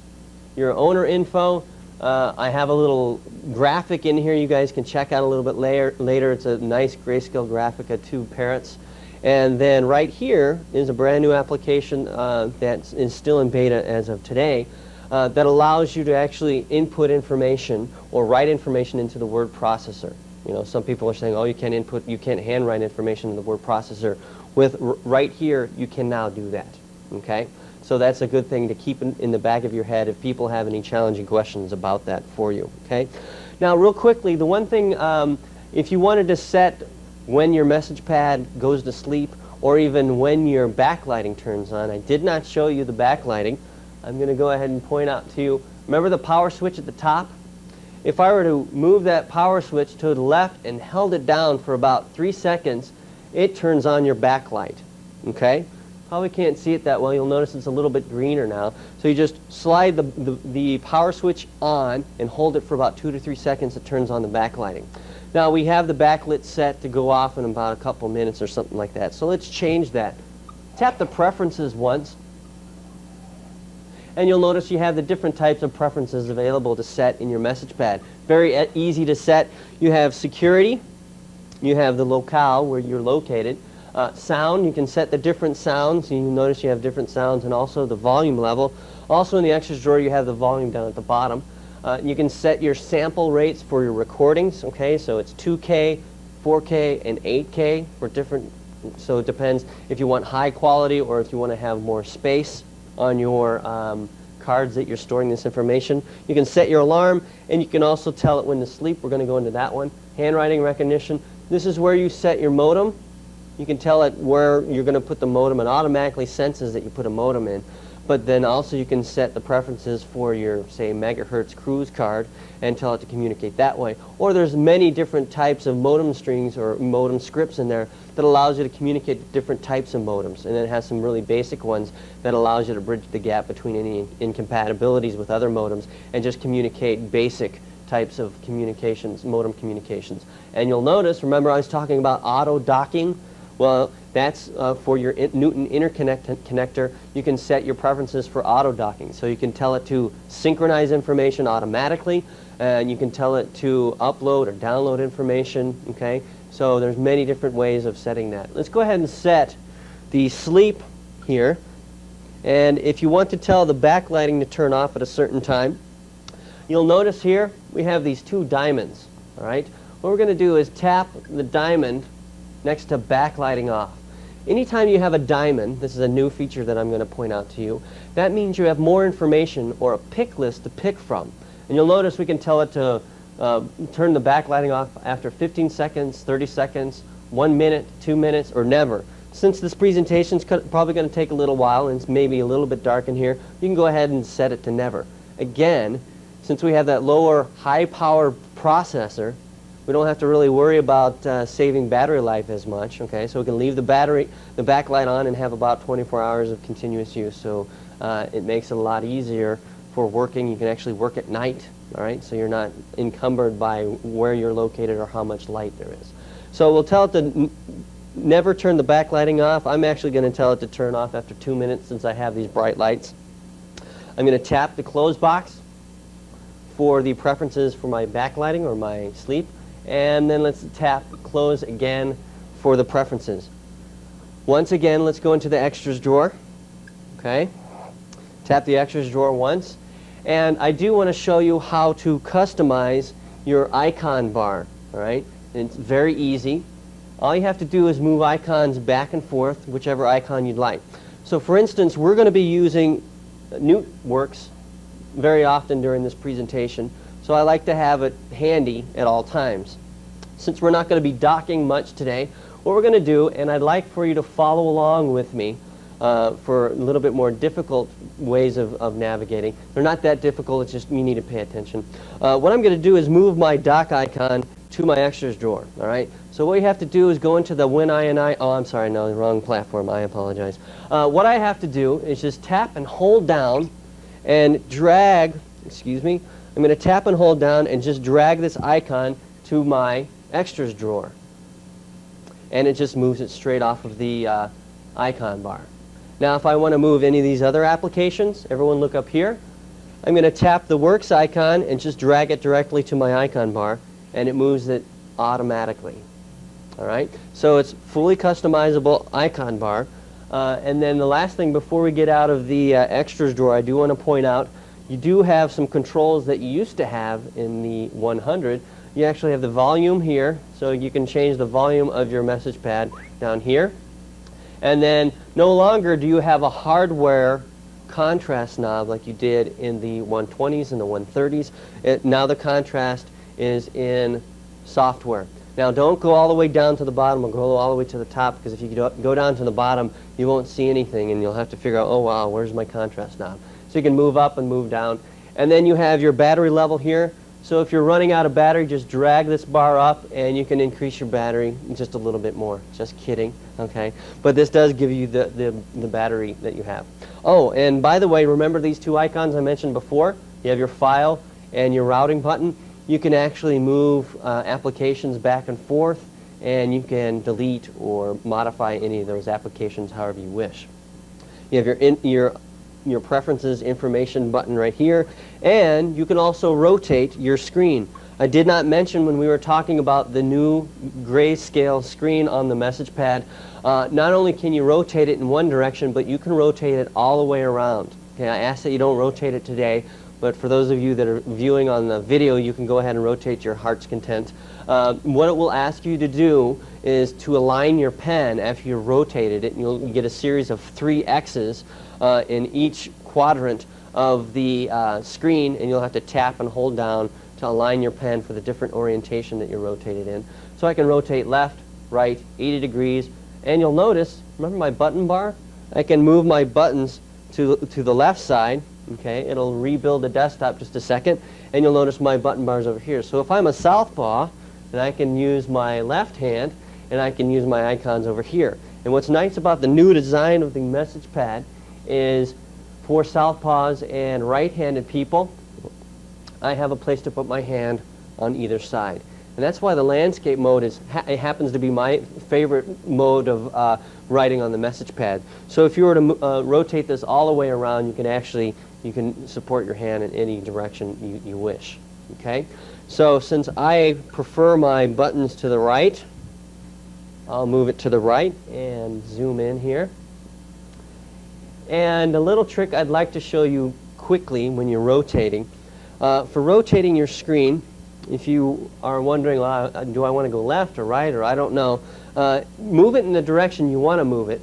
your owner info. I have a little graphic in here you guys can check out a little bit later. It's a nice grayscale graphic of two parrots. And then right here is a brand new application that is still in beta as of today that allows you to actually input information or write information into the word processor. You know, some people are saying, oh, you can't handwrite information in the word processor. With right here, you can now do that. Okay? So that's a good thing to keep in the back of your head if people have any challenging questions about that for you. Okay? Now, real quickly, the one thing, if you wanted to set when your message pad goes to sleep or even when your backlighting turns on, I did not show you the backlighting. I'm going to go ahead and point out to you, remember the power switch at the top? If I were to move that power switch to the left and held it down for about 3 seconds, it turns on your backlight. Okay? Probably can't see it that well. You'll notice it's a little bit greener now. So you just slide the power switch on and hold it for about 2 to 3 seconds. It turns on the backlighting. Now we have the backlit set to go off in about a couple minutes or something like that. So let's change that. Tap the preferences once. And you'll notice you have the different types of preferences available to set in your message pad. Very easy to set. You have security. You have the locale where you're located. Sound, you can set the different sounds. You notice you have different sounds, and also the volume level. Also in the extras drawer you have the volume down at the bottom. You can set your sample rates for your recordings. Okay, so it's 2K, 4K, and 8K for different. So it depends if you want high quality or if you want to have more space on your cards that you're storing this information. You can set your alarm, and you can also tell it when to sleep. We're going to go into that one. Handwriting recognition. This is where you set your modem. You can tell it where you're going to put the modem. It automatically senses that you put a modem in. But then also you can set the preferences for your, say, megahertz cruise card and tell it to communicate that way. Or there's many different types of modem strings or modem scripts in there that allows you to communicate different types of modems. And it has some really basic ones that allows you to bridge the gap between any incompatibilities with other modems and just communicate basic types of communications, modem communications. And you'll notice, remember I was talking about auto docking? Well, that's for your Newton interconnect connector. You can set your preferences for auto docking. So you can tell it to synchronize information automatically, and you can tell it to upload or download information. Okay, so there's many different ways of setting that. Let's go ahead and set the sleep here. And if you want to tell the backlighting to turn off at a certain time, you'll notice here we have these two diamonds. All right, what we're going to do is tap the diamond next to backlighting off. Anytime you have a diamond, this is a new feature that I'm going to point out to you, that means you have more information or a pick list to pick from. And you'll notice we can tell it to turn the backlighting off after 15 seconds, 30 seconds, 1 minute, 2 minutes, or never. since this presentation is probably going to take a little while and it's maybe a little bit dark in here, you can go ahead and set it to never. Again, since we have that lower high power processor, we don't have to really worry about saving battery life as much, okay? So we can leave the backlight on and have about 24 hours of continuous use. So it makes it a lot easier for working. You can actually work at night, all right? So you're not encumbered by where you're located or how much light there is. So we'll tell it to never turn the backlighting off. I'm actually going to tell it to turn off after 2 minutes since I have these bright lights. I'm going to tap the close box for the preferences for my backlighting or my sleep, and then let's tap close again for the preferences. Once again, let's go into the extras drawer. Okay, tap the extras drawer once, and I do want to show you how to customize your icon bar. All right, and it's very easy. All you have to do is move icons back and forth, whichever icon you'd like. So for instance, we're going to be using NewtWorks very often during this presentation, so I like to have it handy at all times. Since we're not going to be docking much today, what we're going to do, and I'd like for you to follow along with me for a little bit more difficult ways of navigating. They're not that difficult, it's just you need to pay attention. What I'm going to do is move my dock icon to my extras drawer, all right? So what you have to do is go into the oh, I'm sorry, no, the wrong platform, I apologize. What I have to do is just tap and hold down and drag, excuse me, I'm going to tap and hold down and just drag this icon to my extras drawer. And it just moves it straight off of the icon bar. Now if I want to move any of these other applications, everyone look up here, I'm going to tap the Works icon and just drag it directly to my icon bar, and it moves it automatically. All right, so it's fully customizable icon bar. And then the last thing before we get out of the extras drawer, I do want to point out you do have some controls that you used to have in the 100. You actually have the volume here, so you can change the volume of your message pad down here. And then no longer do you have a hardware contrast knob like you did in the 120s and the 130s. Now the contrast is in software. Now don't go all the way down to the bottom or go all the way to the top, because if you go down to the bottom you won't see anything and you'll have to figure out, oh wow, where's my contrast knob? So you can move up and move down. And then you have your battery level here. So if you're running out of battery, just drag this bar up and you can increase your battery just a little bit more. Just kidding, okay? But this does give you the battery that you have. Oh, and by the way, remember these two icons I mentioned before? You have your file and your routing button. You can actually move applications back and forth, and you can delete or modify any of those applications however you wish. You have your preferences information button right here, and you can also rotate your screen. I did not mention when we were talking about the new grayscale screen on the message pad, not only can you rotate it in one direction, but you can rotate it all the way around. Okay, I ask that you don't rotate it today, but for those of you that are viewing on the video, you can go ahead and rotate your heart's content. What it will ask you to do is to align your pen after you've rotated it, and you'll get a series of 3 X's in each quadrant of the screen, and you'll have to tap and hold down to align your pen for the different orientation that you're rotated in. So I can rotate left, right, 80 degrees, and you'll notice, remember my button bar? I can move my buttons to the left side. Okay, it'll rebuild the desktop just a second, and you'll notice my button bars over here. So if I'm a southpaw, then I can use my left hand, and I can use my icons over here. And what's nice about the new design of the message pad is for southpaws and right-handed people, I have a place to put my hand on either side. And that's why the landscape mode it happens to be my favorite mode of writing on the message pad. So if you were to rotate this all the way around, you can support your hand in any direction you wish. Okay? So since I prefer my buttons to the right, I'll move it to the right and zoom in here. And a little trick I'd like to show you quickly when you're rotating. For rotating your screen, if you are wondering, do I want to go left or right, or I don't know, move it in the direction you want to move it.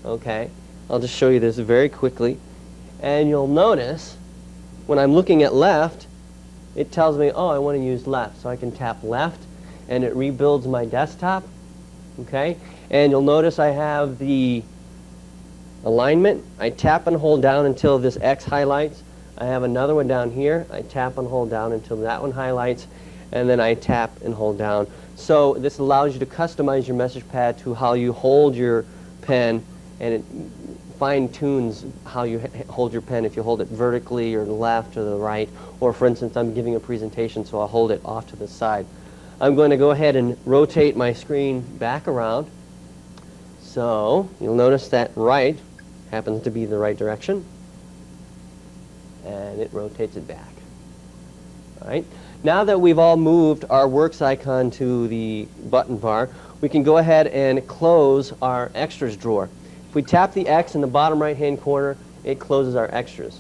Okay? I'll just show you this very quickly. And you'll notice when I'm looking at left, it tells me, oh, I want to use left. So I can tap left, and it rebuilds my desktop. Okay? And you'll notice I have the alignment. I tap and hold down until this X highlights. I have another one down here. I tap and hold down until that one highlights, and then I tap and hold down. So this allows you to customize your message pad to how you hold your pen, and it fine-tunes how you hold your pen, if you hold it vertically or the left or the right, or for instance, I'm giving a presentation, so I'll hold it off to the side. I'm going to go ahead and rotate my screen back around. So you'll notice that right happens to be the right direction, and it rotates it back. All right. Now that we've all moved our Works icon to the button bar, we can go ahead and close our extras drawer. If we tap the X in the bottom right-hand corner, it closes our extras.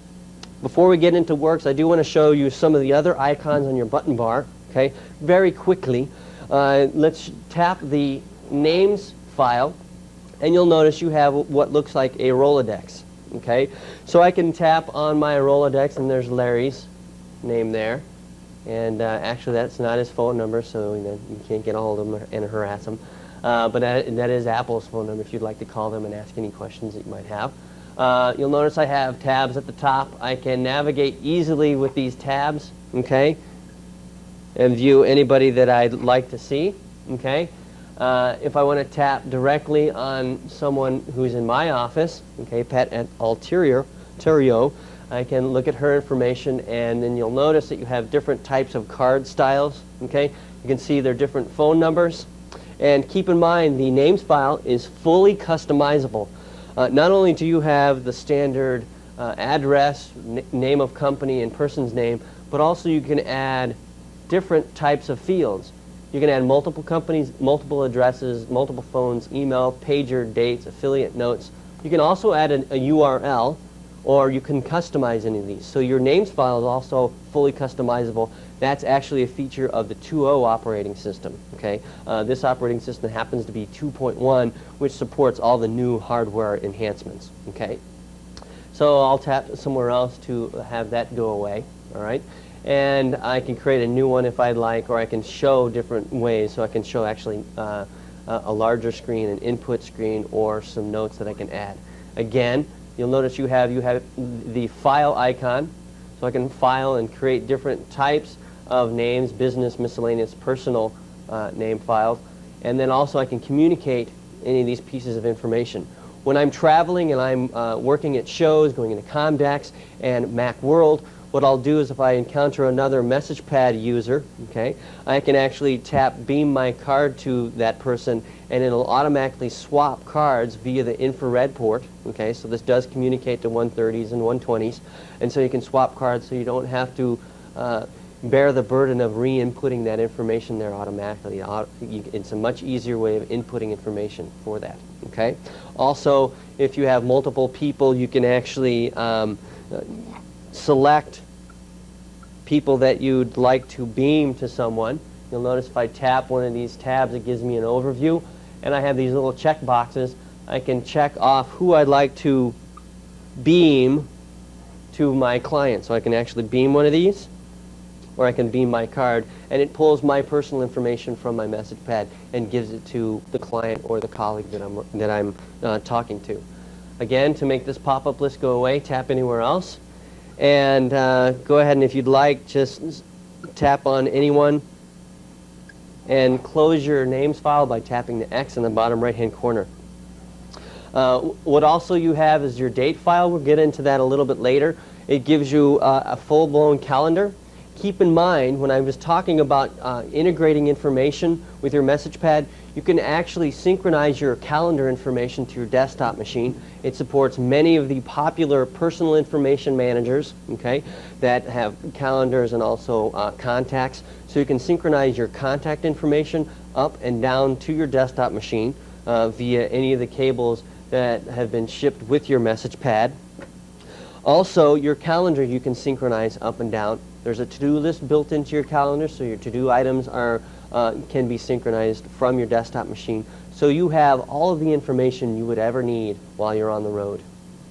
Before we get into Works, I do want to show you some of the other icons on your button bar, okay, very quickly. Let's tap the Names file, and you'll notice you have what looks like a Rolodex, okay? So I can tap on my Rolodex, and there's Larry's name there. And actually, that's not his phone number, so you can't get a hold of him and harass him. But that is Apple's phone number if you'd like to call them and ask any questions that you might have. You'll notice I have tabs at the top. I can navigate easily with these tabs, okay, and view anybody that I'd like to see, okay. If I want to tap directly on someone who's in my office, okay, Pat at Alterio, I can look at her information, and then you'll notice that you have different types of card styles, okay. You can see their different phone numbers. And keep in mind, the names file is fully customizable. Not only do you have the standard address, name of company, and person's name, but also you can add different types of fields. You can add multiple companies, multiple addresses, multiple phones, email, pager, dates, affiliate notes. You can also add a URL, or you can customize any of these. So your names file is also fully customizable. That's actually a feature of the 2.0 operating system, okay? This operating system happens to be 2.1, which supports all the new hardware enhancements, okay? So I'll tap somewhere else to have that go away, all right? And I can create a new one if I'd like, or I can show different ways. So I can show actually a larger screen, an input screen, or some notes that I can add. Again, you'll notice you have the file icon, so I can file and create different types of names, business, miscellaneous, personal name files, and then also I can communicate any of these pieces of information. When I'm traveling and I'm working at shows, going into Comdex and Macworld, what I'll do is if I encounter another message pad user, okay, I can actually beam my card to that person, and it'll automatically swap cards via the infrared port, okay, so this does communicate to 130s and 120s, and so you can swap cards so you don't have to bear the burden of re-inputting that information there automatically. It's a much easier way of inputting information for that, okay. Also, if you have multiple people, you can actually select people that you'd like to beam to someone. You'll notice if I tap one of these tabs, it gives me an overview, and I have these little check boxes. I can check off who I'd like to beam to my client. So I can actually beam one of these, or I can beam my card, and it pulls my personal information from my message pad and gives it to the client or the colleague that I'm talking to. Again, to make this pop-up list go away, tap anywhere else. And go ahead and if you'd like, just tap on anyone and close your names file by tapping the X in the bottom right-hand corner. What also you have is your date file. We'll get into that a little bit later. It gives you a full-blown calendar. Keep in mind, when I was talking about integrating information with your message pad, you can actually synchronize your calendar information to your desktop machine. It supports many of the popular personal information managers, okay, that have calendars and also contacts. So you can synchronize your contact information up and down to your desktop machine via any of the cables that have been shipped with your message pad. Also, your calendar you can synchronize up and down. There's a to-do list built into your calendar, so your to-do items can be synchronized from your desktop machine. So you have all of the information you would ever need while you're on the road,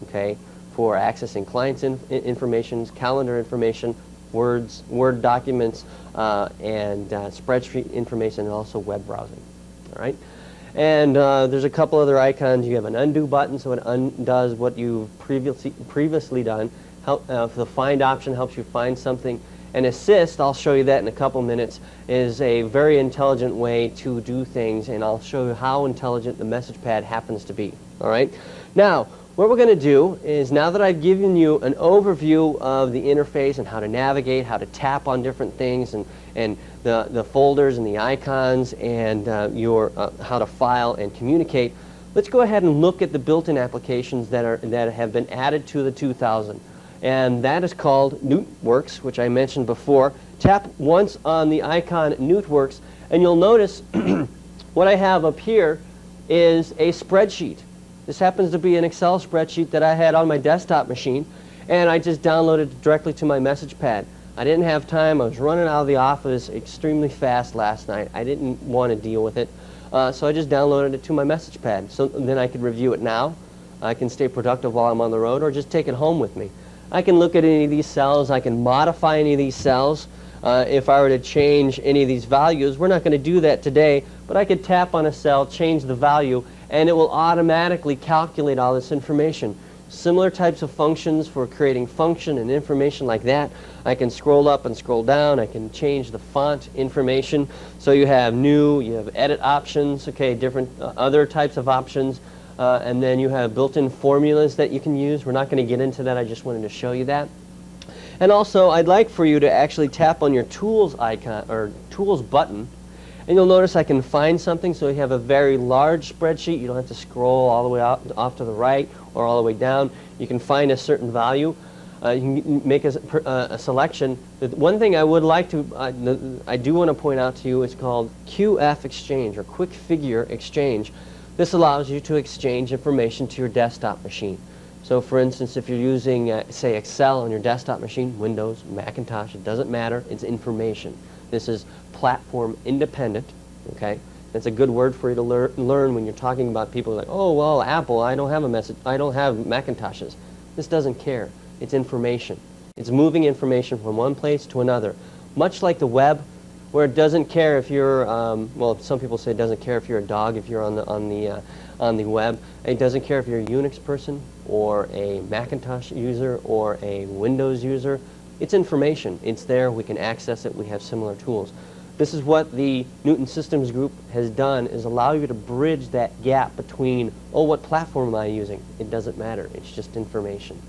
okay, for accessing clients' information, calendar information, Word documents, and spreadsheet information, and also web browsing. All right. And there's a couple other icons. You have an undo button, so it undoes what you've previously done. The find option helps you find something. And assist, I'll show you that in a couple minutes, is a very intelligent way to do things, and I'll show you how intelligent the message pad happens to be. All right? Now, what we're going to do is, now that I've given you an overview of the interface and how to navigate, how to tap on different things, and the folders and the icons, and how to file and communicate, let's go ahead and look at the built-in applications that have been added to the 2000. And that is called NewtWorks, which I mentioned before. Tap once on the icon NewtWorks, and you'll notice what I have up here is a spreadsheet. This happens to be an Excel spreadsheet that I had on my desktop machine, and I just downloaded it directly to my message pad. I didn't have time. I was running out of the office extremely fast last night. I didn't want to deal with it, so I just downloaded it to my message pad. So then I could review it now. I can stay productive while I'm on the road, or just take it home with me. I can look at any of these cells. I can modify any of these cells. If I were to change any of these values, we're not going to do that today, but I could tap on a cell, change the value, and it will automatically calculate all this information. Similar types of functions for creating function and information like that. I can scroll up and scroll down. I can change the font information. So you have new, you have edit options, okay, different other types of options. And then you have built-in formulas that you can use. We're not going to get into that. I just wanted to show you that. And also, I'd like for you to actually tap on your Tools icon, or Tools button, and you'll notice I can find something. So you have a very large spreadsheet. You don't have to scroll all the way off to the right or all the way down. You can find a certain value. You can make a selection. The one thing I would like to, I do want to point out to you is called QF Exchange, or Quick Figure Exchange. This allows you to exchange information to your desktop machine. So for instance, if you're using, say, Excel on your desktop machine, Windows, Macintosh, it doesn't matter, it's information. This is platform independent, okay? That's a good word for you to learn when you're talking about people like, oh, well, Apple, I don't have Macintoshes. This doesn't care. It's information. It's moving information from one place to another. Much like the web, where it doesn't care if you're, well, some people say it doesn't care if you're a dog if you're on the web. It doesn't care if you're a Unix person or a Macintosh user or a Windows user. It's information. It's there. We can access it. We have similar tools. This is what the Newton Systems Group has done, is allow you to bridge that gap between, oh, what platform am I using? It doesn't matter. It's just information.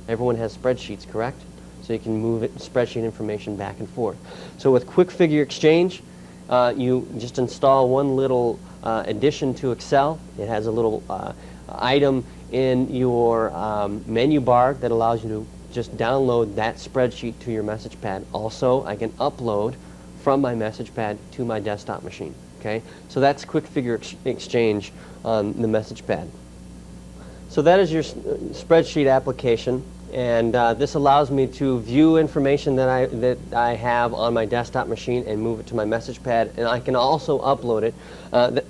Everyone has spreadsheets, correct? So you can move spreadsheet information back and forth. So with Quick Figure Exchange, you just install one little addition to Excel. It has a little item in your menu bar that allows you to just download that spreadsheet to your message pad. Also, I can upload from my message pad to my desktop machine. Okay, so that's Quick Figure Exchange on the message pad. So that is your spreadsheet application. And this allows me to view information that I have on my desktop machine and move it to my message pad. And I can also upload it.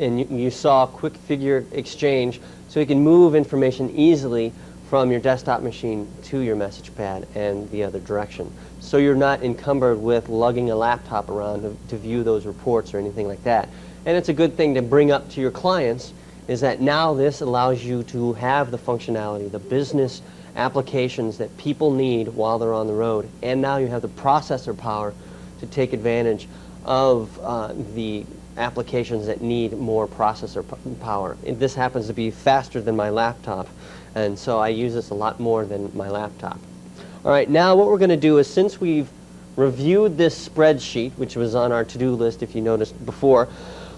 And you saw Quick Figure Exchange, so you can move information easily from your desktop machine to your message pad and the other direction. So you're not encumbered with lugging a laptop around to view those reports or anything like that. And it's a good thing to bring up to your clients, is that now this allows you to have the functionality, the business applications that people need while they're on the road, and now you have the processor power to take advantage of the applications that need more processor power. This happens to be faster than my laptop, and so I use this a lot more than my laptop. All right, now what we're going to do is, since we've reviewed this spreadsheet, which was on our to-do list if you noticed before,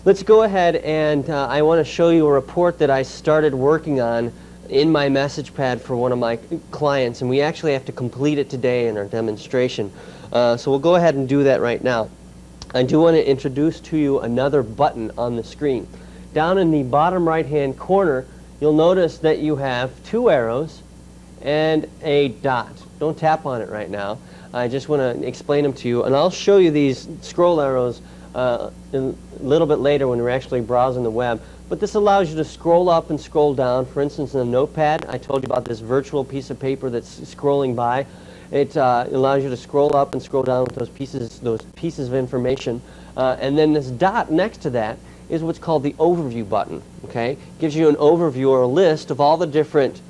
let's go ahead and I want to show you a report that I started working on in my message pad for one of my clients, and we actually have to complete it today in our demonstration. So we'll go ahead and do that right now. I do want to introduce to you another button on the screen. Down in the bottom right-hand corner, you'll notice that you have two arrows and a dot. Don't tap on it right now. I just want to explain them to you, and I'll show you these scroll arrows a little bit later when we're actually browsing the web. But this allows you to scroll up and scroll down. For instance, in a notepad, I told you about this virtual piece of paper that's scrolling by. It allows you to scroll up and scroll down with those pieces of information. And then this dot next to that is what's called the overview button. Okay, gives you an overview or a list of all the different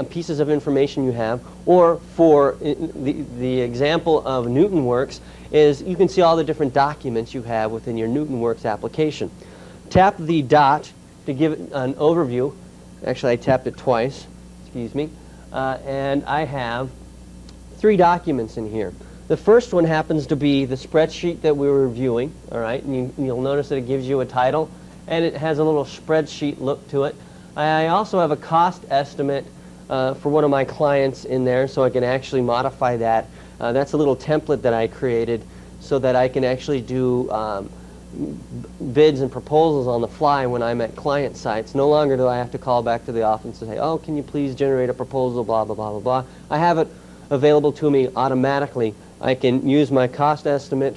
pieces of information you have. Or for the example of NewtonWorks is you can see all the different documents you have within your NewtonWorks application. Tap the dot to give it an overview. Actually, I tapped it twice. Excuse me. And I have 3 documents in here. The first one happens to be the spreadsheet that we were reviewing, all right? And you'll notice that it gives you a title, and it has a little spreadsheet look to it. I also have a cost estimate for one of my clients in there, so I can actually modify that. That's a little template that I created so that I can actually do bids and proposals on the fly when I'm at client sites. No longer do I have to call back to the office and say, oh, can you please generate a proposal, blah, blah, blah, blah, blah. I have it available to me automatically. I can use my cost estimate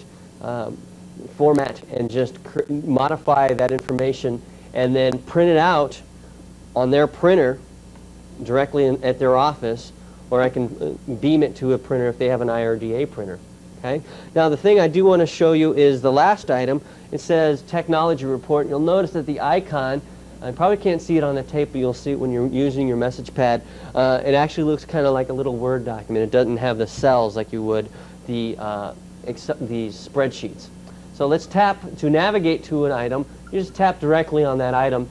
format and just modify that information and then print it out on their printer directly at their office, or I can beam it to a printer if they have an IRDA printer. Okay? Now the thing I do want to show you is the last item. It says Technology Report. You'll notice that the icon, I probably can't see it on the tape, but you'll see it when you're using your message pad. It actually looks kind of like a little Word document. It doesn't have the cells like you would the spreadsheets. So let's tap to navigate to an item. You just tap directly on that item,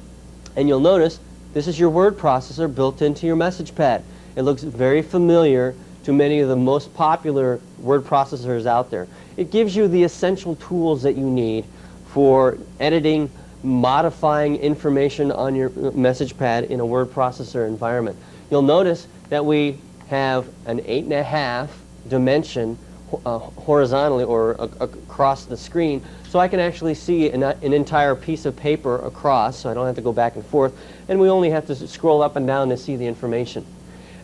and you'll notice this is your word processor built into your message pad. It looks very familiar to many of the most popular word processors out there. It gives you the essential tools that you need for editing, modifying information on your message pad in a word processor environment. You'll notice that we have an 8.5 dimension horizontally or across the screen, so I can actually see an entire piece of paper across, so I don't have to go back and forth, and we only have to scroll up and down to see the information.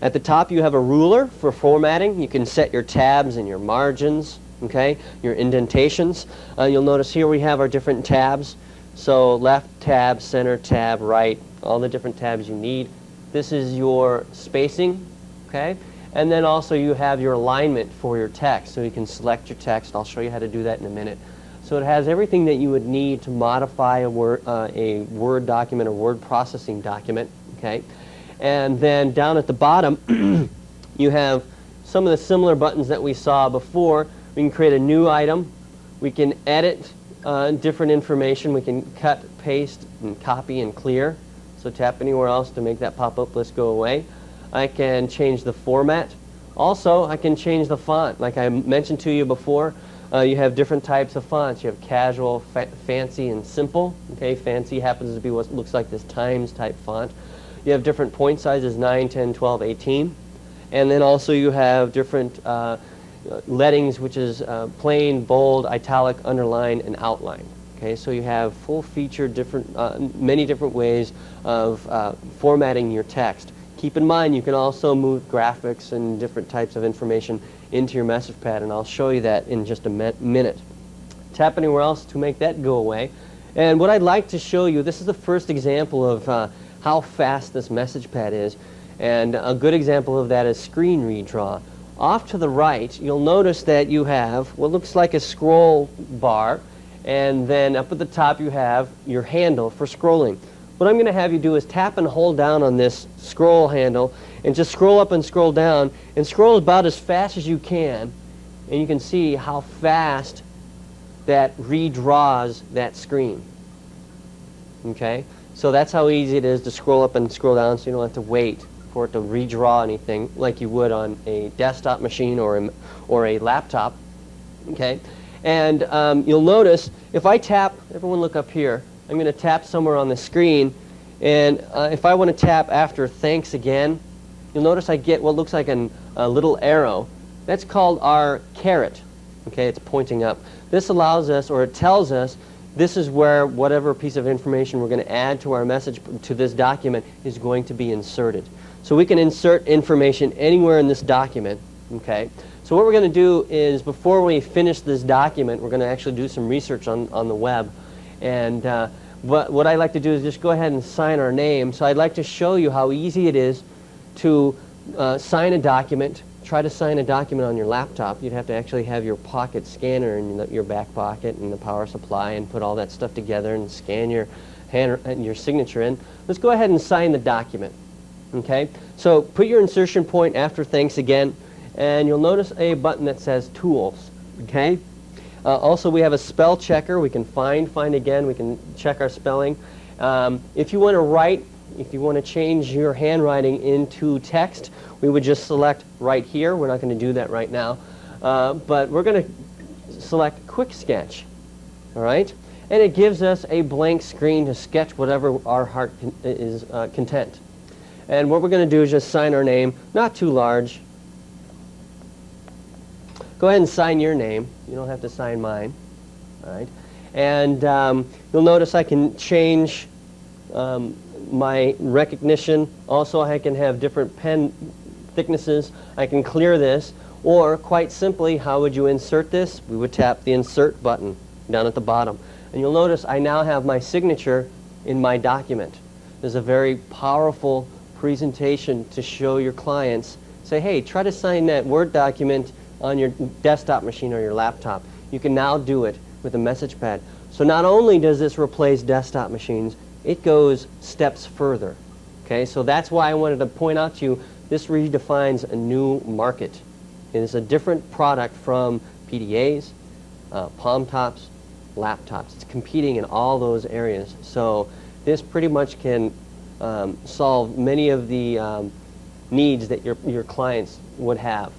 At the top you have a ruler for formatting. You can set your tabs and your margins, okay, your indentations. You'll notice here we have our different tabs. So left tab, center tab, right, all the different tabs you need. This is your spacing, okay? And then also you have your alignment for your text, so you can select your text. I'll show you how to do that in a minute. So it has everything that you would need to modify a Word document or word processing document, okay? And then down at the bottom, you have some of the similar buttons that we saw before. We can create a new item. We can edit different information. We can cut, paste, and copy and clear. So tap anywhere else to make that pop-up list go away. I can change the format. Also, I can change the font. Like I mentioned to you before, you have different types of fonts. You have casual, fancy, and simple. Okay, fancy happens to be what looks like this Times type font. You have different point sizes, 9, 10, 12, 18. And then also you have different lettings, which is plain, bold, italic, underline, and outline. Okay, so you have full-featured different, many different ways of formatting your text. Keep in mind, you can also move graphics and different types of information into your message pad, and I'll show you that in just a minute. Tap anywhere else to make that go away. And what I'd like to show you, this is the first example of how fast this message pad is, and a good example of that is screen redraw. Off to the right, you'll notice that you have what looks like a scroll bar, and then up at the top you have your handle for scrolling. What I'm going to have you do is tap and hold down on this scroll handle and just scroll up and scroll down and scroll about as fast as you can, and you can see how fast that redraws that screen. Okay? So that's how easy it is to scroll up and scroll down, so you don't have to wait for it to redraw anything like you would on a desktop machine or a laptop. Okay? And you'll notice if I tap, everyone look up here, I'm going to tap somewhere on the screen, and if I want to tap after thanks again, you'll notice I get what looks like a little arrow. That's called our caret. Okay, it's pointing up. This allows us, or it tells us, this is where whatever piece of information we're going to add to our message, to this document, is going to be inserted. So we can insert information anywhere in this document. Okay. So what we're going to do is, before we finish this document, we're going to actually do some research on the web. And what I like to do is just go ahead and sign our name. So I'd like to show you how easy it is to sign a document try to sign a document on your laptop, you'd have to actually have your pocket scanner in your back pocket and the power supply and put all that stuff together and scan your your signature in. Let's go ahead and sign the document. Okay? So put your insertion point after thanks again, and you'll notice a button that says Tools. Okay? Also, we have a spell checker. We can find again. We can check our spelling. If you want to write, if you want to change your handwriting into text, we would just select right here. We're not going to do that right now. But we're going to select Quick Sketch. All right? And it gives us a blank screen to sketch whatever our heart is content. And what we're going to do is just sign our name, not too large. Go ahead and sign your name. You don't have to sign mine. All right? And you'll notice I can change my recognition. Also, I can have different pen thicknesses. I can clear this. Or, quite simply, how would you insert this? We would tap the Insert button down at the bottom. And you'll notice I now have my signature in my document. There's a very powerful presentation to show your clients. Say, hey, try to sign that Word document on your desktop machine or your laptop. You can now do it with a message pad. So not only does this replace desktop machines, it goes steps further. Okay, so that's why I wanted to point out to you, this redefines a new market. It is a different product from PDAs, palm tops, laptops. It's competing in all those areas. So this pretty much can solve many of the needs that your clients would have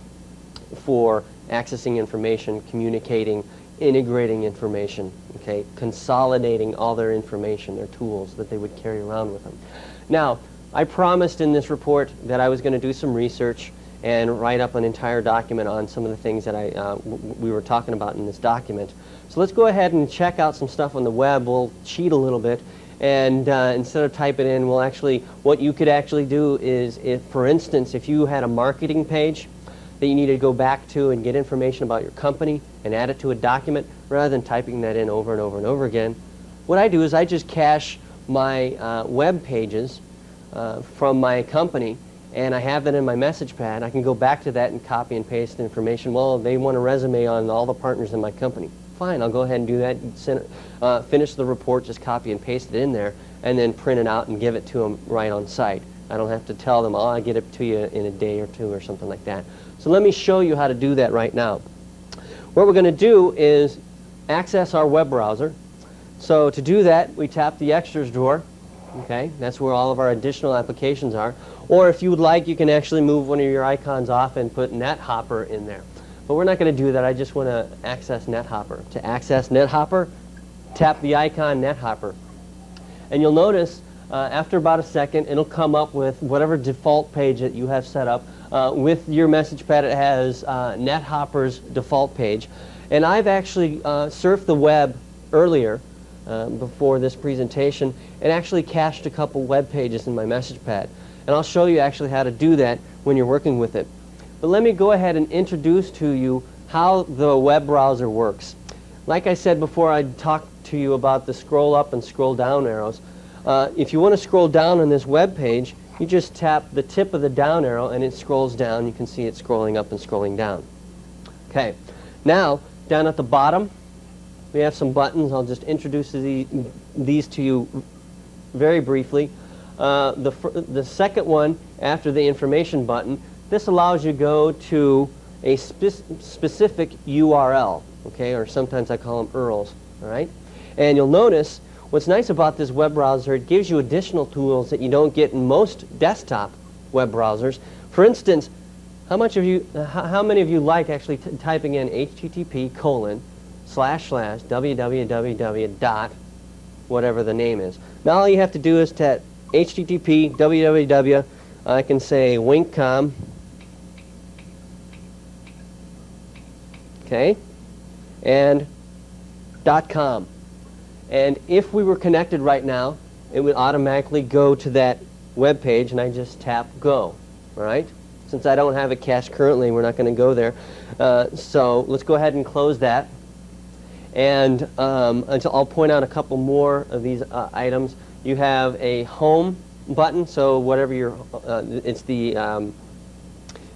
for accessing information, communicating, integrating information, okay, consolidating all their information, their tools that they would carry around with them. Now, I promised in this report that I was going to do some research and write up an entire document on some of the things that we were talking about in this document. So let's go ahead and check out some stuff on the web. We'll cheat a little bit, and instead of type it in, we'll actually, what you could actually do is, if, for instance, if you had a marketing page that you need to go back to and get information about your company and add it to a document, rather than typing that in over and over and over again, what I do is I just cache my web pages from my company, and I have that in my message pad. I can go back to that and copy and paste the information. Well, they want a resume on all the partners in my company. Fine, I'll go ahead and do that. Send, finish the report, just copy and paste it in there, and then print it out and give it to them right on site. I don't have to tell them, oh, I'll get it to you in a day or two or something like that. So let me show you how to do that right now. What we're going to do is access our web browser. So to do that, we tap the Extras drawer. Okay, that's where all of our additional applications are. Or if you would like, you can actually move one of your icons off and put NetHopper in there. But we're not going to do that. I just want to access NetHopper. To access NetHopper, tap the icon NetHopper. And you'll notice after about a second, it'll come up with whatever default page that you have set up. With your message pad, it has NetHopper's default page. And I've actually surfed the web earlier before this presentation and actually cached a couple web pages in my message pad. And I'll show you actually how to do that when you're working with it. But let me go ahead and introduce to you how the web browser works. Like I said before, I talked to you about the scroll up and scroll down arrows. If you want to scroll down on this web page, you just tap the tip of the down arrow and it scrolls down. You can see it scrolling up and scrolling down. Okay, now down at the bottom we have some buttons. I'll just introduce these to you very briefly. The second one after the information button, this allows you to go to a specific URL, okay, or sometimes I call them URLs, all right? And you'll notice what's nice about this web browser, it gives you additional tools that you don't get in most desktop web browsers. For instance, how many of you like actually typing in http://www dot whatever the name is. Now all you have to do is tap http www. I can say winkcom. Okay, and .com. And if we were connected right now, it would automatically go to that web page, and I just tap go. All right. Since I don't have it cached currently, we're not going to go there. So let's go ahead and close that. And until I'll point out a couple more of these items. You have a home button, so whatever your it's the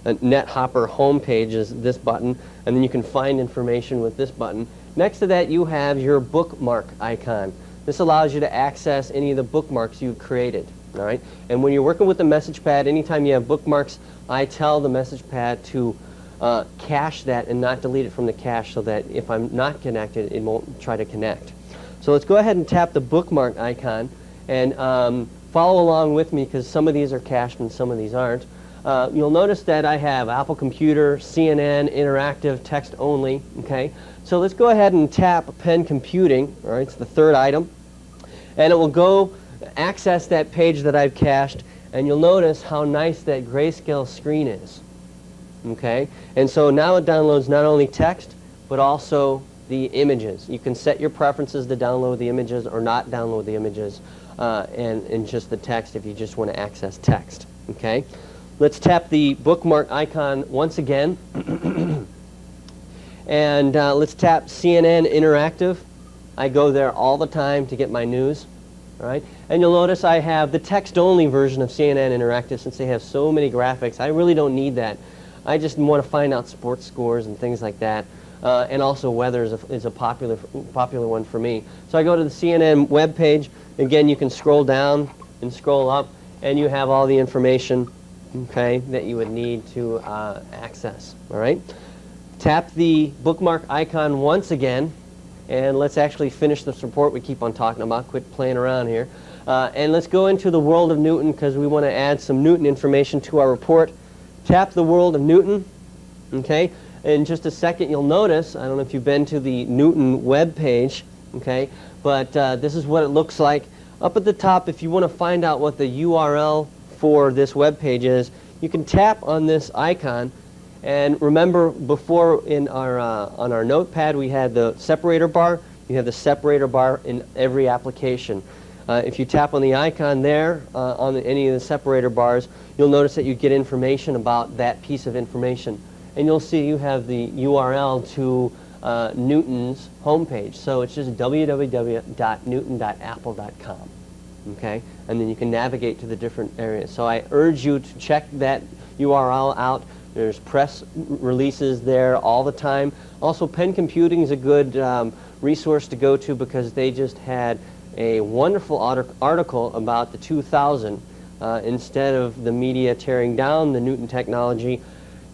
NetHopper homepage is this button, and then you can find information with this button. Next to that, you have your bookmark icon. This allows you to access any of the bookmarks you've created. All right? And when you're working with the message pad, anytime you have bookmarks, I tell the message pad to cache that and not delete it from the cache, so that if I'm not connected, it won't try to connect. So let's go ahead and tap the bookmark icon and follow along with me, because some of these are cached and some of these aren't. You'll notice that I have Apple Computer, CNN, Interactive, Text Only. Okay, so let's go ahead and tap Pen Computing. All right, it's the third item, and it will go access that page that I've cached, and you'll notice how nice that grayscale screen is. Okay, and so now it downloads not only text but also the images. You can set your preferences to download the images or not download the images, and just the text if you just want to access text. Okay, let's tap the bookmark icon once again, and let's tap CNN Interactive. I go there all the time to get my news. All right, and you'll notice I have the text-only version of CNN Interactive, since they have so many graphics. I really don't need that. I just want to find out sports scores and things like that. And also weather is a popular one for me. So I go to the CNN web page. Again, you can scroll down and scroll up, and you have all the information, okay, that you would need to access. All right. Tap the bookmark icon once again, and let's actually finish this report we keep on talking about. Quit playing around here. And let's go into the world of Newton, because we want to add some Newton information to our report. Tap the world of Newton. Okay. In just a second, you'll notice, I don't know if you've been to the Newton web page, okay, but this is what it looks like. Up at the top, if you want to find out what the URL for this web page is, you can tap on this icon. And remember, before in our on our notepad, we had the separator bar. You have the separator bar in every application. If you tap on the icon there on any of the separator bars, you'll notice that you get information about that piece of information. And you'll see you have the URL to Newton's homepage. So it's just www.newton.apple.com. Okay? And then you can navigate to the different areas. So I urge you to check that URL out. There's press releases there all the time. Also, Pen Computing is a good resource to go to, because they just had a wonderful article about the 2000. Instead of the media tearing down the Newton technology,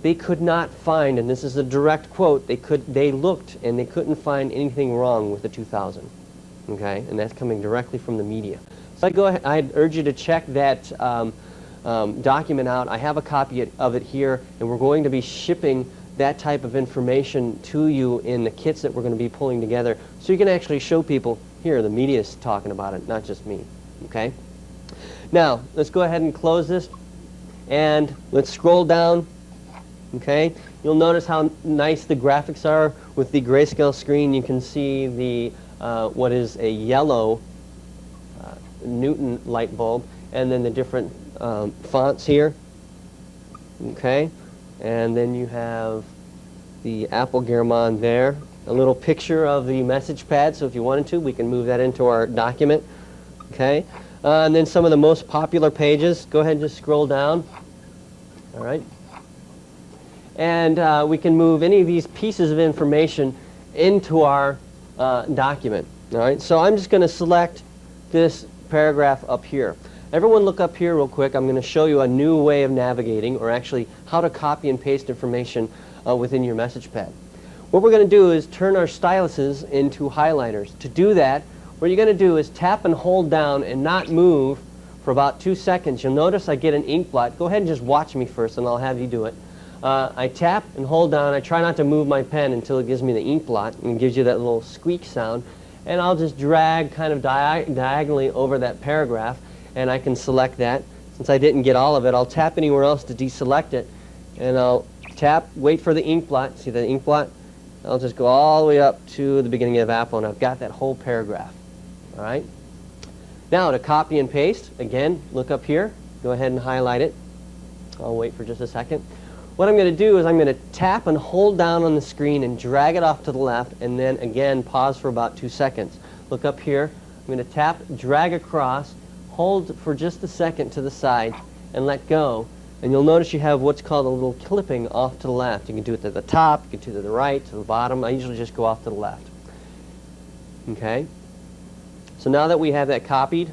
they could not find, and this is a direct quote, they looked and they couldn't find anything wrong with the 2000. Okay, and that's coming directly from the media. So I'd urge you to check that document out. I have a copy of it here, and we're going to be shipping that type of information to you in the kits that we're going to be pulling together, so you can actually show people, here, the media is talking about it, not just me. Okay? Now, let's go ahead and close this, and let's scroll down. Okay? You'll notice how nice the graphics are with the grayscale screen. You can see the what is a yellow Newton light bulb, and then the different fonts here. Okay? And then you have the Apple Gearmon there. A little picture of the message pad, so if you wanted to, we can move that into our document. Okay? And then some of the most popular pages. Go ahead and just scroll down. All right? And we can move any of these pieces of information into our document. All right? So I'm just going to select this paragraph up here. Everyone look up here real quick. I'm going to show you a new way of navigating, or actually how to copy and paste information within your message pad. What we're going to do is turn our styluses into highlighters. To do that, what you're going to do is tap and hold down and not move for about 2 seconds. You'll notice I get an ink blot. Go ahead and just watch me first, and I'll have you do it. I tap and hold down. I try not to move my pen until it gives me the ink blot and gives you that little squeak sound. And I'll just drag kind of diagonally over that paragraph, and I can select that. Since I didn't get all of it, I'll tap anywhere else to deselect it, and I'll tap, wait for the ink blot. See the ink blot? I'll just go all the way up to the beginning of Apple, and I've got that whole paragraph. All right? Now, to copy and paste, again, look up here. Go ahead and highlight it. I'll wait for just a second. What I'm going to do is I'm going to tap and hold down on the screen and drag it off to the left, and then again pause for about 2 seconds. Look up here. I'm going to tap, drag across, hold for just a second to the side, and let go. And you'll notice you have what's called a little clipping off to the left. You can do it to the top, you can do it to the right, to the bottom. I usually just go off to the left. Okay? So now that we have that copied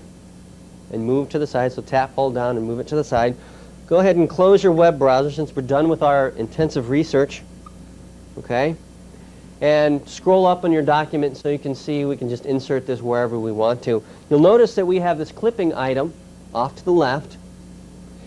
and moved to the side, so tap, hold down, and move it to the side, go ahead and close your web browser since we're done with our intensive research. Okay? And scroll up on your document so you can see we can just insert this wherever we want to. You'll notice that we have this clipping item off to the left,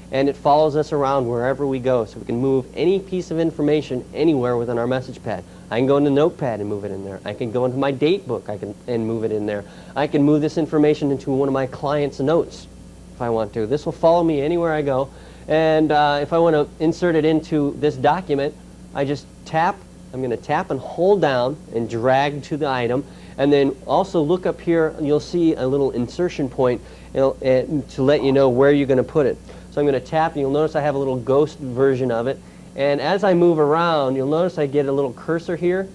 and it follows us around wherever we go, so we can move any piece of information anywhere within our message pad. I can go into Notepad and move it in there. I can go into my date book and move it in there. I can move this information into one of my clients' notes if I want to. This will follow me anywhere I go. And if I want to insert it into this document, I just tap. I'm going to tap and hold down and drag to the item. And then also look up here, you'll see a little insertion point to let you know where you're going to put it. So I'm going to tap, and you'll notice I have a little ghost version of it. And as I move around, you'll notice I get a little cursor here.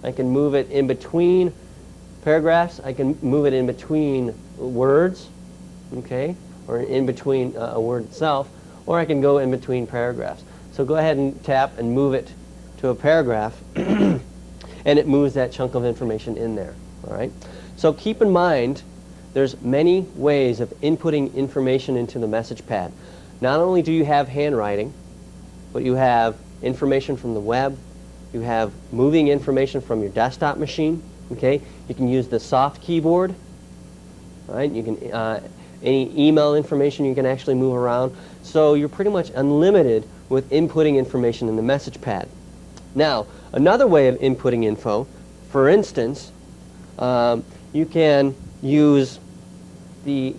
I can move it in between paragraphs. I can move it in between words, okay, or in between a word itself, or I can go in between paragraphs. So go ahead and tap and move it to a paragraph, and it moves that chunk of information in there. All right. So keep in mind, there's many ways of inputting information into the message pad. Not only do you have handwriting, but you have information from the web. You have moving information from your desktop machine. Okay. You can use the soft keyboard. All right. You can any email information you can actually move around. So you're pretty much unlimited with inputting information in the message pad. Now, another way of inputting info, for instance, you can use the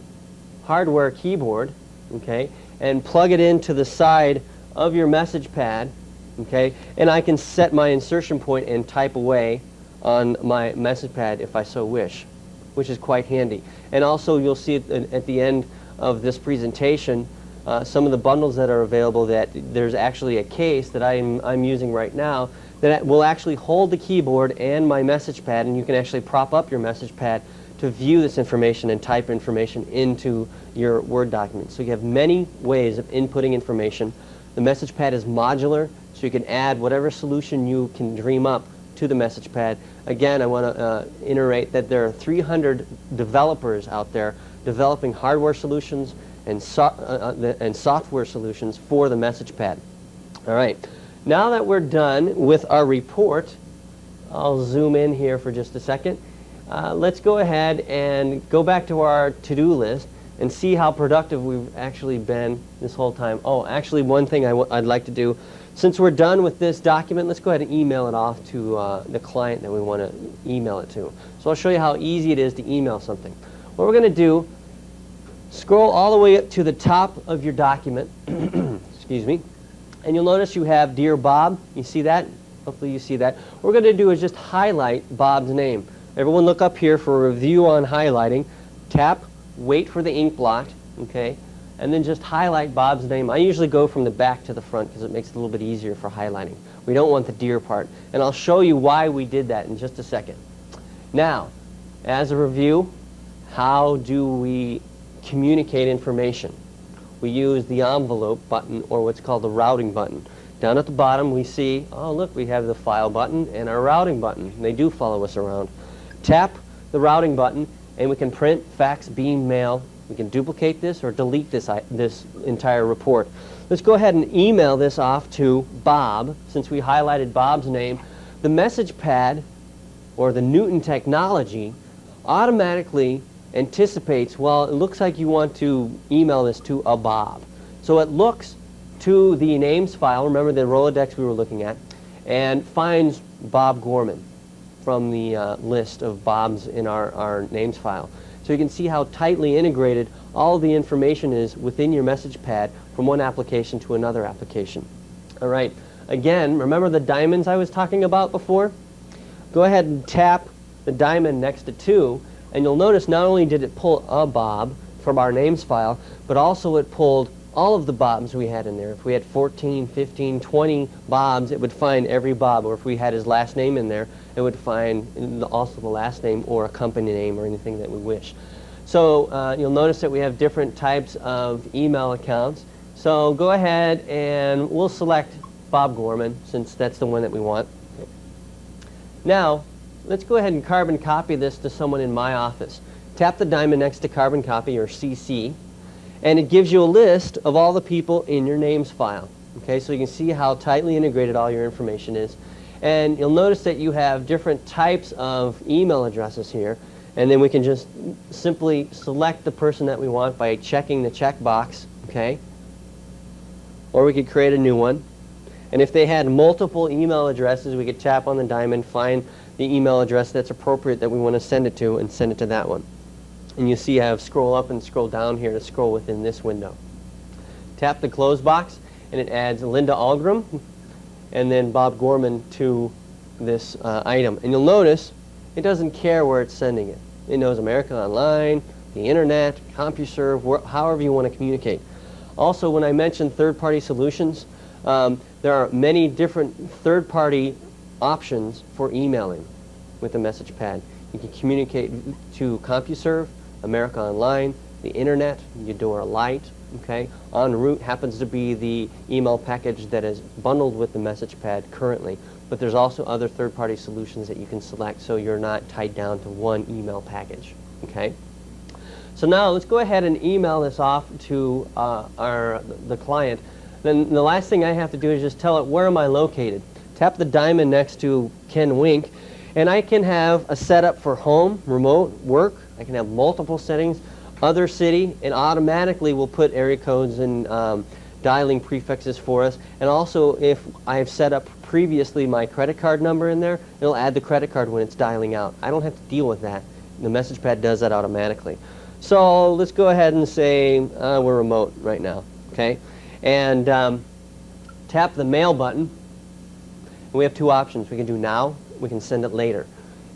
hardware keyboard, okay, and plug it into the side of your message pad, okay, and I can set my insertion point and type away on my message pad if I so wish, which is quite handy. And also you'll see at the end of this presentation some of the bundles that are available, that there's actually a case that I'm using right now that will actually hold the keyboard and my message pad, and you can actually prop up your message pad to view this information and type information into your Word document. So you have many ways of inputting information. The message pad is modular, so you can add whatever solution you can dream up to the message pad. Again, I want to iterate that there are 300 developers out there developing hardware solutions and software solutions for the message pad. All right. Now that we're done with our report, I'll zoom in here for just a second. Let's go ahead and go back to our to-do list and see how productive we've actually been this whole time. Oh, actually, one thing I'd like to do, since we're done with this document, let's go ahead and email it off to the client that we want to email it to. So I'll show you how easy it is to email something. What we're going to do, scroll all the way up to the top of your document, excuse me, and you'll notice you have Dear Bob. You see that? Hopefully you see that. What we're going to do is just highlight Bob's name. Everyone look up here for a review on highlighting. Tap, wait for the ink blot, okay, and then just highlight Bob's name. I usually go from the back to the front because it makes it a little bit easier for highlighting. We don't want the dear part. And I'll show you why we did that in just a second. Now, as a review, how do we communicate information? We use the envelope button, or what's called the routing button. Down at the bottom we see, oh look, we have the file button and our routing button. They do follow us around. Tap the routing button and we can print, fax, beam, mail. We can duplicate this or delete this entire report. Let's go ahead and email this off to Bob. Since we highlighted Bob's name, the message pad, or the Newton technology, automatically anticipates, well, it looks like you want to email this to a Bob. So it looks to the names file, remember the Rolodex we were looking at, and finds Bob Gorman from the list of Bobs in our names file. So you can see how tightly integrated all the information is within your message pad from one application to another application. All right, again, remember the diamonds I was talking about before? Go ahead and tap the diamond next to 2, and you'll notice not only did it pull a Bob from our names file, but also it pulled all of the Bobs we had in there. If we had 14, 15, 20 Bobs, it would find every Bob. Or if we had his last name in there, it would find also the last name or a company name or anything that we wish. So you'll notice that we have different types of email accounts. So go ahead and we'll select Bob Gorman since that's the one that we want. Now, let's go ahead and carbon copy this to someone in my office. Tap the diamond next to carbon copy, or CC, and it gives you a list of all the people in your names file. Okay, so you can see how tightly integrated all your information is. And you'll notice that you have different types of email addresses here, and then we can just simply select the person that we want by checking the checkbox, okay? Or we could create a new one. And if they had multiple email addresses, we could tap on the diamond, find the email address that's appropriate that we want to send it to, and send it to that one. And you see I have scroll up and scroll down here to scroll within this window. Tap the close box, and it adds Linda Algram and then Bob Gorman to this item. And you'll notice it doesn't care where it's sending it. It knows America Online, the Internet, CompuServe, however you want to communicate. Also, when I mentioned third-party solutions, there are many different third-party options for emailing with the message pad. You can communicate to CompuServe, America Online, the Internet, Eudora Lite, okay? En route happens to be the email package that is bundled with the message pad currently, but there's also other third-party solutions that you can select so you're not tied down to one email package, okay? So now let's go ahead and email this off to the client. Then the last thing I have to do is just tell it where am I located. Tap the diamond next to Ken Wink, and I can have a setup for home, remote, work. I can have multiple settings, other city, and automatically will put area codes and dialing prefixes for us. And also, if I've set up previously my credit card number in there, it'll add the credit card when it's dialing out. I don't have to deal with that. The message pad does that automatically. So let's go ahead and say we're remote right now, okay? And tap the mail button. And we have two options. We can do now, we can send it later.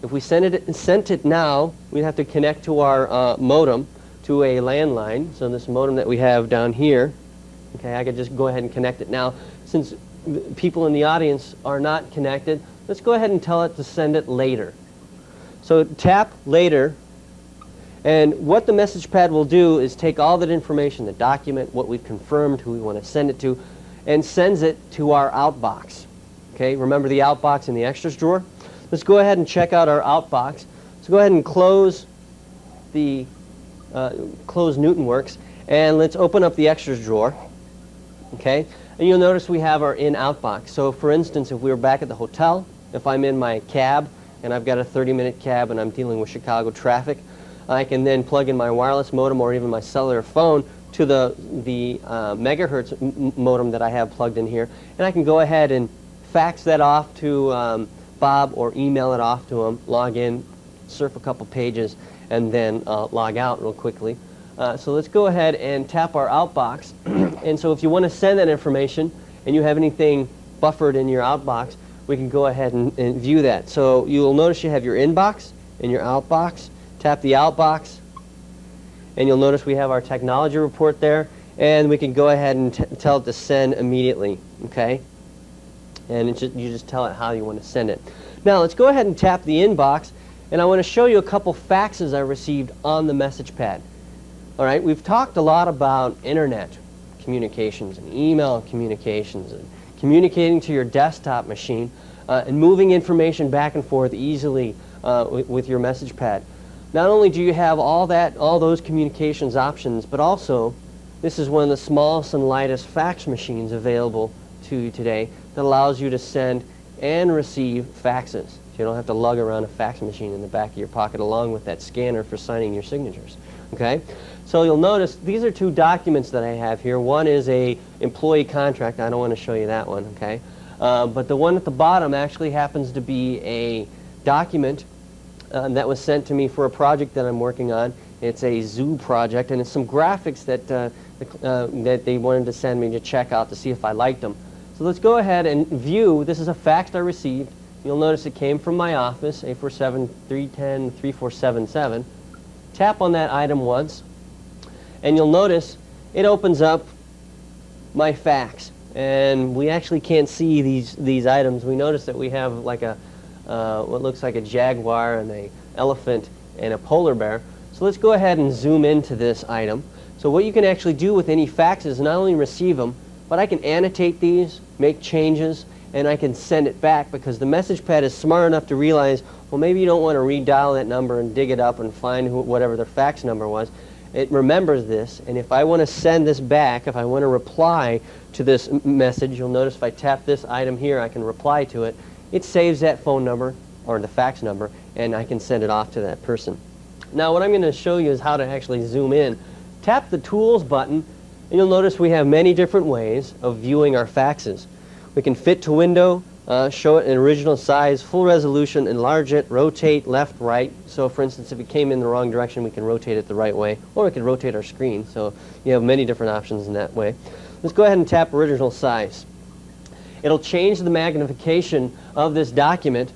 If we sent it now, we'd have to connect to our modem to a landline. So this modem that we have down here, okay, I could just go ahead and connect it now. Since people in the audience are not connected, let's go ahead and tell it to send it later. So tap later, and what the message pad will do is take all that information, the document, what we've confirmed, who we want to send it to, and sends it to our outbox. Okay, remember the outbox in the extras drawer? Let's go ahead and check out our outbox. So go ahead and close the close NewtonWorks, and let's open up the extras drawer. Okay, and you'll notice we have our in-out box. So for instance, if we were back at the hotel, if I'm in my cab and I've got a 30-minute cab and I'm dealing with Chicago traffic, I can then plug in my wireless modem or even my cellular phone to the megahertz modem that I have plugged in here, and I can go ahead and fax that off to Bob or email it off to him, log in, surf a couple pages, and then log out real quickly. So let's go ahead and tap our outbox. And so if you want to send that information and you have anything buffered in your outbox, we can go ahead and view that. So you'll notice you have your inbox and your outbox. Tap the outbox, and you'll notice we have our technology report there, and we can go ahead and tell it to send immediately, okay? And you just tell it how you want to send it. Now let's go ahead and tap the inbox, and I want to show you a couple faxes I received on the message pad. All right, we've talked a lot about internet communications and email communications and communicating to your desktop machine and moving information back and forth easily with your message pad. Not only do you have all those communications options, but also this is one of the smallest and lightest fax machines available to you today that allows you to send and receive faxes. So you don't have to lug around a fax machine in the back of your pocket along with that scanner for signing your signatures. Okay? So you'll notice these are two documents that I have here. One is a employee contract. I don't want to show you that one, okay? But the one at the bottom actually happens to be a document that was sent to me for a project that I'm working on. It's a zoo project, and it's some graphics that they wanted to send me to check out to see if I liked them. So let's go ahead and view. This is a fax I received. You'll notice it came from my office, 847-310-3477. Tap on that item once, and you'll notice it opens up my fax. And we actually can't see these items. We notice that we have like a what looks like a jaguar and an elephant and a polar bear. So let's go ahead and zoom into this item. So what you can actually do with any faxes is not only receive them, but I can annotate these, make changes, and I can send it back, because the message pad is smart enough to realize, well, maybe you don't want to redial that number and dig it up and find whatever their fax number was. It remembers this, and if I want to send this back, if I want to reply to this message, you'll notice if I tap this item here, I can reply to it. It saves that phone number, or the fax number, and I can send it off to that person. Now what I'm going to show you is how to actually zoom in. Tap the Tools button, and you'll notice we have many different ways of viewing our faxes. We can fit to window, show it in original size, full resolution, enlarge it, rotate left, right. So for instance, if it came in the wrong direction, we can rotate it the right way, or we can rotate our screen. So you have many different options in that way. Let's go ahead and tap original size. It'll change the magnification of this document,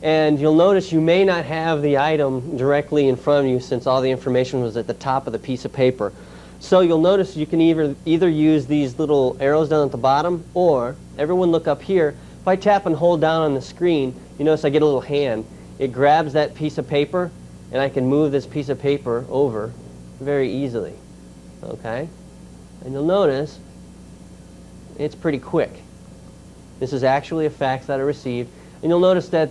and you'll notice you may not have the item directly in front of you since all the information was at the top of the piece of paper. So you'll notice you can either use these little arrows down at the bottom, or everyone look up here. If I tap and hold down on the screen, you notice I get a little hand. It grabs that piece of paper, and I can move this piece of paper over very easily. Okay? And you'll notice it's pretty quick. This is actually a fax that I received, and you'll notice that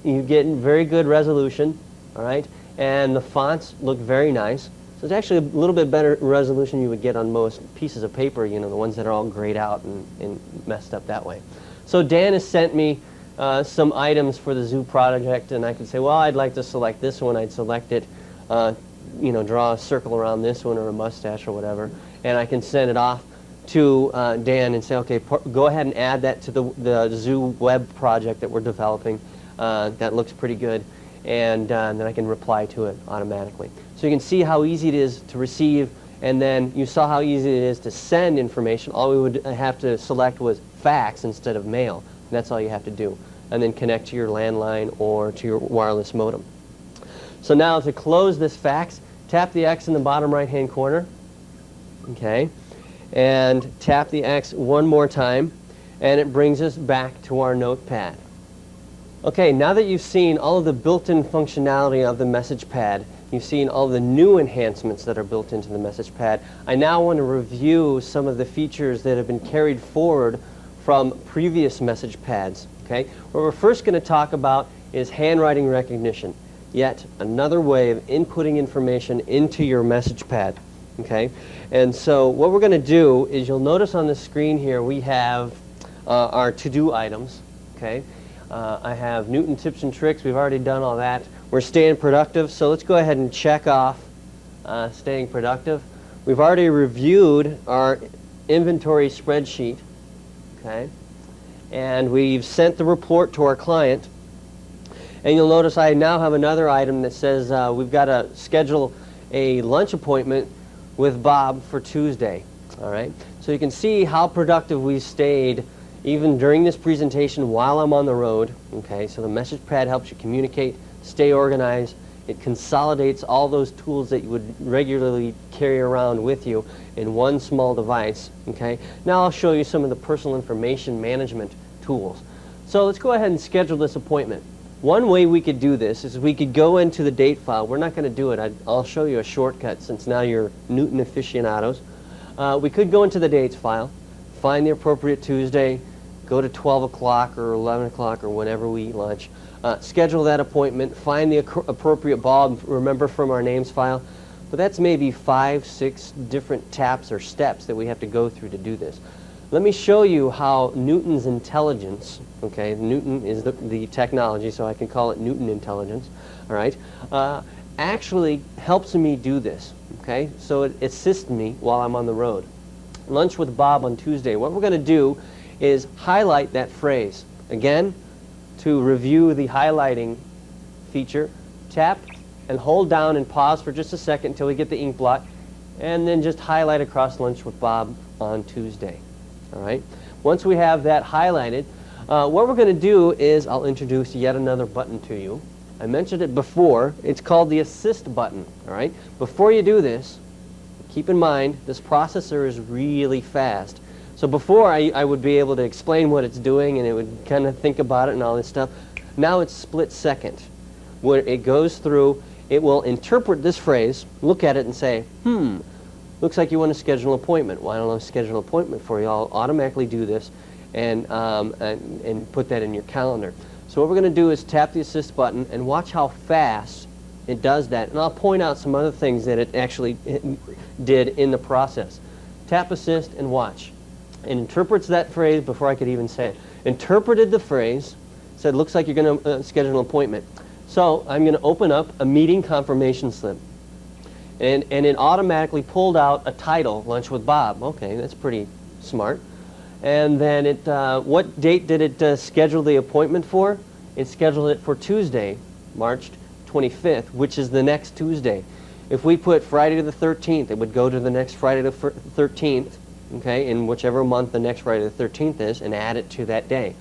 you get very good resolution, all right, and the fonts look very nice. So it's actually a little bit better resolution you would get on most pieces of paper, you know, the ones that are all grayed out and messed up that way. So Dan has sent me some items for the zoo project, and I can say, well, I'd like to select this one. I'd select it, you know, draw a circle around this one or a mustache or whatever, and I can send it off to Dan and say, okay, go ahead and add that to the zoo web project that we're developing. That looks pretty good, and then I can reply to it automatically. So you can see how easy it is to receive, and then you saw how easy it is to send information. All we would have to select was fax instead of mail, and that's all you have to do, and then connect to your landline or to your wireless modem. So now to close this fax, tap the X in the bottom right hand corner, okay, and tap the X one more time, and it brings us back to our notepad. Okay, now that you've seen all of the built-in functionality of the message pad, you've seen all the new enhancements that are built into the message pad, I now want to review some of the features that have been carried forward from previous message pads. Okay, what we're first going to talk about is handwriting recognition, yet another way of inputting information into your message pad. Okay, and so what we're going to do is, you'll notice on the screen here we have our to-do items. Okay. I have Newton tips and tricks. We've already done all that. We're staying productive, so let's go ahead and check off staying productive. We've already reviewed our inventory spreadsheet, okay, and we've sent the report to our client. And you'll notice I now have another item that says we've got to schedule a lunch appointment with Bob for Tuesday. All right, so you can see how productive we stayed even during this presentation while I'm on the road. Okay, so the message pad helps you communicate, stay organized. It consolidates all those tools that you would regularly carry around with you in one small device. Okay, now I'll show you some of the personal information management tools. So let's go ahead and schedule this appointment. One way we could do this is we could go into the date file. We're not going to do it. I'll show you a shortcut since now you're Newton aficionados. We could go into the dates file, find the appropriate Tuesday, go to 12 o'clock or 11 o'clock or whenever we eat lunch, schedule that appointment, find the appropriate bulb, remember from our names file. But that's maybe 5, 6 different taps or steps that we have to go through to do this. Let me show you how Newton's intelligence, okay, Newton is the technology, so I can call it Newton intelligence, all right, actually helps me do this, okay? So it assists me while I'm on the road. Lunch with Bob on Tuesday. What we're going to do is highlight that phrase. Again, to review the highlighting feature, tap and hold down and pause for just a second until we get the ink blot, and then just highlight across lunch with Bob on Tuesday. All right. Once we have that highlighted, what we're going to do is I'll introduce yet another button to you. I mentioned it before. It's called the assist button. All right. Before you do this, keep in mind this processor is really fast. So before I would be able to explain what it's doing and it would kind of think about it and all this stuff. Now it's split second. When it goes through, it will interpret this phrase, look at it and say, looks like you want to schedule an appointment. Why don't I schedule an appointment for you? I'll automatically do this and put that in your calendar. So what we're going to do is tap the assist button and watch how fast it does that. And I'll point out some other things that it actually did in the process. Tap assist and watch. It interprets that phrase before I could even say it. Interpreted the phrase, said, looks like you're going to schedule an appointment. So I'm going to open up a meeting confirmation slip. And it automatically pulled out a title, Lunch with Bob. Okay, that's pretty smart. And then what date did it schedule the appointment for? It scheduled it for Tuesday, March 25th, which is the next Tuesday. If we put Friday the 13th, it would go to the next Friday the 13th, okay, in whichever month the next Friday the 13th is, and add it to that day.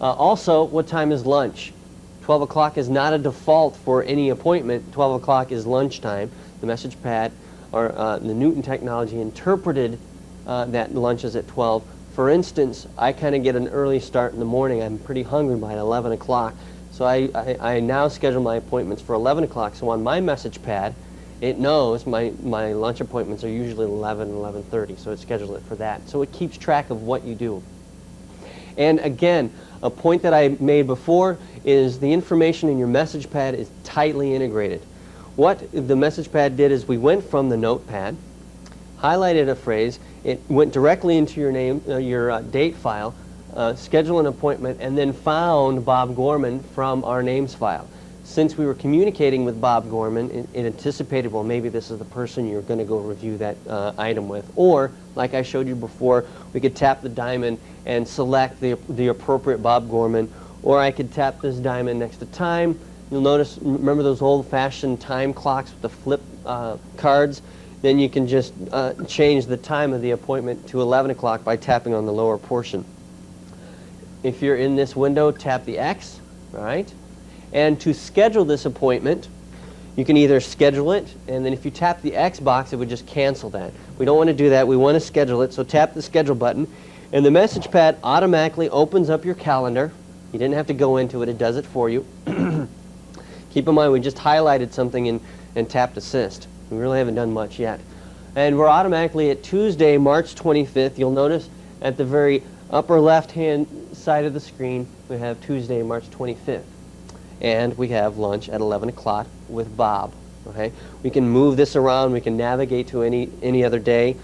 Also, what time is lunch? 12 o'clock is not a default for any appointment. 12 o'clock is lunchtime. The message pad, or the Newton technology, interpreted that lunch is at 12. For instance, I kind of get an early start in the morning. I'm pretty hungry by 11 o'clock. So I now schedule my appointments for 11 o'clock. So on my message pad, it knows my lunch appointments are usually 11, 11:30. So it schedules it for that. So it keeps track of what you do. And again, a point that I made before is the information in your message pad is tightly integrated. What the message pad did is we went from the notepad, highlighted a phrase, it went directly into your name, your date file, schedule an appointment, and then found Bob Gorman from our names file. Since we were communicating with Bob Gorman, it anticipated, well, maybe this is the person you're going to go review that item with. Or, like I showed you before, we could tap the diamond and select the appropriate Bob Gorman. Or I could tap this diamond next to time. You'll notice, remember those old-fashioned time clocks with the flip cards? Then you can just change the time of the appointment to 11 o'clock by tapping on the lower portion. If you're in this window, tap the X, all right? And to schedule this appointment, you can either schedule it, and then if you tap the X box, it would just cancel that. We don't want to do that. We want to schedule it, so tap the schedule button, and the message pad automatically opens up your calendar. You didn't have to go into it. It does it for you. Keep in mind, we just highlighted something and tapped assist. We really haven't done much yet. And we're automatically at Tuesday, March 25th. You'll notice at the very upper left-hand side of the screen, we have Tuesday, March 25th. And we have lunch at 11 o'clock with Bob. Okay? We can move this around. We can navigate to any other day.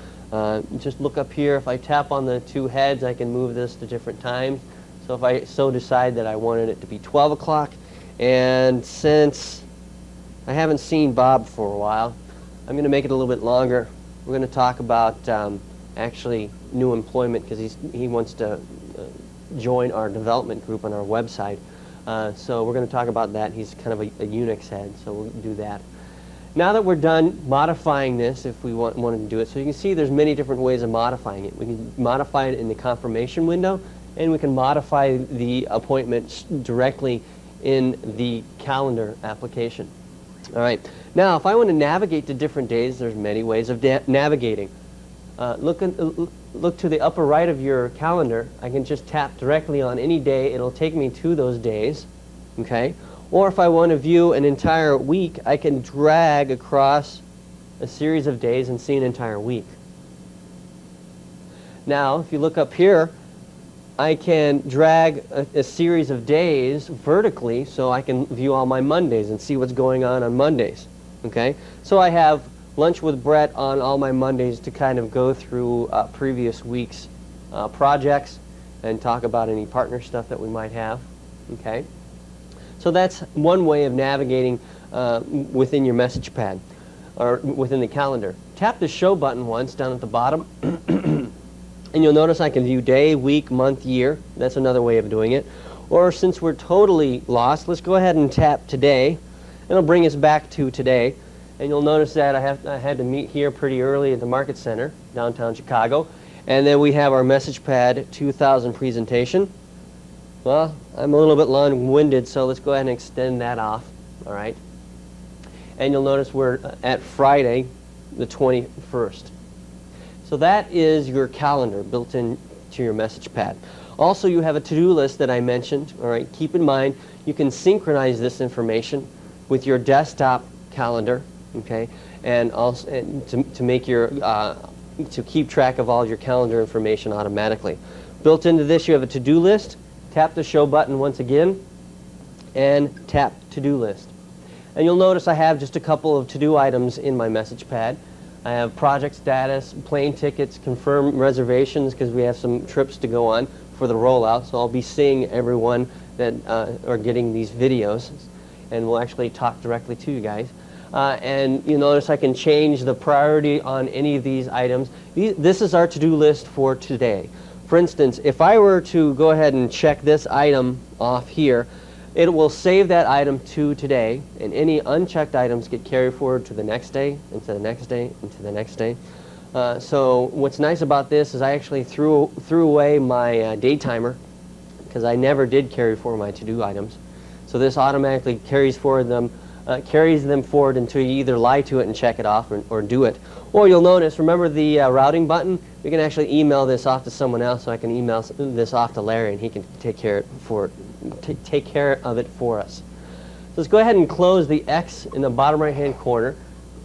Just look up here. If I tap on the two heads, I can move this to different times. So if I so decide that I wanted it to be 12 o'clock, and since I haven't seen Bob for a while, I'm going to make it a little bit longer. We're going to talk about actually new employment because he wants to join our development group on our website. So we're going to talk about that. He's kind of a Unix head, so we'll do that. Now that we're done modifying this, if we wanted to do it, so you can see there's many different ways of modifying it. We can modify it in the confirmation window, and we can modify the appointments directly in the calendar application. All right. Now, if I want to navigate to different days, there's many ways of navigating. Look to the upper right of your calendar. I can just tap directly on any day. It'll take me to those days. Okay. Or if I want to view an entire week, I can drag across a series of days and see an entire week. Now, if you look up here, I can drag a series of days vertically so I can view all my Mondays and see what's going on Mondays. Okay? So I have lunch with Brett on all my Mondays to kind of go through previous week's projects and talk about any partner stuff that we might have. Okay? So that's one way of navigating within your message pad or within the calendar. Tap the show button once down at the bottom. And you'll notice I can view day, week, month, year. That's another way of doing it. Or since we're totally lost, let's go ahead and tap today. It'll bring us back to today. And you'll notice that I had to meet here pretty early at the Market Center, downtown Chicago. And then we have our message pad 2000 presentation. Well, I'm a little bit long-winded, so let's go ahead and extend that off. All right. And you'll notice we're at Friday, the 21st. So that is your calendar built into your message pad. Also, you have a to-do list that I mentioned. All right, keep in mind you can synchronize this information with your desktop calendar. Okay, and also to make your to keep track of all your calendar information automatically. Built into this, you have a to-do list. Tap the show button once again, and tap to-do list. And you'll notice I have just a couple of to-do items in my message pad. I have project status, plane tickets, confirm reservations, because we have some trips to go on for the rollout. So I'll be seeing everyone that are getting these videos, and we'll actually talk directly to you guys. And you notice I can change the priority on any of these items. This is our to-do list for today. For instance, if I were to go ahead and check this item off here, it will save that item to today, and any unchecked items get carried forward to the next day, and to the next day, and to the next day. So what's nice about this is I actually threw away my day timer, because I never did carry forward my to-do items. So this automatically carries them forward until you either lie to it and check it off, or do it. Or you'll notice, remember the routing button? We can actually email this off to someone else, so I can email this off to Larry, and he can take care of it for us. So let's go ahead and close the X in the bottom right-hand corner.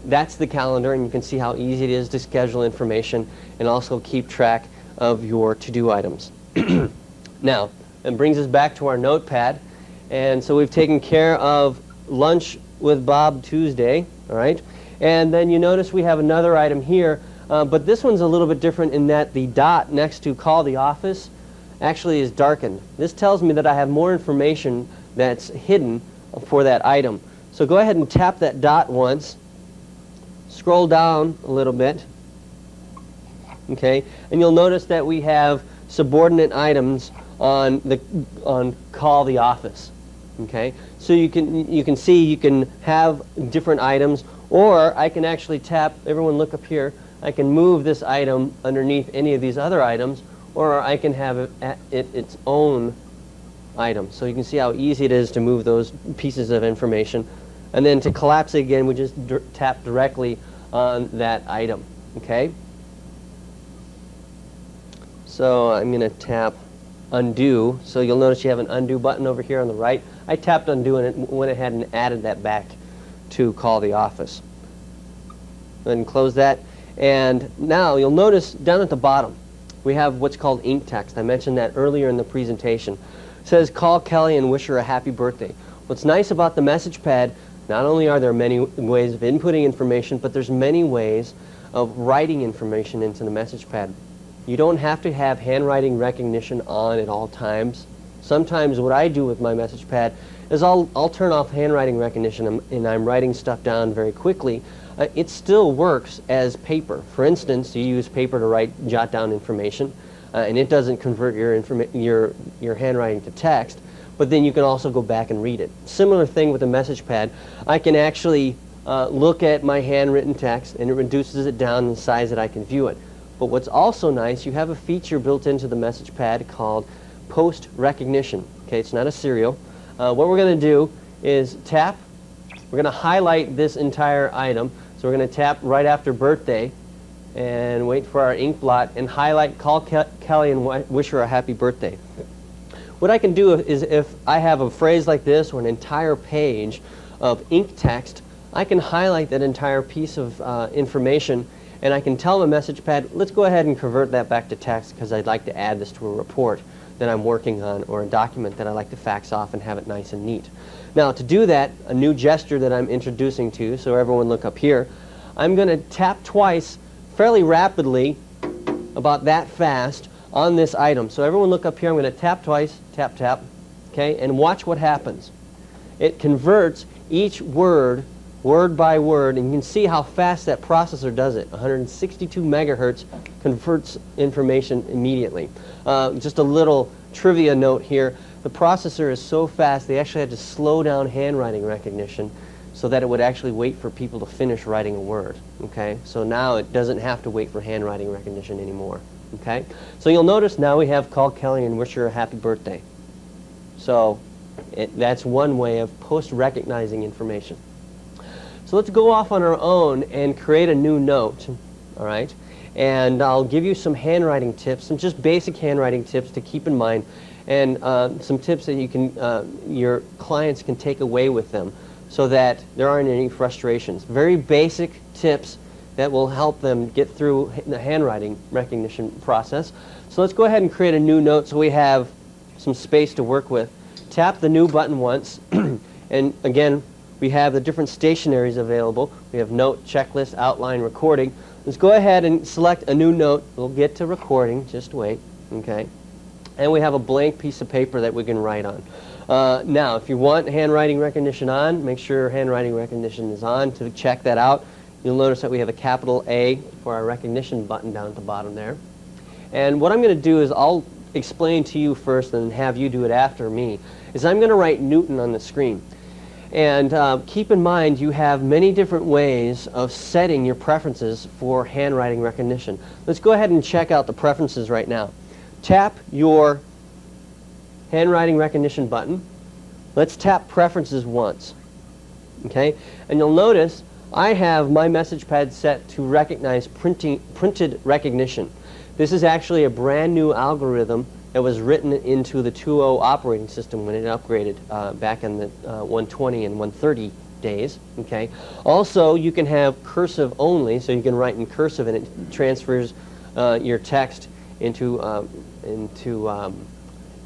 That's the calendar, and you can see how easy it is to schedule information and also keep track of your to-do items. Now, it brings us back to our notepad, and so we've taken care of lunch with Bob Tuesday, all right? And then you notice we have another item here, but this one's a little bit different in that the dot next to call the office actually is darkened. This tells me that I have more information that's hidden for that item. So go ahead and tap that dot once, scroll down a little bit, okay, and you'll notice that we have subordinate items on call the office. Okay, so you can see you can have different items, or I can actually tap. Everyone, look up here. I can move this item underneath any of these other items, or I can have its own item. So you can see how easy it is to move those pieces of information, and then to collapse it again, we just tap directly on that item. Okay. So I'm going to tap undo. So you'll notice you have an undo button over here on the right. I tapped undo and it went ahead and added that back to call the office. Then close that. And now you'll notice down at the bottom we have what's called ink text. I mentioned that earlier in the presentation. It says call Kelly and wish her a happy birthday. What's nice about the message pad, not only are there many ways of inputting information, but there's many ways of writing information into the message pad. You don't have to have handwriting recognition on at all times. Sometimes what I do with my message pad is I'll turn off handwriting recognition and I'm writing stuff down very quickly. It still works as paper. For instance, you use paper to jot down information, and it doesn't convert your handwriting to text, but then you can also go back and read it. Similar thing with the message pad. I can actually look at my handwritten text, and it reduces it down in the size that I can view it. But what's also nice, you have a feature built into the message pad called post recognition. Okay, it's not a serial. What we're going to do is tap. We're going to highlight this entire item. So we're going to tap right after birthday and wait for our ink blot and highlight call Kelly and wish her a happy birthday. What I can do is if I have a phrase like this or an entire page of ink text, I can highlight that entire piece of information, and I can tell the message pad, let's go ahead and convert that back to text because I'd like to add this to a report that I'm working on, or a document that I like to fax off and have it nice and neat. Now to do that, a new gesture that I'm introducing to, so everyone look up here, I'm going to tap twice fairly rapidly, about that fast, on this item. So everyone look up here, I'm going to tap twice, tap, tap, okay, and watch what happens. It converts each word by word, and you can see how fast that processor does it. 162 megahertz converts information immediately. Just a little trivia note here. The processor is so fast they actually had to slow down handwriting recognition so that it would actually wait for people to finish writing a word. Okay, so now it doesn't have to wait for handwriting recognition anymore. Okay, so you'll notice now we have call Kelly and wish her a happy birthday. So that's one way of post-recognizing information. So let's go off on our own and create a new note, all right? And I'll give you some handwriting tips, some just basic handwriting tips to keep in mind, and some tips that you can, your clients can take away with them. so that there aren't any frustrations. Very basic tips that will help them get through the handwriting recognition process. So let's go ahead and create a new note so we have some space to work with. Tap the new button once, and again, we have the different stationaries available. We have note, checklist, outline, recording. Let's go ahead and select a new note. We'll get to recording, just wait, okay? And we have a blank piece of paper that we can write on. Now, if you want handwriting recognition on, make sure handwriting recognition is on. To check that out, you'll notice that we have a capital A for our recognition button down at the bottom there. And what I'm going to do is I'll explain to you first and have you do it after me, is I'm going to write Newton on the screen. And keep in mind you have many different ways of setting your preferences for handwriting recognition. Let's go ahead and check out the preferences right now. Tap your handwriting recognition button. Let's tap preferences once. Okay? And you'll notice I have my message pad set to recognize printed recognition. This is actually a brand new algorithm that was written into the 2.0 operating system when it upgraded back in the 120 and 130 days. Okay. Also, you can have cursive only, so you can write in cursive and it transfers your text into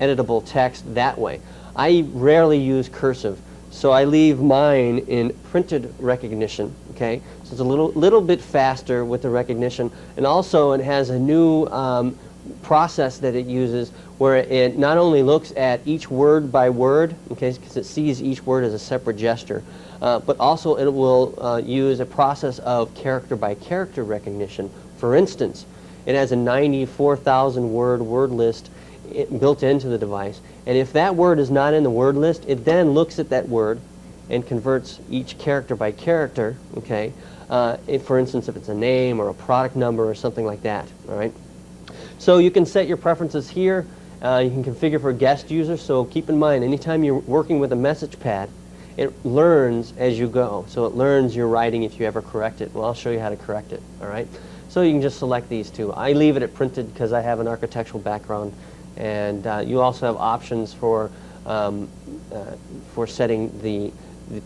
editable text that way. I rarely use cursive, so I leave mine in printed recognition. Okay, so it's a little bit faster with the recognition, and also it has a new process that it uses where it not only looks at each word by word, okay, because it sees each word as a separate gesture, but also it will use a process of character by character recognition. For instance, it has a 94,000 word list built into the device, and if that word is not in the word list, it then looks at that word and converts each character by character, okay, for instance, if it's a name or a product number or something like that, all right? So you can set your preferences here. You can configure for guest users, so keep in mind, anytime you're working with a message pad, it learns as you go. So it learns your writing if you ever correct it. Well, I'll show you how to correct it, all right? So you can just select these two. I leave it at printed because I have an architectural background, and you also have options for setting the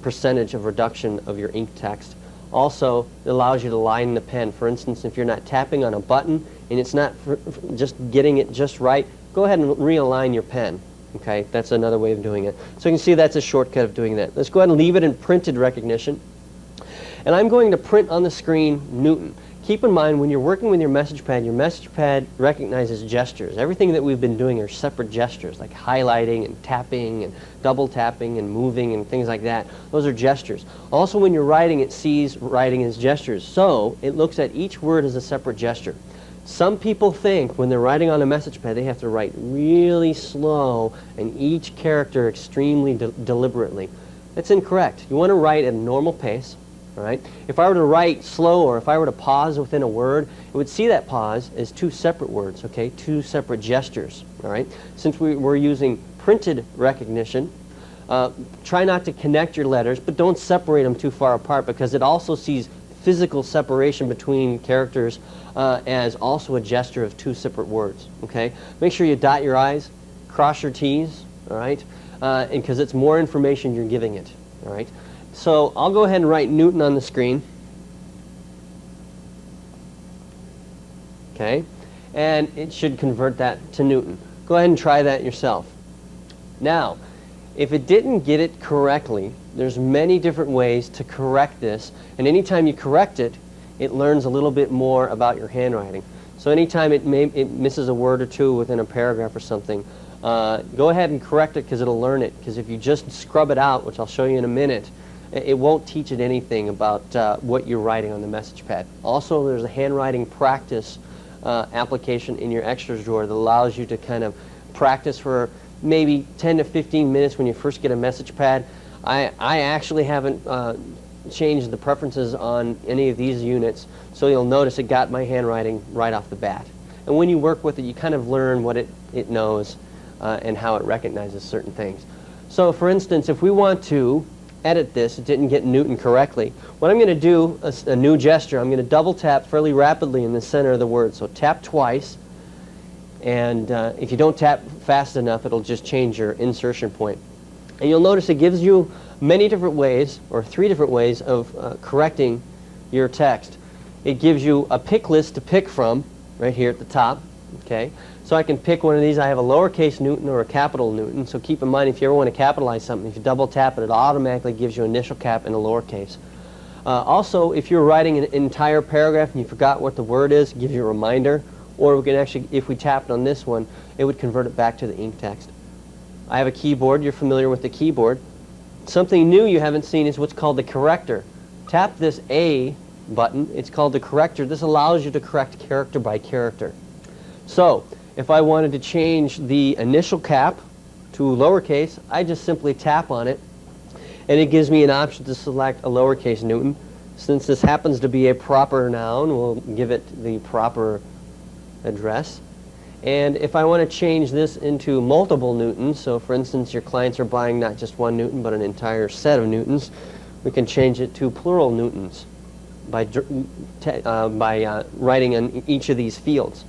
percentage of reduction of your ink text. Also, it allows you to line the pen. For instance, if you're not tapping on a button and it's not just getting it just right, go ahead and realign your pen. Okay, that's another way of doing it. So you can see that's a shortcut of doing that. Let's go ahead and leave it in printed recognition. And I'm going to print on the screen Newton. Keep in mind, when you're working with your message pad recognizes gestures. Everything that we've been doing are separate gestures, like highlighting and tapping and double tapping and moving and things like that. Those are gestures. Also, when you're writing, it sees writing as gestures. So it looks at each word as a separate gesture. Some people think when they're writing on a message pad, they have to write really slow and each character extremely deliberately. That's incorrect. You want to write at a normal pace. All right. If I were to write slow, or if I were to pause within a word, it would see that pause as two separate words, okay, two separate gestures. All right. Since we're using printed recognition, try not to connect your letters, but don't separate them too far apart, because it also sees physical separation between characters as also a gesture of two separate words. Okay. Make sure you dot your I's, cross your T's. All right, and because it's more information you're giving it. All right. So I'll go ahead and write Newton on the screen. Okay, and it should convert that to Newton. Go ahead and try that yourself. Now, if it didn't get it correctly, there's many different ways to correct this, and anytime you correct it, it learns a little bit more about your handwriting. So anytime it misses a word or two within a paragraph or something, go ahead and correct it, because it'll learn it. Because if you just scrub it out, which I'll show you in a minute, it won't teach it anything about what you're writing on the message pad. Also, there's a handwriting practice application in your extras drawer that allows you to kind of practice for maybe 10 to 15 minutes when you first get a message pad. I actually haven't changed the preferences on any of these units, so you'll notice it got my handwriting right off the bat. And when you work with it, you kind of learn what it knows and how it recognizes certain things. So for instance, if we want to edit this, it didn't get Newton correctly, what I'm going to do, a new gesture, I'm going to double tap fairly rapidly in the center of the word. So tap twice, and if you don't tap fast enough, it'll just change your insertion point. And you'll notice it gives you many different ways, or 3 different ways of correcting your text. It gives you a pick list to pick from right here at the top. Okay, so I can pick one of these. I have a lowercase Newton or a capital Newton, so keep in mind if you ever want to capitalize something, if you double tap it, it automatically gives you initial cap in a lowercase. Also, if you're writing an entire paragraph and you forgot what the word is, it gives you a reminder. Or we can actually, if we tapped on this one, it would convert it back to the ink text. I have a keyboard. You're familiar with the keyboard. Something new you haven't seen is what's called the corrector. Tap this A button. It's called the corrector. This allows you to correct character by character. So, if I wanted to change the initial cap to lowercase, I just simply tap on it, and it gives me an option to select a lowercase Newton. Since this happens to be a proper noun, we'll give it the proper address. And if I want to change this into multiple Newtons, so for instance your clients are buying not just 1 Newton but an entire set of Newtons, we can change it to plural Newtons by writing in each of these fields.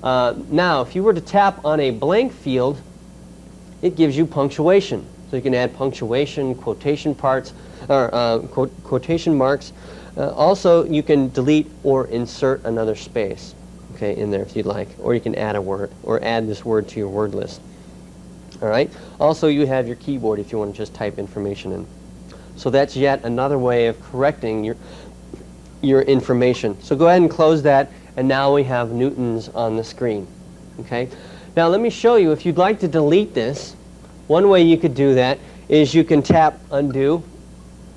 Now if you were to tap on a blank field, it gives you punctuation. So you can add punctuation, quotation parts, or quotation marks. Also you can delete or insert another space. Okay, in there if you'd like, or you can add a word, or add this word to your word list. All right. Also, you have your keyboard if you want to just type information in. So that's yet another way of correcting your information. So go ahead and close that, and now we have Newtons on the screen. Okay. Now let me show you if you'd like to delete this. One way you could do that is you can tap undo.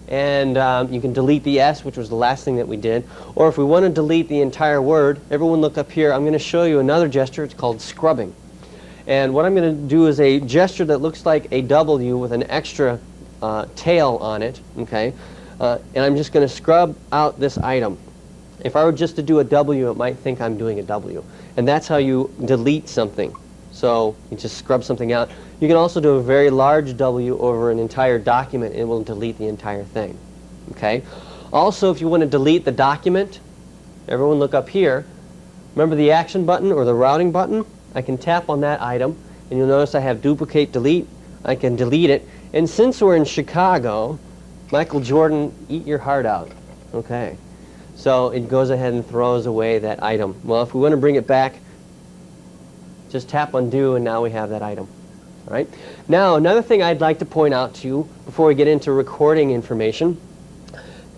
And you can delete the S, which was the last thing that we did. Or if we want to delete the entire word, everyone look up here. I'm going to show you another gesture. It's called scrubbing. And what I'm going to do is a gesture that looks like a W with an extra tail on it. Okay, and I'm just going to scrub out this item. If I were just to do a W, it might think I'm doing a W. And that's how you delete something. So you just scrub something out. You can also do a very large W over an entire document, and it will delete the entire thing. Okay. Also, if you want to delete the document, everyone look up here. Remember the action button or the routing button? I can tap on that item, and you'll notice I have duplicate delete. I can delete it. And since we're in Chicago, Michael Jordan, eat your heart out. Okay. So it goes ahead and throws away that item. Well, if we want to bring it back, just tap undo, and now we have that item. All right. Now, another thing I'd like to point out to you before we get into recording information,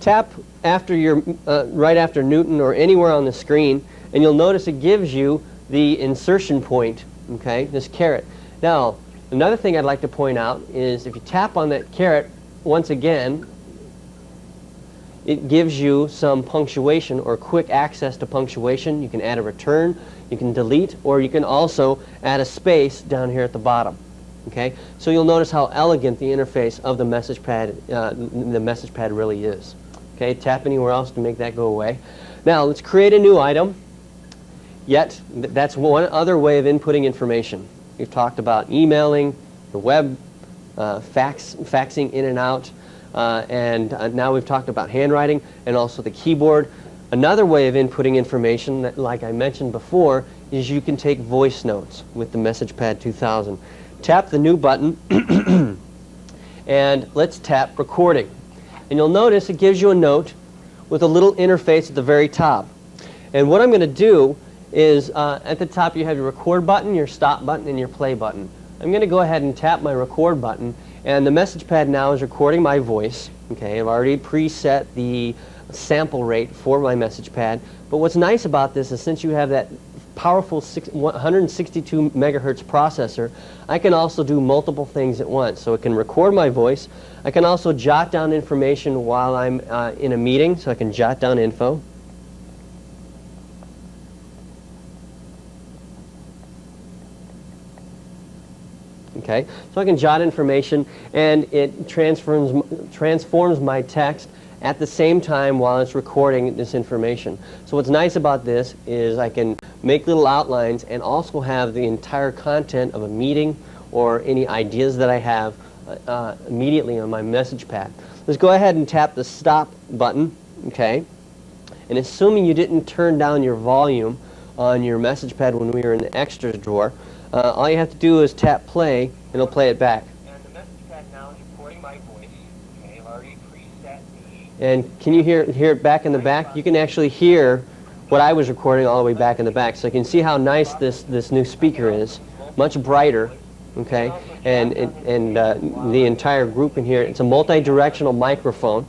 tap after your right after Newton or anywhere on the screen, and you'll notice it gives you the insertion point. Okay, this caret. Now, another thing I'd like to point out is if you tap on that caret once again, it gives you some punctuation or quick access to punctuation. You can add a return, you can delete, or you can also add a space down here at the bottom. Okay, so you'll notice how elegant the interface of the message pad really is. Okay, tap anywhere else to make that go away. Now let's create a new item. Yet that's one other way of inputting information. We've talked about emailing, the web, faxing in and out, and now we've talked about handwriting and also the keyboard. Another way of inputting information, that, like I mentioned before, is you can take voice notes with the MessagePad 2000. Tap the new button, and let's tap recording. And you'll notice it gives you a note with a little interface at the very top. And what I'm going to do is at the top you have your record button, your stop button, and your play button. I'm going to go ahead and tap my record button, and the MessagePad now is recording my voice. Okay, I've already preset the sample rate for my MessagePad. But what's nice about this is since you have that powerful 162 megahertz processor, I can also do multiple things at once. So it can record my voice. I can also jot down information while I'm in a meeting, so I can jot down info. Okay, so I can jot information, and it transforms my text at the same time while it's recording this information. So what's nice about this is I can make little outlines and also have the entire content of a meeting or any ideas that I have immediately on my message pad. Let's go ahead and tap the stop button, okay? And assuming you didn't turn down your volume on your message pad when we were in the extras drawer, all you have to do is tap play and it'll play it back. And the message pad now is recording my voice. And can you hear it back in the back? You can actually hear what I was recording all the way back in the back. So you can see how nice this new speaker is, much brighter, okay? And the entire group in here, it's a multi-directional microphone,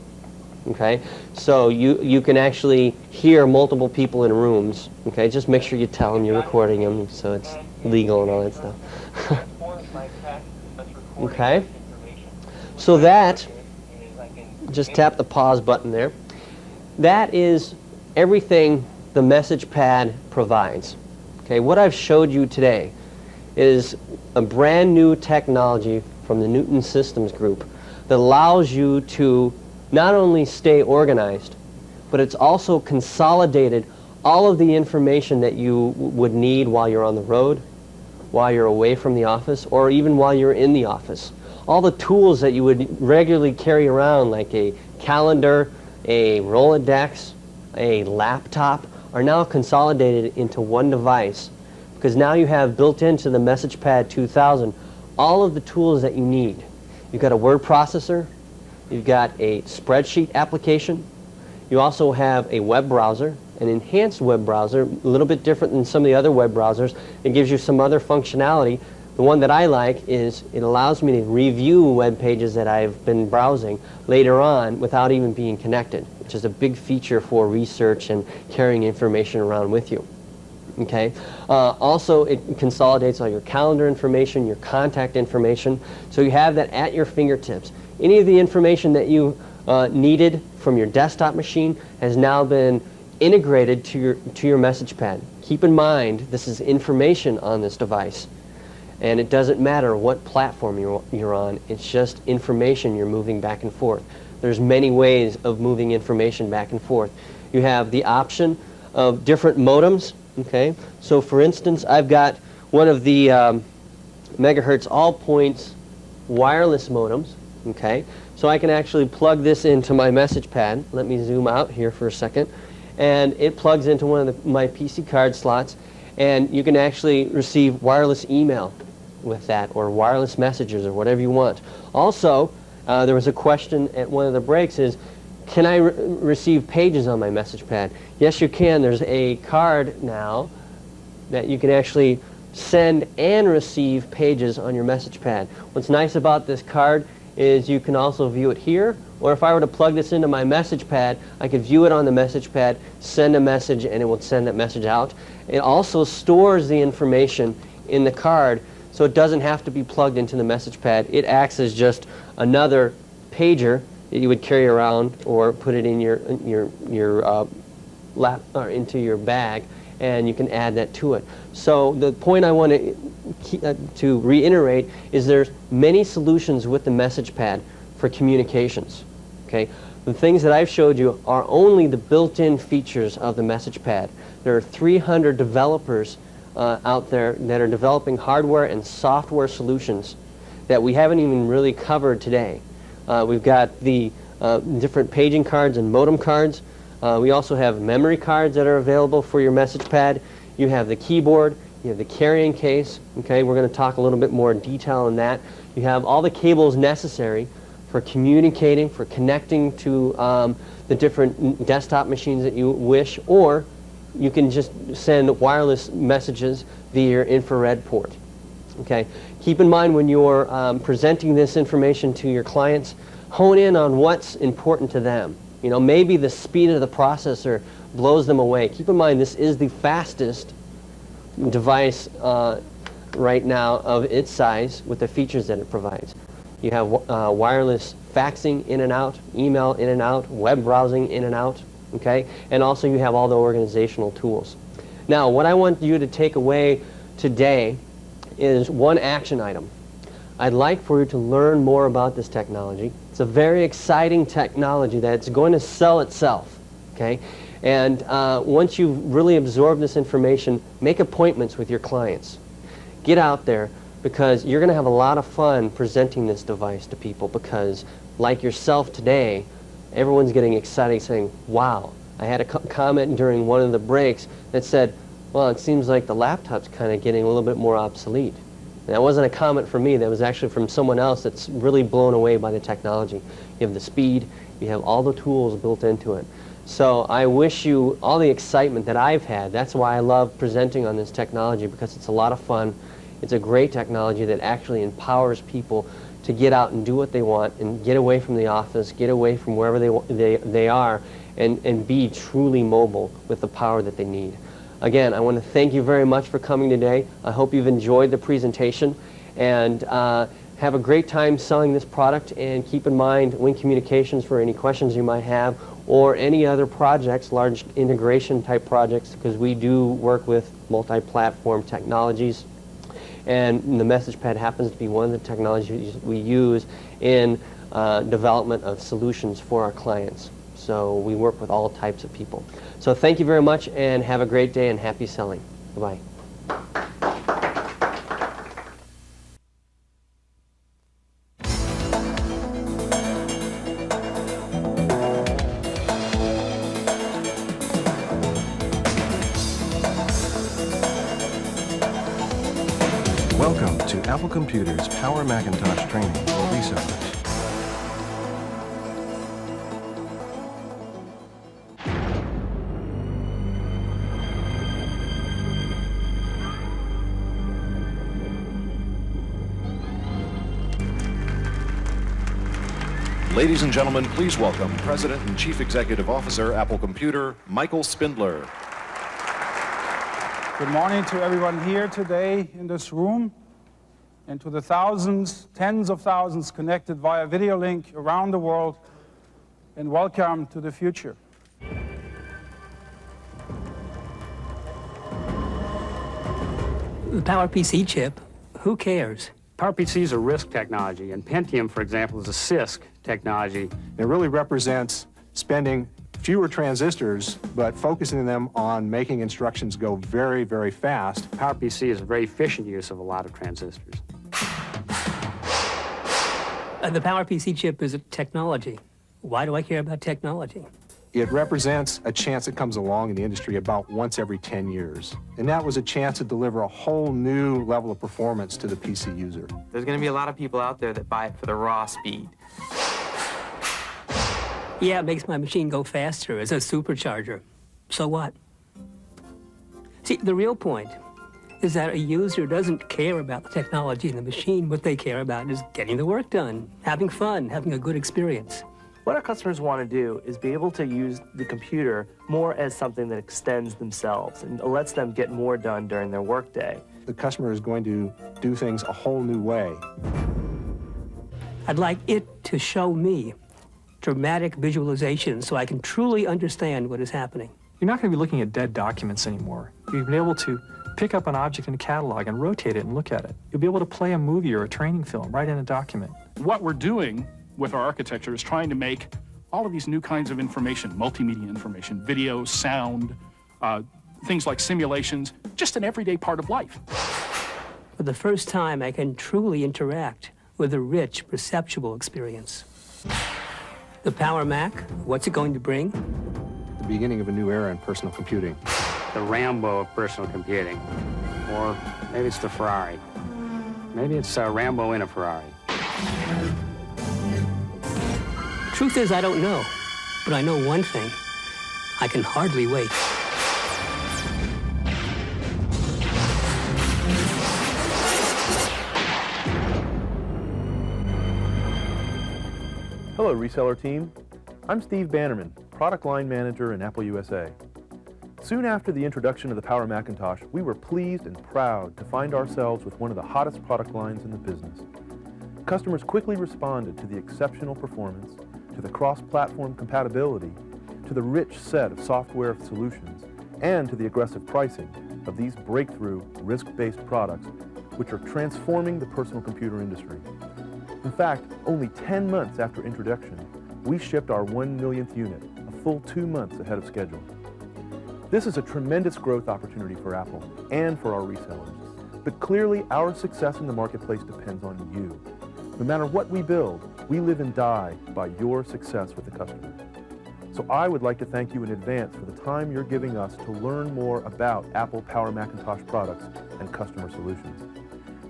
okay? So you can actually hear multiple people in rooms, okay? Just make sure you tell them you're recording them so it's legal and all that stuff. Okay? So that, just tap the pause button there. That is everything the message pad provides. Okay, what I've showed you today is a brand new technology from the Newton Systems Group that allows you to not only stay organized, but it's also consolidated all of the information that you would need while you're on the road, while you're away from the office, or even while you're in the office. All the tools that you would regularly carry around, like a calendar, a Rolodex, a laptop, are now consolidated into one device, because now you have built into the MessagePad 2000 all of the tools that you need. You've got a word processor, you've got a spreadsheet application, you also have a web browser, an enhanced web browser, a little bit different than some of the other web browsers. It gives you some other functionality. The one that I like is it allows me to review web pages that I've been browsing later on without even being connected, which is a big feature for research and carrying information around with you. Okay. Also, it consolidates all your calendar information, your contact information, so you have that at your fingertips. Any of the information that you needed from your desktop machine has now been integrated to your message pad. Keep in mind, this is information on this device. And it doesn't matter what platform you're on, it's just information you're moving back and forth. There's many ways of moving information back and forth. You have the option of different modems, okay? So for instance, I've got one of the megahertz all points wireless modems, okay? So I can actually plug this into my message pad. Let me zoom out here for a second. And it plugs into one of my PC card slots, and you can actually receive wireless email with that, or wireless messages, or whatever you want. Also, there was a question at one of the breaks is, can I receive pages on my message pad? Yes, you can. There's a card now that you can actually send and receive pages on your message pad. What's nice about this card is you can also view it here, or if I were to plug this into my message pad, I could view it on the message pad, send a message, and it will send that message out. It also stores the information in the card, so it doesn't have to be plugged into the message pad. It acts as just another pager that you would carry around or put it in your lap or into your bag, and you can add that to it. So the point I want to reiterate is there's many solutions with the message pad for communications. Okay, the things that I've showed you are only the built-in features of the message pad. There are 300 developers out there that are developing hardware and software solutions that we haven't even really covered today. We've got the different paging cards and modem cards. We also have memory cards that are available for your message pad. You have the keyboard, you have the carrying case. Okay, we're going to talk a little bit more in detail on that. You have all the cables necessary for communicating, for connecting to the different desktop machines that you wish, or you can just send wireless messages via your infrared port. Okay, keep in mind when you're presenting this information to your clients, hone in on what's important to them. You know, maybe the speed of the processor blows them away. Keep in mind this is the fastest device right now of its size with the features that it provides. You have wireless faxing in and out, email in and out, web browsing in and out, okay? And also you have all the organizational tools. Now, what I want you to take away today is one action item. I'd like for you to learn more about this technology. It's a very exciting technology that's going to sell itself, okay? And once you've really absorbed this information, make appointments with your clients. Get out there, because you're going to have a lot of fun presenting this device to people, because like yourself today, everyone's getting excited saying, wow. I had a comment during one of the breaks that said, well, it seems like the laptop's kind of getting a little bit more obsolete. And that wasn't a comment from me, that was actually from someone else that's really blown away by the technology. You have the speed, you have all the tools built into it. So I wish you all the excitement that I've had. That's why I love presenting on this technology, because it's a lot of fun. It's a great technology that actually empowers people to get out and do what they want and get away from the office, get away from wherever they are, and be truly mobile with the power that they need. Again, I want to thank you very much for coming today. I hope you've enjoyed the presentation, and have a great time selling this product, and keep in mind Wink Communications for any questions you might have, or any other projects, large integration type projects, because we do work with multi-platform technologies. And the message pad happens to be one of the technologies we use in development of solutions for our clients. So we work with all types of people. So thank you very much, and have a great day, and happy selling. Bye-bye. Welcome to Apple Computer's Power Macintosh training for resellers. Ladies and gentlemen, please welcome President and Chief Executive Officer, Apple Computer, Michael Spindler. Good morning to everyone here today in this room, and to the thousands, tens of thousands connected via video link around the world, and welcome to the future. The PowerPC chip, who cares? PowerPC is a RISC technology, and Pentium, for example, is a CISC technology. It really represents spending fewer transistors, but focusing them on making instructions go very, very fast. PowerPC is a very efficient use of a lot of transistors. The PowerPC chip is a technology. Why do I care about technology? It represents a chance that comes along in the industry about once every 10 years. And that was a chance to deliver a whole new level of performance to the PC user. There's going to be a lot of people out there that buy it for the raw speed. Yeah, it makes my machine go faster as a supercharger. So what? See, the real point is that a user doesn't care about the technology in the machine. What they care about is getting the work done, having fun, having a good experience. What our customers want to do is be able to use the computer more as something that extends themselves and lets them get more done during their workday. The customer is going to do things a whole new way. I'd like it to show me dramatic visualization so I can truly understand what is happening. You're not going to be looking at dead documents anymore. You'll be able to pick up an object in a catalog and rotate it and look at it. You'll be able to play a movie or a training film right in a document. What we're doing with our architecture is trying to make all of these new kinds of information, multimedia information, video, sound, things like simulations, just an everyday part of life. For the first time, I can truly interact with a rich, perceptual experience. The Power Mac, what's it going to bring? The beginning of a new era in personal computing. The Rambo of personal computing. Or maybe it's the Ferrari. Maybe it's Rambo in a Ferrari. Truth is, I don't know, but I know one thing. I can hardly wait. Hello, reseller team. I'm Steve Bannerman, Product Line Manager in Apple USA. Soon after the introduction of the Power Macintosh, we were pleased and proud to find ourselves with one of the hottest product lines in the business. Customers quickly responded to the exceptional performance, to the cross-platform compatibility, to the rich set of software solutions, and to the aggressive pricing of these breakthrough RISC-based products, which are transforming the personal computer industry. In fact, only 10 months after introduction, we shipped our 1 millionth unit, a full 2 months ahead of schedule. This is a tremendous growth opportunity for Apple and for our resellers. But clearly, our success in the marketplace depends on you. No matter what we build, we live and die by your success with the customer. So I would like to thank you in advance for the time you're giving us to learn more about Apple Power Macintosh products and customer solutions.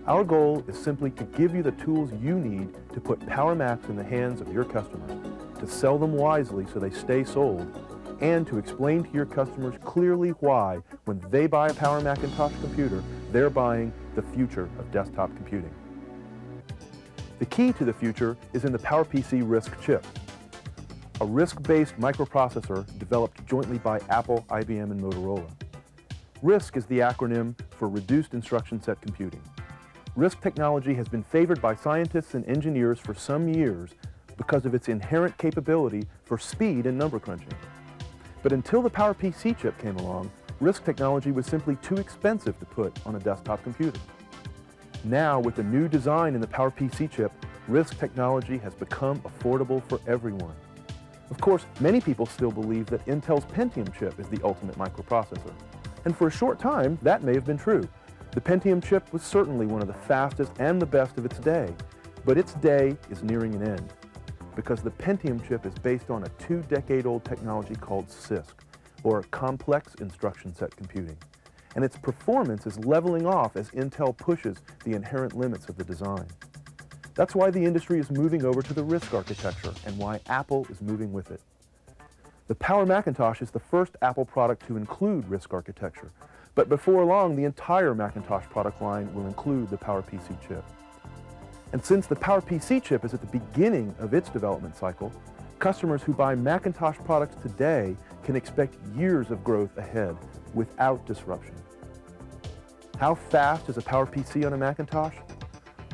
Our goal is simply to give you the tools you need to put Power Macs in the hands of your customers, to sell them wisely so they stay sold, and to explain to your customers clearly why, when they buy a Power Macintosh computer, they're buying the future of desktop computing. The key to the future is in the PowerPC RISC chip, a RISC-based microprocessor developed jointly by Apple, IBM, and Motorola. RISC is the acronym for Reduced Instruction Set Computing. RISC technology has been favored by scientists and engineers for some years because of its inherent capability for speed and number crunching. But until the PowerPC chip came along, RISC technology was simply too expensive to put on a desktop computer. Now, with the new design in the PowerPC chip, RISC technology has become affordable for everyone. Of course, many people still believe that Intel's Pentium chip is the ultimate microprocessor. And for a short time, that may have been true. The Pentium chip was certainly one of the fastest and the best of its day. But its day is nearing an end, because the Pentium chip is based on a 2-decade-old technology called CISC, or Complex Instruction Set Computing. And its performance is leveling off as Intel pushes the inherent limits of the design. That's why the industry is moving over to the RISC architecture, and why Apple is moving with it. The Power Macintosh is the first Apple product to include RISC architecture, but before long, the entire Macintosh product line will include the PowerPC chip. And since the PowerPC chip is at the beginning of its development cycle, customers who buy Macintosh products today can expect years of growth ahead without disruption. How fast is a PowerPC on a Macintosh?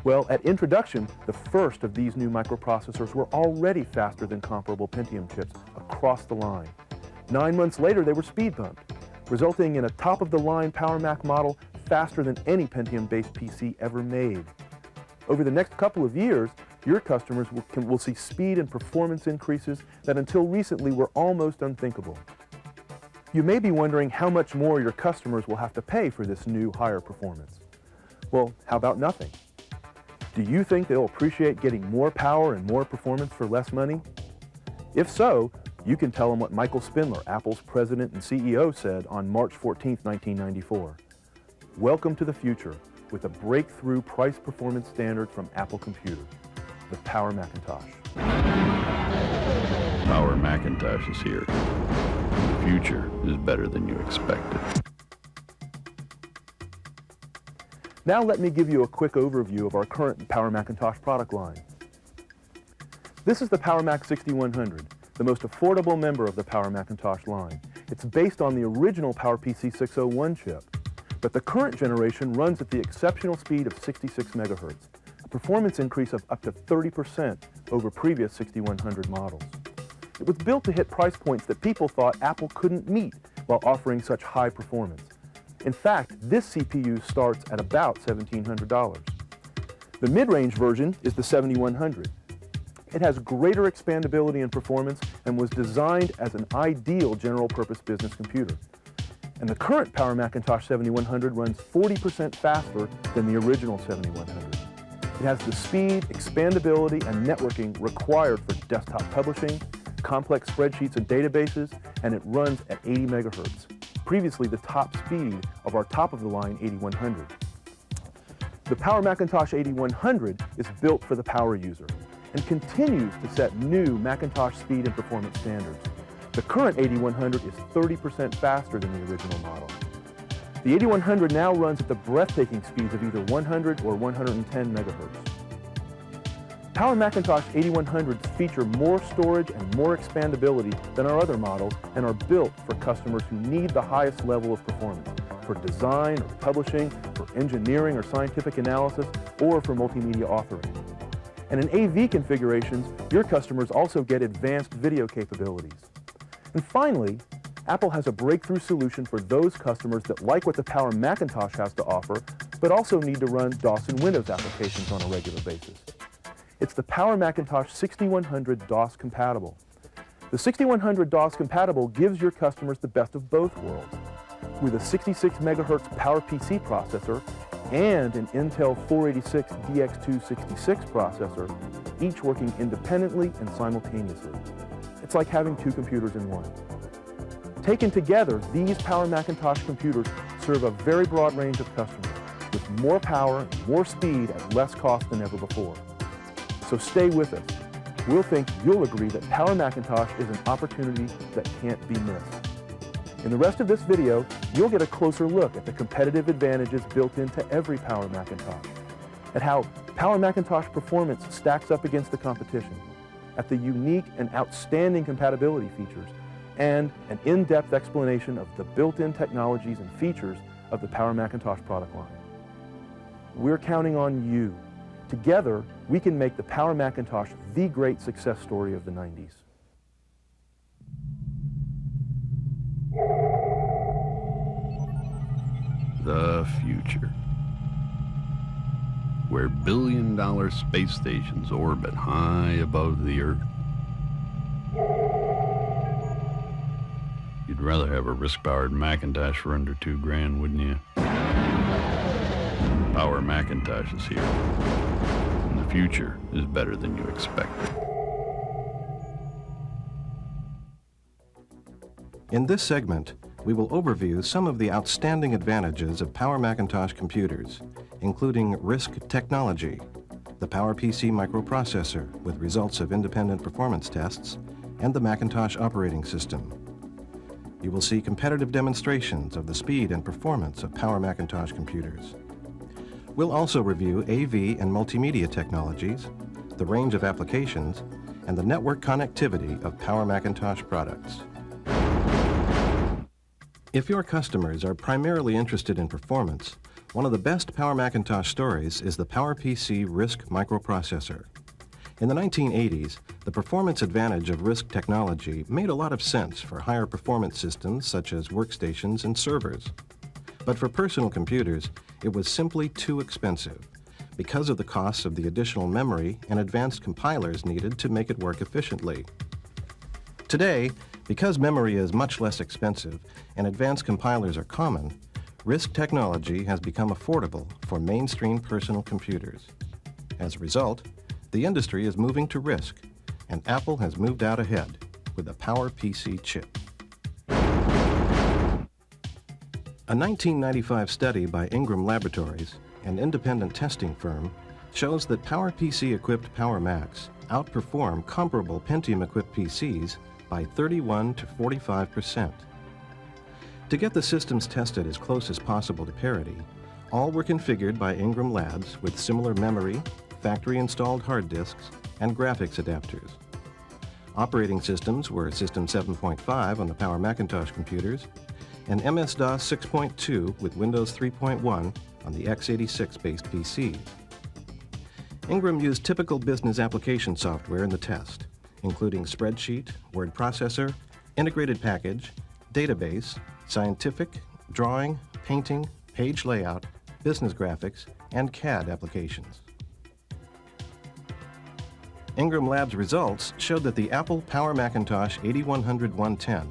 Well, at introduction, the first of these new microprocessors were already faster than comparable Pentium chips across the line. 9 months later, they were speed bumped, resulting in a top-of-the-line Power Mac model faster than any Pentium-based PC ever made. Over the next couple of years, your customers will see speed and performance increases that until recently were almost unthinkable. You may be wondering how much more your customers will have to pay for this new higher performance. Well, how about nothing? Do you think they'll appreciate getting more power and more performance for less money? If so, you can tell them what Michael Spindler, Apple's president and CEO, said on March 14, 1994. Welcome to the future with a breakthrough price-performance standard from Apple Computer, the Power Macintosh. Power Macintosh is here. The future is better than you expected. Now let me give you a quick overview of our current Power Macintosh product line. This is the Power Mac 6100, the most affordable member of the Power Macintosh line. It's based on the original PowerPC 601 chip, but the current generation runs at the exceptional speed of 66 megahertz, a performance increase of up to 30% over previous 6100 models. It was built to hit price points that people thought Apple couldn't meet while offering such high performance. In fact, this CPU starts at about $1,700. The mid-range version is the 7100. It has greater expandability and performance and was designed as an ideal general-purpose business computer. And the current Power Macintosh 7100 runs 40% faster than the original 7100. It has the speed, expandability, and networking required for desktop publishing, complex spreadsheets and databases, and it runs at 80 megahertz, previously the top speed of our top-of-the-line 8100. The Power Macintosh 8100 is built for the power user and continues to set new Macintosh speed and performance standards. The current 8100 is 30% faster than the original model. The 8100 now runs at the breathtaking speeds of either 100 or 110 megahertz. Power Macintosh 8100s feature more storage and more expandability than our other models and are built for customers who need the highest level of performance for design or publishing, for engineering or scientific analysis, or for multimedia authoring. And in AV configurations, your customers also get advanced video capabilities. And finally, Apple has a breakthrough solution for those customers that like what the Power Macintosh has to offer, but also need to run DOS and Windows applications on a regular basis. It's the Power Macintosh 6100 DOS compatible. The 6100 DOS compatible gives your customers the best of both worlds, with a 66 megahertz PowerPC processor and an Intel 486 DX266 processor, each working independently and simultaneously. It's like having two computers in one. Taken together, these Power Macintosh computers serve a very broad range of customers, with more power and more speed at less cost than ever before. So stay with us. We'll think you'll agree that Power Macintosh is an opportunity that can't be missed. In the rest of this video, you'll get a closer look at the competitive advantages built into every Power Macintosh, at how Power Macintosh performance stacks up against the competition, at the unique and outstanding compatibility features, and an in-depth explanation of the built-in technologies and features of the Power Macintosh product line. We're counting on you. Together, we can make the Power Macintosh the great success story of the 90s. The future, where billion-dollar space stations orbit high above the Earth. You'd rather have a RISC-powered Macintosh for under $2,000, wouldn't you? Power Macintosh is here, and the future is better than you expected. In this segment, we will overview some of the outstanding advantages of Power Macintosh computers, including RISC technology, the PowerPC microprocessor with results of independent performance tests, and the Macintosh operating system. You will see competitive demonstrations of the speed and performance of Power Macintosh computers. We'll also review AV and multimedia technologies, the range of applications, and the network connectivity of Power Macintosh products. If your customers are primarily interested in performance, one of the best Power Macintosh stories is the PowerPC RISC microprocessor. In the 1980s, the performance advantage of RISC technology made a lot of sense for higher performance systems such as workstations and servers. But for personal computers, it was simply too expensive because of the costs of the additional memory and advanced compilers needed to make it work efficiently. Today, because memory is much less expensive and advanced compilers are common, RISC technology has become affordable for mainstream personal computers. As a result, the industry is moving to RISC, and Apple has moved out ahead with the PowerPC chip. A 1995 study by Ingram Laboratories, an independent testing firm, shows that PowerPC-equipped Power Macs outperform comparable Pentium-equipped PCs by 31 to 45%. To get the systems tested as close as possible to parity, all were configured by Ingram Labs with similar memory, factory-installed hard disks, and graphics adapters. Operating systems were System 7.5 on the Power Macintosh computers, and MS-DOS 6.2 with Windows 3.1 on the x86-based PC. Ingram used typical business application software in the test, including spreadsheet, word processor, integrated package, database, scientific, drawing, painting, page layout, business graphics, and CAD applications. Ingram Labs results showed that the Apple Power Macintosh 8100-110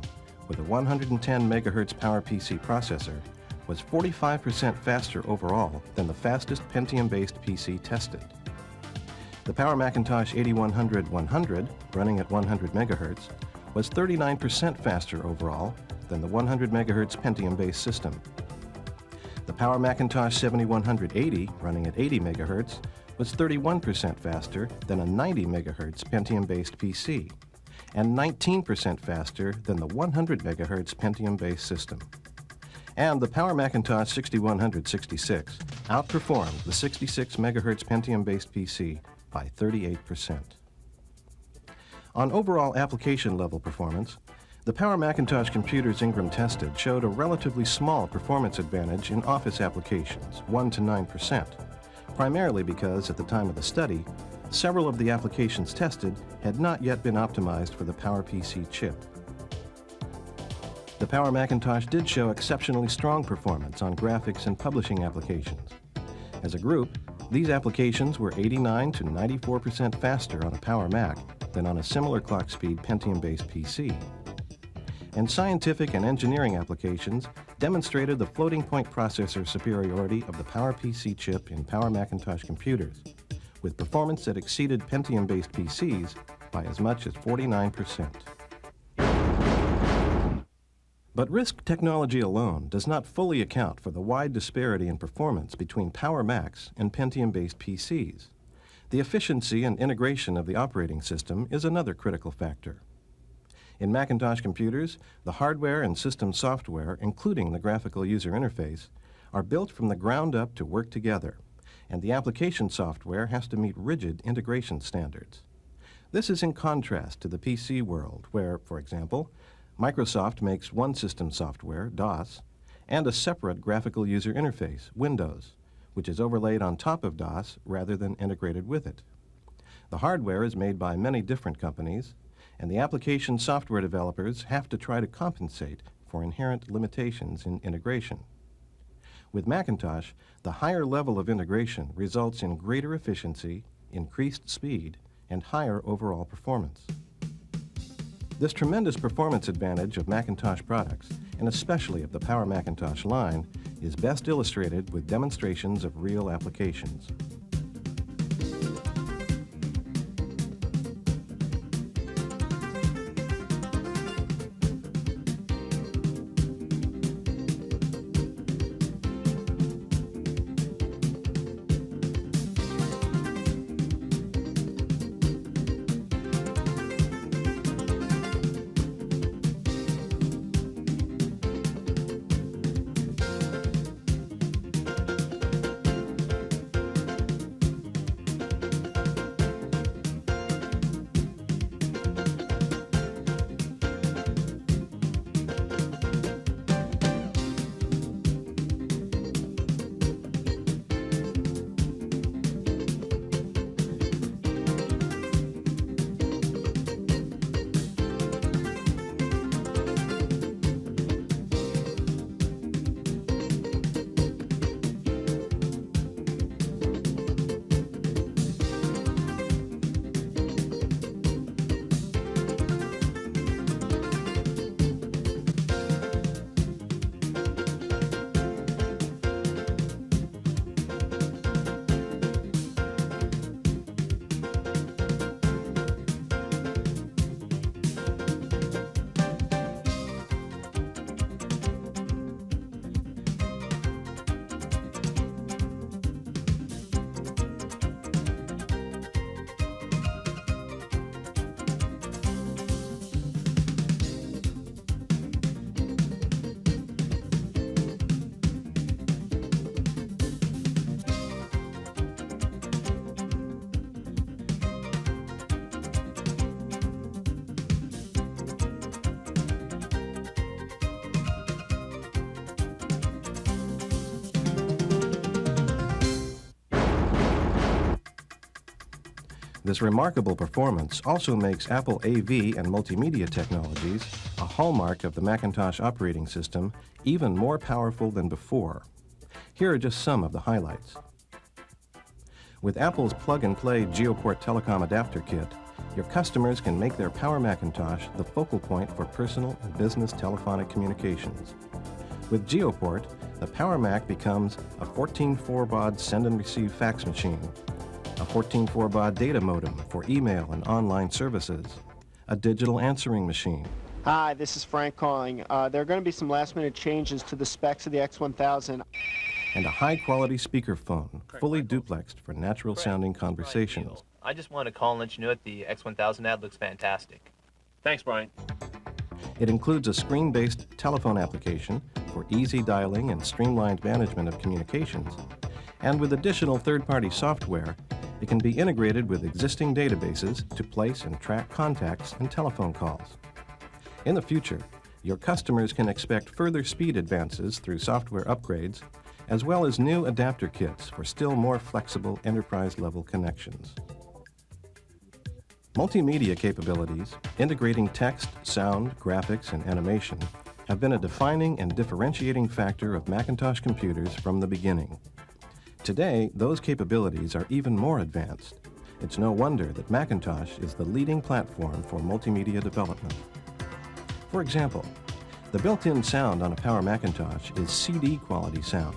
with a 110 MHz PowerPC processor was 45% faster overall than the fastest Pentium-based PC tested. The Power Macintosh 8100-100, running at 100 MHz, was 39% faster overall than the 100 MHz Pentium-based system. The Power Macintosh 7180, running at 80 MHz, was 31% faster than a 90 MHz Pentium-based PC, and 19% faster than the 100 MHz Pentium-based system. And the Power Macintosh 6166 outperformed the 66 MHz Pentium-based PC by 38%. On overall application-level performance, the Power Macintosh computers Ingram tested showed a relatively small performance advantage in Office applications, 1 to 9%, primarily because at the time of the study, several of the applications tested had not yet been optimized for the PowerPC chip. The Power Macintosh did show exceptionally strong performance on graphics and publishing applications. As a group, these applications were 89 to 94% faster on a Power Mac than on a similar clock speed Pentium-based PC. And scientific and engineering applications demonstrated the floating point processor superiority of the PowerPC chip in Power Macintosh computers, with performance that exceeded Pentium-based PCs by as much as 49%. But RISC technology alone does not fully account for the wide disparity in performance between Power Macs and Pentium-based PCs. The efficiency and integration of the operating system is another critical factor. In Macintosh computers, the hardware and system software, including the graphical user interface, are built from the ground up to work together, and the application software has to meet rigid integration standards. This is in contrast to the PC world, where, for example, Microsoft makes one system software, DOS, and a separate graphical user interface, Windows, which is overlaid on top of DOS rather than integrated with it. The hardware is made by many different companies, and the application software developers have to try to compensate for inherent limitations in integration. With Macintosh, the higher level of integration results in greater efficiency, increased speed, and higher overall performance. This tremendous performance advantage of Macintosh products, and especially of the Power Macintosh line, is best illustrated with demonstrations of real applications. This remarkable performance also makes Apple AV and multimedia technologies, a hallmark of the Macintosh operating system, even more powerful than before. Here are just some of the highlights. With Apple's plug-and-play GeoPort telecom adapter kit, your customers can make their Power Macintosh the focal point for personal and business telephonic communications. With GeoPort, the Power Mac becomes a 14.4 baud send and receive fax machine, a 14.4 baud data modem for email and online services, a digital answering machine. Hi, this is Frank calling. There are going to be some last-minute changes to the specs of the X1000. And a high-quality speakerphone, fully duplexed for natural-sounding conversations. I just wanted to call and let you know that the X1000 ad looks fantastic. Thanks, Brian. It includes a screen-based telephone application for easy dialing and streamlined management of communications. And with additional third-party software, it can be integrated with existing databases to place and track contacts and telephone calls. In the future, your customers can expect further speed advances through software upgrades, as well as new adapter kits for still more flexible enterprise-level connections. Multimedia capabilities, integrating text, sound, graphics, and animation, have been a defining and differentiating factor of Macintosh computers from the beginning. Today, those capabilities are even more advanced. It's no wonder that Macintosh is the leading platform for multimedia development. For example, the built-in sound on a Power Macintosh is CD quality sound,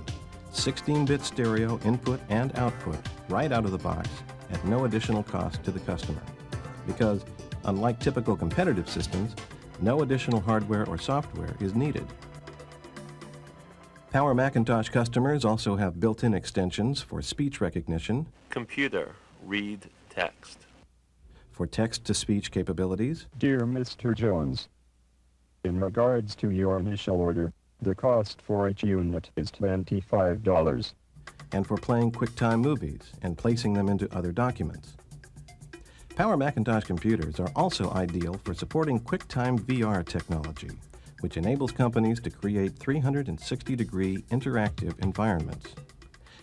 16-bit stereo input and output right out of the box at no additional cost to the customer. Because, unlike typical competitive systems, No additional hardware or software is needed. Power Macintosh customers also have built-in extensions for speech recognition, Computer, read text. for text-to-speech capabilities, Dear Mr. Jones, in regards to your initial order, the cost for each unit is $25. and for playing QuickTime movies and placing them into other documents. Power Macintosh computers are also ideal for supporting QuickTime VR technology, which enables companies to create 360-degree interactive environments.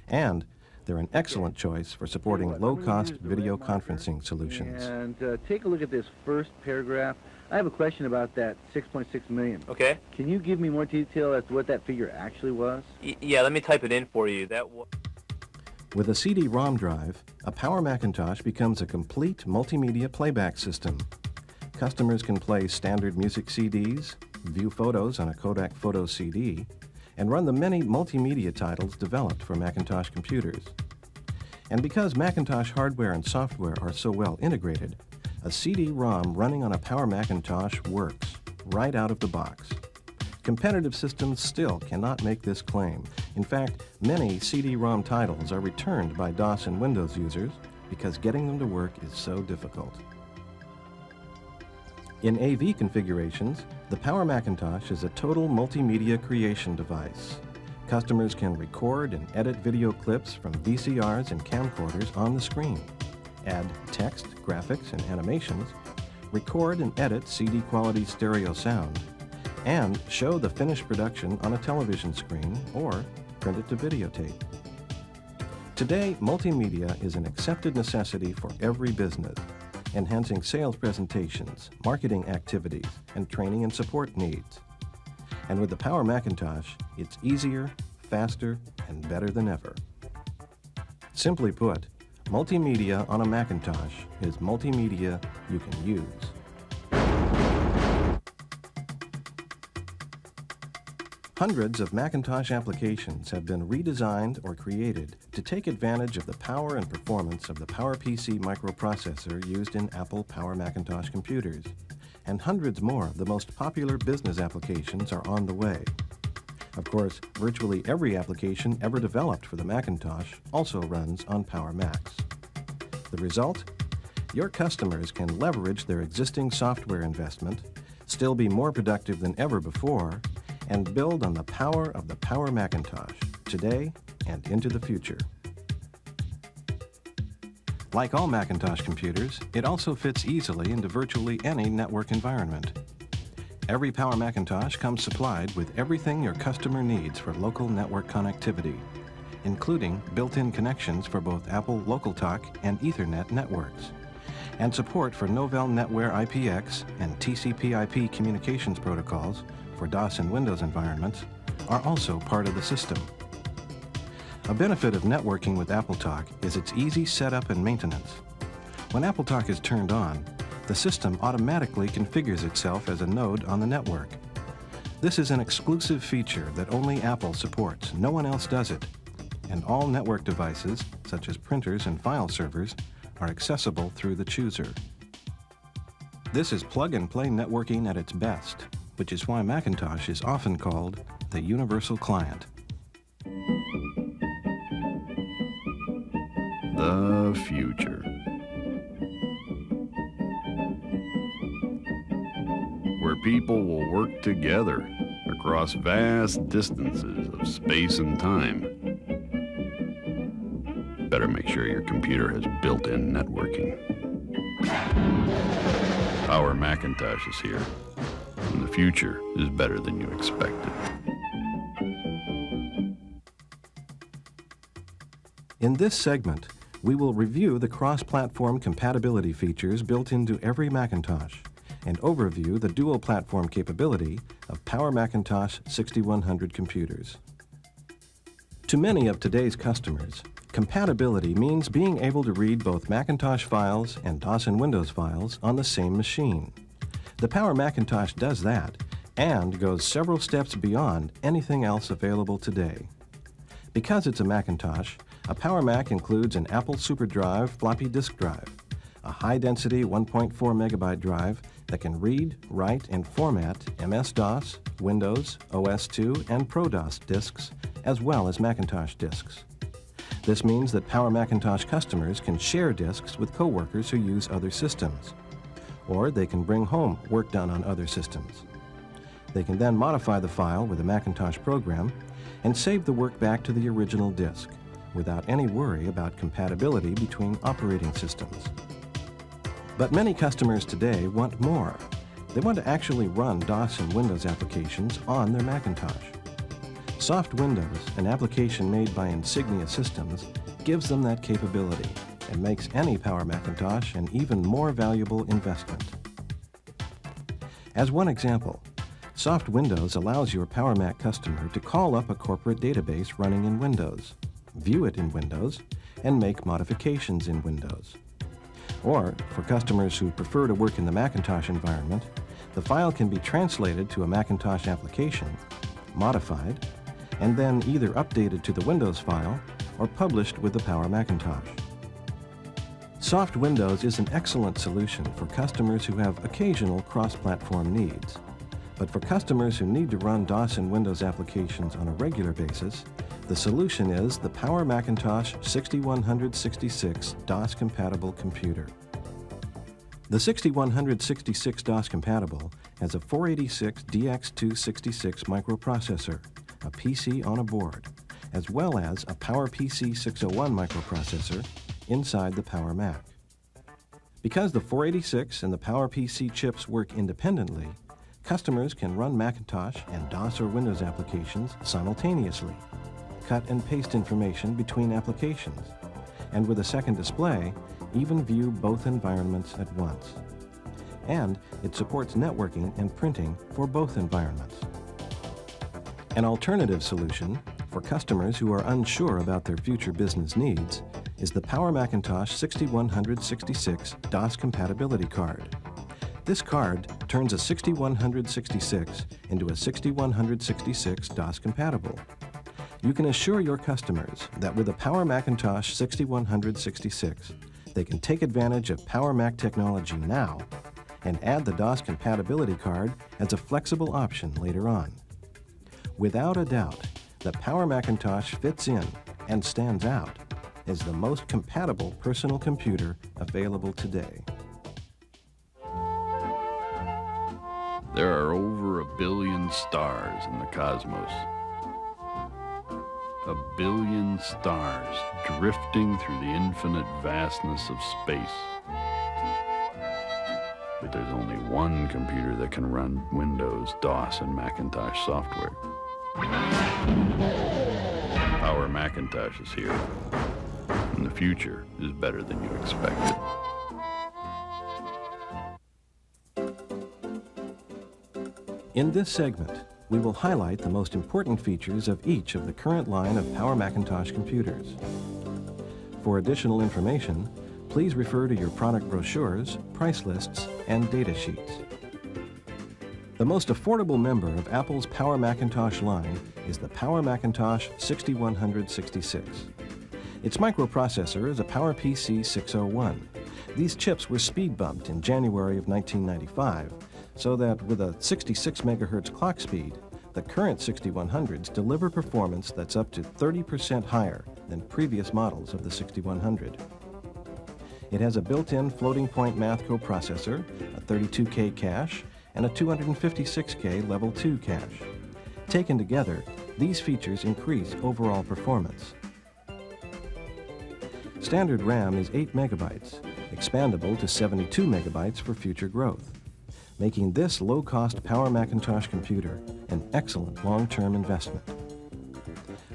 And they're an excellent choice for supporting low-cost video conferencing solutions. And take a look at this first paragraph. I have a question about that 6.6 million. Okay. Can you give me more detail as to what that figure actually was? Yeah, let me type it in for you. With a CD-ROM drive, a Power Macintosh becomes a complete multimedia playback system. Customers can play standard music CDs, view photos on a Kodak Photo CD, and run the many multimedia titles developed for Macintosh computers. And because Macintosh hardware and software are so well integrated, a CD-ROM running on a Power Macintosh works right out of the box. Competitive systems still cannot make this claim. In fact, many CD-ROM titles are returned by DOS and Windows users because getting them to work is so difficult. In AV configurations, the Power Macintosh is a total multimedia creation device. Customers can record and edit video clips from VCRs and camcorders on the screen, add text, graphics, and animations, record and edit CD-quality stereo sound, and show the finished production on a television screen or print it to videotape. Today, multimedia is an accepted necessity for every business, enhancing sales presentations, marketing activities, and training and support needs. And with the Power Macintosh, it's easier, faster, and better than ever. Simply put, multimedia on a Macintosh is multimedia you can use. Hundreds of Macintosh applications have been redesigned or created to take advantage of the power and performance of the PowerPC microprocessor used in Apple Power Macintosh computers, and hundreds more of the most popular business applications are on the way. Of course, virtually every application ever developed for the Macintosh also runs on Power Macs. The result? Your customers can leverage their existing software investment, still be more productive than ever before, and build on the power of the Power Macintosh today and into the future. Like all Macintosh computers, it also fits easily into virtually any network environment. Every Power Macintosh comes supplied with everything your customer needs for local network connectivity, including built-in connections for both Apple LocalTalk and Ethernet networks, and support for Novell NetWare IPX and TCP/IP communications protocols for DOS and Windows environments are also part of the system. A benefit of networking with AppleTalk is its easy setup and maintenance. When AppleTalk is turned on, the system automatically configures itself as a node on the network. This is an exclusive feature that only Apple supports. No one else does it. And all network devices, such as printers and file servers, are accessible through the chooser. This is plug-and-play networking at its best, which is why Macintosh is often called the universal client. The future. Where people will work together across vast distances of space and time. Better make sure your computer has built-in networking. Power Macintosh is here. And the future is better than you expected. In this segment, we will review the cross-platform compatibility features built into every Macintosh and overview the dual-platform capability of Power Macintosh 6100 computers. To many of today's customers, compatibility means being able to read both Macintosh files and DOS and Windows files on the same machine. The Power Macintosh does that and goes several steps beyond anything else available today. Because it's a Macintosh, a Power Mac includes an Apple SuperDrive floppy disk drive, a high-density 1.4 megabyte drive that can read, write, and format MS-DOS, Windows, OS/2, and Pro-DOS disks, as well as Macintosh disks. This means that Power Macintosh customers can share disks with coworkers who use other systems, or they can bring home work done on other systems. They can then modify the file with a Macintosh program and save the work back to the original disk without any worry about compatibility between operating systems. But many customers today want more. They want to actually run DOS and Windows applications on their Macintosh. Soft Windows, an application made by Insignia Systems, gives them that capability and makes any Power Macintosh an even more valuable investment. As one example, Soft Windows allows your Power Mac customer to call up a corporate database running in Windows, view it in Windows, and make modifications in Windows. Or, for customers who prefer to work in the Macintosh environment, the file can be translated to a Macintosh application, modified, and then either updated to the Windows file or published with the Power Macintosh. Soft Windows is an excellent solution for customers who have occasional cross-platform needs. But for customers who need to run DOS and Windows applications on a regular basis, the solution is the Power Macintosh 6166 DOS-compatible computer. The 6166 DOS-compatible has a 486 DX266 microprocessor, a PC on a board, as well as a PowerPC 601 microprocessor inside the Power Mac. Because the 486 and the PowerPC chips work independently, customers can run Macintosh and DOS or Windows applications simultaneously, cut and paste information between applications, and with a second display, even view both environments at once. And it supports networking and printing for both environments. An alternative solution for customers who are unsure about their future business needs is the Power Macintosh 6166 DOS compatibility card. This card turns a 6166 into a 6166 DOS compatible. You can assure your customers that with a Power Macintosh 6166, they can take advantage of Power Mac technology now and add the DOS compatibility card as a flexible option later on. Without a doubt, the Power Macintosh fits in and stands out as the most compatible personal computer available today. There are over 1 billion stars in the cosmos. 1 billion stars drifting through the infinite vastness of space. But there's only one computer that can run Windows, DOS, and Macintosh software. Power Macintosh is here, and the future is better than you expected. In this segment, we will highlight the most important features of each of the current line of Power Macintosh computers. For additional information, please refer to your product brochures, price lists, and data sheets. The most affordable member of Apple's Power Macintosh line is the Power Macintosh 6166. Its microprocessor is a PowerPC 601. These chips were speed bumped in January of 1995, so that with a 66 megahertz clock speed, the current 6100s deliver performance that's up to 30% higher than previous models of the 6100. It has a built-in floating point math coprocessor, a 32K cache, and a 256K level 2 cache. Taken together, these features increase overall performance. Standard RAM is 8 megabytes, expandable to 72 megabytes for future growth, making this low-cost Power Macintosh computer an excellent long-term investment.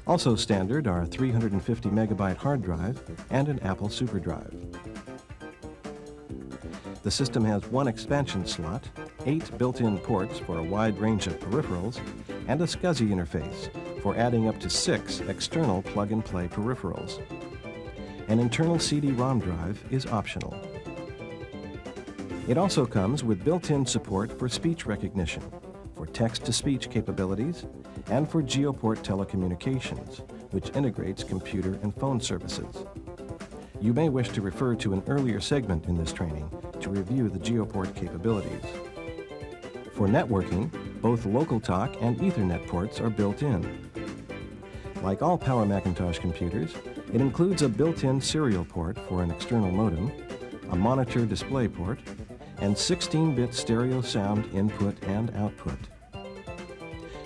Also standard are a 350 megabyte hard drive and an Apple SuperDrive. The system has one expansion slot, 8 built-in ports for a wide range of peripherals, and a SCSI interface for adding up to 6 external plug-and-play peripherals. An internal CD-ROM drive is optional. It also comes with built-in support for speech recognition, for text-to-speech capabilities, and for Geoport telecommunications, which integrates computer and phone services. You may wish to refer to an earlier segment in this training to review the GeoPort capabilities. For networking, both local talk and Ethernet ports are built in. Like all Power Macintosh computers, it includes a built-in serial port for an external modem, a monitor display port, and 16-bit stereo sound input and output.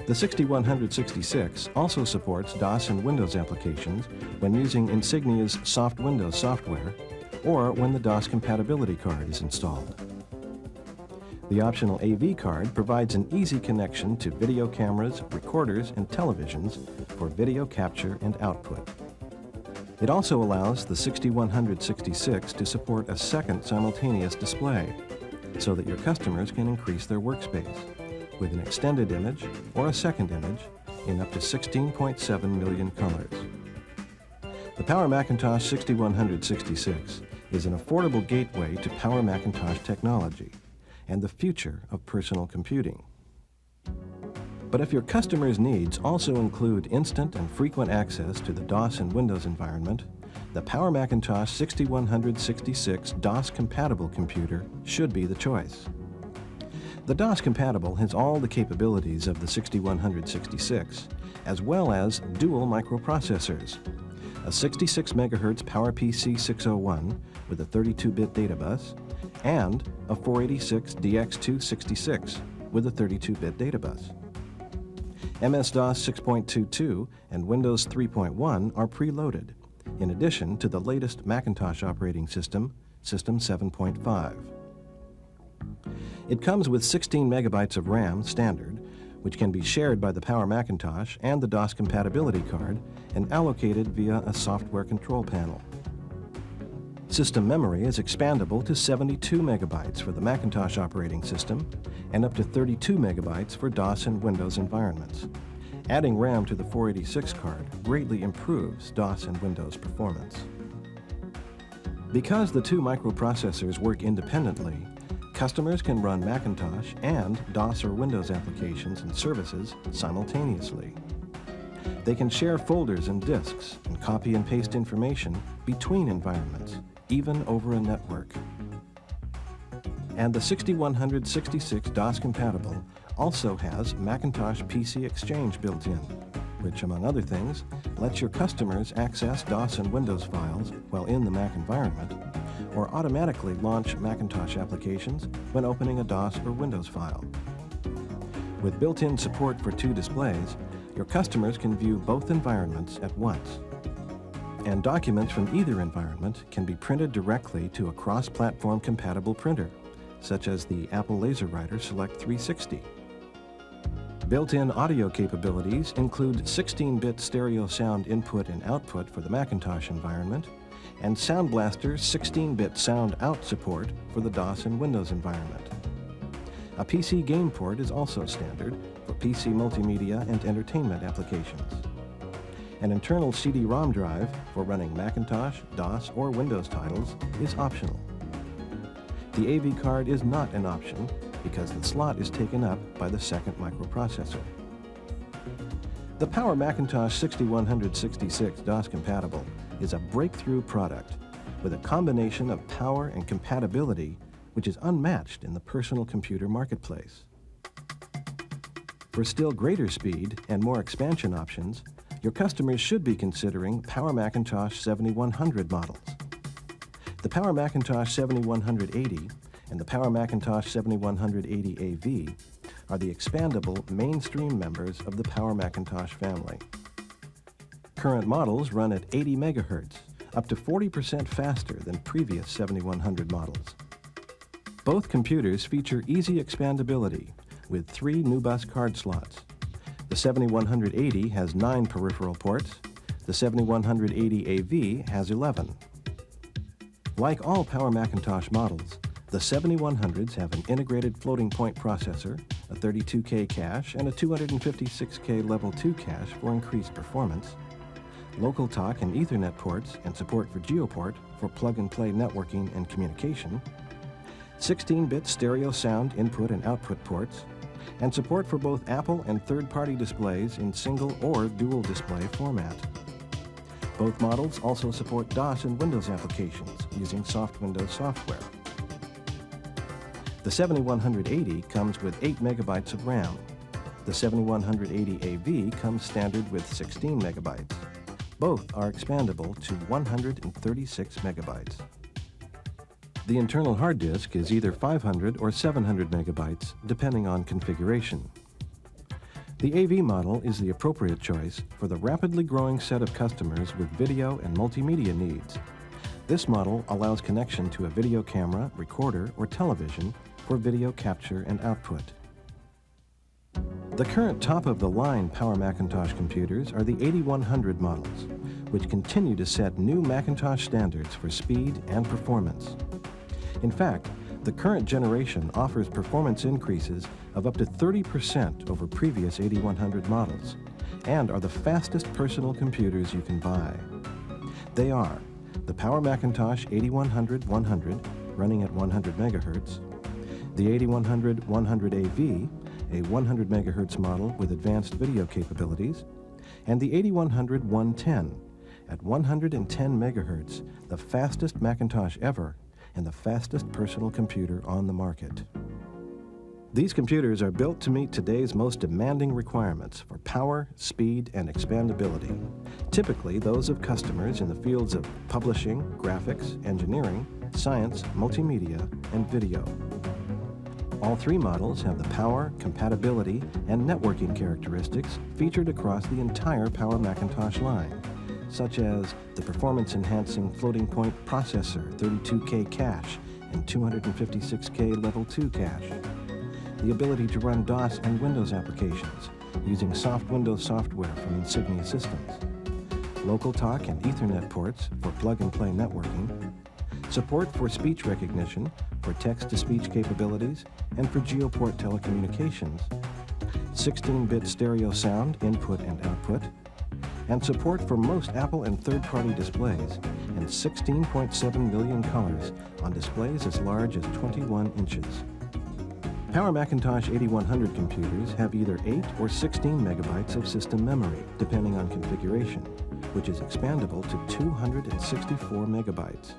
The 6166 also supports DOS and Windows applications when using Insignia's Soft Windows software or when the DOS compatibility card is installed. The optional AV card provides an easy connection to video cameras, recorders, and televisions for video capture and output. It also allows the 6166 to support a second simultaneous display so that your customers can increase their workspace with an extended image or a second image in up to 16.7 million colors. The Power Macintosh 6166 is an affordable gateway to Power Macintosh technology and the future of personal computing. But if your customers' needs also include instant and frequent access to the DOS and Windows environment, the Power Macintosh 6166 DOS-compatible computer should be the choice. The DOS-compatible has all the capabilities of the 6166, as well as dual microprocessors, a 66 MHz PowerPC 601 with a 32-bit data bus, and a 486 DX266 with a 32-bit data bus. MS-DOS 6.22 and Windows 3.1 are preloaded, in addition to the latest Macintosh operating system, System 7.5. It comes with 16 megabytes of RAM standard, which can be shared by the Power Macintosh and the DOS compatibility card and allocated via a software control panel. System memory is expandable to 72 megabytes for the Macintosh operating system and up to 32 megabytes for DOS and Windows environments. Adding RAM to the 486 card greatly improves DOS and Windows performance. Because the two microprocessors work independently, customers can run Macintosh and DOS or Windows applications and services simultaneously. They can share folders and disks and copy and paste information between environments, even over a network. And the 6166 DOS-compatible also has Macintosh PC Exchange built in, which, among other things, lets your customers access DOS and Windows files while in the Mac environment, or automatically launch Macintosh applications when opening a DOS or Windows file. With built-in support for two displays, your customers can view both environments at once. And documents from either environment can be printed directly to a cross-platform compatible printer, such as the Apple LaserWriter Select 360. Built-in audio capabilities include 16-bit stereo sound input and output for the Macintosh environment, and Sound Blaster's 16-bit sound out support for the DOS and Windows environment. A PC game port is also standard for PC multimedia and entertainment applications. An internal CD-ROM drive for running Macintosh, DOS, or Windows titles is optional. The AV card is not an option because the slot is taken up by the second microprocessor. The Power Macintosh 6166 DOS-compatible is a breakthrough product with a combination of power and compatibility which is unmatched in the personal computer marketplace. For still greater speed and more expansion options, your customers should be considering Power Macintosh 7100 models. The Power Macintosh 7180 and the Power Macintosh 7180 AV are the expandable mainstream members of the Power Macintosh family. Current models run at 80 megahertz, up to 40% faster than previous 7100 models. Both computers feature easy expandability with 3 NuBus card slots. The 7180 has 9 peripheral ports. The 7180 AV has 11. Like all Power Macintosh models, the 7100s have an integrated floating point processor, a 32K cache, and a 256K Level 2 cache for increased performance, local talk and Ethernet ports and support for GeoPort for plug-and-play networking and communication, 16-bit stereo sound input and output ports, and support for both Apple and third-party displays in single or dual display format. Both models also support DOS and Windows applications using soft Windows software. The 7180 comes with 8 megabytes of RAM. The 7180 AV comes standard with 16 megabytes. Both are expandable to 136 megabytes. The internal hard disk is either 500 or 700 megabytes, depending on configuration. The AV model is the appropriate choice for the rapidly growing set of customers with video and multimedia needs. This model allows connection to a video camera, recorder, or television for video capture and output. The current top-of-the-line Power Macintosh computers are the 8100 models, which continue to set new Macintosh standards for speed and performance. In fact, the current generation offers performance increases of up to 30% over previous 8100 models and are the fastest personal computers you can buy. They are the Power Macintosh 8100-100, running at 100 megahertz, the 8100-100 AV, a 100 megahertz model with advanced video capabilities, and the 8100-110 at 110 megahertz, the fastest Macintosh ever and the fastest personal computer on the market. These computers are built to meet today's most demanding requirements for power, speed, and expandability, typically those of customers in the fields of publishing, graphics, engineering, science, multimedia, and video. All three models have the power, compatibility, and networking characteristics featured across the entire Power Macintosh line, such as the performance-enhancing floating-point processor 32K cache and 256K Level 2 cache, the ability to run DOS and Windows applications using soft Windows software from Insignia Systems, local talk and Ethernet ports for plug-and-play networking, support for speech recognition, for text-to-speech capabilities, and for GeoPort telecommunications, 16-bit stereo sound input and output, and support for most Apple and third-party displays, and 16.7 million colors on displays as large as 21 inches. Power Macintosh 8100 computers have either 8 or 16 megabytes of system memory, depending on configuration, which is expandable to 264 megabytes.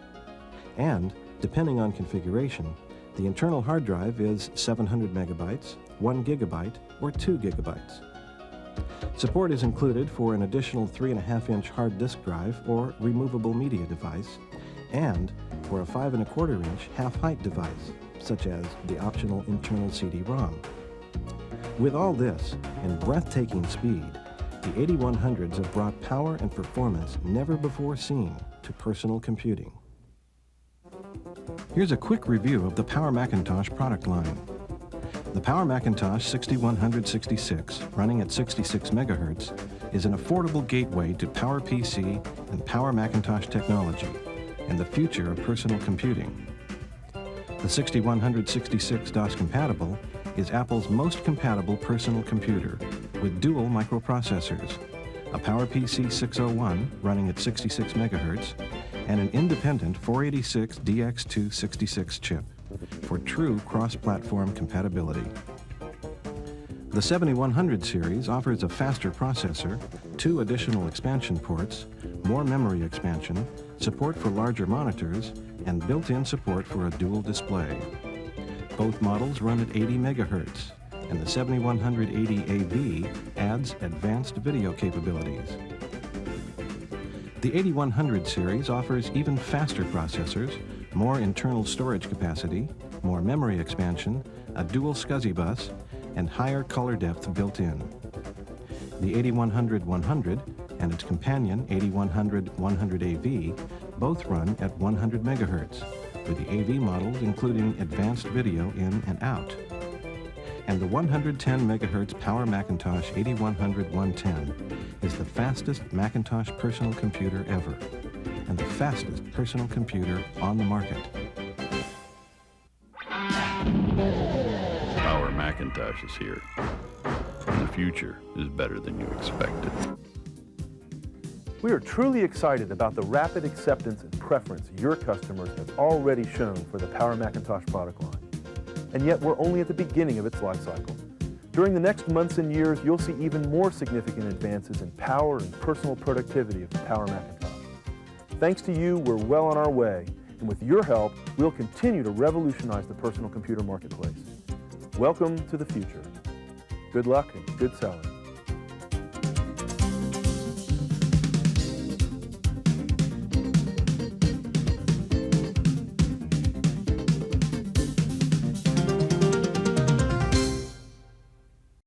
And, depending on configuration, the internal hard drive is 700 megabytes, 1 gigabyte, or 2 gigabytes. Support is included for an additional 3.5-inch hard disk drive or removable media device, and for a 5.25-inch half-height device, such as the optional internal CD-ROM. With all this, and breathtaking speed, the 8100s have brought power and performance never before seen to personal computing. Here's a quick review of the Power Macintosh product line. The Power Macintosh 6166, running at 66 megahertz, is an affordable gateway to PowerPC and Power Macintosh technology and the future of personal computing. The 6166 DOS compatible is Apple's most compatible personal computer with dual microprocessors, a PowerPC 601 running at 66 megahertz, and an independent 486 DX266 chip for true cross-platform compatibility. The 7100 series offers a faster processor, 2 additional expansion ports, more memory expansion, support for larger monitors, and built-in support for a dual display. Both models run at 80 megahertz, and the 7180 AV adds advanced video capabilities. The 8100 series offers even faster processors, more internal storage capacity, more memory expansion, a dual SCSI bus, and higher color depth built in. The 8100-100 and its companion 8100-100 AV both run at 100 megahertz, with the AV models including advanced video in and out. And the 110 megahertz Power Macintosh 8100-110 is the fastest Macintosh personal computer ever, and the fastest personal computer on the market. Power Macintosh is here. The future is better than you expected. We are truly excited about the rapid acceptance and preference your customers have already shown for the Power Macintosh product line. And yet we're only at the beginning of its life cycle. During the next months and years, you'll see even more significant advances in power and personal productivity of the Power Macintosh. Thanks to you, we're well on our way, and with your help, we'll continue to revolutionize the personal computer marketplace. Welcome to the future. Good luck and good selling.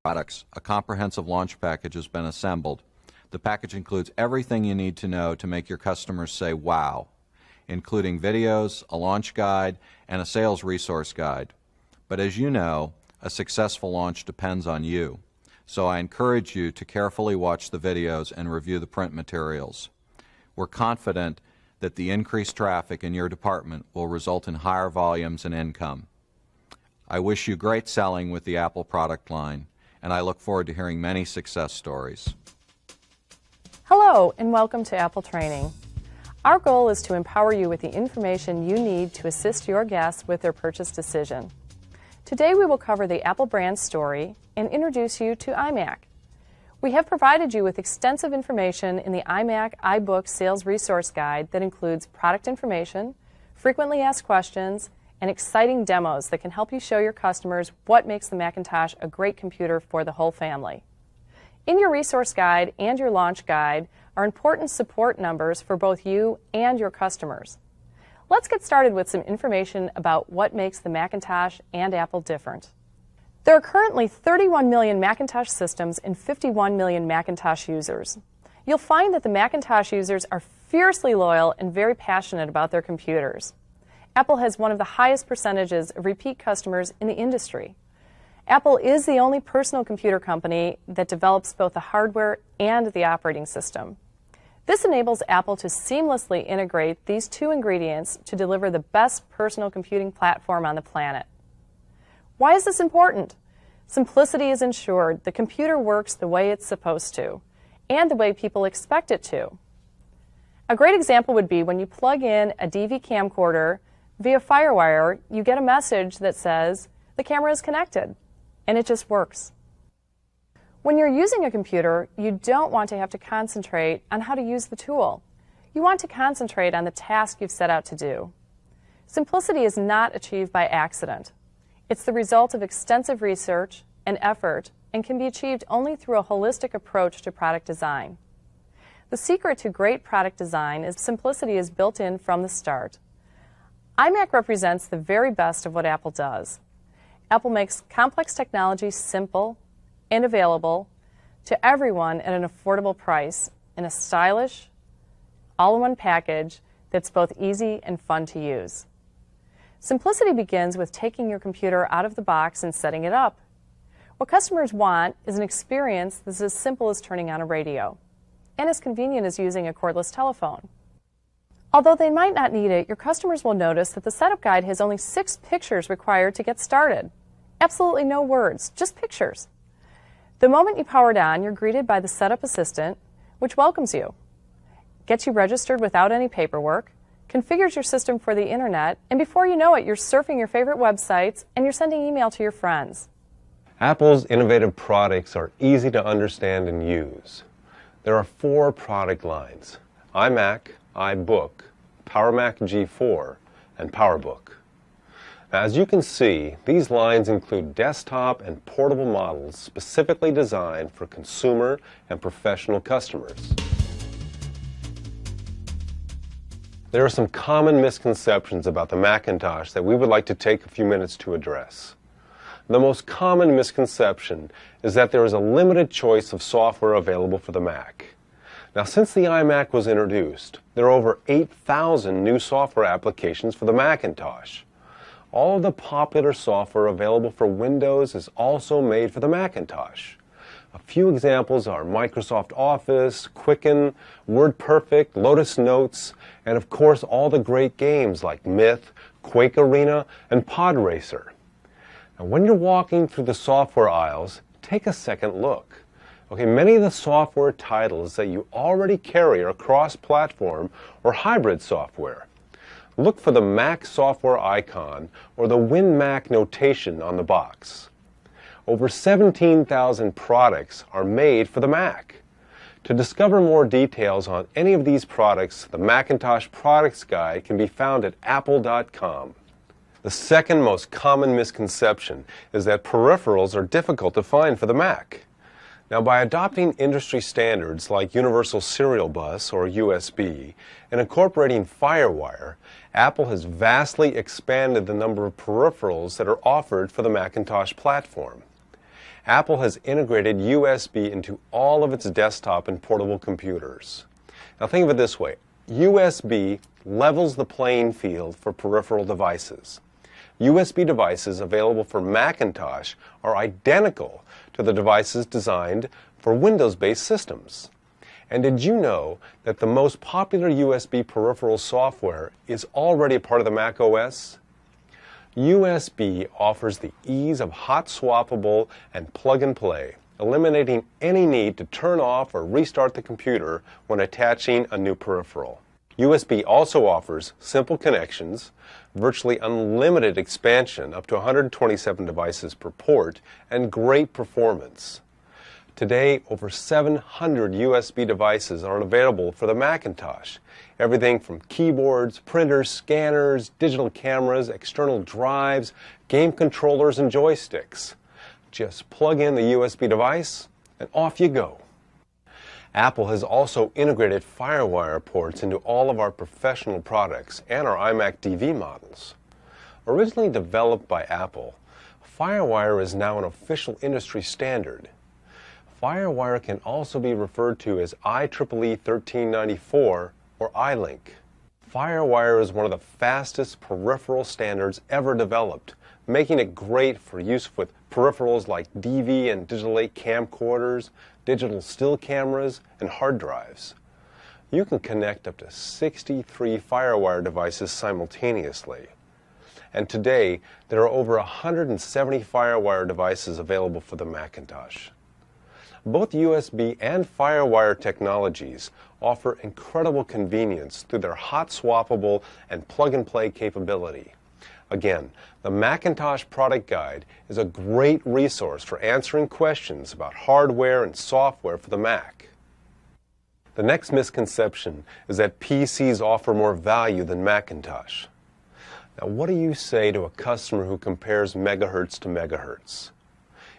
Products. A comprehensive launch package has been assembled. The package includes everything you need to know to make your customers say wow, including videos, a launch guide, and a sales resource guide. But as you know, a successful launch depends on you. So I encourage you to carefully watch the videos and review the print materials. We're confident that the increased traffic in your department will result in higher volumes and income. I wish you great selling with the Apple product line, and I look forward to hearing many success stories. Hello, and welcome to Apple Training. Our goal is to empower you with the information you need to assist your guests with their purchase decision. Today we will cover the Apple brand story and introduce you to iMac. We have provided you with extensive information in the iMac iBook Sales Resource Guide that includes product information, frequently asked questions, and exciting demos that can help you show your customers what makes the Macintosh a great computer for the whole family. In your resource guide and your launch guide are important support numbers for both you and your customers. Let's get started with some information about what makes the Macintosh and Apple different. There are currently 31 million Macintosh systems and 51 million Macintosh users. You'll find that the Macintosh users are fiercely loyal and very passionate about their computers. Apple has one of the highest percentages of repeat customers in the industry. Apple is the only personal computer company that develops both the hardware and the operating system. This enables Apple to seamlessly integrate these two ingredients to deliver the best personal computing platform on the planet. Why is this important? Simplicity is ensured. The computer works the way it's supposed to, and the way people expect it to. A great example would be when you plug in a DV camcorder via FireWire, you get a message that says the camera is connected, and it just works. When you're using a computer, you don't want to have to concentrate on how to use the tool. You want to concentrate on the task you've set out to do. Simplicity is not achieved by accident. It's the result of extensive research and effort and can be achieved only through a holistic approach to product design. The secret to great product design is simplicity is built in from the start. iMac represents the very best of what Apple does. Apple makes complex technology simple and available to everyone at an affordable price in a stylish, all-in-one package that's both easy and fun to use. Simplicity begins with taking your computer out of the box and setting it up. What customers want is an experience that's as simple as turning on a radio and as convenient as using a cordless telephone. Although they might not need it, your customers will notice that the setup guide has only 6 pictures required to get started. Absolutely no words, just pictures. The moment you power it on, you're greeted by the setup assistant, which welcomes you, gets you registered without any paperwork, configures your system for the internet, and before you know it, you're surfing your favorite websites and you're sending email to your friends. Apple's innovative products are easy to understand and use. There are 4 product lines: iMac, iBook, PowerMac G4, and PowerBook. Now, as you can see, these lines include desktop and portable models specifically designed for consumer and professional customers. There are some common misconceptions about the Macintosh that we would like to take a few minutes to address. The most common misconception is that there is a limited choice of software available for the Mac. Now, since the iMac was introduced, there are over 8,000 new software applications for the Macintosh. All of the popular software available for Windows is also made for the Macintosh. A few examples are Microsoft Office, Quicken, WordPerfect, Lotus Notes, and of course all the great games like Myth, Quake Arena, and Pod Racer. Now, when you're walking through the software aisles, take a second look. Okay, many of the software titles that you already carry are cross-platform or hybrid software. Look for the Mac software icon or the WinMac notation on the box. Over 17,000 products are made for the Mac. To discover more details on any of these products, the Macintosh Products Guide can be found at apple.com. The second most common misconception is that peripherals are difficult to find for the Mac. Now, by adopting industry standards like Universal Serial Bus or USB and incorporating FireWire, Apple has vastly expanded the number of peripherals that are offered for the Macintosh platform. Apple has integrated USB into all of its desktop and portable computers. Now think of it this way. USB levels the playing field for peripheral devices. USB devices available for Macintosh are identical to the devices designed for Windows-based systems. And did you know that the most popular USB peripheral software is already a part of the Mac OS? USB offers the ease of hot swappable and plug and play, eliminating any need to turn off or restart the computer when attaching a new peripheral. USB also offers simple connections, virtually unlimited expansion up to 127 devices per port, and great performance. Today, over 700 USB devices are available for the Macintosh. Everything from keyboards, printers, scanners, digital cameras, external drives, game controllers, and joysticks. Just plug in the USB device, and off you go. Apple has also integrated FireWire ports into all of our professional products and our iMac DV models. Originally developed by Apple, FireWire is now an official industry standard. FireWire can also be referred to as IEEE 1394 or iLink. FireWire is one of the fastest peripheral standards ever developed, making it great for use with peripherals like DV and Digital 8 camcorders, digital still cameras, and hard drives. You can connect up to 63 FireWire devices simultaneously. And today, there are over 170 FireWire devices available for the Macintosh. Both USB and FireWire technologies offer incredible convenience through their hot swappable and plug-and-play capability. Again, the Macintosh Product Guide is a great resource for answering questions about hardware and software for the Mac. The next misconception is that PCs offer more value than Macintosh. Now, what do you say to a customer who compares megahertz to megahertz?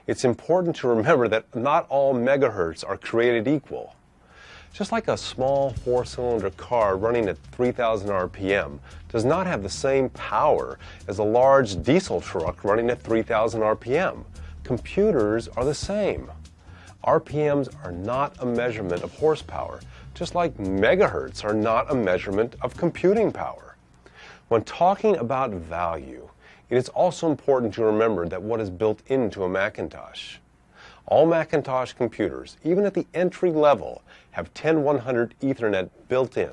It's important to remember that not all megahertz are created equal. Just like a small four-cylinder car running at 3,000 RPM does not have the same power as a large diesel truck running at 3,000 RPM, computers are the same. RPMs are not a measurement of horsepower, just like megahertz are not a measurement of computing power. When talking about value, it is also important to remember that what is built into a Macintosh. All Macintosh computers, even at the entry level, have 10100 Ethernet built in.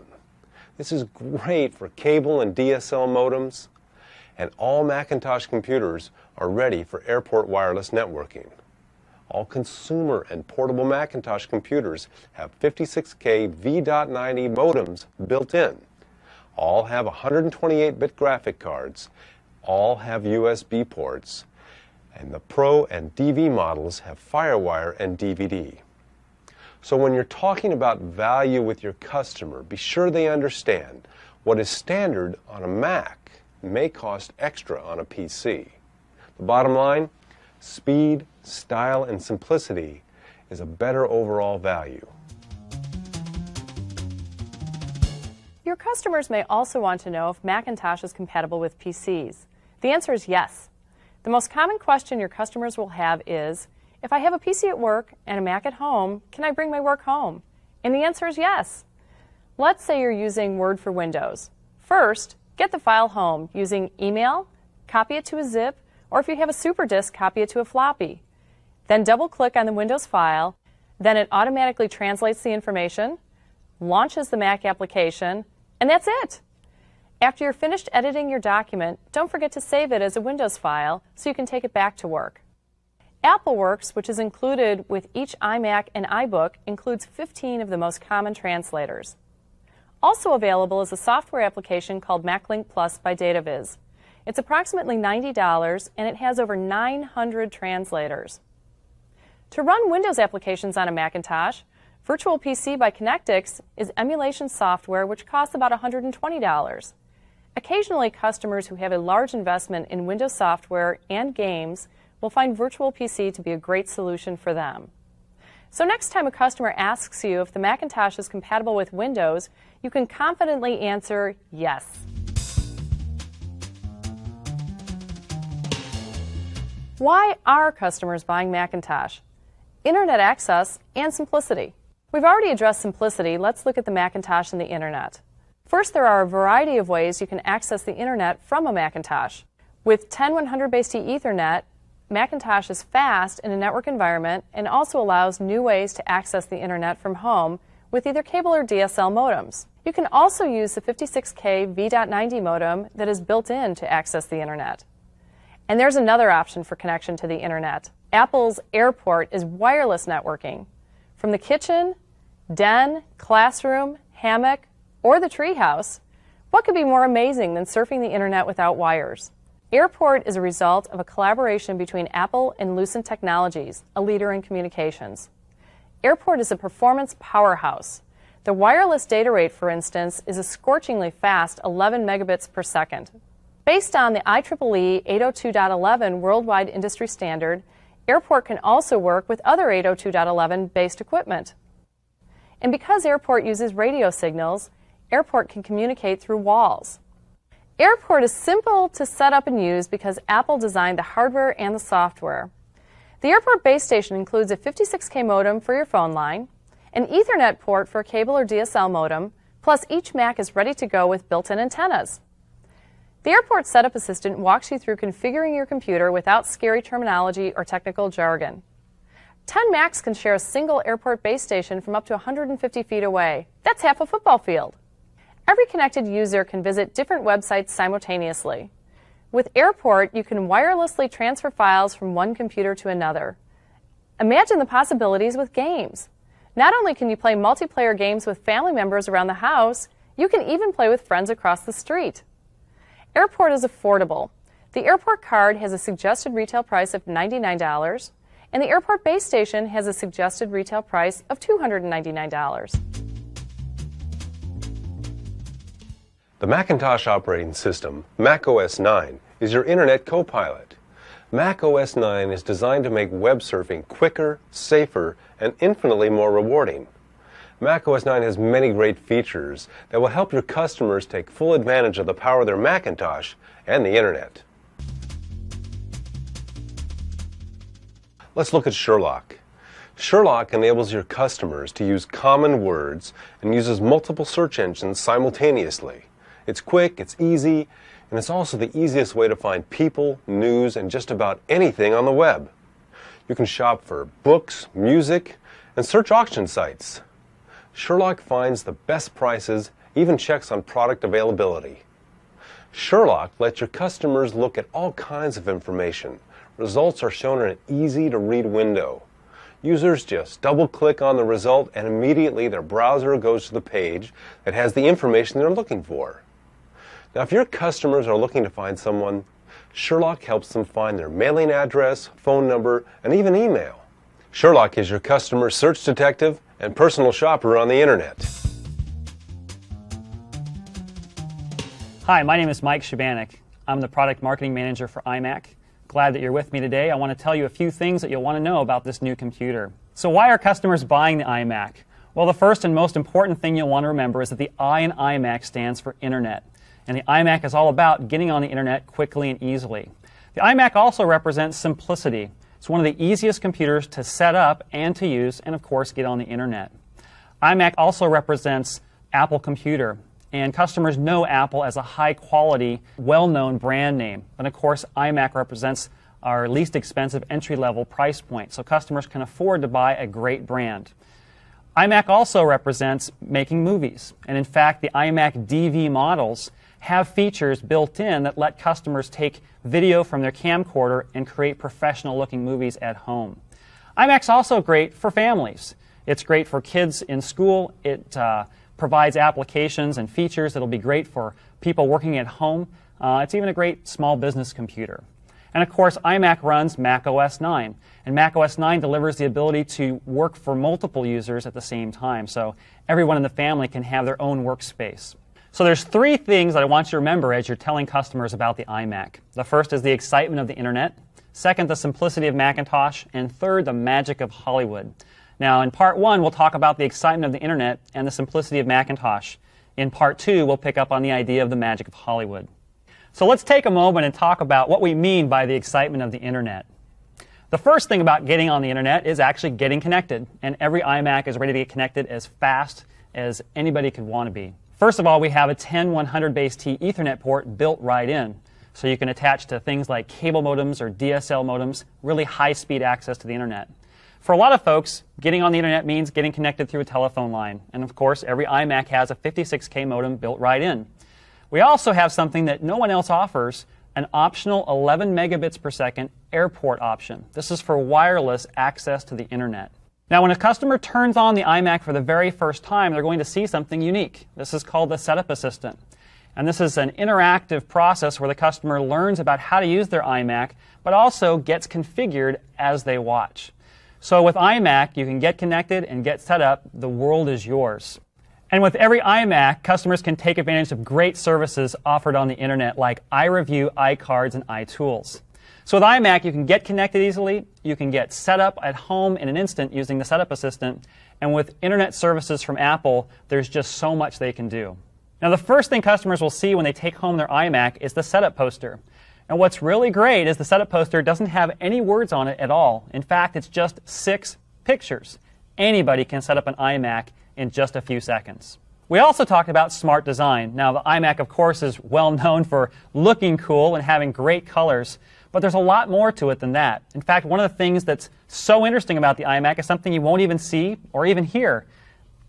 This is great for cable and DSL modems, and all Macintosh computers are ready for airport wireless networking. All consumer and portable Macintosh computers have 56K V.90 modems built in. All have 128-bit graphic cards. All have USB ports. And the Pro and DV models have FireWire and DVD. So when you're talking about value with your customer, be sure they understand what is standard on a Mac may cost extra on a PC. The bottom line, speed, style, and simplicity is a better overall value. Your customers may also want to know if Macintosh is compatible with PCs. The answer is yes. The most common question your customers will have is, if I have a PC at work and a Mac at home, can I bring my work home? And the answer is yes. Let's say you're using Word for Windows. First, get the file home using email, copy it to a zip, or if you have a super disk, copy it to a floppy. Then double-click on the Windows file, then it automatically translates the information, launches the Mac application, and that's it. After you're finished editing your document, don't forget to save it as a Windows file so you can take it back to work. AppleWorks, which is included with each iMac and iBook, includes 15 of the most common translators. Also available is a software application called MacLink Plus by DataViz. It's approximately $90 and it has over 900 translators. To run Windows applications on a Macintosh, Virtual PC by Connectix is emulation software which costs about $120. Occasionally, customers who have a large investment in Windows software and games will find Virtual PC to be a great solution for them. So next time a customer asks you if the Macintosh is compatible with Windows, you can confidently answer yes. Why are customers buying Macintosh? Internet access and simplicity. We've already addressed simplicity. Let's look at the Macintosh and the Internet. First, there are a variety of ways you can access the Internet from a Macintosh. With 10100-based Ethernet, Macintosh is fast in a network environment and also allows new ways to access the Internet from home with either cable or DSL modems. You can also use the 56K V.90 modem that is built in to access the Internet. And there's another option for connection to the Internet. Apple's Airport is wireless networking. From the kitchen, den, classroom, hammock, or the treehouse, what could be more amazing than surfing the Internet without wires? Airport is a result of a collaboration between Apple and Lucent Technologies, a leader in communications. Airport is a performance powerhouse. The wireless data rate, for instance, is a scorchingly fast 11 megabits per second. Based on the IEEE 802.11 worldwide industry standard, Airport can also work with other 802.11-based equipment. And because Airport uses radio signals, Airport can communicate through walls. Airport is simple to set up and use because Apple designed the hardware and the software. The Airport base station includes a 56K modem for your phone line, an Ethernet port for a cable or DSL modem, plus each Mac is ready to go with built-in antennas. The Airport Setup Assistant walks you through configuring your computer without scary terminology or technical jargon. 10 Macs can share a single Airport base station from up to 150 feet away. That's half a football field. Every connected user can visit different websites simultaneously. With Airport, you can wirelessly transfer files from one computer to another. Imagine the possibilities with games. Not only can you play multiplayer games with family members around the house, you can even play with friends across the street. Airport is affordable. The Airport card has a suggested retail price of $99, and the Airport base station has a suggested retail price of $299. The Macintosh operating system, Mac OS 9, is your Internet co-pilot. Mac OS 9 is designed to make web surfing quicker, safer, and infinitely more rewarding. Mac OS 9 has many great features that will help your customers take full advantage of the power of their Macintosh and the Internet. Let's look at Sherlock. Sherlock enables your customers to use common words and uses multiple search engines simultaneously. It's quick, it's easy, and it's also the easiest way to find people, news, and just about anything on the web. You can shop for books, music, and search auction sites. Sherlock finds the best prices, even checks on product availability. Sherlock lets your customers look at all kinds of information. Results are shown in an easy-to-read window. Users just double-click on the result and immediately their browser goes to the page that has the information they're looking for. Now, if your customers are looking to find someone, Sherlock helps them find their mailing address, phone number, and even email. Sherlock is your customer search detective and personal shopper on the Internet. Hi, my name is Mike Shabanik. I'm the product marketing manager for iMac. Glad that you're with me today. I want to tell you a few things that you'll want to know about this new computer. So why are customers buying the iMac? Well, the first and most important thing you'll want to remember is that the I in iMac stands for Internet. And the iMac is all about getting on the Internet quickly and easily. The iMac also represents simplicity. It's one of the easiest computers to set up and to use, and of course, get on the Internet. iMac also represents Apple Computer. And customers know Apple as a high-quality, well-known brand name. And of course, iMac represents our least expensive entry-level price point, so customers can afford to buy a great brand. iMac also represents making movies. And in fact, the iMac DV models have features built in that let customers take video from their camcorder and create professional-looking movies at home. iMac's also great for families. It's great for kids in school. It provides applications and features that will be great for people working at home. It's even a great small business computer. And of course, iMac runs Mac OS 9. And Mac OS 9 delivers the ability to work for multiple users at the same time. So everyone in the family can have their own workspace. So there's three things that I want you to remember as you're telling customers about the iMac. The first is the excitement of the internet. Second, the simplicity of Macintosh. And third, the magic of Hollywood. Now, in part one, we'll talk about the excitement of the internet and the simplicity of Macintosh. In part two, we'll pick up on the idea of the magic of Hollywood. So let's take a moment and talk about what we mean by the excitement of the internet. The first thing about getting on the internet is actually getting connected. And every iMac is ready to get connected as fast as anybody could want to be. First of all, we have a 10100 base T Ethernet port built right in. So you can attach to things like cable modems or DSL modems, really high-speed access to the internet. For a lot of folks, getting on the internet means getting connected through a telephone line. And of course, every iMac has a 56K modem built right in. We also have something that no one else offers, an optional 11 megabits per second airport option. This is for wireless access to the internet. Now, when a customer turns on the iMac for the very first time, they're going to see something unique. This is called the Setup Assistant. And this is an interactive process where the customer learns about how to use their iMac, but also gets configured as they watch. So with iMac, you can get connected and get set up. The world is yours. And with every iMac, customers can take advantage of great services offered on the internet like iReview, iCards, and iTools. So with iMac, you can get connected easily, you can get set up at home in an instant using the Setup Assistant, and with internet services from Apple, there's just so much they can do. Now, the first thing customers will see when they take home their iMac is the setup poster. And what's really great is the setup poster doesn't have any words on it at all. In fact, it's just 6 pictures. Anybody can set up an iMac in just a few seconds. We also talked about smart design. Now, the iMac, of course, is well known for looking cool and having great colors, but there's a lot more to it than that. In fact, one of the things that's so interesting about the iMac is something you won't even see or even hear.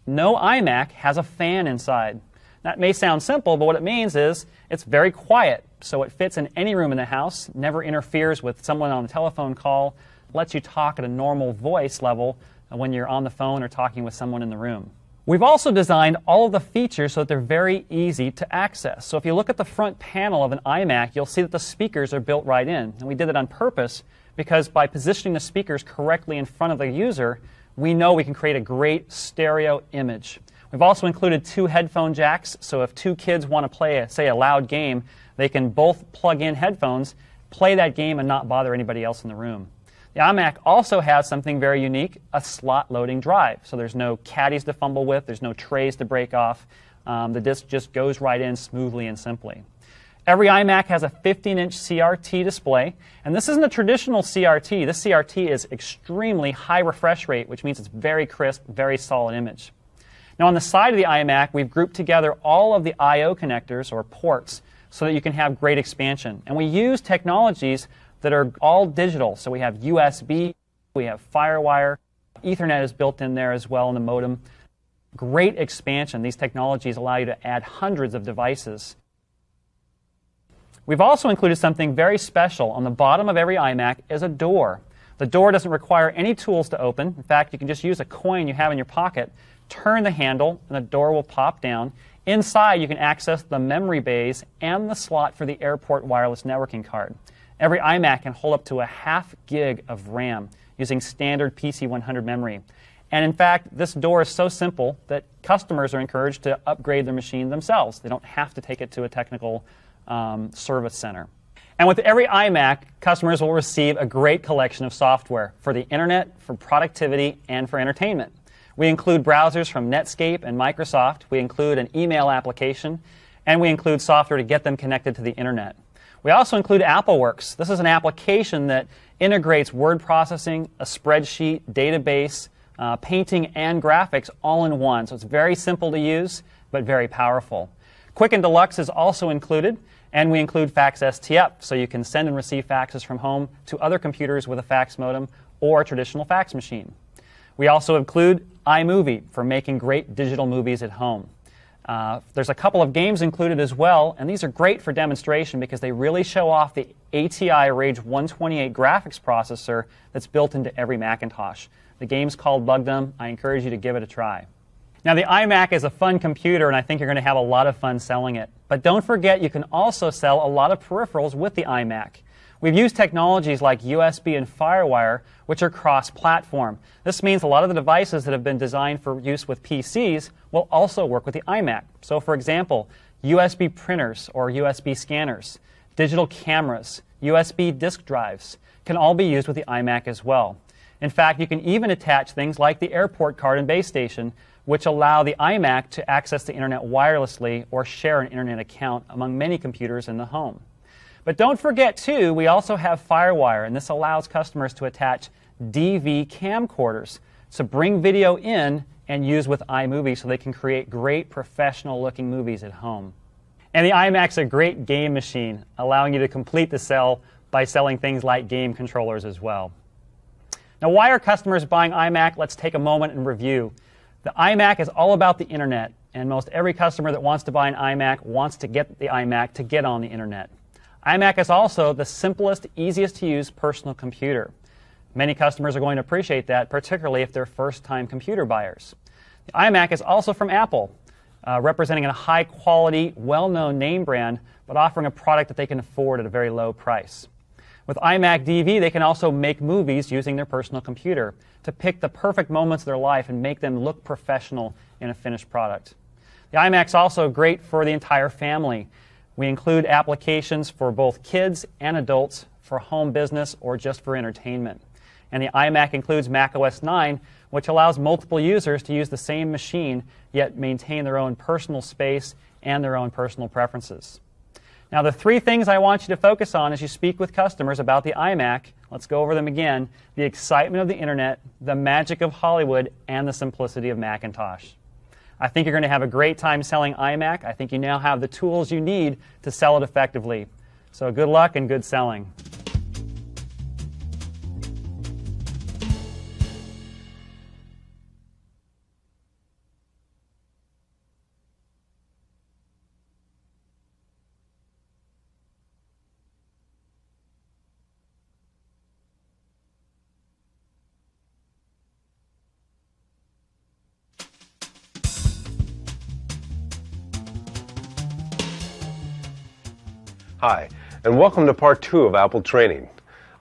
No iMac has a fan inside. That may sound simple, but what it means is it's very quiet, so it fits in any room in the house, never interferes with someone on a telephone call, lets you talk at a normal voice level when you're on the phone or talking with someone in the room. We've also designed all of the features so that they're very easy to access. So if you look at the front panel of an iMac, you'll see that the speakers are built right in. And we did that on purpose because by positioning the speakers correctly in front of the user, we know we can create a great stereo image. We've also included 2 headphone jacks, so if 2 kids want to play, say, a loud game, they can both plug in headphones, play that game, and not bother anybody else in the room. The iMac also has something very unique, a slot loading drive. So there's no caddies to fumble with, there's no trays to break off. The disk just goes right in smoothly and simply. Every iMac has a 15-inch CRT display, and this isn't a traditional CRT. This CRT is extremely high refresh rate, which means it's very crisp, very solid image. Now on the side of the iMac, we've grouped together all of the I/O connectors, or ports, so that you can have great expansion. And we use technologies that are all digital. So we have USB, we have FireWire, Ethernet is built in there as well in the modem. Great expansion. These technologies allow you to add hundreds of devices. We've also included something very special. On the bottom of every iMac is a door. The door doesn't require any tools to open. In fact, you can just use a coin you have in your pocket, turn the handle, and the door will pop down. Inside, you can access the memory bays and the slot for the airport wireless networking card. Every iMac can hold up to a ½ gig of RAM using standard PC100 memory. And in fact, this door is so simple that customers are encouraged to upgrade their machine themselves. They don't have to take it to a technical service center. And with every iMac, customers will receive a great collection of software for the internet, for productivity, and for entertainment. We include browsers from Netscape and Microsoft. We include an email application, and we include software to get them connected to the internet. We also include AppleWorks. This is an application that integrates word processing, a spreadsheet, database, painting, and graphics all in one. So it's very simple to use, but very powerful. Quick and Deluxe is also included, and we include Fax STF, so you can send and receive faxes from home to other computers with a fax modem or a traditional fax machine. We also include iMovie for making great digital movies at home. There's a couple of games included as well, and these are great for demonstration because they really show off the ATI Rage 128 graphics processor that's built into every Macintosh. The game's called Bugdom. I encourage you to give it a try. Now, the iMac is a fun computer, and I think you're going to have a lot of fun selling it. But don't forget, you can also sell a lot of peripherals with the iMac. We've used technologies like USB and FireWire, which are cross-platform. This means a lot of the devices that have been designed for use with PCs will also work with the iMac. So for example, USB printers or USB scanners, digital cameras, USB disk drives can all be used with the iMac as well. In fact, you can even attach things like the airport card and base station, which allow the iMac to access the internet wirelessly or share an internet account among many computers in the home. But don't forget, too, we also have FireWire, and this allows customers to attach DV camcorders to bring video in and use with iMovie so they can create great professional-looking movies at home. And the iMac's a great game machine, allowing you to complete the sell by selling things like game controllers as well. Now, why are customers buying iMac? Let's take a moment and review. The iMac is all about the internet, and most every customer that wants to buy an iMac wants to get the iMac to get on the internet. iMac is also the simplest, easiest to use personal computer. Many customers are going to appreciate that, particularly if they're first-time computer buyers. The iMac is also from Apple, representing a high-quality, well-known name brand, but offering a product that they can afford at a very low price. With iMac DV, they can also make movies using their personal computer to pick the perfect moments of their life and make them look professional in a finished product. The iMac's also great for the entire family. We include applications for both kids and adults for home business or just for entertainment. And the iMac includes Mac OS 9, which allows multiple users to use the same machine, yet maintain their own personal space and their own personal preferences. Now, the three things I want you to focus on as you speak with customers about the iMac, let's go over them again: the excitement of the internet, the magic of Hollywood, and the simplicity of Macintosh. I think you're going to have a great time selling iMac. I think you now have the tools you need to sell it effectively. So good luck and good selling. Hi, and welcome to part 2 of Apple Training.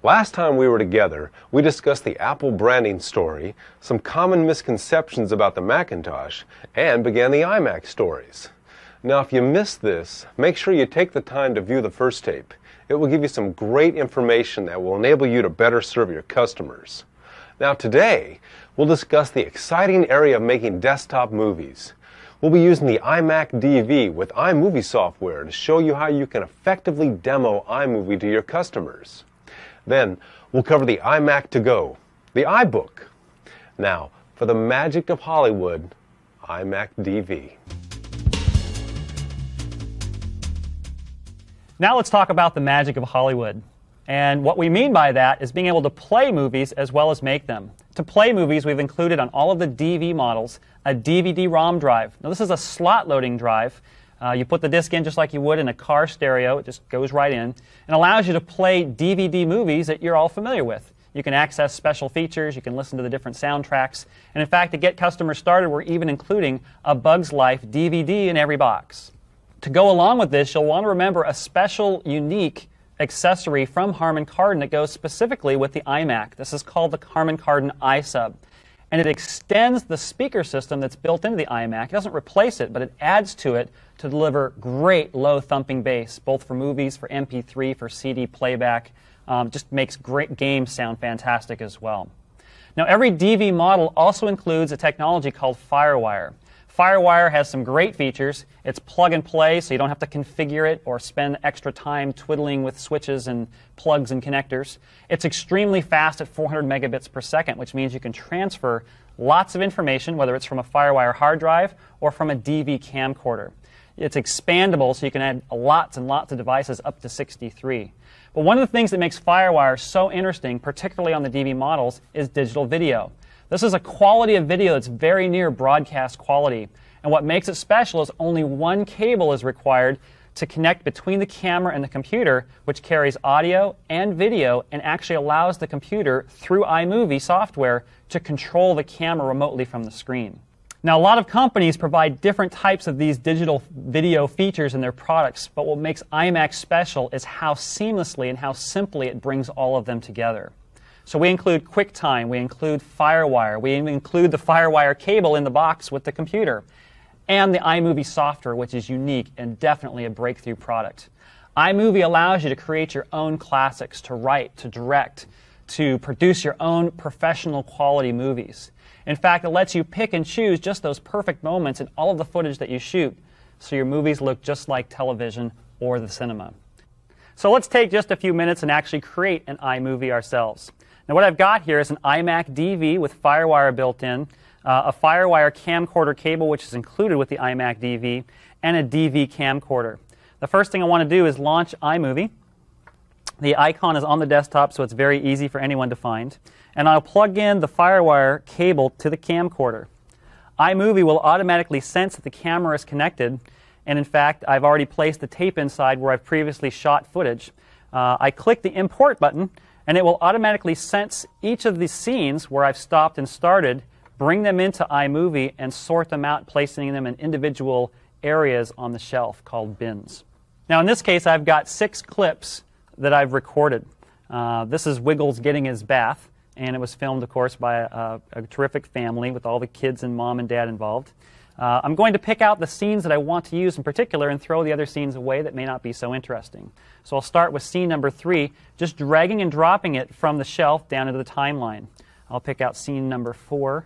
Last time we were together, we discussed the Apple branding story, some common misconceptions about the Macintosh, and began the iMac stories. Now, if you missed this, make sure you take the time to view the first tape. It will give you some great information that will enable you to better serve your customers. Now, today, we'll discuss the exciting area of making desktop movies. We'll be using the iMac DV with iMovie software to show you how you can effectively demo iMovie to your customers. Then, we'll cover the iMac to go, the iBook. Now, for the magic of Hollywood, iMac DV. Now let's talk about the magic of Hollywood. And what we mean by that is being able to play movies as well as make them. To play movies, we've included on all of the DV models a DVD-ROM drive. Now, this is a slot-loading drive. You put the disc in just like you would in a car stereo. It just goes right in and allows you to play DVD movies that you're all familiar with. You can access special features. You can listen to the different soundtracks. And in fact, to get customers started, we're even including a Bug's Life DVD in every box. To go along with this, you'll want to remember a special, unique accessory from Harman Kardon that goes specifically with the iMac. This is called the Harman Kardon iSub. And it extends the speaker system that's built into the iMac. It doesn't replace it, but it adds to it to deliver great low thumping bass, both for movies, for MP3, for CD playback. Just makes great games sound fantastic as well. Now, every DV model also includes a technology called FireWire. FireWire has some great features. It's plug and play, so you don't have to configure it or spend extra time twiddling with switches and plugs and connectors. It's extremely fast at 400 megabits per second, which means you can transfer lots of information, whether it's from a FireWire hard drive or from a DV camcorder. It's expandable, so you can add lots and lots of devices up to 63. But one of the things that makes FireWire so interesting, particularly on the DV models, is digital video. This is a quality of video that's very near broadcast quality. And what makes it special is only one cable is required to connect between the camera and the computer, which carries audio and video and actually allows the computer, through iMovie software, to control the camera remotely from the screen. Now, a lot of companies provide different types of these digital video features in their products, but what makes iMac special is how seamlessly and how simply it brings all of them together. So we include QuickTime, we include FireWire, we even include the FireWire cable in the box with the computer, and the iMovie software, which is unique and definitely a breakthrough product. iMovie allows you to create your own classics, to write, to direct, to produce your own professional quality movies. In fact, it lets you pick and choose just those perfect moments in all of the footage that you shoot, so your movies look just like television or the cinema. So let's take just a few minutes and actually create an iMovie ourselves. Now what I've got here is an iMac DV with FireWire built in, a FireWire camcorder cable which is included with the iMac DV, and a DV camcorder. The first thing I want to do is launch iMovie. The icon is on the desktop, so it's very easy for anyone to find. And I'll plug in the FireWire cable to the camcorder. iMovie will automatically sense that the camera is connected, and in fact, I've already placed the tape inside where I've previously shot footage. I click the import button, and it will automatically sense each of the scenes where I've stopped and started, bring them into iMovie, and sort them out, placing them in individual areas on the shelf called bins. Now in this case, I've got 6 clips that I've recorded. This is Wiggles getting his bath, and it was filmed, of course, by a terrific family with all the kids and mom and dad involved. I'm going to pick out the scenes that I want to use in particular and throw the other scenes away that may not be so interesting. So I'll start with scene number 3, just dragging and dropping it from the shelf down into the timeline. I'll pick out scene number 4,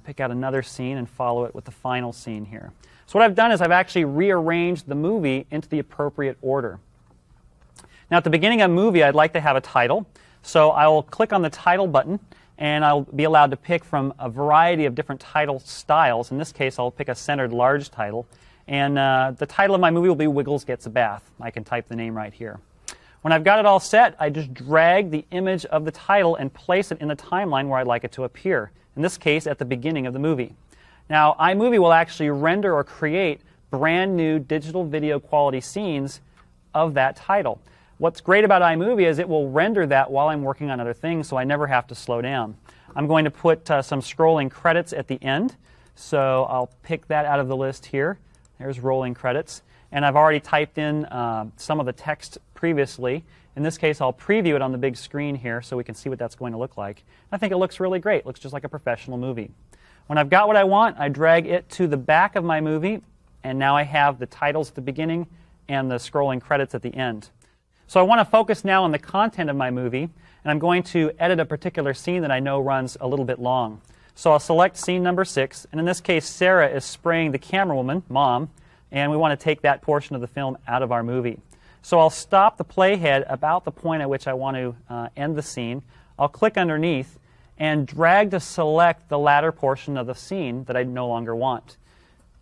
pick out another scene, and follow it with the final scene here. So what I've done is I've actually rearranged the movie into the appropriate order. Now at the beginning of a movie, I'd like to have a title. So I will click on the title button, and I'll be allowed to pick from a variety of different title styles. In this case, I'll pick a centered large title. And the title of my movie will be Wiggles Gets a Bath. I can type the name right here. When I've got it all set, I just drag the image of the title and place it in the timeline where I'd like it to appear. In this case, at the beginning of the movie. Now, iMovie will actually render or create brand new digital video quality scenes of that title. What's great about iMovie is it will render that while I'm working on other things, so I never have to slow down. I'm going to put some scrolling credits at the end, so I'll pick that out of the list here. There's rolling credits. And I've already typed in some of the text previously. In this case, I'll preview it on the big screen here so we can see what that's going to look like. I think it looks really great. It looks just like a professional movie. When I've got what I want, I drag it to the back of my movie, and now I have the titles at the beginning and the scrolling credits at the end. So I want to focus now on the content of my movie, and I'm going to edit a particular scene that I know runs a little bit long. So I'll select scene number 6, and in this case, Sarah is spraying the camera woman, Mom, and we want to take that portion of the film out of our movie. So I'll stop the playhead about the point at which I want to end the scene. I'll click underneath and drag to select the latter portion of the scene that I no longer want.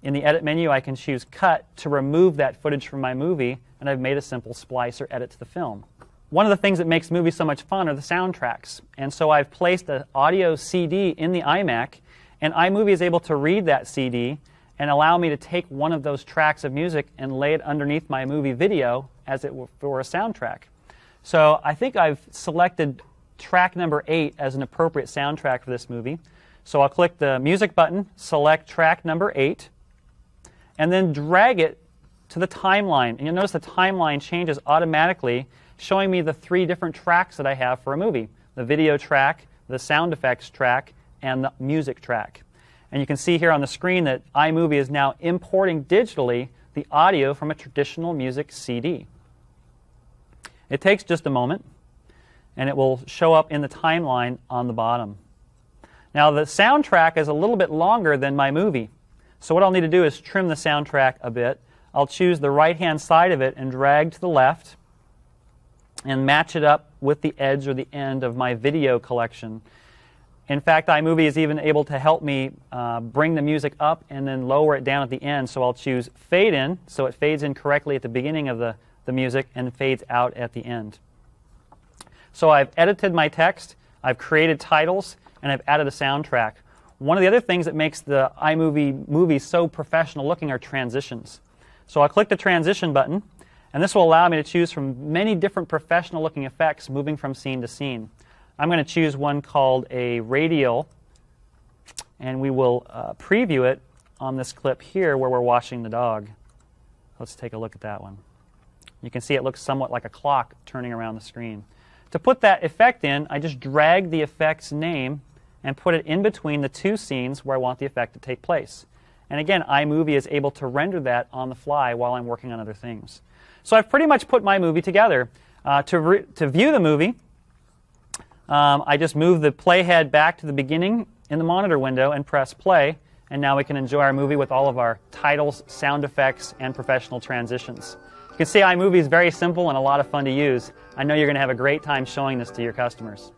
In the Edit menu, I can choose Cut to remove that footage from my movie, and I've made a simple splice or edit to the film. One of the things that makes movies so much fun are the soundtracks, and so I've placed an audio CD in the iMac, and iMovie is able to read that CD and allow me to take one of those tracks of music and lay it underneath my movie video as it were a soundtrack. So I think I've selected track number 8 as an appropriate soundtrack for this movie. So I'll click the music button, select track number 8, and then drag it to the timeline. And you'll notice the timeline changes automatically, showing me the 3 different tracks that I have for a movie. The video track, the sound effects track, and the music track. And you can see here on the screen that iMovie is now importing digitally the audio from a traditional music CD. It takes just a moment, and it will show up in the timeline on the bottom. Now the soundtrack is a little bit longer than my movie. So what I'll need to do is trim the soundtrack a bit. I'll choose the right-hand side of it and drag to the left and match it up with the edge or the end of my video collection. In fact, iMovie is even able to help me bring the music up and then lower it down at the end. So I'll choose Fade In, so it fades in correctly at the beginning of the music and fades out at the end. So I've edited my text, I've created titles, and I've added a soundtrack. One of the other things that makes the iMovie movies so professional looking are transitions. So I'll click the transition button, and this will allow me to choose from many different professional looking effects moving from scene to scene. I'm going to choose one called a radial and we will preview it on this clip here where we're watching the dog. Let's take a look at that one. You can see it looks somewhat like a clock turning around the screen. To put that effect in, I just drag the effect's name and put it in between the two scenes where I want the effect to take place. And again, iMovie is able to render that on the fly while I'm working on other things. So I've pretty much put my movie together. To view the movie, I just move the playhead back to the beginning in the monitor window and press play. And now we can enjoy our movie with all of our titles, sound effects, and professional transitions. You can see iMovie is very simple and a lot of fun to use. I know you're going to have a great time showing this to your customers.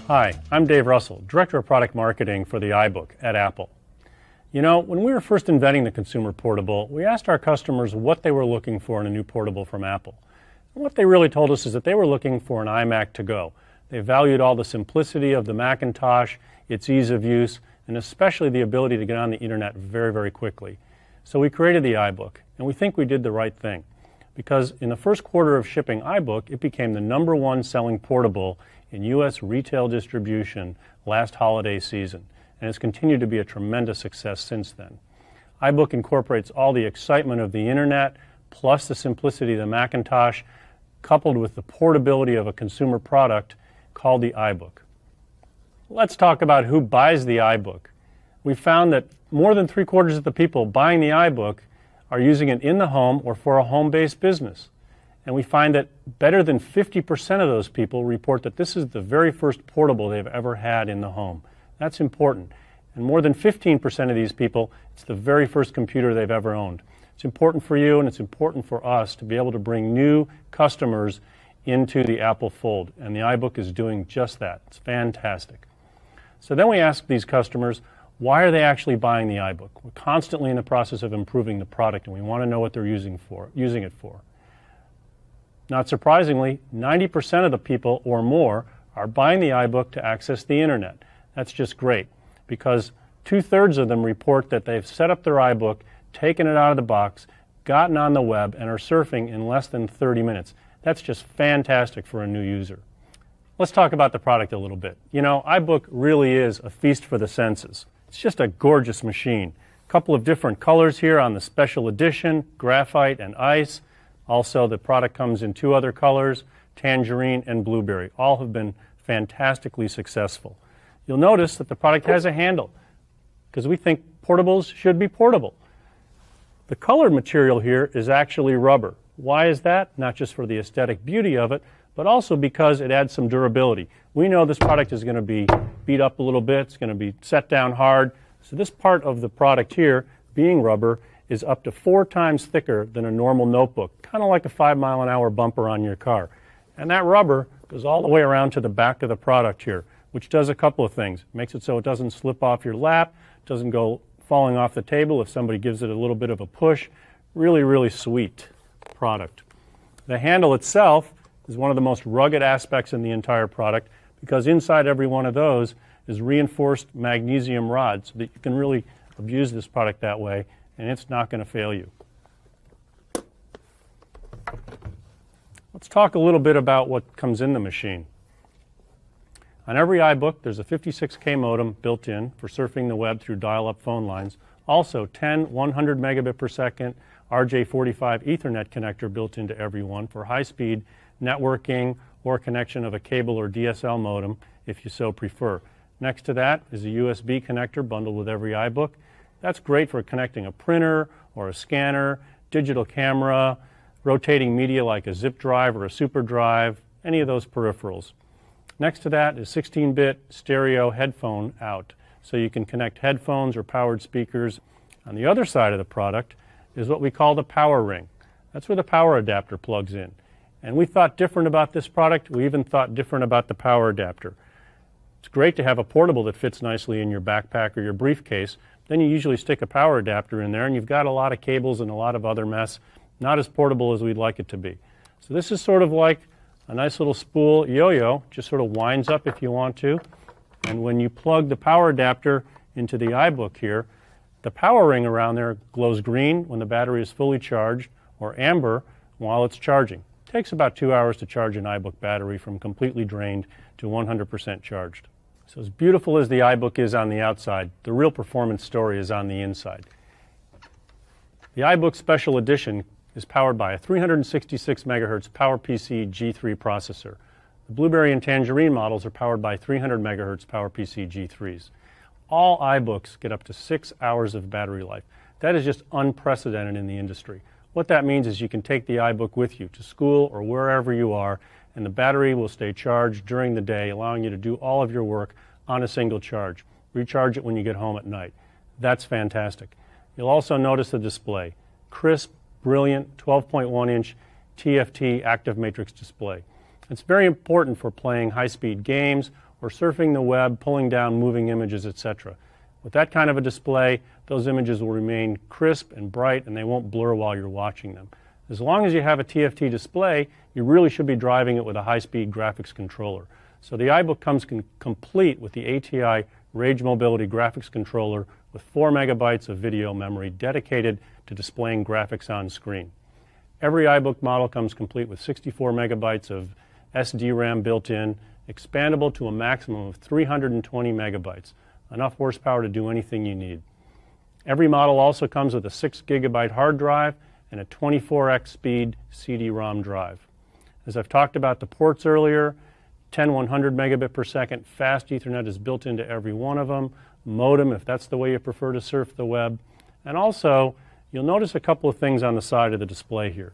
Hi, I'm Dave Russell, Director of Product Marketing for the iBook at Apple. You know, when we were first inventing the consumer portable, we asked our customers what they were looking for in a new portable from Apple. And what they really told us is that they were looking for an iMac to go. They valued all the simplicity of the Macintosh, its ease of use, and especially the ability to get on the internet very, very quickly. So we created the iBook, and we think we did the right thing. Because in the first quarter of shipping iBook, it became the #1 selling portable in U.S. retail distribution last holiday season, and has continued to be a tremendous success since then. iBook incorporates all the excitement of the internet, plus the simplicity of the Macintosh, coupled with the portability of a consumer product called the iBook. Let's talk about who buys the iBook. We found that more than 3/4 of the people buying the iBook are using it in the home or for a home-based business. And we find that better than 50% of those people report that this is the very first portable they've ever had in the home. That's important. And more than 15% of these people, it's the very first computer they've ever owned. It's important for you and it's important for us to be able to bring new customers into the Apple fold. And the iBook is doing just that. It's fantastic. So then we ask these customers, why are they actually buying the iBook? We're constantly in the process of improving the product and we want to know what they're using it for. Not surprisingly, 90% of the people or more are buying the iBook to access the internet. That's just great because 2/3 of them report that they've set up their iBook, taken it out of the box, gotten on the web, and are surfing in less than 30 minutes. That's just fantastic for a new user. Let's talk about the product a little bit. You know, iBook really is a feast for the senses. It's just a gorgeous machine. A couple of different colors here on the special edition, graphite and ice. Also, the product comes in 2 other colors, tangerine and blueberry. All have been fantastically successful. You'll notice that the product has a handle because we think portables should be portable. The colored material here is actually rubber. Why is that? Not just for the aesthetic beauty of it, but also because it adds some durability. We know this product is going to be beat up a little bit. It's going to be set down hard. So this part of the product here, being rubber, is up to 4 times thicker than a normal notebook, kind of like a 5-mile-an-hour bumper on your car. And that rubber goes all the way around to the back of the product here, which does a couple of things. It makes it so it doesn't slip off your lap, doesn't go falling off the table if somebody gives it a little bit of a push. Really, really sweet product. The handle itself is one of the most rugged aspects in the entire product because inside every one of those is reinforced magnesium rod so that you can really abuse this product that way and it's not going to fail you. Let's talk a little bit about what comes in the machine. On every iBook, there's a 56K modem built in for surfing the web through dial-up phone lines. Also, 10 100 megabit per second RJ45 Ethernet connector built into every one for high-speed networking or connection of a cable or DSL modem if you so prefer. Next to that is a USB connector bundled with every iBook. That's great for connecting a printer or a scanner, digital camera, rotating media like a zip drive or a super drive, any of those peripherals. Next to that is 16-bit stereo headphone out, so you can connect headphones or powered speakers. On the other side of the product is what we call the power ring. That's where the power adapter plugs in. And we thought different about this product. We even thought different about the power adapter. It's great to have a portable that fits nicely in your backpack or your briefcase. Then you usually stick a power adapter in there and you've got a lot of cables and a lot of other mess. Not as portable as we'd like it to be. So this is sort of like a nice little spool yo-yo, just sort of winds up if you want to. And when you plug the power adapter into the iBook here, the power ring around there glows green when the battery is fully charged or amber while it's charging. It takes about 2 hours to charge an iBook battery from completely drained to 100% charged. So as beautiful as the iBook is on the outside, the real performance story is on the inside. The iBook Special Edition is powered by a 366 MHz PowerPC G3 processor. The Blueberry and Tangerine models are powered by 300 MHz PowerPC G3s. All iBooks get up to 6 hours of battery life. That is just unprecedented in the industry. What that means is you can take the iBook with you to school or wherever you are, and the battery will stay charged during the day, allowing you to do all of your work on a single charge. Recharge it when you get home at night. That's fantastic. You'll also notice the display. Crisp, brilliant, 12.1-inch TFT active matrix display. It's very important for playing high-speed games or surfing the web, pulling down moving images, etc. With that kind of a display, those images will remain crisp and bright and they won't blur while you're watching them. As long as you have a TFT display, you really should be driving it with a high-speed graphics controller. So the iBook comes complete with the ATI Rage Mobility graphics controller with 4 megabytes of video memory dedicated to displaying graphics on screen. Every iBook model comes complete with 64 megabytes of SD-RAM built in, expandable to a maximum of 320 megabytes, enough horsepower to do anything you need. Every model also comes with a 6 gigabyte hard drive and a 24x speed CD-ROM drive. As I've talked about the ports earlier, 10100 megabit per second fast Ethernet is built into every one of them, modem if that's the way you prefer to surf the web, and also you'll notice a couple of things on the side of the display here.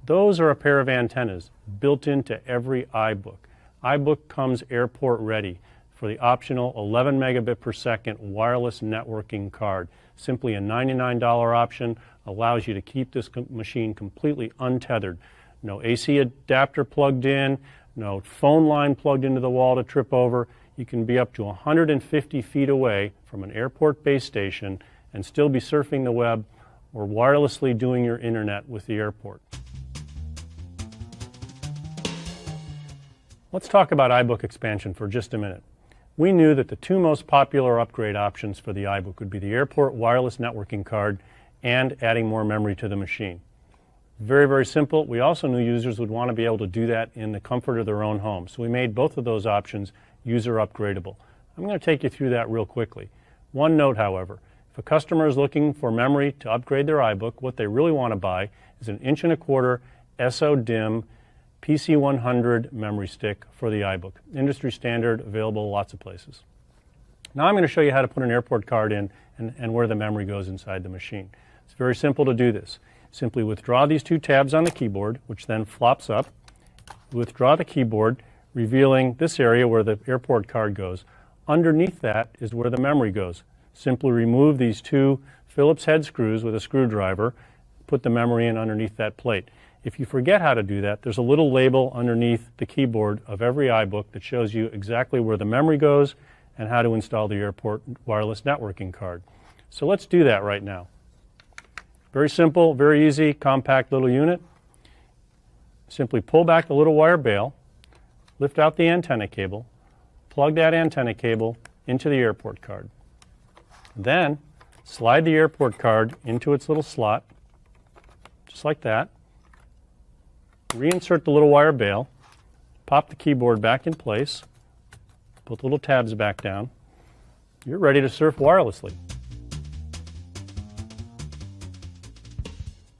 Those are a pair of antennas built into every iBook. iBook comes airport ready for the optional 11 megabit per second wireless networking card. Simply a $99 option allows you to keep this machine completely untethered. No AC adapter plugged in, no phone line plugged into the wall to trip over. You can be up to 150 feet away from an airport base station and still be surfing the web or wirelessly doing your internet with the airport. Let's talk about iBook expansion for just a minute. We knew that the two most popular upgrade options for the iBook would be the airport wireless networking card and adding more memory to the machine. Very, very simple. We also knew users would want to be able to do that in the comfort of their own home. So we made both of those options user upgradable. I'm going to take you through that real quickly. One note, however, if a customer is looking for memory to upgrade their iBook, what they really want to buy is an 1.25" SO-DIMM PC100 memory stick for the iBook. Industry standard, available lots of places. Now I'm going to show you how to put an airport card in and where the memory goes inside the machine. It's very simple to do this. Simply withdraw these two tabs on the keyboard, which then flops up. Withdraw the keyboard, revealing this area where the airport card goes. Underneath that is where the memory goes. Simply remove these two Phillips head screws with a screwdriver, put the memory in underneath that plate. If you forget how to do that, there's a little label underneath the keyboard of every iBook that shows you exactly where the memory goes and how to install the airport wireless networking card. So let's do that right now. Very simple, very easy, compact little unit. Simply pull back the little wire bail, lift out the antenna cable, plug that antenna cable into the airport card. Then slide the airport card into its little slot, just like that. Reinsert the little wire bail, pop the keyboard back in place, put the little tabs back down. You're ready to surf wirelessly.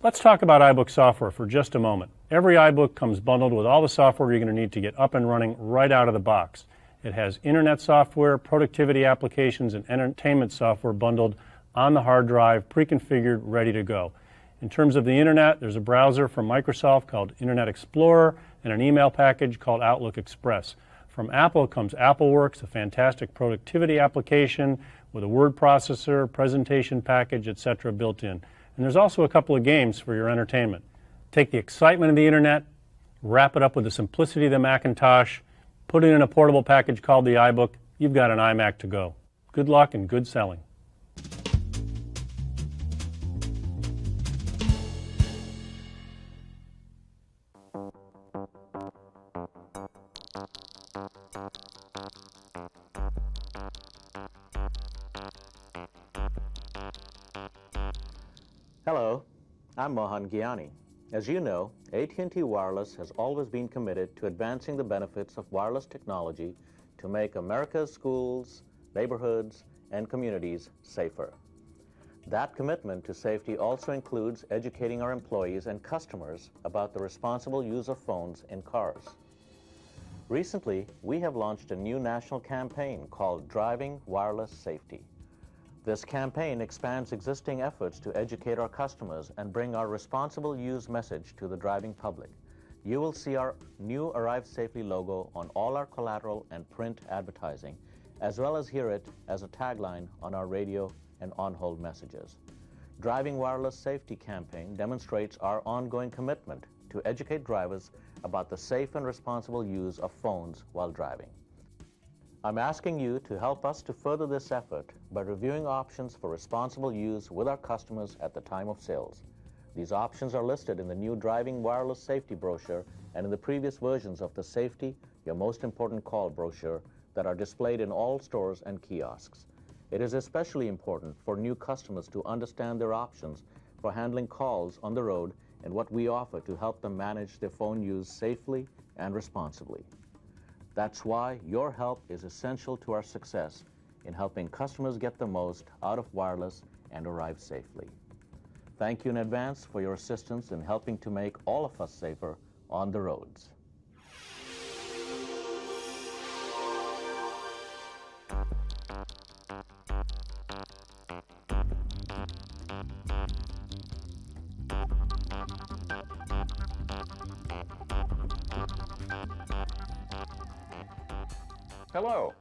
Let's talk about iBook software for just a moment. Every iBook comes bundled with all the software you're going to need to get up and running right out of the box. It has internet software, productivity applications, and entertainment software bundled on the hard drive, pre-configured, ready to go. In terms of the internet, there's a browser from Microsoft called Internet Explorer and an email package called Outlook Express. From Apple comes AppleWorks, a fantastic productivity application with a word processor, presentation package, etc. built in. And there's also a couple of games for your entertainment. Take the excitement of the internet, wrap it up with the simplicity of the Macintosh, put it in a portable package called the iBook, you've got an iMac to go. Good luck and good selling. Hello, I'm Mohan Gyani. As you know, AT&T Wireless has always been committed to advancing the benefits of wireless technology to make America's schools, neighborhoods, and communities safer. That commitment to safety also includes educating our employees and customers about the responsible use of phones in cars. Recently, we have launched a new national campaign called Driving Wireless Safety. This campaign expands existing efforts to educate our customers and bring our responsible use message to the driving public. You will see our new Arrive Safely logo on all our collateral and print advertising, as well as hear it as a tagline on our radio and on-hold messages. Driving Wireless Safety campaign demonstrates our ongoing commitment to educate drivers about the safe and responsible use of phones while driving. I'm asking you to help us to further this effort by reviewing options for responsible use with our customers at the time of sales. These options are listed in the new Driving Wireless Safety brochure and in the previous versions of the Safety, Your Most Important Call brochure that are displayed in all stores and kiosks. It is especially important for new customers to understand their options for handling calls on the road and what we offer to help them manage their phone use safely and responsibly. That's why your help is essential to our success in helping customers get the most out of wireless and arrive safely. Thank you in advance for your assistance in helping to make all of us safer on the roads. Hello,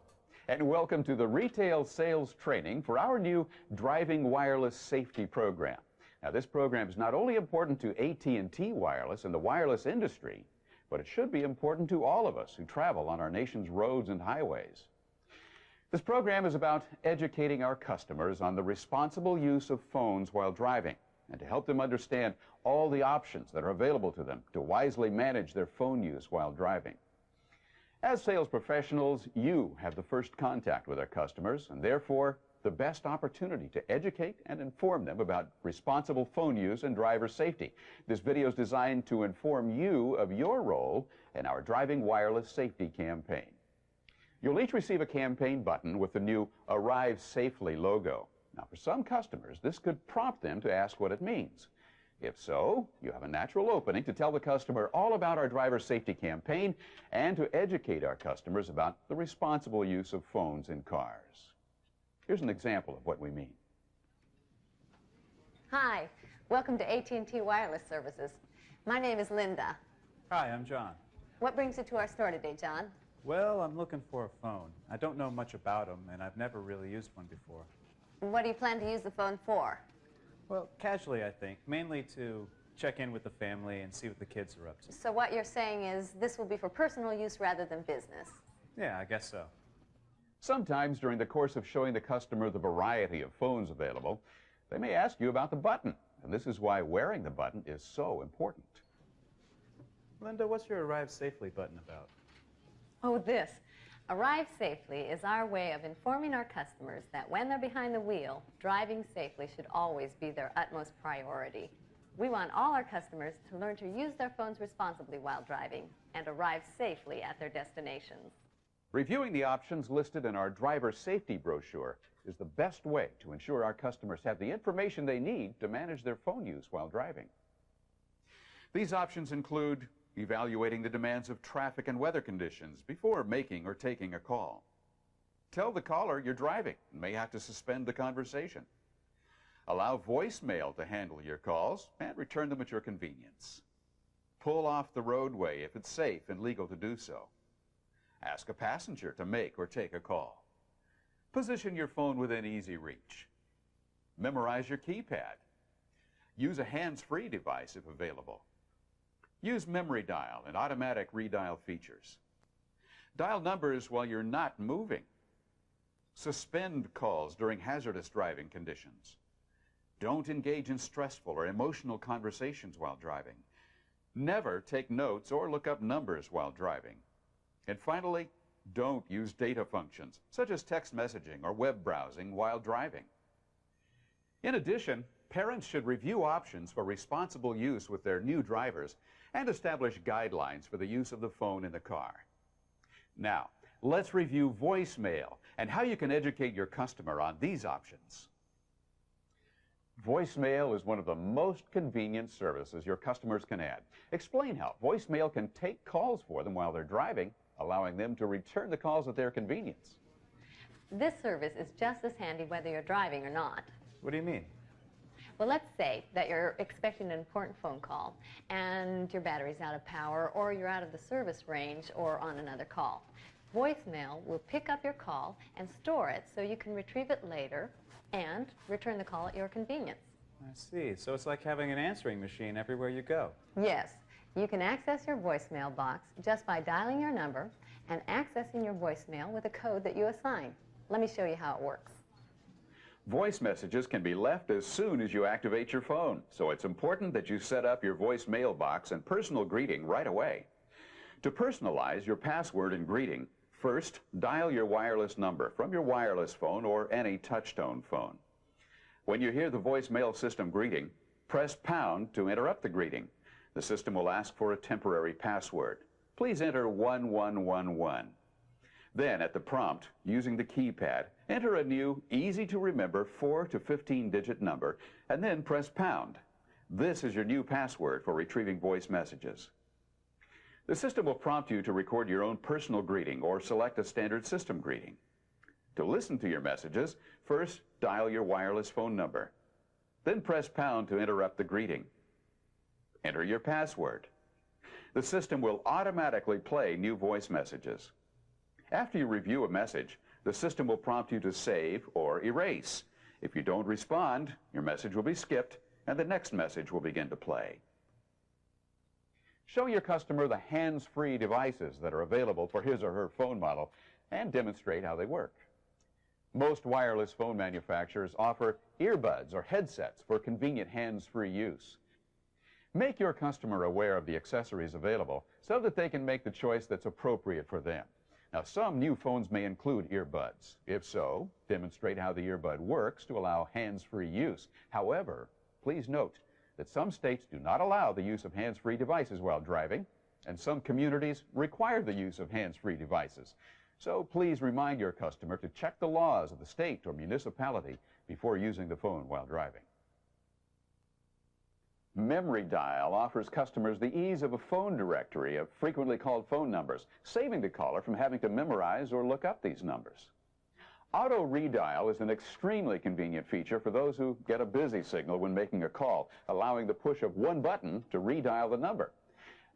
and welcome to the retail sales training for our new Driving Wireless Safety program. Now, this program is not only important to AT&T Wireless and the wireless industry, but it should be important to all of us who travel on our nation's roads and highways. This program is about educating our customers on the responsible use of phones while driving and to help them understand all the options that are available to them to wisely manage their phone use while driving. As sales professionals, you have the first contact with our customers and therefore the best opportunity to educate and inform them about responsible phone use and driver safety. This video is designed to inform you of your role in our Driving Wireless Safety campaign. You'll each receive a campaign button with the new Arrive Safely logo. Now, for some customers, this could prompt them to ask what it means. If so, you have a natural opening to tell the customer all about our driver safety campaign and to educate our customers about the responsible use of phones in cars. Here's an example of what we mean. Hi, welcome to AT&T Wireless Services. My name is Linda. Hi, I'm John. What brings you to our store today, John? Well, I'm looking for a phone. I don't know much about them, and I've never really used one before. What do you plan to use the phone for? Well, casually, I think. Mainly to check in with the family and see what the kids are up to. So what you're saying is this will be for personal use rather than business? Yeah, I guess so. Sometimes during the course of showing the customer the variety of phones available, they may ask you about the button, and this is why wearing the button is so important. Linda, what's your Arrive Safely button about? Oh, this. Arrive Safely is our way of informing our customers that when they're behind the wheel, driving safely should always be their utmost priority. We want all our customers to learn to use their phones responsibly while driving and arrive safely at their destinations. Reviewing the options listed in our driver safety brochure is the best way to ensure our customers have the information they need to manage their phone use while driving. These options include evaluating the demands of traffic and weather conditions before making or taking a call. Tell the caller you're driving and may have to suspend the conversation. Allow voicemail to handle your calls and return them at your convenience. Pull off the roadway if it's safe and legal to do so. Ask a passenger to make or take a call. Position your phone within easy reach. Memorize your keypad. Use a hands-free device if available. Use memory dial and automatic redial features. Dial numbers while you're not moving. Suspend calls during hazardous driving conditions. Don't engage in stressful or emotional conversations while driving. Never take notes or look up numbers while driving. And finally, don't use data functions, such as text messaging or web browsing, while driving. In addition, parents should review options for responsible use with their new drivers and establish guidelines for the use of the phone in the car. Now, let's review voicemail and how you can educate your customer on these options. Voicemail is one of the most convenient services your customers can add. Explain how voicemail can take calls for them while they're driving, allowing them to return the calls at their convenience. This service is just as handy whether you're driving or not. What do you mean? Well, let's say that you're expecting an important phone call and your battery's out of power or you're out of the service range or on another call. Voicemail will pick up your call and store it so you can retrieve it later and return the call at your convenience. I see. So it's like having an answering machine everywhere you go. Yes, you can access your voicemail box just by dialing your number and accessing your voicemail with a code that you assign. Let me show you how it works. Voice messages can be left as soon as you activate your phone, so it's important that you set up your voicemail box and personal greeting right away. To personalize your password and greeting, first, dial your wireless number from your wireless phone or any touch-tone phone. When you hear the voicemail system greeting, press pound to interrupt the greeting. The system will ask for a temporary password. Please enter 1111. Then, at the prompt, using the keypad, enter a new, easy-to-remember 4 to 15-digit number, and then press pound. This is your new password for retrieving voice messages. The system will prompt you to record your own personal greeting or select a standard system greeting. To listen to your messages, first dial your wireless phone number. Then press pound to interrupt the greeting. Enter your password. The system will automatically play new voice messages. After you review a message, the system will prompt you to save or erase. If you don't respond, your message will be skipped and the next message will begin to play. Show your customer the hands-free devices that are available for his or her phone model and demonstrate how they work. Most wireless phone manufacturers offer earbuds or headsets for convenient hands-free use. Make your customer aware of the accessories available so that they can make the choice that's appropriate for them. Now, some new phones may include earbuds. If so, demonstrate how the earbud works to allow hands-free use. However, please note that some states do not allow the use of hands-free devices while driving, and some communities require the use of hands-free devices. So please remind your customer to check the laws of the state or municipality before using the phone while driving. Memory Dial offers customers the ease of a phone directory of frequently called phone numbers, saving the caller from having to memorize or look up these numbers. Auto Redial is an extremely convenient feature for those who get a busy signal when making a call, allowing the push of one button to redial the number.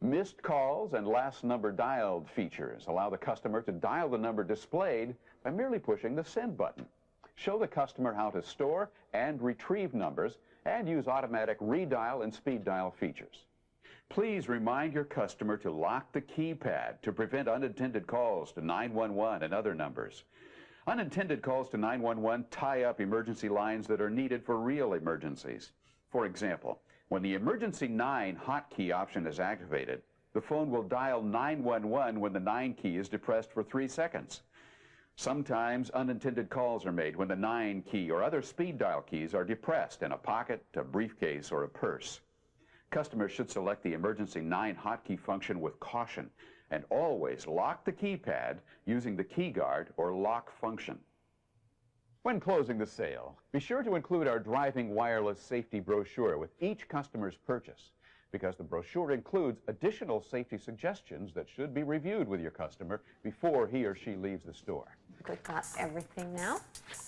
Missed calls and last number dialed features allow the customer to dial the number displayed by merely pushing the send button. Show the customer how to store and retrieve numbers and use automatic redial and speed dial features. Please remind your customer to lock the keypad to prevent unintended calls to 911 and other numbers. Unintended calls to 911 tie up emergency lines that are needed for real emergencies. For example, when the emergency 9 hotkey option is activated, the phone will dial 911 when the 9 key is depressed for 3 seconds. Sometimes unintended calls are made when the 9 key or other speed dial keys are depressed in a pocket, a briefcase, or a purse. Customers should select the emergency 9 hotkey function with caution and always lock the keypad using the key guard or lock function. When closing the sale, be sure to include our driving wireless safety brochure with each customer's purchase, because the brochure includes additional safety suggestions that should be reviewed with your customer before he or she leaves the store. We've got everything now.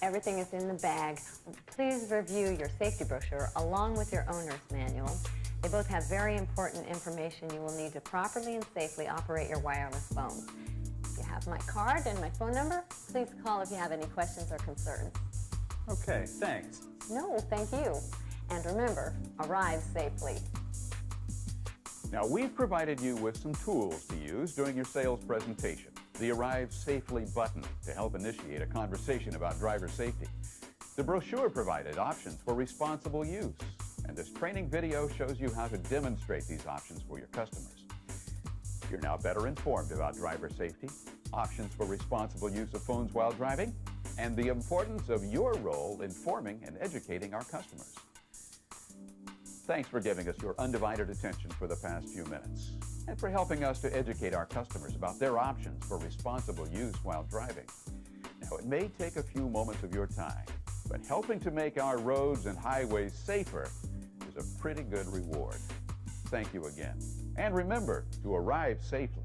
Everything is in the bag. Please review your safety brochure along with your owner's manual. They both have very important information you will need to properly and safely operate your wireless phone. You have my card and my phone number. Please call if you have any questions or concerns. Okay, thanks. No, thank you. And remember, arrive safely. Now, we've provided you with some tools to use during your sales presentation. The Arrive Safely button to help initiate a conversation about driver safety. The brochure provided options for responsible use, and this training video shows you how to demonstrate these options for your customers. You're now better informed about driver safety, options for responsible use of phones while driving, and the importance of your role in informing and educating our customers. Thanks for giving us your undivided attention for the past few minutes and for helping us to educate our customers about their options for responsible use while driving. Now, it may take a few moments of your time, but helping to make our roads and highways safer is a pretty good reward. Thank you again. And remember to arrive safely.